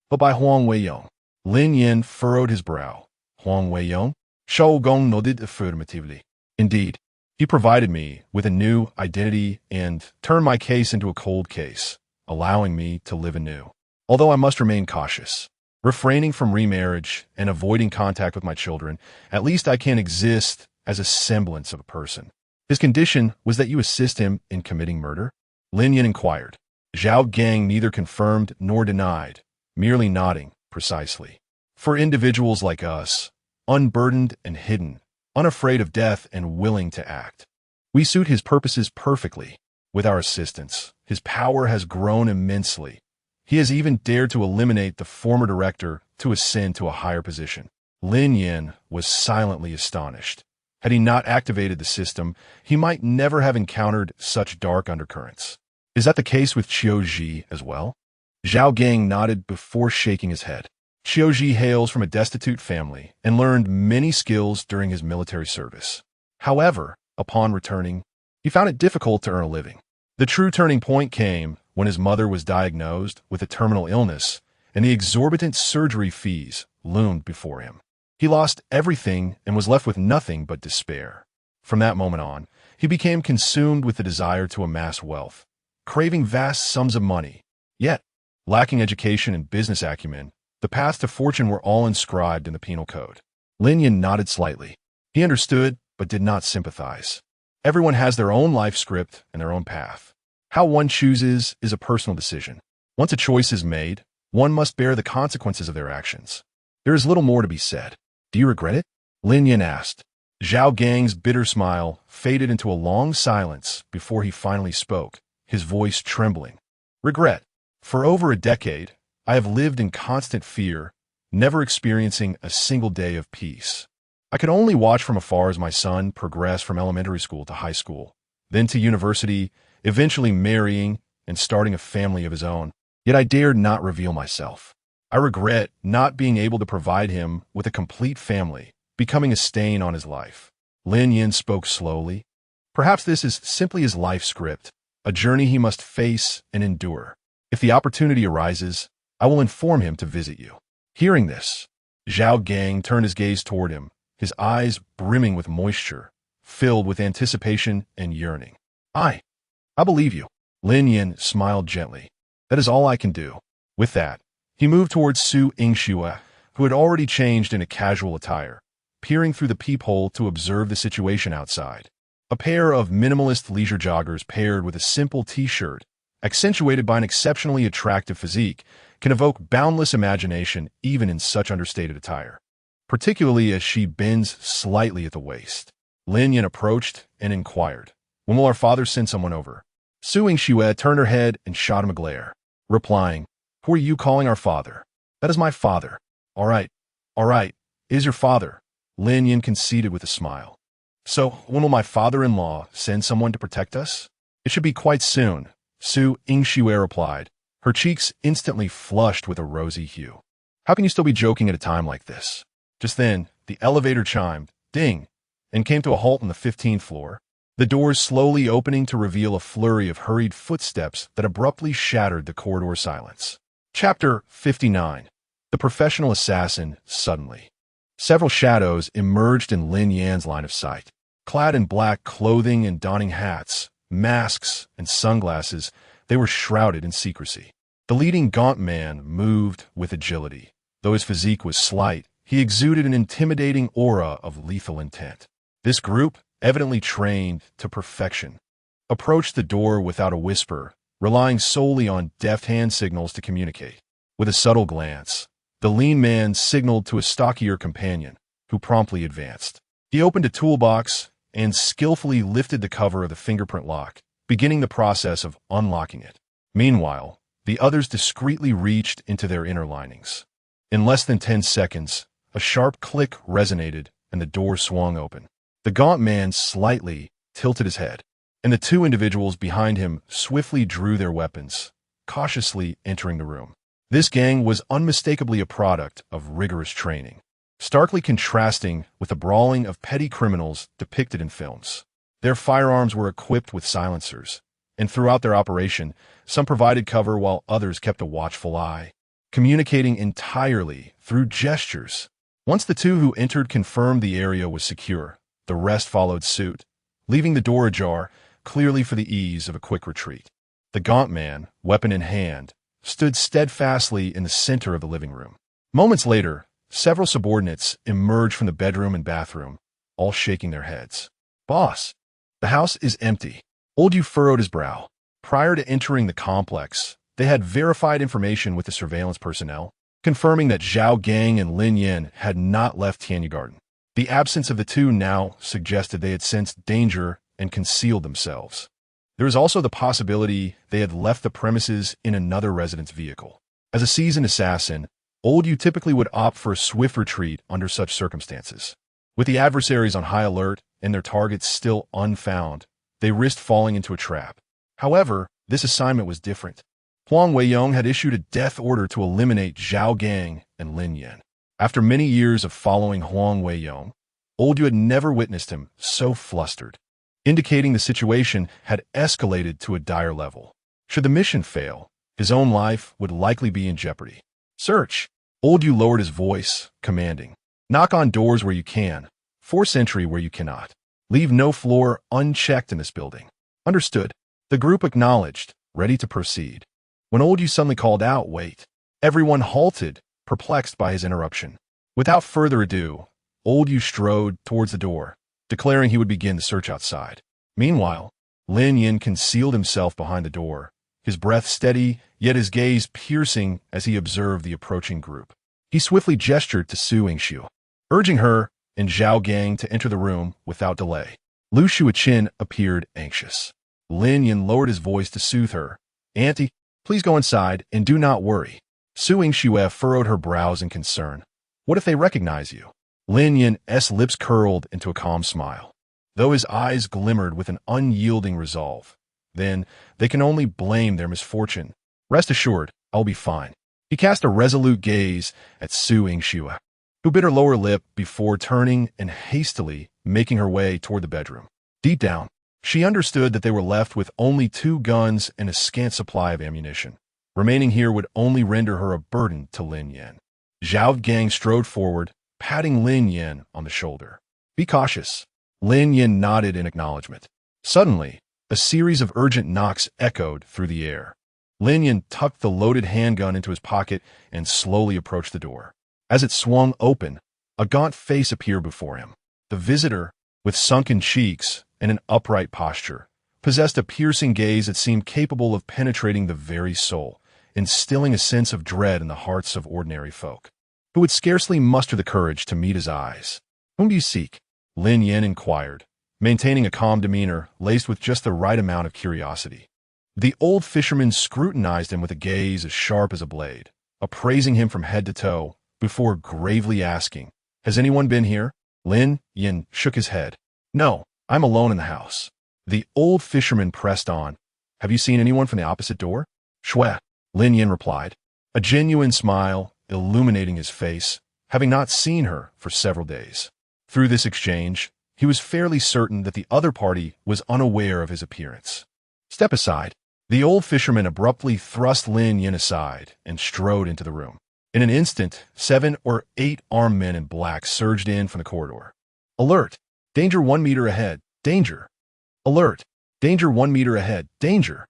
but by Huang Weiyong." Lin Yan furrowed his brow. "Huang Weiyong?" Shao Gong nodded affirmatively. "Indeed, he provided me with a new identity and turned my case into a cold case, allowing me to live anew. Although I must remain cautious, refraining from remarriage and avoiding contact with my children, at least I can exist as a semblance of a person. His condition was that you assist him in committing murder?" Lin Yan inquired. Zhao Gang neither confirmed nor denied, merely nodding precisely. "For individuals like us, unburdened and hidden, unafraid of death and willing to act, we suit his purposes perfectly. With our assistance, his power has grown immensely. He has even dared to eliminate the former director to ascend to a higher position." Lin Yan was silently astonished. Had he not activated the system, he might never have encountered such dark undercurrents. "Is that the case with Qiu Ji as well?" Zhao Gang nodded before shaking his head. Xiaoji hails from a destitute family and learned many skills during his military service. However, upon returning, he found it difficult to earn a living. The true turning point came when his mother was diagnosed with a terminal illness and the exorbitant surgery fees loomed before him. He lost everything and was left with nothing but despair. From that moment on, he became consumed with the desire to amass wealth, craving vast sums of money. Yet, lacking education and business acumen, the paths to fortune were all inscribed in the penal code. Lin Yan nodded slightly. He understood, but did not sympathize. Everyone has their own life script and their own path. How one chooses is a personal decision. Once a choice is made, one must bear the consequences of their actions. There is little more to be said. Do you regret it? Lin Yan asked. Zhao Gang's bitter smile faded into a long silence before he finally spoke, his voice trembling. Regret. For over a decade, I have lived in constant fear, never experiencing a single day of peace. I could only watch from afar as my son progressed from elementary school to high school, then to university, eventually marrying and starting a family of his own. Yet I dared not reveal myself. I regret not being able to provide him with a complete family, becoming a stain on his life. Lin Yan spoke slowly. Perhaps this is simply his life script, a journey he must face and endure. If the opportunity arises, I will inform him to visit you. Hearing this, Zhao Gang turned his gaze toward him, his eyes brimming with moisture, filled with anticipation and yearning. I believe you. Lin Yan smiled gently. That is all I can do. With that, he moved towards Su Yingxue, who had already changed into casual attire, peering through the peephole to observe the situation outside. A pair of minimalist leisure joggers paired with a simple t-shirt, accentuated by an exceptionally attractive physique, can evoke boundless imagination even in such understated attire, particularly as she bends slightly at the waist. Lin Yan approached and inquired, "When will our father send someone over?" Su Yingxue turned her head and shot him a glare, replying, "Who are you calling our father?" "That is my father." All right, it is your father," Lin Yan conceded with a smile. "So, when will my father-in-law send someone to protect us?" "It should be quite soon," Su Yingxue replied, her cheeks instantly flushed with a rosy hue. "How can you still be joking at a time like this?" Just then, the elevator chimed, ding, and came to a halt on the 15th floor, the doors slowly opening to reveal a flurry of hurried footsteps that abruptly shattered the corridor silence. Chapter 59. The Professional Assassin Suddenly. Several shadows emerged in Lin Yan's line of sight. Clad in black clothing and donning hats, masks, and sunglasses, they were shrouded in secrecy. The leading gaunt man moved with agility. Though his physique was slight, he exuded an intimidating aura of lethal intent. This group, evidently trained to perfection, approached the door without a whisper, relying solely on deft hand signals to communicate. With a subtle glance, the lean man signaled to a stockier companion, who promptly advanced. He opened a toolbox and skillfully lifted the cover of the fingerprint lock, beginning the process of unlocking it. Meanwhile, the others discreetly reached into their inner linings. In less than 10 seconds, a sharp click resonated and the door swung open. The gaunt man slightly tilted his head, and the two individuals behind him swiftly drew their weapons, cautiously entering the room. This gang was unmistakably a product of rigorous training, starkly contrasting with the brawling of petty criminals depicted in films. Their firearms were equipped with silencers, and throughout their operation, some provided cover while others kept a watchful eye, communicating entirely through gestures. Once the two who entered confirmed the area was secure, the rest followed suit, leaving the door ajar, clearly for the ease of a quick retreat. The gaunt man, weapon in hand, stood steadfastly in the center of the living room. Moments later, several subordinates emerged from the bedroom and bathroom, all shaking their heads. "Boss, the house is empty." Old Yu furrowed his brow. Prior to entering the complex, they had verified information with the surveillance personnel, confirming that Zhao Gang and Lin Yan had not left Tianyu Garden. The absence of the two now suggested they had sensed danger and concealed themselves. There was also the possibility they had left the premises in another resident's vehicle. As a seasoned assassin, Old Yu typically would opt for a swift retreat under such circumstances. With the adversaries on high alert and their targets still unfound, they risked falling into a trap. However, this assignment was different. Huang Weiyong had issued a death order to eliminate Zhao Gang and Lin Yan. After many years of following Huang Weiyong, Old Yu had never witnessed him so flustered, indicating the situation had escalated to a dire level. Should the mission fail, his own life would likely be in jeopardy. Search! Old Yu lowered his voice, commanding. Knock on doors where you can, force entry where you cannot. Leave no floor unchecked in this building. Understood. The group acknowledged, ready to proceed. When Old Yu suddenly called out, wait. Everyone halted, perplexed by his interruption. Without further ado, Old Yu strode towards the door, declaring he would begin the search outside. Meanwhile, Lin Yan concealed himself behind the door, his breath steady, yet his gaze piercing as he observed the approaching group. He swiftly gestured to Su Yingxiu, urging her and Zhao Gang to enter the room without delay. Lu Shuichin appeared anxious. Lin Yan lowered his voice to soothe her. Auntie, please go inside and do not worry. Su Yingxiu furrowed her brows in concern. What if they recognize you? Lin Yan's lips curled into a calm smile, though his eyes glimmered with an unyielding resolve. Then, they can only blame their misfortune. Rest assured, I'll be fine. He cast a resolute gaze at Su Yingxiu, who bit her lower lip before turning and hastily making her way toward the bedroom. Deep down, she understood that they were left with only 2 guns and a scant supply of ammunition. Remaining here would only render her a burden to Lin Yan. Zhao Gang strode forward, patting Lin Yan on the shoulder. Be cautious. Lin Yan nodded in acknowledgement. Suddenly, a series of urgent knocks echoed through the air. Lin Yan tucked the loaded handgun into his pocket and slowly approached the door. As it swung open, a gaunt face appeared before him. The visitor, with sunken cheeks and an upright posture, possessed a piercing gaze that seemed capable of penetrating the very soul, instilling a sense of dread in the hearts of ordinary folk, who would scarcely muster the courage to meet his eyes. Whom do you seek? Lin Yan inquired, maintaining a calm demeanor laced with just the right amount of curiosity. The old fisherman scrutinized him with a gaze as sharp as a blade, appraising him from head to toe, before gravely asking, Has anyone been here? Lin Yan shook his head. No, I'm alone in the house. The old fisherman pressed on. Have you seen anyone from the opposite door? Shwe, Lin Yan replied, a genuine smile illuminating his face, having not seen her for several days. Through this exchange, he was fairly certain that the other party was unaware of his appearance. Step aside. The old fisherman abruptly thrust Lin Yan aside and strode into the room. In an instant, 7 or 8 armed men in black surged in from the corridor. Alert! Danger 1 meter ahead! Danger! Alert! Danger 1 meter ahead! Danger!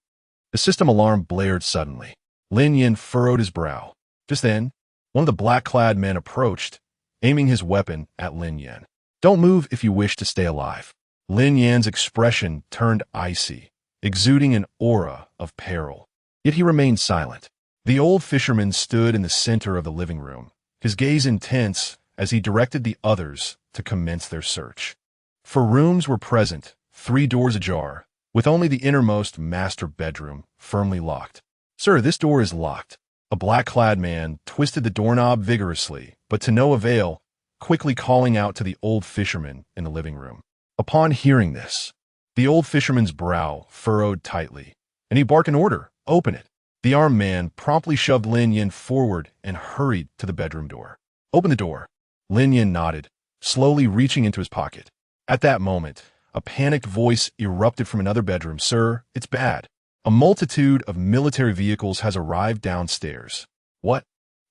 The system alarm blared suddenly. Lin Yan furrowed his brow. Just then, one of the black-clad men approached, aiming his weapon at Lin Yan. Don't move if you wish to stay alive. Lin Yan's expression turned icy, exuding an aura of peril. Yet he remained silent. The old fisherman stood in the center of the living room, his gaze intense as he directed the others to commence their search. 4 rooms were present, 3 doors ajar, with only the innermost master bedroom firmly locked. Sir, this door is locked. A black-clad man twisted the doorknob vigorously, but to no avail, quickly calling out to the old fisherman in the living room. Upon hearing this, the old fisherman's brow furrowed tightly, and he barked an order, open it. The armed man promptly shoved Lin Yan forward and hurried to the bedroom door. Open the door. Lin Yan nodded, slowly reaching into his pocket. At that moment, a panicked voice erupted from another bedroom. Sir, it's bad. A multitude of military vehicles has arrived downstairs. What?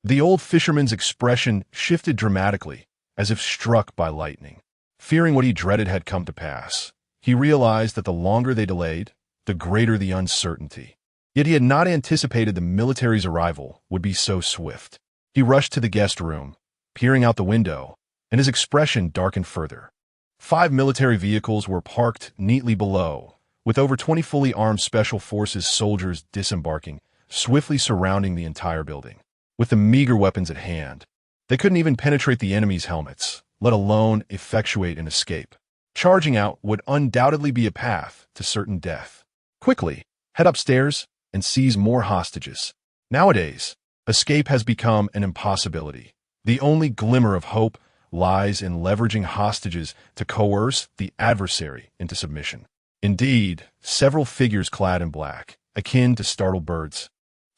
The old fisherman's expression shifted dramatically, as if struck by lightning. Fearing what he dreaded had come to pass, he realized that the longer they delayed, the greater the uncertainty. Yet he had not anticipated the military's arrival would be so swift. He rushed to the guest room, peering out the window, and his expression darkened further. 5 military vehicles were parked neatly below, with over 20 fully armed Special Forces soldiers disembarking, swiftly surrounding the entire building. With the meager weapons at hand, they couldn't even penetrate the enemy's helmets, let alone effectuate an escape. Charging out would undoubtedly be a path to certain death. Quickly, head upstairs and seize more hostages. Nowadays, escape has become an impossibility. The only glimmer of hope lies in leveraging hostages to coerce the adversary into submission. Indeed, several figures clad in black, akin to startled birds,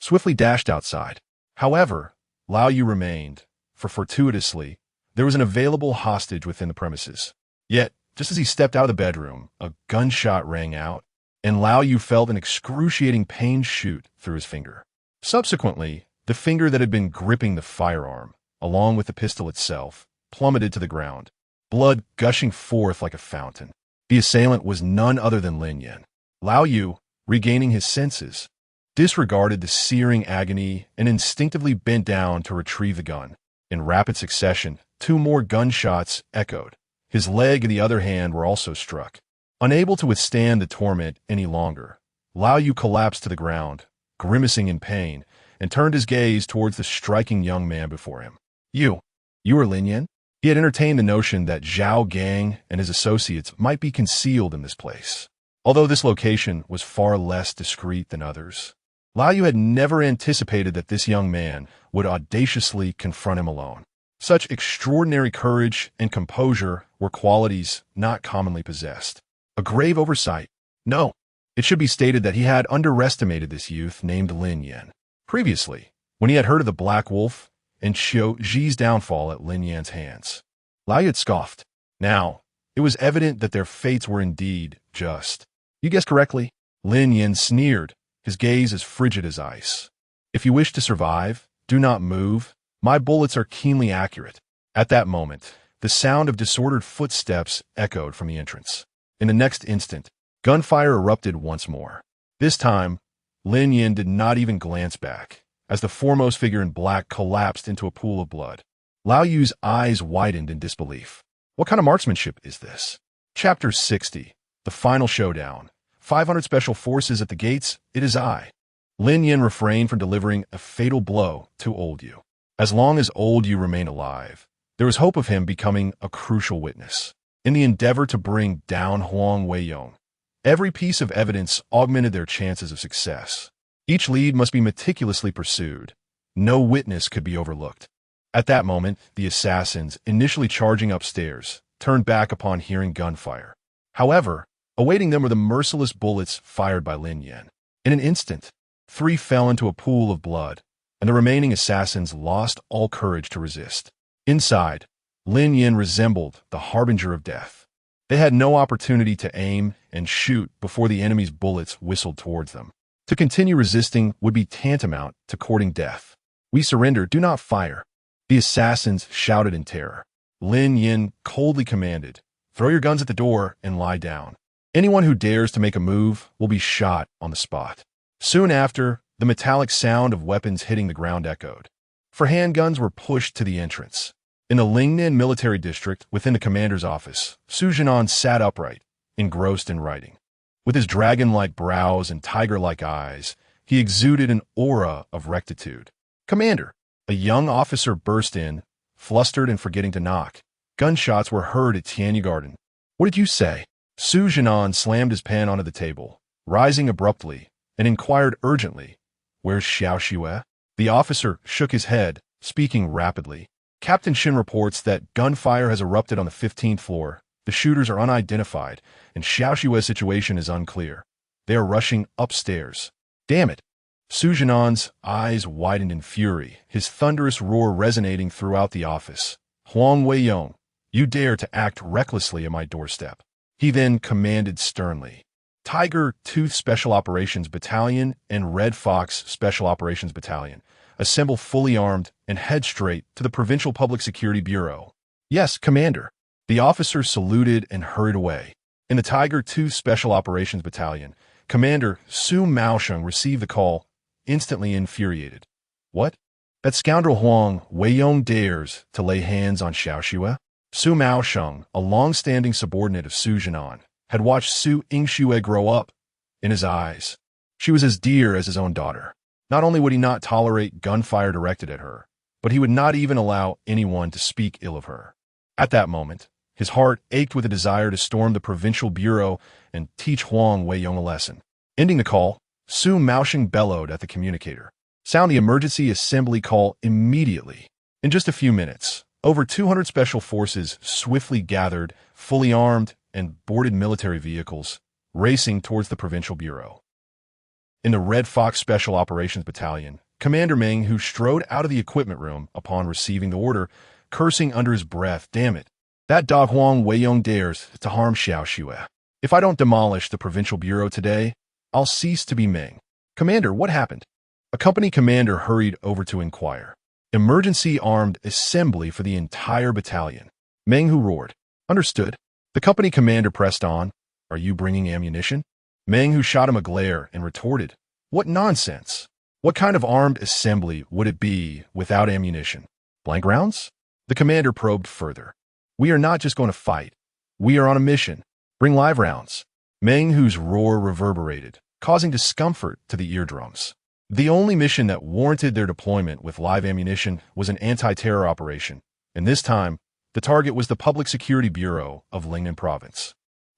swiftly dashed outside. However, Lao Yu remained, for fortuitously, there was an available hostage within the premises. Yet, just as he stepped out of the bedroom, a gunshot rang out, and Lao Yu felt an excruciating pain shoot through his finger. Subsequently, the finger that had been gripping the firearm, along with the pistol itself, plummeted to the ground, blood gushing forth like a fountain. The assailant was none other than Lin Yan. Lao Yu, regaining his senses, disregarded the searing agony and instinctively bent down to retrieve the gun. In rapid succession, 2 more gunshots echoed. His leg and the other hand were also struck. Unable to withstand the torment any longer, Lao Yu collapsed to the ground, grimacing in pain, and turned his gaze towards the striking young man before him. You are Lin Yan? He had entertained the notion that Zhao Gang and his associates might be concealed in this place, although this location was far less discreet than others. Lao Yu had never anticipated that this young man would audaciously confront him alone. Such extraordinary courage and composure were qualities not commonly possessed. A grave oversight. No, it should be stated that he had underestimated this youth named Lin Yan. Previously, when he had heard of the Black Wolf and Xiu Zhi's downfall at Lin Yan's hands, Lao Yu had scoffed. Now, it was evident that their fates were indeed just. You guessed correctly. Lin Yan sneered, his gaze as frigid as ice. If you wish to survive, do not move. My bullets are keenly accurate. At that moment, the sound of disordered footsteps echoed from the entrance. In the next instant, gunfire erupted once more. This time, Lin Yan did not even glance back, as the foremost figure in black collapsed into a pool of blood. Lao Yu's eyes widened in disbelief. What kind of marksmanship is this? Chapter 60. The Final Showdown. 500 Special Forces at the gates. It is I. Lin Yan refrained from delivering a fatal blow to Old Yu. As long as Old Yu remained alive, there was hope of him becoming a crucial witness. In the endeavor to bring down Huang Weiyong, every piece of evidence augmented their chances of success. Each lead must be meticulously pursued. No witness could be overlooked. At that moment, the assassins, initially charging upstairs, turned back upon hearing gunfire. However, awaiting them were the merciless bullets fired by Lin Yan. In an instant, 3 fell into a pool of blood, and the remaining assassins lost all courage to resist. Inside, Lin Yan resembled the harbinger of death. They had no opportunity to aim and shoot before the enemy's bullets whistled towards them. To continue resisting would be tantamount to courting death. We surrender, do not fire. The assassins shouted in terror. Lin Yan coldly commanded, throw your guns at the door and lie down. Anyone who dares to make a move will be shot on the spot. Soon after, the metallic sound of weapons hitting the ground echoed. For handguns were pushed to the entrance. In the Lingnan military district, within the commander's office, Su Jinan sat upright, engrossed in writing. With his dragon-like brows and tiger-like eyes, he exuded an aura of rectitude. Commander! A young officer burst in, flustered and forgetting to knock. Gunshots were heard at Tianyu Garden. What did you say? Su Jinan slammed his pen onto the table, rising abruptly, and inquired urgently, Where's Xiao Xue? The officer shook his head, speaking rapidly. Captain Shin reports that gunfire has erupted on the 15th floor. The shooters are unidentified, and Xiao Xue's situation is unclear. They are rushing upstairs. Damn it! Su Jinan's eyes widened in fury, his thunderous roar resonating throughout the office. Huang Weiyong, you dare to act recklessly at my doorstep. He then commanded sternly. Tiger Tooth Special Operations Battalion and Red Fox Special Operations Battalion, assemble fully armed and head straight to the Provincial Public Security Bureau. Yes, Commander. The officers saluted and hurried away. In the Tiger Tooth Special Operations Battalion, Commander Su Maosheng received the call, instantly infuriated. What? That scoundrel Huang Weiyong dares to lay hands on Xiao Xue? Su Maosheng, a long-standing subordinate of Su Jinan, had watched Su Yingxue grow up. In his eyes, she was as dear as his own daughter. Not only would he not tolerate gunfire directed at her, but he would not even allow anyone to speak ill of her. At that moment, his heart ached with a desire to storm the provincial bureau and teach Huang Weiyong a lesson. Ending the call, Su Maosheng bellowed at the communicator. Sound the emergency assembly call immediately. In just a few minutes, over 200 special forces swiftly gathered, fully armed, and boarded military vehicles, racing towards the provincial bureau. In the Red Fox Special Operations Battalion, Commander Meng, who strode out of the equipment room upon receiving the order, cursing under his breath, "Damn it. That dog Huang Weiyong dares to harm Xiao Xue. If I don't demolish the Provincial Bureau today, I'll cease to be Meng." "Commander, what happened?" A company commander hurried over to inquire. "Emergency armed assembly for the entire battalion." Meng Hu roared. "Understood." The company commander pressed on. "Are you bringing ammunition?" Meng Hu shot him a glare and retorted, "What nonsense! What kind of armed assembly would it be without ammunition? Blank rounds?" The commander probed further. "We are not just going to fight. We are on a mission. Bring live rounds." Meng Hu's roar reverberated, causing discomfort to the eardrums. The only mission that warranted their deployment with live ammunition was an anti-terror operation, and this time, the target was the Public Security Bureau of Lin Yan Province.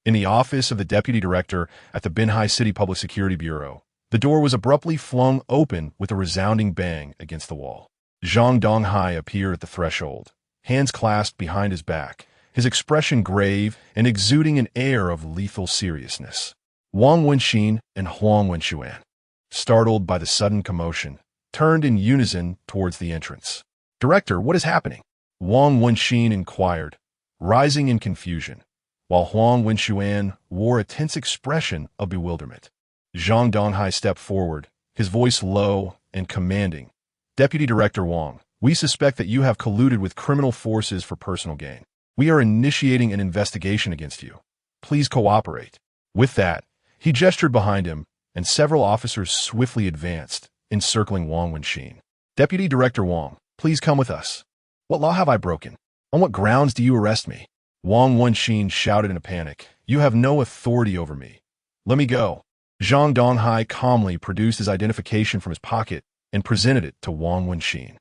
In the office of the deputy director at the Binhai City Public Security Bureau, the door was abruptly flung open with a resounding bang against the wall. Zhang Donghai appeared at the threshold, hands clasped behind his back, his expression grave and exuding an air of lethal seriousness. Wang Wenxin and Huang Wenxuan, startled by the sudden commotion, turned in unison towards the entrance. "Director, what is happening?" Wang Wenxin inquired, rising in confusion, while Huang Wenxuan wore a tense expression of bewilderment. Zhang Donghai stepped forward, his voice low and commanding. "Deputy Director Wang, we suspect that you have colluded with criminal forces for personal gain. We are initiating an investigation against you. Please cooperate." With that, he gestured behind him, and several officers swiftly advanced, encircling Wang Wenxin. "Deputy Director Wang, please come with us." "What law have I broken? On what grounds do you arrest me?" Wang Wenxin shouted in a panic. "You have no authority over me. Let me go." Zhang Donghai calmly produced his identification from his pocket and presented it to Wang Wenxin.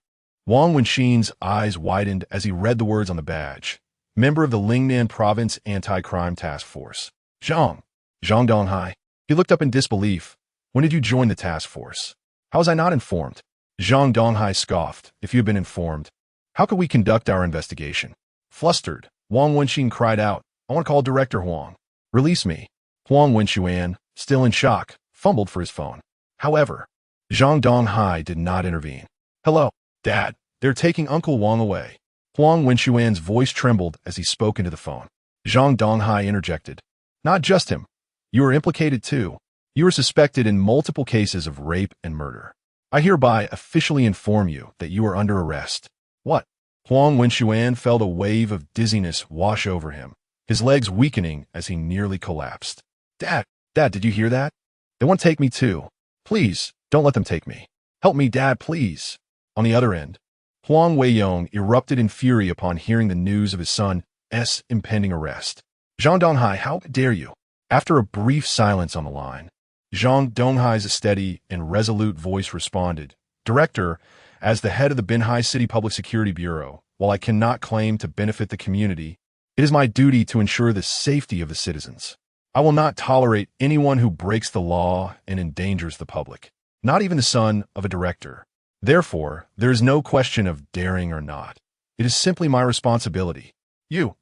Wang Wenxin's eyes widened as he read the words on the badge. "Member of the Lin Yan Province Anti-Crime Task Force." Zhang Donghai. He looked up in disbelief. "When did you join the task force? How was I not informed?" Zhang Donghai scoffed. "If you had been informed, how could we conduct our investigation?" Flustered, Wang Wenxin cried out, "I want to call Director Huang. Release me." Huang Wenxuan, still in shock, fumbled for his phone. However, Zhang Donghai did not intervene. "Hello, Dad. They're taking Uncle Wang away." Huang Wenxuan's voice trembled as he spoke into the phone. Zhang Donghai interjected, "Not just him. You are implicated too. You are suspected in multiple cases of rape and murder. I hereby officially inform you that you are under arrest." "What?" Huang Wenxuan felt a wave of dizziness wash over him, his legs weakening as he nearly collapsed. Dad, did you hear that? They want to take me too. Please, don't let them take me. Help me, Dad, please." On the other end, Huang Weiyong erupted in fury upon hearing the news of his son's impending arrest. "Zhang Donghai, how dare you?" After a brief silence on the line, Zhang Donghai's steady and resolute voice responded, "Director, as the head of the Binhai City Public Security Bureau, while I cannot claim to benefit the community, it is my duty to ensure the safety of the citizens. I will not tolerate anyone who breaks the law and endangers the public, not even the son of a director. Therefore, there is no question of daring or not. It is simply my responsibility." You.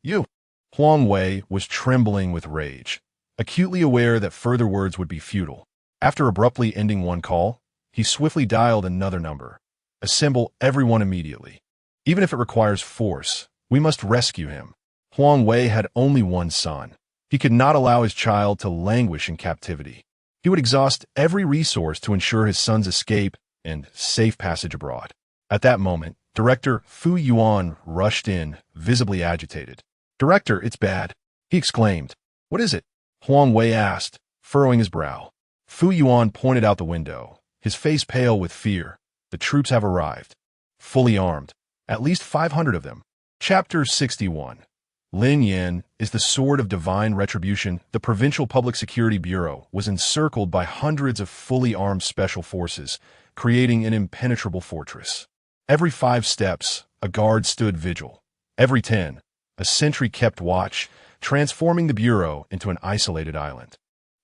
Huang Wei was trembling with rage, acutely aware that further words would be futile. After abruptly ending one call, he swiftly dialed another number. "Assemble everyone immediately. Even if it requires force, we must rescue him." Huang Wei had only one son. He could not allow his child to languish in captivity. He would exhaust every resource to ensure his son's escape and safe passage abroad. At that moment, Director Fu Yuan rushed in, visibly agitated. "Director, it's bad," he exclaimed. "What is it?" Huang Wei asked, furrowing his brow. Fu Yuan pointed out the window, his face pale with fear. "The troops have arrived. Fully armed. At least 500 of them." Chapter 61. Lin Yan is the sword of divine retribution. The Provincial Public Security Bureau was encircled by hundreds of fully armed special forces, creating an impenetrable fortress. Every 5 steps, a guard stood vigil. Every 10, a sentry kept watch, transforming the Bureau into an isolated island.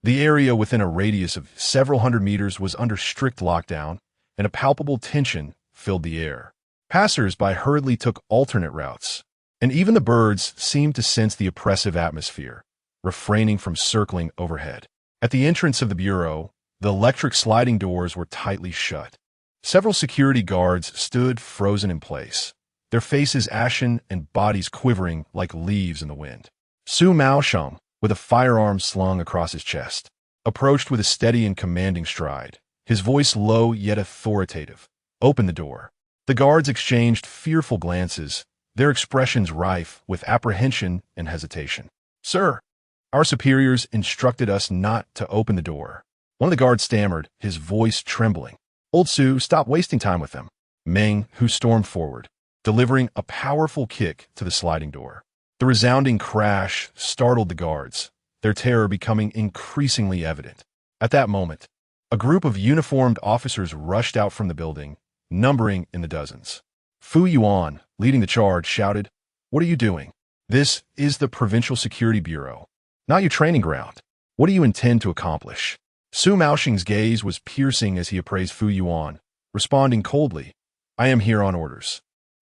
The area within a radius of several hundred meters was under strict lockdown, and a palpable tension filled the air. Passers-by hurriedly took alternate routes, and even the birds seemed to sense the oppressive atmosphere, refraining from circling overhead. At the entrance of the Bureau, The electric sliding doors were tightly shut. Several security guards stood frozen in place, their faces ashen and bodies quivering like leaves in the wind. Su Maosheng, with a firearm slung across his chest, approached with a steady and commanding stride, his voice low yet authoritative. "Open the door." The guards exchanged fearful glances, their expressions rife with apprehension and hesitation. "Sir, our superiors instructed us not to open the door." One of the guards stammered, his voice trembling. "Old Su, stop wasting time with them." Meng, who stormed forward, delivering a powerful kick to the sliding door. The resounding crash startled the guards, their terror becoming increasingly evident. At that moment, a group of uniformed officers rushed out from the building, numbering in the dozens. Fu Yuan, leading the charge, shouted, "What are you doing? This is the Provincial Security Bureau, not your training ground. What do you intend to accomplish?" Su Maosheng's gaze was piercing as he appraised Fu Yuan, responding coldly, "I am here on orders.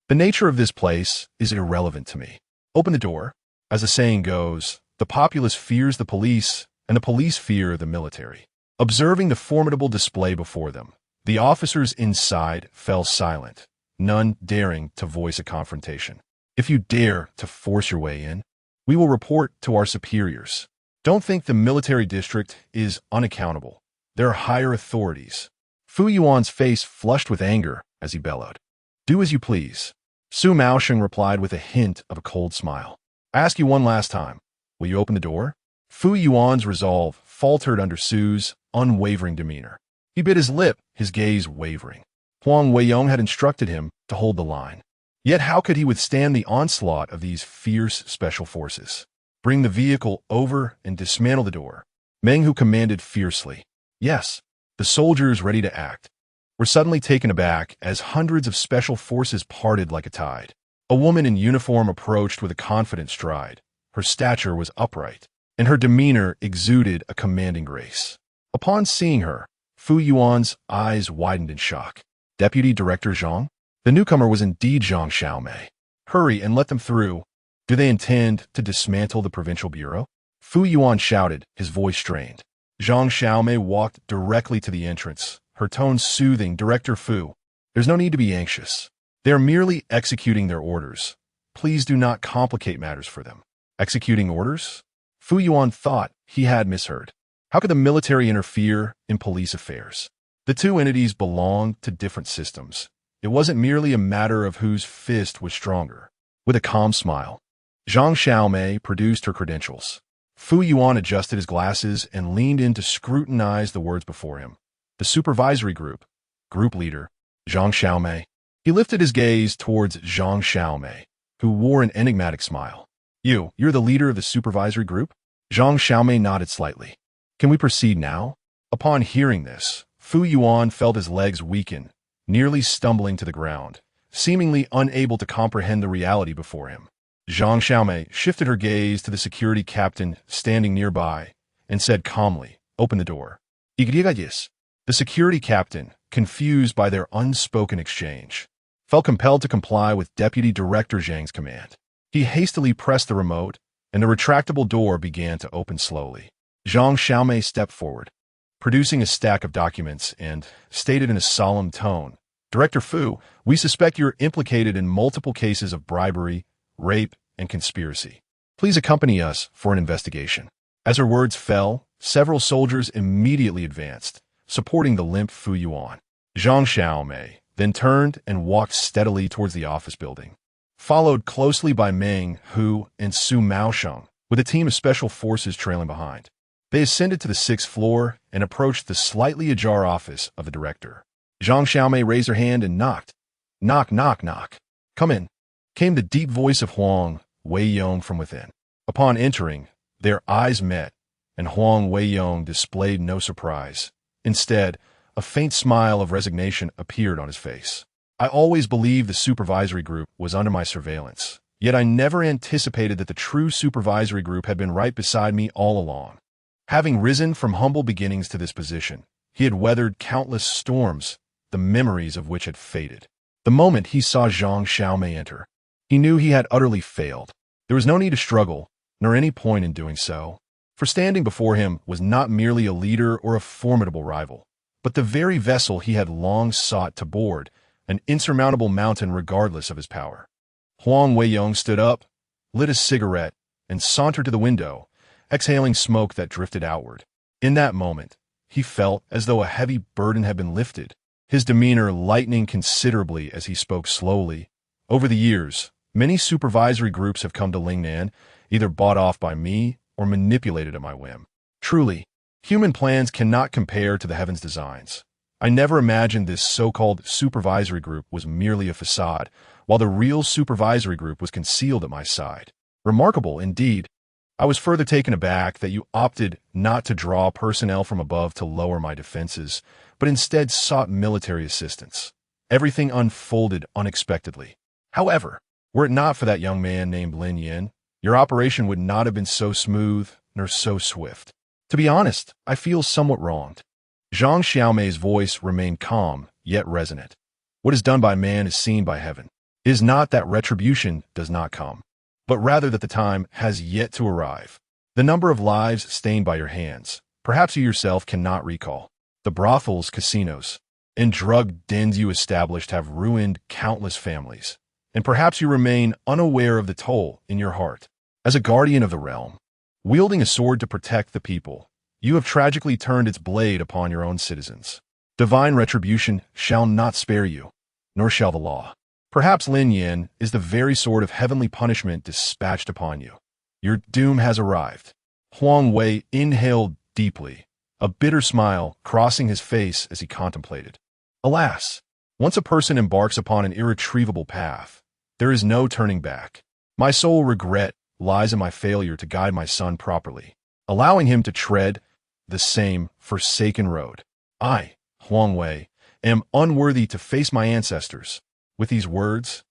The nature of this place is irrelevant to me. Open the door." As the saying goes, the populace fears the police, and the police fear the military. Observing the formidable display before them, the officers inside fell silent, none daring to voice a confrontation. "If you dare to force your way in, we will report to our superiors. Don't think the military district is unaccountable. There are higher authorities." Fu Yuan's face flushed with anger as he bellowed, "Do as you please." Su Maosheng replied with a hint of a cold smile. "I ask you one last time. Will you open the door?" Fu Yuan's resolve faltered under Su's unwavering demeanor. He bit his lip, his gaze wavering. Huang Weiyong had instructed him to hold the line. Yet how could he withstand the onslaught of these fierce special forces? "Bring the vehicle over and dismantle the door." Meng, who commanded fiercely. "Yes." The soldiers, ready to act, were suddenly taken aback as hundreds of special forces parted like a tide. A woman in uniform approached with a confident stride. Her stature was upright, and her demeanor exuded a commanding grace. Upon seeing her, Fu Yuan's eyes widened in shock. "Deputy Director Zhang?" The newcomer was indeed Zhang Xiaomei. "Hurry and let them through. Do they intend to dismantle the provincial bureau?" Fu Yuan shouted, his voice strained. Zhang Xiaomei walked directly to the entrance, her tone soothing. "Director Fu, there's no need to be anxious. They are merely executing their orders. Please do not complicate matters for them." Executing orders? Fu Yuan thought he had misheard. How could the military interfere in police affairs? The two entities belonged to different systems. It wasn't merely a matter of whose fist was stronger. With a calm smile, Zhang Xiaomei produced her credentials. Fu Yuan adjusted his glasses and leaned in to scrutinize the words before him. The supervisory group leader, Zhang Xiaomei. He lifted his gaze towards Zhang Xiaomei, who wore an enigmatic smile. You're the leader of the supervisory group?" Zhang Xiaomei nodded slightly. "Can we proceed now?" Upon hearing this, Fu Yuan felt his legs weaken, nearly stumbling to the ground, seemingly unable to comprehend the reality before him. Zhang Xiaomei shifted her gaze to the security captain standing nearby and said calmly, "Open the door." "Igrigalles." The security captain, confused by their unspoken exchange, felt compelled to comply with Deputy Director Zhang's command. He hastily pressed the remote, and the retractable door began to open slowly. Zhang Xiaomei stepped forward, producing a stack of documents, and stated in a solemn tone, "Director Fu, we suspect you're implicated in multiple cases of bribery, rape, and conspiracy. Please accompany us for an investigation." As her words fell, several soldiers immediately advanced, supporting the limp Fu Yuan. Zhang Xiaomei then turned and walked steadily towards the office building, followed closely by Meng, Hu, and Su Maosheng, with a team of special forces trailing behind. They ascended to the 6th floor and approached the slightly ajar office of the director. Zhang Xiaomei raised her hand and knocked. "Knock, knock, knock." "Come in," came the deep voice of Huang Weiyong from within. Upon entering, their eyes met, and Huang Weiyong displayed no surprise. Instead, a faint smile of resignation appeared on his face. "I always believed the supervisory group was under my surveillance, yet I never anticipated that the true supervisory group had been right beside me all along." Having risen from humble beginnings to this position, he had weathered countless storms, the memories of which had faded. The moment he saw Zhang Xiaomei enter, he knew he had utterly failed. There was no need to struggle, nor any point in doing so. For standing before him was not merely a leader or a formidable rival, but the very vessel he had long sought to board, an insurmountable mountain regardless of his power. Huang Weiyong stood up, lit a cigarette, and sauntered to the window, exhaling smoke that drifted outward. In that moment, he felt as though a heavy burden had been lifted, his demeanor lightening considerably as he spoke slowly. Over the years, many supervisory groups have come to Lin Yan, either bought off by me or manipulated at my whim. Truly, human plans cannot compare to the heaven's designs. I never imagined this so-called supervisory group was merely a facade, while the real supervisory group was concealed at my side. Remarkable, indeed. I was further taken aback that you opted not to draw personnel from above to lower my defenses, but instead sought military assistance. Everything unfolded unexpectedly. However, were it not for that young man named Lin Yan, your operation would not have been so smooth nor so swift. To be honest, I feel somewhat wronged. Zhang Xiaomei's voice remained calm, yet resonant. What is done by man is seen by heaven. It is not that retribution does not come, but rather that the time has yet to arrive. The number of lives stained by your hands, perhaps you yourself cannot recall. The brothels, casinos, and drug dens you established have ruined countless families, and perhaps you remain unaware of the toll in your heart. As a guardian of the realm, wielding a sword to protect the people, you have tragically turned its blade upon your own citizens. Divine retribution shall not spare you, nor shall the law. Perhaps Lin Yan is the very sort of heavenly punishment dispatched upon you. Your doom has arrived. Huang Wei inhaled deeply, a bitter smile crossing his face as he contemplated. Alas, once a person embarks upon an irretrievable path, there is no turning back. My sole regret lies in my failure to guide my son properly, allowing him to tread the same forsaken road. I, Huang Wei, am unworthy to face my ancestors. With these words,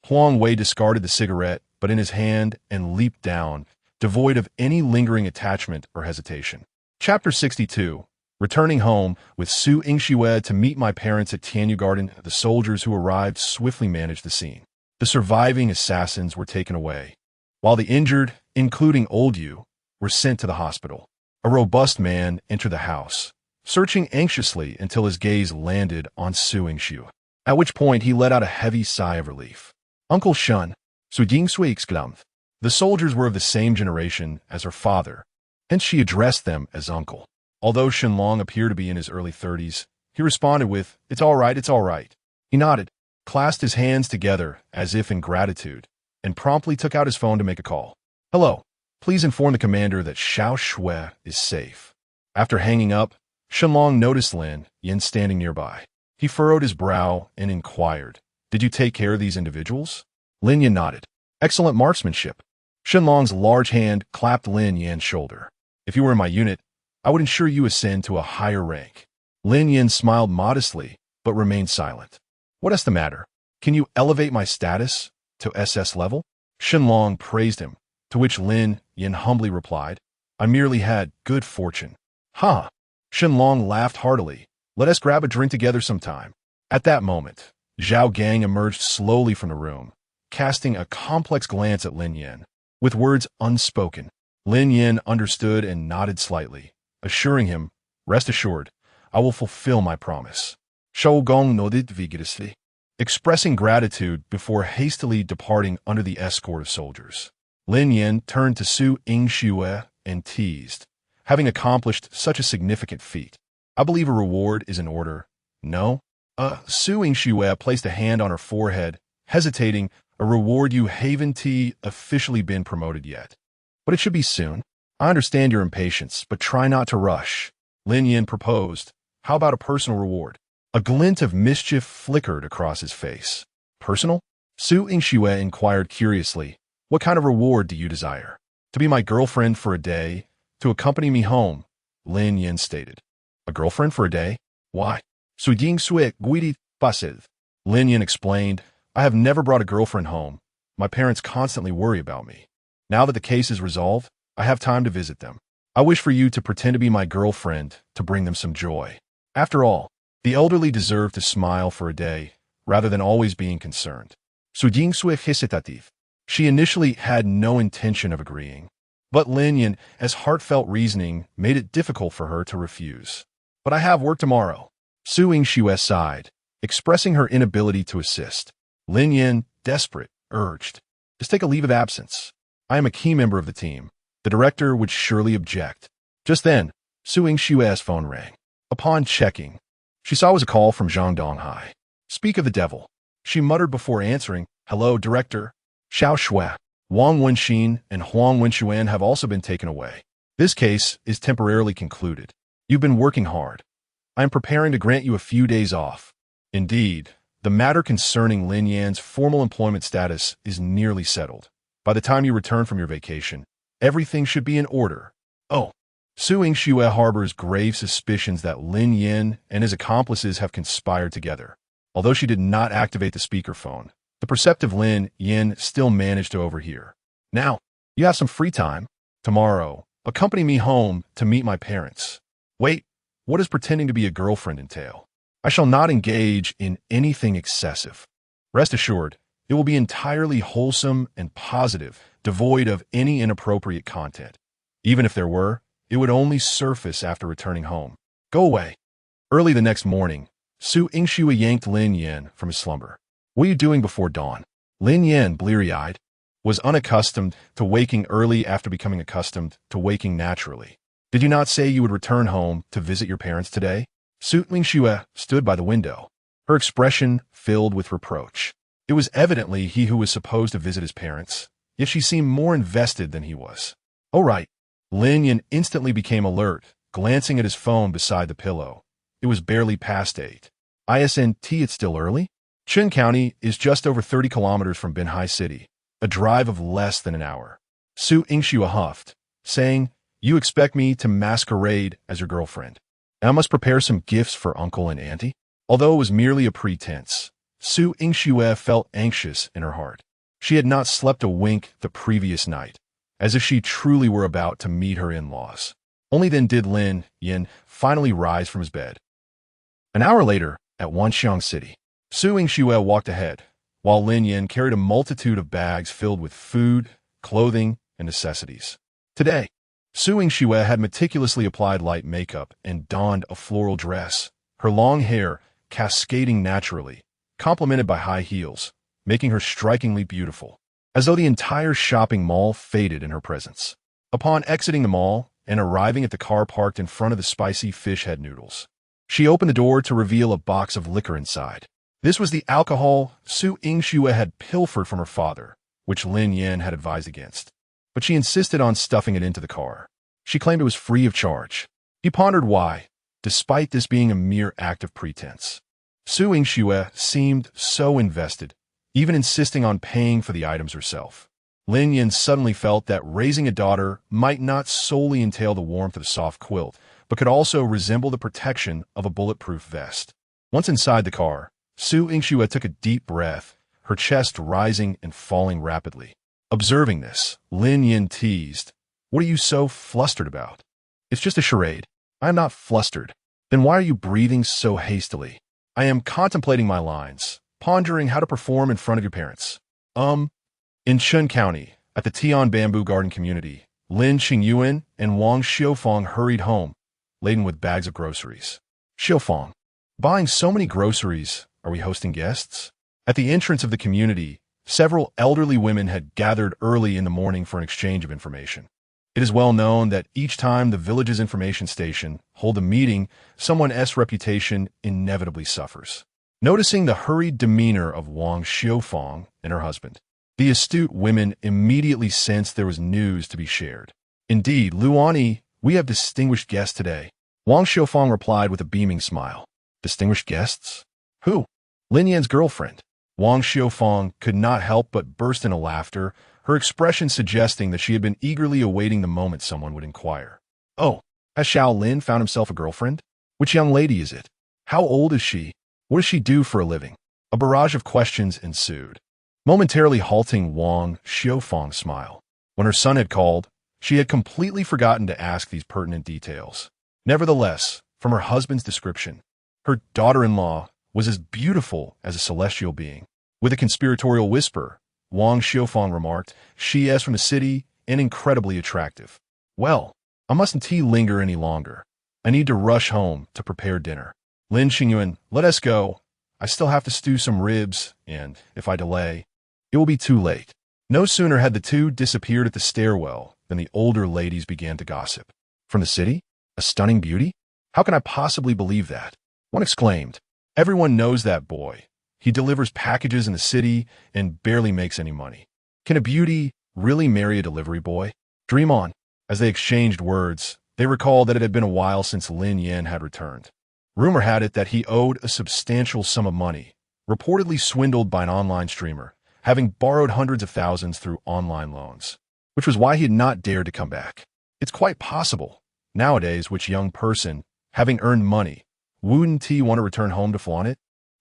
Huang Wei discarded the cigarette, but in his hand, and leaped down, devoid of any lingering attachment or hesitation. Chapter 62. Returning home with Su Yingxue to meet my parents at Tianyu Garden, the soldiers who arrived swiftly managed the scene. The surviving assassins were taken away, while the injured, including old Yu, were sent to the hospital. A robust man entered the house, searching anxiously until his gaze landed on Su Yingxue, at which point he let out a heavy sigh of relief. Uncle Shun, Su Yingxue exclaimed. The soldiers were of the same generation as her father, hence she addressed them as uncle. Although Shenlong appeared to be in his early 30s, he responded with, "It's all right, it's all right." He nodded, clasped his hands together as if in gratitude, and promptly took out his phone to make a call. "Hello, please inform the commander that Xiao Shui is safe." After hanging up, Shenlong noticed Lin Yan standing nearby. He furrowed his brow and inquired, "Did you take care of these individuals?" Lin Yan nodded. "Excellent marksmanship." Shenlong's large hand clapped Lin Yan's shoulder. "If you were in my unit, I would ensure you ascend to a higher rank." Lin Yan smiled modestly, but remained silent. "What is the matter? Can you elevate my status to SS level?" Shenlong praised him, to which Lin Yan humbly replied, "I merely had good fortune." "Huh." Shenlong laughed heartily. "Let us grab a drink together sometime." At that moment, Zhao Gang emerged slowly from the room, casting a complex glance at Lin Yan. With words unspoken, Lin Yan understood and nodded slightly, assuring him, "Rest assured, I will fulfill my promise." Shao Gong nodded vigorously, expressing gratitude before hastily departing under the escort of soldiers. Lin Yan turned to Su Yingxue and teased, "Having accomplished such a significant feat, I believe a reward is in order, no?" Su Yingxue placed a hand on her forehead, hesitating. "A reward? You haven't officially been promoted yet, but it should be soon. I understand your impatience, but try not to rush." Lin Yan proposed, "How about a personal reward?" A glint of mischief flickered across his face. "Personal?" Su Yingxue inquired curiously. "What kind of reward do you desire?" "To be my girlfriend for a day, to accompany me home," Lin Yan stated. "A girlfriend for a day? Why?" Su Yingxue guided passive. Lin Yan explained, "I have never brought a girlfriend home. My parents constantly worry about me. Now that the case is resolved, I have time to visit them. I wish for you to pretend to be my girlfriend to bring them some joy." After all, the elderly deserve to smile for a day, rather than always being concerned. Su Yingxue hesitative. She initially had no intention of agreeing, But Lin Yan, as heartfelt reasoning, made it difficult for her to refuse. But I have work tomorrow. Su Yingxue sighed, expressing her inability to assist. Lin Yan, desperate, urged, just take a leave of absence. I am a key member of the team. The director would surely object. Just then, Su Yingxue's phone rang. Upon checking, she saw it was a call from Zhang Donghai. Speak of the devil. She muttered before answering, hello, director. Xiao Shui, Wang Wenxin, and Huang Wenxuan have also been taken away. This case is temporarily concluded. You've been working hard. I am preparing to grant you a few days off. Indeed, the matter concerning Lin Yan's formal employment status is nearly settled. By the time you return from your vacation, everything should be in order. Oh, Su Yingxue harbors grave suspicions that Lin Yan and his accomplices have conspired together. Although she did not activate the speakerphone, the perceptive Lin Yan still managed to overhear. Now, you have some free time. Tomorrow, accompany me home to meet my parents. Wait, what does pretending to be a girlfriend entail? I shall not engage in anything excessive. Rest assured, it will be entirely wholesome and positive, devoid of any inappropriate content. Even if there were, it would only surface after returning home. Go away. Early the next morning, Su Yingxue yanked Lin Yan from his slumber. What are you doing before dawn? Lin Yan, bleary-eyed, was unaccustomed to waking early after becoming accustomed to waking naturally. Did you not say you would return home to visit your parents today? Su Yingxue stood by the window, her expression filled with reproach. It was evidently he who was supposed to visit his parents, yet she seemed more invested than he was. Oh, right. Lin Yan instantly became alert, glancing at his phone beside the pillow. It was barely past 8. ISNT, it's still early? Chun County is just over 30 kilometers from Binhai City, a drive of less than an hour. Su Yingxue huffed, saying, you expect me to masquerade as your girlfriend. And I must prepare some gifts for uncle and auntie? Although it was merely a pretense, Su Yingxue felt anxious in her heart. She had not slept a wink the previous night, as if she truly were about to meet her in-laws. Only then did Lin Yan finally rise from his bed. An hour later, at Wanxiang City, Su Yingxue walked ahead, while Lin Yan carried a multitude of bags filled with food, clothing, and necessities. Today, Su Yingxue had meticulously applied light makeup and donned a floral dress, her long hair cascading naturally, complemented by high heels, making her strikingly beautiful, as though the entire shopping mall faded in her presence. Upon exiting the mall and arriving at the car parked in front of the spicy fish head noodles, she opened the door to reveal a box of liquor inside. This was the alcohol Su Yingxue had pilfered from her father, which Lin Yan had advised against. But she insisted on stuffing it into the car. She claimed it was free of charge. He pondered why, despite this being a mere act of pretense. Su Yingxue seemed so invested, even insisting on paying for the items herself. Lin Yan suddenly felt that raising a daughter might not solely entail the warmth of a soft quilt, but could also resemble the protection of a bulletproof vest. Once inside the car, Su Yingxue took a deep breath, her chest rising and falling rapidly. Observing this, Lin Yan teased, what are you so flustered about? It's just a charade. I am not flustered. Then why are you breathing so hastily? I am contemplating my lines, pondering how to perform in front of your parents. In Chun County, at the Tian Bamboo Garden community, Lin Qingyuan and Wang Xiufang hurried home, laden with bags of groceries. Xiufang, buying so many groceries, are we hosting guests? At the entrance of the community, several elderly women had gathered early in the morning for an exchange of information. It is well known that each time the village's information station hold a meeting, someone's reputation inevitably suffers. Noticing the hurried demeanor of Wang Xiufang and her husband, the astute women immediately sensed there was news to be shared. Indeed, Luani, we have distinguished guests today. Wang Xiufang replied with a beaming smile. Distinguished guests? Who? Lin Yan's girlfriend. Wang Xiufang could not help but burst into laughter, her expression suggesting that she had been eagerly awaiting the moment someone would inquire. Oh, has Xiao Lin found himself a girlfriend? Which young lady is it? How old is she? What does she do for a living? A barrage of questions ensued, momentarily halting Wang Xiufang's smile. When her son had called, she had completely forgotten to ask these pertinent details. Nevertheless, from her husband's description, her daughter-in-law was as beautiful as a celestial being. With a conspiratorial whisper, Wang Xiufang remarked, she is from the city, and incredibly attractive. Well, I mustn't linger any longer. I need to rush home to prepare dinner. Lin Yan, let us go. I still have to stew some ribs, and if I delay, it will be too late. No sooner had the two disappeared at the stairwell than the older ladies began to gossip. From the city? A stunning beauty? How can I possibly believe that? One exclaimed. Everyone knows that boy. He delivers packages in the city and barely makes any money. Can a beauty really marry a delivery boy? Dream on. As they exchanged words, they recalled that it had been a while since Lin Yan had returned. Rumor had it that he owed a substantial sum of money, reportedly swindled by an online streamer, having borrowed hundreds of thousands through online loans, which was why he had not dared to come back. It's quite possible, nowadays, which young person, having earned money, wouldn't he want to return home to flaunt it?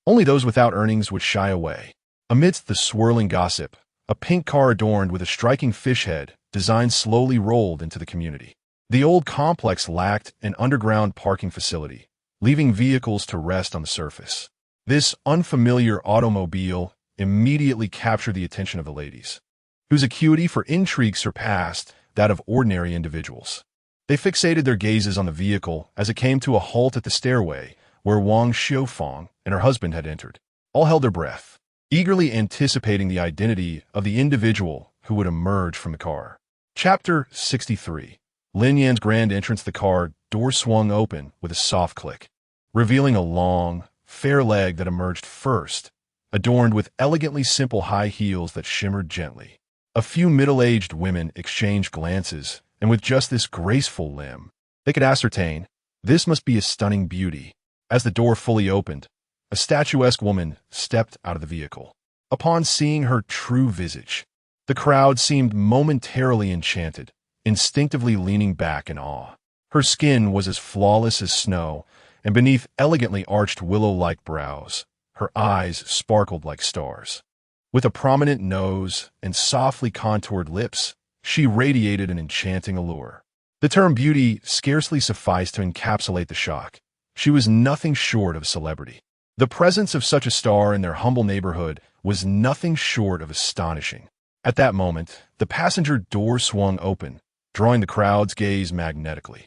Only those without earnings would shy away. Amidst the swirling gossip, a pink car adorned with a striking fish head design slowly rolled into the community. The old complex lacked an underground parking facility, leaving vehicles to rest on the surface. This unfamiliar automobile immediately captured the attention of the ladies, whose acuity for intrigue surpassed that of ordinary individuals. They fixated their gazes on the vehicle as it came to a halt at the stairway where Wang Xiaofang and her husband had entered. All held their breath, eagerly anticipating the identity of the individual who would emerge from the car. Chapter 63. Lin Yan's grand entrance. The car door swung open with a soft click, revealing a long, fair leg that emerged first, adorned with elegantly simple high heels that shimmered gently. A few middle-aged women exchanged glances, and with just this graceful limb, they could ascertain this must be a stunning beauty. As the door fully opened, a statuesque woman stepped out of the vehicle. Upon seeing her true visage, the crowd seemed momentarily enchanted, instinctively leaning back in awe. Her skin was as flawless as snow, and beneath elegantly arched willow-like brows, her eyes sparkled like stars. With a prominent nose and softly contoured lips, she radiated an enchanting allure. The term beauty scarcely sufficed to encapsulate the shock. She was nothing short of a celebrity. The presence of such a star in their humble neighborhood was nothing short of astonishing. At that moment, the passenger door swung open, drawing the crowd's gaze magnetically.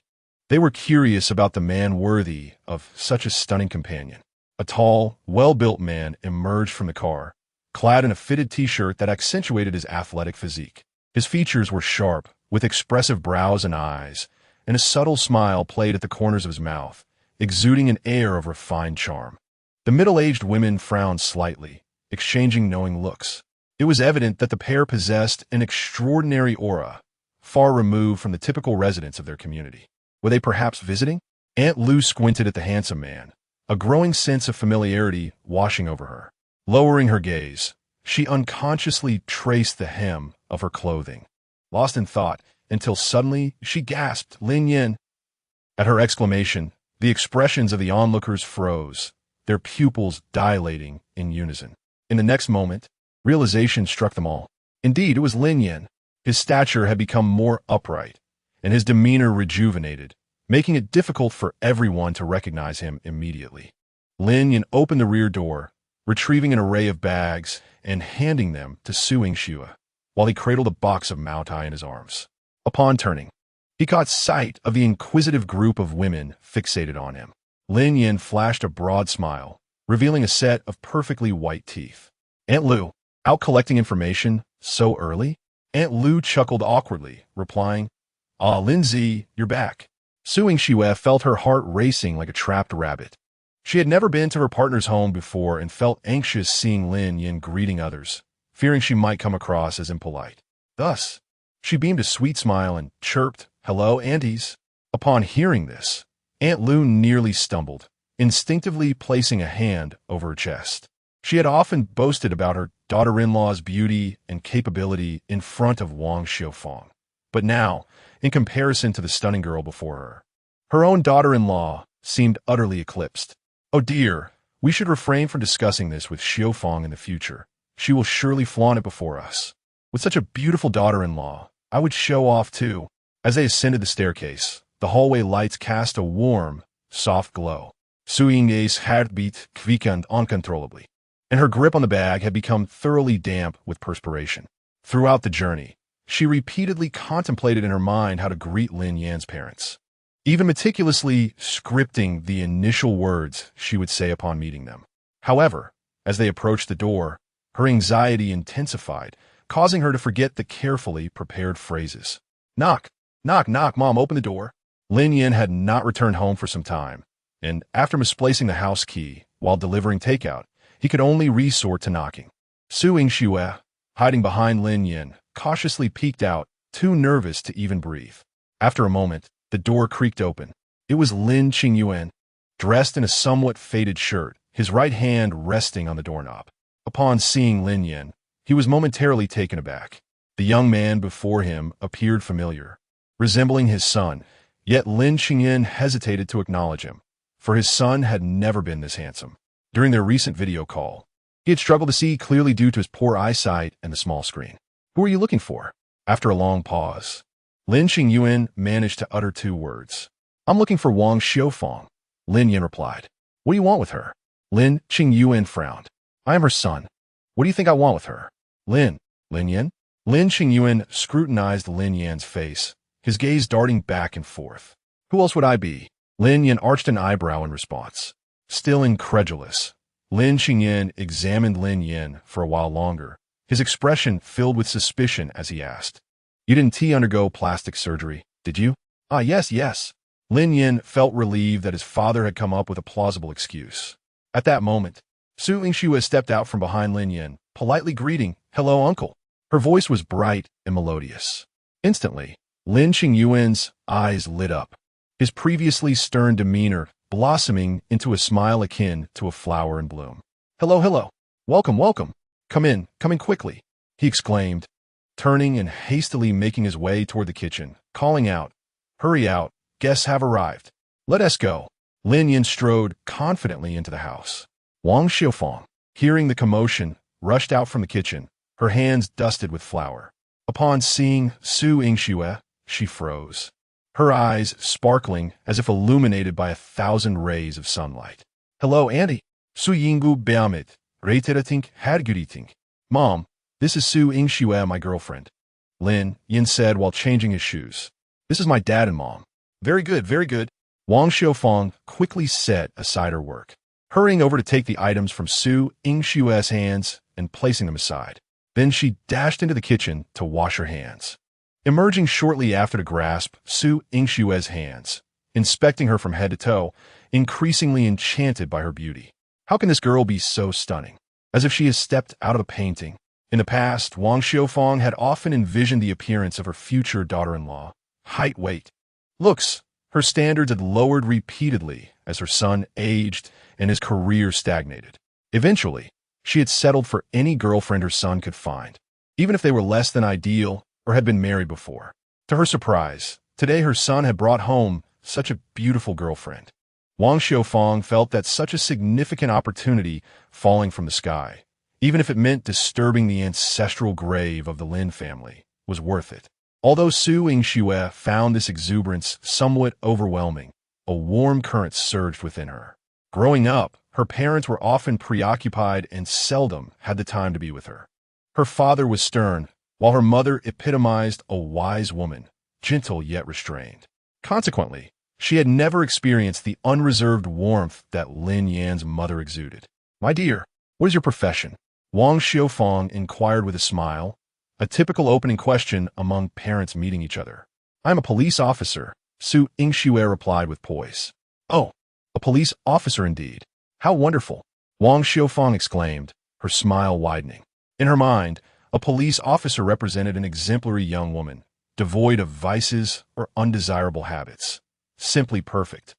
They were curious about the man worthy of such a stunning companion. A tall, well-built man emerged from the car, clad in a fitted t-shirt that accentuated his athletic physique. His features were sharp, with expressive brows and eyes, and a subtle smile played at the corners of his mouth, exuding an air of refined charm. The middle-aged women frowned slightly, exchanging knowing looks. It was evident that the pair possessed an extraordinary aura, far removed from the typical residents of their community. Were they perhaps visiting? Aunt Lou squinted at the handsome man, a growing sense of familiarity washing over her. Lowering her gaze, she unconsciously traced the hem of her clothing, lost in thought, until suddenly she gasped, "Lin Yan!" At her exclamation, the expressions of the onlookers froze, their pupils dilating in unison. In the next moment, realization struck them all. Indeed, it was Lin Yan. His stature had become more upright, and his demeanor rejuvenated, making it difficult for everyone to recognize him immediately. Lin Yan opened the rear door, retrieving an array of bags and handing them to Suing Xue, while he cradled a box of Maotai in his arms. Upon turning, he caught sight of the inquisitive group of women fixated on him. Lin Yan flashed a broad smile, revealing a set of perfectly white teeth. "Aunt Lou, out collecting information so early?" Aunt Lou chuckled awkwardly, replying, "Ah, Lindsay, you're back." Suing Xue felt her heart racing like a trapped rabbit. She had never been to her partner's home before and felt anxious seeing Lin Yan greeting others, fearing she might come across as impolite. Thus, she beamed a sweet smile and chirped, "Hello, aunties." Upon hearing this, Aunt Lou nearly stumbled, instinctively placing a hand over her chest. She had often boasted about her daughter-in-law's beauty and capability in front of Wang Xiaofang. But now, in comparison to the stunning girl before her, her own daughter-in-law seemed utterly eclipsed. "Oh dear, we should refrain from discussing this with Xiaofang in the future. She will surely flaunt it before us. With such a beautiful daughter-in-law, I would show off too." As they ascended the staircase, the hallway lights cast a warm, soft glow. Suing's heartbeat quickened uncontrollably, and her grip on the bag had become thoroughly damp with perspiration. Throughout the journey, She repeatedly contemplated in her mind how to greet Lin Yan's parents, even meticulously scripting the initial words she would say upon meeting them. However, as they approached the door, her anxiety intensified, causing her to forget the carefully prepared phrases. Knock, knock, knock, Mom, open the door. Lin Yan had not returned home for some time, and after misplacing the house key while delivering takeout, he could only resort to knocking. Su Yingxue, hiding behind Lin Yan, cautiously peeked out, too nervous to even breathe. After a moment, the door creaked open. It was Lin Qingyuan, dressed in a somewhat faded shirt, his right hand resting on the doorknob. Upon seeing Lin Yan, he was momentarily taken aback. The young man before him appeared familiar, resembling his son, yet Lin Qingyuan hesitated to acknowledge him, for his son had never been this handsome. During their recent video call, he had struggled to see clearly due to his poor eyesight and the small screen. Who are you looking for? After a long pause, Lin Qingyuan managed to utter 2 words. I'm looking for Wang Xiaofang, Lin Yan replied. What do you want with her? Lin Qingyuan frowned. I am her son. What do you think I want with her? Lin Yan? Lin Qingyuan scrutinized Lin Yan's face, his gaze darting back and forth. Who else would I be? Lin Yan arched an eyebrow in response. Still incredulous, Lin Qingyuan examined Lin Yan for a while longer, his expression filled with suspicion as he asked, You didn't undergo plastic surgery, did you? Ah, yes. Lin Yan felt relieved that his father had come up with a plausible excuse. At that moment, Su Yingxue stepped out from behind Lin Yan, politely greeting, Hello, uncle. Her voice was bright and melodious. Instantly, Lin Qingyuan's eyes lit up, his previously stern demeanor blossoming into a smile akin to a flower in bloom. Hello. Welcome. Come in quickly, he exclaimed, turning and hastily making his way toward the kitchen, calling out, Hurry out, guests have arrived. Let us go. Lin Yan strode confidently into the house. Wang Xiaofang, hearing the commotion, rushed out from the kitchen, her hands dusted with flour. Upon seeing Su Yingxue, she froze, her eyes sparkling as if illuminated by 1,000 rays of sunlight. Hello, Auntie. Su Yinggu Beamit, Reiteratink Hadguriting. Mom, this is Su Yingxue, my girlfriend, Lin Yan said while changing his shoes. This is my dad and mom. Very good. Wang Xiaofang quickly set aside her work, hurrying over to take the items from Su Yingxue's hands and placing them aside. Then she dashed into the kitchen to wash her hands, emerging shortly after to grasp Su Yingxue's hands, inspecting her from head to toe, increasingly enchanted by her beauty. How can this girl be so stunning? As if she has stepped out of a painting. In the past, Wang Xiaofang had often envisioned the appearance of her future daughter-in-law. Height, weight, looks. Her standards had lowered repeatedly as her son aged and his career stagnated. Eventually, she had settled for any girlfriend her son could find, even if they were less than ideal or had been married before. To her surprise, today her son had brought home such a beautiful girlfriend. Wang Xiaofang felt that such a significant opportunity falling from the sky, even if it meant disturbing the ancestral grave of the Lin family, was worth it. Although Su Yingxue found this exuberance somewhat overwhelming, a warm current surged within her. Growing up, her parents were often preoccupied and seldom had the time to be with her. Her father was stern, while her mother epitomized a wise woman, gentle yet restrained. Consequently, she had never experienced the unreserved warmth that Lin Yan's mother exuded. My dear, what is your profession? Wang Xiaofang inquired with a smile, a typical opening question among parents meeting each other. I am a police officer, Su Yingxue replied with poise. Oh, a police officer indeed. How wonderful, Wang Xiaofang exclaimed, her smile widening. In her mind, a police officer represented an exemplary young woman, devoid of vices or undesirable habits. Simply perfect.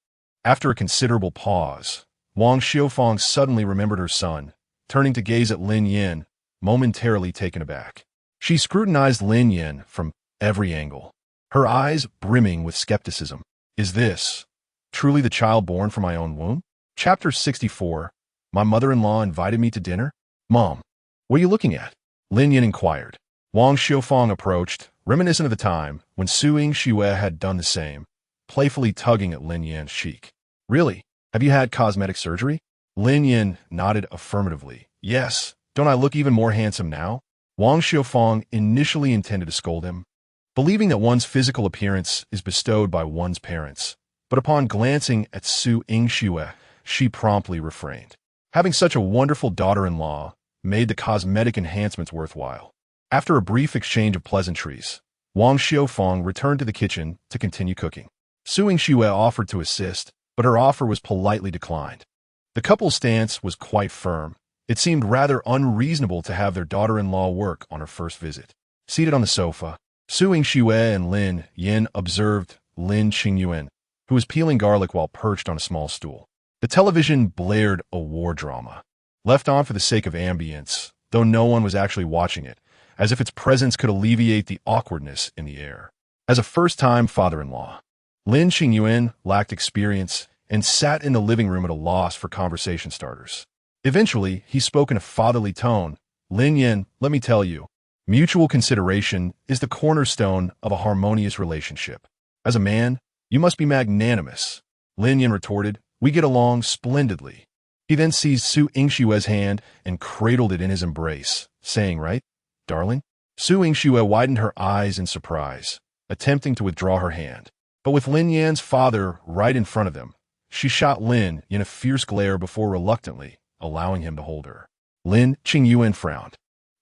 After a considerable pause, Wang Xiaofang suddenly remembered her son, turning to gaze at Lin Yan, momentarily taken aback. She scrutinized Lin Yan from every angle, her eyes brimming with skepticism. Is this truly the child born from my own womb? Chapter 64. My mother-in-law invited me to dinner? Mom, what are you looking at? Lin Yan inquired. Wang Xiaofang approached, reminiscent of the time when Su Yingxue had done the same, playfully tugging at Lin Yan's cheek. Really? Have you had cosmetic surgery? Lin Yan nodded affirmatively. Yes. Don't I look even more handsome now? Wang Xiaofang initially intended to scold him, believing that one's physical appearance is bestowed by one's parents. But upon glancing at Su Yingxue, she promptly refrained. Having such a wonderful daughter-in-law made the cosmetic enhancements worthwhile. After a brief exchange of pleasantries, Wang Xiaofang returned to the kitchen to continue cooking. Su Yingxue offered to assist, but her offer was politely declined. The couple's stance was quite firm. It seemed rather unreasonable to have their daughter-in-law work on her first visit. Seated on the sofa, Su Yingxue and Lin Yan observed Lin Qingyuan, who was peeling garlic while perched on a small stool. The television blared a war drama, left on for the sake of ambience, though no one was actually watching it, as if its presence could alleviate the awkwardness in the air. As a first-time father-in-law, Lin Qingyuan lacked experience and sat in the living room at a loss for conversation starters. Eventually, he spoke in a fatherly tone. Lin Yan, let me tell you, mutual consideration is the cornerstone of a harmonious relationship. As a man, you must be magnanimous. Lin Yan retorted, we get along splendidly. He then seized Su Yingxue's hand and cradled it in his embrace, saying, right, darling? Su Yingxue widened her eyes in surprise, attempting to withdraw her hand. But with Lin Yan's father right in front of them, she shot Lin in a fierce glare before reluctantly allowing him to hold her. Lin Qingyuan frowned,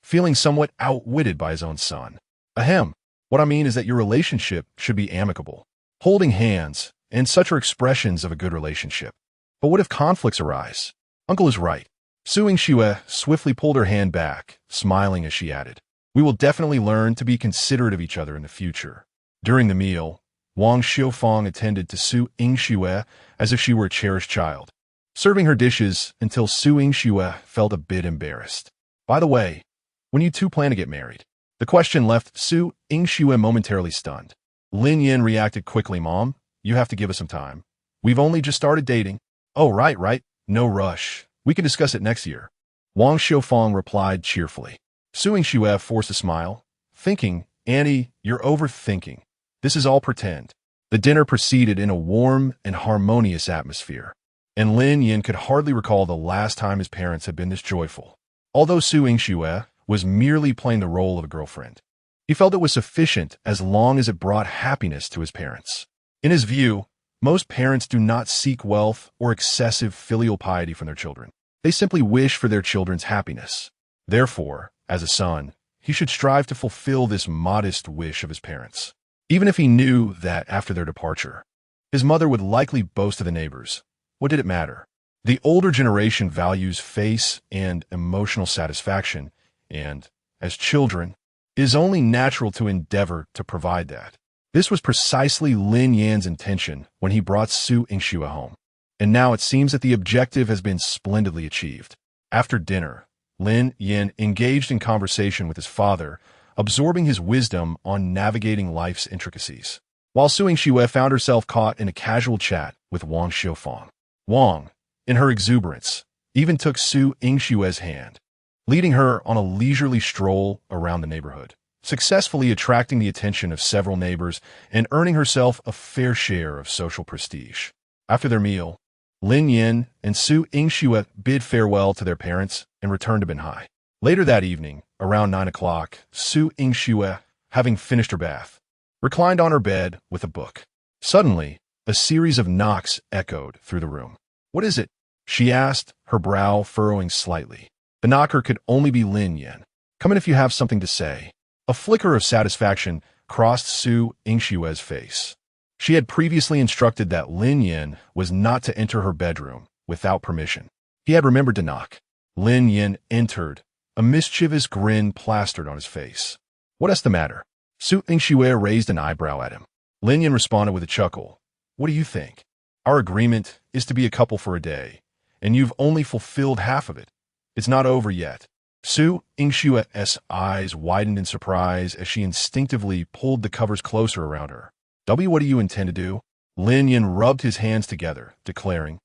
feeling somewhat outwitted by his own son. Ahem, what I mean is that your relationship should be amicable. Holding hands, and such are expressions of a good relationship. But what if conflicts arise? Uncle is right. Su Yingxue swiftly pulled her hand back, smiling as she added, we will definitely learn to be considerate of each other in the future. During the meal, Wang Xiaofang attended to Su Yingxue as if she were a cherished child, serving her dishes until Su Yingxue felt a bit embarrassed. By the way, when you two plan to get married? The question left Su Yingxue momentarily stunned. Lin Yan reacted quickly, Mom, you have to give us some time. We've only just started dating. Oh, right. No rush. We can discuss it next year. Wang Xiaofang replied cheerfully. Su Yingxue forced a smile, thinking, Annie, you're overthinking. This is all pretend. The dinner proceeded in a warm and harmonious atmosphere, and Lin Yan could hardly recall the last time his parents had been this joyful. Although Su Yingxue was merely playing the role of a girlfriend, he felt it was sufficient as long as it brought happiness to his parents. In his view, most parents do not seek wealth or excessive filial piety from their children. They simply wish for their children's happiness. Therefore, as a son, he should strive to fulfill this modest wish of his parents, even if he knew that after their departure, his mother would likely boast to the neighbors. What did it matter? The older generation values face and emotional satisfaction, and, as children, it is only natural to endeavor to provide that. This was precisely Lin Yan's intention when he brought Su Yingxue home, and now it seems that the objective has been splendidly achieved. After dinner, Lin Yan engaged in conversation with his father, absorbing his wisdom on navigating life's intricacies, while Su Yingxue found herself caught in a casual chat with Wang Xiaofang. Wang, in her exuberance, even took Su Yingxue's hand, leading her on a leisurely stroll around the neighborhood, successfully attracting the attention of several neighbors and earning herself a fair share of social prestige. After their meal, Lin Yan and Su Yingxue bid farewell to their parents and returned to Binhai. Later that evening, around 9 o'clock, Su Yingxue, having finished her bath, reclined on her bed with a book. Suddenly, a series of knocks echoed through the room. What is it? She asked, her brow furrowing slightly. The knocker could only be Lin Yan. Come in if you have something to say. A flicker of satisfaction crossed Su Yingxue's face. She had previously instructed that Lin Yan was not to enter her bedroom without permission. He had remembered to knock. Lin Yan entered, a mischievous grin plastered on his face. What is the matter? Su Yingxue raised an eyebrow at him. Lin Yan responded with a chuckle. What do you think? Our agreement is to be a couple for a day, and you've only fulfilled half of it. It's not over yet. Su Yingxue's eyes widened in surprise as she instinctively pulled the covers closer around her. What do you intend to do? Lin Yan rubbed his hands together, declaring,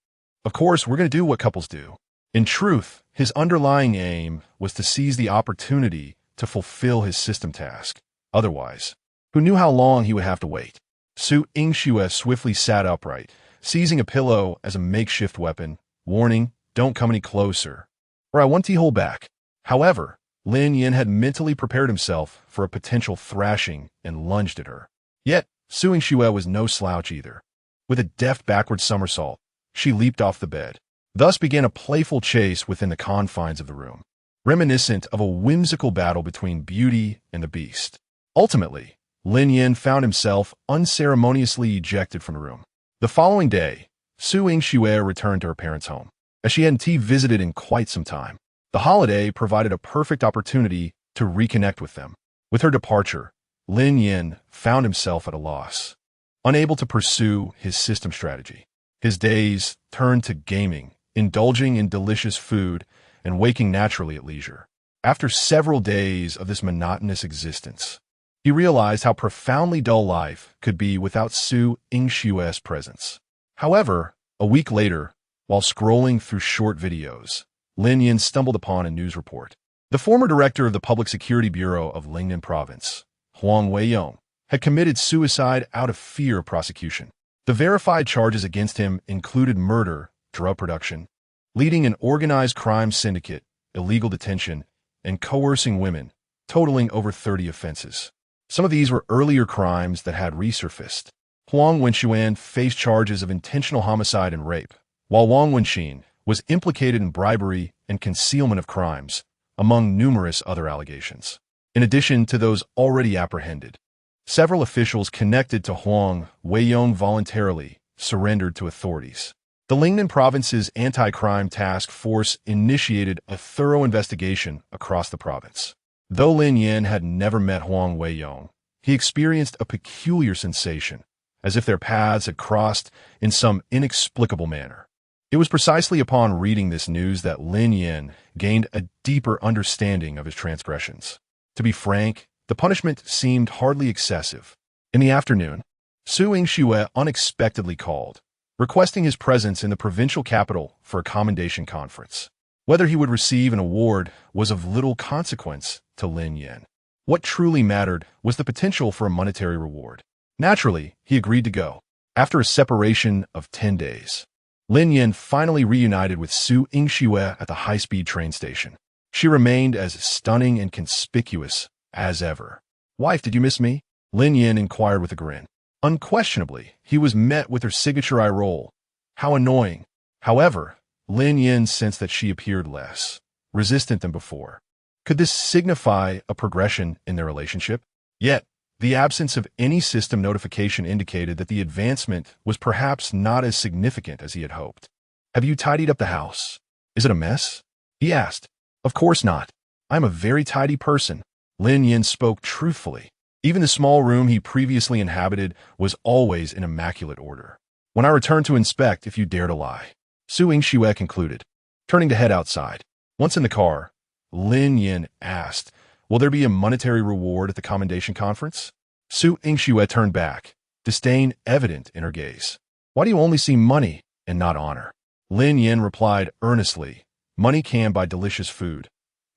Of course, we're going to do what couples do. In truth, his underlying aim was to seize the opportunity to fulfill his system task. Otherwise, who knew how long he would have to wait? Su Yingxue swiftly sat upright, seizing a pillow as a makeshift weapon, warning, don't come any closer, or I want to hold back. However, Lin Yan had mentally prepared himself for a potential thrashing and lunged at her. Yet, Su Yingxue was no slouch either. With a deft backward somersault, she leaped off the bed. Thus began a playful chase within the confines of the room, reminiscent of a whimsical battle between Beauty and the Beast. Ultimately, Lin Yan found himself unceremoniously ejected from the room. The following day, Su Yingxue returned to her parents' home, as she hadn't visited in quite some time. The holiday provided a perfect opportunity to reconnect with them. With her departure, Lin Yan found himself at a loss, unable to pursue his system strategy. His days turned to gaming, indulging in delicious food, and waking naturally at leisure. After several days of this monotonous existence, he realized how profoundly dull life could be without Su Yingxue's presence. However, a week later, while scrolling through short videos, Lin Yan stumbled upon a news report. The former director of the Public Security Bureau of Lingnan Province, Huang Weiyong, had committed suicide out of fear of prosecution. The verified charges against him included murder, drug production, leading an organized crime syndicate, illegal detention, and coercing women, totaling over 30 offenses. Some of these were earlier crimes that had resurfaced. Huang Wenxuan faced charges of intentional homicide and rape, while Wang Wenxin was implicated in bribery and concealment of crimes, among numerous other allegations. In addition to those already apprehended, several officials connected to Huang Weiyong voluntarily surrendered to authorities. The Lingnan Province's anti-crime task force initiated a thorough investigation across the province. Though Lin Yan had never met Huang Weiyong, he experienced a peculiar sensation, as if their paths had crossed in some inexplicable manner. It was precisely upon reading this news that Lin Yan gained a deeper understanding of his transgressions. To be frank, the punishment seemed hardly excessive. In the afternoon, Su Yingxue unexpectedly called, requesting his presence in the provincial capital for a commendation conference. Whether he would receive an award was of little consequence to Lin Yan. What truly mattered was the potential for a monetary reward. Naturally, he agreed to go. After a separation of 10 days, Lin Yan finally reunited with Su Yingxue at the high-speed train station. She remained as stunning and conspicuous as ever. "Wife, did you miss me?" Lin Yan inquired with a grin. Unquestionably, he was met with her signature eye roll. How annoying. However, Lin Yan sensed that she appeared less resistant than before. Could this signify a progression in their relationship? Yet, the absence of any system notification indicated that the advancement was perhaps not as significant as he had hoped. "Have you tidied up the house? Is it a mess?" he asked. "Of course not. I'm a very tidy person." Lin Yan spoke truthfully. Even the small room he previously inhabited was always in immaculate order. "When I return to inspect, if you dare to lie," Su Yingxue concluded, turning to head outside. Once in the car, Lin Yan asked, "Will there be a monetary reward at the commendation conference?" Su Yingxue turned back, disdain evident in her gaze. "Why do you only see money and not honor?" Lin Yan replied earnestly, "Money can buy delicious food.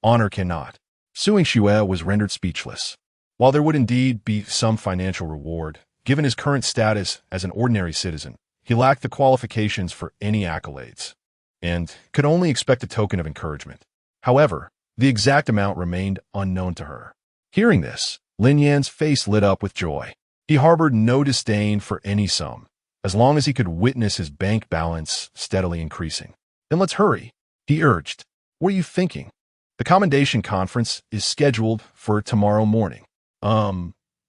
Honor cannot." Su Yingxue was rendered speechless. While there would indeed be some financial reward, given his current status as an ordinary citizen, he lacked the qualifications for any accolades, and could only expect a token of encouragement. However, the exact amount remained unknown to her. Hearing this, Lin Yan's face lit up with joy. He harbored no disdain for any sum, as long as he could witness his bank balance steadily increasing. "Then let's hurry," he urged. "What are you thinking? The commendation conference is scheduled for tomorrow morning."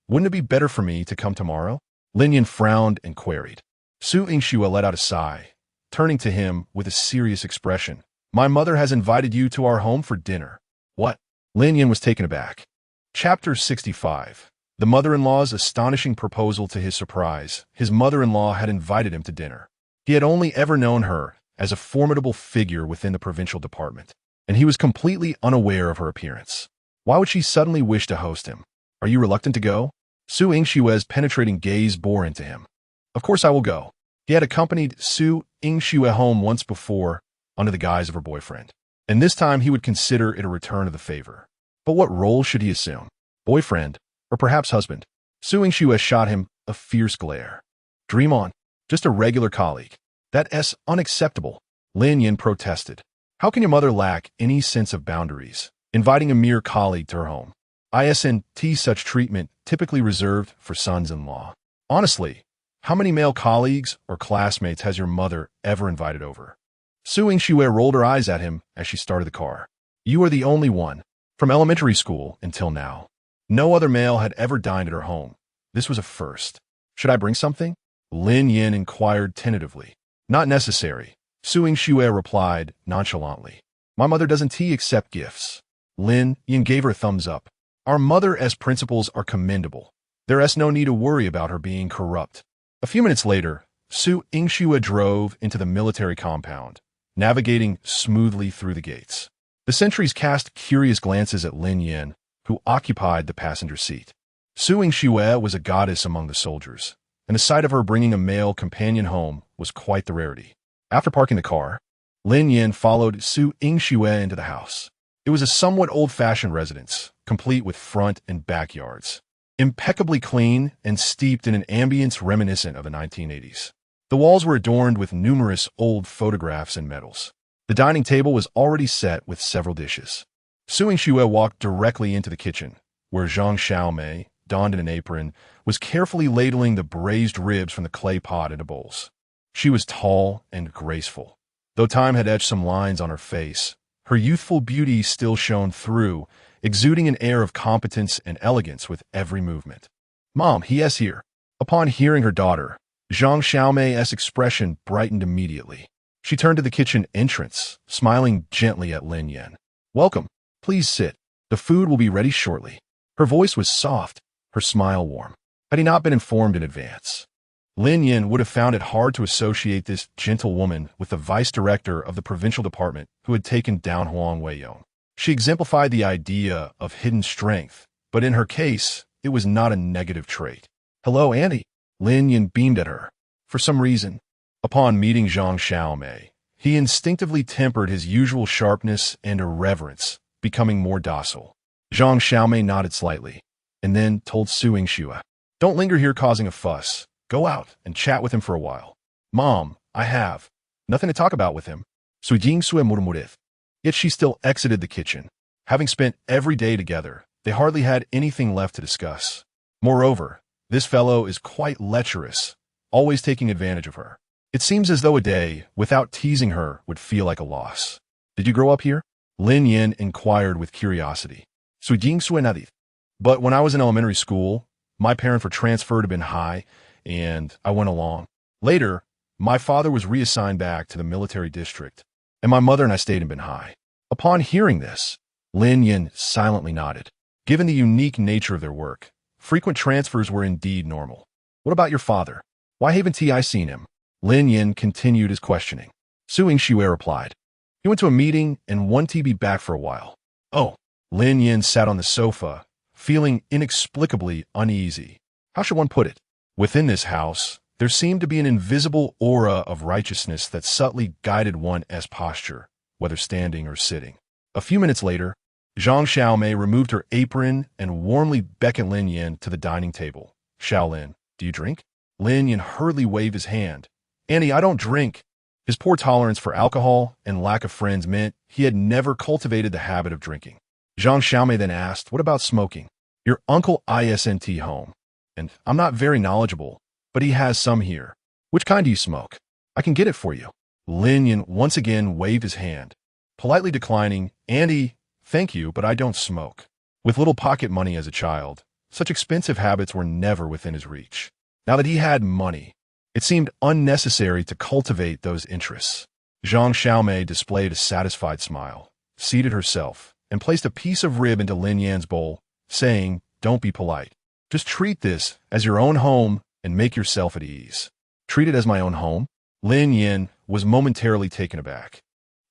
Wouldn't it be better for me to come tomorrow?" Lin Yan frowned and queried. Su Yingxue let out a sigh, turning to him with a serious expression. "My mother has invited you to our home for dinner." "What?" Lin Yan was taken aback. Chapter 65. The mother-in-law's astonishing proposal. To his surprise, his mother-in-law had invited him to dinner. He had only ever known her as a formidable figure within the provincial department, and he was completely unaware of her appearance. Why would she suddenly wish to host him? "Are you reluctant to go?" Su Yingxue's penetrating gaze bore into him. "Of course I will go." He had accompanied Su Yingxue home once before under the guise of her boyfriend, and this time he would consider it a return of the favor. But what role should he assume? Boyfriend, or perhaps husband? Su Yingxue shot him a fierce glare. "Dream on. Just a regular colleague." "That's unacceptable," Lin Yan protested. "How can your mother lack any sense of boundaries? inviting a mere colleague to her home. ISNT such treatment typically reserved for sons-in-law. Honestly, how many male colleagues or classmates has your mother ever invited over? Su Yingxue rolled her eyes at him as she started the car. You are the only one. From elementary school until now. No other male had ever dined at her home. This was a first. Should I bring something? Lin Yan inquired tentatively. Not necessary. Su Yingxue replied nonchalantly. My mother doesn't accept gifts. Lin Yan gave her a thumbs up. Our mother as principals are commendable. There is no need to worry about her being corrupt. A few minutes later, Su Yingxue drove into the military compound, navigating smoothly through the gates. The sentries cast curious glances at Lin Yan, who occupied the passenger seat. Su Yingxue was a goddess among the soldiers, and the sight of her bringing a male companion home was quite the rarity. After parking the car, Lin Yan followed Su Yingxue into the house. It was a somewhat old-fashioned residence, complete with front and backyards. Impeccably clean and steeped in an ambience reminiscent of the 1980s. The walls were adorned with numerous old photographs and medals. The dining table was already set with several dishes. Su Yingxue walked directly into the kitchen, where Zhang Xiaomei, donned in an apron, was carefully ladling the braised ribs from the clay pot into bowls. She was tall and graceful. Though time had etched some lines on her face, her youthful beauty still shone through, exuding an air of competence and elegance with every movement. Mom, he is here. Upon hearing her daughter, Zhang Xiaomei's expression brightened immediately. She turned to the kitchen entrance, smiling gently at Lin Yan. Welcome. Please sit. The food will be ready shortly. Her voice was soft, her smile warm. Had he not been informed in advance, Lin Yan would have found it hard to associate this gentle woman with the vice director of the provincial department who had taken down Huang Weiyong. She exemplified the idea of hidden strength, but in her case, it was not a negative trait. Hello, Auntie. Lin Yan beamed at her. For some reason, upon meeting Zhang Xiaomei, he instinctively tempered his usual sharpness and irreverence, becoming more docile. Zhang Xiaomei nodded slightly, and then told Su Yingxue, Don't linger here causing a fuss. Go out and chat with him for a while. Mom, I have nothing to talk about with him. Su Yingxue murmured. Yet she still exited the kitchen. Having spent every day together, they hardly had anything left to discuss. Moreover, this fellow is quite lecherous, always taking advantage of her. It seems as though a day without teasing her would feel like a loss. Did you grow up here? Lin Yan inquired with curiosity. Su Yingxue nodded. But when I was in elementary school, my parents were transferred to Binhai, and I went along. Later, my father was reassigned back to the military district, and my mother and I stayed in Binhai. Upon hearing this, Lin Yan silently nodded. Given the unique nature of their work, frequent transfers were indeed normal. What about your father? Why haven't I seen him? Lin Yan continued his questioning. Su Yingxue replied. He went to a meeting and won't be back for a while. Oh, Lin Yan sat on the sofa, feeling inexplicably uneasy. How should one put it? Within this house, there seemed to be an invisible aura of righteousness that subtly guided one's posture, whether standing or sitting. A few minutes later, Zhang Xiaomei removed her apron and warmly beckoned Lin Yan to the dining table. Xiaolin, do you drink? Lin Yan hurriedly waved his hand. Annie, I don't drink. His poor tolerance for alcohol and lack of friends meant he had never cultivated the habit of drinking. Zhang Xiaomei then asked, what about smoking? Your uncle isn't home, and I'm not very knowledgeable, but he has some here. Which kind do you smoke? I can get it for you. Lin Yan once again waved his hand, politely declining, Andy, thank you, but I don't smoke. With little pocket money as a child, such expensive habits were never within his reach. Now that he had money, it seemed unnecessary to cultivate those interests. Zhang Xiaomei displayed a satisfied smile, seated herself, and placed a piece of rib into Lin Yan's bowl, saying, don't be polite. Just treat this as your own home and make yourself at ease. Treat it as my own home? Lin Yan was momentarily taken aback,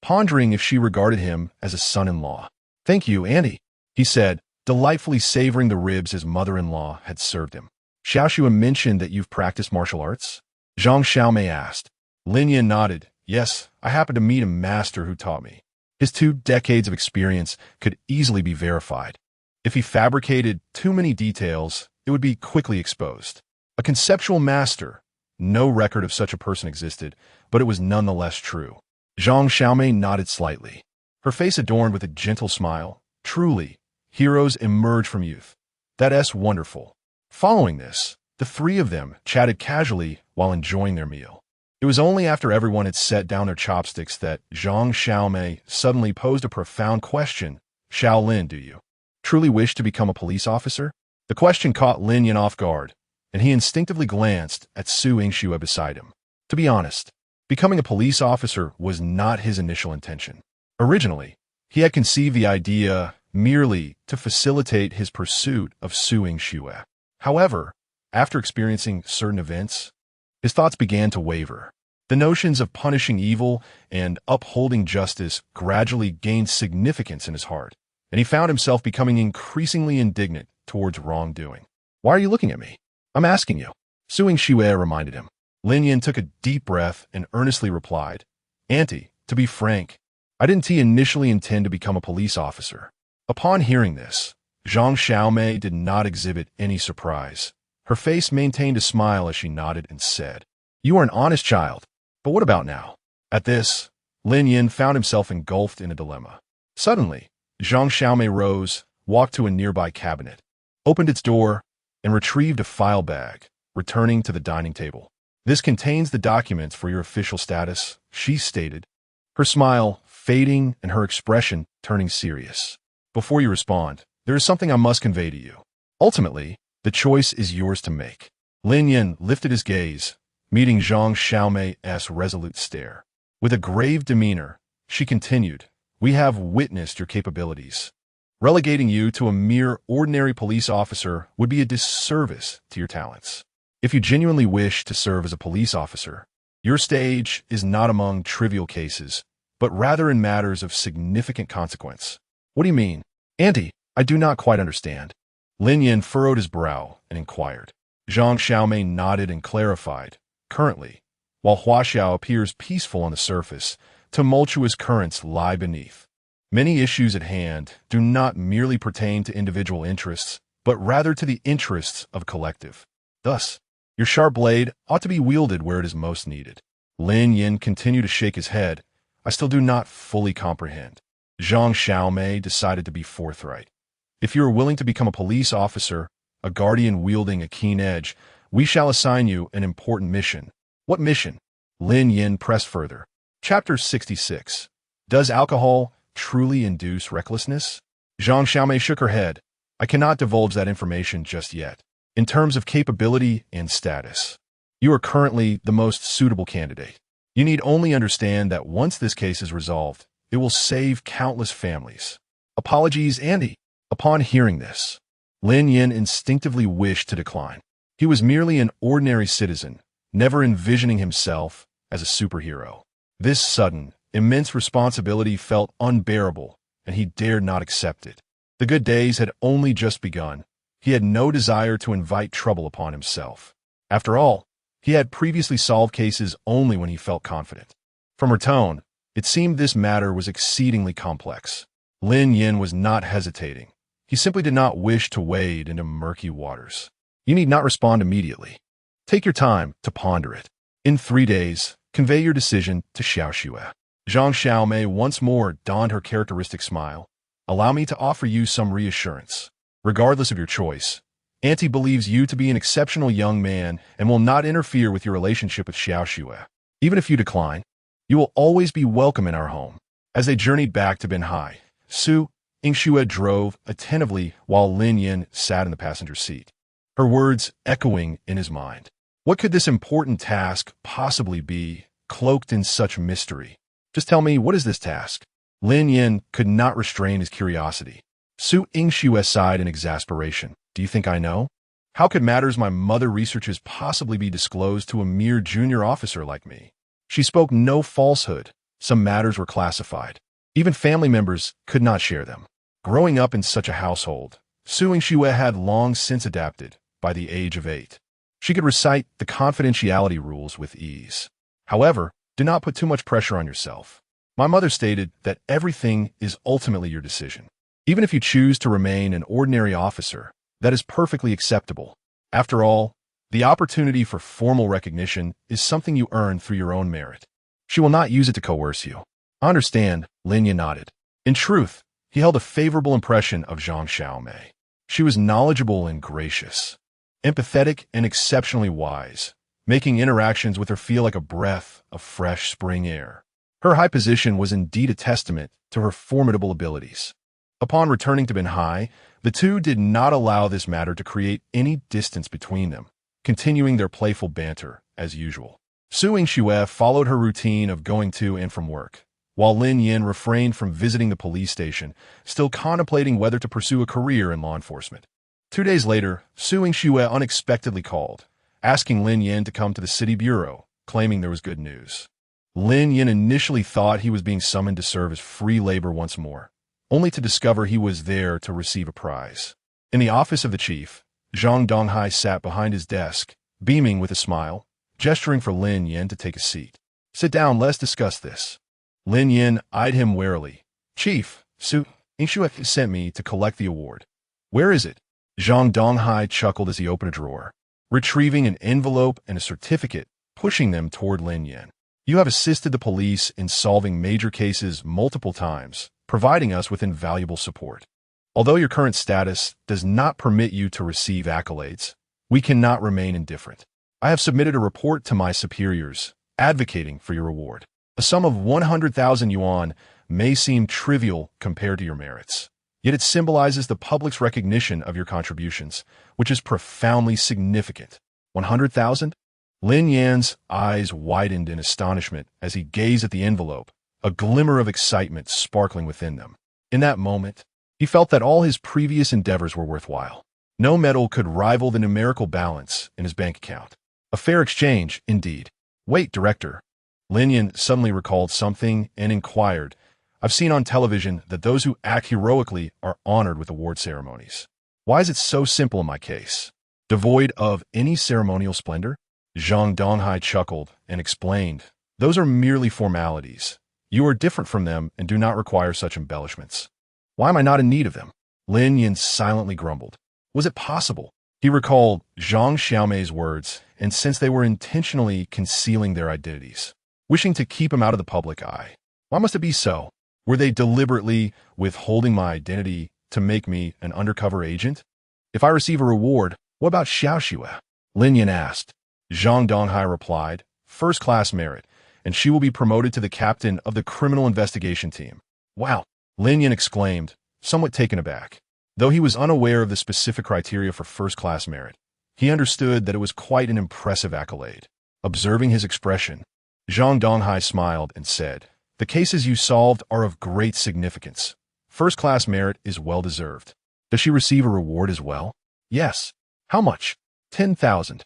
pondering if she regarded him as a son-in-law. Thank you, Auntie, he said, delightfully savoring the ribs his mother-in-law had served him. Xiaoxue mentioned that you've practiced martial arts? Zhang Xiaomei asked. Lin Yan nodded. Yes, I happened to meet a master who taught me. His 2 decades of experience could easily be verified. If he fabricated too many details, it would be quickly exposed. A conceptual master. No record of such a person existed, but it was nonetheless true. Zhang Xiaomei nodded slightly, her face adorned with a gentle smile, Truly, heroes emerge from youth. That's wonderful. Following this, the three of them chatted casually while enjoying their meal. It was only after everyone had set down their chopsticks that Zhang Xiaomei suddenly posed a profound question. Xiao Lin, do you truly wish to become a police officer? The question caught Lin Yan off guard, and he instinctively glanced at Su Yingxue beside him. To be honest, becoming a police officer was not his initial intention. Originally, he had conceived the idea merely to facilitate his pursuit of Su Yingxue. However, after experiencing certain events, his thoughts began to waver. The notions of punishing evil and upholding justice gradually gained significance in his heart, and he found himself becoming increasingly indignant towards wrongdoing. Why are you looking at me? I'm asking you. Su Yingxue reminded him. Lin Yan took a deep breath and earnestly replied, Auntie, to be frank, I didn't initially intend to become a police officer. Upon hearing this, Zhang Xiaomei did not exhibit any surprise. Her face maintained a smile as she nodded and said, You are an honest child, but what about now? At this, Lin Yan found himself engulfed in a dilemma. Suddenly, Zhang Xiaomei rose, walked to a nearby cabinet, opened its door, and retrieved a file bag, returning to the dining table. This contains the documents for your official status, she stated, her smile fading and her expression turning serious. Before you respond, there is something I must convey to you. Ultimately, the choice is yours to make. Lin Yan lifted his gaze, meeting Zhang Xiaomei's resolute stare. With a grave demeanor, she continued, We have witnessed your capabilities. Relegating you to a mere ordinary police officer would be a disservice to your talents. If you genuinely wish to serve as a police officer, your stage is not among trivial cases, but rather in matters of significant consequence. What do you mean? Auntie, I do not quite understand. Lin Yan furrowed his brow and inquired. Zhang Xiaomei nodded and clarified. Currently, while Huaxiao appears peaceful on the surface, tumultuous currents lie beneath. Many issues at hand do not merely pertain to individual interests, but rather to the interests of a collective. Thus, your sharp blade ought to be wielded where it is most needed. Lin Yan continued to shake his head. I still do not fully comprehend. Zhang Xiaomei decided to be forthright. If you are willing to become a police officer, a guardian wielding a keen edge, we shall assign you an important mission. What mission? Lin Yan pressed further. Chapter 66. Does alcohol truly induce recklessness? Zhang Xiaomei shook her head. I cannot divulge that information just yet. In terms of capability and status, you are currently the most suitable candidate. You need only understand that once this case is resolved, it will save countless families. Apologies, Andy. Upon hearing this, Lin Yan instinctively wished to decline. He was merely an ordinary citizen, never envisioning himself as a superhero. This sudden, immense responsibility felt unbearable, and he dared not accept it. The good days had only just begun. He had no desire to invite trouble upon himself. After all, he had previously solved cases only when he felt confident. From her tone, it seemed this matter was exceedingly complex. Lin Yan was not hesitating. He simply did not wish to wade into murky waters. You need not respond immediately. Take your time to ponder it. In 3 days, convey your decision to Xiaoxue. Zhang Xiaomei once more donned her characteristic smile. Allow me to offer you some reassurance. Regardless of your choice, Auntie believes you to be an exceptional young man and will not interfere with your relationship with Xiaoxue. Even if you decline, you will always be welcome in our home. As they journeyed back to Binhai, Su Yingxue drove attentively while Lin Yan sat in the passenger seat, her words echoing in his mind. What could this important task possibly be, cloaked in such mystery? Just tell me, what is this task? Lin Yan could not restrain his curiosity. Su Yingxue sighed in exasperation. Do you think I know? How could matters my mother researches possibly be disclosed to a mere junior officer like me? She spoke no falsehood. Some matters were classified. Even family members could not share them. Growing up in such a household, Su Yingxue had long since adapted by the age of 8. She could recite the confidentiality rules with ease. However, do not put too much pressure on yourself. My mother stated that everything is ultimately your decision. Even if you choose to remain an ordinary officer, that is perfectly acceptable. After all, the opportunity for formal recognition is something you earn through your own merit. She will not use it to coerce you. I understand, Lin Yan nodded. In truth, he held a favorable impression of Zhang Xiaomei. She was knowledgeable and gracious, empathetic and exceptionally wise, making interactions with her feel like a breath of fresh spring air. Her high position was indeed a testament to her formidable abilities. Upon returning to Binhai, the two did not allow this matter to create any distance between them, continuing their playful banter as usual. Su Yingxue followed her routine of going to and from work, while Lin Yan refrained from visiting the police station, still contemplating whether to pursue a career in law enforcement. 2 days later, Su Yingxue unexpectedly called, asking Lin Yan to come to the city bureau, claiming there was good news. Lin Yan initially thought he was being summoned to serve as free labor once more, only to discover he was there to receive a prize. In the office of the chief, Zhang Donghai sat behind his desk, beaming with a smile, gesturing for Lin Yan to take a seat. "Sit down, let's discuss this." Lin Yan eyed him warily. "Chief, Su Yingxue sent me to collect the award." "Where is it?" Zhang Donghai chuckled as he opened a drawer, retrieving an envelope and a certificate, pushing them toward Lin Yan. "You have assisted the police in solving major cases multiple times, providing us with invaluable support. Although your current status does not permit you to receive accolades, we cannot remain indifferent. I have submitted a report to my superiors, advocating for your reward. A sum of 100,000 yuan may seem trivial compared to your merits, yet it symbolizes the public's recognition of your contributions, which is profoundly significant." 100,000? Lin Yan's eyes widened in astonishment as he gazed at the envelope, a glimmer of excitement sparkling within them. In that moment, he felt that all his previous endeavors were worthwhile. No medal could rival the numerical balance in his bank account. A fair exchange, indeed. "Wait, Director." Lin Yan suddenly recalled something and inquired, "I've seen on television that those who act heroically are honored with award ceremonies. Why is it so simple in my case? Devoid of any ceremonial splendor?" Zhang Donghai chuckled and explained, "Those are merely formalities. You are different from them and do not require such embellishments." "Why am I not in need of them?" Lin Yan silently grumbled. Was it possible? He recalled Zhang Xiaomei's words and sensed they were intentionally concealing their identities, wishing to keep him out of the public eye. Why must it be so? Were they deliberately withholding my identity to make me an undercover agent? "If I receive a reward, what about Xiaoxue?" Lin Yan asked. Zhang Donghai replied, "First-class merit, and she will be promoted to the captain of the criminal investigation team." "Wow!" Lin Yan exclaimed, somewhat taken aback. Though he was unaware of the specific criteria for first-class merit, he understood that it was quite an impressive accolade. Observing his expression, Zhang Donghai smiled and said, "The cases you solved are of great significance. First-class merit is well-deserved. Does she receive a reward as well?" "Yes." "How much?" 10,000.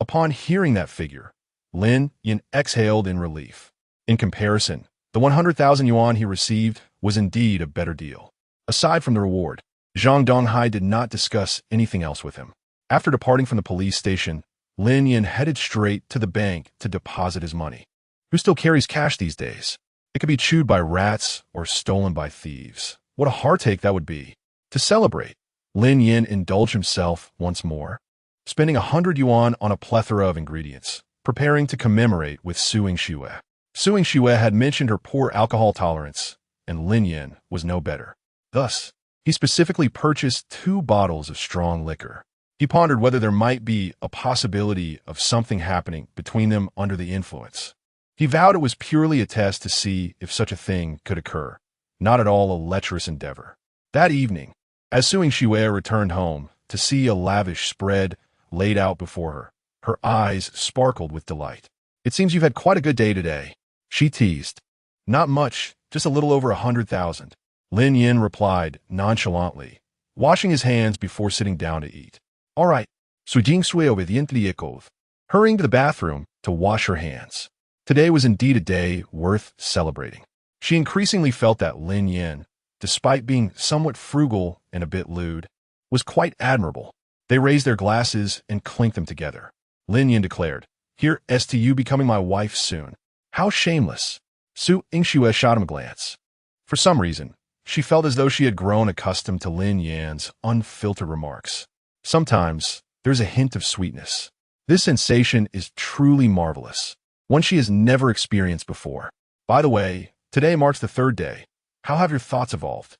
Upon hearing that figure, Lin Yan exhaled in relief. In comparison, the 100,000 yuan he received was indeed a better deal. Aside from the reward, Zhang Donghai did not discuss anything else with him. After departing from the police station, Lin Yan headed straight to the bank to deposit his money. Who still carries cash these days? It could be chewed by rats or stolen by thieves. What a heartache that would be. To celebrate, Lin Yan indulged himself once more, spending 100 yuan on a plethora of ingredients, preparing to commemorate with Su Yingxue. Su Yingxue had mentioned her poor alcohol tolerance, and Lin Yan was no better. Thus, he specifically purchased 2 bottles of strong liquor. He pondered whether there might be a possibility of something happening between them under the influence. He vowed it was purely a test to see if such a thing could occur, not at all a lecherous endeavor. That evening, as Su Yingxue returned home to see a lavish spread laid out before her, her eyes sparkled with delight. "It seems you've had quite a good day today," she teased. "Not much, just a little over 100,000. Lin Yan replied nonchalantly, washing his hands before sitting down to eat. "All right." Su Yingxue obediently echoed, hurrying to the bathroom to wash her hands. Today was indeed a day worth celebrating. She increasingly felt that Lin Yan, despite being somewhat frugal and a bit lewd, was quite admirable. They raised their glasses and clinked them together. Lin Yan declared, "Here's to you becoming my wife soon." How shameless. Su Yingxue shot him a glance. For some reason, she felt as though she had grown accustomed to Lin Yan's unfiltered remarks. Sometimes, there's a hint of sweetness. This sensation is truly marvelous, one she has never experienced before. By the way, today marks the 3rd day. How have your thoughts evolved?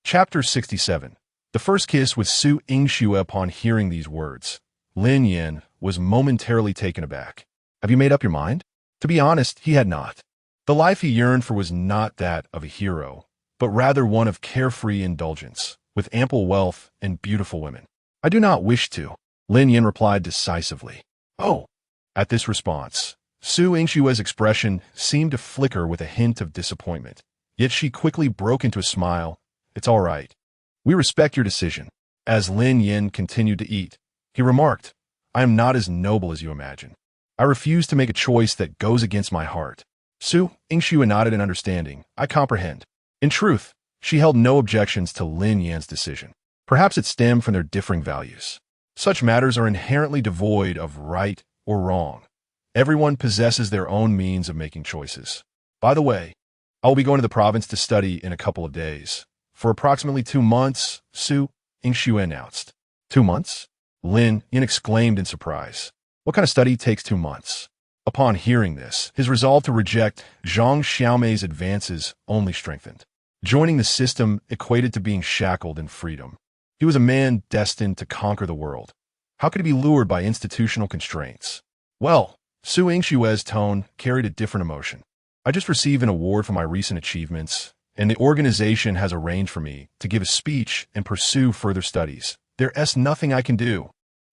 Chapter 67. The first kiss with Su Yingxue. Upon hearing these words, Lin Yan was momentarily taken aback. Have you made up your mind? To be honest, he had not. The life he yearned for was not that of a hero, but rather one of carefree indulgence, with ample wealth and beautiful women. I do not wish to, Lin Yan replied decisively. Oh! At this response, Su Yingxue's expression seemed to flicker with a hint of disappointment, yet she quickly broke into a smile. It's all right. We respect your decision. As Lin Yan continued to eat, he remarked, I am not as noble as you imagine. I refuse to make a choice that goes against my heart. Su Yingxue nodded in understanding. I comprehend. In truth, she held no objections to Lin Yan's decision. Perhaps it stemmed from their differing values. Such matters are inherently devoid of right or wrong. Everyone possesses their own means of making choices. By the way, I will be going to the province to study in a couple of days. For approximately 2 months, Su Yingxue announced. 2 months? Lin Yan exclaimed in surprise. What kind of study takes 2 months? Upon hearing this, his resolve to reject Zhang Xiaomei's advances only strengthened. Joining the system equated to being shackled in freedom. He was a man destined to conquer the world. How could he be lured by institutional constraints? Well, Su Yingxue's tone carried a different emotion. I just received an award for my recent achievements, and the organization has arranged for me to give a speech and pursue further studies. There's nothing I can do.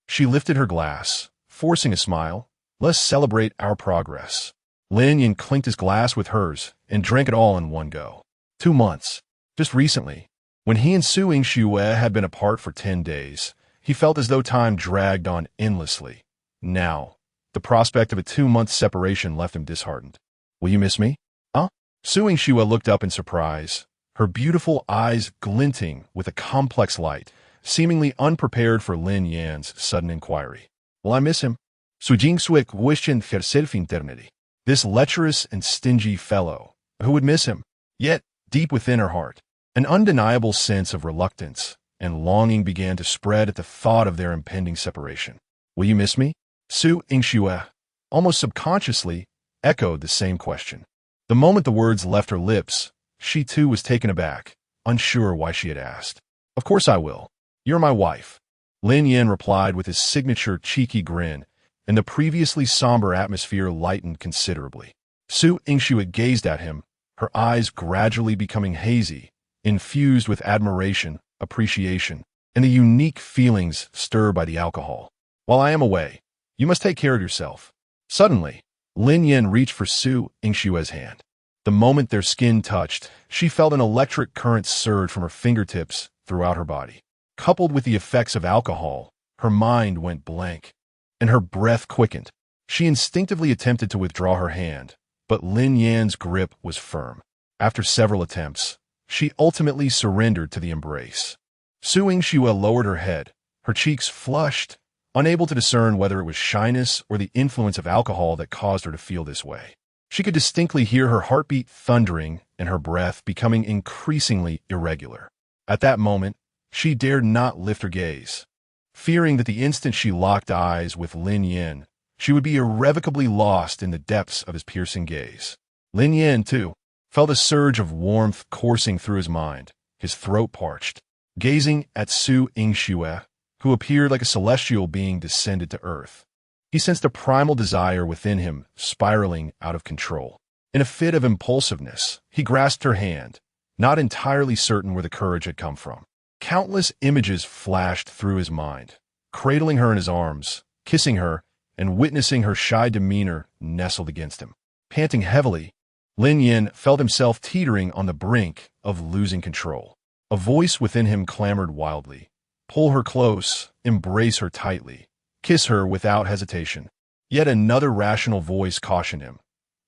She lifted her glass, forcing a smile. Let's celebrate our progress. Lin Yan clinked his glass with hers and drank it all in one go. 2 months. Just recently, when he and Su Yingxue had been apart for 10 days, he felt as though time dragged on endlessly. Now, the prospect of a 2-month separation left him disheartened. Will you miss me? Huh? Su Yingxue looked up in surprise, her beautiful eyes glinting with a complex light, seemingly unprepared for Lin Yan's sudden inquiry. Will I miss him? Su Yingxue questioned herself internally. This lecherous and stingy fellow, who would miss him? Yet, deep within her heart, an undeniable sense of reluctance and longing began to spread at the thought of their impending separation. Will you miss me? Su Yingxue, almost subconsciously, echoed the same question. The moment the words left her lips, she too was taken aback, unsure why she had asked. Of course I will. You're my wife. Lin Yan replied with his signature cheeky grin, and the previously somber atmosphere lightened considerably. Su Yingxue gazed at him, her eyes gradually becoming hazy, infused with admiration, appreciation, and the unique feelings stirred by the alcohol. While I am away, you must take care of yourself. Suddenly, Lin Yan reached for Su Yingxue's hand. The moment their skin touched, she felt an electric current surge from her fingertips throughout her body. Coupled with the effects of alcohol, her mind went blank, and her breath quickened. She instinctively attempted to withdraw her hand, but Lin Yan's grip was firm. After several attempts, she ultimately surrendered to the embrace. Su Yingxue lowered her head, her cheeks flushed, unable to discern whether it was shyness or the influence of alcohol that caused her to feel this way. She could distinctly hear her heartbeat thundering and her breath becoming increasingly irregular. At that moment, she dared not lift her gaze, fearing that the instant she locked eyes with Lin Yan, she would be irrevocably lost in the depths of his piercing gaze. Lin Yan, too, felt a surge of warmth coursing through his mind, his throat parched. Gazing at Su Yingxue, who appeared like a celestial being descended to earth, he sensed a primal desire within him spiraling out of control. In a fit of impulsiveness, he grasped her hand, not entirely certain where the courage had come from. Countless images flashed through his mind, cradling her in his arms, kissing her, and witnessing her shy demeanor nestled against him. Panting heavily, Lin Yan felt himself teetering on the brink of losing control. A voice within him clamored wildly. Pull her close, embrace her tightly, kiss her without hesitation. Yet another rational voice cautioned him.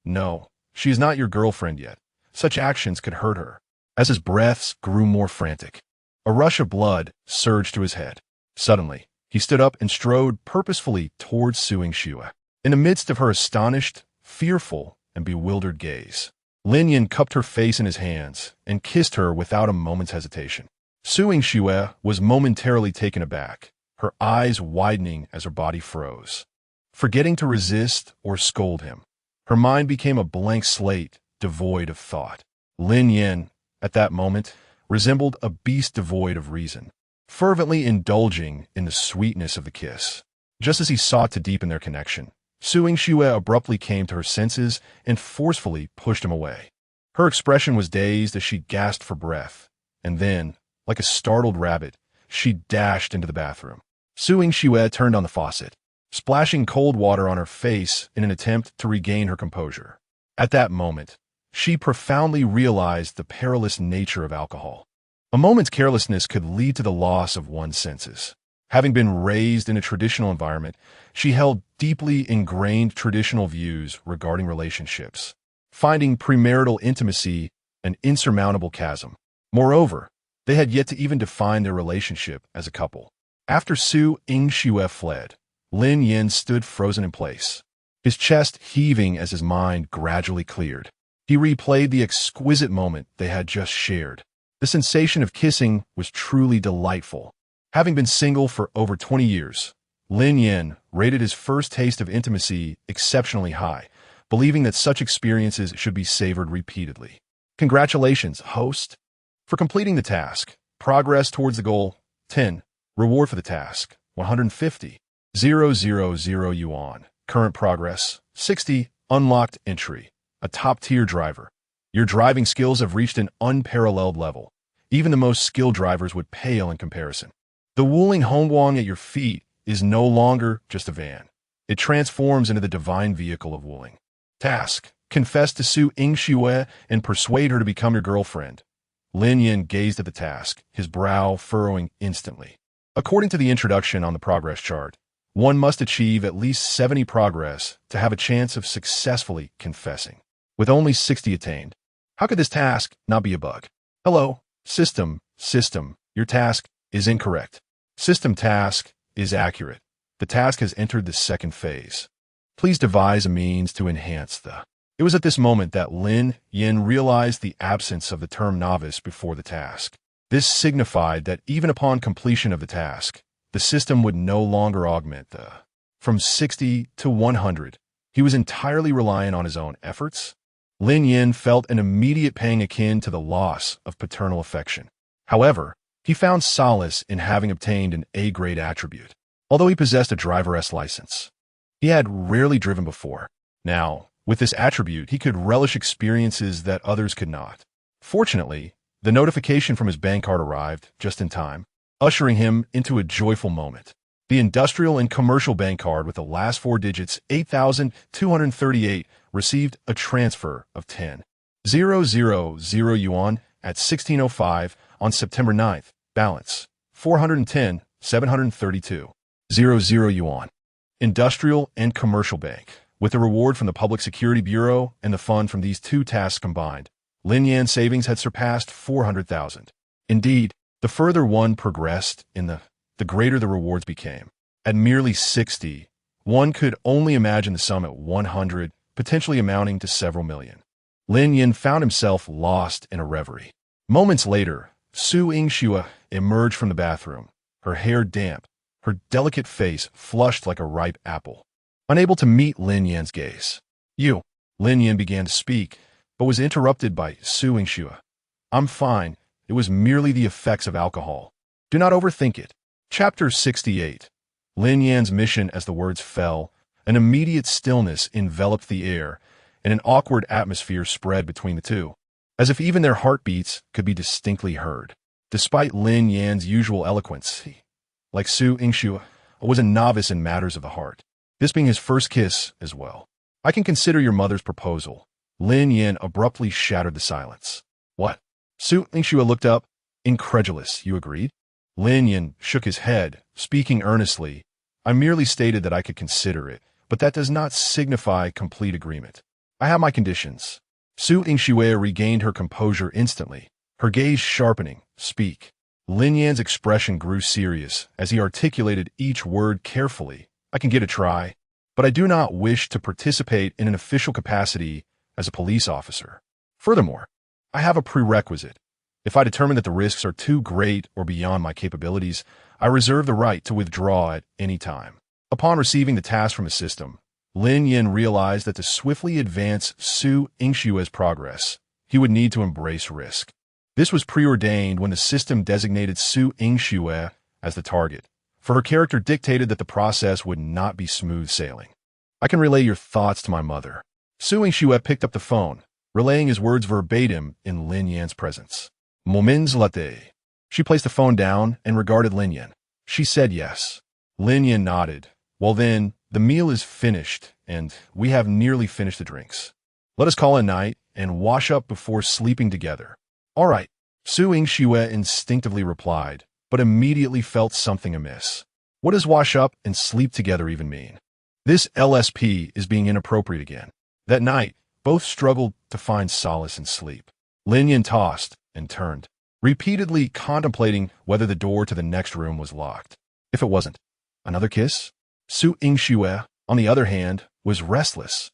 No, she is not your girlfriend yet. Such actions could hurt her. As his breaths grew more frantic, a rush of blood surged to his head. Suddenly, he stood up and strode purposefully towards Su Yingxue. In the midst of her astonished, fearful, and bewildered gaze, Lin Yan cupped her face in his hands and kissed her without a moment's hesitation. Su Yingxue was momentarily taken aback, her eyes widening as her body froze. Forgetting to resist or scold him, her mind became a blank slate devoid of thought. Lin Yan, at that moment, resembled a beast devoid of reason, fervently indulging in the sweetness of the kiss. Just as he sought to deepen their connection, Su Yingxue abruptly came to her senses and forcefully pushed him away. Her expression was dazed as she gasped for breath, and then, like a startled rabbit, she dashed into the bathroom. Su Yingxue turned on the faucet, splashing cold water on her face in an attempt to regain her composure. At that moment, she profoundly realized the perilous nature of alcohol. A moment's carelessness could lead to the loss of one's senses. Having been raised in a traditional environment, she held deeply ingrained traditional views regarding relationships, finding premarital intimacy an insurmountable chasm. Moreover, they had yet to even define their relationship as a couple. After Su Yingxue fled, Lin Yan stood frozen in place, his chest heaving as his mind gradually cleared. He replayed the exquisite moment they had just shared. The sensation of kissing was truly delightful. Having been single for over 20 years, Lin Yan rated his first taste of intimacy exceptionally high, believing that such experiences should be savored repeatedly. Congratulations, host, for completing the task. Progress towards the goal, 10. Reward for the task, 150. 000 yuan. Current progress, 60. Unlocked entry. A top-tier driver. Your driving skills have reached an unparalleled level. Even the most skilled drivers would pale in comparison. The Wuling Hongguang at your feet is no longer just a van. It transforms into the divine vehicle of Wuling. Task: confess to Su Yingxue and persuade her to become your girlfriend. Lin Yan gazed at the task, his brow furrowing instantly. According to the introduction on the progress chart, one must achieve at least 70 progress to have a chance of successfully confessing. With only 60 attained, how could this task not be a bug? Hello, system, your task is incorrect. System task is accurate. The task has entered the second phase. Please devise a means to enhance the... It was at this moment that Lin Yan realized the absence of the term novice before the task. This signified that even upon completion of the task, the system would no longer augment the... From 60 to 100, he was entirely reliant on his own efforts. Lin Yan felt an immediate pang akin to the loss of paternal affection. However, he found solace in having obtained an A-grade attribute. Although he possessed a Driver S license, he had rarely driven before. Now, with this attribute, he could relish experiences that others could not. Fortunately, the notification from his bank card arrived just in time, ushering him into a joyful moment. The industrial and commercial bank card with the last four digits, 8,238, received a transfer of 10,000 yuan at 1605 on September 9th. Balance, 410,732. 00 yuan. Industrial and commercial bank. With the reward from the Public Security Bureau and the fund from these two tasks combined, Lin Yan's savings had surpassed 400,000. Indeed, the further one progressed the greater the rewards became. At merely 60, one could only imagine the sum at 100, potentially amounting to several million. Lin Yan found himself lost in a reverie. Moments later, Su Yingxue emerged from the bathroom, her hair damp, her delicate face flushed like a ripe apple. Unable to meet Lin Yan's gaze, Lin Yan began to speak, but was interrupted by Su Yingxue. I'm fine. It was merely the effects of alcohol. Do not overthink it. Chapter 68. Lin Yan's mission. As the words fell, an immediate stillness enveloped the air, and an awkward atmosphere spread between the two, as if even their heartbeats could be distinctly heard. Despite Lin Yan's usual eloquence, he, like Su Yingxue, was a novice in matters of the heart, this being his first kiss as well. I can consider your mother's proposal. Lin Yan abruptly shattered the silence. What? Su Yingxue looked up, incredulous. You agreed? Lin Yan shook his head, speaking earnestly. I merely stated that I could consider it, but that does not signify complete agreement. I have my conditions. Su Yingxue regained her composure instantly, her gaze sharpening. Speak. Lin Yan's expression grew serious as he articulated each word carefully. I can get a try, but I do not wish to participate in an official capacity as a police officer. Furthermore, I have a prerequisite. If I determine that the risks are too great or beyond my capabilities, I reserve the right to withdraw at any time. Upon receiving the task from the system, Lin Yan realized that to swiftly advance Su Yingxue's progress, he would need to embrace risk. This was preordained when the system designated Su Yingxue as the target, for her character dictated that the process would not be smooth sailing. I can relay your thoughts to my mother. Su Yingxue picked up the phone, relaying his words verbatim in Lin Yan's presence. Moments latte. She placed the phone down and regarded Lin Yan. She said yes. Lin Yan nodded. Well then, the meal is finished, and we have nearly finished the drinks. Let us call it a night and wash up before sleeping together. All right, Su Yingxue instinctively replied, but immediately felt something amiss. What does wash up and sleep together even mean? This LSP is being inappropriate again. That night, both struggled to find solace in sleep. Lin Yan tossed and turned, repeatedly contemplating whether the door to the next room was locked. If it wasn't, another kiss? Su Yingxue, on the other hand, was restless,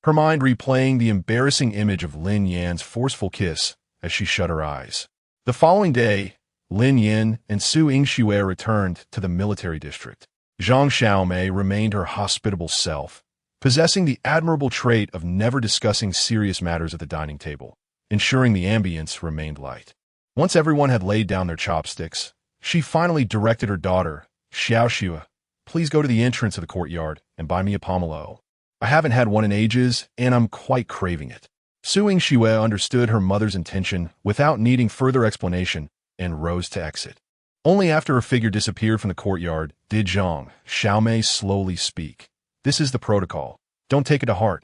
her mind replaying the embarrassing image of Lin Yan's forceful kiss as she shut her eyes. The following day, Lin Yan and Su Yingxue returned to the military district. Zhang Xiaomei remained her hospitable self, possessing the admirable trait of never discussing serious matters at the dining table, ensuring the ambience remained light. Once everyone had laid down their chopsticks, she finally directed her daughter, Xiaoxue, please go to the entrance of the courtyard and buy me a pomelo. I haven't had one in ages, and I'm quite craving it. Su Yingxue understood her mother's intention without needing further explanation and rose to exit. Only after her figure disappeared from the courtyard did Zhang Xiaomei slowly speak. This is the protocol. Don't take it to heart,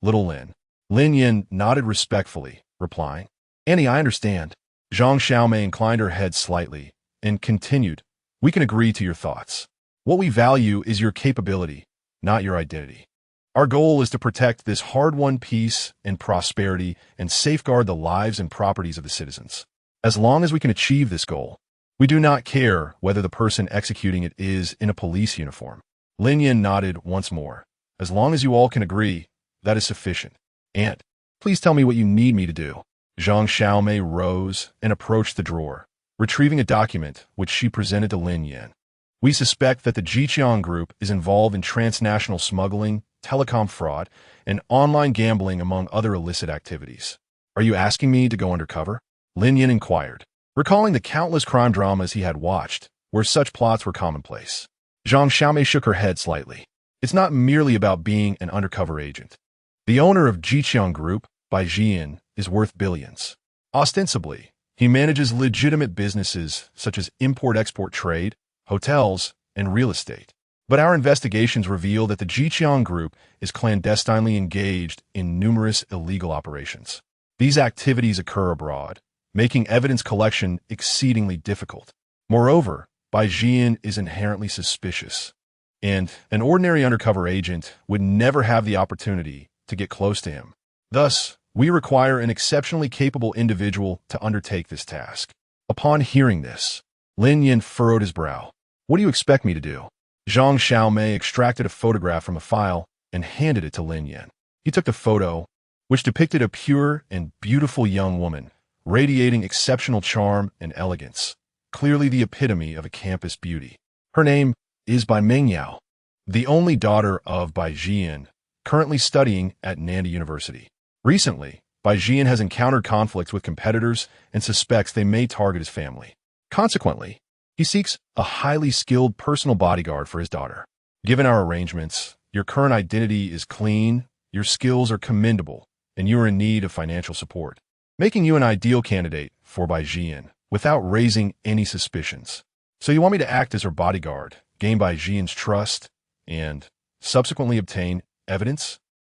little Lin. Lin Yan nodded respectfully, replying, Annie, I understand. Zhang Xiaomei inclined her head slightly and continued, we can agree to your thoughts. What we value is your capability, not your identity. Our goal is to protect this hard-won peace and prosperity and safeguard the lives and properties of the citizens. As long as we can achieve this goal, we do not care whether the person executing it is in a police uniform. Lin Yan nodded once more. As long as you all can agree, that is sufficient. Aunt, please tell me what you need me to do. Zhang Xiaomei rose and approached the drawer, retrieving a document which she presented to Lin Yan. We suspect that the Jiqiang Group is involved in transnational smuggling, telecom fraud, and online gambling among other illicit activities. Are you asking me to go undercover? Lin Yan inquired, recalling the countless crime dramas he had watched, where such plots were commonplace. Zhang Xiaomei shook her head slightly. It's not merely about being an undercover agent. The owner of Jiqiang Group, Bai Jian, is worth billions. Ostensibly, he manages legitimate businesses such as import-export trade, hotels, and real estate. But our investigations reveal that the Jiqiang Group is clandestinely engaged in numerous illegal operations. These activities occur abroad, making evidence collection exceedingly difficult. Moreover, Bai Jian is inherently suspicious, and an ordinary undercover agent would never have the opportunity to get close to him. Thus, we require an exceptionally capable individual to undertake this task. Upon hearing this, Lin Yan furrowed his brow. What do you expect me to do? Zhang Xiaomei extracted a photograph from a file and handed it to Lin Yan. He took the photo, which depicted a pure and beautiful young woman, radiating exceptional charm and elegance, clearly the epitome of a campus beauty. Her name is Bai Mengyao, the only daughter of Bai Jian, currently studying at Nanda University. Recently, Bai Jian has encountered conflicts with competitors and suspects they may target his family. Consequently, he seeks a highly skilled personal bodyguard for his daughter. Given our arrangements, your current identity is clean, your skills are commendable, and you are in need of financial support, making you an ideal candidate for Bai Jian without raising any suspicions. So you want me to act as her bodyguard, gain Bai Jian's trust, and subsequently obtain evidence?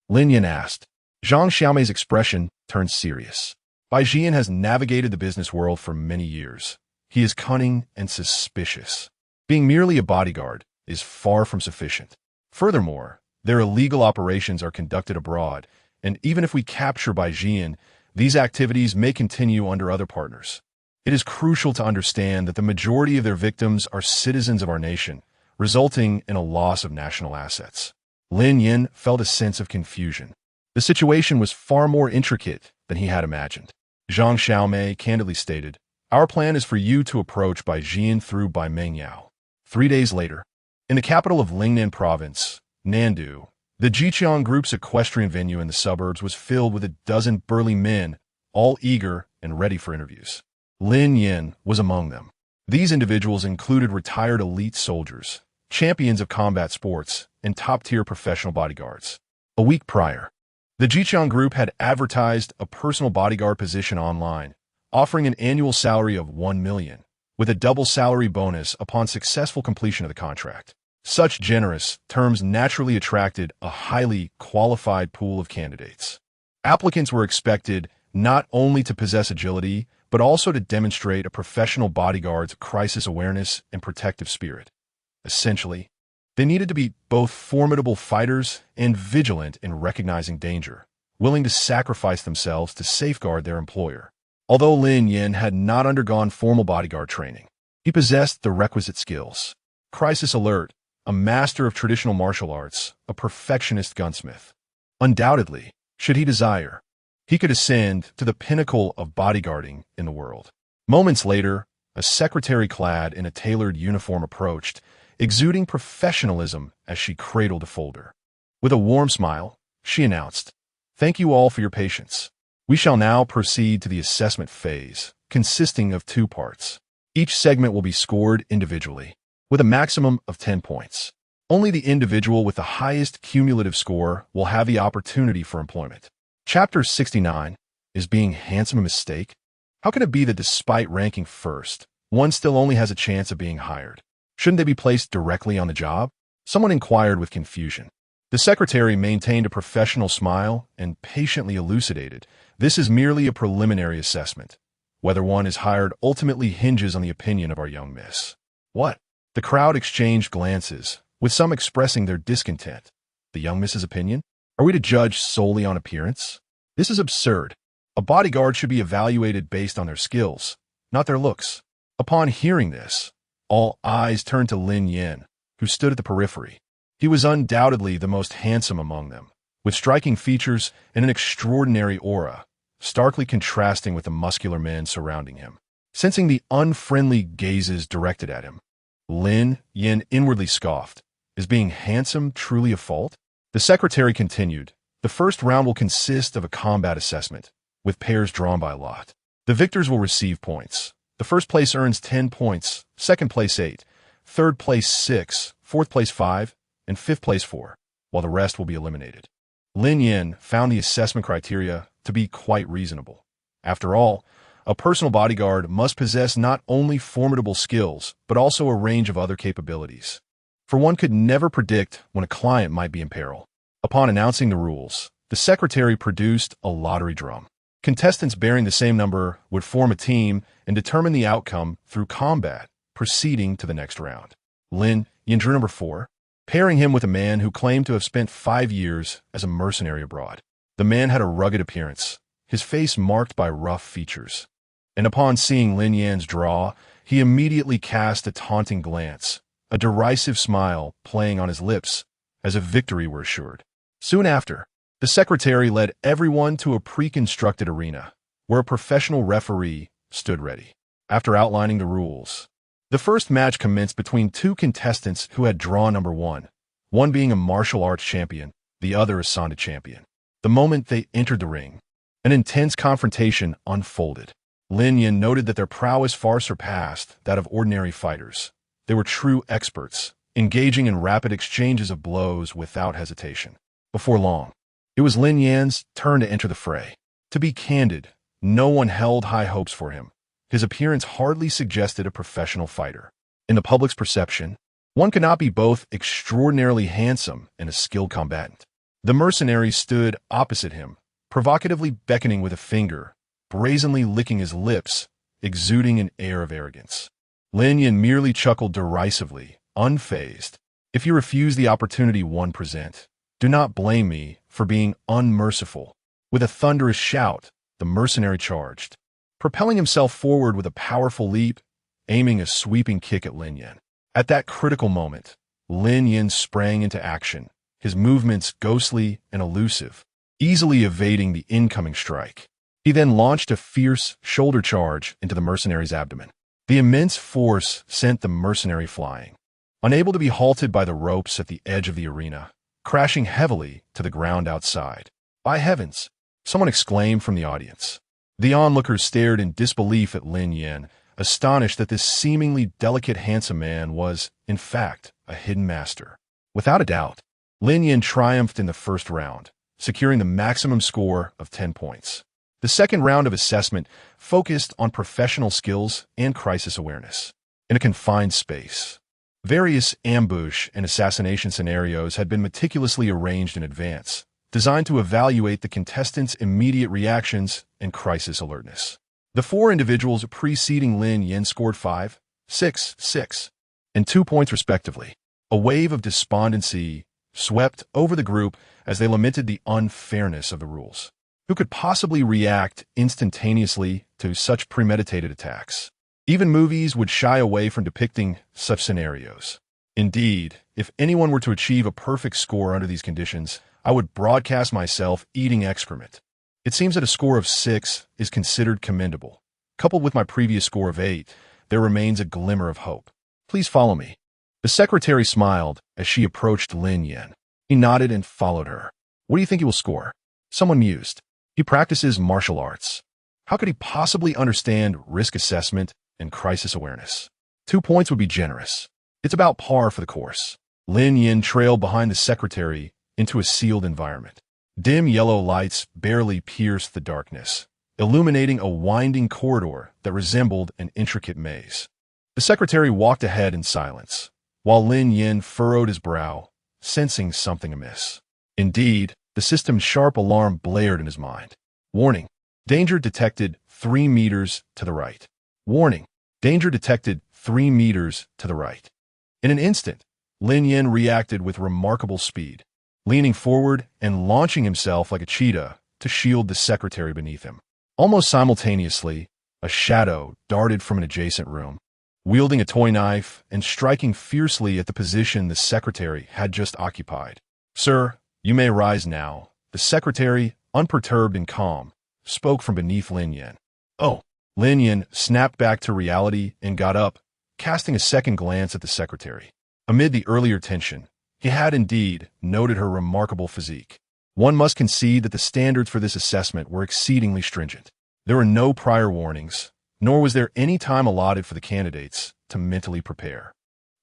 Lin Yan asked. Zhang Xiaomei's expression turned serious. Bai Jian has navigated the business world for many years. He is cunning and suspicious. Being merely a bodyguard is far from sufficient. Furthermore, their illegal operations are conducted abroad, and even if we capture Bai Jian, these activities may continue under other partners. It is crucial to understand that the majority of their victims are citizens of our nation, resulting in a loss of national assets. Lin Yan felt a sense of confusion. The situation was far more intricate than he had imagined. Zhang Xiaomei candidly stated, our plan is for you to approach Bai Jian through Bai Mengyao. 3 days later, in the capital of Lingnan province, Nandu, the Jiqiang Group's equestrian venue in the suburbs was filled with a dozen burly men, all eager and ready for interviews. Lin Yan was among them. These individuals included retired elite soldiers, champions of combat sports, and top-tier professional bodyguards. A week prior, the Jichang Group had advertised a personal bodyguard position online, offering an annual salary of 1 million, with a double salary bonus upon successful completion of the contract. Such generous terms naturally attracted a highly qualified pool of candidates. Applicants were expected not only to possess agility, but also to demonstrate a professional bodyguard's crisis awareness and protective spirit. Essentially, they needed to be both formidable fighters and vigilant in recognizing danger, willing to sacrifice themselves to safeguard their employer. Although Lin Yan had not undergone formal bodyguard training, he possessed the requisite skills. Crisis alert, a master of traditional martial arts, a perfectionist gunsmith. Undoubtedly, should he desire, he could ascend to the pinnacle of bodyguarding in the world. Moments later, a secretary clad in a tailored uniform approached, exuding professionalism as she cradled a folder. With a warm smile, she announced, "Thank you all for your patience. We shall now proceed to the assessment phase, consisting of 2 parts. Each segment will be scored individually, with a maximum of 10 points. Only the individual with the highest cumulative score will have the opportunity for employment." Chapter 69, Is Being Handsome a Mistake? How can it be that despite ranking first, one still only has a chance of being hired? Shouldn't they be placed directly on the job? Someone inquired with confusion. The secretary maintained a professional smile and patiently elucidated, "This is merely a preliminary assessment. Whether one is hired ultimately hinges on the opinion of our young miss." What? The crowd exchanged glances, with some expressing their discontent. The young miss's opinion? Are we to judge solely on appearance? This is absurd. A bodyguard should be evaluated based on their skills, not their looks. Upon hearing this, all eyes turned to Lin Yan, who stood at the periphery. He was undoubtedly the most handsome among them, with striking features and an extraordinary aura, starkly contrasting with the muscular men surrounding him. Sensing the unfriendly gazes directed at him, Lin Yan inwardly scoffed. Is being handsome truly a fault? The secretary continued, "The first round will consist of a combat assessment, with pairs drawn by lot. The victors will receive points. The first place earns 10 points, second place 8, third place 6, fourth place 5, and fifth place 4, while the rest will be eliminated." Lin Yan found the assessment criteria to be quite reasonable. After all, a personal bodyguard must possess not only formidable skills, but also a range of other capabilities. For one could never predict when a client might be in peril. Upon announcing the rules, the secretary produced a lottery drum. Contestants bearing the same number would form a team and determine the outcome through combat, proceeding to the next round. Lin Yan drew number 4, pairing him with a man who claimed to have spent 5 years as a mercenary abroad. The man had a rugged appearance, his face marked by rough features. And upon seeing Lin Yan's draw, he immediately cast a taunting glance, a derisive smile playing on his lips, as if victory were assured. Soon after, the secretary led everyone to a pre-constructed arena, where a professional referee stood ready. After outlining the rules, the first match commenced between 2 contestants who had drawn number 1, one being a martial arts champion, the other a Sanda champion. The moment they entered the ring, an intense confrontation unfolded. Lin Yan noted that their prowess far surpassed that of ordinary fighters. They were true experts, engaging in rapid exchanges of blows without hesitation. Before long, it was Lin Yan's turn to enter the fray. To be candid, no one held high hopes for him. His appearance hardly suggested a professional fighter. In the public's perception, one could not be both extraordinarily handsome and a skilled combatant. The mercenary stood opposite him, provocatively beckoning with a finger, brazenly licking his lips, exuding an air of arrogance. Lin Yan merely chuckled derisively, unfazed. "If you refuse the opportunity one present, do not blame me for being unmerciful." With a thunderous shout, the mercenary charged, propelling himself forward with a powerful leap, aiming a sweeping kick at Lin Yan. At that critical moment, Lin Yan sprang into action, his movements ghostly and elusive, easily evading the incoming strike. He then launched a fierce shoulder charge into the mercenary's abdomen. The immense force sent the mercenary flying, unable to be halted by the ropes at the edge of the arena, crashing heavily to the ground outside. "By heavens!" someone exclaimed from the audience. The onlookers stared in disbelief at Lin Yan, astonished that this seemingly delicate, handsome man was, in fact, a hidden master. Without a doubt, Lin Yan triumphed in the first round, securing the maximum score of 10 points. The second round of assessment focused on professional skills and crisis awareness. In a confined space, various ambush and assassination scenarios had been meticulously arranged in advance, designed to evaluate the contestants' immediate reactions and crisis alertness. The four individuals preceding Lin Yan scored 5, 6, 6, and 2 points respectively. A wave of despondency swept over the group as they lamented the unfairness of the rules. Who could possibly react instantaneously to such premeditated attacks? Even movies would shy away from depicting such scenarios. Indeed, if anyone were to achieve a perfect score under these conditions, I would broadcast myself eating excrement. It seems that a score of 6 is considered commendable. Coupled with my previous score of 8, there remains a glimmer of hope. Please follow me. The secretary smiled as she approached Lin Yan. He nodded and followed her. What do you think he will score? Someone mused. He practices martial arts. How could he possibly understand risk assessment and crisis awareness? 2 points would be generous. It's about par for the course. Lin Yan trailed behind the secretary into a sealed environment. Dim yellow lights barely pierced the darkness, illuminating a winding corridor that resembled an intricate maze. The secretary walked ahead in silence, while Lin Yan furrowed his brow, sensing something amiss. Indeed, the system's sharp alarm blared in his mind. Warning. Danger detected 3 meters to the right. Warning. Danger detected 3 meters to the right. In an instant, Lin Yan reacted with remarkable speed, leaning forward and launching himself like a cheetah to shield the secretary beneath him. Almost simultaneously, a shadow darted from an adjacent room, wielding a toy knife and striking fiercely at the position the secretary had just occupied. Sir, you may rise now. The secretary, unperturbed and calm, spoke from beneath Lin Yan. Oh, Lin Yan snapped back to reality and got up, casting a second glance at the secretary. Amid the earlier tension, he had indeed noted her remarkable physique. One must concede that the standards for this assessment were exceedingly stringent. There were no prior warnings, nor was there any time allotted for the candidates to mentally prepare.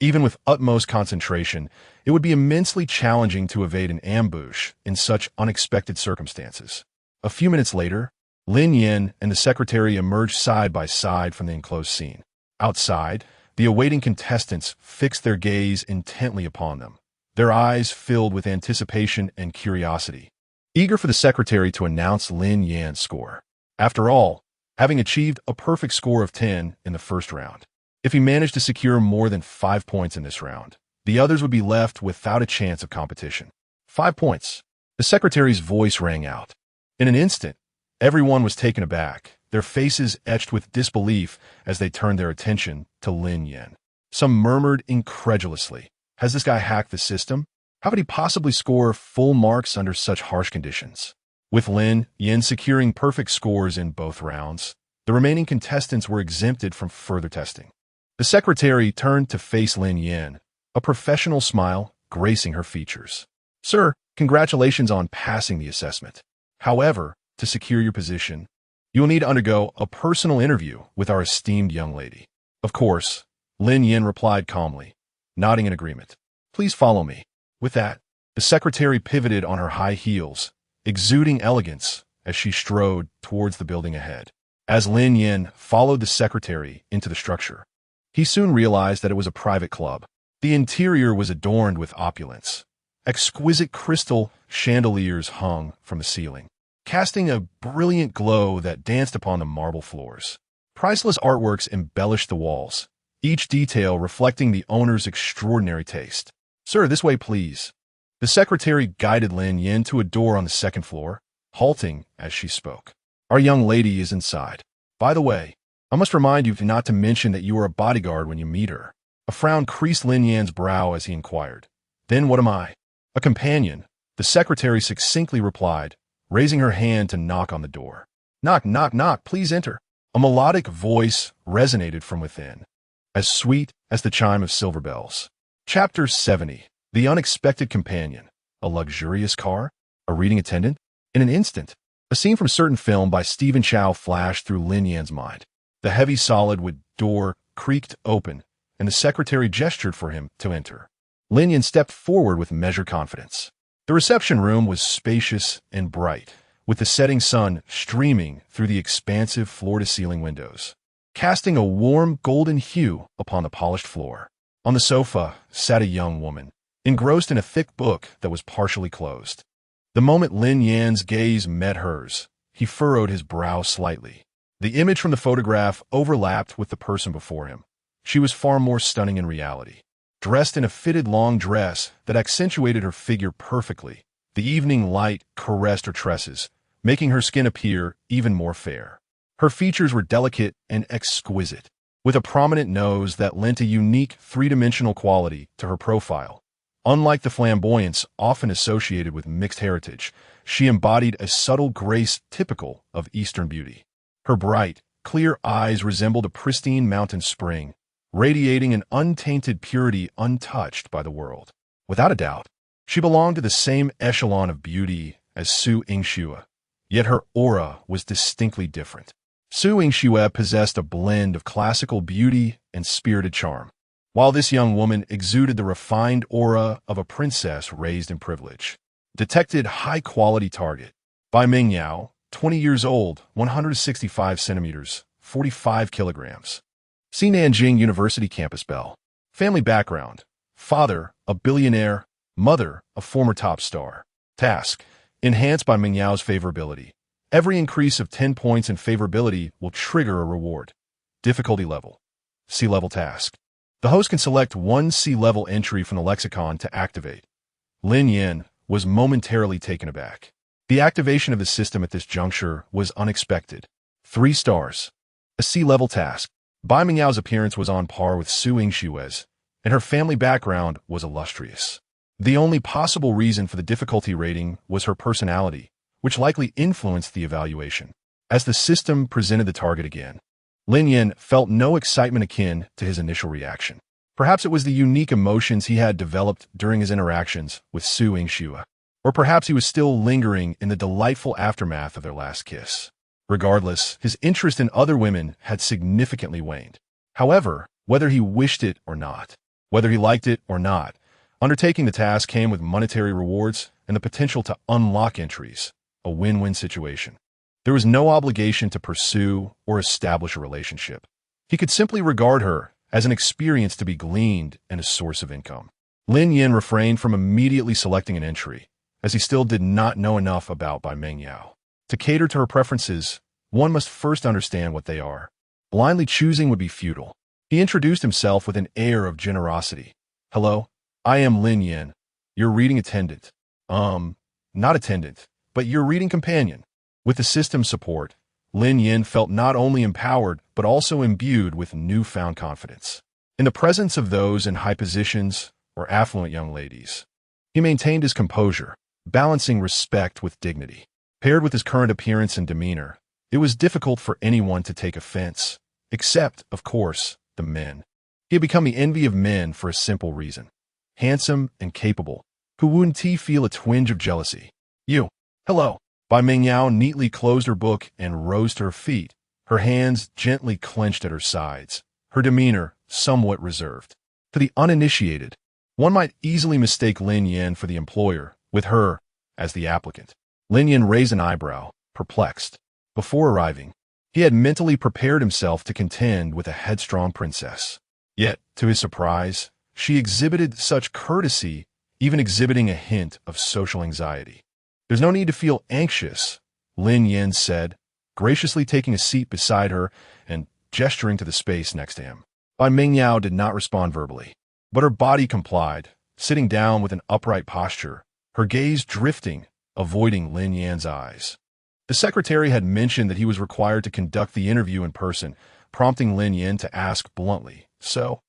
Even with utmost concentration, it would be immensely challenging to evade an ambush in such unexpected circumstances. A few minutes later, Lin Yan and the secretary emerged side by side from the enclosed scene. Outside, the awaiting contestants fixed their gaze intently upon them, their eyes filled with anticipation and curiosity, eager for the secretary to announce Lin Yan's score. After all, having achieved a perfect score of 10 in the first round, if he managed to secure more than 5 points in this round, the others would be left without a chance of competition. 5 points. The secretary's voice rang out. In an instant, everyone was taken aback, their faces etched with disbelief as they turned their attention to Lin Yan. Some murmured incredulously, "Has this guy hacked the system? How could he possibly score full marks under such harsh conditions?" With Lin Yan securing perfect scores in both rounds, the remaining contestants were exempted from further testing. The secretary turned to face Lin Yan, a professional smile gracing her features. "Sir, congratulations on passing the assessment. However, to secure your position, you will need to undergo a personal interview with our esteemed young lady." "Of course," Lin Yan replied calmly, nodding in agreement. "Please follow me." With that, the secretary pivoted on her high heels, exuding elegance as she strode towards the building ahead. As Lin Yan followed the secretary into the structure, he soon realized that it was a private club. The interior was adorned with opulence. Exquisite crystal chandeliers hung from the ceiling, casting a brilliant glow that danced upon the marble floors. Priceless artworks embellished the walls, each detail reflecting the owner's extraordinary taste. "Sir, this way, please." The secretary guided Lin Yan to a door on the second floor, halting as she spoke. "Our young lady is inside. By the way, I must remind you not to mention that you are a bodyguard when you meet her." A frown creased Lin Yan's brow as he inquired. "Then what am I?" "A companion," the secretary succinctly replied, raising her hand to knock on the door. "Knock, knock, knock, please enter." A melodic voice resonated from within, as sweet as the chime of silver bells. Chapter 70. The Unexpected Companion. A luxurious car? A reading attendant? In an instant, A scene from a certain film by Stephen Chow flashed through Lin Yan's mind. The heavy solid wood door creaked open, and the secretary gestured for him to enter. Lin Yan stepped forward with measured confidence. The reception room was spacious and bright, with the setting sun streaming through the expansive floor-to-ceiling windows, casting a warm golden hue upon the polished floor. On the sofa sat a young woman, engrossed in a thick book that was partially closed. The moment Lin Yan's gaze met hers, he furrowed his brow slightly. The image from the photograph overlapped with the person before him. She was far more stunning in reality. Dressed in a fitted long dress that accentuated her figure perfectly, the evening light caressed her tresses, making her skin appear even more fair. Her features were delicate and exquisite, with a prominent nose that lent a unique three-dimensional quality to her profile. Unlike the flamboyance often associated with mixed heritage, she embodied a subtle grace typical of Eastern beauty. Her bright, clear eyes resembled a pristine mountain spring, radiating an untainted purity untouched by the world. Without a doubt, she belonged to the same echelon of beauty as Su Yingxue, yet her aura was distinctly different. Su Yingxue possessed a blend of classical beauty and spirited charm, while this young woman exuded the refined aura of a princess raised in privilege. Detected high-quality target. By Ming Yao, 20 years old, 165 centimeters, 45 kilograms. See Nanjing University campus bell. Family background. Father, a billionaire. Mother, a former top star. Task. Enhanced by Ming Yao's favorability. Every increase of 10 points in favorability will trigger a reward. Difficulty level. C-level task. The host can select one C-level entry from the lexicon to activate. Lin Yan was momentarily taken aback. The activation of the system at this juncture was unexpected. 3 stars. A C-level task. Bai Mingyao's appearance was on par with Su Yingxue's, and her family background was illustrious. The only possible reason for the difficulty rating was her personality, which likely influenced the evaluation. As the system presented the target again, Lin Yan felt no excitement akin to his initial reaction. Perhaps it was the unique emotions he had developed during his interactions with Su Yingxue, or perhaps he was still lingering in the delightful aftermath of their last kiss. Regardless, his interest in other women had significantly waned. However, whether he wished it or not, whether he liked it or not, undertaking the task came with monetary rewards and the potential to unlock entries, a win-win situation. There was no obligation to pursue or establish a relationship. He could simply regard her as an experience to be gleaned and a source of income. Lin Yan refrained from immediately selecting an entry, as he still did not know enough about Bai Mingyao. To cater to her preferences, one must first understand what they are. Blindly choosing would be futile. He introduced himself with an air of generosity. Hello, I am Lin Yan, your reading attendant. Not attendant, but your reading companion. With the system's support, Lin Yan felt not only empowered, but also imbued with newfound confidence. In the presence of those in high positions or affluent young ladies, he maintained his composure, balancing respect with dignity. Paired with his current appearance and demeanor, it was difficult for anyone to take offense, except, of course, the men. He had become the envy of men for a simple reason. Handsome and capable, who wouldn't he feel a twinge of jealousy? You. Hello. Bai Mingyao neatly closed her book and rose to her feet, her hands gently clenched at her sides, her demeanor somewhat reserved. To the uninitiated, one might easily mistake Lin Yan for the employer, with her as the applicant. Lin Yan raised an eyebrow, perplexed. Before arriving, he had mentally prepared himself to contend with a headstrong princess. Yet, to his surprise, she exhibited such courtesy, even exhibiting a hint of social anxiety. There's no need to feel anxious, Lin Yan said, graciously taking a seat beside her and gesturing to the space next to him. Bai Mingyao did not respond verbally, but her body complied, sitting down with an upright posture, her gaze drifting, avoiding Lin Yan's eyes. The secretary had mentioned that he was required to conduct the interview in person, prompting Lin Yan to ask bluntly, "So,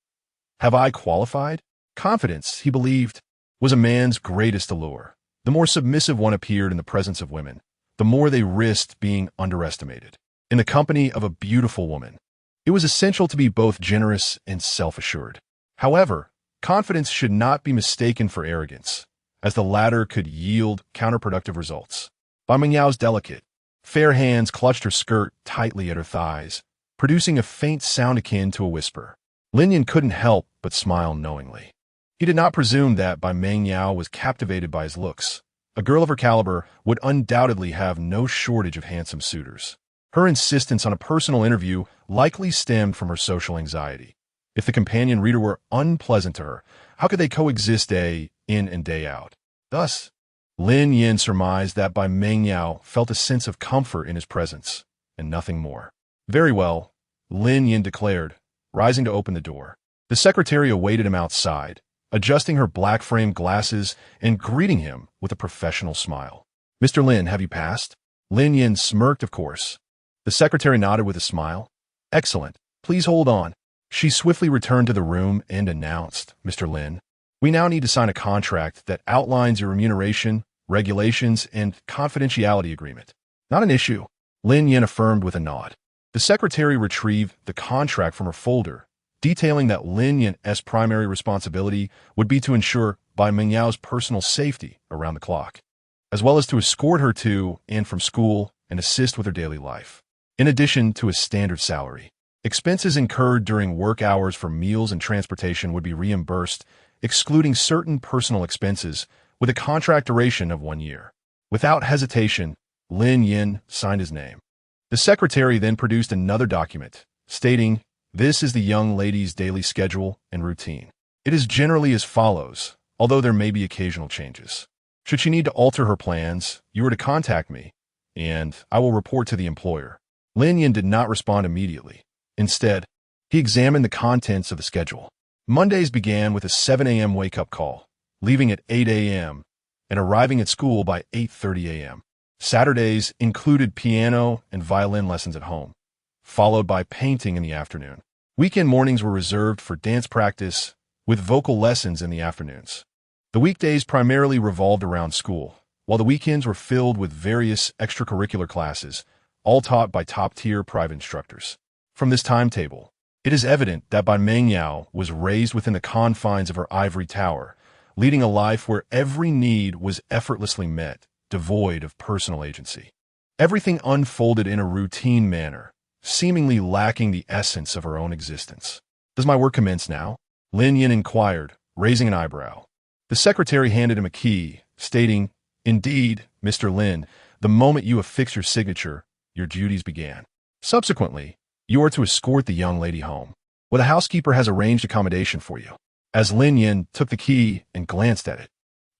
have I qualified?" Confidence, he believed, was a man's greatest allure. The more submissive one appeared in the presence of women, the more they risked being underestimated. In the company of a beautiful woman, it was essential to be both generous and self-assured. However, confidence should not be mistaken for arrogance, as the latter could yield counterproductive results. Bai Mingyao's delicate, Fair hands clutched her skirt tightly at her thighs, producing a faint sound akin to a whisper. Lin Yan couldn't help but smile knowingly. He did not presume that Bai Meng Yao was captivated by his looks. A girl of her caliber would undoubtedly have no shortage of handsome suitors. Her insistence on a personal interview likely stemmed from her social anxiety. If the companion reader were unpleasant to her, how could they coexist day in and day out? Thus, Lin Yan surmised that Bai Meng Yao felt a sense of comfort in his presence, and nothing more. Very well, Lin Yan declared, rising to open the door. The secretary awaited him outside, adjusting her black-framed glasses and greeting him with a professional smile. "Mr. Lin, have you passed?" Lin Yan smirked, of course. The secretary nodded with a smile. "Excellent. Please hold on." She swiftly returned to the room and announced, "Mr. Lin, we now need to sign a contract that outlines your remuneration, regulations, and confidentiality agreement." "Not an issue," Lin Yan affirmed with a nod. The secretary retrieved the contract from her folder, detailing that Lin Yan's primary responsibility would be to ensure Bai Meng Yao's personal safety around the clock, as well as to escort her to and from school and assist with her daily life. In addition to his standard salary, expenses incurred during work hours for meals and transportation would be reimbursed, excluding certain personal expenses, with a contract duration of 1 year. Without hesitation, Lin Yan signed his name. The secretary then produced another document, stating, "This is the young lady's daily schedule and routine. It is generally as follows, although there may be occasional changes. Should she need to alter her plans, you are to contact me, and I will report to the employer." Lin Yan did not respond immediately. Instead, he examined the contents of the schedule. Mondays began with a 7 a.m. wake-up call, leaving at 8 a.m. and arriving at school by 8:30 a.m. Saturdays included piano and violin lessons at home, followed by painting in the afternoon. Weekend mornings were reserved for dance practice, with vocal lessons in the afternoons. The weekdays primarily revolved around school, while the weekends were filled with various extracurricular classes, all taught by top-tier private instructors. From this timetable, it is evident that Bai Meng Yao was raised within the confines of her ivory tower, leading a life where every need was effortlessly met, devoid of personal agency. Everything unfolded in a routine manner, seemingly lacking the essence of her own existence. "Does my work commence now?" Lin Yan inquired, raising an eyebrow. The secretary handed him a key, stating, "Indeed, Mr. Lin, the moment you affix your signature, your duties began. Subsequently, you are to escort the young lady home, where the housekeeper has arranged accommodation for you." As Lin Yan took the key and glanced at it,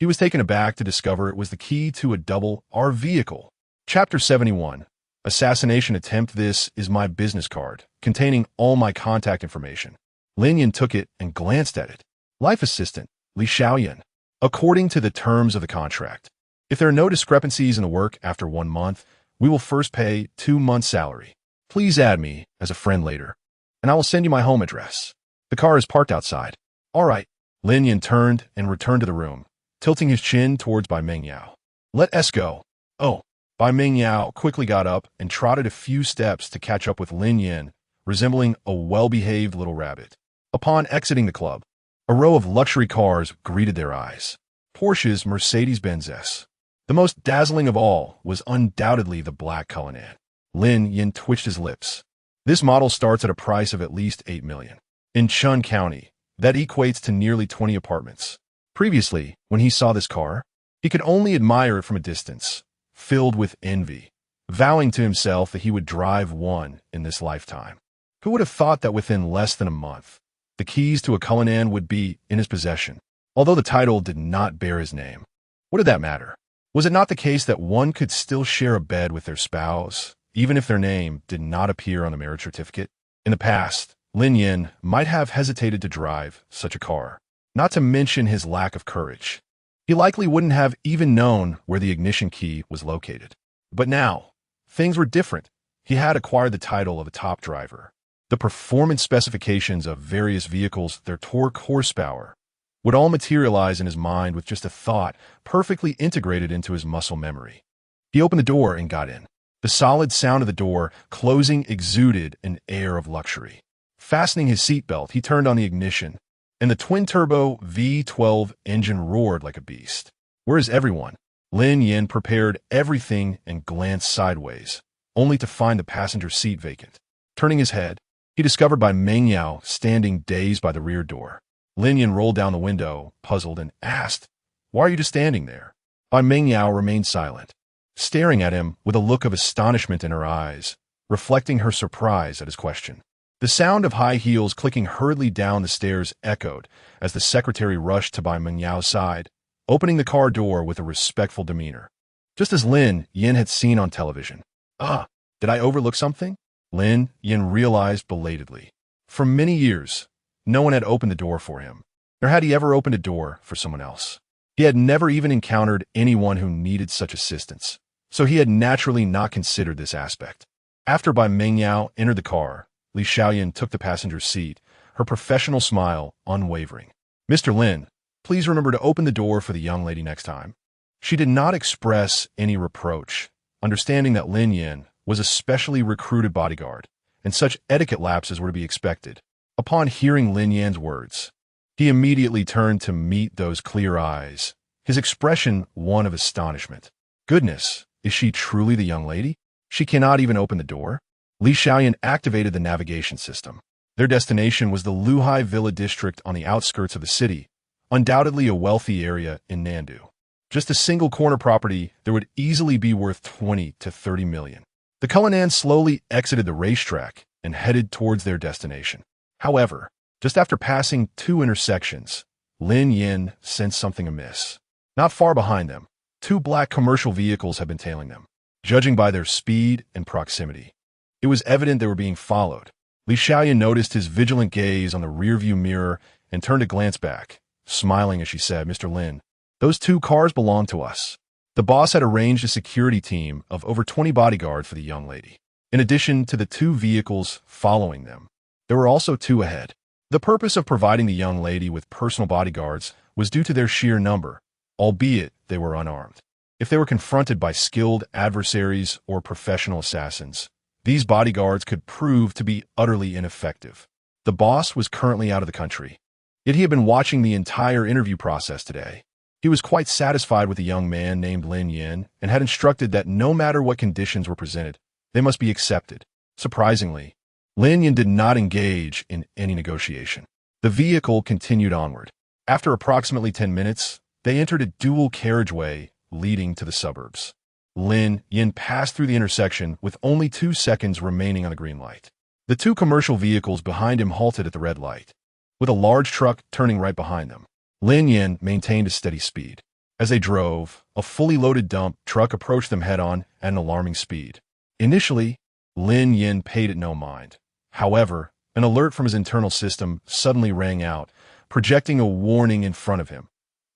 he was taken aback to discover it was the key to a double R vehicle. Chapter 71. Assassination Attempt. "This is my business card, containing all my contact information." Lin Yan took it and glanced at it. "Life Assistant, Li Xiaoyan. According to the terms of the contract, if there are no discrepancies in the work after 1 month, we will first pay 2 months' salary. Please add me as a friend later, and I will send you my home address. The car is parked outside." "All right." Lin Yan turned and returned to the room, tilting his chin towards Bai Meng Yao. "Let us go." "Oh." Bai Meng Yao quickly got up and trotted a few steps to catch up with Lin Yan, resembling a well-behaved little rabbit. Upon exiting the club, a row of luxury cars greeted their eyes. Porsche's Mercedes-Benz S. The most dazzling of all was undoubtedly the black Cullinan. Lin Yan twitched his lips. This model starts at a price of at least $8 million. In Chun County, that equates to nearly 20 apartments. Previously, when he saw this car, he could only admire it from a distance, filled with envy, vowing to himself that he would drive one in this lifetime. Who would have thought that within less than a month, the keys to a Cullinan would be in his possession, although the title did not bear his name? What did that matter? Was it not the case that one could still share a bed with their spouse, even if their name did not appear on the marriage certificate? In the past, Lin Yan might have hesitated to drive such a car, not to mention his lack of courage. He likely wouldn't have even known where the ignition key was located. But now, things were different. He had acquired the title of a top driver. The performance specifications of various vehicles, their torque horsepower, would all materialize in his mind with just a thought perfectly integrated into his muscle memory. He opened the door and got in. The solid sound of the door closing exuded an air of luxury. Fastening his seatbelt, he turned on the ignition, and the twin-turbo V12 engine roared like a beast. "Where is everyone?" Lin Yan prepared everything and glanced sideways, only to find the passenger seat vacant. Turning his head, he discovered Bai Mengyao standing dazed by the rear door. Lin Yan rolled down the window, puzzled, and asked, "Why are you just standing there?" Bai Mengyao remained silent, staring at him with a look of astonishment in her eyes, reflecting her surprise at his question. The sound of high heels clicking hurriedly down the stairs echoed as the secretary rushed to Bai Mengyao's side, opening the car door with a respectful demeanor, just as Lin Yan had seen on television. "Ah, did I overlook something?" Lin Yan realized belatedly. For many years, no one had opened the door for him, nor had he ever opened a door for someone else. He had never even encountered anyone who needed such assistance, so he had naturally not considered this aspect. After Bai Mengyao entered the car, Li Xiaoyan took the passenger seat, her professional smile unwavering. "Mr. Lin, please remember to open the door for the young lady next time." She did not express any reproach, understanding that Lin Yan was a specially recruited bodyguard, and such etiquette lapses were to be expected. Upon hearing Lin Yan's words, he immediately turned to meet those clear eyes, his expression one of astonishment. Goodness, is she truly the young lady? She cannot even open the door? Li Xiaoyan activated the navigation system. Their destination was the Luhai Villa district on the outskirts of the city, undoubtedly a wealthy area in Nandu. Just a single corner property there would easily be worth 20 to 30 million. The Cullinan slowly exited the racetrack and headed towards their destination. However, just after passing 2 intersections, Lin Yan sensed something amiss. Not far behind them, 2 black commercial vehicles had been tailing them. Judging by their speed and proximity, it was evident they were being followed. Li Xiaoyan noticed his vigilant gaze on the rearview mirror and turned to glance back, smiling as she said, "Mr. Lin, those 2 cars belong to us." The boss had arranged a security team of over 20 bodyguards for the young lady. In addition to the 2 vehicles following them, there were also 2 ahead. The purpose of providing the young lady with personal bodyguards was due to their sheer number, albeit they were unarmed. If they were confronted by skilled adversaries or professional assassins, these bodyguards could prove to be utterly ineffective. The boss was currently out of the country, yet he had been watching the entire interview process today. He was quite satisfied with the young man named Lin Yan and had instructed that no matter what conditions were presented, they must be accepted. Surprisingly, Lin Yan did not engage in any negotiation. The vehicle continued onward. After approximately 10 minutes, they entered a dual carriageway leading to the suburbs. Lin Yan passed through the intersection with only 2 seconds remaining on the green light. The 2 commercial vehicles behind him halted at the red light, with a large truck turning right behind them. Lin Yan maintained a steady speed. As they drove, a fully loaded dump truck approached them head-on at an alarming speed. Initially, Lin Yan paid it no mind. However, an alert from his internal system suddenly rang out, projecting a warning in front of him.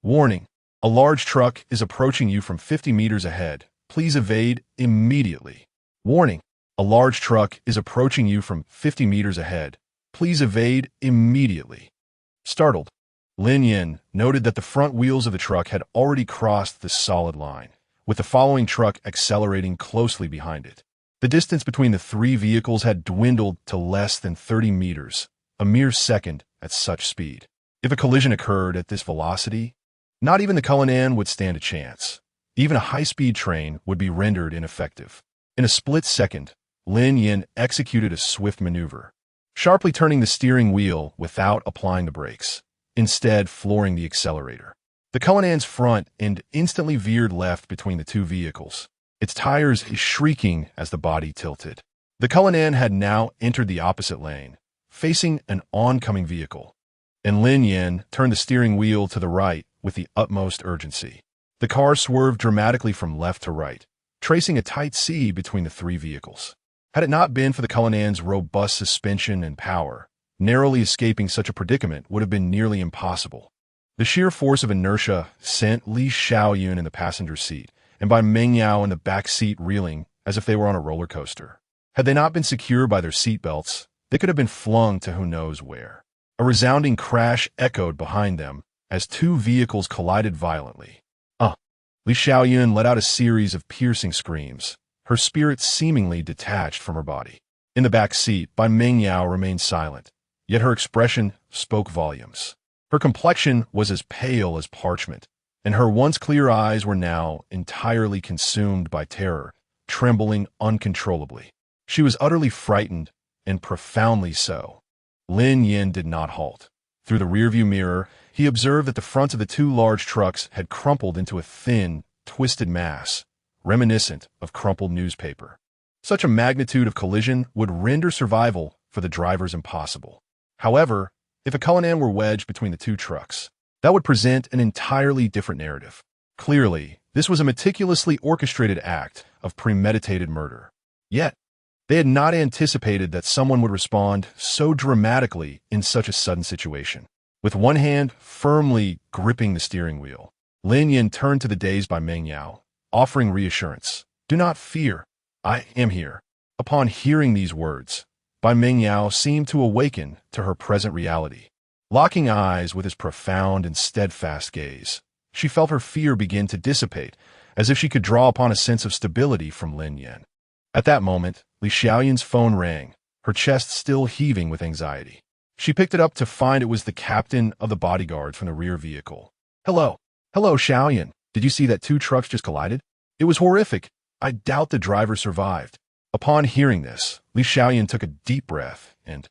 "Warning, a large truck is approaching you from 50 meters ahead. Please evade immediately." "Warning, a large truck is approaching you from 50 meters ahead. Please evade immediately." Startled, Lin Yan noted that the front wheels of the truck had already crossed the solid line, with the following truck accelerating closely behind it. The distance between the 3 vehicles had dwindled to less than 30 meters, a mere second at such speed. If a collision occurred at this velocity, not even the Cullinan would stand a chance. Even a high-speed train would be rendered ineffective. In a split second, Lin Yan executed a swift maneuver, sharply turning the steering wheel without applying the brakes, instead flooring the accelerator. The Cullinan's front end instantly veered left between the 2 vehicles, its tires shrieking as the body tilted. The Cullinan had now entered the opposite lane, facing an oncoming vehicle, and Lin Yan turned the steering wheel to the right with the utmost urgency. The car swerved dramatically from left to right, tracing a tight C between the 3 vehicles. Had it not been for the Cullinan's robust suspension and power, narrowly escaping such a predicament would have been nearly impossible. The sheer force of inertia sent Li Xiaoyan in the passenger seat, and Bai Mengyao in the back seat reeling as if they were on a roller coaster. Had they not been secured by their seat belts, they could have been flung to who knows where. A resounding crash echoed behind them as 2 vehicles collided violently. Li Xiaoyan let out a series of piercing screams, her spirit seemingly detached from her body. In the back seat, Bai Mengyao remained silent, yet her expression spoke volumes. Her complexion was as pale as parchment, and her once clear eyes were now entirely consumed by terror, trembling uncontrollably. She was utterly frightened, and profoundly so. Lin Yan did not halt. Through the rearview mirror, he observed that the fronts of the two large trucks had crumpled into a thin, twisted mass, reminiscent of crumpled newspaper. Such a magnitude of collision would render survival for the drivers impossible. However, if a Cullinan were wedged between the two trucks, that would present an entirely different narrative. Clearly, this was a meticulously orchestrated act of premeditated murder. Yet, they had not anticipated that someone would respond so dramatically in such a sudden situation. With one hand firmly gripping the steering wheel, Lin Yan turned to the dazed Bai Mengyao, offering reassurance. "Do not fear. I am here." Upon hearing these words, Bai Mengyao seemed to awaken to her present reality. Locking eyes with his profound and steadfast gaze, she felt her fear begin to dissipate, as if she could draw upon a sense of stability from Lin Yan. At that moment, Li Xiaoyan's phone rang, her chest still heaving with anxiety. She picked it up to find it was the captain of the bodyguards from the rear vehicle. "Hello. Hello, Xiaoyan. Did you see that two trucks just collided? It was horrific. I doubt the driver survived." Upon hearing this, Li Xiaoyan took a deep breath and,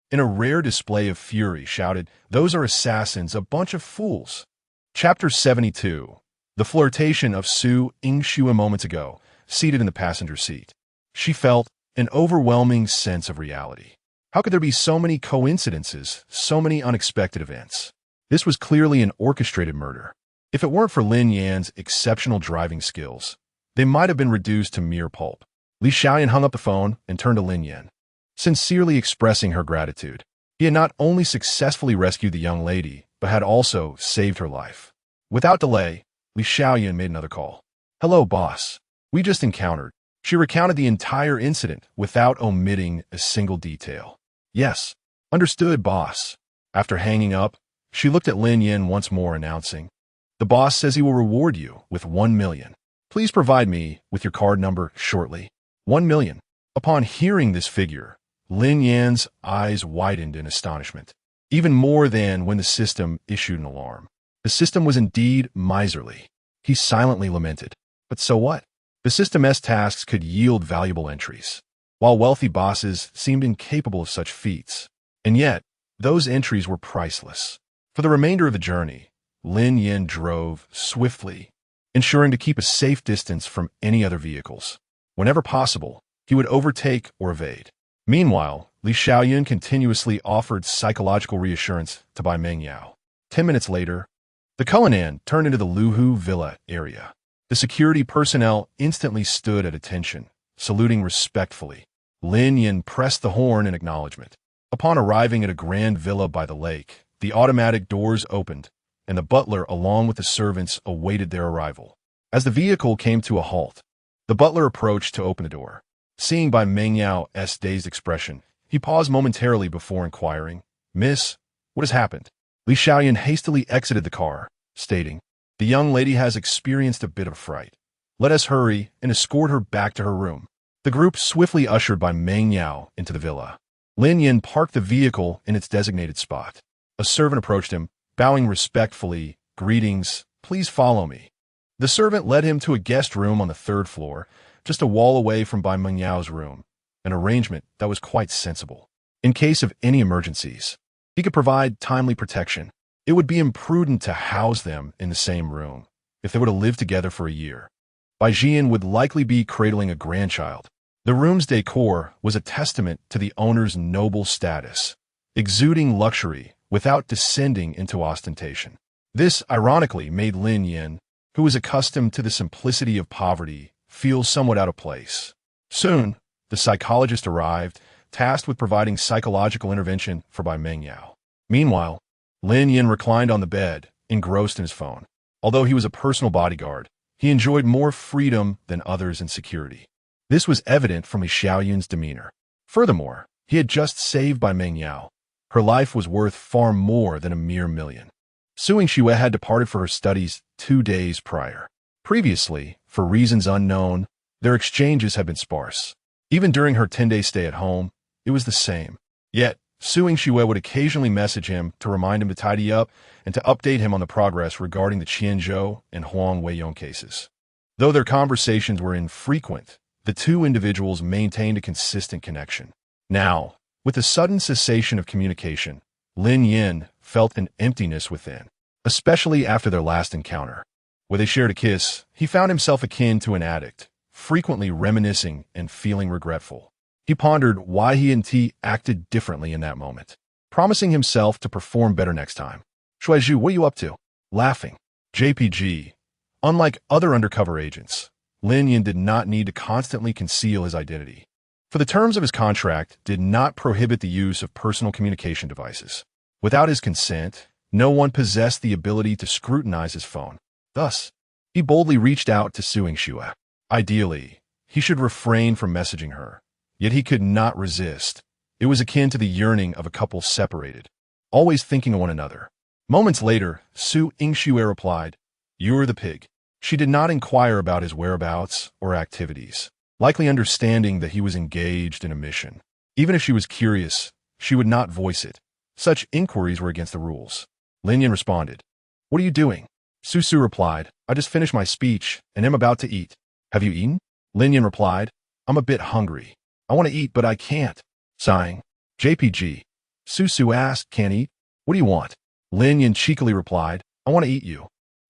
in a rare display of fury, shouted, "Those are assassins, a bunch of fools." Chapter 72. The flirtation of Su Yingshu a moment ago, seated in the passenger seat. She felt an overwhelming sense of reality. How could there be so many coincidences, so many unexpected events? This was clearly an orchestrated murder. If it weren't for Lin Yan's exceptional driving skills, they might have been reduced to mere pulp. Li Xiaoyan hung up the phone and turned to Lin Yan, sincerely expressing her gratitude. He had not only successfully rescued the young lady, but had also saved her life. Without delay, Li Xiaoyan made another call. "Hello, boss. We just encountered." She recounted the entire incident without omitting a single detail. "Yes, understood, boss." After hanging up, she looked at Lin Yan once more, announcing, "The boss says he will reward you with 1 million. Please provide me with your card number shortly." 1 million. Upon hearing this figure, Lin Yan's eyes widened in astonishment, even more than when the system issued an alarm. The system was indeed miserly. He silently lamented. But so what? The system's tasks could yield valuable entries, while wealthy bosses seemed incapable of such feats. And yet, those entries were priceless. For the remainder of the journey, Lin Yan drove swiftly, ensuring to keep a safe distance from any other vehicles. Whenever possible, he would overtake or evade. Meanwhile, Li Xiaoyan continuously offered psychological reassurance to Bai Mengyao. 10 minutes later, the Cullinan turned into the Luhu Villa area. The security personnel instantly stood at attention, saluting respectfully. Lin Yan pressed the horn in acknowledgement. Upon arriving at a grand villa by the lake, the automatic doors opened, and the butler along with the servants awaited their arrival. As the vehicle came to a halt, the butler approached to open the door. Seeing Bai Mengyao's dazed expression, he paused momentarily before inquiring, "Miss, what has happened?" Li Xiaoyan hastily exited the car, stating, "The young lady has experienced a bit of fright. Let us hurry and escort her back to her room." The group swiftly ushered Bai Mengyao into the villa. Lin Yan parked the vehicle in its designated spot. A servant approached him, bowing respectfully, "Greetings, please follow me." The servant led him to a guest room on the 3rd floor, just a wall away from Bai Mengyao's room, an arrangement that was quite sensible. In case of any emergencies, he could provide timely protection. It would be imprudent to house them in the same room if they were to live together for a year. Bai Jian would likely be cradling a grandchild. The room's decor was a testament to the owner's noble status, exuding luxury without descending into ostentation. This, ironically, made Lin Yan, who was accustomed to the simplicity of poverty, feel somewhat out of place. Soon, the psychologist arrived, tasked with providing psychological intervention for Bai Mengyao. Meanwhile, Lin Yan reclined on the bed, engrossed in his phone. Although he was a personal bodyguard, he enjoyed more freedom than others in security. This was evident from Li Xiaoyan's demeanor. Furthermore, he had just saved Bai Mengyao. Her life was worth far more than a mere million. Su Yingshu had departed for her studies 2 days prior. Previously, for reasons unknown, their exchanges had been sparse. Even during her 10-day stay at home, it was the same. Yet, Su Yingxue would occasionally message him to remind him to tidy up and to update him on the progress regarding the Qianzhou and Huang Weiyong cases. Though their conversations were infrequent, the two individuals maintained a consistent connection. Now, with the sudden cessation of communication, Lin Yan felt an emptiness within, especially after their last encounter. Where they shared a kiss, he found himself akin to an addict, frequently reminiscing and feeling regretful. He pondered why he and T acted differently in that moment, promising himself to perform better next time. Shuaizhu, what are you up to? Laughing. JPG. Unlike other undercover agents, Lin Yan did not need to constantly conceal his identity. For the terms of his contract did not prohibit the use of personal communication devices. Without his consent, no one possessed the ability to scrutinize his phone. Thus, he boldly reached out to Su Yingxue. Ideally, he should refrain from messaging her, yet he could not resist. It was akin to the yearning of a couple separated, always thinking of one another. Moments later, Su Yingxue replied, "You're the pig." She did not inquire about his whereabouts or activities, likely understanding that he was engaged in a mission. Even if she was curious, she would not voice it. Such inquiries were against the rules. Lin Yan responded, "What are you doing?" Su replied, "I just finished my speech and am about to eat." "Have you eaten?" Lin Yan replied, "I'm a bit hungry. I want to eat, but I can't." Sighing. JPG. Su asked, "Can't eat? What do you want?" Lin Yan cheekily replied, "I want to eat you."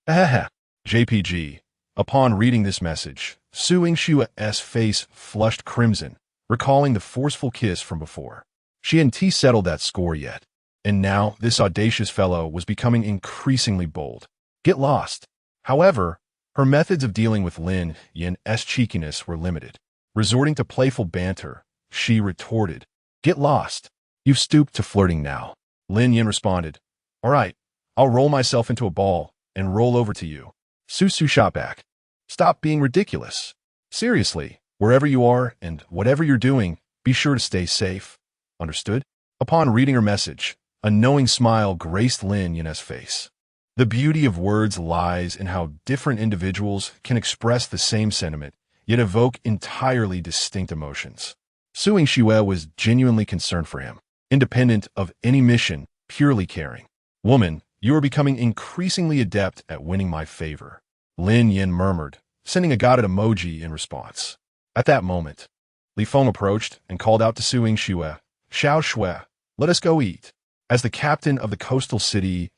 Ahaha. JPG. Upon reading this message, Su Yingxue's face flushed crimson, recalling the forceful kiss from before. She hadn't settled that score yet, and now this audacious fellow was becoming increasingly bold. Get lost. However, her methods of dealing with Lin Yan's cheekiness were limited. Resorting to playful banter, she retorted, "Get lost. You've stooped to flirting now." Lin Yan responded, "All right, I'll roll myself into a ball and roll over to you." Su shot back, "Stop being ridiculous. Seriously, wherever you are and whatever you're doing, be sure to stay safe. Understood?" Upon reading her message, a knowing smile graced Lin Yan's face. The beauty of words lies in how different individuals can express the same sentiment, yet evoke entirely distinct emotions. Su Yingxue was genuinely concerned for him, independent of any mission, purely caring. "Woman, you are becoming increasingly adept at winning my favor," Lin Yan murmured, sending a godded emoji in response. At that moment, Li Feng approached and called out to Su Yingxue, "Xiao Shui, let us go eat." As the captain of the coastal city's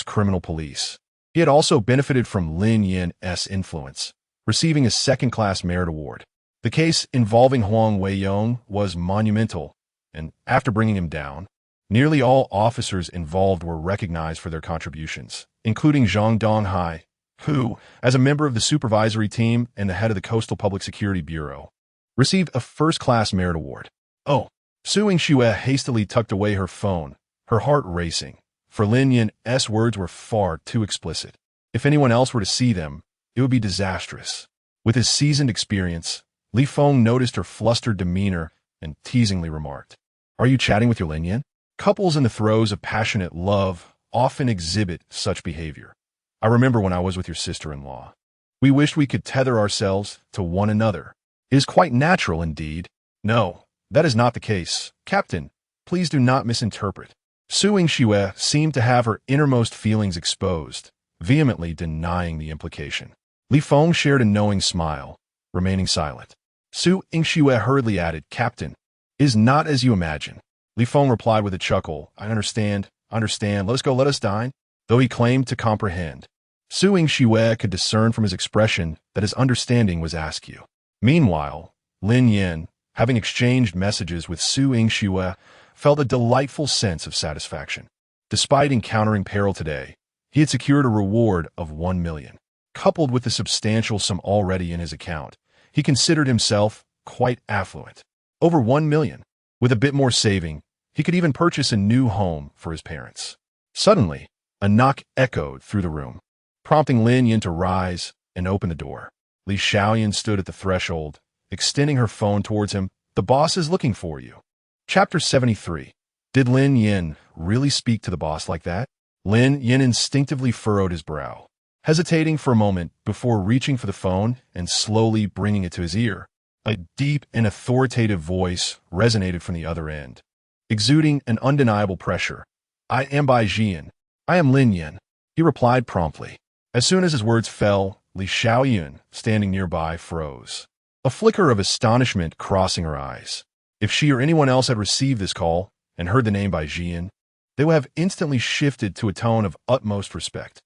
criminal police, he had also benefited from Lin Yan's influence, receiving a second-class merit award. The case involving Huang Weiyong was monumental, and after bringing him down, nearly all officers involved were recognized for their contributions, including Zhang Donghai, who, as a member of the supervisory team and the head of the Coastal Public Security Bureau, received a first-class merit award. Oh, Su Yingxue hastily tucked away her phone, her heart racing, for Lin Yan's words were far too explicit. If anyone else were to see them, it would be disastrous. With his seasoned experience, Li Feng noticed her flustered demeanor and teasingly remarked, "Are you chatting with your Lin Yan?" Couples in the throes of passionate love often exhibit such behavior. I remember when I was with your sister-in-law. We wished we could tether ourselves to one another. It is quite natural indeed. No, that is not the case. Captain, please do not misinterpret. Su Yingxue seemed to have her innermost feelings exposed, vehemently denying the implication. Li Feng shared a knowing smile, remaining silent. Su Yingxue hurriedly added, "Captain, it is not as you imagine." Li Feng replied with a chuckle, "I understand, let us go, let us dine," though he claimed to comprehend. Su Yingxue could discern from his expression that his understanding was askew. Meanwhile, Lin Yan, having exchanged messages with Su Yingxue, felt a delightful sense of satisfaction. Despite encountering peril today, he had secured a reward of 1 million. Coupled with the substantial sum already in his account, he considered himself quite affluent. Over 1 million. With a bit more saving, he could even purchase a new home for his parents. Suddenly, a knock echoed through the room, prompting Lin Yan to rise and open the door. Li Xiaoyan stood at the threshold, extending her phone towards him. "The boss is looking for you." Chapter 73. Did Lin Yan really speak to the boss like that? Lin Yan instinctively furrowed his brow, hesitating for a moment before reaching for the phone and slowly bringing it to his ear. A deep and authoritative voice resonated from the other end. exuding an undeniable pressure. "I am Bai Jian. I am Lin Yan," he replied promptly. As soon as his words fell, Li Xiaoyun, standing nearby, froze, a flicker of astonishment crossing her eyes. If she or anyone else had received this call and heard the name Bai Jian, they would have instantly shifted to a tone of utmost respect.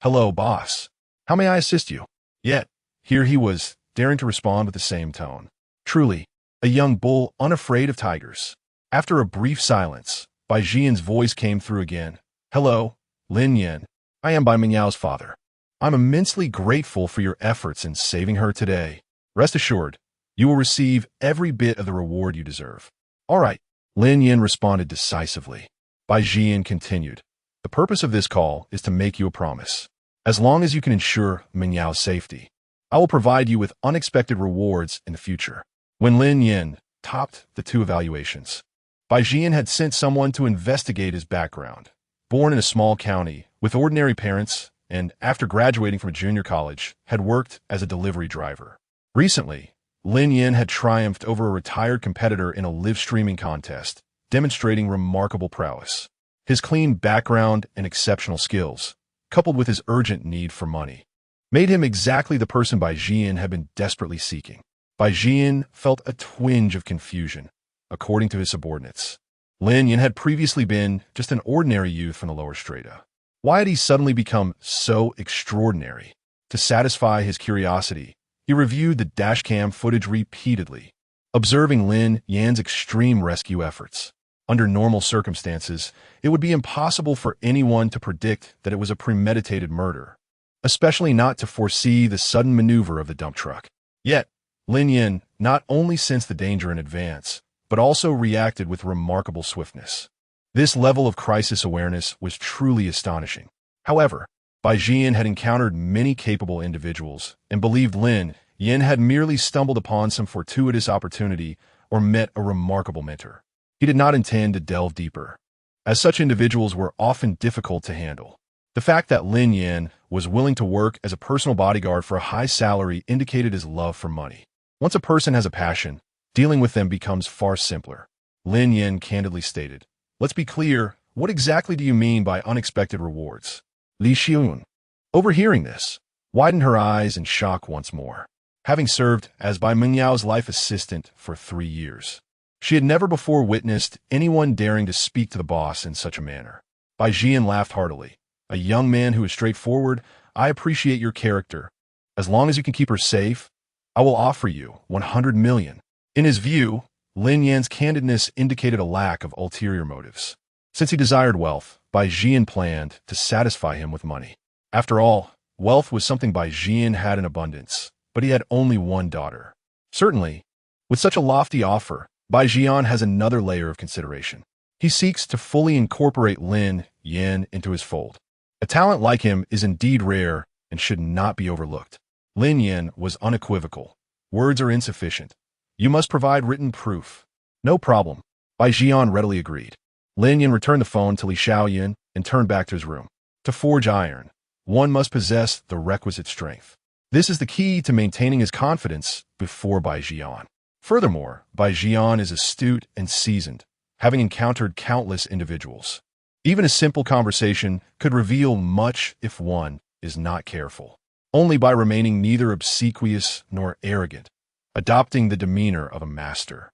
"Hello, boss. How may I assist you?" Yet, here he was, daring to respond with the same tone. Truly, a young bull unafraid of tigers. After a brief silence, Bai Jian's voice came through again. "Hello, Lin Yan. I am Bai Mingyao's father. I'm immensely grateful for your efforts in saving her today. Rest assured, you will receive every bit of the reward you deserve." "All right," Lin Yan responded decisively. Bai Jian continued, "The purpose of this call is to make you a promise. As long as you can ensure Mingyao's safety, I will provide you with unexpected rewards in the future." When Lin Yan topped the two evaluations, Bai Jian had sent someone to investigate his background. Born in a small county, with ordinary parents, and after graduating from a junior college, had worked as a delivery driver. Recently, Lin Yan had triumphed over a retired competitor in a live streaming contest, demonstrating remarkable prowess. His clean background and exceptional skills, coupled with his urgent need for money, made him exactly the person Bai Jian had been desperately seeking. Bai Jian felt a twinge of confusion. According to his subordinates, Lin Yan had previously been just an ordinary youth from the lower strata. Why had he suddenly become so extraordinary? To satisfy his curiosity, he reviewed the dashcam footage repeatedly, observing Lin Yan's extreme rescue efforts. Under normal circumstances, it would be impossible for anyone to predict that it was a premeditated murder, especially not to foresee the sudden maneuver of the dump truck. Yet, Lin Yan not only sensed the danger in advance, but also reacted with remarkable swiftness. This level of crisis awareness was truly astonishing. However, Bai Jian had encountered many capable individuals and believed Lin Yan had merely stumbled upon some fortuitous opportunity or met a remarkable mentor. He did not intend to delve deeper, as such individuals were often difficult to handle. The fact that Lin Yan was willing to work as a personal bodyguard for a high salary indicated his love for money. Once a person has a passion, dealing with them becomes far simpler. Lin Yan candidly stated, "Let's be clear, what exactly do you mean by unexpected rewards?" Li Xiun, overhearing this, widened her eyes in shock once more. Having served as Bai Mingyao's life assistant for 3 years, she had never before witnessed anyone daring to speak to the boss in such a manner. Bai Jian laughed heartily. "A young man who is straightforward, I appreciate your character. As long as you can keep her safe, I will offer you 100 million. In his view, Lin Yan's candidness indicated a lack of ulterior motives. Since he desired wealth, Bai Jian planned to satisfy him with money. After all, wealth was something Bai Jian had in abundance, but he had only one daughter. Certainly, with such a lofty offer, Bai Jian has another layer of consideration. He seeks to fully incorporate Lin Yan into his fold. A talent like him is indeed rare and should not be overlooked. Lin Yan was unequivocal. "Words are insufficient. You must provide written proof." "No problem," Bai Jian readily agreed. Lin Yan returned the phone to Li Xiaoyun and turned back to his room. To forge iron, one must possess the requisite strength. This is the key to maintaining his confidence before Bai Jian. Furthermore, Bai Jian is astute and seasoned, having encountered countless individuals. Even a simple conversation could reveal much if one is not careful. Only by remaining neither obsequious nor arrogant, adopting the demeanor of a master,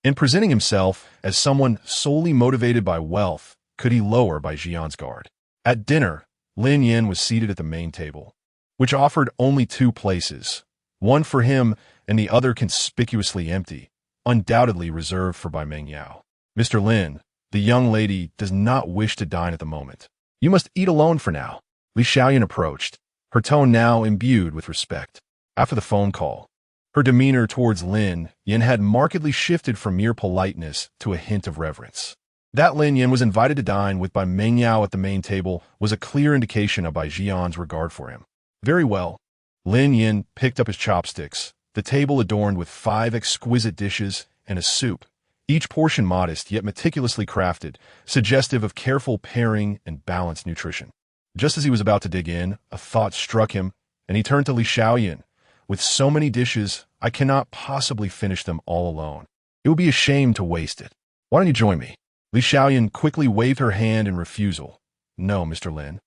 and presenting himself as someone solely motivated by wealth, could he lower Bai Jian's guard. At dinner, Lin Yan was seated at the main table, which offered only 2 places, one for him and the other conspicuously empty, undoubtedly reserved for Bai Mingyao. "Mr. Lin, the young lady does not wish to dine at the moment. You must eat alone for now." Li Xiaoyun approached, her tone now imbued with respect. After the phone call, her demeanor towards Lin Yan had markedly shifted from mere politeness to a hint of reverence. That Lin Yan was invited to dine with Bai Mingyao at the main table was a clear indication of Bai Jian's regard for him. Very well. Lin Yan picked up his chopsticks, the table adorned with 5 exquisite dishes and a soup, each portion modest yet meticulously crafted, suggestive of careful pairing and balanced nutrition. Just as he was about to dig in, a thought struck him, and he turned to Li Xiaoyun. "With so many dishes, I cannot possibly finish them all alone. It would be a shame to waste it. Why don't you join me?" Li Xiaoyan quickly waved her hand in refusal. No, Mr. Lin.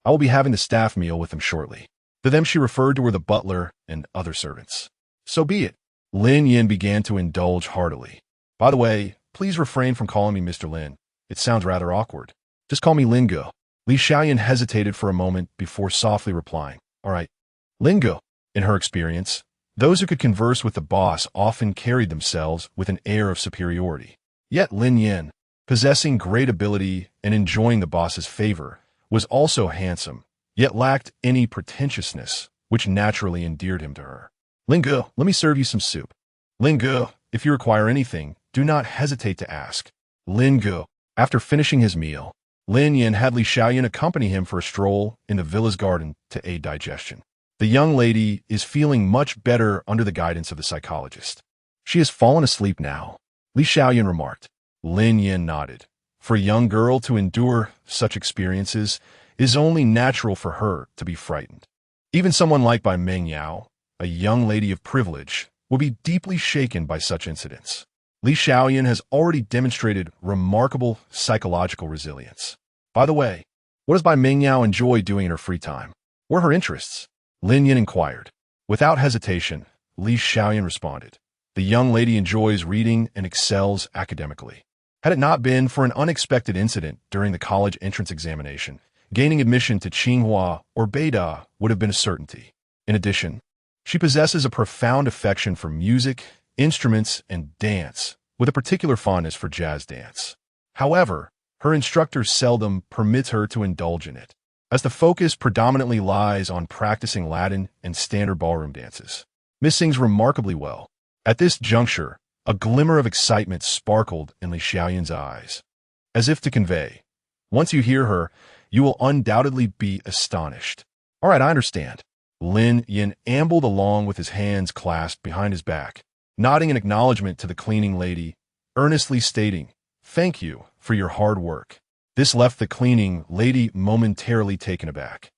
I will be having the staff meal with them shortly. To them she referred to were the butler and other servants. So be it. Lin Yan began to indulge heartily. By the way, please refrain from calling me Mr. Lin. It sounds rather awkward. Just call me Lingo. Li Xiaoyan hesitated for a moment before softly replying. All right. Lingo. In her experience, those who could converse with the boss often carried themselves with an air of superiority. Yet Lin Yan, possessing great ability and enjoying the boss's favor, was also handsome, yet lacked any pretentiousness, which naturally endeared him to her. Lingo, let me serve you some soup. Lingo, if you require anything, do not hesitate to ask. Lingo. After finishing his meal, Lin Yan had Li Xiaoyan accompany him for a stroll in the villa's garden to aid digestion. The young lady is feeling much better under the guidance of the psychologist. She has fallen asleep now, Li Xiaoyan remarked. Lin Yan nodded. For a young girl to endure such experiences is only natural for her to be frightened. Even someone like Bai Mengyao, a young lady of privilege, will be deeply shaken by such incidents. Li Xiaoyan has already demonstrated remarkable psychological resilience. By the way, what does Bai Mengyao enjoy doing in her free time? What are her interests? Lin Yan inquired. Without hesitation, Li Xiaoyan responded. The young lady enjoys reading and excels academically. Had it not been for an unexpected incident during the college entrance examination, gaining admission to Tsinghua or Beida would have been a certainty. In addition, she possesses a profound affection for music, instruments, and dance, with a particular fondness for jazz dance. However, her instructor seldom permits her to indulge in it, as the focus predominantly lies on practicing Latin and standard ballroom dances. Miss sings remarkably well. At this juncture, a glimmer of excitement sparkled in Li Xiaoyan's eyes, as if to convey, once you hear her, you will undoubtedly be astonished. All right, I understand. Lin Yan ambled along with his hands clasped behind his back, nodding in acknowledgement to the cleaning lady, earnestly stating, Thank you for your hard work. This left the cleaning lady momentarily taken aback,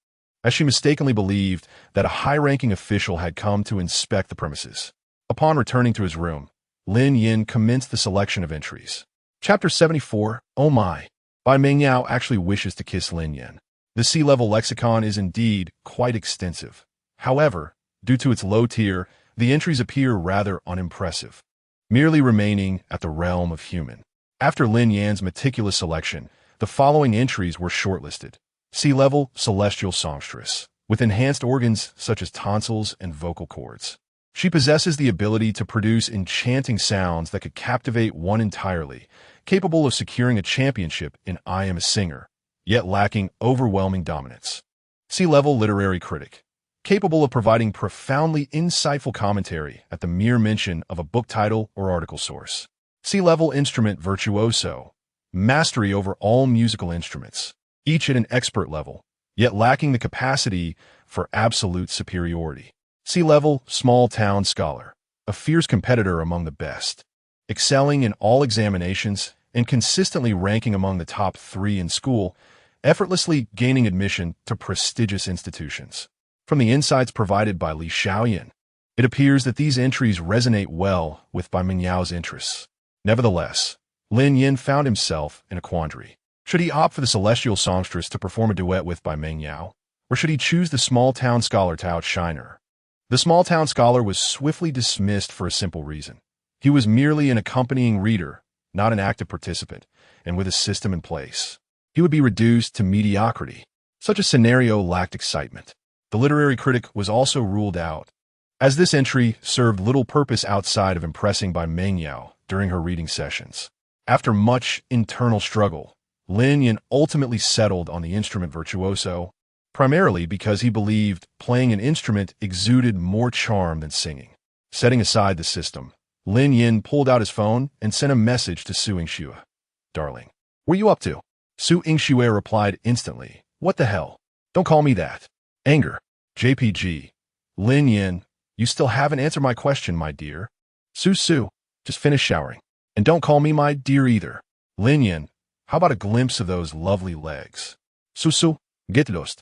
as she mistakenly believed that a high-ranking official had come to inspect the premises. Upon returning to his room, Lin Yan commenced the selection of entries. Chapter 74, Oh My! Bai Mengyao actually wishes to kiss Lin Yan. The sea-level lexicon is indeed quite extensive. However, due to its low tier, the entries appear rather unimpressive, merely remaining at the realm of human. After Lin Yan's meticulous selection, the following entries were shortlisted. Sea-level celestial songstress, with enhanced organs such as tonsils and vocal cords. She possesses the ability to produce enchanting sounds that could captivate one entirely, capable of securing a championship in I Am a Singer, yet lacking overwhelming dominance. Sea-level literary critic, capable of providing profoundly insightful commentary at the mere mention of a book title or article source. Sea-level instrument virtuoso, mastery over all musical instruments, each at an expert level, yet lacking the capacity for absolute superiority. Sea-level small-town scholar, a fierce competitor among the best, excelling in all examinations and consistently ranking among the top 3 in school, effortlessly gaining admission to prestigious institutions. From the insights provided by Li Xiaoyan, it appears that these entries resonate well with Bai Mengyao's interests. Nevertheless, Lin Yan found himself in a quandary. Should he opt for the celestial songstress to perform a duet with Bai Mengyao, or should he choose the small-town scholar to outshine her? The small-town scholar was swiftly dismissed for a simple reason. He was merely an accompanying reader, not an active participant, and with a system in place, he would be reduced to mediocrity. Such a scenario lacked excitement. The literary critic was also ruled out, as this entry served little purpose outside of impressing Bai Mengyao during her reading sessions. After much internal struggle, Lin Yan ultimately settled on the instrument virtuoso, primarily because he believed playing an instrument exuded more charm than singing. Setting aside the system, Lin Yan pulled out his phone and sent a message to Su Yingxue. Darling, what are you up to? Su Yingxue replied instantly, What the hell? Don't call me that. Anger. JPG. Lin Yan, you still haven't answered my question, my dear. Su, just finish showering. And don't call me my dear either. Lin Yan, how about a glimpse of those lovely legs? Su, get lost.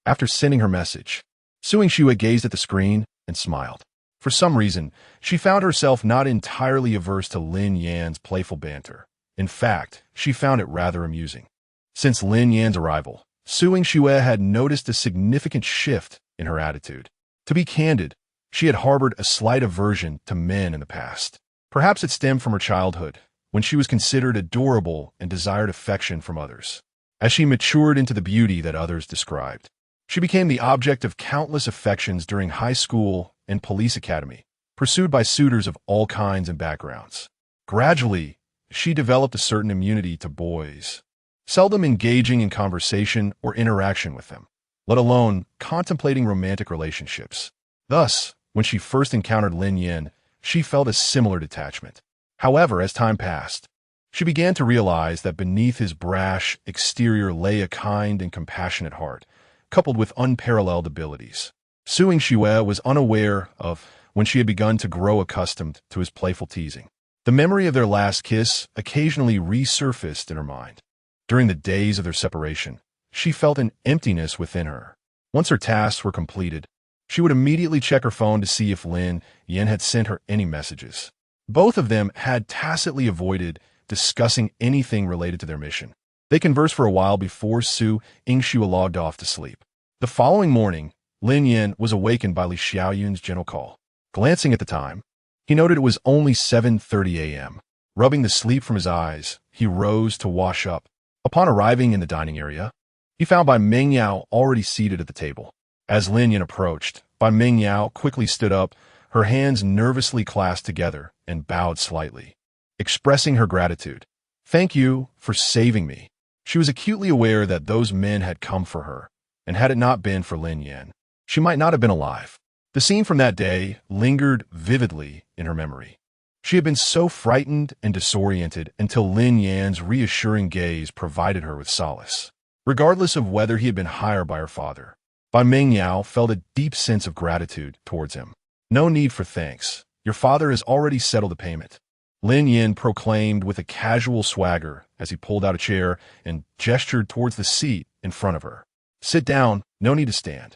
After sending her message, Su Yingxue gazed at the screen and smiled. For some reason, she found herself not entirely averse to Lin Yan's playful banter. In fact, she found it rather amusing. Since Lin Yan's arrival, Suing Xue had noticed a significant shift in her attitude. To be candid, she had harbored a slight aversion to men in the past. Perhaps it stemmed from her childhood, when she was considered adorable and desired affection from others. As she matured into the beauty that others described, she became the object of countless affections during high school and police academy, pursued by suitors of all kinds and backgrounds. Gradually, she developed a certain immunity to boys, seldom engaging in conversation or interaction with them, let alone contemplating romantic relationships. Thus, when she first encountered Lin Yan, she felt a similar detachment. However, as time passed, she began to realize that beneath his brash exterior lay a kind and compassionate heart, coupled with unparalleled abilities. Suing Xue was unaware of when she had begun to grow accustomed to his playful teasing. The memory of their last kiss occasionally resurfaced in her mind. During the days of their separation, she felt an emptiness within her. Once her tasks were completed, she would immediately check her phone to see if Lin Yan had sent her any messages. Both of them had tacitly avoided discussing anything related to their mission. They conversed for a while before Suing Xue logged off to sleep. The following morning, Lin Yan was awakened by Li Xiaoyun's gentle call. Glancing at the time, he noted it was only 7:30 a.m. Rubbing the sleep from his eyes, he rose to wash up. Upon arriving in the dining area, he found Bai Mengyao already seated at the table. As Lin Yan approached, Bai Mengyao quickly stood up, her hands nervously clasped together, and bowed slightly, expressing her gratitude. "Thank you for saving me." She was acutely aware that those men had come for her, and had it not been for Lin Yan, she might not have been alive. The scene from that day lingered vividly in her memory. She had been so frightened and disoriented until Lin Yan's reassuring gaze provided her with solace. Regardless of whether he had been hired by her father, Bai Mengyao felt a deep sense of gratitude towards him. "No need for thanks. Your father has already settled the payment," Lin Yan proclaimed with a casual swagger as he pulled out a chair and gestured towards the seat in front of her. "Sit down, no need to stand."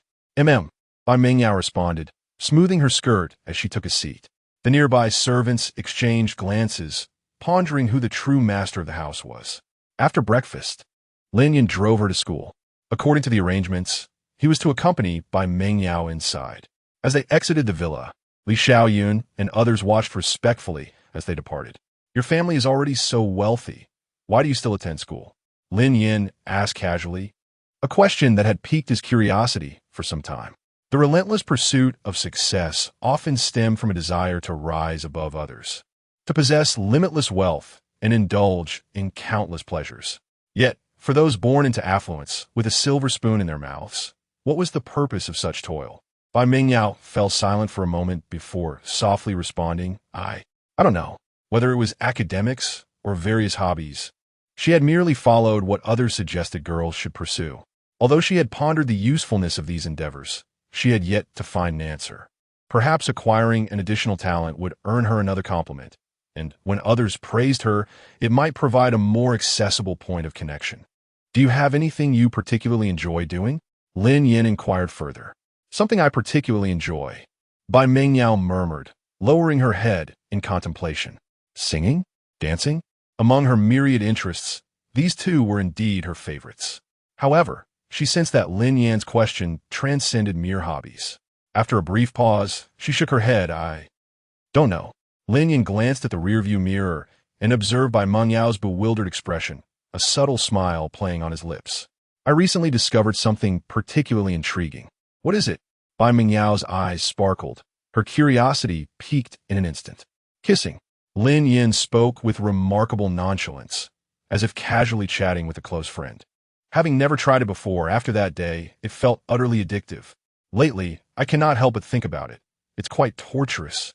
Bai Mengyao responded, smoothing her skirt as she took a seat. The nearby servants exchanged glances, pondering who the true master of the house was. After breakfast, Lin Yan drove her to school. According to the arrangements, he was to accompany Bai Mengyao inside. As they exited the villa, Li Xiaoyun and others watched respectfully as they departed. "Your family is already so wealthy. Why do you still attend school?" Lin Yan asked casually, a question that had piqued his curiosity for some time. The relentless pursuit of success often stemmed from a desire to rise above others, to possess limitless wealth and indulge in countless pleasures. Yet, for those born into affluence with a silver spoon in their mouths, what was the purpose of such toil? Bai Mengyao fell silent for a moment before softly responding, I don't know, whether it was academics or various hobbies. She had merely followed what others suggested girls should pursue. Although she had pondered the usefulness of these endeavors, she had yet to find an answer. Perhaps acquiring an additional talent would earn her another compliment, and when others praised her, it might provide a more accessible point of connection. "Do you have anything you particularly enjoy doing?" Lin Yan inquired further. "Something I particularly enjoy," Bai Mengyao murmured, lowering her head in contemplation. Singing? Dancing? Among her myriad interests, these two were indeed her favorites. However, she sensed that Lin Yan's question transcended mere hobbies. After a brief pause, she shook her head. "I don't know." Lin Yan glanced at the rearview mirror and observed Bai Mengyao's bewildered expression, a subtle smile playing on his lips. "I recently discovered something particularly intriguing." "What is it?" Bai Mengyao's eyes sparkled. Her curiosity piqued in an instant. "Kissing." Lin Yan spoke with remarkable nonchalance, as if casually chatting with a close friend. Having never tried it before, after that day, it felt utterly addictive. Lately, I cannot help but think about it. It's quite torturous.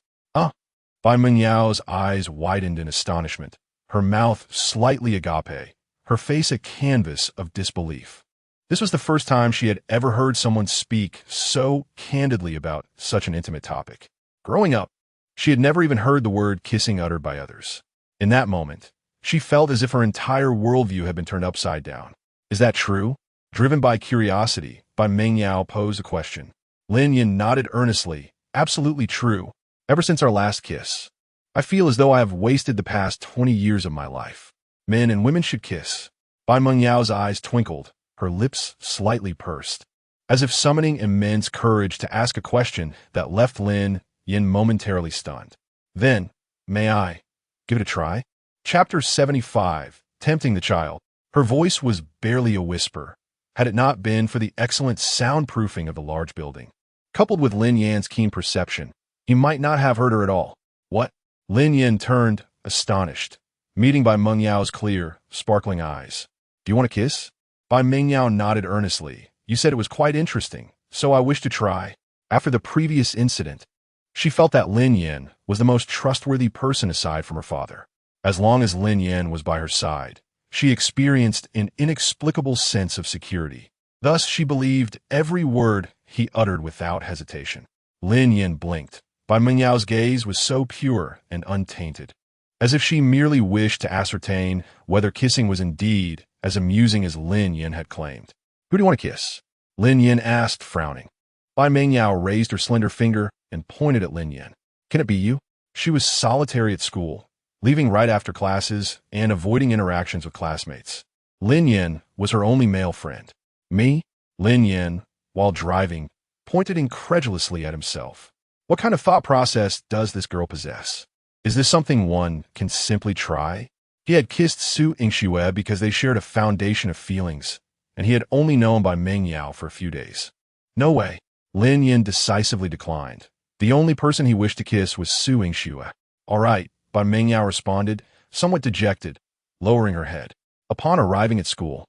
Bai Mengyao's eyes widened in astonishment, her mouth slightly agape, her face a canvas of disbelief. This was the first time she had ever heard someone speak so candidly about such an intimate topic. Growing up, she had never even heard the word kissing uttered by others. In that moment, she felt as if her entire worldview had been turned upside down. "Is that true?" Driven by curiosity, Bai Mengyao posed a question. Lin Yan nodded earnestly. "Absolutely true. Ever since our last kiss, I feel as though I have wasted the past 20 years of my life." Men and women should kiss. Bai Mengyao's eyes twinkled, her lips slightly pursed, as if summoning immense courage to ask a question that left Lin Yan momentarily stunned. Then, may I give it a try? Chapter 75, Tempting the Child. Her voice was barely a whisper, had it not been for the excellent soundproofing of the large building. Coupled with Lin Yan's keen perception, he might not have heard her at all. What? Lin Yan turned, astonished, meeting Bai Mengyao's clear, sparkling eyes. Do you want a kiss? Bai Mengyao nodded earnestly. You said it was quite interesting, so I wish to try. After the previous incident, she felt that Lin Yan was the most trustworthy person aside from her father. As long as Lin Yan was by her side, she experienced an inexplicable sense of security. Thus, she believed every word he uttered without hesitation. Lin Yan blinked. Bai Mengyao's gaze was so pure and untainted, as if she merely wished to ascertain whether kissing was indeed as amusing as Lin Yan had claimed. Who do you want to kiss? Lin Yan asked, frowning. Bai Mengyao raised her slender finger and pointed at Lin Yan. Can it be you? She was solitary at school, leaving right after classes and avoiding interactions with classmates. Lin Yan was her only male friend. Me? Lin Yan, while driving, pointed incredulously at himself. What kind of thought process does this girl possess? Is this something one can simply try? He had kissed Su Yingxue because they shared a foundation of feelings, and he had only known Bai Mengyao for a few days. No way. Lin Yan decisively declined. The only person he wished to kiss was Su Yingxue. All right, Bai Mengyao responded, somewhat dejected, lowering her head. Upon arriving at school,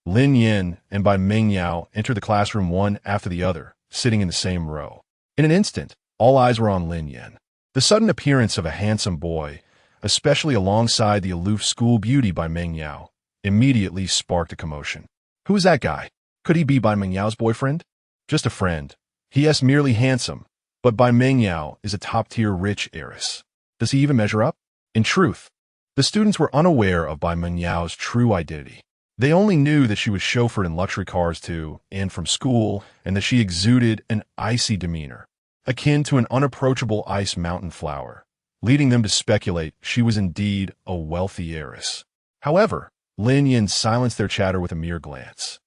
Lin Yan and Bai Mengyao entered the classroom one after the other, sitting in the same row. In an instant, all eyes were on Lin Yan. The sudden appearance of a handsome boy, especially alongside the aloof school beauty Bai Mengyao, immediately sparked a commotion. Who is that guy? Could he be Bai Mengyao's boyfriend? Just a friend. He is merely handsome, but Bai Mengyao is a top-tier rich heiress. Does he even measure up? In truth, the students were unaware of Bai Mengyao's true identity. They only knew that she was chauffeured in luxury cars to and from school, and that she exuded an icy demeanor, akin to an unapproachable ice mountain flower, leading them to speculate she was indeed a wealthy heiress. However, Lin Yan silenced their chatter with a mere glance.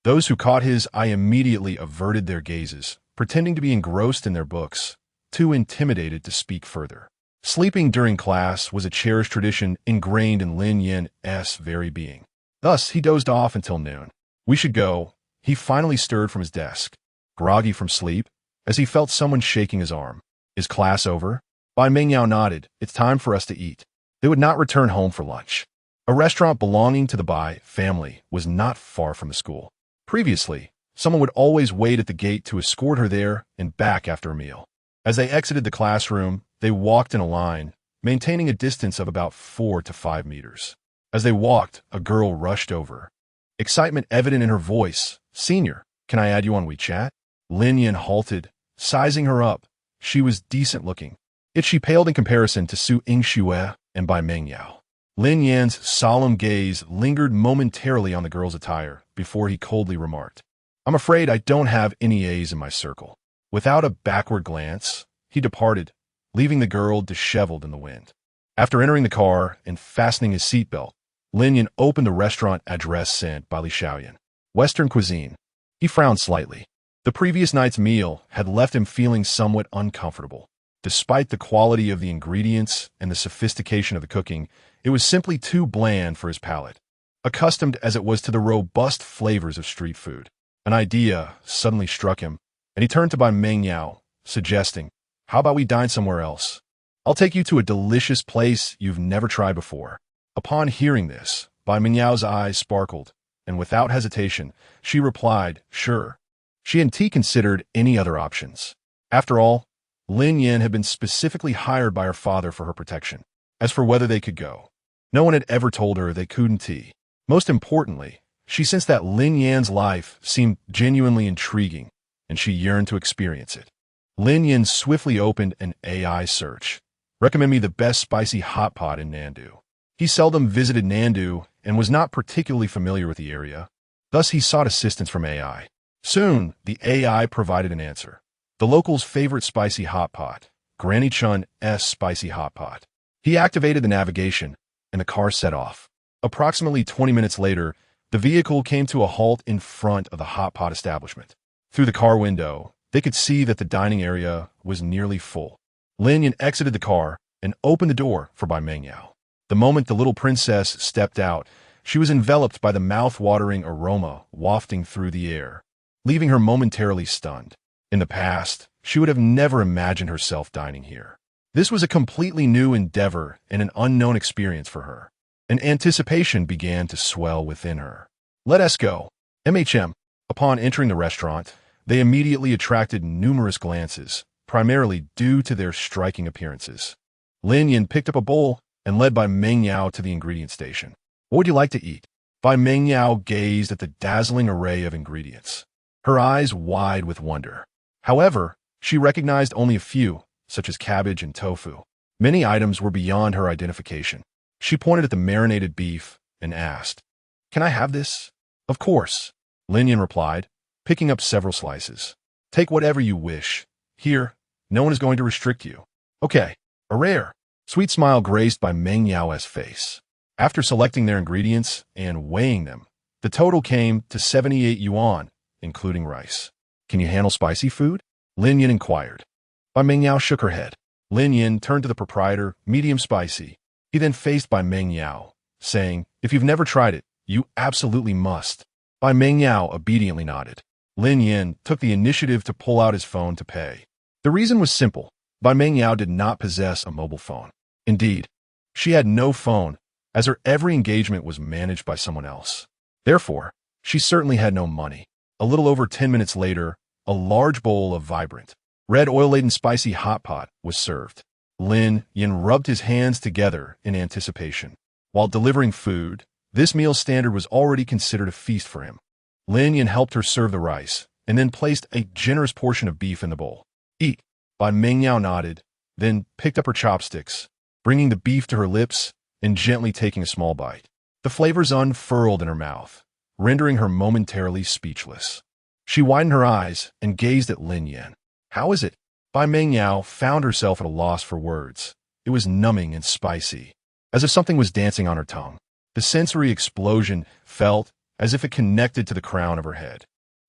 Those who caught his eye immediately averted their gazes, pretending to be engrossed in their books, too intimidated to speak further. Sleeping during class was a cherished tradition ingrained in Lin Yan's very being. Thus, he dozed off until noon. We should go. He finally stirred from his desk, groggy from sleep, as he felt someone shaking his arm. Is class over? Bai Mengyao nodded. It's time for us to eat. They would not return home for lunch. A restaurant belonging to the Bai family was not far from the school. Previously, someone would always wait at the gate to escort her there and back after a meal. As they exited the classroom, they walked in a line, maintaining a distance of about 4 to 5 meters. As they walked, a girl rushed over, excitement evident in her voice. Senior, can I add you on WeChat? Lin Yan halted, sizing her up. She was decent looking, yet she paled in comparison to Su Yingxue and Bai Mengyao. Lin Yan's solemn gaze lingered momentarily on the girl's attire before he coldly remarked, I'm afraid I don't have any A's in my circle. Without a backward glance, he departed, leaving the girl disheveled in the wind. After entering the car and fastening his seatbelt, Lin Yan opened the restaurant address sent by Li Xiaoyan. Western cuisine. He frowned slightly. The previous night's meal had left him feeling somewhat uncomfortable. Despite the quality of the ingredients and the sophistication of the cooking, it was simply too bland for his palate, accustomed as it was to the robust flavors of street food. An idea suddenly struck him, and he turned to Bai Mengyao, suggesting, how about we dine somewhere else? I'll take you to a delicious place you've never tried before. Upon hearing this, Bai Mengyao's eyes sparkled, and without hesitation, she replied, sure. She hadn't considered any other options. After all, Lin Yan had been specifically hired by her father for her protection. As for whether they could go, no one had ever told her they couldn't. Most importantly, she sensed that Lin Yan's life seemed genuinely intriguing, and she yearned to experience it. Lin Yan swiftly opened an AI search. Recommend me the best spicy hot pot in Nandu. He seldom visited Nandu and was not particularly familiar with the area. Thus, he sought assistance from AI. Soon, the AI provided an answer. The local's favorite spicy hot pot, Granny Chun's spicy hot pot. He activated the navigation, and the car set off. Approximately 20 minutes later, the vehicle came to a halt in front of the hot pot establishment. Through the car window, they could see that the dining area was nearly full. Lin Yan exited the car and opened the door for Bai Mengyao. The moment the little princess stepped out, she was enveloped by the mouth-watering aroma wafting through the air, leaving her momentarily stunned. In the past, she would have never imagined herself dining here. This was a completely new endeavor and an unknown experience for her. An anticipation began to swell within her. Let us go. Upon entering the restaurant, they immediately attracted numerous glances, primarily due to their striking appearances. Lin Yan picked up a bowl and led Bai Mengyao to the ingredient station. What would you like to eat? Bai Mengyao gazed at the dazzling array of ingredients, her eyes wide with wonder. However, she recognized only a few, such as cabbage and tofu. Many items were beyond her identification. She pointed at the marinated beef and asked, "Can I have this?" "Of course," Lin Yan replied, picking up several slices. "Take whatever you wish. Here, no one is going to restrict you." "Okay." A rare, sweet smile graced Bai Mengyao's face. After selecting their ingredients and weighing them, the total came to 78 yuan, including rice. "Can you handle spicy food?" Lin Yan inquired. Bai Mengyao shook her head. Lin Yan turned to the proprietor, medium spicy. He then faced Bai Mengyao, saying, "If you've never tried it, you absolutely must." Bai Mengyao obediently nodded. Lin Yan took the initiative to pull out his phone to pay. The reason was simple. Bai Mengyao did not possess a mobile phone. Indeed, she had no phone, as her every engagement was managed by someone else. Therefore, she certainly had no money. A little over 10 minutes later, a large bowl of vibrant, red oil-laden spicy hot pot was served. Lin Yan rubbed his hands together in anticipation. While delivering food, this meal standard was already considered a feast for him. Lin Yan helped her serve the rice, and then placed a generous portion of beef in the bowl. "Eat." Bai Mengyao nodded, then picked up her chopsticks, bringing the beef to her lips and gently taking a small bite. The flavors unfurled in her mouth, rendering her momentarily speechless. She widened her eyes and gazed at Lin Yan. "How is it?" Bai Mengyao found herself at a loss for words. It was numbing and spicy, as if something was dancing on her tongue. The sensory explosion felt as if it connected to the crown of her head.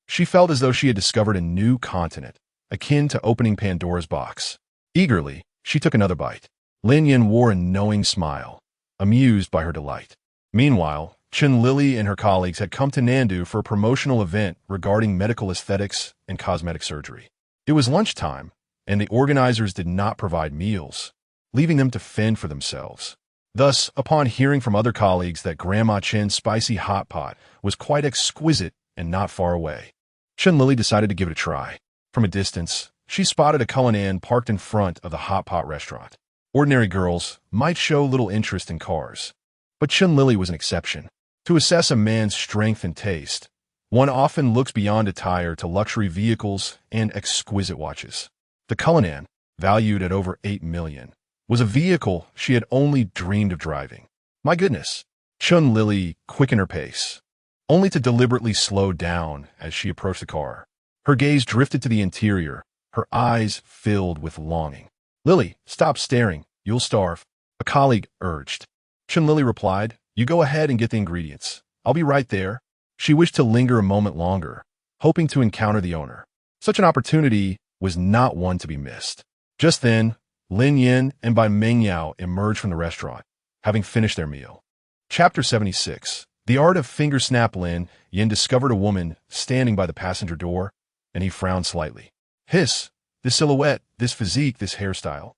She felt as though she had discovered a new continent, akin to opening Pandora's box. Eagerly, she took another bite. Lin Yan wore a knowing smile, amused by her delight. Meanwhile, Chen Lili and her colleagues had come to Nandu for a promotional event regarding medical aesthetics and cosmetic surgery. It was lunchtime, and the organizers did not provide meals, leaving them to fend for themselves. Thus, upon hearing from other colleagues that Grandma Chen's spicy hot pot was quite exquisite and not far away, Chen Lili decided to give it a try. From a distance, she spotted a Cullinan parked in front of the hot pot restaurant. Ordinary girls might show little interest in cars, but Chen Lili was an exception. To assess a man's strength and taste, one often looks beyond attire to luxury vehicles and exquisite watches. The Cullinan, valued at over 8 million, was a vehicle she had only dreamed of driving. My goodness! Chen Lili quickened her pace, only to deliberately slow down as she approached the car. Her gaze drifted to the interior, her eyes filled with longing. "Lily, stop staring. You'll starve," a colleague urged. Chen Lili replied, "You go ahead and get the ingredients. I'll be right there." She wished to linger a moment longer, hoping to encounter the owner. Such an opportunity was not one to be missed. Just then, Lin Yan and Bai Mengyao emerged from the restaurant, having finished their meal. Chapter 76. The Art of Finger Snap. Lin Yan discovered a woman standing by the passenger door, and he frowned slightly. "Hiss, this silhouette, this physique, this hairstyle.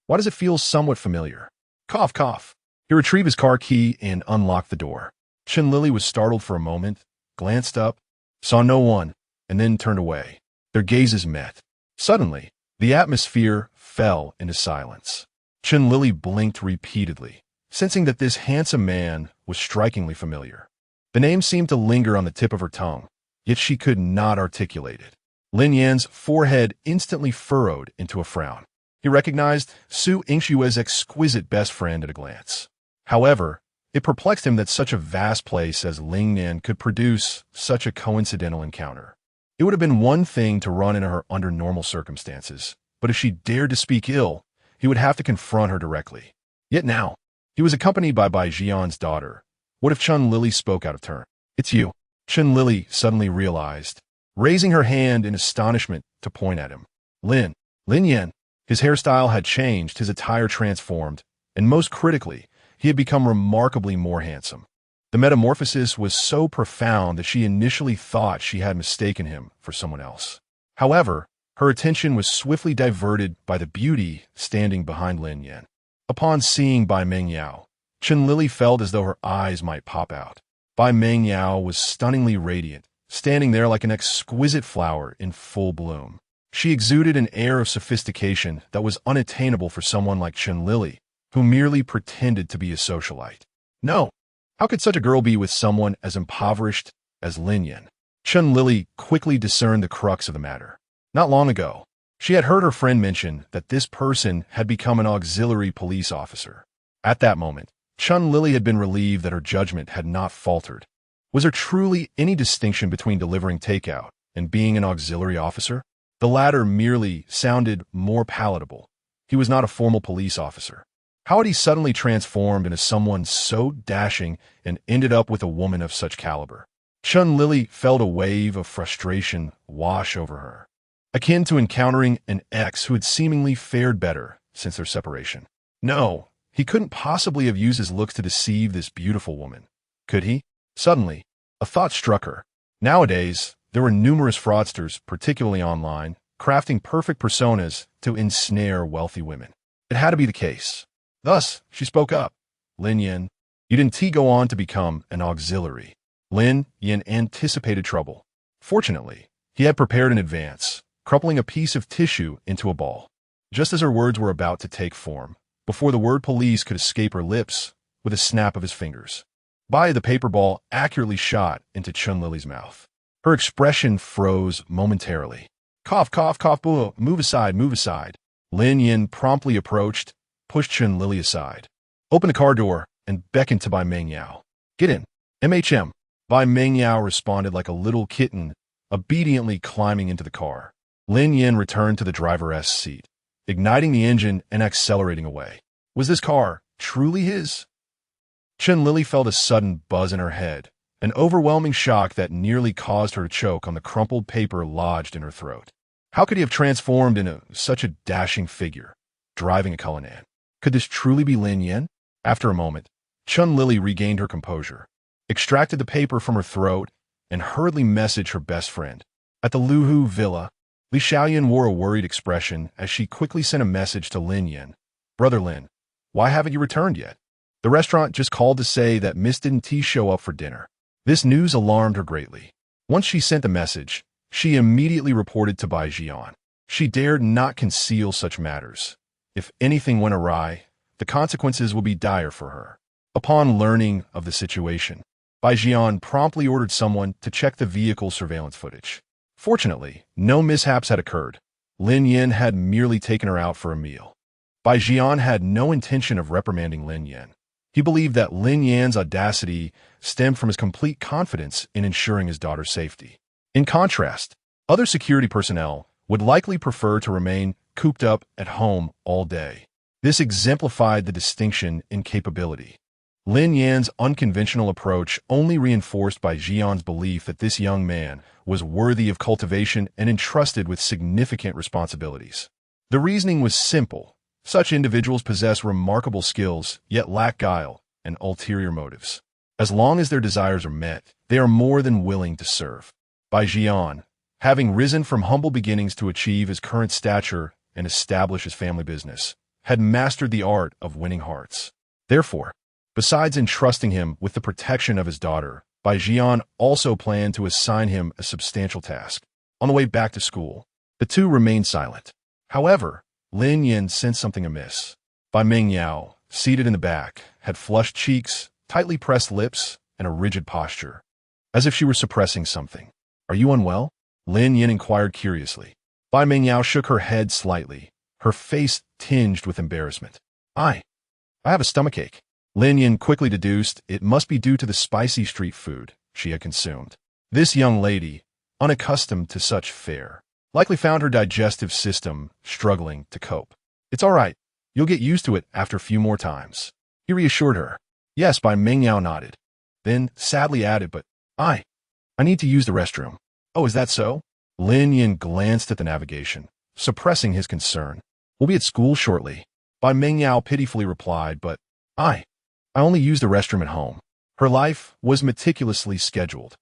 Why does it feel somewhat familiar?" Cough, cough. He retrieved his car key and unlocked the door. Chen Lili was startled for a moment, glanced up, saw no one, and then turned away. Their gazes met. Suddenly, the atmosphere fell into silence. Chen Lili blinked repeatedly, sensing that this handsome man was strikingly familiar. The name seemed to linger on the tip of her tongue, yet she could not articulate it. Lin Yan's forehead instantly furrowed into a frown. He recognized Su Yingshue's exquisite best friend at a glance. However, it perplexed him that such a vast place as Lin Yan could produce such a coincidental encounter. It would have been one thing to run into her under normal circumstances, but if she dared to speak ill, he would have to confront her directly. Yet now, he was accompanied by Bai Jian's daughter, What if Chun Lily spoke out of turn? It's you. Chun Lily suddenly realized, raising her hand in astonishment to point at him. Lin Yan. His hairstyle had changed, his attire transformed, and most critically, he had become remarkably more handsome. The metamorphosis was so profound that she initially thought she had mistaken him for someone else. However, her attention was swiftly diverted by the beauty standing behind Lin Yan. Upon seeing Bai Mengyao, Chun Lily felt as though her eyes might pop out. Bai Mengyao was stunningly radiant, standing there like an exquisite flower in full bloom. She exuded an air of sophistication that was unattainable for someone like Chun Lily, who merely pretended to be a socialite. No, how could such a girl be with someone as impoverished as Lin Yan? Chun Lily quickly discerned the crux of the matter. Not long ago, she had heard her friend mention that this person had become an auxiliary police officer. At that moment, Chun Lily had been relieved that her judgment had not faltered. Was there truly any distinction between delivering takeout and being an auxiliary officer? The latter merely sounded more palatable. He was not a formal police officer. How had he suddenly transformed into someone so dashing and ended up with a woman of such caliber? Chun Lily felt a wave of frustration wash over her, akin to encountering an ex who had seemingly fared better since their separation. No, he couldn't possibly have used his looks to deceive this beautiful woman. Could he? Suddenly, a thought struck her. Nowadays, there were numerous fraudsters, particularly online, crafting perfect personas to ensnare wealthy women. It had to be the case. Thus, she spoke up. Lin Yan, you didn't go on to become an auxiliary. Lin Yan anticipated trouble. Fortunately, he had prepared in advance, crumpling a piece of tissue into a ball. Just as her words were about to take form, before the word police could escape her lips, with a snap of his fingers, the paper ball accurately shot into Chun Lily's mouth. Her expression froze momentarily. Cough, cough, cough, boo, move aside, move aside. Lin Yan promptly approached, pushed Chun Lily aside, opened the car door, and beckoned to Bai Mengyao. Get in. MHM. Bai Mengyao responded like a little kitten, obediently climbing into the car. Lin Yan returned to the driver's seat, igniting the engine and accelerating away. Was this car truly his? Chun Lily felt a sudden buzz in her head, an overwhelming shock that nearly caused her to choke on the crumpled paper lodged in her throat. How could he have transformed into such a dashing figure, driving a Cullinan? Could this truly be Lin Yan? After a moment, Chun Lily regained her composure, extracted the paper from her throat, and hurriedly messaged her best friend. At the Luhu Villa, Li Xiaoyan wore a worried expression as she quickly sent a message to Lin Yan. Brother Lin, why haven't you returned yet? The restaurant just called to say that Miss didn't show up for dinner. This news alarmed her greatly. Once she sent the message, she immediately reported to Bai Jian. She dared not conceal such matters. If anything went awry, the consequences would be dire for her. Upon learning of the situation, Bai Jian promptly ordered someone to check the vehicle surveillance footage. Fortunately, no mishaps had occurred. Lin Yan had merely taken her out for a meal. Bai Jian had no intention of reprimanding Lin Yan. He believed that Lin Yan's audacity stemmed from his complete confidence in ensuring his daughter's safety. In contrast, other security personnel would likely prefer to remain cooped up at home all day. This exemplified the distinction in capability. Lin Yan's unconventional approach only reinforced Bai Jian's belief that this young man was worthy of cultivation and entrusted with significant responsibilities. The reasoning was simple. Such individuals possess remarkable skills, yet lack guile and ulterior motives. As long as their desires are met, they are more than willing to serve. Bai Jian, having risen from humble beginnings to achieve his current stature and establish his family business, had mastered the art of winning hearts. Therefore, besides entrusting him with the protection of his daughter, Bai Jian also planned to assign him a substantial task. On the way back to school, the two remained silent. However, Lin Yan sensed something amiss. Bai Mengyao, seated in the back, had flushed cheeks, tightly pressed lips, and a rigid posture, as if she were suppressing something. Are you unwell? Lin Yan inquired curiously. Bai Mengyao shook her head slightly, her face tinged with embarrassment. I have a stomachache. Lin Yan quickly deduced it must be due to the spicy street food she had consumed. This young lady, unaccustomed to such fare, likely found her digestive system struggling to cope. It's all right. You'll get used to it after a few more times. He reassured her. Yes, Bai Mengyao nodded. then sadly added, but I need to use the restroom. Oh, is that so? Lin Yan glanced at the navigation, suppressing his concern. We'll be at school shortly. Bai Mengyao pitifully replied, but I only use the restroom at home. Her life was meticulously scheduled,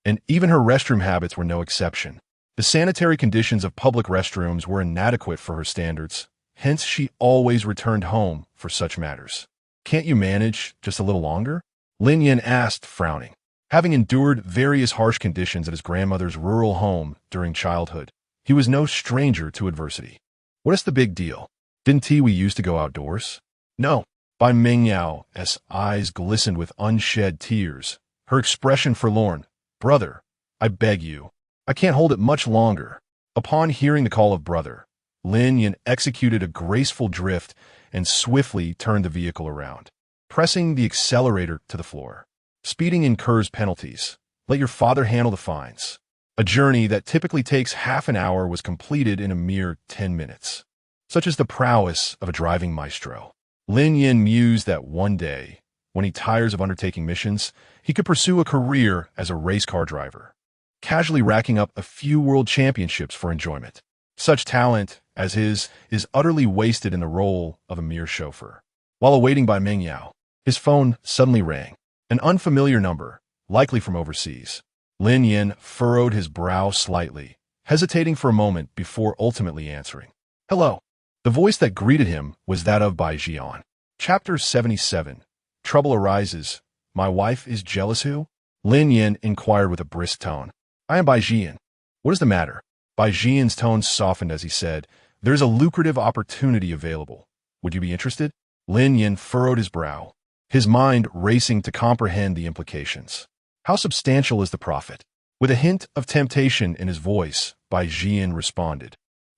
and even her restroom habits were no exception. The sanitary conditions of public restrooms were inadequate for her standards, hence she always returned home for such matters. Can't you manage just a little longer? Lin Yan asked, frowning. Having endured various harsh conditions at his grandmother's rural home during childhood, he was no stranger to adversity. What is the big deal? Didn't we used to go outdoors? No. Bai Mengyao's eyes glistened with unshed tears, her expression forlorn. Brother, I beg you. I can't hold it much longer. Upon hearing the call of brother, Lin Yan executed a graceful drift and swiftly turned the vehicle around, pressing the accelerator to the floor. Speeding incurs penalties. Let your father handle the fines. A journey that typically takes half an hour was completed in a mere 10 minutes. Such is the prowess of a driving maestro. Lin Yan mused that one day, when he tires of undertaking missions, he could pursue a career as a race car driver, casually racking up a few world championships for enjoyment. Such talent as his is utterly wasted in the role of a mere chauffeur. While awaiting Bai Mengyao, his phone suddenly rang. An unfamiliar number, likely from overseas. Lin Yan furrowed his brow slightly, hesitating for a moment before ultimately answering. Hello. The voice that greeted him was that of Bai Jian. Chapter 77. Trouble arises. My wife is jealous who? Lin Yan inquired with a brisk tone. I am Bai Jian. What is the matter? Bai Jian's tone softened as he said, There's a lucrative opportunity available. Would you be interested? Lin Yan furrowed his brow, his mind racing to comprehend the implications. How substantial is the profit? With a hint of temptation in his voice, Bai Jian responded.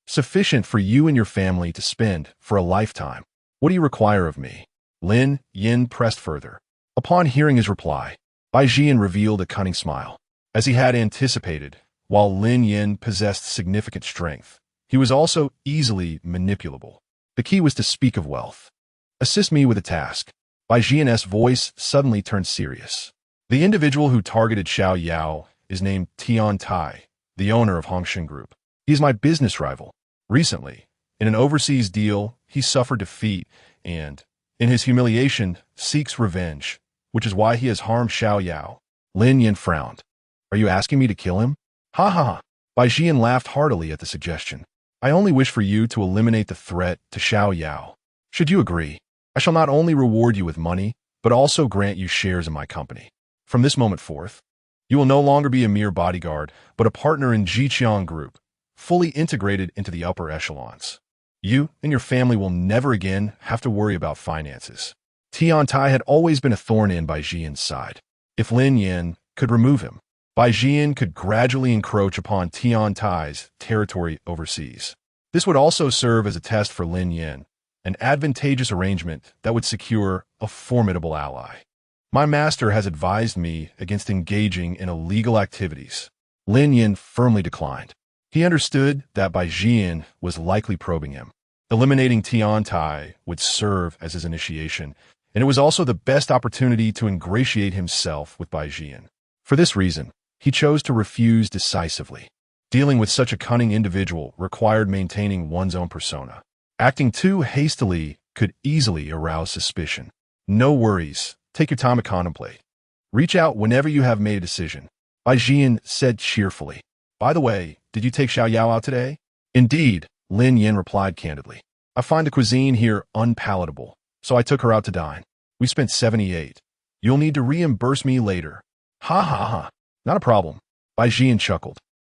Sufficient for you and your family to spend for a lifetime. What do you require of me? Lin Yan pressed further. Upon hearing his reply, Bai Jian revealed a cunning smile. As he had anticipated, while Lin Yan possessed significant strength, he was also easily manipulable. The key was to speak of wealth. Assist me with a task. Bai Jian's voice suddenly turned serious. The individual who targeted Xiao Yao is named Tian Tai, the owner of Hongshin Group. He is my business rival. Recently, in an overseas deal, he suffered defeat and, in his humiliation, seeks revenge, which is why he has harmed Xiao Yao. Lin Yan frowned. Are you asking me to kill him? Ha ha ha. Bai Jian laughed heartily at the suggestion. I only wish for you to eliminate the threat to Xiao Yao. Should you agree, I shall not only reward you with money, but also grant you shares in my company. From this moment forth, you will no longer be a mere bodyguard, but a partner in Jiqiang Group, fully integrated into the upper echelons. You and your family will never again have to worry about finances. Tian Tai had always been a thorn in Bai Jian's side. If Lin Yan could remove him, Bai Jian could gradually encroach upon Tian Tai's territory overseas. This would also serve as a test for Lin Yan, an advantageous arrangement that would secure a formidable ally. My master has advised me against engaging in illegal activities. Lin Yan firmly declined. He understood that Bai Jian was likely probing him. Eliminating Tian Tai would serve as his initiation, and it was also the best opportunity to ingratiate himself with Bai Jian. For this reason, he chose to refuse decisively. Dealing with such a cunning individual required maintaining one's own persona. Acting too hastily could easily arouse suspicion. No worries. Take your time to contemplate. Reach out whenever you have made a decision. Bai Jian said cheerfully. By the way, did you take Xiao Yao out today? Indeed, Lin Yan replied candidly. I find the cuisine here unpalatable, so I took her out to dine. We spent 78. You'll need to reimburse me later. Ha ha ha. Not a problem. Bai Jian chuckled.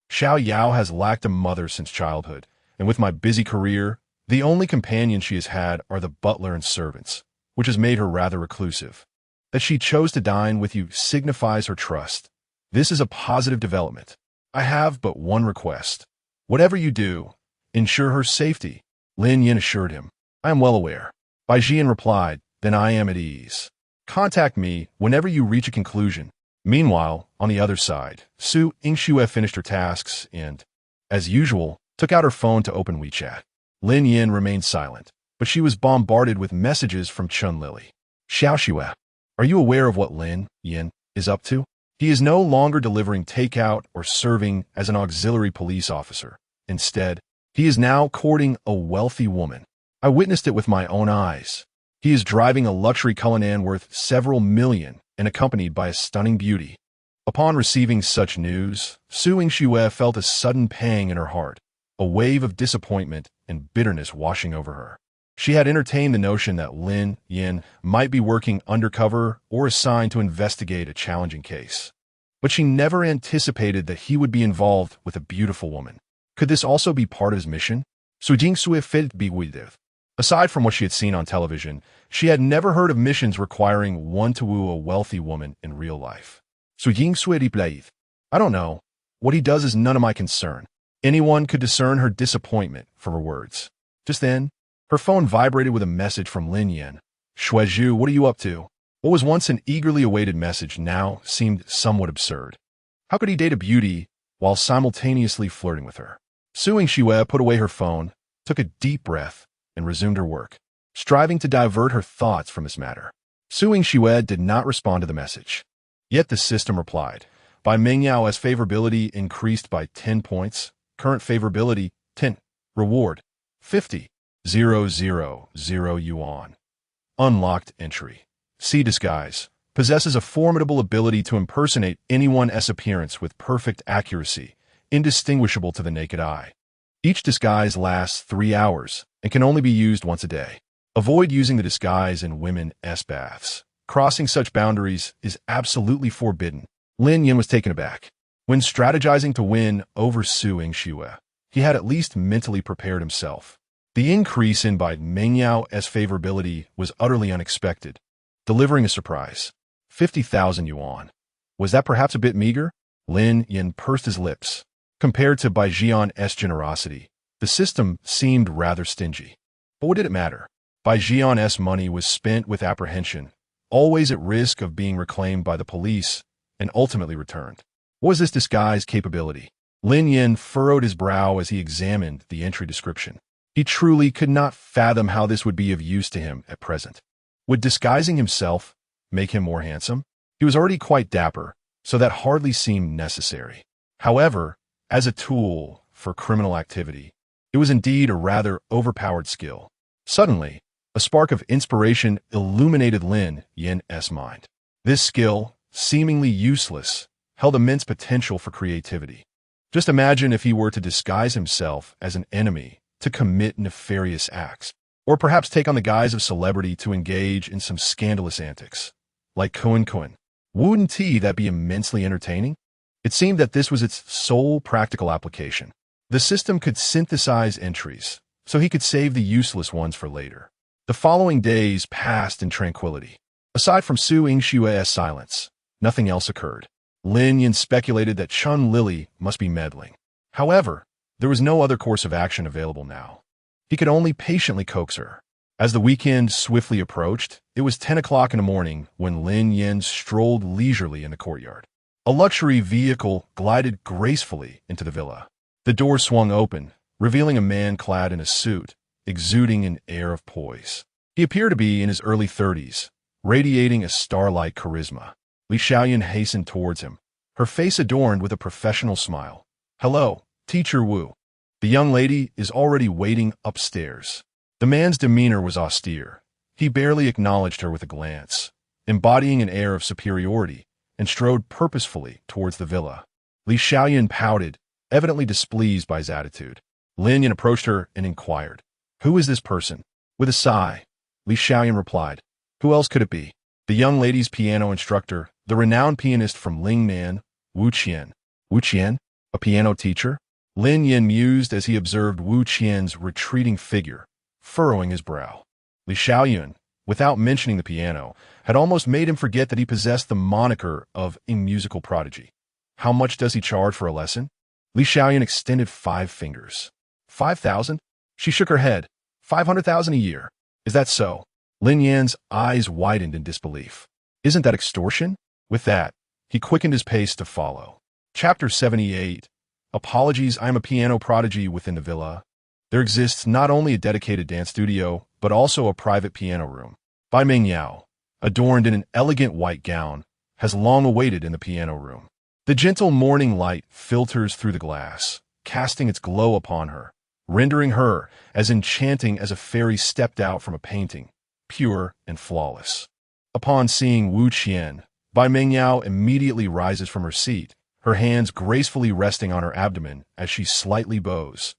Xiao Yao has lacked a mother since childhood, and with my busy career, the only companions she has had are the butler and servants, which has made her rather reclusive. That she chose to dine with you signifies her trust. This is a positive development. I have but one request. Whatever you do, ensure her safety. Lin Yan assured him. I am well aware. Bai Jian replied, then I am at ease. Contact me whenever you reach a conclusion. Meanwhile, on the other side, Su Yingxue finished her tasks and, as usual, took out her phone to open WeChat. Lin Yan remained silent, but she was bombarded with messages from Chun Lily. Xiao Xue, are you aware of what Lin Yan is up to? He is no longer delivering takeout or serving as an auxiliary police officer. Instead, he is now courting a wealthy woman. I witnessed it with my own eyes. He is driving a luxury Cullinan worth several million and accompanied by a stunning beauty. Upon receiving such news, Su Yingxue felt a sudden pang in her heart, a wave of disappointment and bitterness washing over her. She had entertained the notion that Lin Yan might be working undercover or assigned to investigate a challenging case. But she never anticipated that he would be involved with a beautiful woman. Could this also be part of his mission? Su Yingxue felt bewildered. Aside from what she had seen on television, she had never heard of missions requiring one to woo a wealthy woman in real life. Su Yingxue replied, I don't know. What he does is none of my concern. Anyone could discern her disappointment from her words. Just then, her phone vibrated with a message from Lin Yan. Shuizhu, what are you up to? What was once an eagerly awaited message now seemed somewhat absurd. How could he date a beauty while simultaneously flirting with her? Su Yingxue put away her phone, took a deep breath, and resumed her work, striving to divert her thoughts from this matter. Su Yingxue did not respond to the message. Yet the system replied, by Mengyao's favorability increased by 10 points, current favorability 10, reward 50, 000 yuan. Unlocked entry. See disguise. Possesses a formidable ability to impersonate anyone's appearance with perfect accuracy, indistinguishable to the naked eye. Each disguise lasts 3 hours and can only be used once a day. Avoid using the disguise in women's baths. Crossing such boundaries is absolutely forbidden. Lin Yan was taken aback. When strategizing to win over Su Yingxue, he had at least mentally prepared himself. The increase in Bai Mengyao's favorability was utterly unexpected, delivering a surprise. 50,000 yuan. Was that perhaps a bit meager? Lin Yan pursed his lips. Compared to Bai Jian's generosity, the system seemed rather stingy. But what did it matter? Bai Jian's money was spent with apprehension, always at risk of being reclaimed by the police and ultimately returned. What was this disguise capability? Lin Yan furrowed his brow as he examined the entry description. He truly could not fathom how this would be of use to him at present. Would disguising himself make him more handsome? He was already quite dapper, so that hardly seemed necessary. However, as a tool for criminal activity, it was indeed a rather overpowered skill. Suddenly, a spark of inspiration illuminated Lin Yan's mind. This skill, seemingly useless, held immense potential for creativity. Just imagine if he were to disguise himself as an enemy to commit nefarious acts, or perhaps take on the guise of celebrity to engage in some scandalous antics, like Kun. Wouldn't that be immensely entertaining? It seemed that this was its sole practical application. The system could synthesize entries, so he could save the useless ones for later. The following days passed in tranquility. Aside from Su Yingxue's silence, nothing else occurred. Lin Yan speculated that Chun Lily must be meddling. However, there was no other course of action available now. He could only patiently coax her. As the weekend swiftly approached, it was 10 o'clock in the morning when Lin Yan strolled leisurely in the courtyard. A luxury vehicle glided gracefully into the villa. The door swung open, revealing a man clad in a suit, exuding an air of poise. He appeared to be in his early 30s, radiating a star-like charisma. Li Xiaoyan hastened towards him, her face adorned with a professional smile. Hello, Teacher Wu. The young lady is already waiting upstairs. The man's demeanor was austere. He barely acknowledged her with a glance, embodying an air of superiority, and strode purposefully towards the villa. Li Xiaoyan pouted, evidently displeased by his attitude. Lin Yan approached her and inquired, Who is this person? With a sigh, Li Xiaoyan replied, Who else could it be? The young lady's piano instructor, the renowned pianist from Lingnan, Wu Qian. Wu Qian? A piano teacher? Lin Yan mused as he observed Wu Qian's retreating figure, furrowing his brow. Li Xiaoyan, without mentioning the piano, had almost made him forget that he possessed the moniker of a musical prodigy. How much does he charge for a lesson? Li Xiaoyan extended 5 fingers. 5,000? She shook her head. 500,000 a year. Is that so? Lin Yan's eyes widened in disbelief. Isn't that extortion? With that, he quickened his pace to follow. Chapter 78. Apologies, I am a piano prodigy within the villa. There exists not only a dedicated dance studio, but also a private piano room. Bai Mengyao, adorned in an elegant white gown, has long awaited in the piano room. The gentle morning light filters through the glass, casting its glow upon her, rendering her as enchanting as a fairy stepped out from a painting, pure and flawless. Upon seeing Wu Qian, Bai Mengyao immediately rises from her seat, her hands gracefully resting on her abdomen as she slightly bows.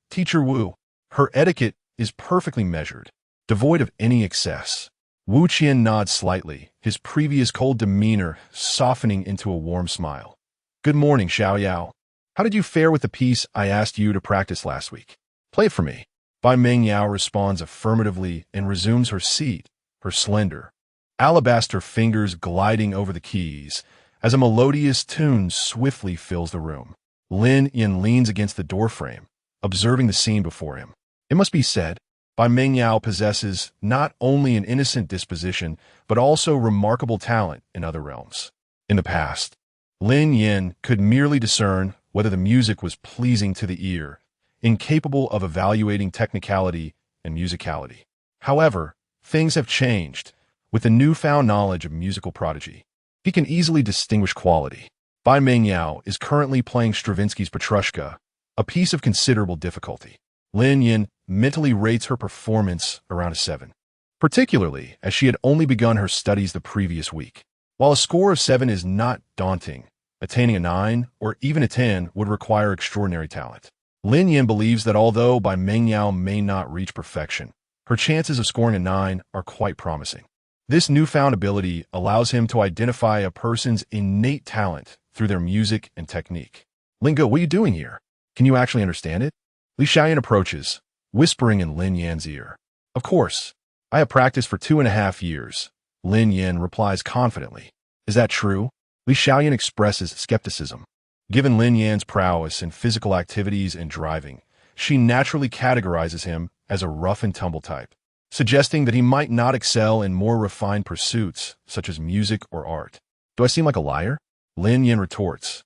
Teacher Wu, her etiquette is perfectly measured, devoid of any excess. Wu Qian nods slightly, his previous cold demeanor softening into a warm smile. Good morning, Xiaoyao. How did you fare with the piece I asked you to practice last week? Play it for me. Bai Mengyao responds affirmatively and resumes her seat, her slender, alabaster fingers gliding over the keys as a melodious tune swiftly fills the room. Lin Yan leans against the doorframe, observing the scene before him. It must be said, Bai Mengyao possesses not only an innocent disposition, but also remarkable talent in other realms. In the past, Lin Yan could merely discern whether the music was pleasing to the ear, incapable of evaluating technicality and musicality. However, things have changed. With the newfound knowledge of musical prodigy, he can easily distinguish quality. Bai Mengyao is currently playing Stravinsky's Petrushka, a piece of considerable difficulty. Lin Yan mentally rates her performance around a 7, particularly as she had only begun her studies the previous week. While a score of 7 is not daunting, attaining a 9 or even a 10 would require extraordinary talent. Lin Yan believes that although Bai Mengyao may not reach perfection, her chances of scoring a 9 are quite promising. This newfound ability allows him to identify a person's innate talent through their music and technique. Lingo, what are you doing here? Can you actually understand it? Li Xiaoyan approaches, whispering in Lin Yan's ear. Of course. I have practiced for 2.5 years. Lin Yan replies confidently. Is that true? Li Xiaoyan expresses skepticism. Given Lin Yan's prowess in physical activities and driving, she naturally categorizes him as a rough-and-tumble type, suggesting that he might not excel in more refined pursuits, such as music or art. Do I seem like a liar? Lin Yan retorts,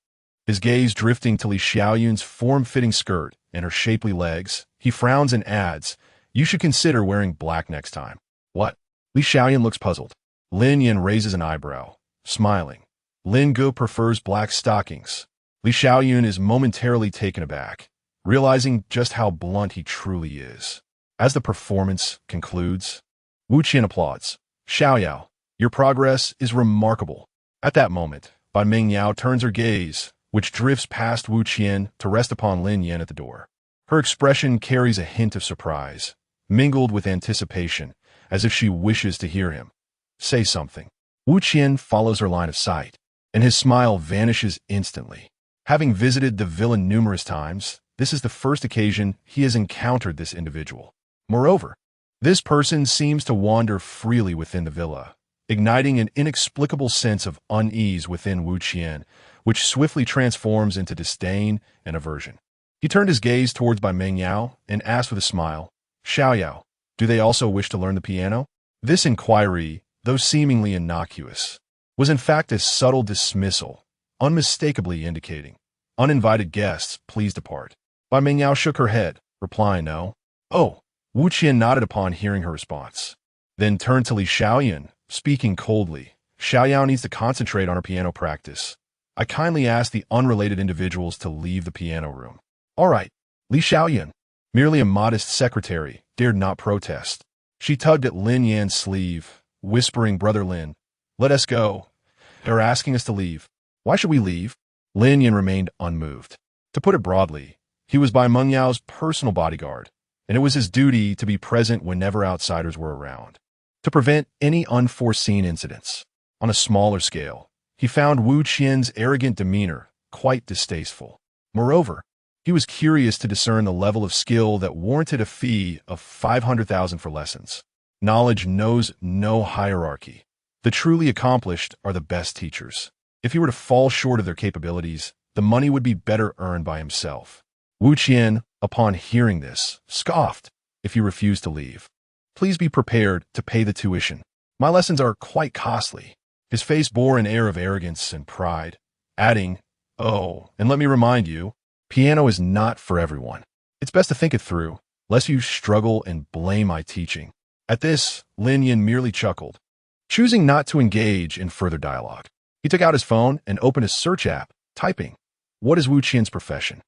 his gaze drifting to Li Xiaoyan's form-fitting skirt and her shapely legs. He frowns and adds, you should consider wearing black next time. What? Li Xiaoyan looks puzzled. Lin Yan raises an eyebrow, smiling. Lin Ge prefers black stockings. Li Xiaoyan is momentarily taken aback, realizing just how blunt he truly is. As the performance concludes, Wu Qian applauds. Xiaoyao, your progress is remarkable. At that moment, Bai Mengyao turns her gaze, which drifts past Wu Qian to rest upon Lin Yan at the door. Her expression carries a hint of surprise, mingled with anticipation, as if she wishes to hear him say something. Wu Qian follows her line of sight, and his smile vanishes instantly. Having visited the villa numerous times, this is the first occasion he has encountered this individual. Moreover, this person seems to wander freely within the villa, igniting an inexplicable sense of unease within Wu Qian, which swiftly transforms into disdain and aversion. He turned his gaze towards Bai Mengyao and asked with a smile, Xiaoyao, do they also wish to learn the piano? This inquiry, though seemingly innocuous, was in fact a subtle dismissal, unmistakably indicating, uninvited guests, please depart. Bai Mengyao shook her head, replying no. Oh, Wu Qian nodded upon hearing her response, then turned to Li Xiaoyan, speaking coldly. Xiaoyao needs to concentrate on her piano practice. I kindly ask the unrelated individuals to leave the piano room. All right, Li Xiaoyan, merely a modest secretary, dared not protest. She tugged at Lin Yan's sleeve, whispering, Brother Lin, let us go. They're asking us to leave. Why should we leave? Lin Yan remained unmoved. To put it broadly, he was Bai Mengyao's personal bodyguard, and it was his duty to be present whenever outsiders were around, to prevent any unforeseen incidents. On a smaller scale, he found Wu Qian's arrogant demeanor quite distasteful. Moreover, he was curious to discern the level of skill that warranted a fee of 500,000 for lessons. Knowledge knows no hierarchy. The truly accomplished are the best teachers. If he were to fall short of their capabilities, the money would be better earned by himself. Wu Qian, upon hearing this, scoffed if he refused to leave. Please be prepared to pay the tuition. My lessons are quite costly. His face bore an air of arrogance and pride, adding, oh, and let me remind you, piano is not for everyone. It's best to think it through, lest you struggle and blame my teaching. At this, Lin Yan merely chuckled, choosing not to engage in further dialogue. He took out his phone and opened a search app, typing, "What is Wu Qian's profession?"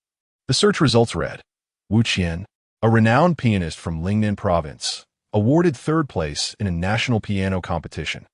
The search results read, "Wu Qian, a renowned pianist from Lin Yan province, awarded third place in a national piano competition."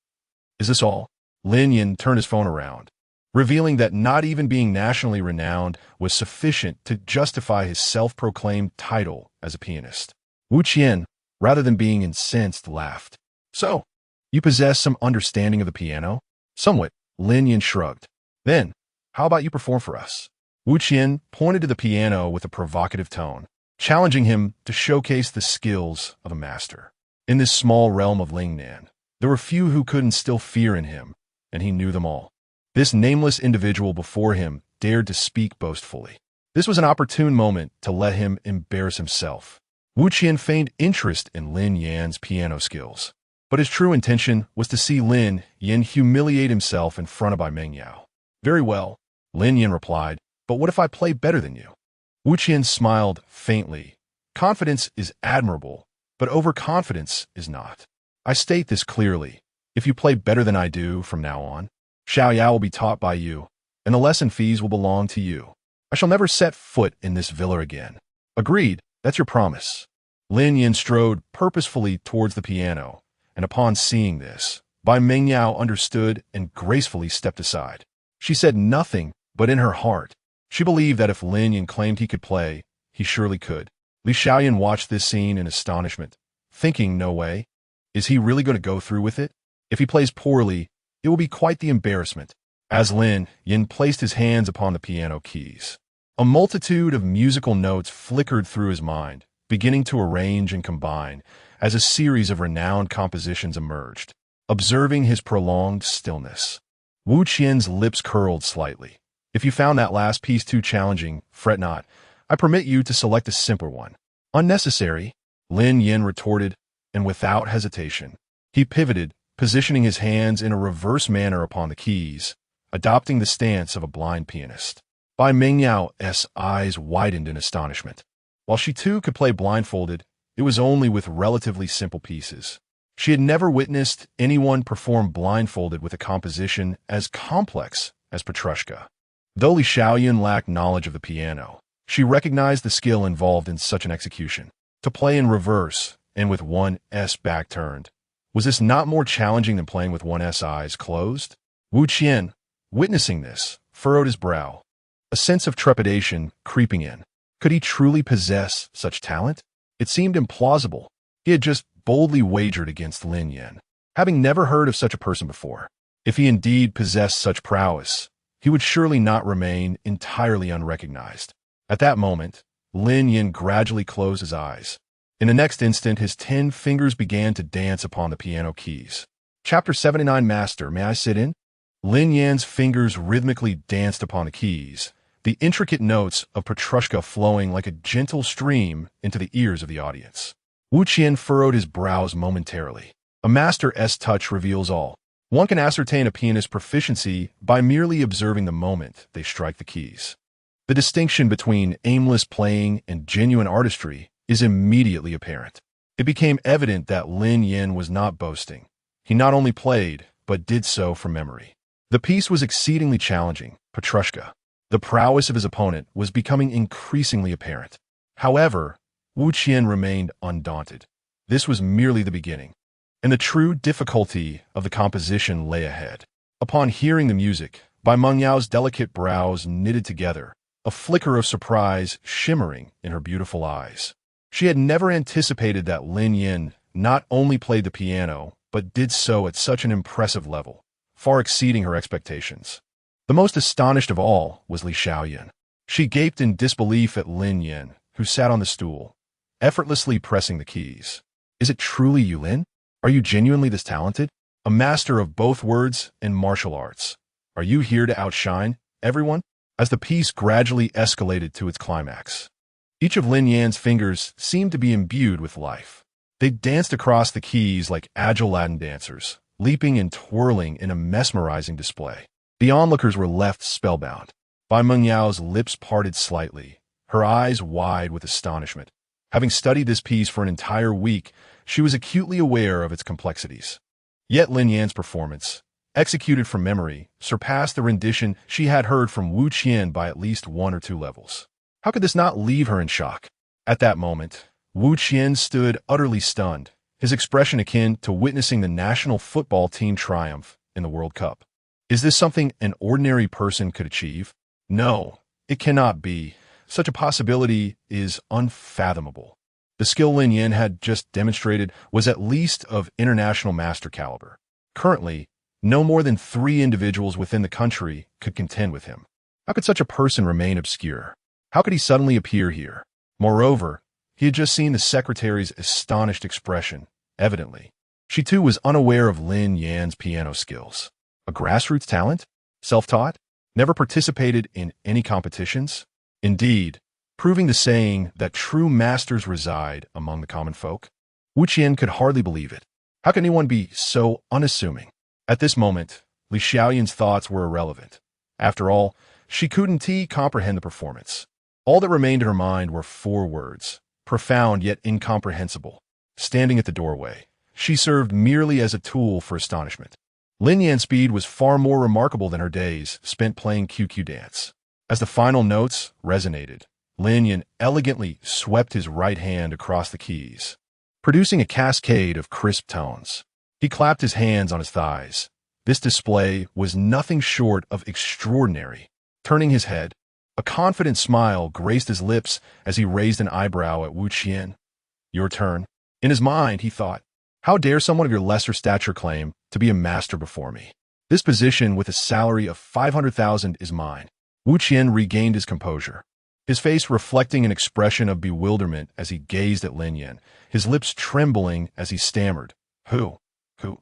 Is this all? Lin Yan turned his phone around, revealing that not even being nationally renowned was sufficient to justify his self-proclaimed title as a pianist. Wu Qian, rather than being incensed, laughed. "So, you possess some understanding of the piano?" "Somewhat," Lin Yan shrugged. "Then, how about you perform for us?" Wu Qian pointed to the piano with a provocative tone, challenging him to showcase the skills of a master. In this small realm of Lin Yan, there were few who could instill fear in him, and he knew them all. This nameless individual before him dared to speak boastfully. This was an opportune moment to let him embarrass himself. Wu Qian feigned interest in Lin Yan's piano skills, but his true intention was to see Lin Yan humiliate himself in front of Bai Mengyao. "Very well," Lin Yan replied, "but what if I play better than you?" Wu Qian smiled faintly. "Confidence is admirable, but overconfidence is not. I state this clearly. If you play better than I do from now on, Xiao Ya will be taught by you, and the lesson fees will belong to you. I shall never set foot in this villa again." "Agreed, that's your promise." Lin Yan strode purposefully towards the piano, and upon seeing this, Bai Mengyao understood and gracefully stepped aside. She said nothing, but in her heart, she believed that if Lin Yan claimed he could play, he surely could. Li Xiaoyan watched this scene in astonishment, thinking, no way. Is he really going to go through with it? If he plays poorly, it will be quite the embarrassment. As Lin Yan placed his hands upon the piano keys, a multitude of musical notes flickered through his mind, beginning to arrange and combine as a series of renowned compositions emerged. Observing his prolonged stillness, Wu Qian's lips curled slightly. "If you found that last piece too challenging, fret not. I permit you to select a simpler one." "Unnecessary," Lin Yan retorted, and without hesitation, he pivoted, positioning his hands in a reverse manner upon the keys, adopting the stance of a blind pianist. Bai Mengyao's eyes widened in astonishment. While she too could play blindfolded, it was only with relatively simple pieces. She had never witnessed anyone perform blindfolded with a composition as complex as Petrushka. Though Li Xiaoyan lacked knowledge of the piano, she recognized the skill involved in such an execution. To play in reverse, and with one S back turned, was this not more challenging than playing with one S eyes closed? Wu Qian, witnessing this, furrowed his brow, a sense of trepidation creeping in. Could he truly possess such talent? It seemed implausible. He had just boldly wagered against Lin Yan, having never heard of such a person before. If he indeed possessed such prowess, he would surely not remain entirely unrecognized. At that moment, Lin Yan gradually closed his eyes. In the next instant, his 10 fingers began to dance upon the piano keys. Chapter 79. Master, may I sit in? Lin Yan's fingers rhythmically danced upon the keys, the intricate notes of Petrushka flowing like a gentle stream into the ears of the audience. Wu Qian furrowed his brows momentarily. A master's touch reveals all. One can ascertain a pianist's proficiency by merely observing the moment they strike the keys. The distinction between aimless playing and genuine artistry is immediately apparent. It became evident that Lin Yan was not boasting. He not only played, but did so from memory. The piece was exceedingly challenging, Petrushka. The prowess of his opponent was becoming increasingly apparent. However, Wu Qian remained undaunted. This was merely the beginning, and the true difficulty of the composition lay ahead. Upon hearing the music, Bai Mengyao's delicate brows knitted together, a flicker of surprise shimmering in her beautiful eyes. She had never anticipated that Lin Yan not only played the piano, but did so at such an impressive level, far exceeding her expectations. The most astonished of all was Li Xiaoyan. She gaped in disbelief at Lin Yan, who sat on the stool, effortlessly pressing the keys. "Is it truly you, Lin? Are you genuinely this talented? A master of both words and martial arts? Are you here to outshine everyone?" As the piece gradually escalated to its climax, each of Lin Yan's fingers seemed to be imbued with life. They danced across the keys like agile Latin dancers, leaping and twirling in a mesmerizing display. The onlookers were left spellbound. Bai Mengyao's lips parted slightly, her eyes wide with astonishment. Having studied this piece for an entire week, she was acutely aware of its complexities. Yet Lin Yan's performance, executed from memory, surpassed the rendition she had heard from Wu Qian by at least 1 or 2 levels. How could this not leave her in shock? At that moment, Wu Qian stood utterly stunned, his expression akin to witnessing the national football team triumph in the World Cup. Is this something an ordinary person could achieve? No, it cannot be. Such a possibility is unfathomable. The skill Lin Yan had just demonstrated was at least of international master caliber. Currently, no more than 3 individuals within the country could contend with him. How could such a person remain obscure? How could he suddenly appear here? Moreover, he had just seen the secretary's astonished expression, evidently. She too was unaware of Lin Yan's piano skills. A grassroots talent? Self-taught? Never participated in any competitions? Indeed, proving the saying that true masters reside among the common folk. Wu Qian could hardly believe it. How can anyone be so unassuming? At this moment, Li Xiaoyan's thoughts were irrelevant. After all, she couldn't comprehend the performance. All that remained in her mind were 4 words, profound yet incomprehensible. Standing at the doorway, she served merely as a tool for astonishment. Lin Yan's speed was far more remarkable than her days spent playing QQ dance. As the final notes resonated, Lin Yan elegantly swept his right hand across the keys, producing a cascade of crisp tones. He clapped his hands on his thighs. This display was nothing short of extraordinary. Turning his head, a confident smile graced his lips as he raised an eyebrow at Wu Qian. Your turn. In his mind, he thought, how dare someone of your lesser stature claim to be a master before me? This position with a salary of 500,000 is mine. Wu Qian regained his composure, his face reflecting an expression of bewilderment as he gazed at Lin Yan, his lips trembling as he stammered. Who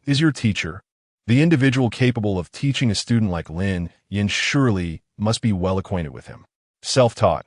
is your teacher? The individual capable of teaching a student like Lin Yan surely must be well acquainted with him. Self-taught,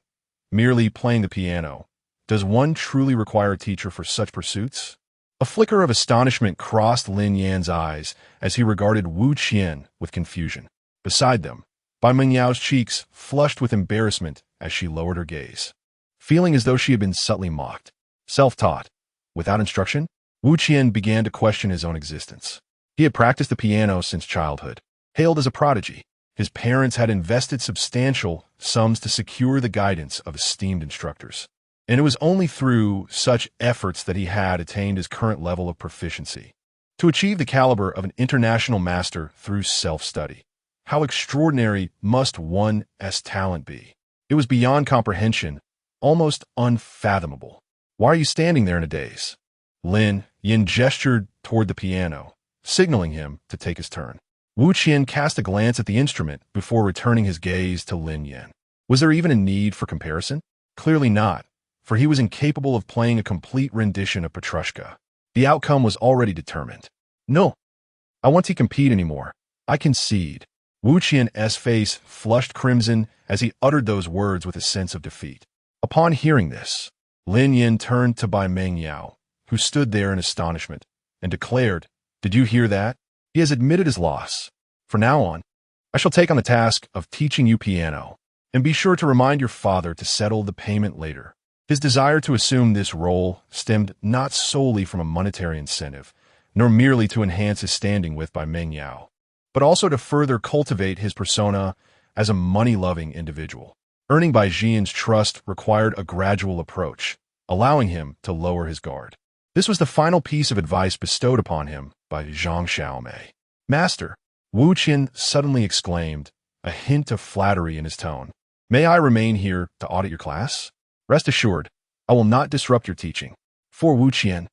merely playing the piano. Does one truly require a teacher for such pursuits? A flicker of astonishment crossed Lin Yan's eyes as he regarded Wu Qian with confusion. Beside them, Bai Mengyao's cheeks flushed with embarrassment as she lowered her gaze, feeling as though she had been subtly mocked. Self-taught, without instruction, Wu Qian began to question his own existence. He had practiced the piano since childhood, hailed as a prodigy. His parents had invested substantial sums to secure the guidance of esteemed instructors, and it was only through such efforts that he had attained his current level of proficiency. To achieve the caliber of an international master through self-study, how extraordinary must one's talent be? It was beyond comprehension, almost unfathomable. Why are you standing there in a daze? Lin Yan gestured toward the piano, signaling him to take his turn. Wu Qian cast a glance at the instrument before returning his gaze to Lin Yan. Was there even a need for comparison? Clearly not, for he was incapable of playing a complete rendition of Petrushka. The outcome was already determined. No, I won't compete anymore. I concede. Wu Qian's face flushed crimson as he uttered those words with a sense of defeat. Upon hearing this, Lin Yan turned to Bai Mengyao, who stood there in astonishment, and declared, Did you hear that? He has admitted his loss. From now on, I shall take on the task of teaching you piano, and be sure to remind your father to settle the payment later. His desire to assume this role stemmed not solely from a monetary incentive, nor merely to enhance his standing with Bai Mengyao, but also to further cultivate his persona as a money-loving individual. Earning Bai Jian's trust required a gradual approach, allowing him to lower his guard. This was the final piece of advice bestowed upon him by Zhang Xiaomei. Master, Wu Qian suddenly exclaimed, a hint of flattery in his tone. May I remain here to audit your class? Rest assured, I will not disrupt your teaching. For Wu Qian,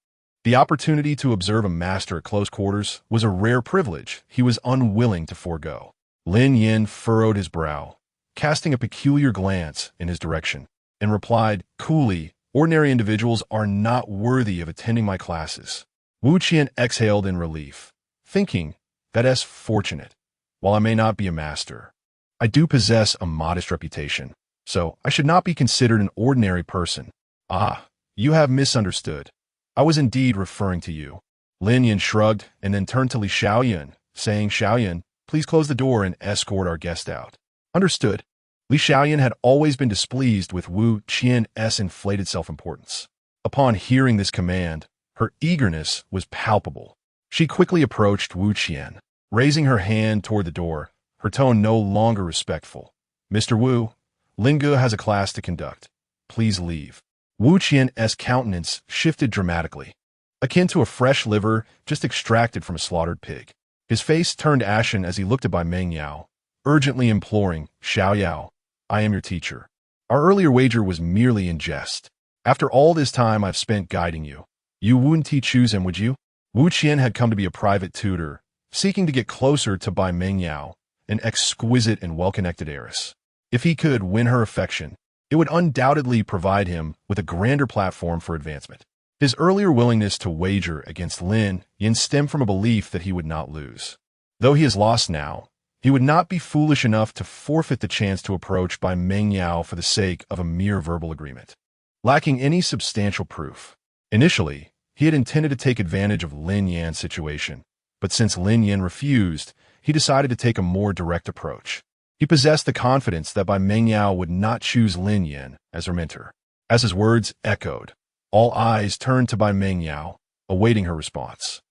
the opportunity to observe a master at close quarters was a rare privilege he was unwilling to forego. Lin Yan furrowed his brow, casting a peculiar glance in his direction, and replied coolly, Ordinary individuals are not worthy of attending my classes. Wu Qian exhaled in relief, thinking that as fortunate, while I may not be a master, I do possess a modest reputation, so I should not be considered an ordinary person. Ah, you have misunderstood. I was indeed referring to you. Lin Yan shrugged and then turned to Li Xiaoyan, saying, Xiaoyan, please close the door and escort our guest out. Understood. Li Xiaoyan had always been displeased with Wu Qian's inflated self-importance. Upon hearing this command, her eagerness was palpable. She quickly approached Wu Qian, raising her hand toward the door, her tone no longer respectful. "Mr. Wu, Lin Ge has a class to conduct. Please leave." Wu Qian's countenance shifted dramatically, akin to a fresh liver just extracted from a slaughtered pig. His face turned ashen as he looked at Bai Mengyao, urgently imploring, "Xiao Yao, I am your teacher. Our earlier wager was merely in jest. After all this time I've spent guiding you, you wouldn't choose him, would you?" Wu Qian had come to be a private tutor, seeking to get closer to Bai Mengyao, an exquisite and well-connected heiress. If he could win her affection, it would undoubtedly provide him with a grander platform for advancement. His earlier willingness to wager against Lin Yan stemmed from a belief that he would not lose. Though he is lost now, he would not be foolish enough to forfeit the chance to approach Bai Mengyao for the sake of a mere verbal agreement. Lacking any substantial proof, initially, he had intended to take advantage of Lin Yan's situation, but since Lin Yan refused, he decided to take a more direct approach. He possessed the confidence that Bai Mengyao would not choose Lin Yan as her mentor. As his words echoed, all eyes turned to Bai Mengyao, awaiting her response.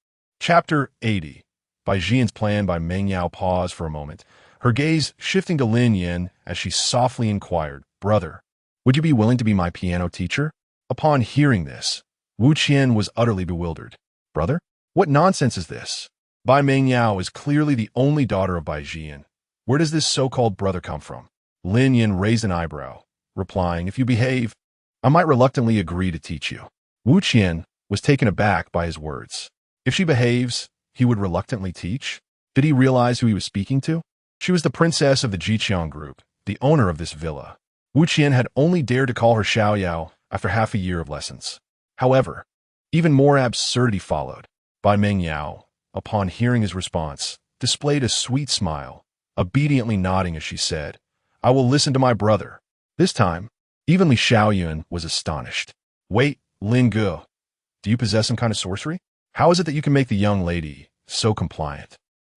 Chapter 80. Bai Jian's plan. Bai Mengyao paused for a moment, her gaze shifting to Lin Yan as she softly inquired, "Brother, would you be willing to be my piano teacher?" Upon hearing this, Wu Qian was utterly bewildered. "Brother? What nonsense is this? Bai Mengyao is clearly the only daughter of Bai Jian. Where does this so-called brother come from?" Lin Yan raised an eyebrow, replying, "If you behave, I might reluctantly agree to teach you." Wu Qian was taken aback by his words. If she behaves, he would reluctantly teach? Did he realize who he was speaking to? She was the princess of the Jiqiang group, the owner of this villa. Wu Qian had only dared to call her Xiao Yao after half a year of lessons. However, even more absurdity followed. Bai Mengyao, upon hearing his response, displayed a sweet smile, obediently nodding as she said, "I will listen to my brother." This time, even Li Xiaoyuan was astonished. "Wait, Lin Ge, do you possess some kind of sorcery? How is it that you can make the young lady so compliant?"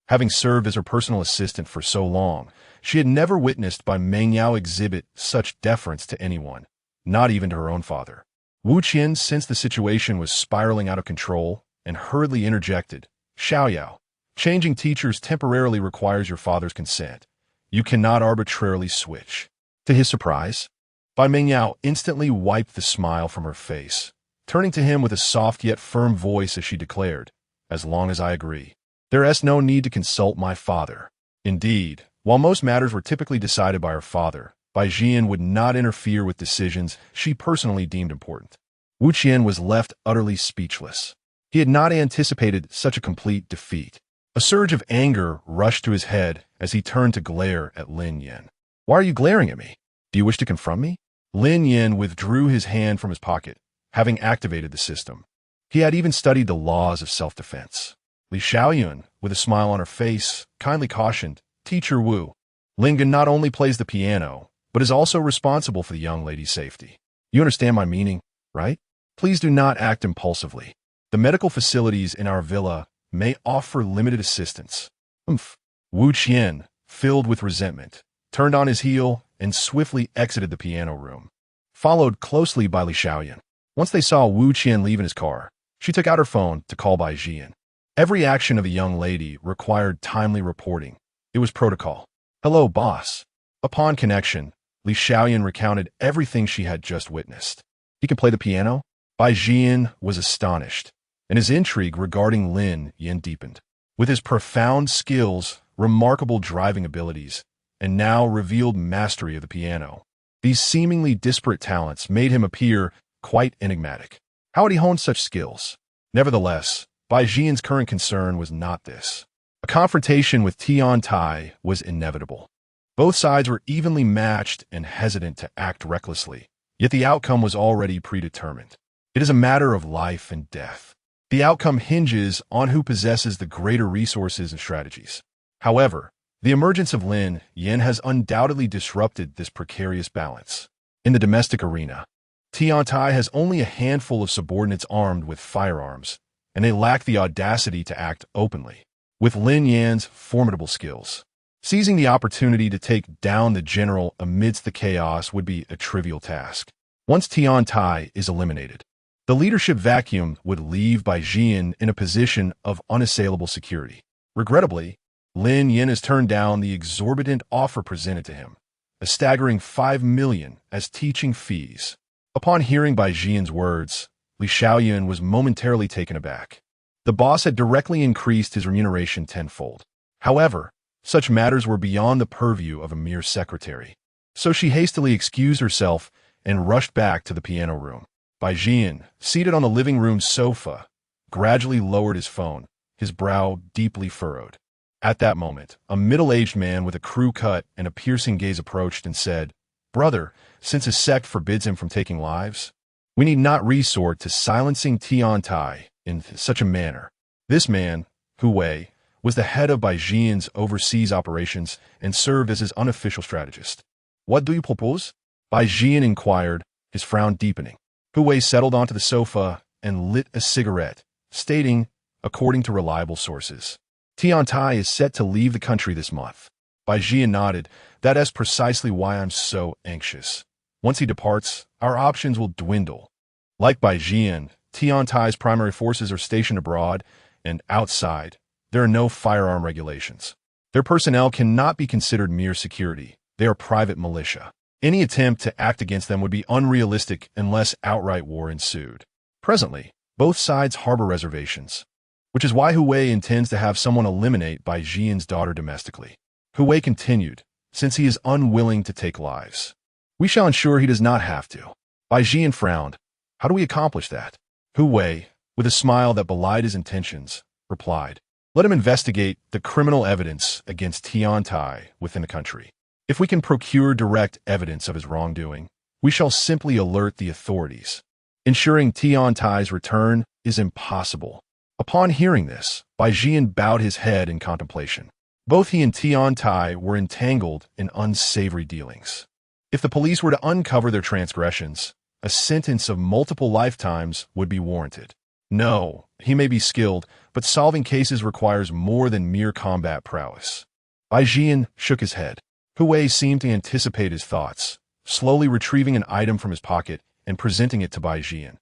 Having served as her personal assistant for so long, she had never witnessed Bai Mengyao exhibit such deference to anyone, not even to her own father. Wu Qian sensed the situation was spiraling out of control and hurriedly interjected, "Xiao Yao, changing teachers temporarily requires your father's consent. You cannot arbitrarily switch." To his surprise, Bai Mengyao instantly wiped the smile from her face, turning to him with a soft yet firm voice as she declared, "As long as I agree, there is no need to consult my father." Indeed, while most matters were typically decided by her father, Bai Jian would not interfere with decisions she personally deemed important. Wu Qian was left utterly speechless. He had not anticipated such a complete defeat. A surge of anger rushed to his head as he turned to glare at Lin Yan. "Why are you glaring at me? Do you wish to confront me?" Lin Yan withdrew his hand from his pocket, having activated the system. He had even studied the laws of self-defense. Li Xiaoyuan, with a smile on her face, kindly cautioned, "Teacher Wu, Lin Ge not only plays the piano, but is also responsible for the young lady's safety. You understand my meaning, right? Please do not act impulsively. The medical facilities in our villa may offer limited assistance." Wu Qian, filled with resentment, turned on his heel and swiftly exited the piano room, followed closely by Li Xiaoyan. Once they saw Wu Qian leave in his car, she took out her phone to call Bai Jian. Every action of the young lady required timely reporting. It was protocol. "Hello, boss." Upon connection, Li Xiaoyan recounted everything she had just witnessed. "He can play the piano?" Bai Jian was astonished, and his intrigue regarding Lin Yan deepened. With his profound skills, remarkable driving abilities, and now revealed mastery of the piano, these seemingly disparate talents made him appear quite enigmatic. How had he honed such skills? Nevertheless, Bai Jian's current concern was not this. A confrontation with Tian Tai was inevitable. Both sides were evenly matched and hesitant to act recklessly, yet the outcome was already predetermined. It is a matter of life and death. The outcome hinges on who possesses the greater resources and strategies. However, the emergence of Lin Yan has undoubtedly disrupted this precarious balance. In the domestic arena, Tian Tai has only a handful of subordinates armed with firearms, and they lack the audacity to act openly. With Lin Yan's formidable skills, seizing the opportunity to take down the general amidst the chaos would be a trivial task. Once Tian Tai is eliminated, the leadership vacuum would leave Bai Jian in a position of unassailable security. Regrettably, Lin Yan has turned down the exorbitant offer presented to him, a staggering 5 million as teaching fees. Upon hearing Bai Jian's words, Li Xiaoyan was momentarily taken aback. The boss had directly increased his remuneration tenfold. However, such matters were beyond the purview of a mere secretary. So she hastily excused herself and rushed back to the piano room. Bai Jian, seated on the living room sofa, gradually lowered his phone, his brow deeply furrowed. At that moment, a middle-aged man with a crew cut and a piercing gaze approached and said, "Brother, since his sect forbids him from taking lives, we need not resort to silencing Tian Tai in such a manner." This man, Hu Wei, was the head of Bai Jian's overseas operations and served as his unofficial strategist. "What do you propose?" Bai Jian inquired, his frown deepening. Hu Wei settled onto the sofa and lit a cigarette, stating, according to reliable sources, "Tian Tai is set to leave the country this month." Bai Jian nodded. "That is precisely why I'm so anxious. Once he departs, our options will dwindle." Like Bai Jian, Tian Tai's primary forces are stationed abroad, and outside, there are no firearm regulations. Their personnel cannot be considered mere security. They are private militia. Any attempt to act against them would be unrealistic unless outright war ensued. Presently, both sides harbor reservations, which is why Hu Wei intends to have someone eliminate Bai Jian's daughter domestically. Hu Wei continued, "Since he is unwilling to take lives, we shall ensure he does not have to." Bai Jian frowned. "How do we accomplish that?" Hu Wei, with a smile that belied his intentions, replied, "Let him investigate the criminal evidence against Tian Tai within the country. If we can procure direct evidence of his wrongdoing, we shall simply alert the authorities. Ensuring Tian Tai's return is impossible." Upon hearing this, Bai Jian bowed his head in contemplation. Both he and Tian Tai were entangled in unsavory dealings. If the police were to uncover their transgressions, a sentence of multiple lifetimes would be warranted. No, he may be skilled, but solving cases requires more than mere combat prowess. Bai Jian shook his head. Hu Wei seemed to anticipate his thoughts, slowly retrieving an item from his pocket and presenting it to Bai Jian.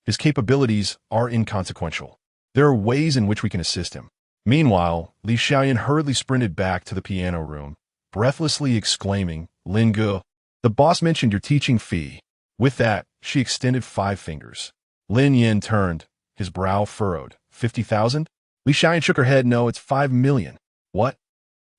"His capabilities are inconsequential. There are ways in which we can assist him." Meanwhile, Li Xiaoyan hurriedly sprinted back to the piano room, breathlessly exclaiming, "Lin Ge, the boss mentioned your teaching fee." With that, she extended 5 fingers. Lin Yan turned, his brow furrowed. 50,000? Li Xiaoyan shook her head. "No, it's 5 million. What?"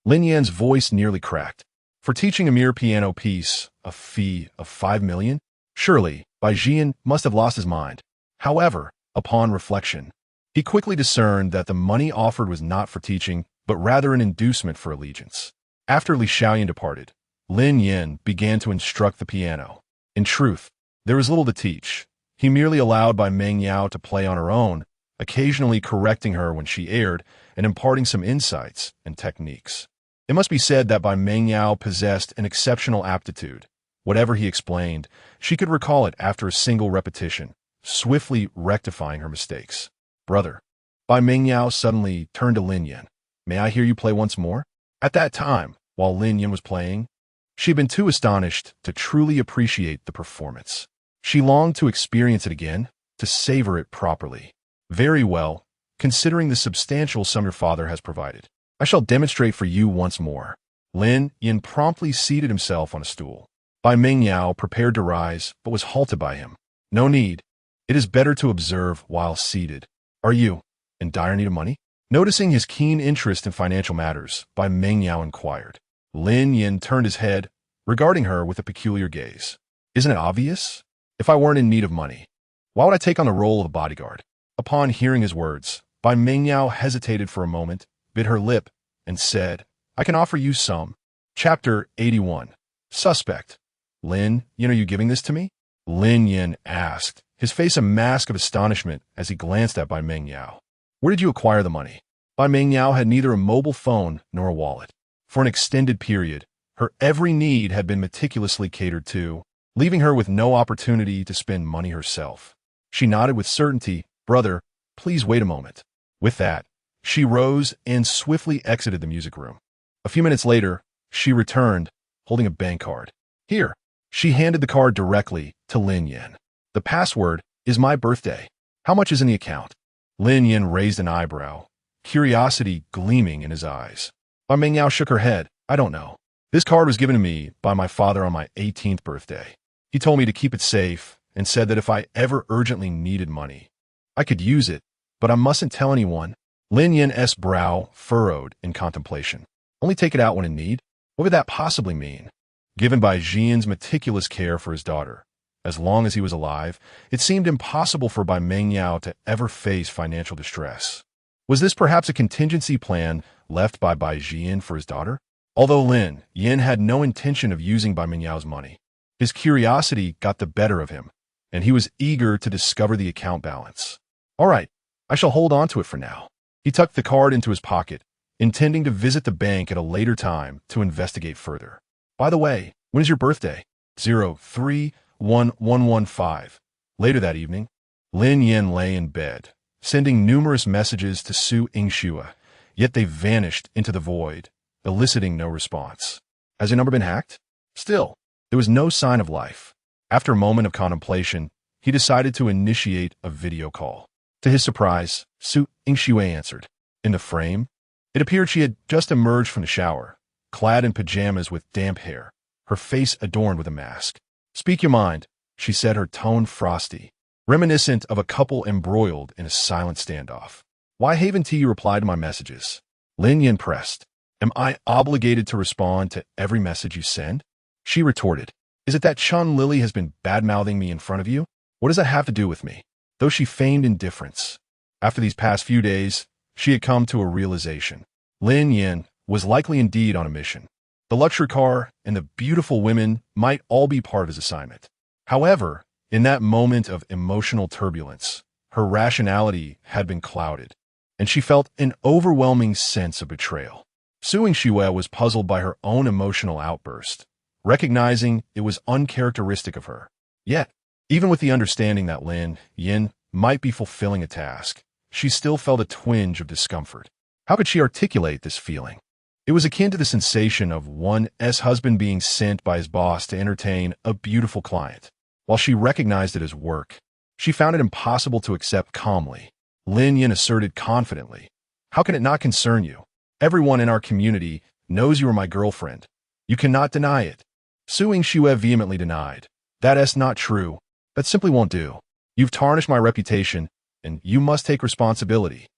Lin Yan's voice nearly cracked. For teaching a mere piano piece, a fee of 5 million? Surely, Bai Jian must have lost his mind. However, upon reflection, he quickly discerned that the money offered was not for teaching, but rather an inducement for allegiance. After Li Xiaoyan departed, Lin Yan began to instruct the piano. In truth, there was little to teach. He merely allowed Bai Mengyao to play on her own, occasionally correcting her when she erred and imparting some insights and techniques. It must be said that Bai Mengyao possessed an exceptional aptitude. Whatever he explained, she could recall it after a single repetition, swiftly rectifying her mistakes. "Brother." Bai Mengyao suddenly turned to Lin Yan. "May I hear you play once more?" At that time, while Lin Yan was playing, she had been too astonished to truly appreciate the performance. She longed to experience it again, to savor it properly. "Very well, considering the substantial sum your father has provided, I shall demonstrate for you once more." Lin Yan promptly seated himself on a stool. Bai Mengyao prepared to rise, but was halted by him. "No need. It is better to observe while seated. Are you in dire need of money?" Noticing his keen interest in financial matters, Bai Mengyao inquired. Lin Yan turned his head, regarding her with a peculiar gaze. "Isn't it obvious? If I weren't in need of money, why would I take on the role of a bodyguard?" Upon hearing his words, Bai Mengyao hesitated for a moment, bit her lip, and said, "I can offer you some." Chapter 81. Suspect. "Lin Yan, are you giving this to me?" Lin Yan asked, his face a mask of astonishment as he glanced at Bai Mengyao. "Where did you acquire the money?" Bai Mengyao had neither a mobile phone nor a wallet. For an extended period, her every need had been meticulously catered to, leaving her with no opportunity to spend money herself. She nodded with certainty. "Brother, please wait a moment." With that, she rose and swiftly exited the music room. A few minutes later, she returned, holding a bank card. "Here." She handed the card directly to Lin Yan. "The password is my birthday. How much is in the account?" Lin Yan raised an eyebrow, curiosity gleaming in his eyes. Meng Yao shook her head. I don't know. This card was given to me by my father on my 18th birthday. He told me to keep it safe and said that if I ever urgently needed money, I could use it, but I mustn't tell anyone. Lin Yan's brow furrowed in contemplation. Only take it out when in need? What would that possibly mean? Given by Jian's meticulous care for his daughter, as long as he was alive, it seemed impossible for Bai Meng Yao to ever face financial distress. Was this perhaps a contingency plan left by Bai Jian for his daughter? Although Lin Yan had no intention of using Bai Meng Yao's money, his curiosity got the better of him, and he was eager to discover the account balance. All right, I shall hold on to it for now. He tucked the card into his pocket, intending to visit the bank at a later time to investigate further. By the way, when is your birthday? 031115. Later that evening, Lin Yan lay in bed, sending numerous messages to Su Yingxue, yet they vanished into the void, eliciting no response. Has your number been hacked? Still, there was no sign of life. After a moment of contemplation, he decided to initiate a video call. To his surprise, Su Yingxue answered. In the frame, it appeared she had just emerged from the shower, clad in pajamas with damp hair, her face adorned with a mask. Speak your mind, she said, her tone frosty, reminiscent of a couple embroiled in a silent standoff. Why haven't you replied to my messages? Lin Yan pressed. Am I obligated to respond to every message you send? She retorted. Is it that Chun Lily has been bad-mouthing me in front of you? What does that have to do with me? Though she feigned indifference. After these past few days, she had come to a realization. Lin Yan was likely indeed on a mission. The luxury car and the beautiful women might all be part of his assignment. However, in that moment of emotional turbulence, her rationality had been clouded, and she felt an overwhelming sense of betrayal. Su Yingxue was puzzled by her own emotional outburst, recognizing it was uncharacteristic of her. Yet, even with the understanding that Lin Yan might be fulfilling a task, she still felt a twinge of discomfort. How could she articulate this feeling? It was akin to the sensation of one's husband being sent by his boss to entertain a beautiful client. While she recognized it as work, she found it impossible to accept calmly. Lin Yan asserted confidently, how can it not concern you? Everyone in our community knows you are my girlfriend. You cannot deny it. Su Yingxue vehemently denied. That's not true. That simply won't do. You've tarnished my reputation, and you must take responsibility.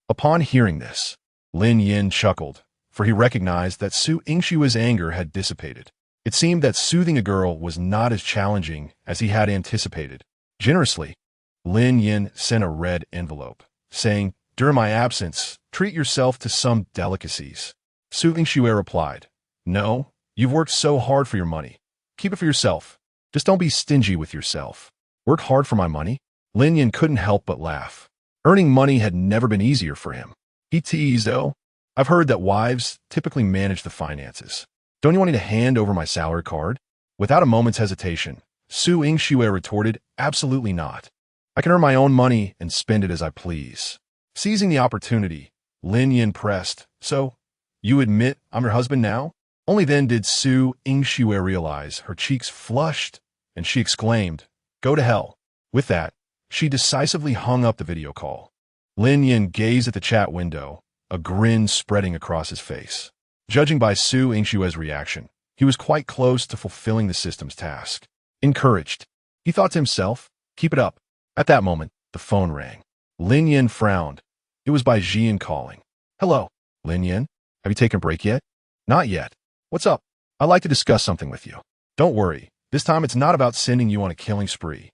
Upon hearing this, Lin Yan chuckled, for he recognized that Su Yingxue's anger had dissipated. It seemed that soothing a girl was not as challenging as he had anticipated. Generously, Lin Yan sent a red envelope, saying, during my absence, treat yourself to some delicacies. Su Yingxue replied, no, you've worked so hard for your money. Keep it for yourself. Just don't be stingy with yourself. Work hard for my money? Lin Yan couldn't help but laugh. Earning money had never been easier for him. He teased, though. I've heard that wives typically manage the finances. Don't you want me to hand over my salary card? Without a moment's hesitation, Su Yingxue retorted, absolutely not. I can earn my own money and spend it as I please. Seizing the opportunity, Lin Yan pressed, so, you admit I'm your husband now? Only then did Su Yingxue realize her cheeks flushed, and she exclaimed, go to hell. With that, she decisively hung up the video call. Lin Yan gazed at the chat window, a grin spreading across his face. Judging by Su Yingxue's reaction, he was quite close to fulfilling the system's task. Encouraged, he thought to himself, keep it up. At that moment, the phone rang. Lin Yan frowned. It was Bai Jian calling. Hello, Lin Yan. Have you taken a break yet? Not yet. What's up? I'd like to discuss something with you. Don't worry, this time it's not about sending you on a killing spree.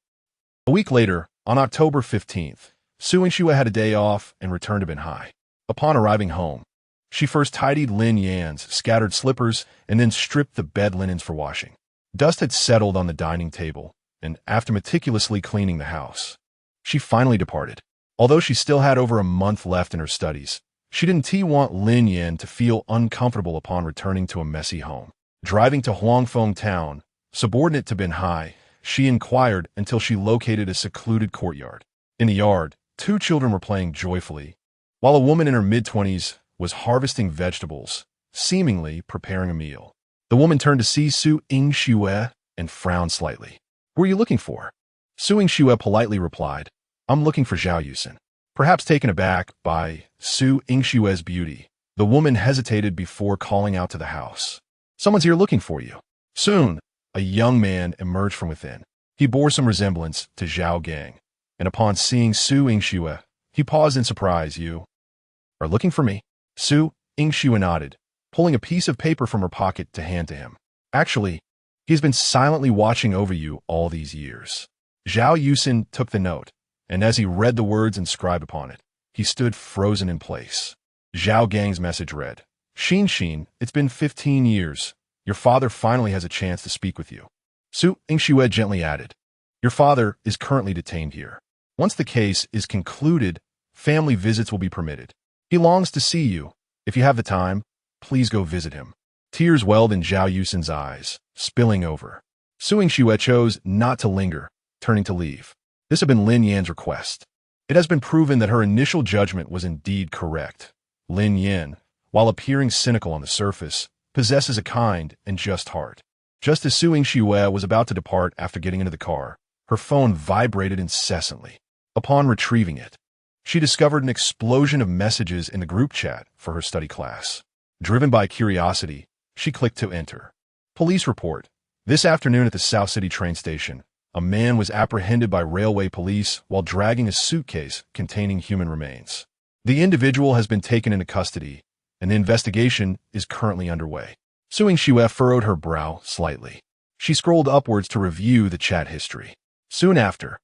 A week later, on October 15th, Su Yingxue had a day off and returned to Benhai. Upon arriving home, she first tidied Lin Yan's scattered slippers and then stripped the bed linens for washing. Dust had settled on the dining table, and after meticulously cleaning the house, she finally departed. Although she still had over a month left in her studies, she didn't want Lin Yan to feel uncomfortable upon returning to a messy home. Driving to Huangfeng Town, subordinate to Benhai, she inquired until she located a secluded courtyard. In the yard, two children were playing joyfully, while a woman in her mid-20s was harvesting vegetables, seemingly preparing a meal. The woman turned to see Su Yingxue and frowned slightly. Who are you looking for? Su Yingxue politely replied, I'm looking for Zhao Yusen. Perhaps taken aback by Su Yingshue's beauty, the woman hesitated before calling out to the house. Someone's here looking for you. Soon, a young man emerged from within. He bore some resemblance to Zhao Gang, and upon seeing Su Yingxue, he paused in surprise. You are looking for me? Su Yingxue nodded, pulling a piece of paper from her pocket to hand to him. Actually, he's been silently watching over you all these years. Zhao Yusin took the note, and as he read the words inscribed upon it, he stood frozen in place. Zhao Gang's message read, Xin, it's been 15 years. Your father finally has a chance to speak with you. Su Yingxue gently added, your father is currently detained here. Once the case is concluded, family visits will be permitted. He longs to see you. If you have the time, please go visit him. Tears welled in Zhao Yusin's eyes, spilling over. Su Yingxue chose not to linger, turning to leave. This had been Lin Yan's request. It has been proven that her initial judgment was indeed correct. Lin Yan, while appearing cynical on the surface, possesses a kind and just heart. Just as Su Yingxue was about to depart after getting into the car, her phone vibrated incessantly. Upon retrieving it, she discovered an explosion of messages in the group chat for her study class. Driven by curiosity, she clicked to enter. Police report. This afternoon at the South City train station, a man was apprehended by railway police while dragging a suitcase containing human remains. The individual has been taken into custody, and the investigation is currently underway. Su Yingxue furrowed her brow slightly. She scrolled upwards to review the chat history. Soon after,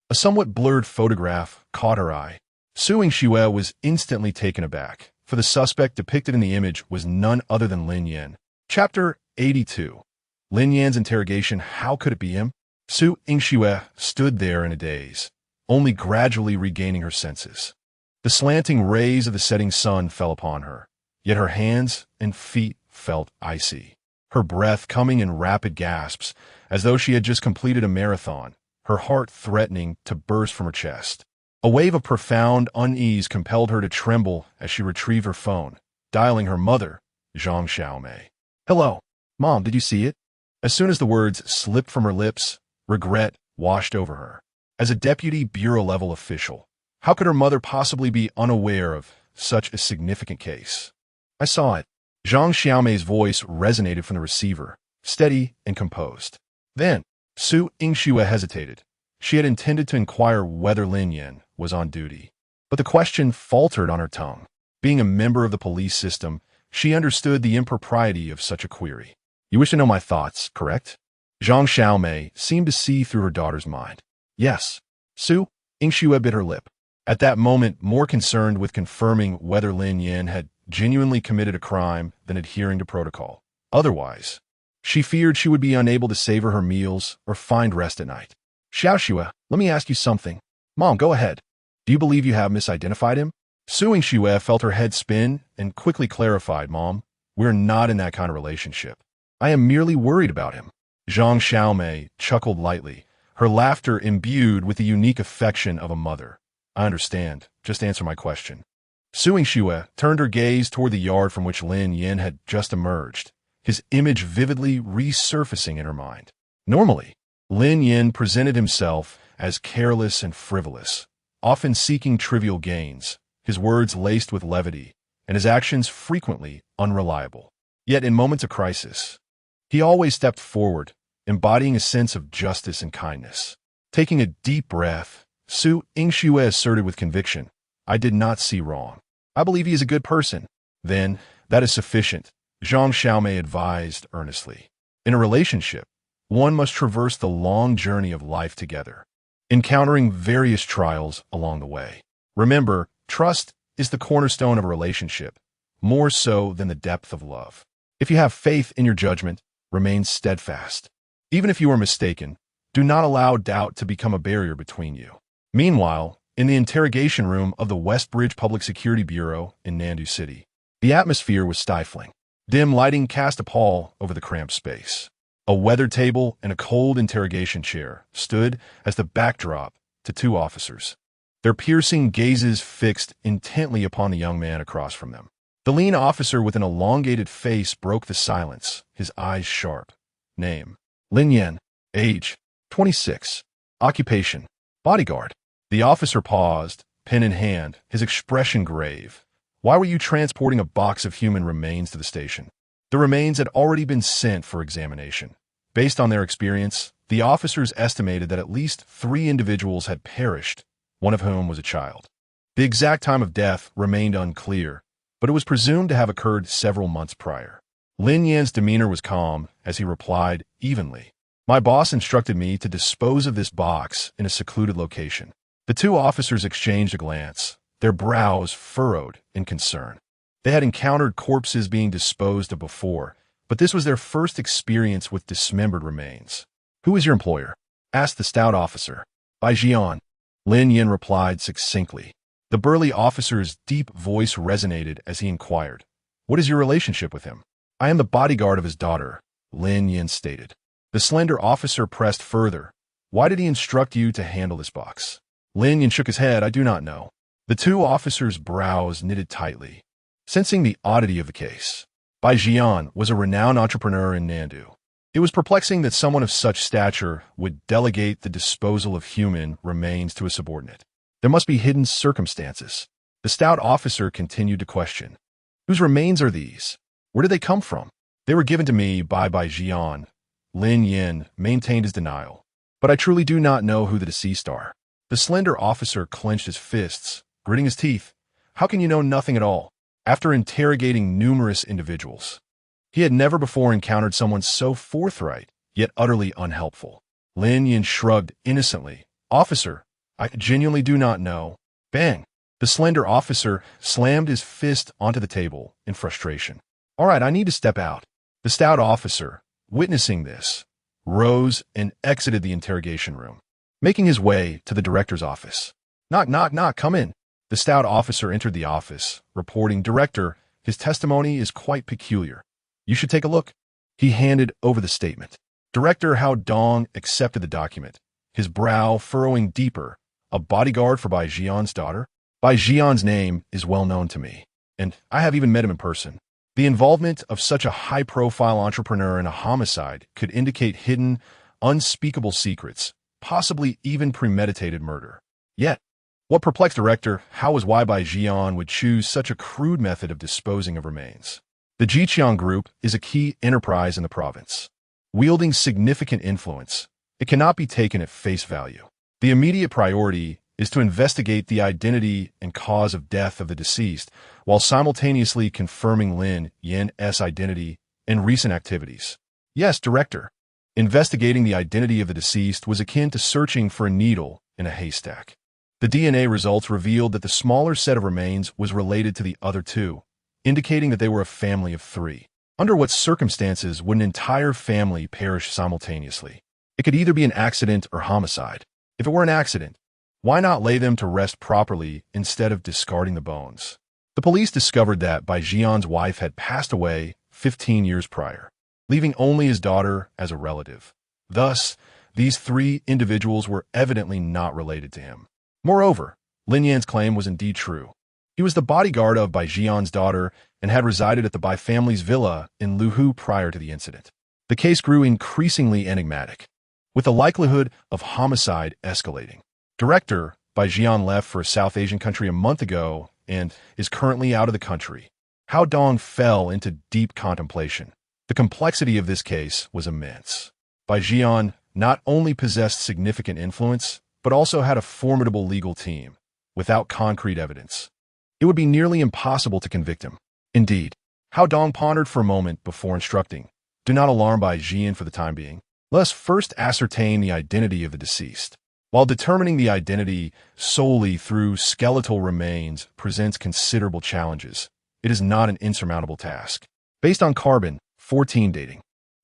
a somewhat blurred photograph caught her eye. Su Yingxue was instantly taken aback, for the suspect depicted in the image was none other than Lin Yan. Chapter 82. Lin Yan's interrogation. How could it be him? Su Yingxue stood there in a daze, only gradually regaining her senses. The slanting rays of the setting sun fell upon her, yet her hands and feet felt icy. Her breath coming in rapid gasps, as though she had just completed a marathon, her heart threatening to burst from her chest. A wave of profound unease compelled her to tremble as she retrieved her phone, dialing her mother, Zhang Xiaomei. Hello, Mom, did you see it? As soon as the words slipped from her lips, regret washed over her. As a deputy bureau-level official, how could her mother possibly be unaware of such a significant case? I saw it. Zhang Xiaomei's voice resonated from the receiver, steady and composed. Then, Su Yingxue hesitated. She had intended to inquire whether Lin Yan was on duty, but the question faltered on her tongue. Being a member of the police system, she understood the impropriety of such a query. You wish to know my thoughts, correct? Zhang Xiaomei seemed to see through her daughter's mind. Yes. Su Yingxue bit her lip. At that moment, more concerned with confirming whether Lin Yan had genuinely committed a crime than adhering to protocol. Otherwise, she feared she would be unable to savor her meals or find rest at night. Xiaoxue, let me ask you something. Mom, go ahead. Do you believe you have misidentified him? Su Yingxue felt her head spin and quickly clarified, Mom, we're not in that kind of relationship. I am merely worried about him. Zhang Xiaomei chuckled lightly, her laughter imbued with the unique affection of a mother. I understand. Just answer my question. Su Yingxue turned her gaze toward the yard from which Lin Yan had just emerged, his image vividly resurfacing in her mind. Normally, Lin Yan presented himself as careless and frivolous, often seeking trivial gains, his words laced with levity, and his actions frequently unreliable. Yet in moments of crisis, he always stepped forward, embodying a sense of justice and kindness. Taking a deep breath, Su Yingxue asserted with conviction, I did not see wrong. I believe he is a good person. Then, that is sufficient, Zhang Xiaomei advised earnestly. In a relationship, one must traverse the long journey of life together, encountering various trials along the way. Remember, trust is the cornerstone of a relationship, more so than the depth of love. If you have faith in your judgment, remain steadfast. Even if you are mistaken, do not allow doubt to become a barrier between you. Meanwhile, in the interrogation room of the Westbridge Public Security Bureau in Nandu City, the atmosphere was stifling. Dim lighting cast a pall over the cramped space. A weathered table and a cold interrogation chair stood as the backdrop to two officers, their piercing gazes fixed intently upon the young man across from them. The lean officer with an elongated face broke the silence, his eyes sharp. Name: Lin Yan. Age: 26. Occupation: bodyguard. The officer paused, pen in hand, his expression grave. Why were you transporting a box of human remains to the station? The remains had already been sent for examination. Based on their experience, the officers estimated that at least 3 individuals had perished, one of whom was a child. The exact time of death remained unclear, but it was presumed to have occurred several months prior. Lin Yan's demeanor was calm as he replied evenly. My boss instructed me to dispose of this box in a secluded location. The 2 officers exchanged a glance, their brows furrowed in concern. They had encountered corpses being disposed of before, but this was their first experience with dismembered remains. Who is your employer? Asked the stout officer. By Jian. Lin Yan replied succinctly. The burly officer's deep voice resonated as he inquired, What is your relationship with him? I am the bodyguard of his daughter, Lin Yan stated. The slender officer pressed further. Why did he instruct you to handle this box? Lin Yan shook his head. I do not know. The 2 officers' brows knitted tightly, sensing the oddity of the case. Bai Jian was a renowned entrepreneur in Nandu. It was perplexing that someone of such stature would delegate the disposal of human remains to a subordinate. There must be hidden circumstances. The stout officer continued to question. Whose remains are these? Where did they come from? They were given to me by Bai Jian. Lin Yan maintained his denial. But I truly do not know who the deceased are. The slender officer clenched his fists, gritting his teeth. How can you know nothing at all? After interrogating numerous individuals, he had never before encountered someone so forthright, yet utterly unhelpful. Lin Yan shrugged innocently. Officer, I genuinely do not know. Bang! The slender officer slammed his fist onto the table in frustration. All right, I need to step out. The stout officer, witnessing this, rose and exited the interrogation room, making his way to the director's office. Knock, knock, knock, come in. The stout officer entered the office, reporting, Director, his testimony is quite peculiar. You should take a look. He handed over the statement. Director Hao Dong accepted the document, his brow furrowing deeper. A bodyguard for Bai Jian's daughter? Bai Jian's name is well known to me, and I have even met him in person. The involvement of such a high-profile entrepreneur in a homicide could indicate hidden, unspeakable secrets, possibly even premeditated murder. Yet, what perplexed Director Hao was why Bai Jian would choose such a crude method of disposing of remains. The Jiqiang Group is a key enterprise in the province, wielding significant influence. It cannot be taken at face value. The immediate priority is to investigate the identity and cause of death of the deceased, while simultaneously confirming Lin Yan's identity and recent activities. Yes, Director. Investigating the identity of the deceased was akin to searching for a needle in a haystack. The DNA results revealed that the smaller set of remains was related to the other 2, indicating that they were a family of 3. Under what circumstances would an entire family perish simultaneously? It could either be an accident or homicide. If it were an accident, why not lay them to rest properly instead of discarding the bones? The police discovered that Bai Jian's wife had passed away 15 years prior, leaving only his daughter as a relative. Thus, these 3 individuals were evidently not related to him. Moreover, Lin Yan's claim was indeed true. He was the bodyguard of Bai Jian's daughter and had resided at the Bai family's villa in Luhu prior to the incident. The case grew increasingly enigmatic, with the likelihood of homicide escalating. Director Bai Jian left for a South Asian country a month ago and is currently out of the country. Hao Dong fell into deep contemplation. The complexity of this case was immense. Bai Jian not only possessed significant influence, but also had a formidable legal team, without concrete evidence. It would be nearly impossible to convict him. Indeed, Hao Dong pondered for a moment before instructing, Do not alarm Bai Jian for the time being. Let us first ascertain the identity of the deceased. While determining the identity solely through skeletal remains presents considerable challenges, it is not an insurmountable task. Based on carbon-14 dating,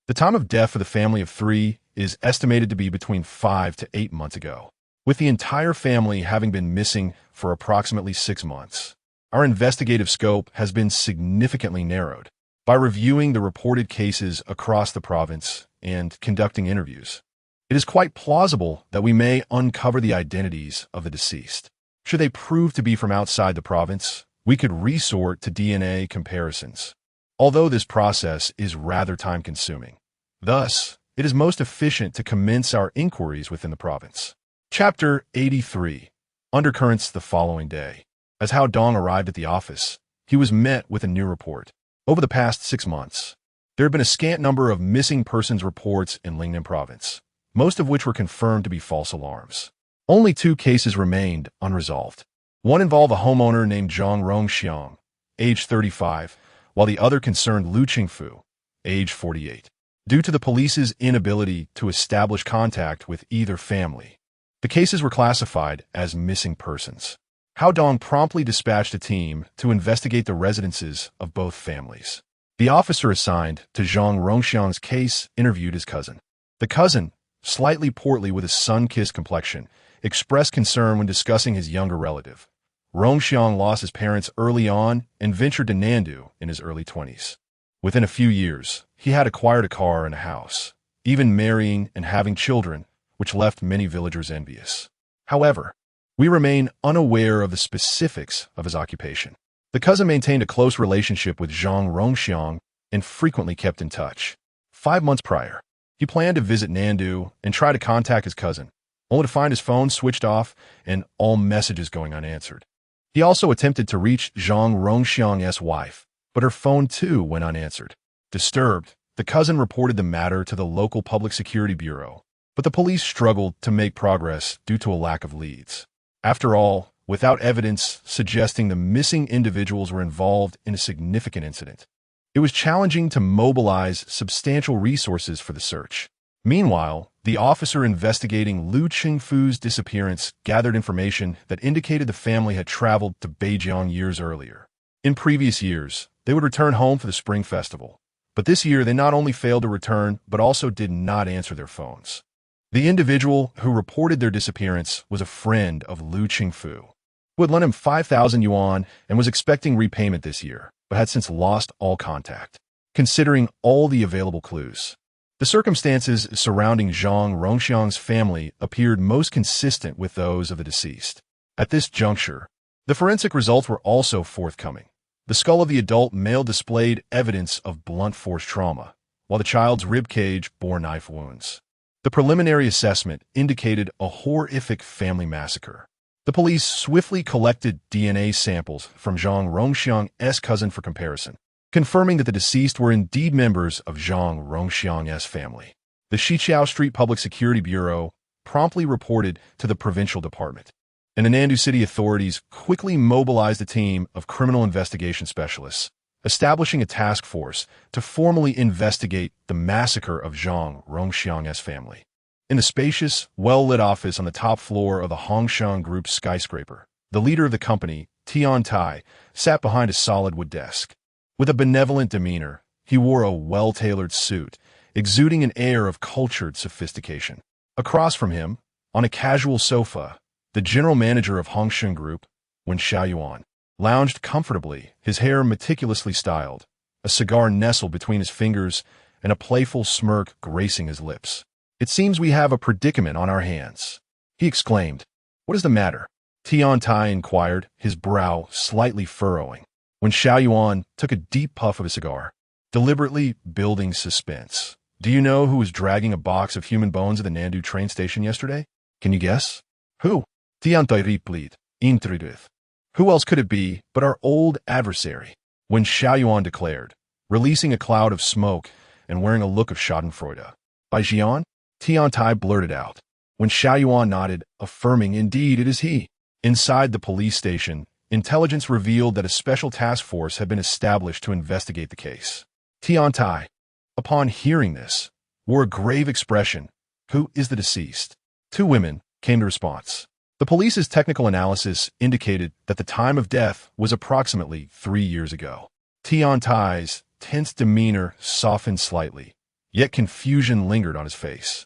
the time of death for the family of 3 is estimated to be between 5 to 8 months ago, with the entire family having been missing for approximately 6 months. Our investigative scope has been significantly narrowed by reviewing the reported cases across the province and conducting interviews. It is quite plausible that we may uncover the identities of the deceased. Should they prove to be from outside the province, we could resort to DNA comparisons, although this process is rather time-consuming. Thus, it is most efficient to commence our inquiries within the province. Chapter 83. undercurrents the following day. As Hao Dong arrived at the office, he was met with a new report. Over the past 6 months, there had been a scant number of missing persons reports in Lin Yan province, most of which were confirmed to be false alarms. Only 2 cases remained unresolved. One involved a homeowner named Zhang Rongxiang, age 35, while the other concerned Lu Qingfu, age 48. Due to the police's inability to establish contact with either family, the cases were classified as missing persons. Hao Dong promptly dispatched a team to investigate the residences of both families. The officer assigned to Zhang Rongxiang's case interviewed his cousin. The cousin, slightly portly with a sun-kissed complexion, expressed concern when discussing his younger relative. Rongxiang lost his parents early on and ventured to Nandu in his early 20s. Within a few years, he had acquired a car and a house, even marrying and having children, which left many villagers envious. However, we remain unaware of the specifics of his occupation. The cousin maintained a close relationship with Zhang Rongxiang and frequently kept in touch. 5 months prior, he planned to visit Nandu and try to contact his cousin, only to find his phone switched off and all messages going unanswered. He also attempted to reach Zhang Rongxiang's wife, but her phone too went unanswered. Disturbed, the cousin reported the matter to the local public security bureau, but the police struggled to make progress due to a lack of leads. After all, without evidence suggesting the missing individuals were involved in a significant incident, it was challenging to mobilize substantial resources for the search. Meanwhile, the officer investigating Lu Qingfu's disappearance gathered information that indicated the family had traveled to Beijing years earlier. In previous years, they would return home for the Spring Festival, but this year they not only failed to return but also did not answer their phones. The individual who reported their disappearance was a friend of Lu Qingfu, who had lent him 5,000 yuan and was expecting repayment this year, but had since lost all contact. Considering all the available clues, the circumstances surrounding Zhang Rongxiang's family appeared most consistent with those of the deceased. At this juncture, the forensic results were also forthcoming. The skull of the adult male displayed evidence of blunt force trauma, while the child's rib cage bore knife wounds. The preliminary assessment indicated a horrific family massacre. The police swiftly collected DNA samples from Zhang Rongxiang's cousin for comparison, confirming that the deceased were indeed members of Zhang Rongxiang's family. The Xiqiao Street Public Security Bureau promptly reported to the provincial department, and the Nandu City authorities quickly mobilized a team of criminal investigation specialists, establishing a task force to formally investigate the massacre of Zhang Rongxiang's family. In the spacious, well-lit office on the top floor of the Hongshan Group's skyscraper, the leader of the company, Tian Tai, sat behind a solid wood desk. With a benevolent demeanor, he wore a well-tailored suit, exuding an air of cultured sophistication. Across from him, on a casual sofa, the general manager of Hongshan Group, Wen Xiaoyuan, lounged comfortably, his hair meticulously styled, a cigar nestled between his fingers, and a playful smirk gracing his lips. "It seems we have a predicament on our hands," he exclaimed. "What is the matter?" Tian Tai inquired, his brow slightly furrowing. When Xiaoyuan took a deep puff of his cigar, deliberately building suspense. "Do you know who was dragging a box of human bones at the Nandu train station yesterday? Can you guess?" "Who?" Tian Tai replied, intrigued. "Who else could it be but our old adversary?" When Xiaoyuan declared, releasing a cloud of smoke and wearing a look of schadenfreude. "By Jian?" Tian Tai blurted out. When Xiaoyuan nodded, affirming, "Indeed, it is he." Inside the police station, intelligence revealed that a special task force had been established to investigate the case. Tian Tai, upon hearing this, wore a grave expression. "Who is the deceased?" 2 women came to response. The police's technical analysis indicated that the time of death was approximately 3 years ago. Tian Tai's tense demeanor softened slightly, yet confusion lingered on his face.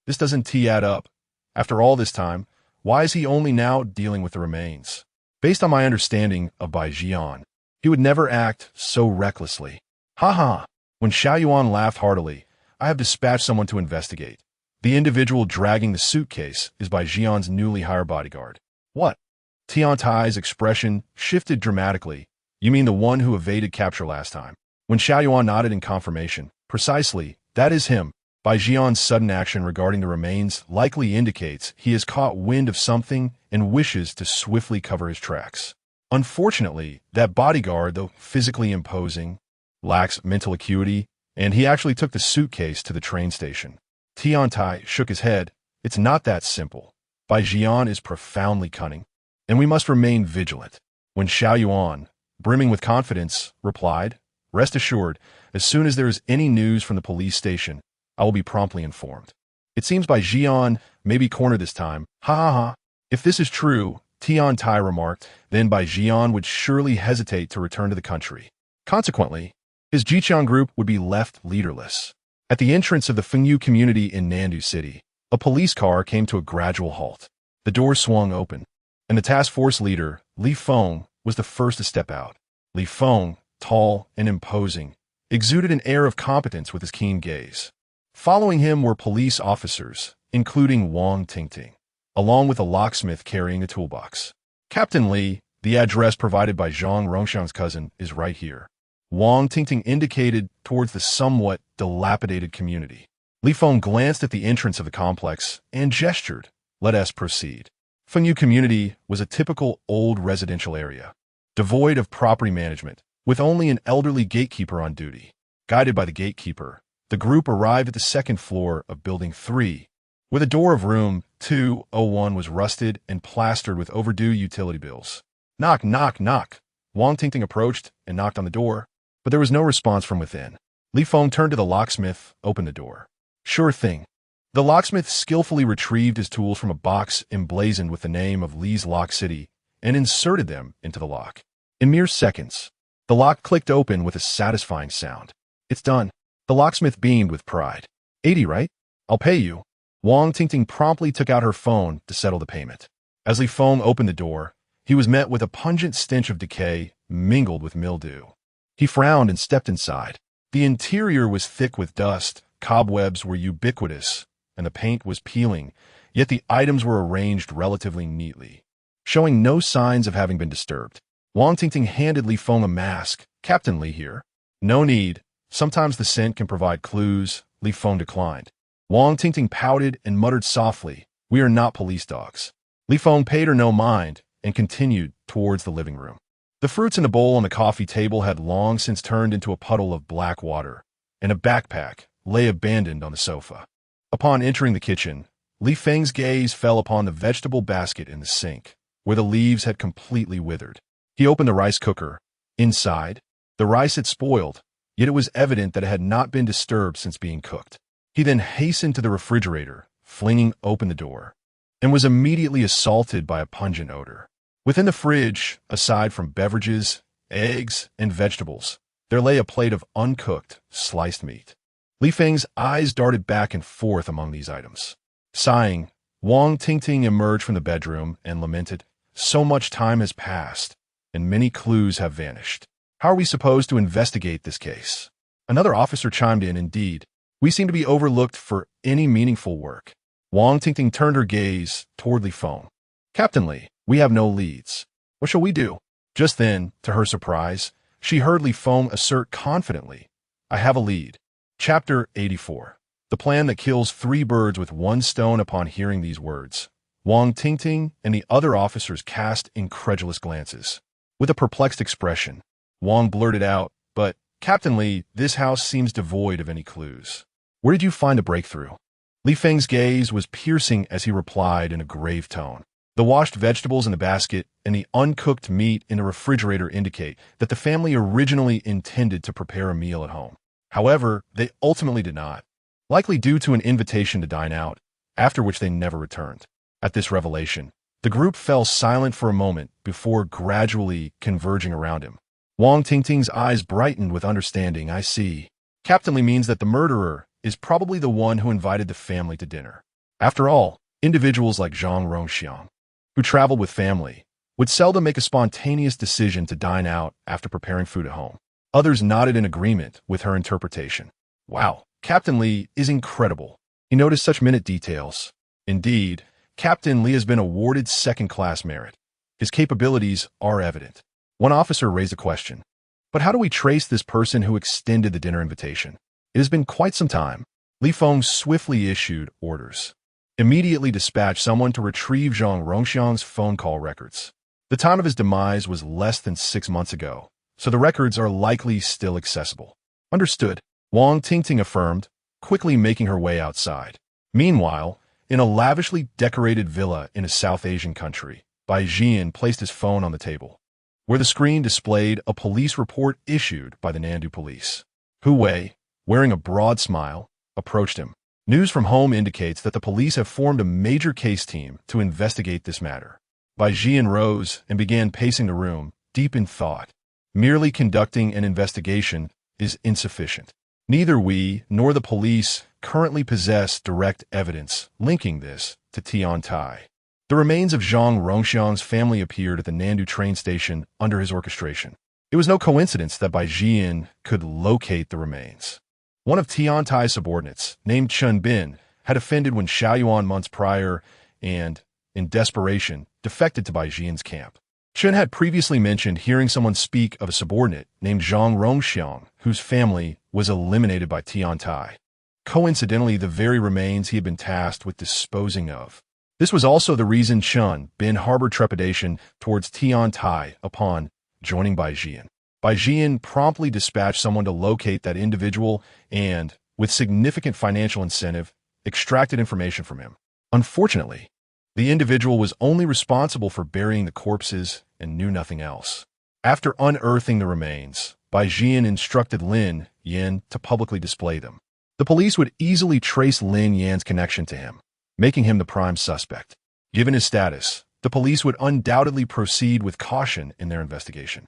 This doesn't add up. After all this time, why is he only now dealing with the remains? Based on my understanding of Bai Jian, he would never act so recklessly. "Ha ha!" When Xiaoyuan laughed heartily, "I have dispatched someone to investigate. The individual dragging the suitcase is Bai Jian's newly hired bodyguard." "What?" Tian Tai's expression shifted dramatically. "You mean the one who evaded capture last time?" When Xiaoyuan nodded in confirmation, "Precisely, that is him." Bai Jian's sudden action regarding the remains likely indicates he has caught wind of something and wishes to swiftly cover his tracks. Unfortunately, that bodyguard, though physically imposing, lacks mental acuity, and he actually took the suitcase to the train station. Tiantai shook his head. It's not that simple. Bai Jian is profoundly cunning, and we must remain vigilant. When Xiao Yuan, brimming with confidence, replied, "Rest assured, as soon as there is any news from the police station, I will be promptly informed." It seems Bai Jian may be cornered this time. Ha ha ha. If this is true, Tiantai remarked, then Bai Jian would surely hesitate to return to the country. Consequently, his Jiqiang group would be left leaderless. At the entrance of the Fengyu community in Nandu City, a police car came to a gradual halt. The door swung open, and the task force leader, Li Feng, was the first to step out. Li Feng, tall and imposing, exuded an air of competence with his keen gaze. Following him were police officers, including Wang Tingting, along with a locksmith carrying a toolbox. "Captain Li, the address provided by Zhang Rongxiang's cousin is right here." Wang Tingting indicated towards the somewhat dilapidated community. Li Feng glanced at the entrance of the complex and gestured, "Let us proceed." Fengyu community was a typical old residential area, devoid of property management, with only an elderly gatekeeper on duty. Guided by the gatekeeper, the group arrived at the second floor of Building 3, where the door of room 201 was rusted and plastered with overdue utility bills. "Knock, knock, knock." Wang Tingting approached and knocked on the door, but there was no response from within. Li Feng turned to the locksmith, opened the door. "Sure thing." The locksmith skillfully retrieved his tools from a box emblazoned with the name of Li's Lock City and inserted them into the lock. In mere seconds, the lock clicked open with a satisfying sound. "It's done." The locksmith beamed with pride. 80, right? I'll pay you." Wang Tingting promptly took out her phone to settle the payment. As Li Feng opened the door, he was met with a pungent stench of decay mingled with mildew. He frowned and stepped inside. The interior was thick with dust, cobwebs were ubiquitous, and the paint was peeling, yet the items were arranged relatively neatly, showing no signs of having been disturbed. Wang Tingting handed Li Feng a mask. "Captain Li here." "No need. Sometimes the scent can provide clues," Li Feng declined. Wang Tingting pouted and muttered softly, "We are not police dogs." Li Feng paid her no mind and continued towards the living room. The fruits in a bowl on the coffee table had long since turned into a puddle of black water, and a backpack lay abandoned on the sofa. Upon entering the kitchen, Li Feng's gaze fell upon the vegetable basket in the sink, where the leaves had completely withered. He opened the rice cooker. Inside, the rice had spoiled, yet it was evident that it had not been disturbed since being cooked. He then hastened to the refrigerator, flinging open the door, and was immediately assaulted by a pungent odor. Within the fridge, aside from beverages, eggs, and vegetables, there lay a plate of uncooked, sliced meat. Li Feng's eyes darted back and forth among these items. Sighing, Wang Tingting emerged from the bedroom and lamented, "So much time has passed, and many clues have vanished. How are we supposed to investigate this case?" Another officer chimed in, "Indeed, we seem to be overlooked for any meaningful work." Wang Tingting turned her gaze toward Li Feng. "Captain Li, we have no leads. What shall we do?" Just then, to her surprise, she heard Li Feng assert confidently, "I have a lead." Chapter 84. The plan that kills 3 birds with 1 stone. Upon hearing these words, Wang Tingting and the other officers cast incredulous glances. With a perplexed expression, Wang blurted out, "But, Captain Li, this house seems devoid of any clues. Where did you find the breakthrough?" Li Feng's gaze was piercing as he replied in a grave tone, "The washed vegetables in the basket and the uncooked meat in the refrigerator indicate that the family originally intended to prepare a meal at home. However, they ultimately did not, likely due to an invitation to dine out, after which they never returned." At this revelation, the group fell silent for a moment before gradually converging around him. Wang Tingting's eyes brightened with understanding. "I see. Captain Li means that the murderer is probably the one who invited the family to dinner. After all, individuals like Zhang Rongxiang, who traveled with family, would seldom make a spontaneous decision to dine out after preparing food at home." Others nodded in agreement with her interpretation. "Wow, Captain Li is incredible. He noticed such minute details." Indeed, Captain Li has been awarded second-class merit. His capabilities are evident. One officer raised a question. "But how do we trace this person who extended the dinner invitation? It has been quite some time." Li Feng swiftly issued orders. Immediately dispatch someone to retrieve Zhang Rongxiang's phone call records. The time of his demise was less than 6 months ago, so the records are likely still accessible. Understood, Wang Tingting affirmed, quickly making her way outside. Meanwhile, in a lavishly decorated villa in a South Asian country, Bai Jian placed his phone on the table, where the screen displayed a police report issued by the Nandu police. Hu Wei, wearing a broad smile, approached him. News from home indicates that the police have formed a major case team to investigate this matter. Bai Jian rose and began pacing the room, deep in thought. Merely conducting an investigation is insufficient. Neither we nor the police currently possess direct evidence linking this to Tian Tai. The remains of Zhang Rongxiang's family appeared at the Nandu train station under his orchestration. It was no coincidence that Bai Jian could locate the remains. One of Tian Tai's subordinates, named Chen Bin, had offended when Xiaoyuan months prior and, in desperation, defected to Bai Jian's camp. Chen had previously mentioned hearing someone speak of a subordinate named Zhang Rongxiang, whose family was eliminated by Tian Tai. Coincidentally, the very remains he had been tasked with disposing of. This was also the reason Chen Bin harbored trepidation towards Tian Tai upon joining Bai Jian. Bai Jian promptly dispatched someone to locate that individual and, with significant financial incentive, extracted information from him. Unfortunately, the individual was only responsible for burying the corpses and knew nothing else. After unearthing the remains, Bai Jian instructed Lin Yan to publicly display them. The police would easily trace Lin Yan's connection to him, making him the prime suspect. Given his status, the police would undoubtedly proceed with caution in their investigation.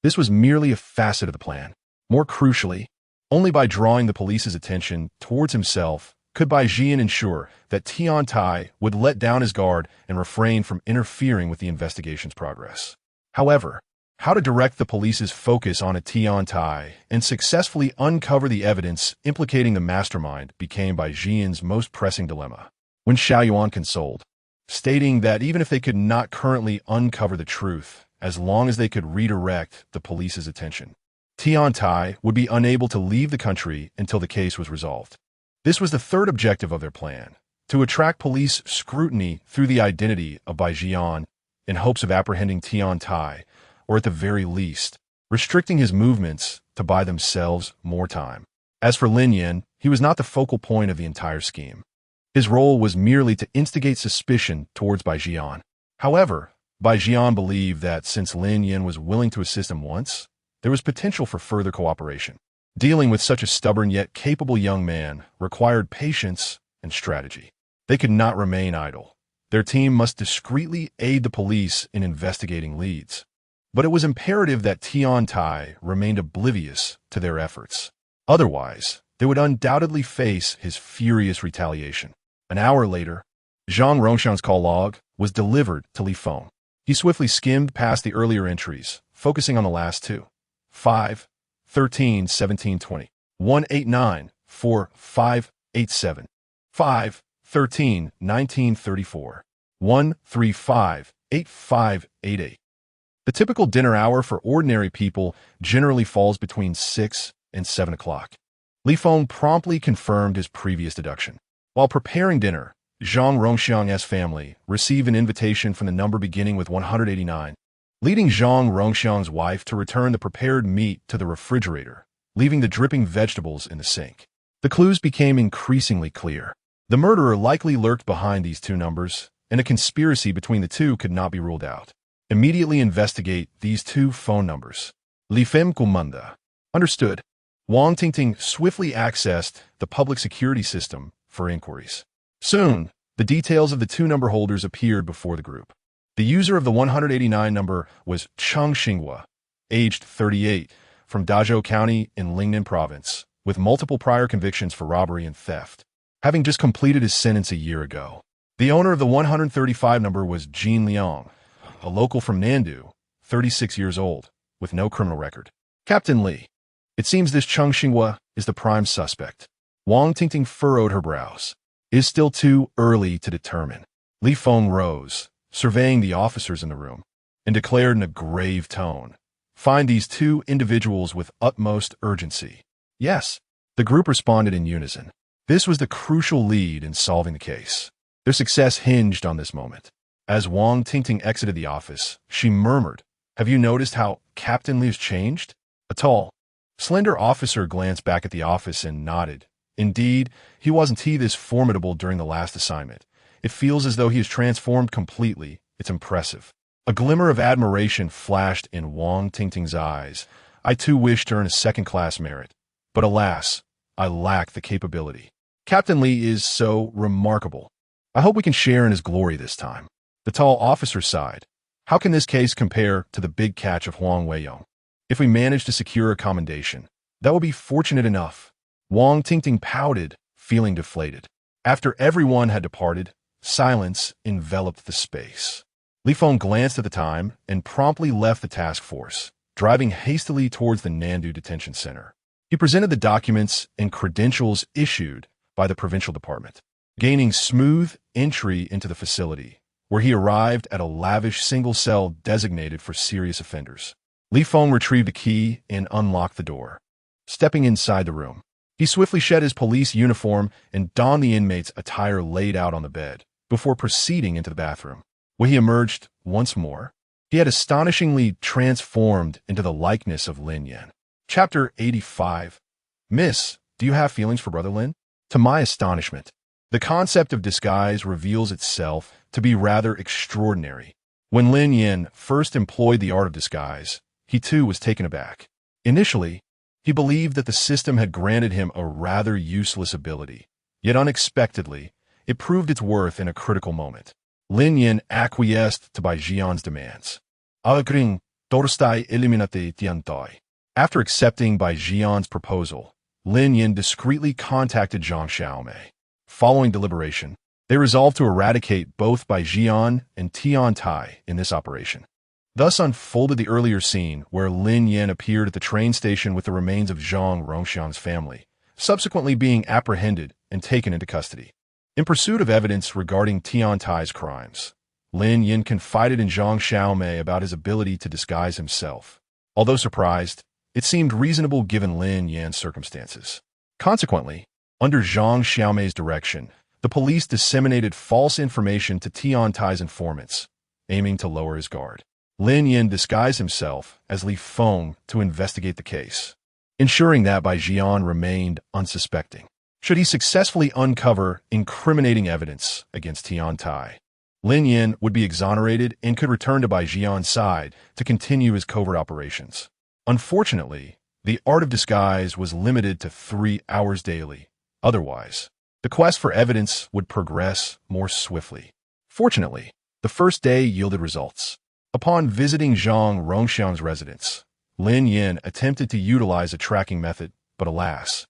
This was merely a facet of the plan. More crucially, only by drawing the police's attention towards himself could Bai Jian ensure that Tian Tai would let down his guard and refrain from interfering with the investigation's progress. However, how to direct the police's focus on a Tian Tai and successfully uncover the evidence implicating the mastermind became Bai Jian's most pressing dilemma. When Xiaoyuan consoled, stating that even if they could not currently uncover the truth, as long as they could redirect the police's attention, Tian Tai would be unable to leave the country until the case was resolved. This was the third objective of their plan, to attract police scrutiny through the identity of Bai Jian in hopes of apprehending Tian Tai, or at the very least, restricting his movements to buy themselves more time. As for Lin Yan, he was not the focal point of the entire scheme. His role was merely to instigate suspicion towards Bai Jian. However, Bai Jian believed that since Lin Yan was willing to assist him once, there was potential for further cooperation. Dealing with such a stubborn yet capable young man required patience and strategy. They could not remain idle. Their team must discreetly aid the police in investigating leads. But it was imperative that Tian Tai remained oblivious to their efforts. Otherwise, they would undoubtedly face his furious retaliation. An hour later, Zhang Rongxiang's call log was delivered to Li Feng. He swiftly skimmed past the earlier entries, focusing on the last two. 5, 13, 17, 20. 189, 4, 5, 87. 5, 13, 19, 34. 1, 3, 5, 8, 5, 8, 8. The typical dinner hour for ordinary people generally falls between 6 and 7 o'clock. Li Feng promptly confirmed his previous deduction. While preparing dinner, Zhang Rongxiang's family received an invitation from the number beginning with 189, leading Zhang Rongxiang's wife to return the prepared meat to the refrigerator, leaving the dripping vegetables in the sink. The clues became increasingly clear. The murderer likely lurked behind these two numbers, and a conspiracy between the two could not be ruled out. Immediately investigate these two phone numbers. Li Fem Kumanda. Understood. Wang Tingting swiftly accessed the public security system for inquiries. Soon, the details of the two number holders appeared before the group. The user of the 189 number was Cheng Xinghua, aged 38, from Dazhou County in Lingnan Province, with multiple prior convictions for robbery and theft, having just completed his sentence a year ago. The owner of the 135 number was Jin Liang, a local from Nandu, 36 years old, with no criminal record. Captain Li. It seems this Cheng Xinghua is the prime suspect. Wang Tingting furrowed her brows. It is still too early to determine. Li Feng rose, surveying the officers in the room, and declared in a grave tone, "Find these two individuals with utmost urgency." Yes, the group responded in unison. This was the crucial lead in solving the case. Their success hinged on this moment. As Wang Tingting exited the office, she murmured, "Have you noticed how Captain Li's changed?" A tall, slender officer glanced back at the office and nodded. Indeed, he wasn't this formidable during the last assignment. It feels as though he is transformed completely. It's impressive. A glimmer of admiration flashed in Wang Tingting's eyes. I too wish to earn a second-class merit. But alas, I lack the capability. Captain Li is so remarkable. I hope we can share in his glory this time. The tall officer sighed. How can this case compare to the big catch of Huang Weiyong? If we manage to secure a commendation, that will be fortunate enough. Wang Tingting pouted, feeling deflated. After everyone had departed, silence enveloped the space. Li Feng glanced at the time and promptly left the task force, driving hastily towards the Nandu Detention Center. He presented the documents and credentials issued by the provincial department, gaining smooth entry into the facility, where he arrived at a lavish single cell designated for serious offenders. Li Feng retrieved a key and unlocked the door. Stepping inside the room, he swiftly shed his police uniform and donned the inmate's attire laid out on the bed, before proceeding into the bathroom. When he emerged once more, he had astonishingly transformed into the likeness of Lin Yan. Chapter 85. Miss, do you have feelings for Brother Lin? To my astonishment, the concept of disguise reveals itself to be rather extraordinary. When Lin Yan first employed the art of disguise, he too was taken aback. Initially, he believed that the system had granted him a rather useless ability, yet unexpectedly, it proved its worth in a critical moment. Lin Yan acquiesced to Bai Jian's demands. Agring, Dorstai eliminate Tiantoi. After accepting Bai Jian's proposal, Lin Yan discreetly contacted Zhang Xiaomei. Following deliberation, they resolved to eradicate both Bai Jian and Tian Tai in this operation. Thus unfolded the earlier scene where Lin Yan appeared at the train station with the remains of Zhang Rongxiang's family, subsequently being apprehended and taken into custody. In pursuit of evidence regarding Tian Tai's crimes, Lin Yan confided in Zhang Xiaomei about his ability to disguise himself. Although surprised, it seemed reasonable given Lin Yan's circumstances. Consequently, under Zhang Xiaomei's direction, the police disseminated false information to Tian Tai's informants, aiming to lower his guard. Lin Yan disguised himself as Li Feng to investigate the case, ensuring that Bai Jian remained unsuspecting. Should he successfully uncover incriminating evidence against Tian Tai, Lin Yan would be exonerated and could return to Bai Jian's side to continue his covert operations. Unfortunately, the art of disguise was limited to 3 hours daily. Otherwise, the quest for evidence would progress more swiftly. Fortunately, the first day yielded results. Upon visiting Zhang Rongxiang's residence, Lin Yan attempted to utilize a tracking method, but alas,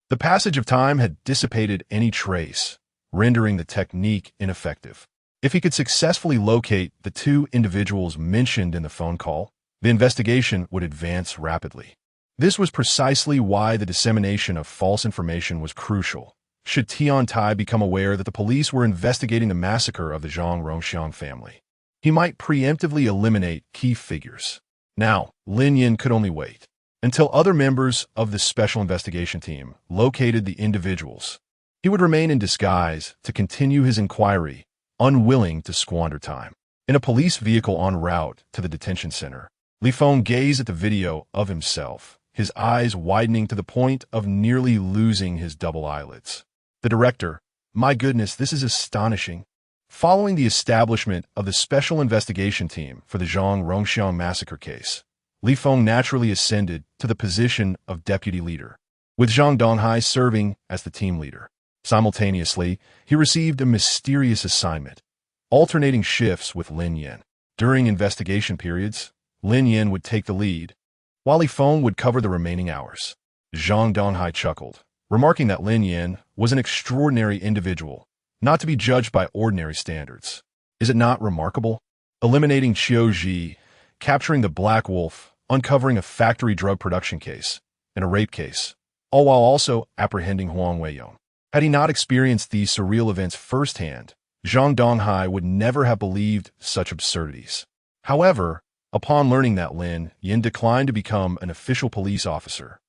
the passage of time had dissipated any trace, rendering the technique ineffective. If he could successfully locate the 2 individuals mentioned in the phone call, the investigation would advance rapidly. This was precisely why the dissemination of false information was crucial. Should Tian Tai become aware that the police were investigating the massacre of the Zhang Rongxiang family, he might preemptively eliminate key figures. Now, Lin Yan could only wait until other members of the special investigation team located the individuals. He would remain in disguise to continue his inquiry, unwilling to squander time. In a police vehicle en route to the detention center, Li Feng gazed at the video of himself, his eyes widening to the point of nearly losing his double eyelids. The director, "My goodness, this is astonishing." Following the establishment of the special investigation team for the Zhang Rongxiang massacre case, Li Feng naturally ascended to the position of deputy leader, with Zhang Donghai serving as the team leader. Simultaneously, he received a mysterious assignment, alternating shifts with Lin Yan. During investigation periods, Lin Yan would take the lead, while Li Feng would cover the remaining hours. Zhang Donghai chuckled, remarking that Lin Yan was an extraordinary individual, not to be judged by ordinary standards. Is it not remarkable? Eliminating Qiu Ji, capturing the Black Wolf, uncovering a factory drug production case, and a rape case, all while also apprehending Huang Weiyong. Had he not experienced these surreal events firsthand, Zhang Donghai would never have believed such absurdities. However, upon learning that Lin Yan declined to become an official police officer,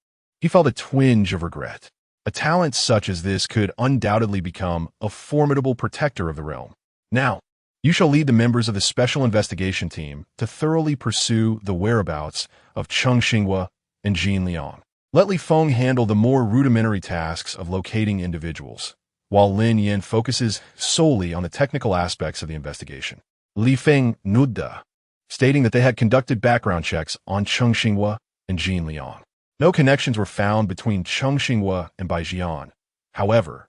he felt a twinge of regret. A talent such as this could undoubtedly become a formidable protector of the realm. Now, you shall lead the members of the special investigation team to thoroughly pursue the whereabouts of Cheng Xinghua and Lin Yan. Let Li Feng handle the more rudimentary tasks of locating individuals, while Lin Yan focuses solely on the technical aspects of the investigation. Li Feng nodded, stating that they had conducted background checks on Cheng Xinghua and Lin Yan. No connections were found between Cheng Xinghua and Bai Jian. However,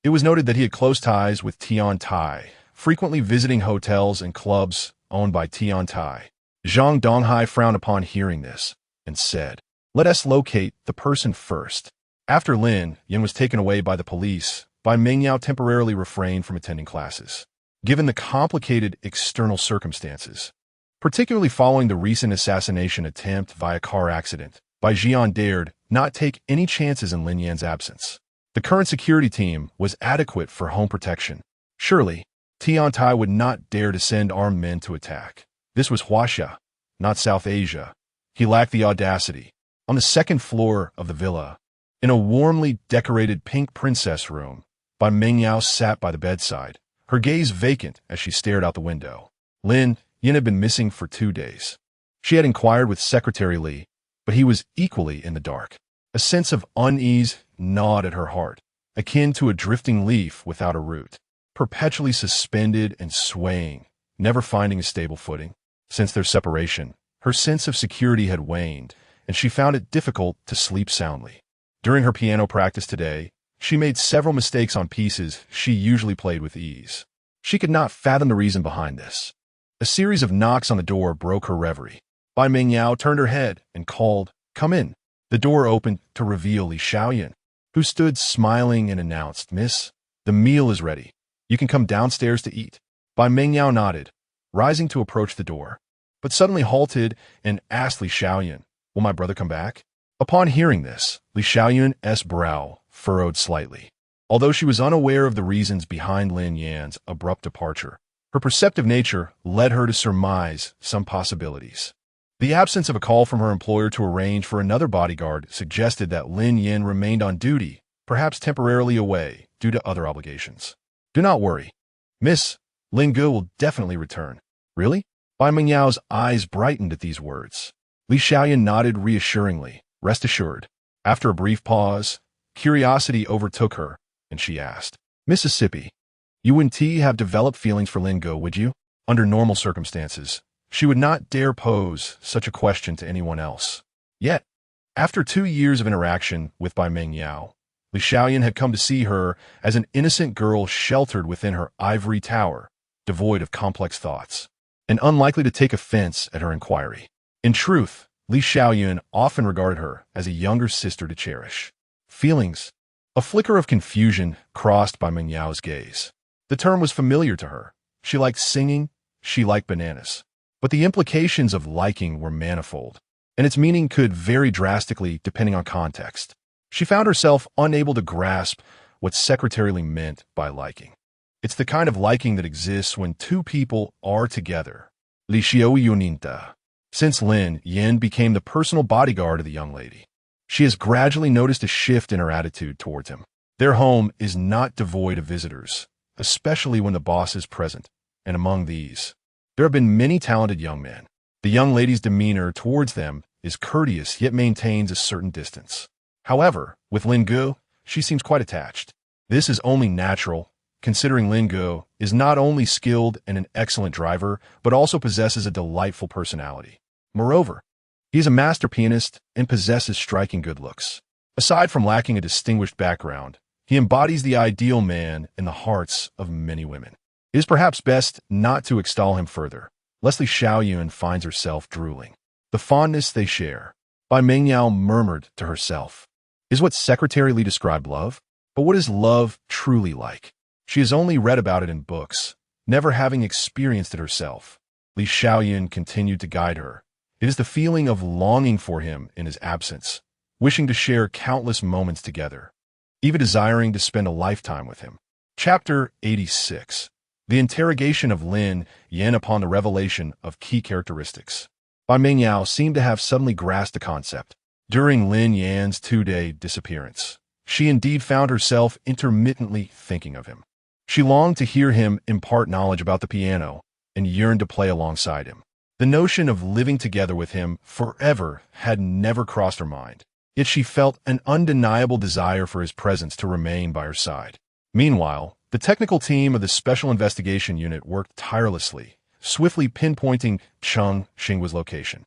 it was noted that he had close ties with Tian Tai, frequently visiting hotels and clubs owned by Tian Tai. Zhang Donghai frowned upon hearing this and said, "Let us locate the person first." After Lin Yan was taken away by the police, Bai Mengyao temporarily refrained from attending classes. Given the complicated external circumstances, particularly following the recent assassination attempt via car accident, Bai Jian dared not take any chances in Lin Yan's absence. The current security team was adequate for home protection. Surely, Tian Tai would not dare to send armed men to attack. This was Huaxia, not South Asia. He lacked the audacity. On the second floor of the villa, in a warmly decorated pink princess room, Bai Mengyao sat by the bedside, her gaze vacant as she stared out the window. Lin Yan had been missing for 2 days. She had inquired with Secretary Li, but he was equally in the dark. A sense of unease gnawed at her heart, akin to a drifting leaf without a root, perpetually suspended and swaying, never finding a stable footing. Since their separation, her sense of security had waned, and she found it difficult to sleep soundly. During her piano practice today, she made several mistakes on pieces she usually played with ease. She could not fathom the reason behind this. A series of knocks on the door broke her reverie. Bai Mengyao turned her head and called, "Come in." The door opened to reveal Li Xiaoyan, who stood smiling and announced, "Miss, the meal is ready. You can come downstairs to eat." Bai Mengyao nodded, rising to approach the door, but suddenly halted and asked Li Xiaoyan, "Will my brother come back?" Upon hearing this, Li Xiaoyan's brow furrowed slightly. Although she was unaware of the reasons behind Lin Yan's abrupt departure, her perceptive nature led her to surmise some possibilities. The absence of a call from her employer to arrange for another bodyguard suggested that Lin Yan remained on duty, perhaps temporarily away due to other obligations. "Do not worry. Miss, Lin Gu will definitely return." "Really?" Bai Mengyao's eyes brightened at these words. Li Xiaoyan nodded reassuringly. "Rest assured." After a brief pause, curiosity overtook her, and she asked, "Mississippi, you wouldn't have developed feelings for Lin Gu, would you?" Under normal circumstances, she would not dare pose such a question to anyone else. Yet, after 2 years of interaction with Bai Mengyao, Li Xiaoyan had come to see her as an innocent girl sheltered within her ivory tower, devoid of complex thoughts, and unlikely to take offense at her inquiry. In truth, Li Xiaoyan often regarded her as a younger sister to cherish. Feelings. A flicker of confusion crossed Bai Mengyao's gaze. The term was familiar to her. She liked singing, she liked bananas. But the implications of liking were manifold, and its meaning could vary drastically depending on context. She found herself unable to grasp what Secretary Li meant by liking. It's the kind of liking that exists when two people are together. Li Xiaoyuninta. Since Lin Yan became the personal bodyguard of the young lady, she has gradually noticed a shift in her attitude towards him. Their home is not devoid of visitors, especially when the boss is present, and among these, there have been many talented young men. The young lady's demeanor towards them is courteous yet maintains a certain distance. However, with Lin Gu, she seems quite attached. This is only natural, considering Lin Gu is not only skilled and an excellent driver, but also possesses a delightful personality. Moreover, he is a master pianist and possesses striking good looks. Aside from lacking a distinguished background, he embodies the ideal man in the hearts of many women. It is perhaps best not to extol him further, lest Li Xiaoyan finds herself drooling. The fondness they share, Bai Mengyao murmured to herself, is what Secretary Li described love? But what is love truly like? She has only read about it in books, never having experienced it herself. Li Xiaoyan continued to guide her. It is the feeling of longing for him in his absence, wishing to share countless moments together, even desiring to spend a lifetime with him. Chapter 86. The interrogation of Lin Yan upon the revelation of key characteristics. Bai Mengyao seemed to have suddenly grasped the concept. During Lin Yan's 2-day disappearance, she indeed found herself intermittently thinking of him. She longed to hear him impart knowledge about the piano and yearned to play alongside him. The notion of living together with him forever had never crossed her mind, yet she felt an undeniable desire for his presence to remain by her side. Meanwhile, the technical team of the Special Investigation Unit worked tirelessly, swiftly pinpointing Cheng Xingua's location.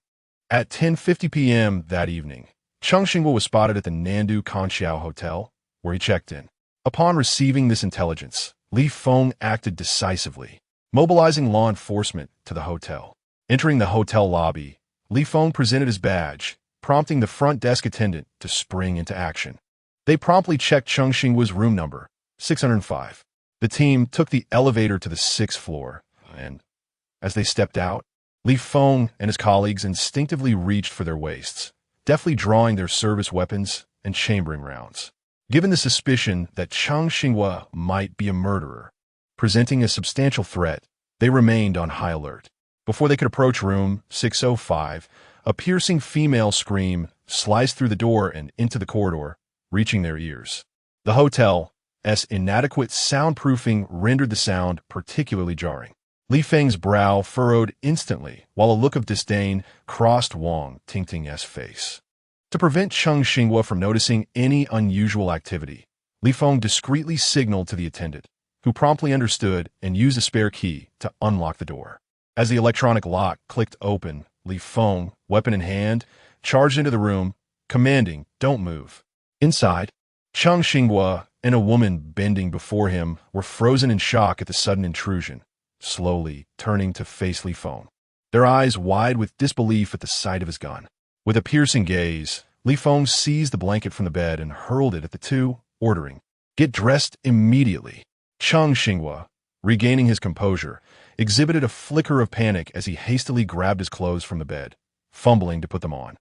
At 10:50 p.m. that evening, Cheng Xingua was spotted at the Nandu Conxiao Hotel, where he checked in. Upon receiving this intelligence, Li Feng acted decisively, mobilizing law enforcement to the hotel. Entering the hotel lobby, Li Feng presented his badge, prompting the front desk attendant to spring into action. They promptly checked Cheng Xingua's room number, 605. The team took the elevator to the 6th floor, and as they stepped out, Li Feng and his colleagues instinctively reached for their waists, deftly drawing their service weapons and chambering rounds. Given the suspicion that Cheng Xingua might be a murderer, presenting a substantial threat, they remained on high alert. Before they could approach room 605, a piercing female scream sliced through the door and into the corridor, reaching their ears. The hotel's inadequate soundproofing rendered the sound particularly jarring. Li Feng's brow furrowed instantly, while a look of disdain crossed Wang Tingting's face. To prevent Cheng Xingua from noticing any unusual activity, Li Feng discreetly signaled to the attendant, who promptly understood and used a spare key to unlock the door. As the electronic lock clicked open, Li Feng, weapon in hand, charged into the room, commanding, "Don't move." Inside, Cheng Xingua and a woman bending before him were frozen in shock at the sudden intrusion, slowly turning to face Li Feng, their eyes wide with disbelief at the sight of his gun. With a piercing gaze, Li Feng seized the blanket from the bed and hurled it at the two, ordering, "Get dressed immediately." Cheng Xingua, regaining his composure, exhibited a flicker of panic as he hastily grabbed his clothes from the bed, fumbling to put them on.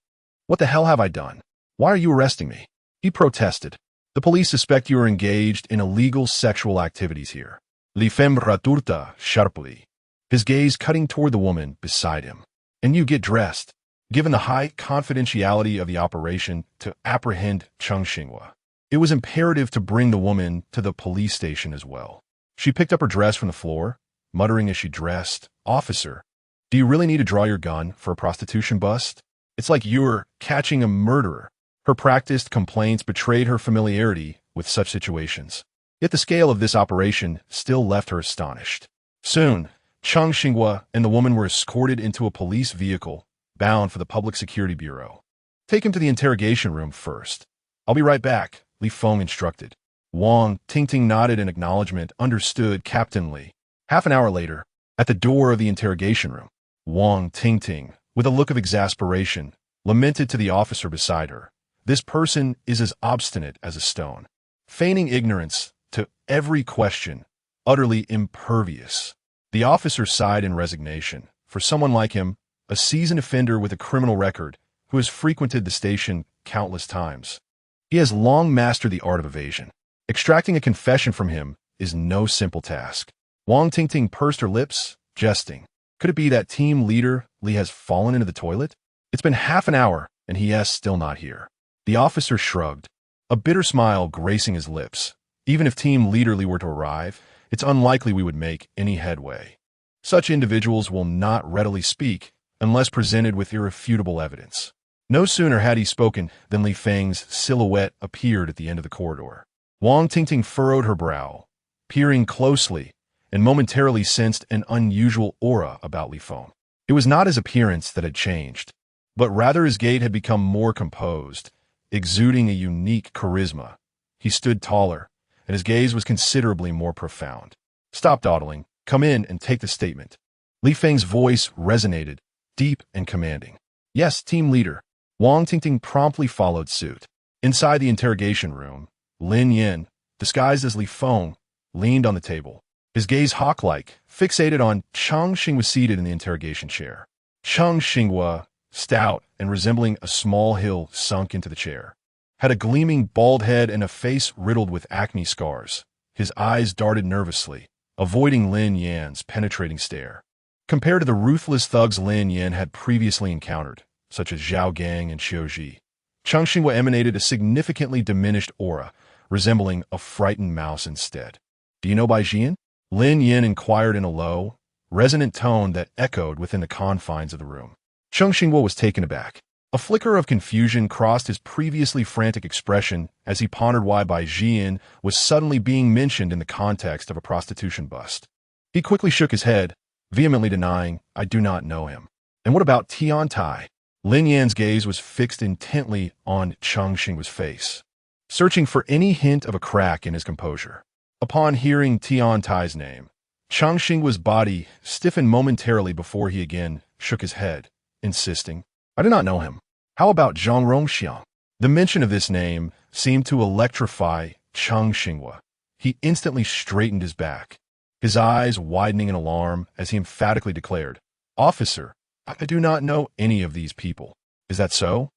"What the hell have I done? Why are you arresting me?" he protested. "The police suspect you are engaged in illegal sexual activities here." Li Feng retorted sharply, his gaze cutting toward the woman beside him. "And you get dressed." Given the high confidentiality of the operation to apprehend Cheng Xingua, it was imperative to bring the woman to the police station as well. She picked up her dress from the floor, muttering as she dressed, "Officer, do you really need to draw your gun for a prostitution bust? It's like you're catching a murderer." Her practiced complaints betrayed her familiarity with such situations. Yet the scale of this operation still left her astonished. Soon, Cheng Xingua and the woman were escorted into a police vehicle bound for the Public Security Bureau. "Take him to the interrogation room first. I'll be right back," Li Feng instructed. Wang Tingting nodded in acknowledgement, understood captainly. Half an hour later, at the door of the interrogation room, Wang Tingting, with a look of exasperation, lamented to the officer beside her, "This person is as obstinate as a stone, feigning ignorance to every question, utterly impervious." The officer sighed in resignation. For someone like him, a seasoned offender with a criminal record who has frequented the station countless times, he has long mastered the art of evasion. Extracting a confession from him is no simple task. Wang Tingting pursed her lips, jesting. Could it be that team leader Li has fallen into the toilet? It's been half an hour, and he is still not here. The officer shrugged, a bitter smile gracing his lips. Even if team leader Li were to arrive, it's unlikely we would make any headway. Such individuals will not readily speak unless presented with irrefutable evidence. No sooner had he spoken than Li Feng's silhouette appeared at the end of the corridor. Wang Tingting furrowed her brow, peering closely, and momentarily sensed an unusual aura about Li Feng. It was not his appearance that had changed, but rather his gait had become more composed, exuding a unique charisma. He stood taller, and his gaze was considerably more profound. "Stop dawdling. Come in and take the statement." Li Feng's voice resonated, deep and commanding. "Yes, team leader." Wang Tingting promptly followed suit. Inside the interrogation room, Lin Yan, disguised as Li Feng, leaned on the table, his gaze hawk-like, fixated on Cheng Xingua seated in the interrogation chair. Cheng Xingua, stout and resembling a small hill sunk into the chair, had a gleaming bald head and a face riddled with acne scars. His eyes darted nervously, avoiding Lin Yan's penetrating stare. Compared to the ruthless thugs Lin Yan had previously encountered, such as Zhao Gang and Xiu Ji, Cheng Xingua emanated a significantly diminished aura, resembling a frightened mouse instead. Do you know Bai Jian? Lin Yan inquired in a low, resonant tone that echoed within the confines of the room. Cheng Xinguo was taken aback. A flicker of confusion crossed his previously frantic expression as he pondered why Bai Jian was suddenly being mentioned in the context of a prostitution bust. He quickly shook his head, vehemently denying, "I do not know him." "And what about Tian Tai?" Lin Yan's gaze was fixed intently on Cheng Xinguo's face, searching for any hint of a crack in his composure. Upon hearing Tian Tai's name, Cheng Xinguo's body stiffened momentarily before he again shook his head, insisting, "I do not know him. How about Zhang Rongxiang?" The mention of this name seemed to electrify Cheng Xinguo. He instantly straightened his back, his eyes widening in alarm as he emphatically declared, "Officer, I do not know any of these people." "Is that so?"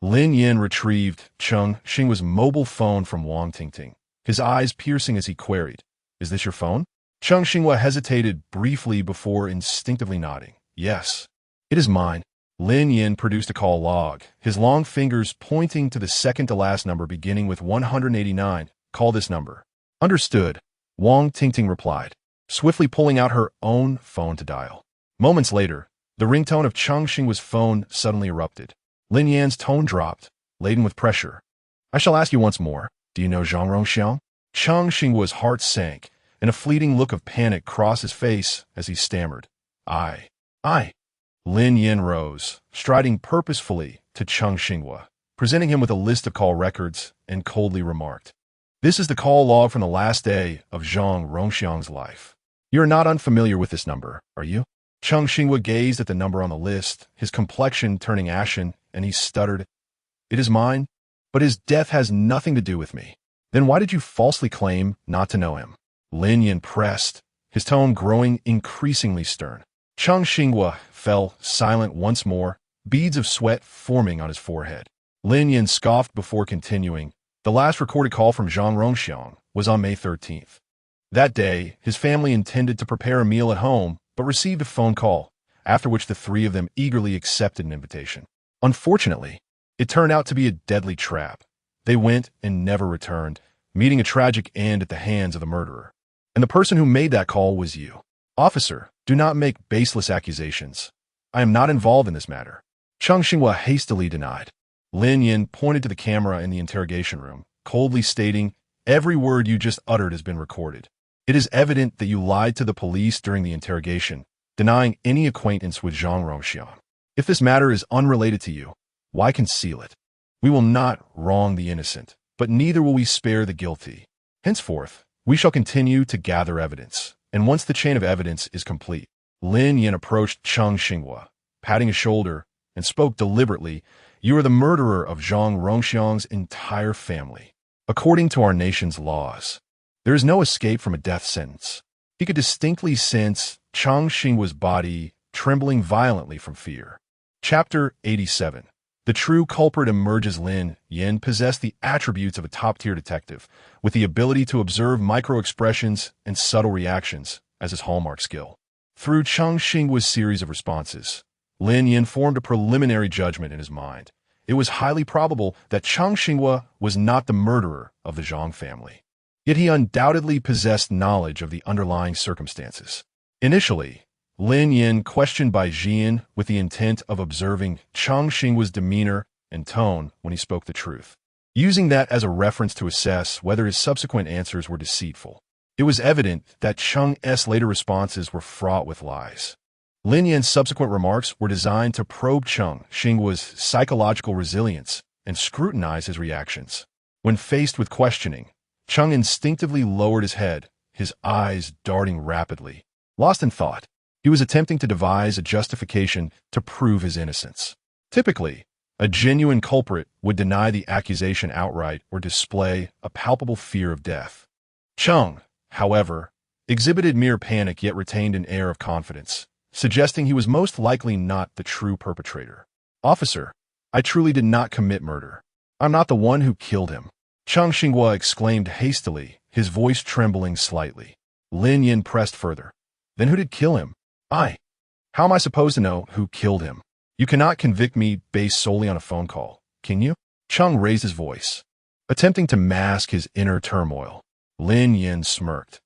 Lin Yan retrieved Cheng Xinguo's mobile phone from Wang Tingting, his eyes piercing as he queried, "Is this your phone?" Cheng Xinguo hesitated briefly before instinctively nodding. "Yes, it is mine." Lin Yan produced a call log, his long fingers pointing to the second-to-last number beginning with 189. "Call this number." "Understood," Wang Tingting replied, swiftly pulling out her own phone to dial. Moments later, the ringtone of Cheng Xinguo's phone suddenly erupted. Lin Yan's tone dropped, laden with pressure. "I shall ask you once more. Do you know Zhang Rongxiang?" Cheng Xinguo's heart sank, and a fleeting look of panic crossed his face as he stammered, I. Lin Yan rose, striding purposefully to Cheng Xinguo, presenting him with a list of call records, and coldly remarked, "This is the call log from the last day of Zhang Rongxiang's life. You are not unfamiliar with this number, are you?" Cheng Xinguo gazed at the number on the list, his complexion turning ashen, and he stuttered, "It is mine, but his death has nothing to do with me." "Then why did you falsely claim not to know him?" Lin Yan pressed, his tone growing increasingly stern. Cheng Xinguo fell silent once more, beads of sweat forming on his forehead. Lin Yan scoffed before continuing, "The last recorded call from Zhang Rongxiang was on May 13th. That day, his family intended to prepare a meal at home, but received a phone call, after which the three of them eagerly accepted an invitation. Unfortunately, it turned out to be a deadly trap. They went and never returned, meeting a tragic end at the hands of the murderer. And the person who made that call was you. Officer, do not make baseless accusations. I am not involved in this matter." Cheng Xinguo hastily denied. Lin Yan pointed to the camera in the interrogation room, coldly stating, "Every word you just uttered has been recorded. It is evident that you lied to the police during the interrogation, denying any acquaintance with Zhang Rongxiang. If this matter is unrelated to you, why conceal it? We will not wrong the innocent, but neither will we spare the guilty. Henceforth, we shall continue to gather evidence, and once the chain of evidence is complete." Lin Yan approached Cheng Xinguo, patting his shoulder, and spoke deliberately, "You are the murderer of Zhang Rongxiang's entire family. According to our nation's laws, there is no escape from a death sentence." He could distinctly sense Cheng Xinguo's body trembling violently from fear. Chapter 87. The true culprit emerges. Lin Yan possessed the attributes of a top-tier detective, with the ability to observe micro-expressions and subtle reactions as his hallmark skill. Through Cheng Xinguo's series of responses, Lin Yan formed a preliminary judgment in his mind. It was highly probable that Cheng Xinguo was not the murderer of the Zhang family. Yet he undoubtedly possessed knowledge of the underlying circumstances. Initially, Lin Yan questioned Bai Jian with the intent of observing Cheng Xinguo's demeanor and tone when he spoke the truth, using that as a reference to assess whether his subsequent answers were deceitful. It was evident that Cheng's later responses were fraught with lies. Lin Yan's subsequent remarks were designed to probe Cheng Xinguo's psychological resilience and scrutinize his reactions. When faced with questioning, Cheng instinctively lowered his head, his eyes darting rapidly. Lost in thought, he was attempting to devise a justification to prove his innocence. Typically, a genuine culprit would deny the accusation outright or display a palpable fear of death. Cheng, however, exhibited mere panic yet retained an air of confidence, suggesting he was most likely not the true perpetrator. "Officer, I truly did not commit murder. I'm not the one who killed him," Cheng Xinguo exclaimed hastily, his voice trembling slightly. Lin Yan pressed further. "Then who did kill him?" "I. How am I supposed to know who killed him? You cannot convict me based solely on a phone call, can you?" Cheng raised his voice. attempting to mask his inner turmoil. Lin Yan smirked.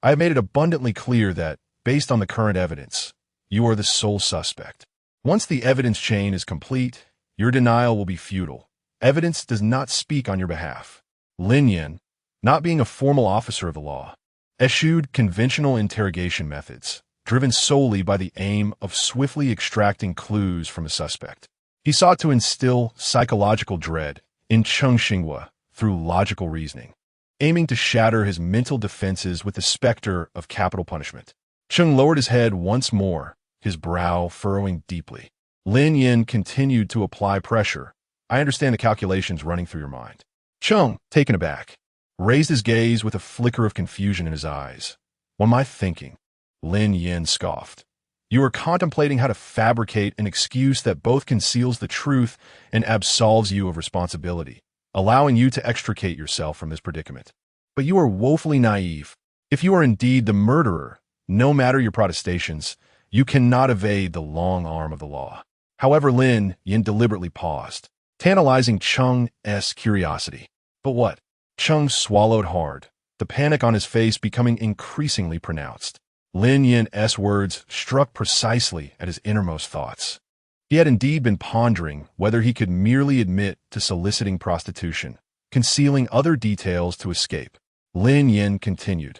I have made it abundantly clear that, based on the current evidence, you are the sole suspect. Once the evidence chain is complete, your denial will be futile. Evidence does not speak on your behalf. Lin Yan, not being a formal officer of the law, eschewed conventional interrogation methods, driven solely by the aim of swiftly extracting clues from a suspect. He sought to instill psychological dread in Cheng Xinghua through logical reasoning, aiming to shatter his mental defenses with the specter of capital punishment. Cheng lowered his head once more, his brow furrowing deeply. Lin Yan continued to apply pressure. I understand the calculations running through your mind. Cheng, taken aback, raised his gaze with a flicker of confusion in his eyes. What am I thinking? Lin Yan scoffed. You are contemplating how to fabricate an excuse that both conceals the truth and absolves you of responsibility, allowing you to extricate yourself from this predicament. But you are woefully naive. If you are indeed the murderer, no matter your protestations, you cannot evade the long arm of the law. However, Lin Yan deliberately paused, tantalizing Cheng's curiosity. But what? Cheng swallowed hard, the panic on his face becoming increasingly pronounced. Lin Yan's words struck precisely at his innermost thoughts. He had indeed been pondering whether he could merely admit to soliciting prostitution, concealing other details to escape. Lin Yan continued,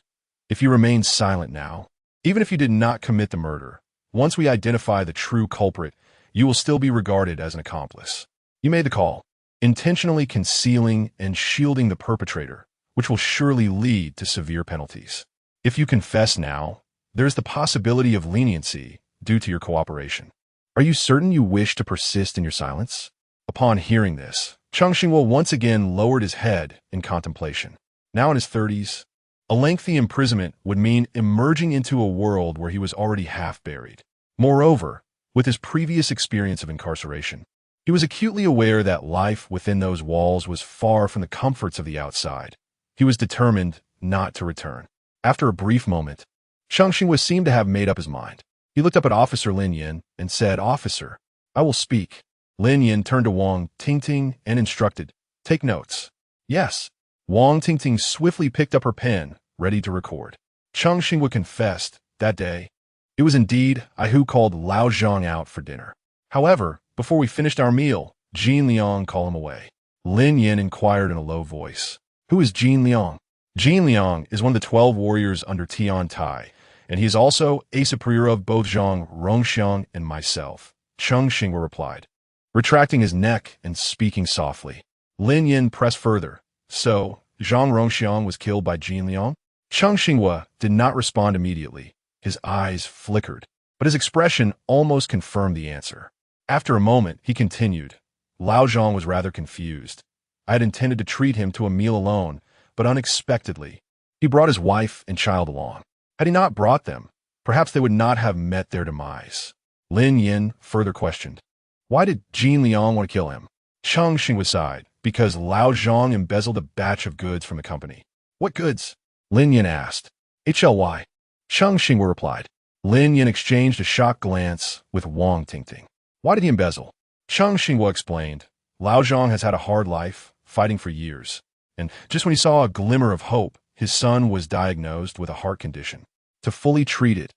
if you remain silent now, even if you did not commit the murder, once we identify the true culprit, you will still be regarded as an accomplice. You made the call, intentionally concealing and shielding the perpetrator, which will surely lead to severe penalties. If you confess now, there is the possibility of leniency due to your cooperation. Are you certain you wish to persist in your silence? Upon hearing this, Cheng Xinghua once again lowered his head in contemplation. Now in his 30s, a lengthy imprisonment would mean emerging into a world where he was already half buried. Moreover, with his previous experience of incarceration, he was acutely aware that life within those walls was far from the comforts of the outside. He was determined not to return. After a brief moment, Cheng Xinghua seemed to have made up his mind. He looked up at Officer Lin Yan and said, Officer, I will speak. Lin Yan turned to Wang Tingting and instructed, take notes. Yes. Wang Tingting swiftly picked up her pen, ready to record. Cheng Xinghua confessed, that day, it was indeed I who called Lao Zhang out for dinner. However, before we finished our meal, Jin Liang called him away. Lin Yan inquired in a low voice, who is Jin Liang? Jin Liang is one of the 12 warriors under Tian Tai, and he is also a superior of both Zhang Rongxiang and myself, Cheng Xinghua replied, retracting his neck and speaking softly. Lin Yan pressed further. So, Zhang Rongxiang was killed by Jin Liang? Cheng Xinghua did not respond immediately. His eyes flickered, but his expression almost confirmed the answer. After a moment, he continued. Lao Zhang was rather confused. I had intended to treat him to a meal alone, but unexpectedly, he brought his wife and child along. Had he not brought them, perhaps they would not have met their demise. Lin Yan further questioned. Why did Jin Liang want to kill him? Cheng Xinghua sighed, because Lao Zhang embezzled a batch of goods from the company. What goods? Lin Yan asked. HLY. Cheng Xinghua replied. Lin Yan exchanged a shocked glance with Wang Tingting. Why did he embezzle? Cheng Xinghua explained. Lao Zhang has had a hard life, fighting for years. And just when he saw a glimmer of hope, his son was diagnosed with a heart condition. To fully treat it,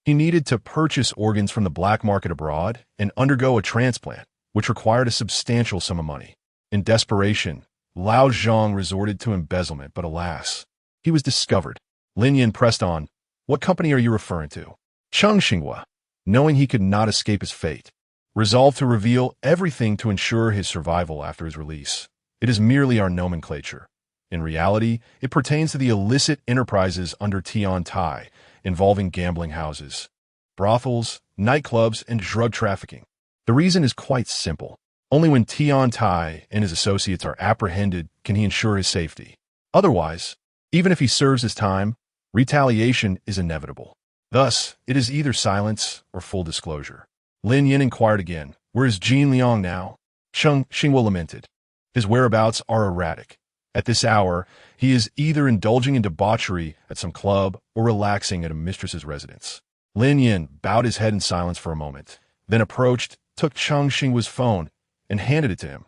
he needed to purchase organs from the black market abroad and undergo a transplant, which required a substantial sum of money. In desperation, Lao Zhang resorted to embezzlement, but alas, he was discovered. Lin Yan pressed on. What company are you referring to? Cheng Xinghua, knowing he could not escape his fate, resolved to reveal everything to ensure his survival after his release. It is merely our nomenclature. In reality, it pertains to the illicit enterprises under Tian Tai, involving gambling houses, brothels, nightclubs, and drug trafficking. The reason is quite simple. Only when Tian Tai and his associates are apprehended can he ensure his safety. Otherwise, even if he serves his time, retaliation is inevitable. Thus, it is either silence or full disclosure. Lin Yan inquired again, where is Jin Liang now? Cheng Xinghua lamented. His whereabouts are erratic. At this hour, he is either indulging in debauchery at some club or relaxing at a mistress's residence. Lin Yan bowed his head in silence for a moment, then approached, took Cheng Xinghua's phone, and handed it to him.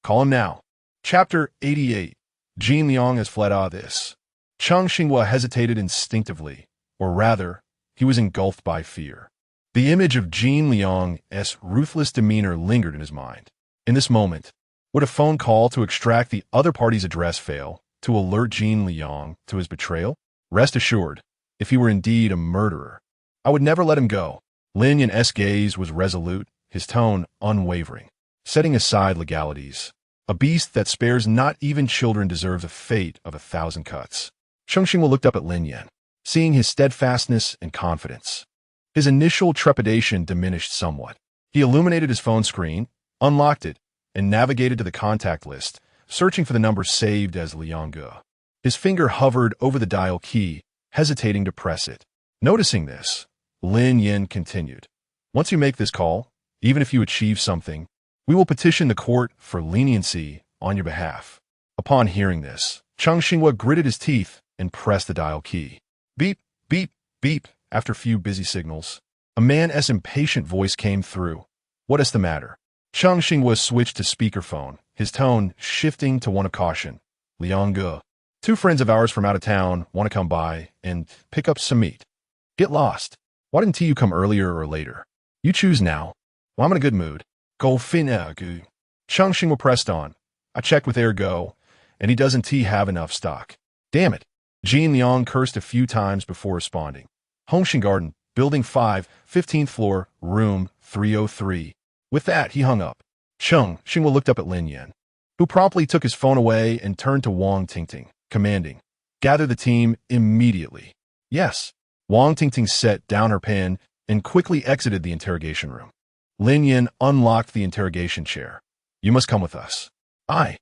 Call him now. Chapter 88. Jin Liang has fled out of this. Cheng Xinghua hesitated instinctively, or rather, he was engulfed by fear. The image of Jin Liang's ruthless demeanor lingered in his mind. In this moment, would a phone call to extract the other party's address fail to alert Jin Liang to his betrayal? Rest assured, if he were indeed a murderer, I would never let him go. Lin Yan's gaze was resolute, his tone unwavering. Setting aside legalities, a beast that spares not even children deserves a fate of 1,000 cuts. Cheng Xinghua looked up at Lin Yan, seeing his steadfastness and confidence. His initial trepidation diminished somewhat. He illuminated his phone screen, unlocked it, and navigated to the contact list, searching for the number saved as Liang Ge. His finger hovered over the dial key, hesitating to press it. Noticing this, Lin Yan continued, "Once you make this call, even if you achieve something, we will petition the court for leniency on your behalf." Upon hearing this, Cheng Xinghua gritted his teeth and pressed the dial key. Beep, beep, beep. After a few busy signals, a man's impatient voice came through. "What is the matter?" Cheng Xinghua switched to speakerphone, his tone shifting to one of caution. "Liang Ge, 2 friends of ours from out of town want to come by and pick up some meat. Get lost. Why didn't you come earlier or later? You choose now." "Well, I'm in a good mood." "Go fin ergo." Cheng Xinghua pressed on. "I checked with Ergo, and he doesn't have enough stock." "Damn it." Jin Liang cursed a few times before responding. "Hongshin Garden, Building 5, 15th floor, room 303. With that, he hung up. Cheng Xinghua looked up at Lin Yan, who promptly took his phone away and turned to Wang Tingting, commanding, "Gather the team immediately." "Yes." Wang Tingting set down her pen and quickly exited the interrogation room. Lin Yan unlocked the interrogation chair. "You must come with us." I.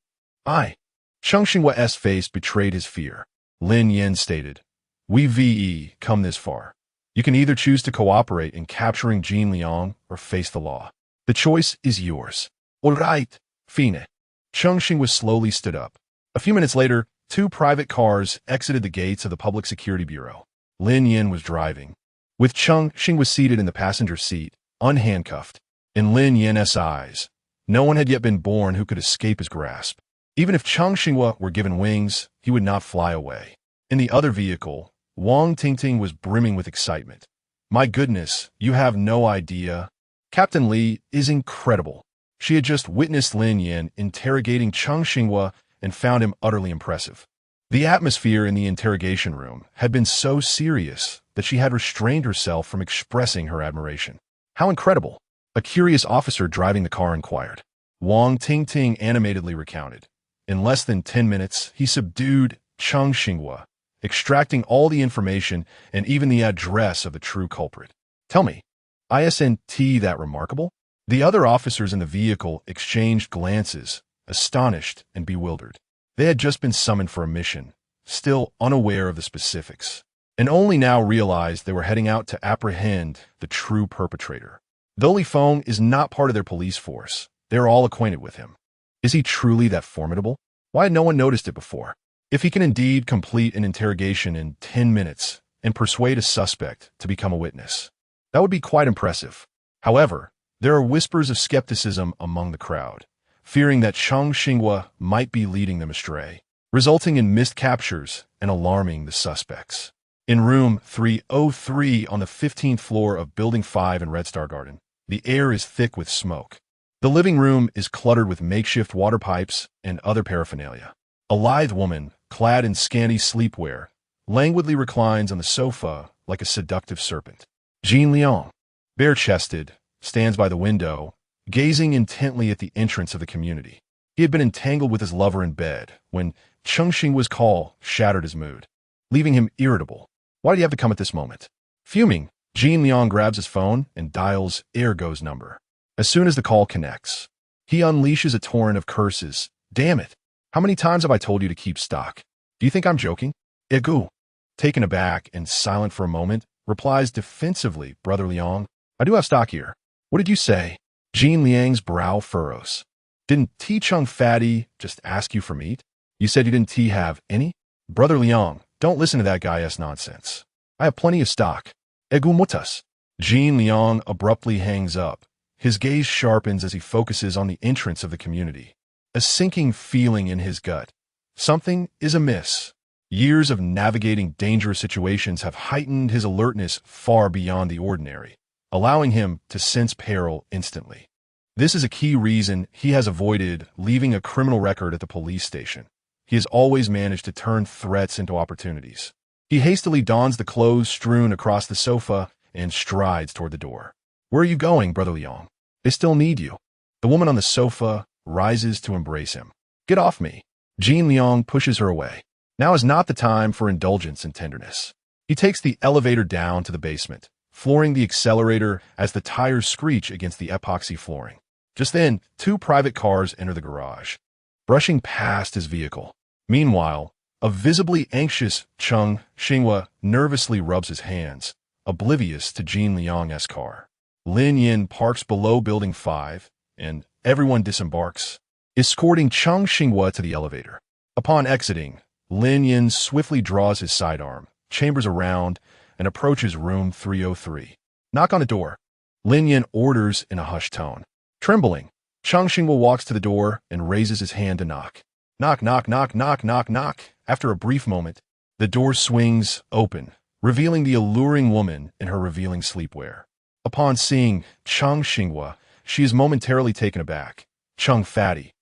Cheng Xinghua's face betrayed his fear. Lin Yan stated, "We come this far. You can either choose to cooperate in capturing Jin Liang or face the law. The choice is yours." "All right, fine." Cheng Xinghua slowly stood up. A few minutes later, 2 private cars exited the gates of the Public Security Bureau. Lin Yan was driving, with Cheng Xinghua seated in the passenger seat, unhandcuffed. In Lin Yan's eyes, no one had yet been born who could escape his grasp. Even if Cheng Xinghua were given wings, he would not fly away. In the other vehicle, Wang Tingting was brimming with excitement. "My goodness, you have no idea. Captain Li is incredible." She had just witnessed Lin Yan interrogating Cheng Xinghua and found him utterly impressive. The atmosphere in the interrogation room had been so serious that she had restrained herself from expressing her admiration. "How incredible!" a curious officer driving the car inquired. Wang Tingting animatedly recounted. In less than 10 minutes, he subdued Cheng Xinghua, extracting all the information and even the address of the true culprit. "Tell me, isn't that remarkable?" The other officers in the vehicle exchanged glances, astonished and bewildered. They had just been summoned for a mission, still unaware of the specifics, and only now realized they were heading out to apprehend the true perpetrator. Though Li Feng is not part of their police force, they are all acquainted with him. Is he truly that formidable? Why had no one noticed it before? If he can indeed complete an interrogation in 10 minutes and persuade a suspect to become a witness, that would be quite impressive. However, there are whispers of skepticism among the crowd, fearing that Cheng Xinghua might be leading them astray, resulting in missed captures and alarming the suspects. In room 303 on the 15th floor of Building 5 in Red Star Garden, the air is thick with smoke. The living room is cluttered with makeshift water pipes and other paraphernalia. A lithe woman, clad in scanty sleepwear, languidly reclines on the sofa like a seductive serpent. Jin Liang, bare-chested, stands by the window, gazing intently at the entrance of the community. He had been entangled with his lover in bed when Cheng Xinghua's call shattered his mood, leaving him irritable. Why did he have to come at this moment? Fuming, Jin Liang grabs his phone and dials Ergo's number. As soon as the call connects, he unleashes a torrent of curses. "Damn it! How many times have I told you to keep stock? Do you think I'm joking?" Ergo, taken aback and silent for a moment, replies defensively, "Brother Liang, I do have stock here." "What did you say?" Jin Liang's brow furrows. "Didn't Chung Fatty just ask you for meat? You said you didn't have any?" "Brother Liang, don't listen to that guy's nonsense. I have plenty of stock." "Egu mutas." Jin Liang abruptly hangs up. His gaze sharpens as he focuses on the entrance of the community. A sinking feeling in his gut, Something is amiss. Years of navigating dangerous situations have heightened his alertness far beyond the ordinary, allowing him to sense peril instantly. This is a key reason he has avoided leaving a criminal record at the police station. He has always managed to turn threats into opportunities. He hastily dons the clothes strewn across the sofa and strides toward the door. "Where are you going, Brother Liang? They still need you." The woman on the sofa rises to embrace him. "Get off me." Jean Liang pushes her away. Now is not the time for indulgence and tenderness. He takes the elevator down to the basement, flooring the accelerator as the tires screech against the epoxy flooring. Just then, 2 private cars enter the garage, brushing past his vehicle. Meanwhile, a visibly anxious Chung Xinghua nervously rubs his hands, oblivious to Jean Liang's car. Lin Yan parks below Building 5, and everyone disembarks, escorting Chung Xinghua to the elevator. Upon exiting, Lin Yan swiftly draws his sidearm, chambers around, and approaches room 303. "Knock on the door," Lin Yan orders in a hushed tone. Trembling, Chung Xinghua walks to the door and raises his hand to knock. Knock, knock, knock, knock, knock, knock. After a brief moment, the door swings open, revealing the alluring woman in her revealing sleepwear. Upon seeing Chung Xinghua, she is momentarily taken aback. "Chung Fatty,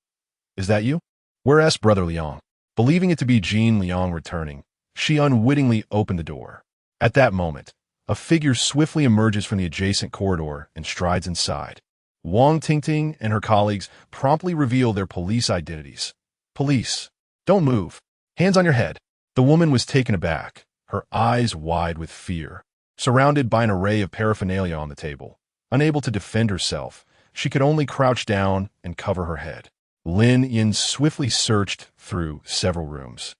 is that you?" Whereas Brother Liang, believing it to be Jean Liang returning, she unwittingly opened the door. At that moment, a figure swiftly emerges from the adjacent corridor and strides inside. Wang Tingting and her colleagues promptly reveal their police identities. "Police, don't move. Hands on your head." The woman was taken aback, her eyes wide with fear. Surrounded by an array of paraphernalia on the table, unable to defend herself, she could only crouch down and cover her head. Lin Yan swiftly searched through several rooms.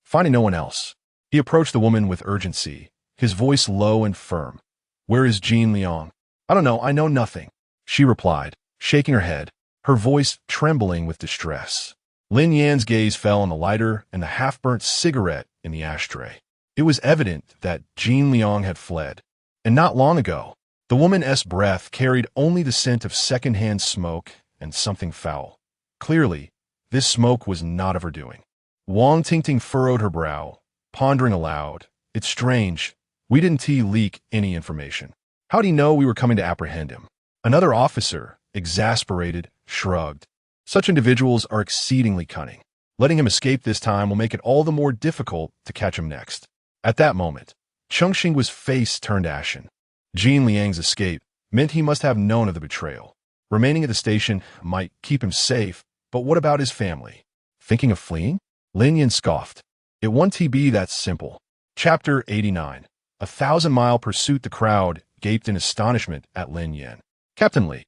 Finding no one else, he approached the woman with urgency, his voice low and firm. "Where is Jean Liang?" "I don't know. I know nothing," she replied, shaking her head, her voice trembling with distress. Lin Yan's gaze fell on the lighter and the half-burnt cigarette in the ashtray. It was evident that Jean Liang had fled, and not long ago. The woman's breath carried only the scent of second-hand smoke and something foul. Clearly, this smoke was not of her doing. Wang Tingting furrowed her brow, pondering aloud. "It's strange. We didn't leak any information. How'd he know we were coming to apprehend him?" Another officer, exasperated, shrugged. "Such individuals are exceedingly cunning. Letting him escape this time will make it all the more difficult to catch him next." At that moment, Chung Xinghua's face turned ashen. Jean Liang's escape meant he must have known of the betrayal. Remaining at the station might keep him safe, but what about his family? Thinking of fleeing? Lin Yan scoffed. It won't be that simple. Chapter 89. 1,000-mile pursuit. The crowd gaped in astonishment at Lin Yan. "Captain Li,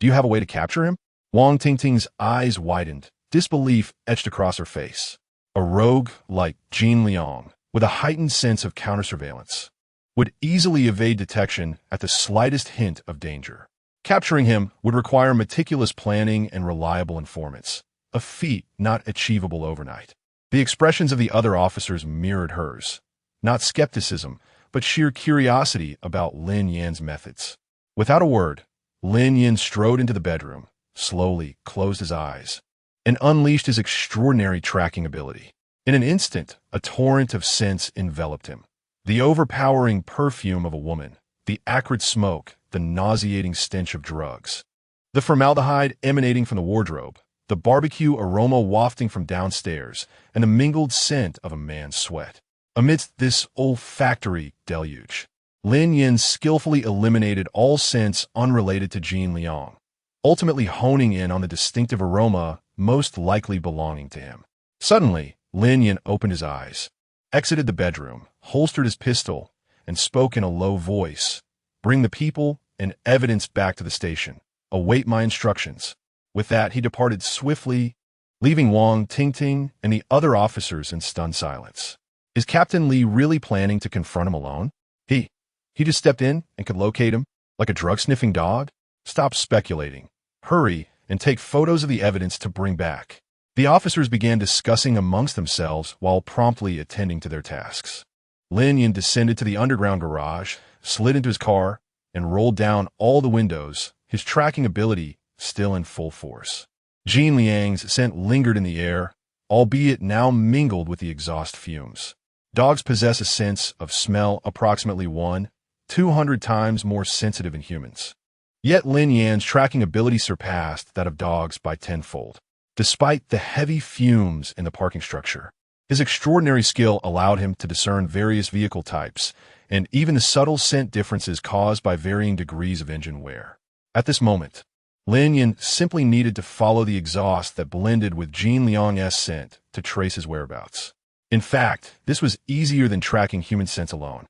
do you have a way to capture him?" Wang Tingting's eyes widened, disbelief etched across her face. A rogue like Jean Liang, with a heightened sense of counter-surveillance, would easily evade detection at the slightest hint of danger. Capturing him would require meticulous planning and reliable informants, a feat not achievable overnight. The expressions of the other officers mirrored hers, not skepticism, but sheer curiosity about Lin Yan's methods. Without a word, Lin Yan strode into the bedroom, slowly closed his eyes, and unleashed his extraordinary tracking ability. In an instant, a torrent of scents enveloped him. The overpowering perfume of a woman, the acrid smoke, the nauseating stench of drugs, the formaldehyde emanating from the wardrobe, the barbecue aroma wafting from downstairs, and the mingled scent of a man's sweat. Amidst this olfactory deluge, Lin Yan skillfully eliminated all scents unrelated to Jean Liang, ultimately honing in on the distinctive aroma most likely belonging to him. Suddenly, Lin Yan opened his eyes, exited the bedroom, holstered his pistol, and spoke in a low voice. "Bring the people and evidence back to the station. Await my instructions." With that, he departed swiftly, leaving Wang Tingting and the other officers in stunned silence. Is Captain Li really planning to confront him alone? He just stepped in and could locate him, like a drug-sniffing dog? Stop speculating. Hurry and take photos of the evidence to bring back. The officers began discussing amongst themselves while promptly attending to their tasks. Lin Yan descended to the underground garage, slid into his car, and rolled down all the windows, his tracking ability still in full force. Jean Liang's scent lingered in the air, albeit now mingled with the exhaust fumes. Dogs possess a sense of smell approximately 200 times more sensitive than humans. Yet Lin Yan's tracking ability surpassed that of dogs by tenfold. Despite the heavy fumes in the parking structure, his extraordinary skill allowed him to discern various vehicle types and even the subtle scent differences caused by varying degrees of engine wear. At this moment, Lin Yan simply needed to follow the exhaust that blended with Jean Liang's scent to trace his whereabouts. In fact, this was easier than tracking human scents alone.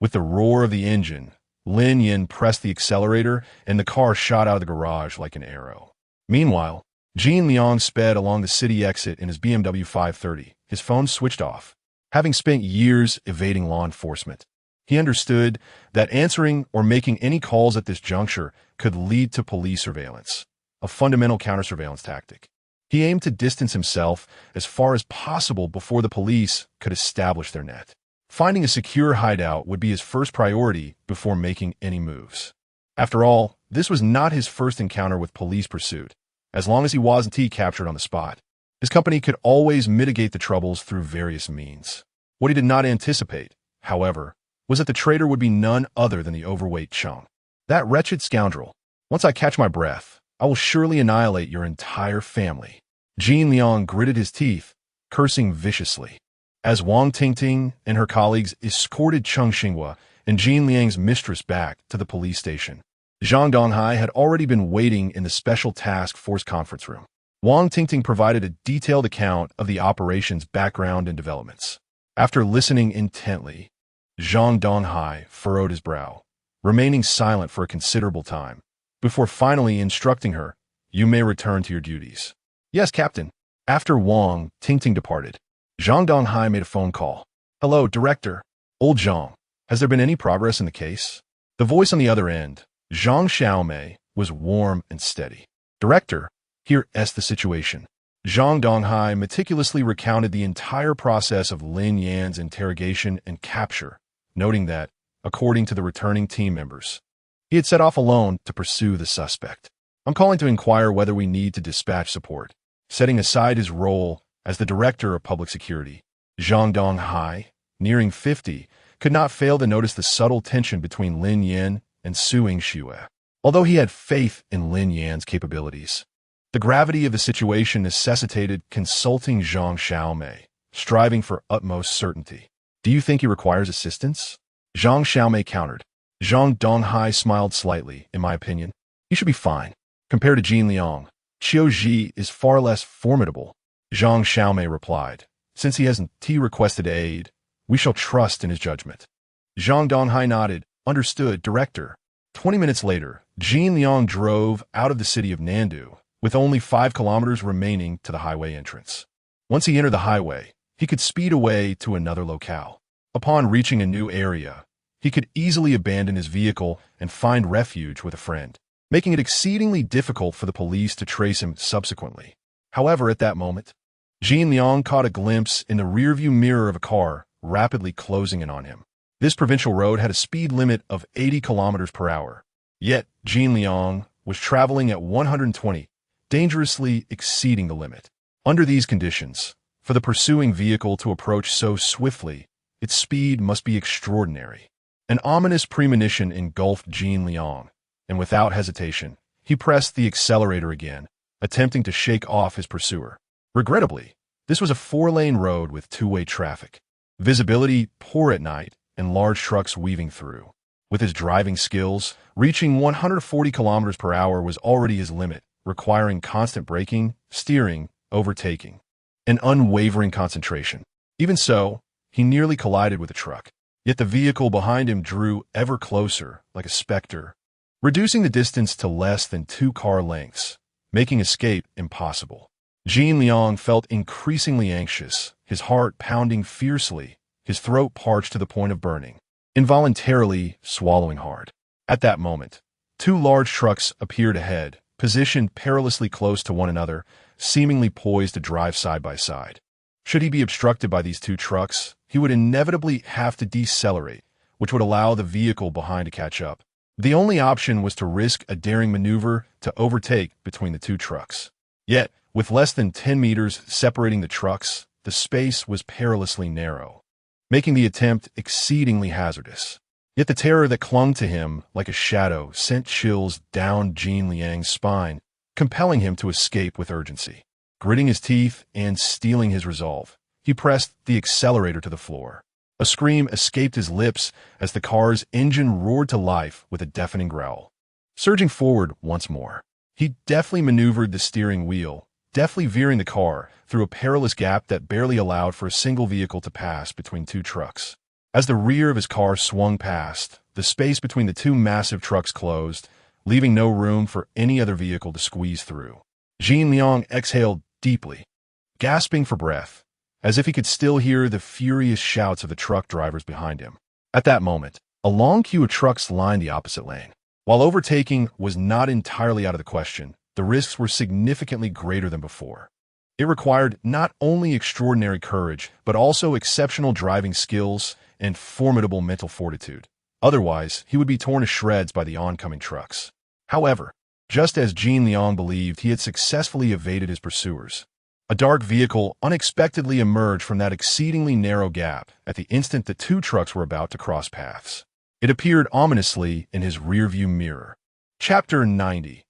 With the roar of the engine, Lin Yan pressed the accelerator and the car shot out of the garage like an arrow. Meanwhile, Jean Liang sped along the city exit in his BMW 530, his phone switched off. Having spent years evading law enforcement, he understood that answering or making any calls at this juncture could lead to police surveillance, a fundamental counter-surveillance tactic. He aimed to distance himself as far as possible before the police could establish their net. Finding a secure hideout would be his first priority before making any moves. After all, this was not his first encounter with police pursuit. As long as he wasn't captured on the spot, his company could always mitigate the troubles through various means. What he did not anticipate, however, was that the traitor would be none other than the overweight Cheng. That wretched scoundrel. Once I catch my breath, I will surely annihilate your entire family. Jean Liang gritted his teeth, cursing viciously. As Wang Tingting and her colleagues escorted Cheng Xinghua and Jean Liang's mistress back to the police station, Zhang Donghai had already been waiting in the Special Task Force conference room. Wang Tingting provided a detailed account of the operation's background and developments. After listening intently, Zhang Donghai furrowed his brow, remaining silent for a considerable time, before finally instructing her, "You may return to your duties." "Yes, Captain." After Wang Tingting departed, Zhang Donghai made a phone call. "Hello, Director. Old Zhang, has there been any progress in the case?" The voice on the other end, Zhang Xiaomei, was warm and steady. "Director, here's the situation." Zhang Donghai meticulously recounted the entire process of Lin Yan's interrogation and capture, noting that, according to the returning team members, he had set off alone to pursue the suspect. "I'm calling to inquire whether we need to dispatch support." Setting aside his role as the Director of Public Security, Zhang Donghai, nearing 50, could not fail to notice the subtle tension between Lin Yan and Suing Xue. Although he had faith in Lin Yan's capabilities, the gravity of the situation necessitated consulting Zhang Xiaomei, striving for utmost certainty. "Do you think he requires assistance?" Zhang Xiaomei countered. Zhang Donghai smiled slightly. "In my opinion, he should be fine. Compared to Jean Liang, Qiu Ji is far less formidable." Zhang Xiaomei replied, "Since he hasn't requested aid, we shall trust in his judgment." Zhang Donghai nodded. "Understood, Director." 20 minutes later, Jean Liang drove out of the city of Nandu, with only 5 kilometers remaining to the highway entrance. Once he entered the highway, he could speed away to another locale. Upon reaching a new area, he could easily abandon his vehicle and find refuge with a friend, making it exceedingly difficult for the police to trace him subsequently. However, at that moment, Jean Liang caught a glimpse in the rearview mirror of a car rapidly closing in on him. This provincial road had a speed limit of 80 kilometers per hour. Yet, Jean Liang was traveling at 120, dangerously exceeding the limit. Under these conditions, for the pursuing vehicle to approach so swiftly, its speed must be extraordinary. An ominous premonition engulfed Jean Liang, and without hesitation, he pressed the accelerator again, attempting to shake off his pursuer. Regrettably, this was a 4-lane road with 2-way traffic, visibility poor at night, and large trucks weaving through. With his driving skills, reaching 140 kilometers per hour was already his limit, requiring constant braking, steering, overtaking, and unwavering concentration. Even so, he nearly collided with a truck. Yet the vehicle behind him drew ever closer, like a specter, reducing the distance to less than 2 car lengths, making escape impossible. Jean Liang felt increasingly anxious, his heart pounding fiercely, his throat parched to the point of burning, involuntarily swallowing hard. At that moment, 2 large trucks appeared ahead, positioned perilously close to one another, seemingly poised to drive side by side. Should he be obstructed by these 2 trucks, he would inevitably have to decelerate, which would allow the vehicle behind to catch up. The only option was to risk a daring maneuver to overtake between the 2 trucks. Yet, With less than 10 meters separating the trucks, the space was perilously narrow, making the attempt exceedingly hazardous. Yet the terror that clung to him like a shadow sent chills down Lin Yan's spine, compelling him to escape with urgency. Gritting his teeth and steeling his resolve, he pressed the accelerator to the floor. A scream escaped his lips as the car's engine roared to life with a deafening growl. Surging forward once more, he deftly maneuvered the steering wheel, deftly veering the car through a perilous gap that barely allowed for a single vehicle to pass between two trucks. As the rear of his car swung past, the space between the two massive trucks closed, leaving no room for any other vehicle to squeeze through. Lin Yan exhaled deeply, gasping for breath, as if he could still hear the furious shouts of the truck drivers behind him. At that moment, a long queue of trucks lined the opposite lane. While overtaking was not entirely out of the question, the risks were significantly greater than before. It required not only extraordinary courage, but also exceptional driving skills and formidable mental fortitude. Otherwise, he would be torn to shreds by the oncoming trucks. However, just as Lin Yan believed he had successfully evaded his pursuers, a dark vehicle unexpectedly emerged from that exceedingly narrow gap at the instant the two trucks were about to cross paths. It appeared ominously in his rearview mirror. Chapter 90.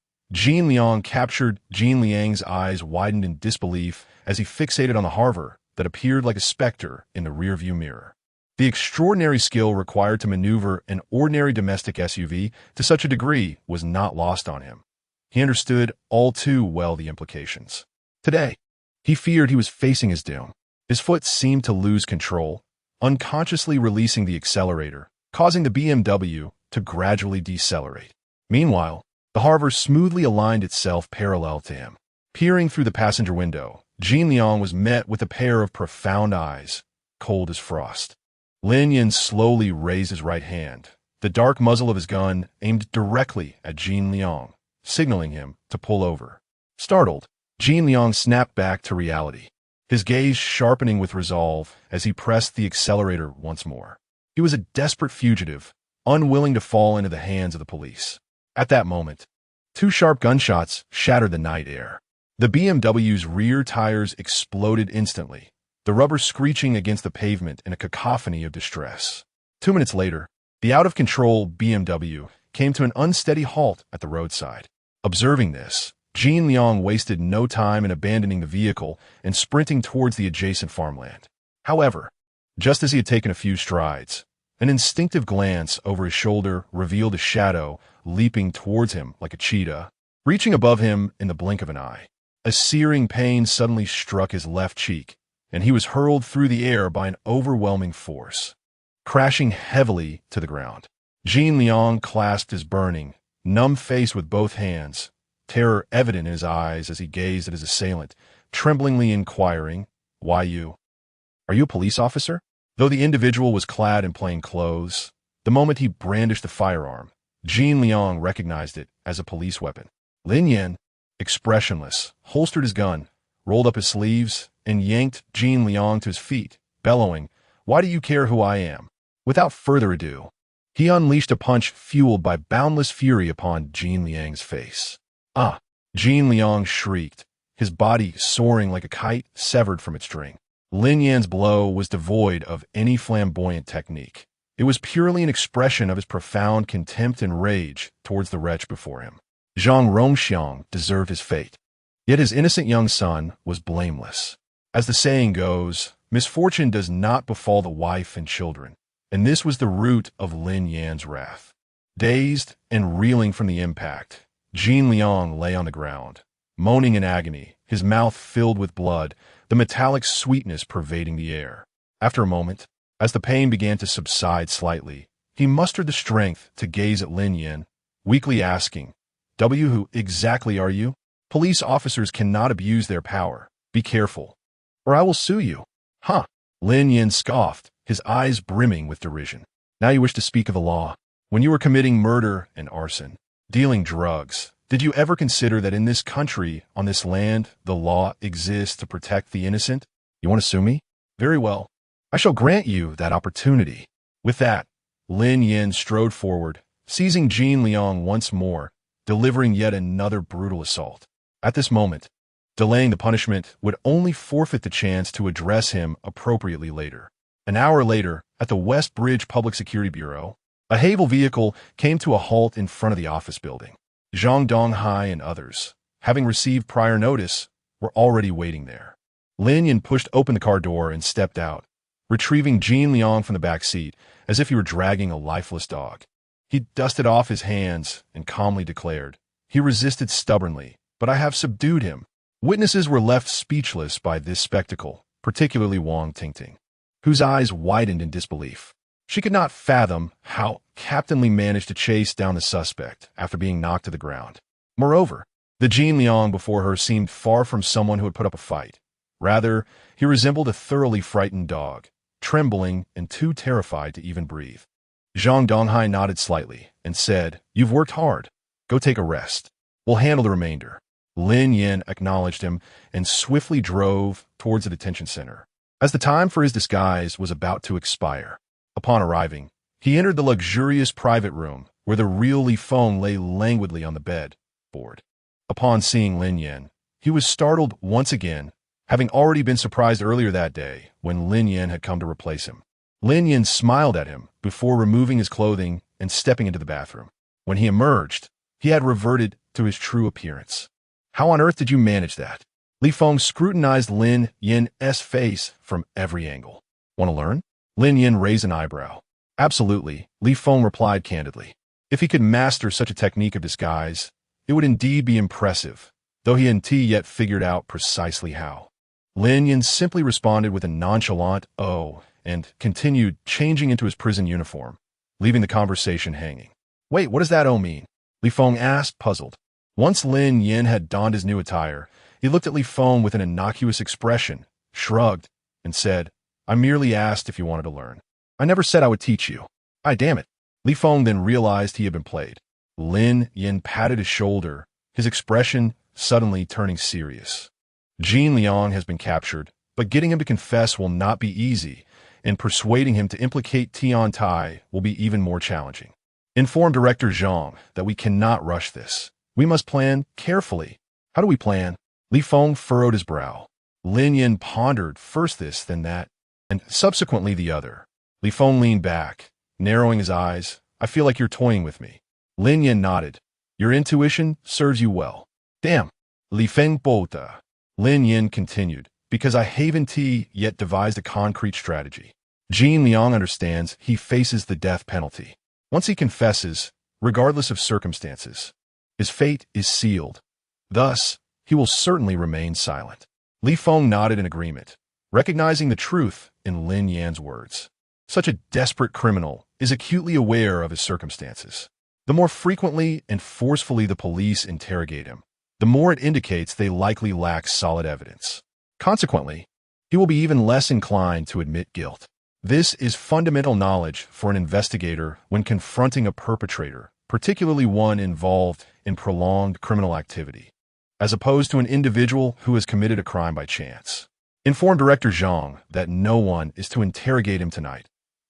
Lin Yan captured Lin Yan's eyes widened in disbelief as he fixated on the Harver that appeared like a specter in the rearview mirror. The extraordinary skill required to maneuver an ordinary domestic SUV to such a degree was not lost on him. He understood all too well the implications. Today, he feared he was facing his doom. His foot seemed to lose control, unconsciously releasing the accelerator, causing the BMW to gradually decelerate. Meanwhile, the Harver smoothly aligned itself parallel to him. Peering through the passenger window, Lin Yan was met with a pair of profound eyes, cold as frost. Lin Yan slowly raised his right hand, the dark muzzle of his gun aimed directly at Lin Yan, signaling him to pull over. Startled, Lin Yan snapped back to reality, his gaze sharpening with resolve as he pressed the accelerator once more. He was a desperate fugitive, unwilling to fall into the hands of the police. At that moment, two sharp gunshots shattered the night air. The BMW's rear tires exploded instantly, the rubber screeching against the pavement in a cacophony of distress. 2 minutes later, the out-of-control BMW came to an unsteady halt at the roadside. Observing this, Lin Yan wasted no time in abandoning the vehicle and sprinting towards the adjacent farmland. However, just as he had taken a few strides, an instinctive glance over his shoulder revealed a shadow leaping towards him like a cheetah, reaching above him in the blink of an eye. A searing pain suddenly struck his left cheek, and he was hurled through the air by an overwhelming force, crashing heavily to the ground. Lin Yan clasped his burning, numb face with both hands, terror evident in his eyes as he gazed at his assailant, tremblingly inquiring, "Why you? Are you a police officer?" Though the individual was clad in plain clothes, the moment he brandished the firearm, Lin Yan recognized it as a police weapon. Lin Yan, expressionless, holstered his gun, rolled up his sleeves, and yanked Lin Yan to his feet, bellowing, "Why do you care who I am?" Without further ado, he unleashed a punch fueled by boundless fury upon Lin Yan's face. "Ah!" Lin Yan shrieked, his body soaring like a kite severed from its string. Lin Yan's blow was devoid of any flamboyant technique. It was purely an expression of his profound contempt and rage towards the wretch before him. Zhang Rongxiang deserved his fate. Yet his innocent young son was blameless. As the saying goes, misfortune does not befall the wife and children, and this was the root of Lin Yan's wrath. Dazed and reeling from the impact, Lin Yan lay on the ground, moaning in agony, his mouth filled with blood, the metallic sweetness pervading the air. After a moment, as the pain began to subside slightly, he mustered the strength to gaze at Lin Yan, weakly asking, "Who exactly are you? Police officers cannot abuse their power. Be careful, or I will sue you." "Huh?" Lin Yan scoffed, his eyes brimming with derision. "Now you wish to speak of the law. When you were committing murder and arson, dealing drugs, did you ever consider that in this country, on this land, the law exists to protect the innocent? You want to sue me? Very well. I shall grant you that opportunity." With that, Lin Yan strode forward, seizing Lin Yan once more, delivering yet another brutal assault. At this moment, Delaying the punishment would only forfeit the chance to address him appropriately later. An hour later, at the West Bridge Public Security Bureau, a Havel vehicle came to a halt in front of the office building. Zhang Donghai and others, having received prior notice, were already waiting there. Lin Yan pushed open the car door and stepped out, retrieving Jean Liang from the back seat as if he were dragging a lifeless dog. He dusted off his hands and calmly declared, "He resisted stubbornly, but I have subdued him." Witnesses were left speechless by this spectacle, particularly Wang Tingting, whose eyes widened in disbelief. She could not fathom how Captain Li managed to chase down the suspect after being knocked to the ground. Moreover, the Jean Liang before her seemed far from someone who would put up a fight. Rather, he resembled a thoroughly frightened dog, trembling and too terrified to even breathe. Zhang Donghai nodded slightly and said, "You've worked hard. Go take a rest. We'll handle the remainder." Lin Yan acknowledged him and swiftly drove towards the detention center. As the time for his disguise was about to expire, upon arriving, he entered the luxurious private room where the real Li Feng lay languidly on the bed board. Upon seeing Lin Yan, he was startled once again, having already been surprised earlier that day when Lin Yan had come to replace him. Lin Yan smiled at him before removing his clothing and stepping into the bathroom. When he emerged, he had reverted to his true appearance. "How on earth did you manage that?" Li Feng scrutinized Lin Yan's face from every angle. "Want to learn?" Lin Yan raised an eyebrow. "Absolutely," Li Feng replied candidly. If he could master such a technique of disguise, it would indeed be impressive, though he hadn't yet figured out precisely how. Lin Yan simply responded with a nonchalant "oh," and continued changing into his prison uniform, leaving the conversation hanging. "Wait, what does that "oh" mean?" Li Feng asked, puzzled. Once Lin Yan had donned his new attire, he looked at Li Feng with an innocuous expression, shrugged, and said, "I merely asked if you wanted to learn. I never said I would teach you." "Ay, damn it." Li Feng then realized he had been played. Lin Yan patted his shoulder, his expression suddenly turning serious. Jean Liang has been captured, but getting him to confess will not be easy, and persuading him to implicate Tian Tai will be even more challenging. Inform Director Zhang that we cannot rush this. We must plan carefully. How do we plan? Li Feng furrowed his brow. Lin Yan pondered first this, then that, and subsequently the other. Li Feng leaned back, narrowing his eyes. "I feel like you're toying with me." Lin Yan nodded. "Your intuition serves you well." "Damn." Li Feng bota. Lin Yan continued, "Because I haven't yet devised a concrete strategy. Jean Liang understands he faces the death penalty. Once he confesses, regardless of circumstances, his fate is sealed. Thus, he will certainly remain silent." Li Feng nodded in agreement, recognizing the truth in Lin Yan's words. Such a desperate criminal is acutely aware of his circumstances. The more frequently and forcefully the police interrogate him, the more it indicates they likely lack solid evidence. Consequently, he will be even less inclined to admit guilt. This is fundamental knowledge for an investigator when confronting a perpetrator, particularly one involved in prolonged criminal activity, as opposed to an individual who has committed a crime by chance. Inform Director Zhang that no one is to interrogate him tonight,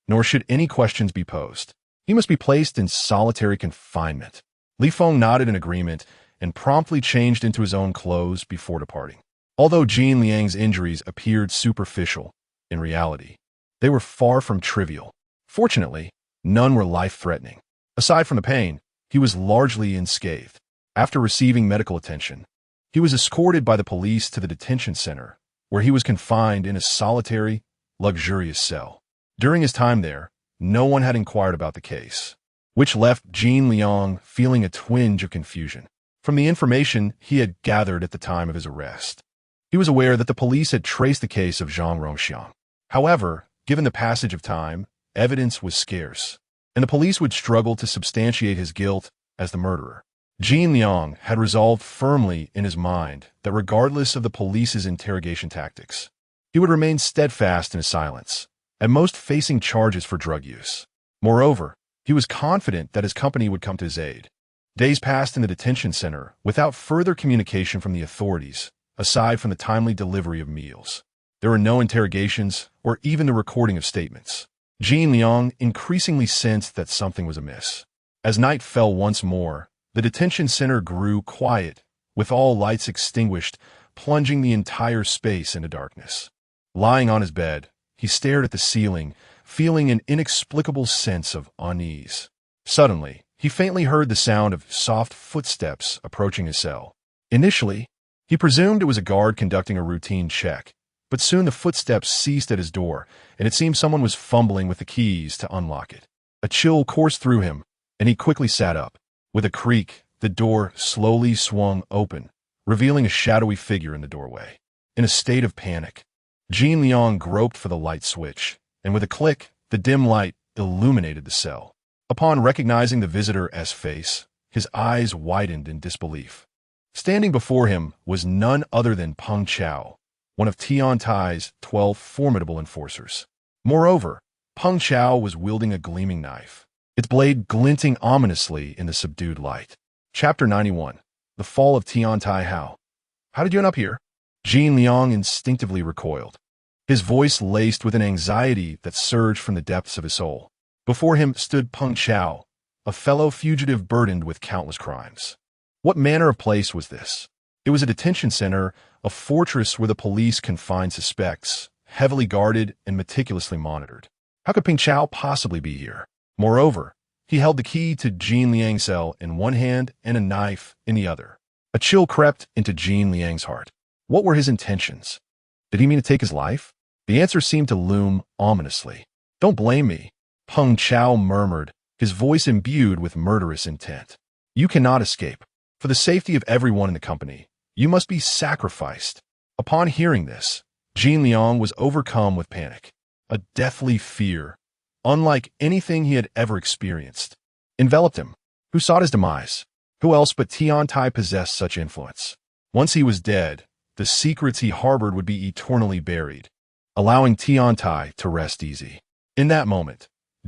nor should any questions be posed. He must be placed in solitary confinement. Li Feng nodded in agreement and promptly changed into his own clothes before departing. Although Jean Liang's injuries appeared superficial, in reality, they were far from trivial. Fortunately, none were life-threatening. Aside from the pain, he was largely unscathed. After receiving medical attention, he was escorted by the police to the detention center, where he was confined in a solitary, luxurious cell. During his time there, no one had inquired about the case, which left Jean Liang feeling a twinge of confusion. From the information he had gathered at the time of his arrest, he was aware that the police had traced the case of Zhang Rongxiang. However, given the passage of time, evidence was scarce, and the police would struggle to substantiate his guilt as the murderer. Jean Liang had resolved firmly in his mind that regardless of the police's interrogation tactics, he would remain steadfast in his silence, at most facing charges for drug use. Moreover, he was confident that his company would come to his aid. Days passed in the detention center without further communication from the authorities, aside from the timely delivery of meals. There were no interrogations or even the recording of statements. Jean Liang increasingly sensed that something was amiss. As night fell once more, the detention center grew quiet, with all lights extinguished plunging the entire space into darkness. Lying on his bed, he stared at the ceiling, feeling an inexplicable sense of unease. Suddenly, he faintly heard the sound of soft footsteps approaching his cell. Initially, he presumed it was a guard conducting a routine check, but soon the footsteps ceased at his door, and it seemed someone was fumbling with the keys to unlock it. A chill coursed through him, and he quickly sat up. With a creak, the door slowly swung open, revealing a shadowy figure in the doorway. In a state of panic, Lin Yan groped for the light switch, and with a click, the dim light illuminated the cell. Upon recognizing the visitor's face, his eyes widened in disbelief. Standing before him was none other than Peng Chao, one of Tian Tai's 12 formidable enforcers. Moreover, Peng Chao was wielding a gleaming knife, its blade glinting ominously in the subdued light. Chapter 91. The Fall of Tian Tai. How did you end up here? Lin Yan instinctively recoiled, his voice laced with an anxiety that surged from the depths of his soul. Before him stood Peng Chao, a fellow fugitive burdened with countless crimes. What manner of place was this? It was a detention center, a fortress where the police confined suspects, heavily guarded and meticulously monitored. How could Peng Chao possibly be here? Moreover, he held the key to Lin Yan's cell in one hand and a knife in the other. A chill crept into Lin Yan's heart. What were his intentions? Did he mean to take his life? The answer seemed to loom ominously. Don't blame me, Peng Chao murmured, his voice imbued with murderous intent. You cannot escape. For the safety of everyone in the company, you must be sacrificed. Upon hearing this, Lin Yan was overcome with panic. A deathly fear, unlike anything he had ever experienced, enveloped him. Who sought his demise? Who else but Tian Tai possessed such influence? Once he was dead, the secrets he harbored would be eternally buried, allowing Tian Tai to rest easy. In that moment,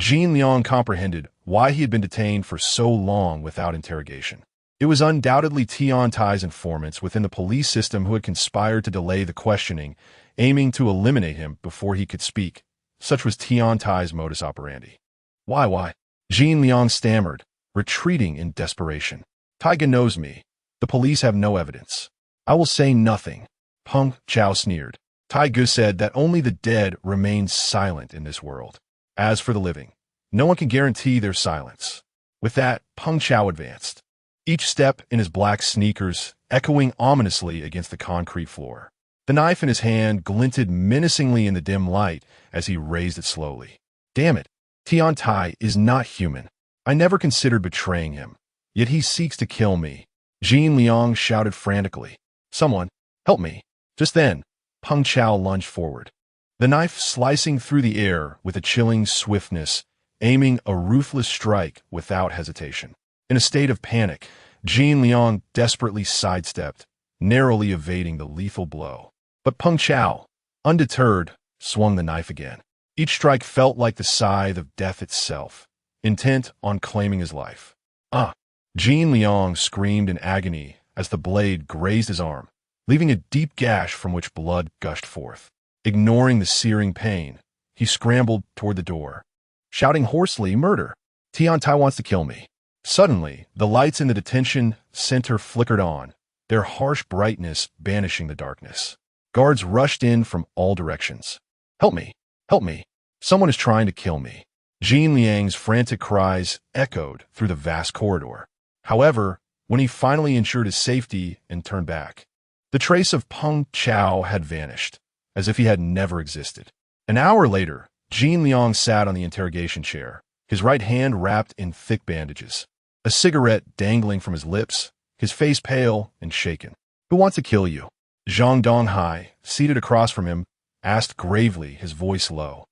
Lin Yan comprehended why he had been detained for so long without interrogation. It was undoubtedly Tian Tai's informants within the police system who had conspired to delay the questioning, aiming to eliminate him before he could speak. Such was Tian Tai's modus operandi. Why? Lin Yan stammered, retreating in desperation. Taiga knows me. The police have no evidence. I will say nothing. Peng Chao sneered. Taiga said that only the dead remain silent in this world. As for the living, no one can guarantee their silence. With that, Peng Chao advanced, each step in his black sneakers echoing ominously against the concrete floor. The knife in his hand glinted menacingly in the dim light as he raised it slowly. Damn it, Tian Tai is not human. I never considered betraying him, yet he seeks to kill me. Lin Yan shouted frantically. Someone, help me. Just then, Peng Chao lunged forward, the knife slicing through the air with a chilling swiftness, aiming a ruthless strike without hesitation. In a state of panic, Lin Yan desperately sidestepped, narrowly evading the lethal blow. But Peng Chao, undeterred, swung the knife again. Each strike felt like the scythe of death itself, intent on claiming his life. Lin Yan screamed in agony as the blade grazed his arm, leaving a deep gash from which blood gushed forth. Ignoring the searing pain, he scrambled toward the door, shouting hoarsely, "Murder! Tian Tai wants to kill me." Suddenly, the lights in the detention center flickered on, their harsh brightness banishing the darkness. Guards rushed in from all directions. Help me! Help me! Someone is trying to kill me. Lin Yan's frantic cries echoed through the vast corridor. However, when he finally ensured his safety and turned back, the trace of Peng Chao had vanished, as if he had never existed. An hour later, Lin Yan sat on the interrogation chair, his right hand wrapped in thick bandages, a cigarette dangling from his lips, his face pale and shaken. Who wants to kill you? Zhang Donghai, seated across from him, asked gravely, his voice low.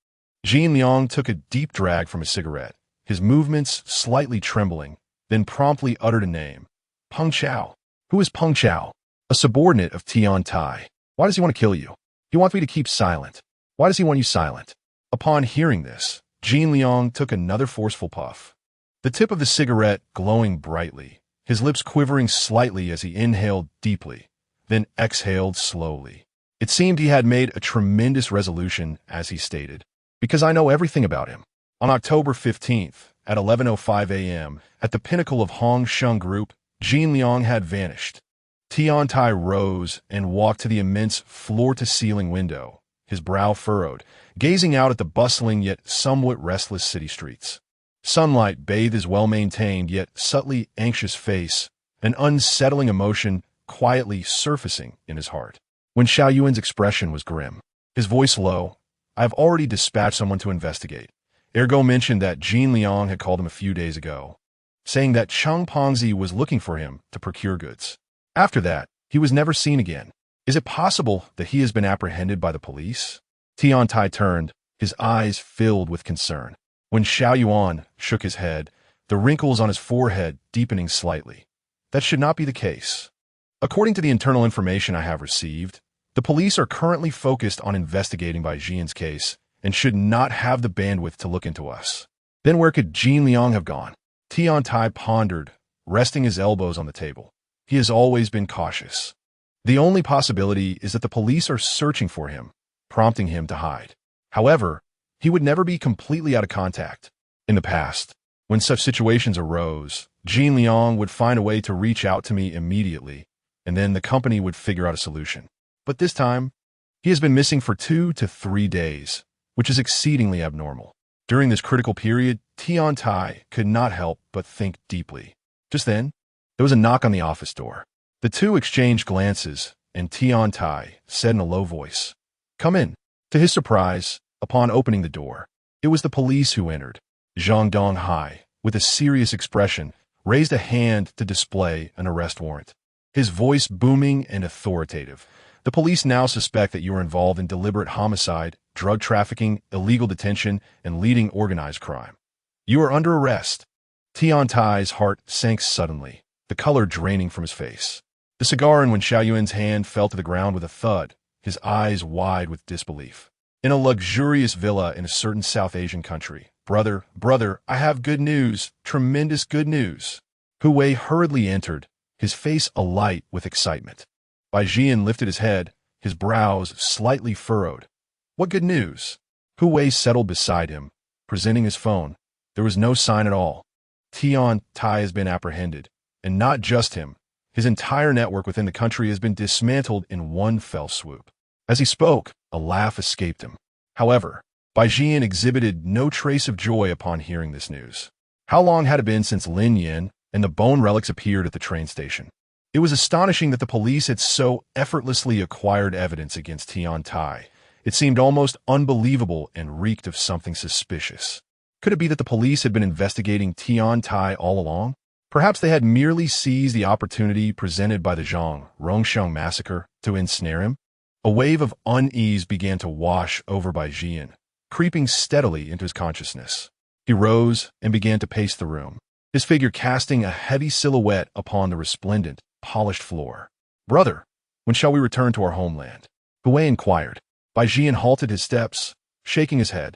Lin Yan took a deep drag from his cigarette, his movements slightly trembling, then promptly uttered a name. Peng Chao. Who is Peng Chao? A subordinate of Tian Tai. Why does he want to kill you? He wants me to keep silent. Why does he want you silent? Upon hearing this, Lin Yan took another forceful puff, the tip of the cigarette glowing brightly, his lips quivering slightly as he inhaled deeply, then exhaled slowly. It seemed he had made a tremendous resolution, as he stated, because I know everything about him. On October 15th, at 11:05 a.m., at the pinnacle of Hong Sheng Group, Lin Yan had vanished. Tian Tai rose and walked to the immense floor-to-ceiling window, his brow furrowed, gazing out at the bustling yet somewhat restless city streets. Sunlight bathed his well-maintained yet subtly anxious face, an unsettling emotion quietly surfacing in his heart. When Xiaoyuan's expression was grim, his voice low, "I have already dispatched someone to investigate." Ergo mentioned that Jin Liang had called him a few days ago, saying that Cheng Pongzi was looking for him to procure goods. After that, he was never seen again. Is it possible that he has been apprehended by the police? Tian Tai turned, his eyes filled with concern. When Xiaoyuan shook his head, the wrinkles on his forehead deepening slightly. That should not be the case. According to the internal information I have received, the police are currently focused on investigating Bai Jian's case and should not have the bandwidth to look into us. Then where could Jin Liang have gone? Tian Tai pondered, resting his elbows on the table. He has always been cautious. The only possibility is that the police are searching for him, prompting him to hide. However, he would never be completely out of contact. In the past, when such situations arose, Jin Liang would find a way to reach out to me immediately, and then the company would figure out a solution. But this time, he has been missing for 2 to 3 days, which is exceedingly abnormal. During this critical period, Tian Tai could not help but think deeply. Just then, there was a knock on the office door. The two exchanged glances, and Tian Tai said in a low voice, "Come in." To his surprise, upon opening the door, it was the police who entered. Zhang Donghai, with a serious expression, raised a hand to display an arrest warrant. His voice booming and authoritative. "The police now suspect that you are involved in deliberate homicide, drug trafficking, illegal detention, and leading organized crime. You are under arrest." Tian Tai's heart sank suddenly, the color draining from his face. The cigar in Wen Xiaoyuan's hand fell to the ground with a thud, his eyes wide with disbelief. "In a luxurious villa in a certain South Asian country. Brother, I have good news, tremendous good news." Hu Wei hurriedly entered, his face alight with excitement. Bai Jian lifted his head, his brows slightly furrowed. "What good news?" Hu Wei settled beside him, presenting his phone. There was no sign at all. Tian Tai has been apprehended, and not just him. His entire network within the country has been dismantled in one fell swoop. As he spoke, a laugh escaped him. However, Bai Jian exhibited no trace of joy upon hearing this news. How long had it been since Lin Yan and the bone relics appeared at the train station? It was astonishing that the police had so effortlessly acquired evidence against Tian Tai. It seemed almost unbelievable and reeked of something suspicious. Could it be that the police had been investigating Tian Tai all along? Perhaps they had merely seized the opportunity presented by the Zhang Rongsheng massacre to ensnare him? A wave of unease began to wash over Bai Jian, creeping steadily into his consciousness. He rose and began to pace the room, his figure casting a heavy silhouette upon the resplendent, polished floor. "Brother, when shall we return to our homeland?" Hu Wei inquired. Bai Jian halted his steps, shaking his head,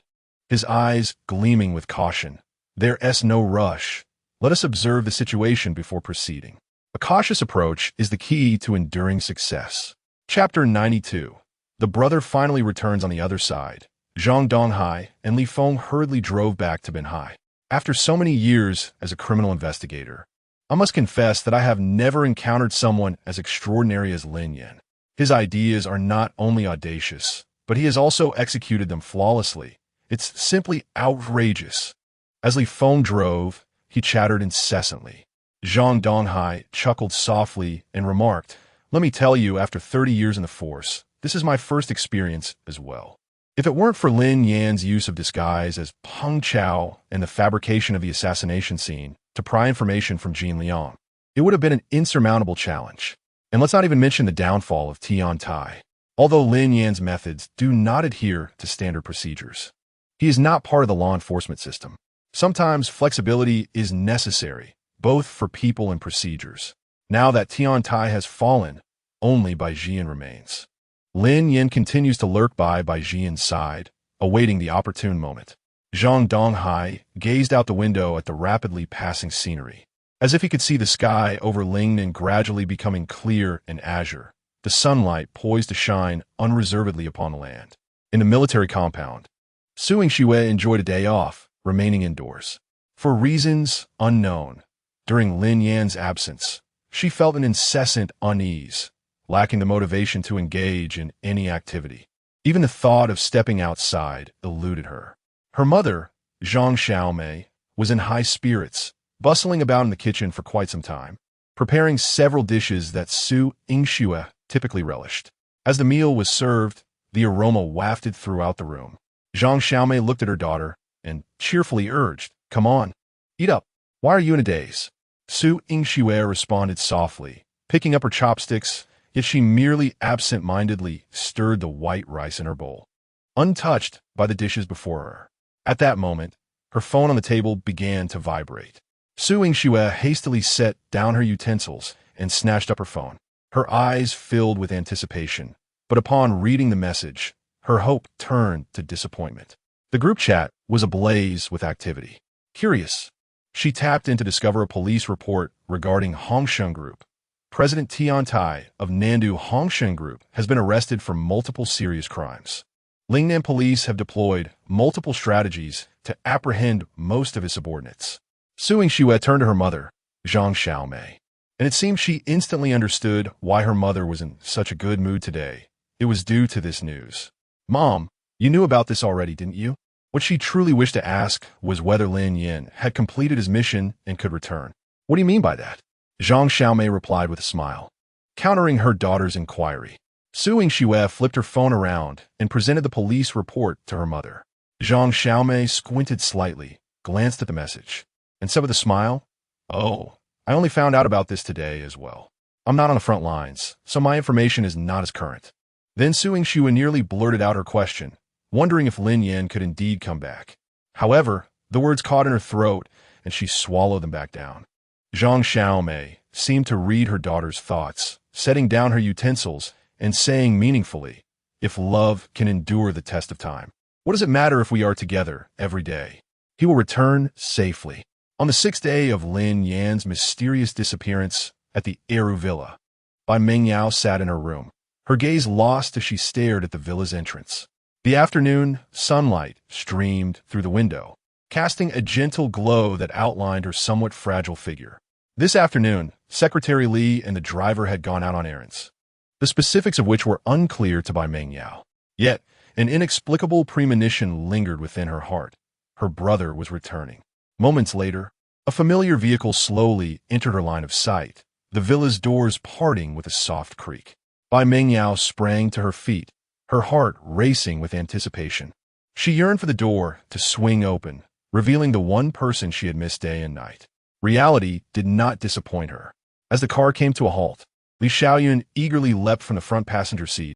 his eyes gleaming with caution. "There's no rush. Let us observe the situation before proceeding. A cautious approach is the key to enduring success." Chapter 92. The brother finally returns on the other side. Zhang Donghai and Li Feng hurriedly drove back to Benhai. After so many years as a criminal investigator, I must confess that I have never encountered someone as extraordinary as Lin Yan. His ideas are not only audacious, but he has also executed them flawlessly. It's simply outrageous. As Li Feng drove, he chattered incessantly. Zhang Donghai chuckled softly and remarked, "Let me tell you, after 30 years in the force, this is my first experience as well. If it weren't for Lin Yan's use of disguise as Peng Chao and the fabrication of the assassination scene to pry information from Jin Liang, it would have been an insurmountable challenge. And let's not even mention the downfall of Tian Tai. Although Lin Yan's methods do not adhere to standard procedures, he is not part of the law enforcement system. Sometimes flexibility is necessary, both for people and procedures. Now that Tian Tai has fallen, only Bai Jian remains. Lin Yan continues to lurk by Bai Jian's side, awaiting the opportune moment. Zhang Donghai gazed out the window at the rapidly passing scenery, as if he could see the sky over Lingnan gradually becoming clear and azure, the sunlight poised to shine unreservedly upon the land. In the military compound, Suing Shiwei enjoyed a day off, remaining indoors. For reasons unknown, during Lin Yan's absence, She felt an incessant unease, lacking the motivation to engage in any activity. Even the thought of stepping outside eluded her. Her mother, Zhang Xiaomei, was in high spirits, bustling about in the kitchen for quite some time, preparing several dishes that Su Yingxue typically relished. As the meal was served, the aroma wafted throughout the room. Zhang Xiaomei looked at her daughter and cheerfully urged, "Come on, eat up. Why are you in a daze?" Su Yingxue responded softly, picking up her chopsticks, yet she merely absent-mindedly stirred the white rice in her bowl, untouched by the dishes before her. At that moment, her phone on the table began to vibrate. Su Yingxue hastily set down her utensils and snatched up her phone. Her eyes filled with anticipation, but upon reading the message, her hope turned to disappointment. The group chat was ablaze with activity. Curious, she tapped in to discover a police report regarding Hongsheng Group. President Tian Tai of Nandu Hongsheng Group has been arrested for multiple serious crimes. Lin Yan police have deployed multiple strategies to apprehend most of his subordinates. Su Yingxue turned to her mother, Zhang Xiaomei, and it seemed she instantly understood why her mother was in such a good mood today. It was due to this news. "Mom, you knew about this already, didn't you?" What she truly wished to ask was whether Lin Yan had completed his mission and could return. "What do you mean by that?" Zhang Xiaomei replied with a smile, countering her daughter's inquiry. Su Yingxue flipped her phone around and presented the police report to her mother. Zhang Xiaomei squinted slightly, glanced at the message, and said with a smile, "Oh, I only found out about this today as well. I'm not on the front lines, so my information is not as current." Then Su Yingxue nearly blurted out her question, wondering if Lin Yan could indeed come back. However, the words caught in her throat, and she swallowed them back down. Zhang Xiaomei seemed to read her daughter's thoughts, setting down her utensils and saying meaningfully, "If love can endure the test of time, what does it matter if we are together every day? He will return safely." On the 6th day of Lin Yan's mysterious disappearance at the Eru Villa, Bai Mengyao sat in her room, her gaze lost as she stared at the villa's entrance. The afternoon sunlight streamed through the window, casting a gentle glow that outlined her somewhat fragile figure. This afternoon, Secretary Li and the driver had gone out on errands, the specifics of which were unclear to Bai Mengyao. Yet, an inexplicable premonition lingered within her heart. Her brother was returning. Moments later, a familiar vehicle slowly entered her line of sight, the villa's doors parting with a soft creak. Bai Mengyao sprang to her feet, her heart racing with anticipation. She yearned for the door to swing open, revealing the one person she had missed day and night. Reality did not disappoint her. As the car came to a halt, Li Xiaoyun eagerly leapt from the front passenger seat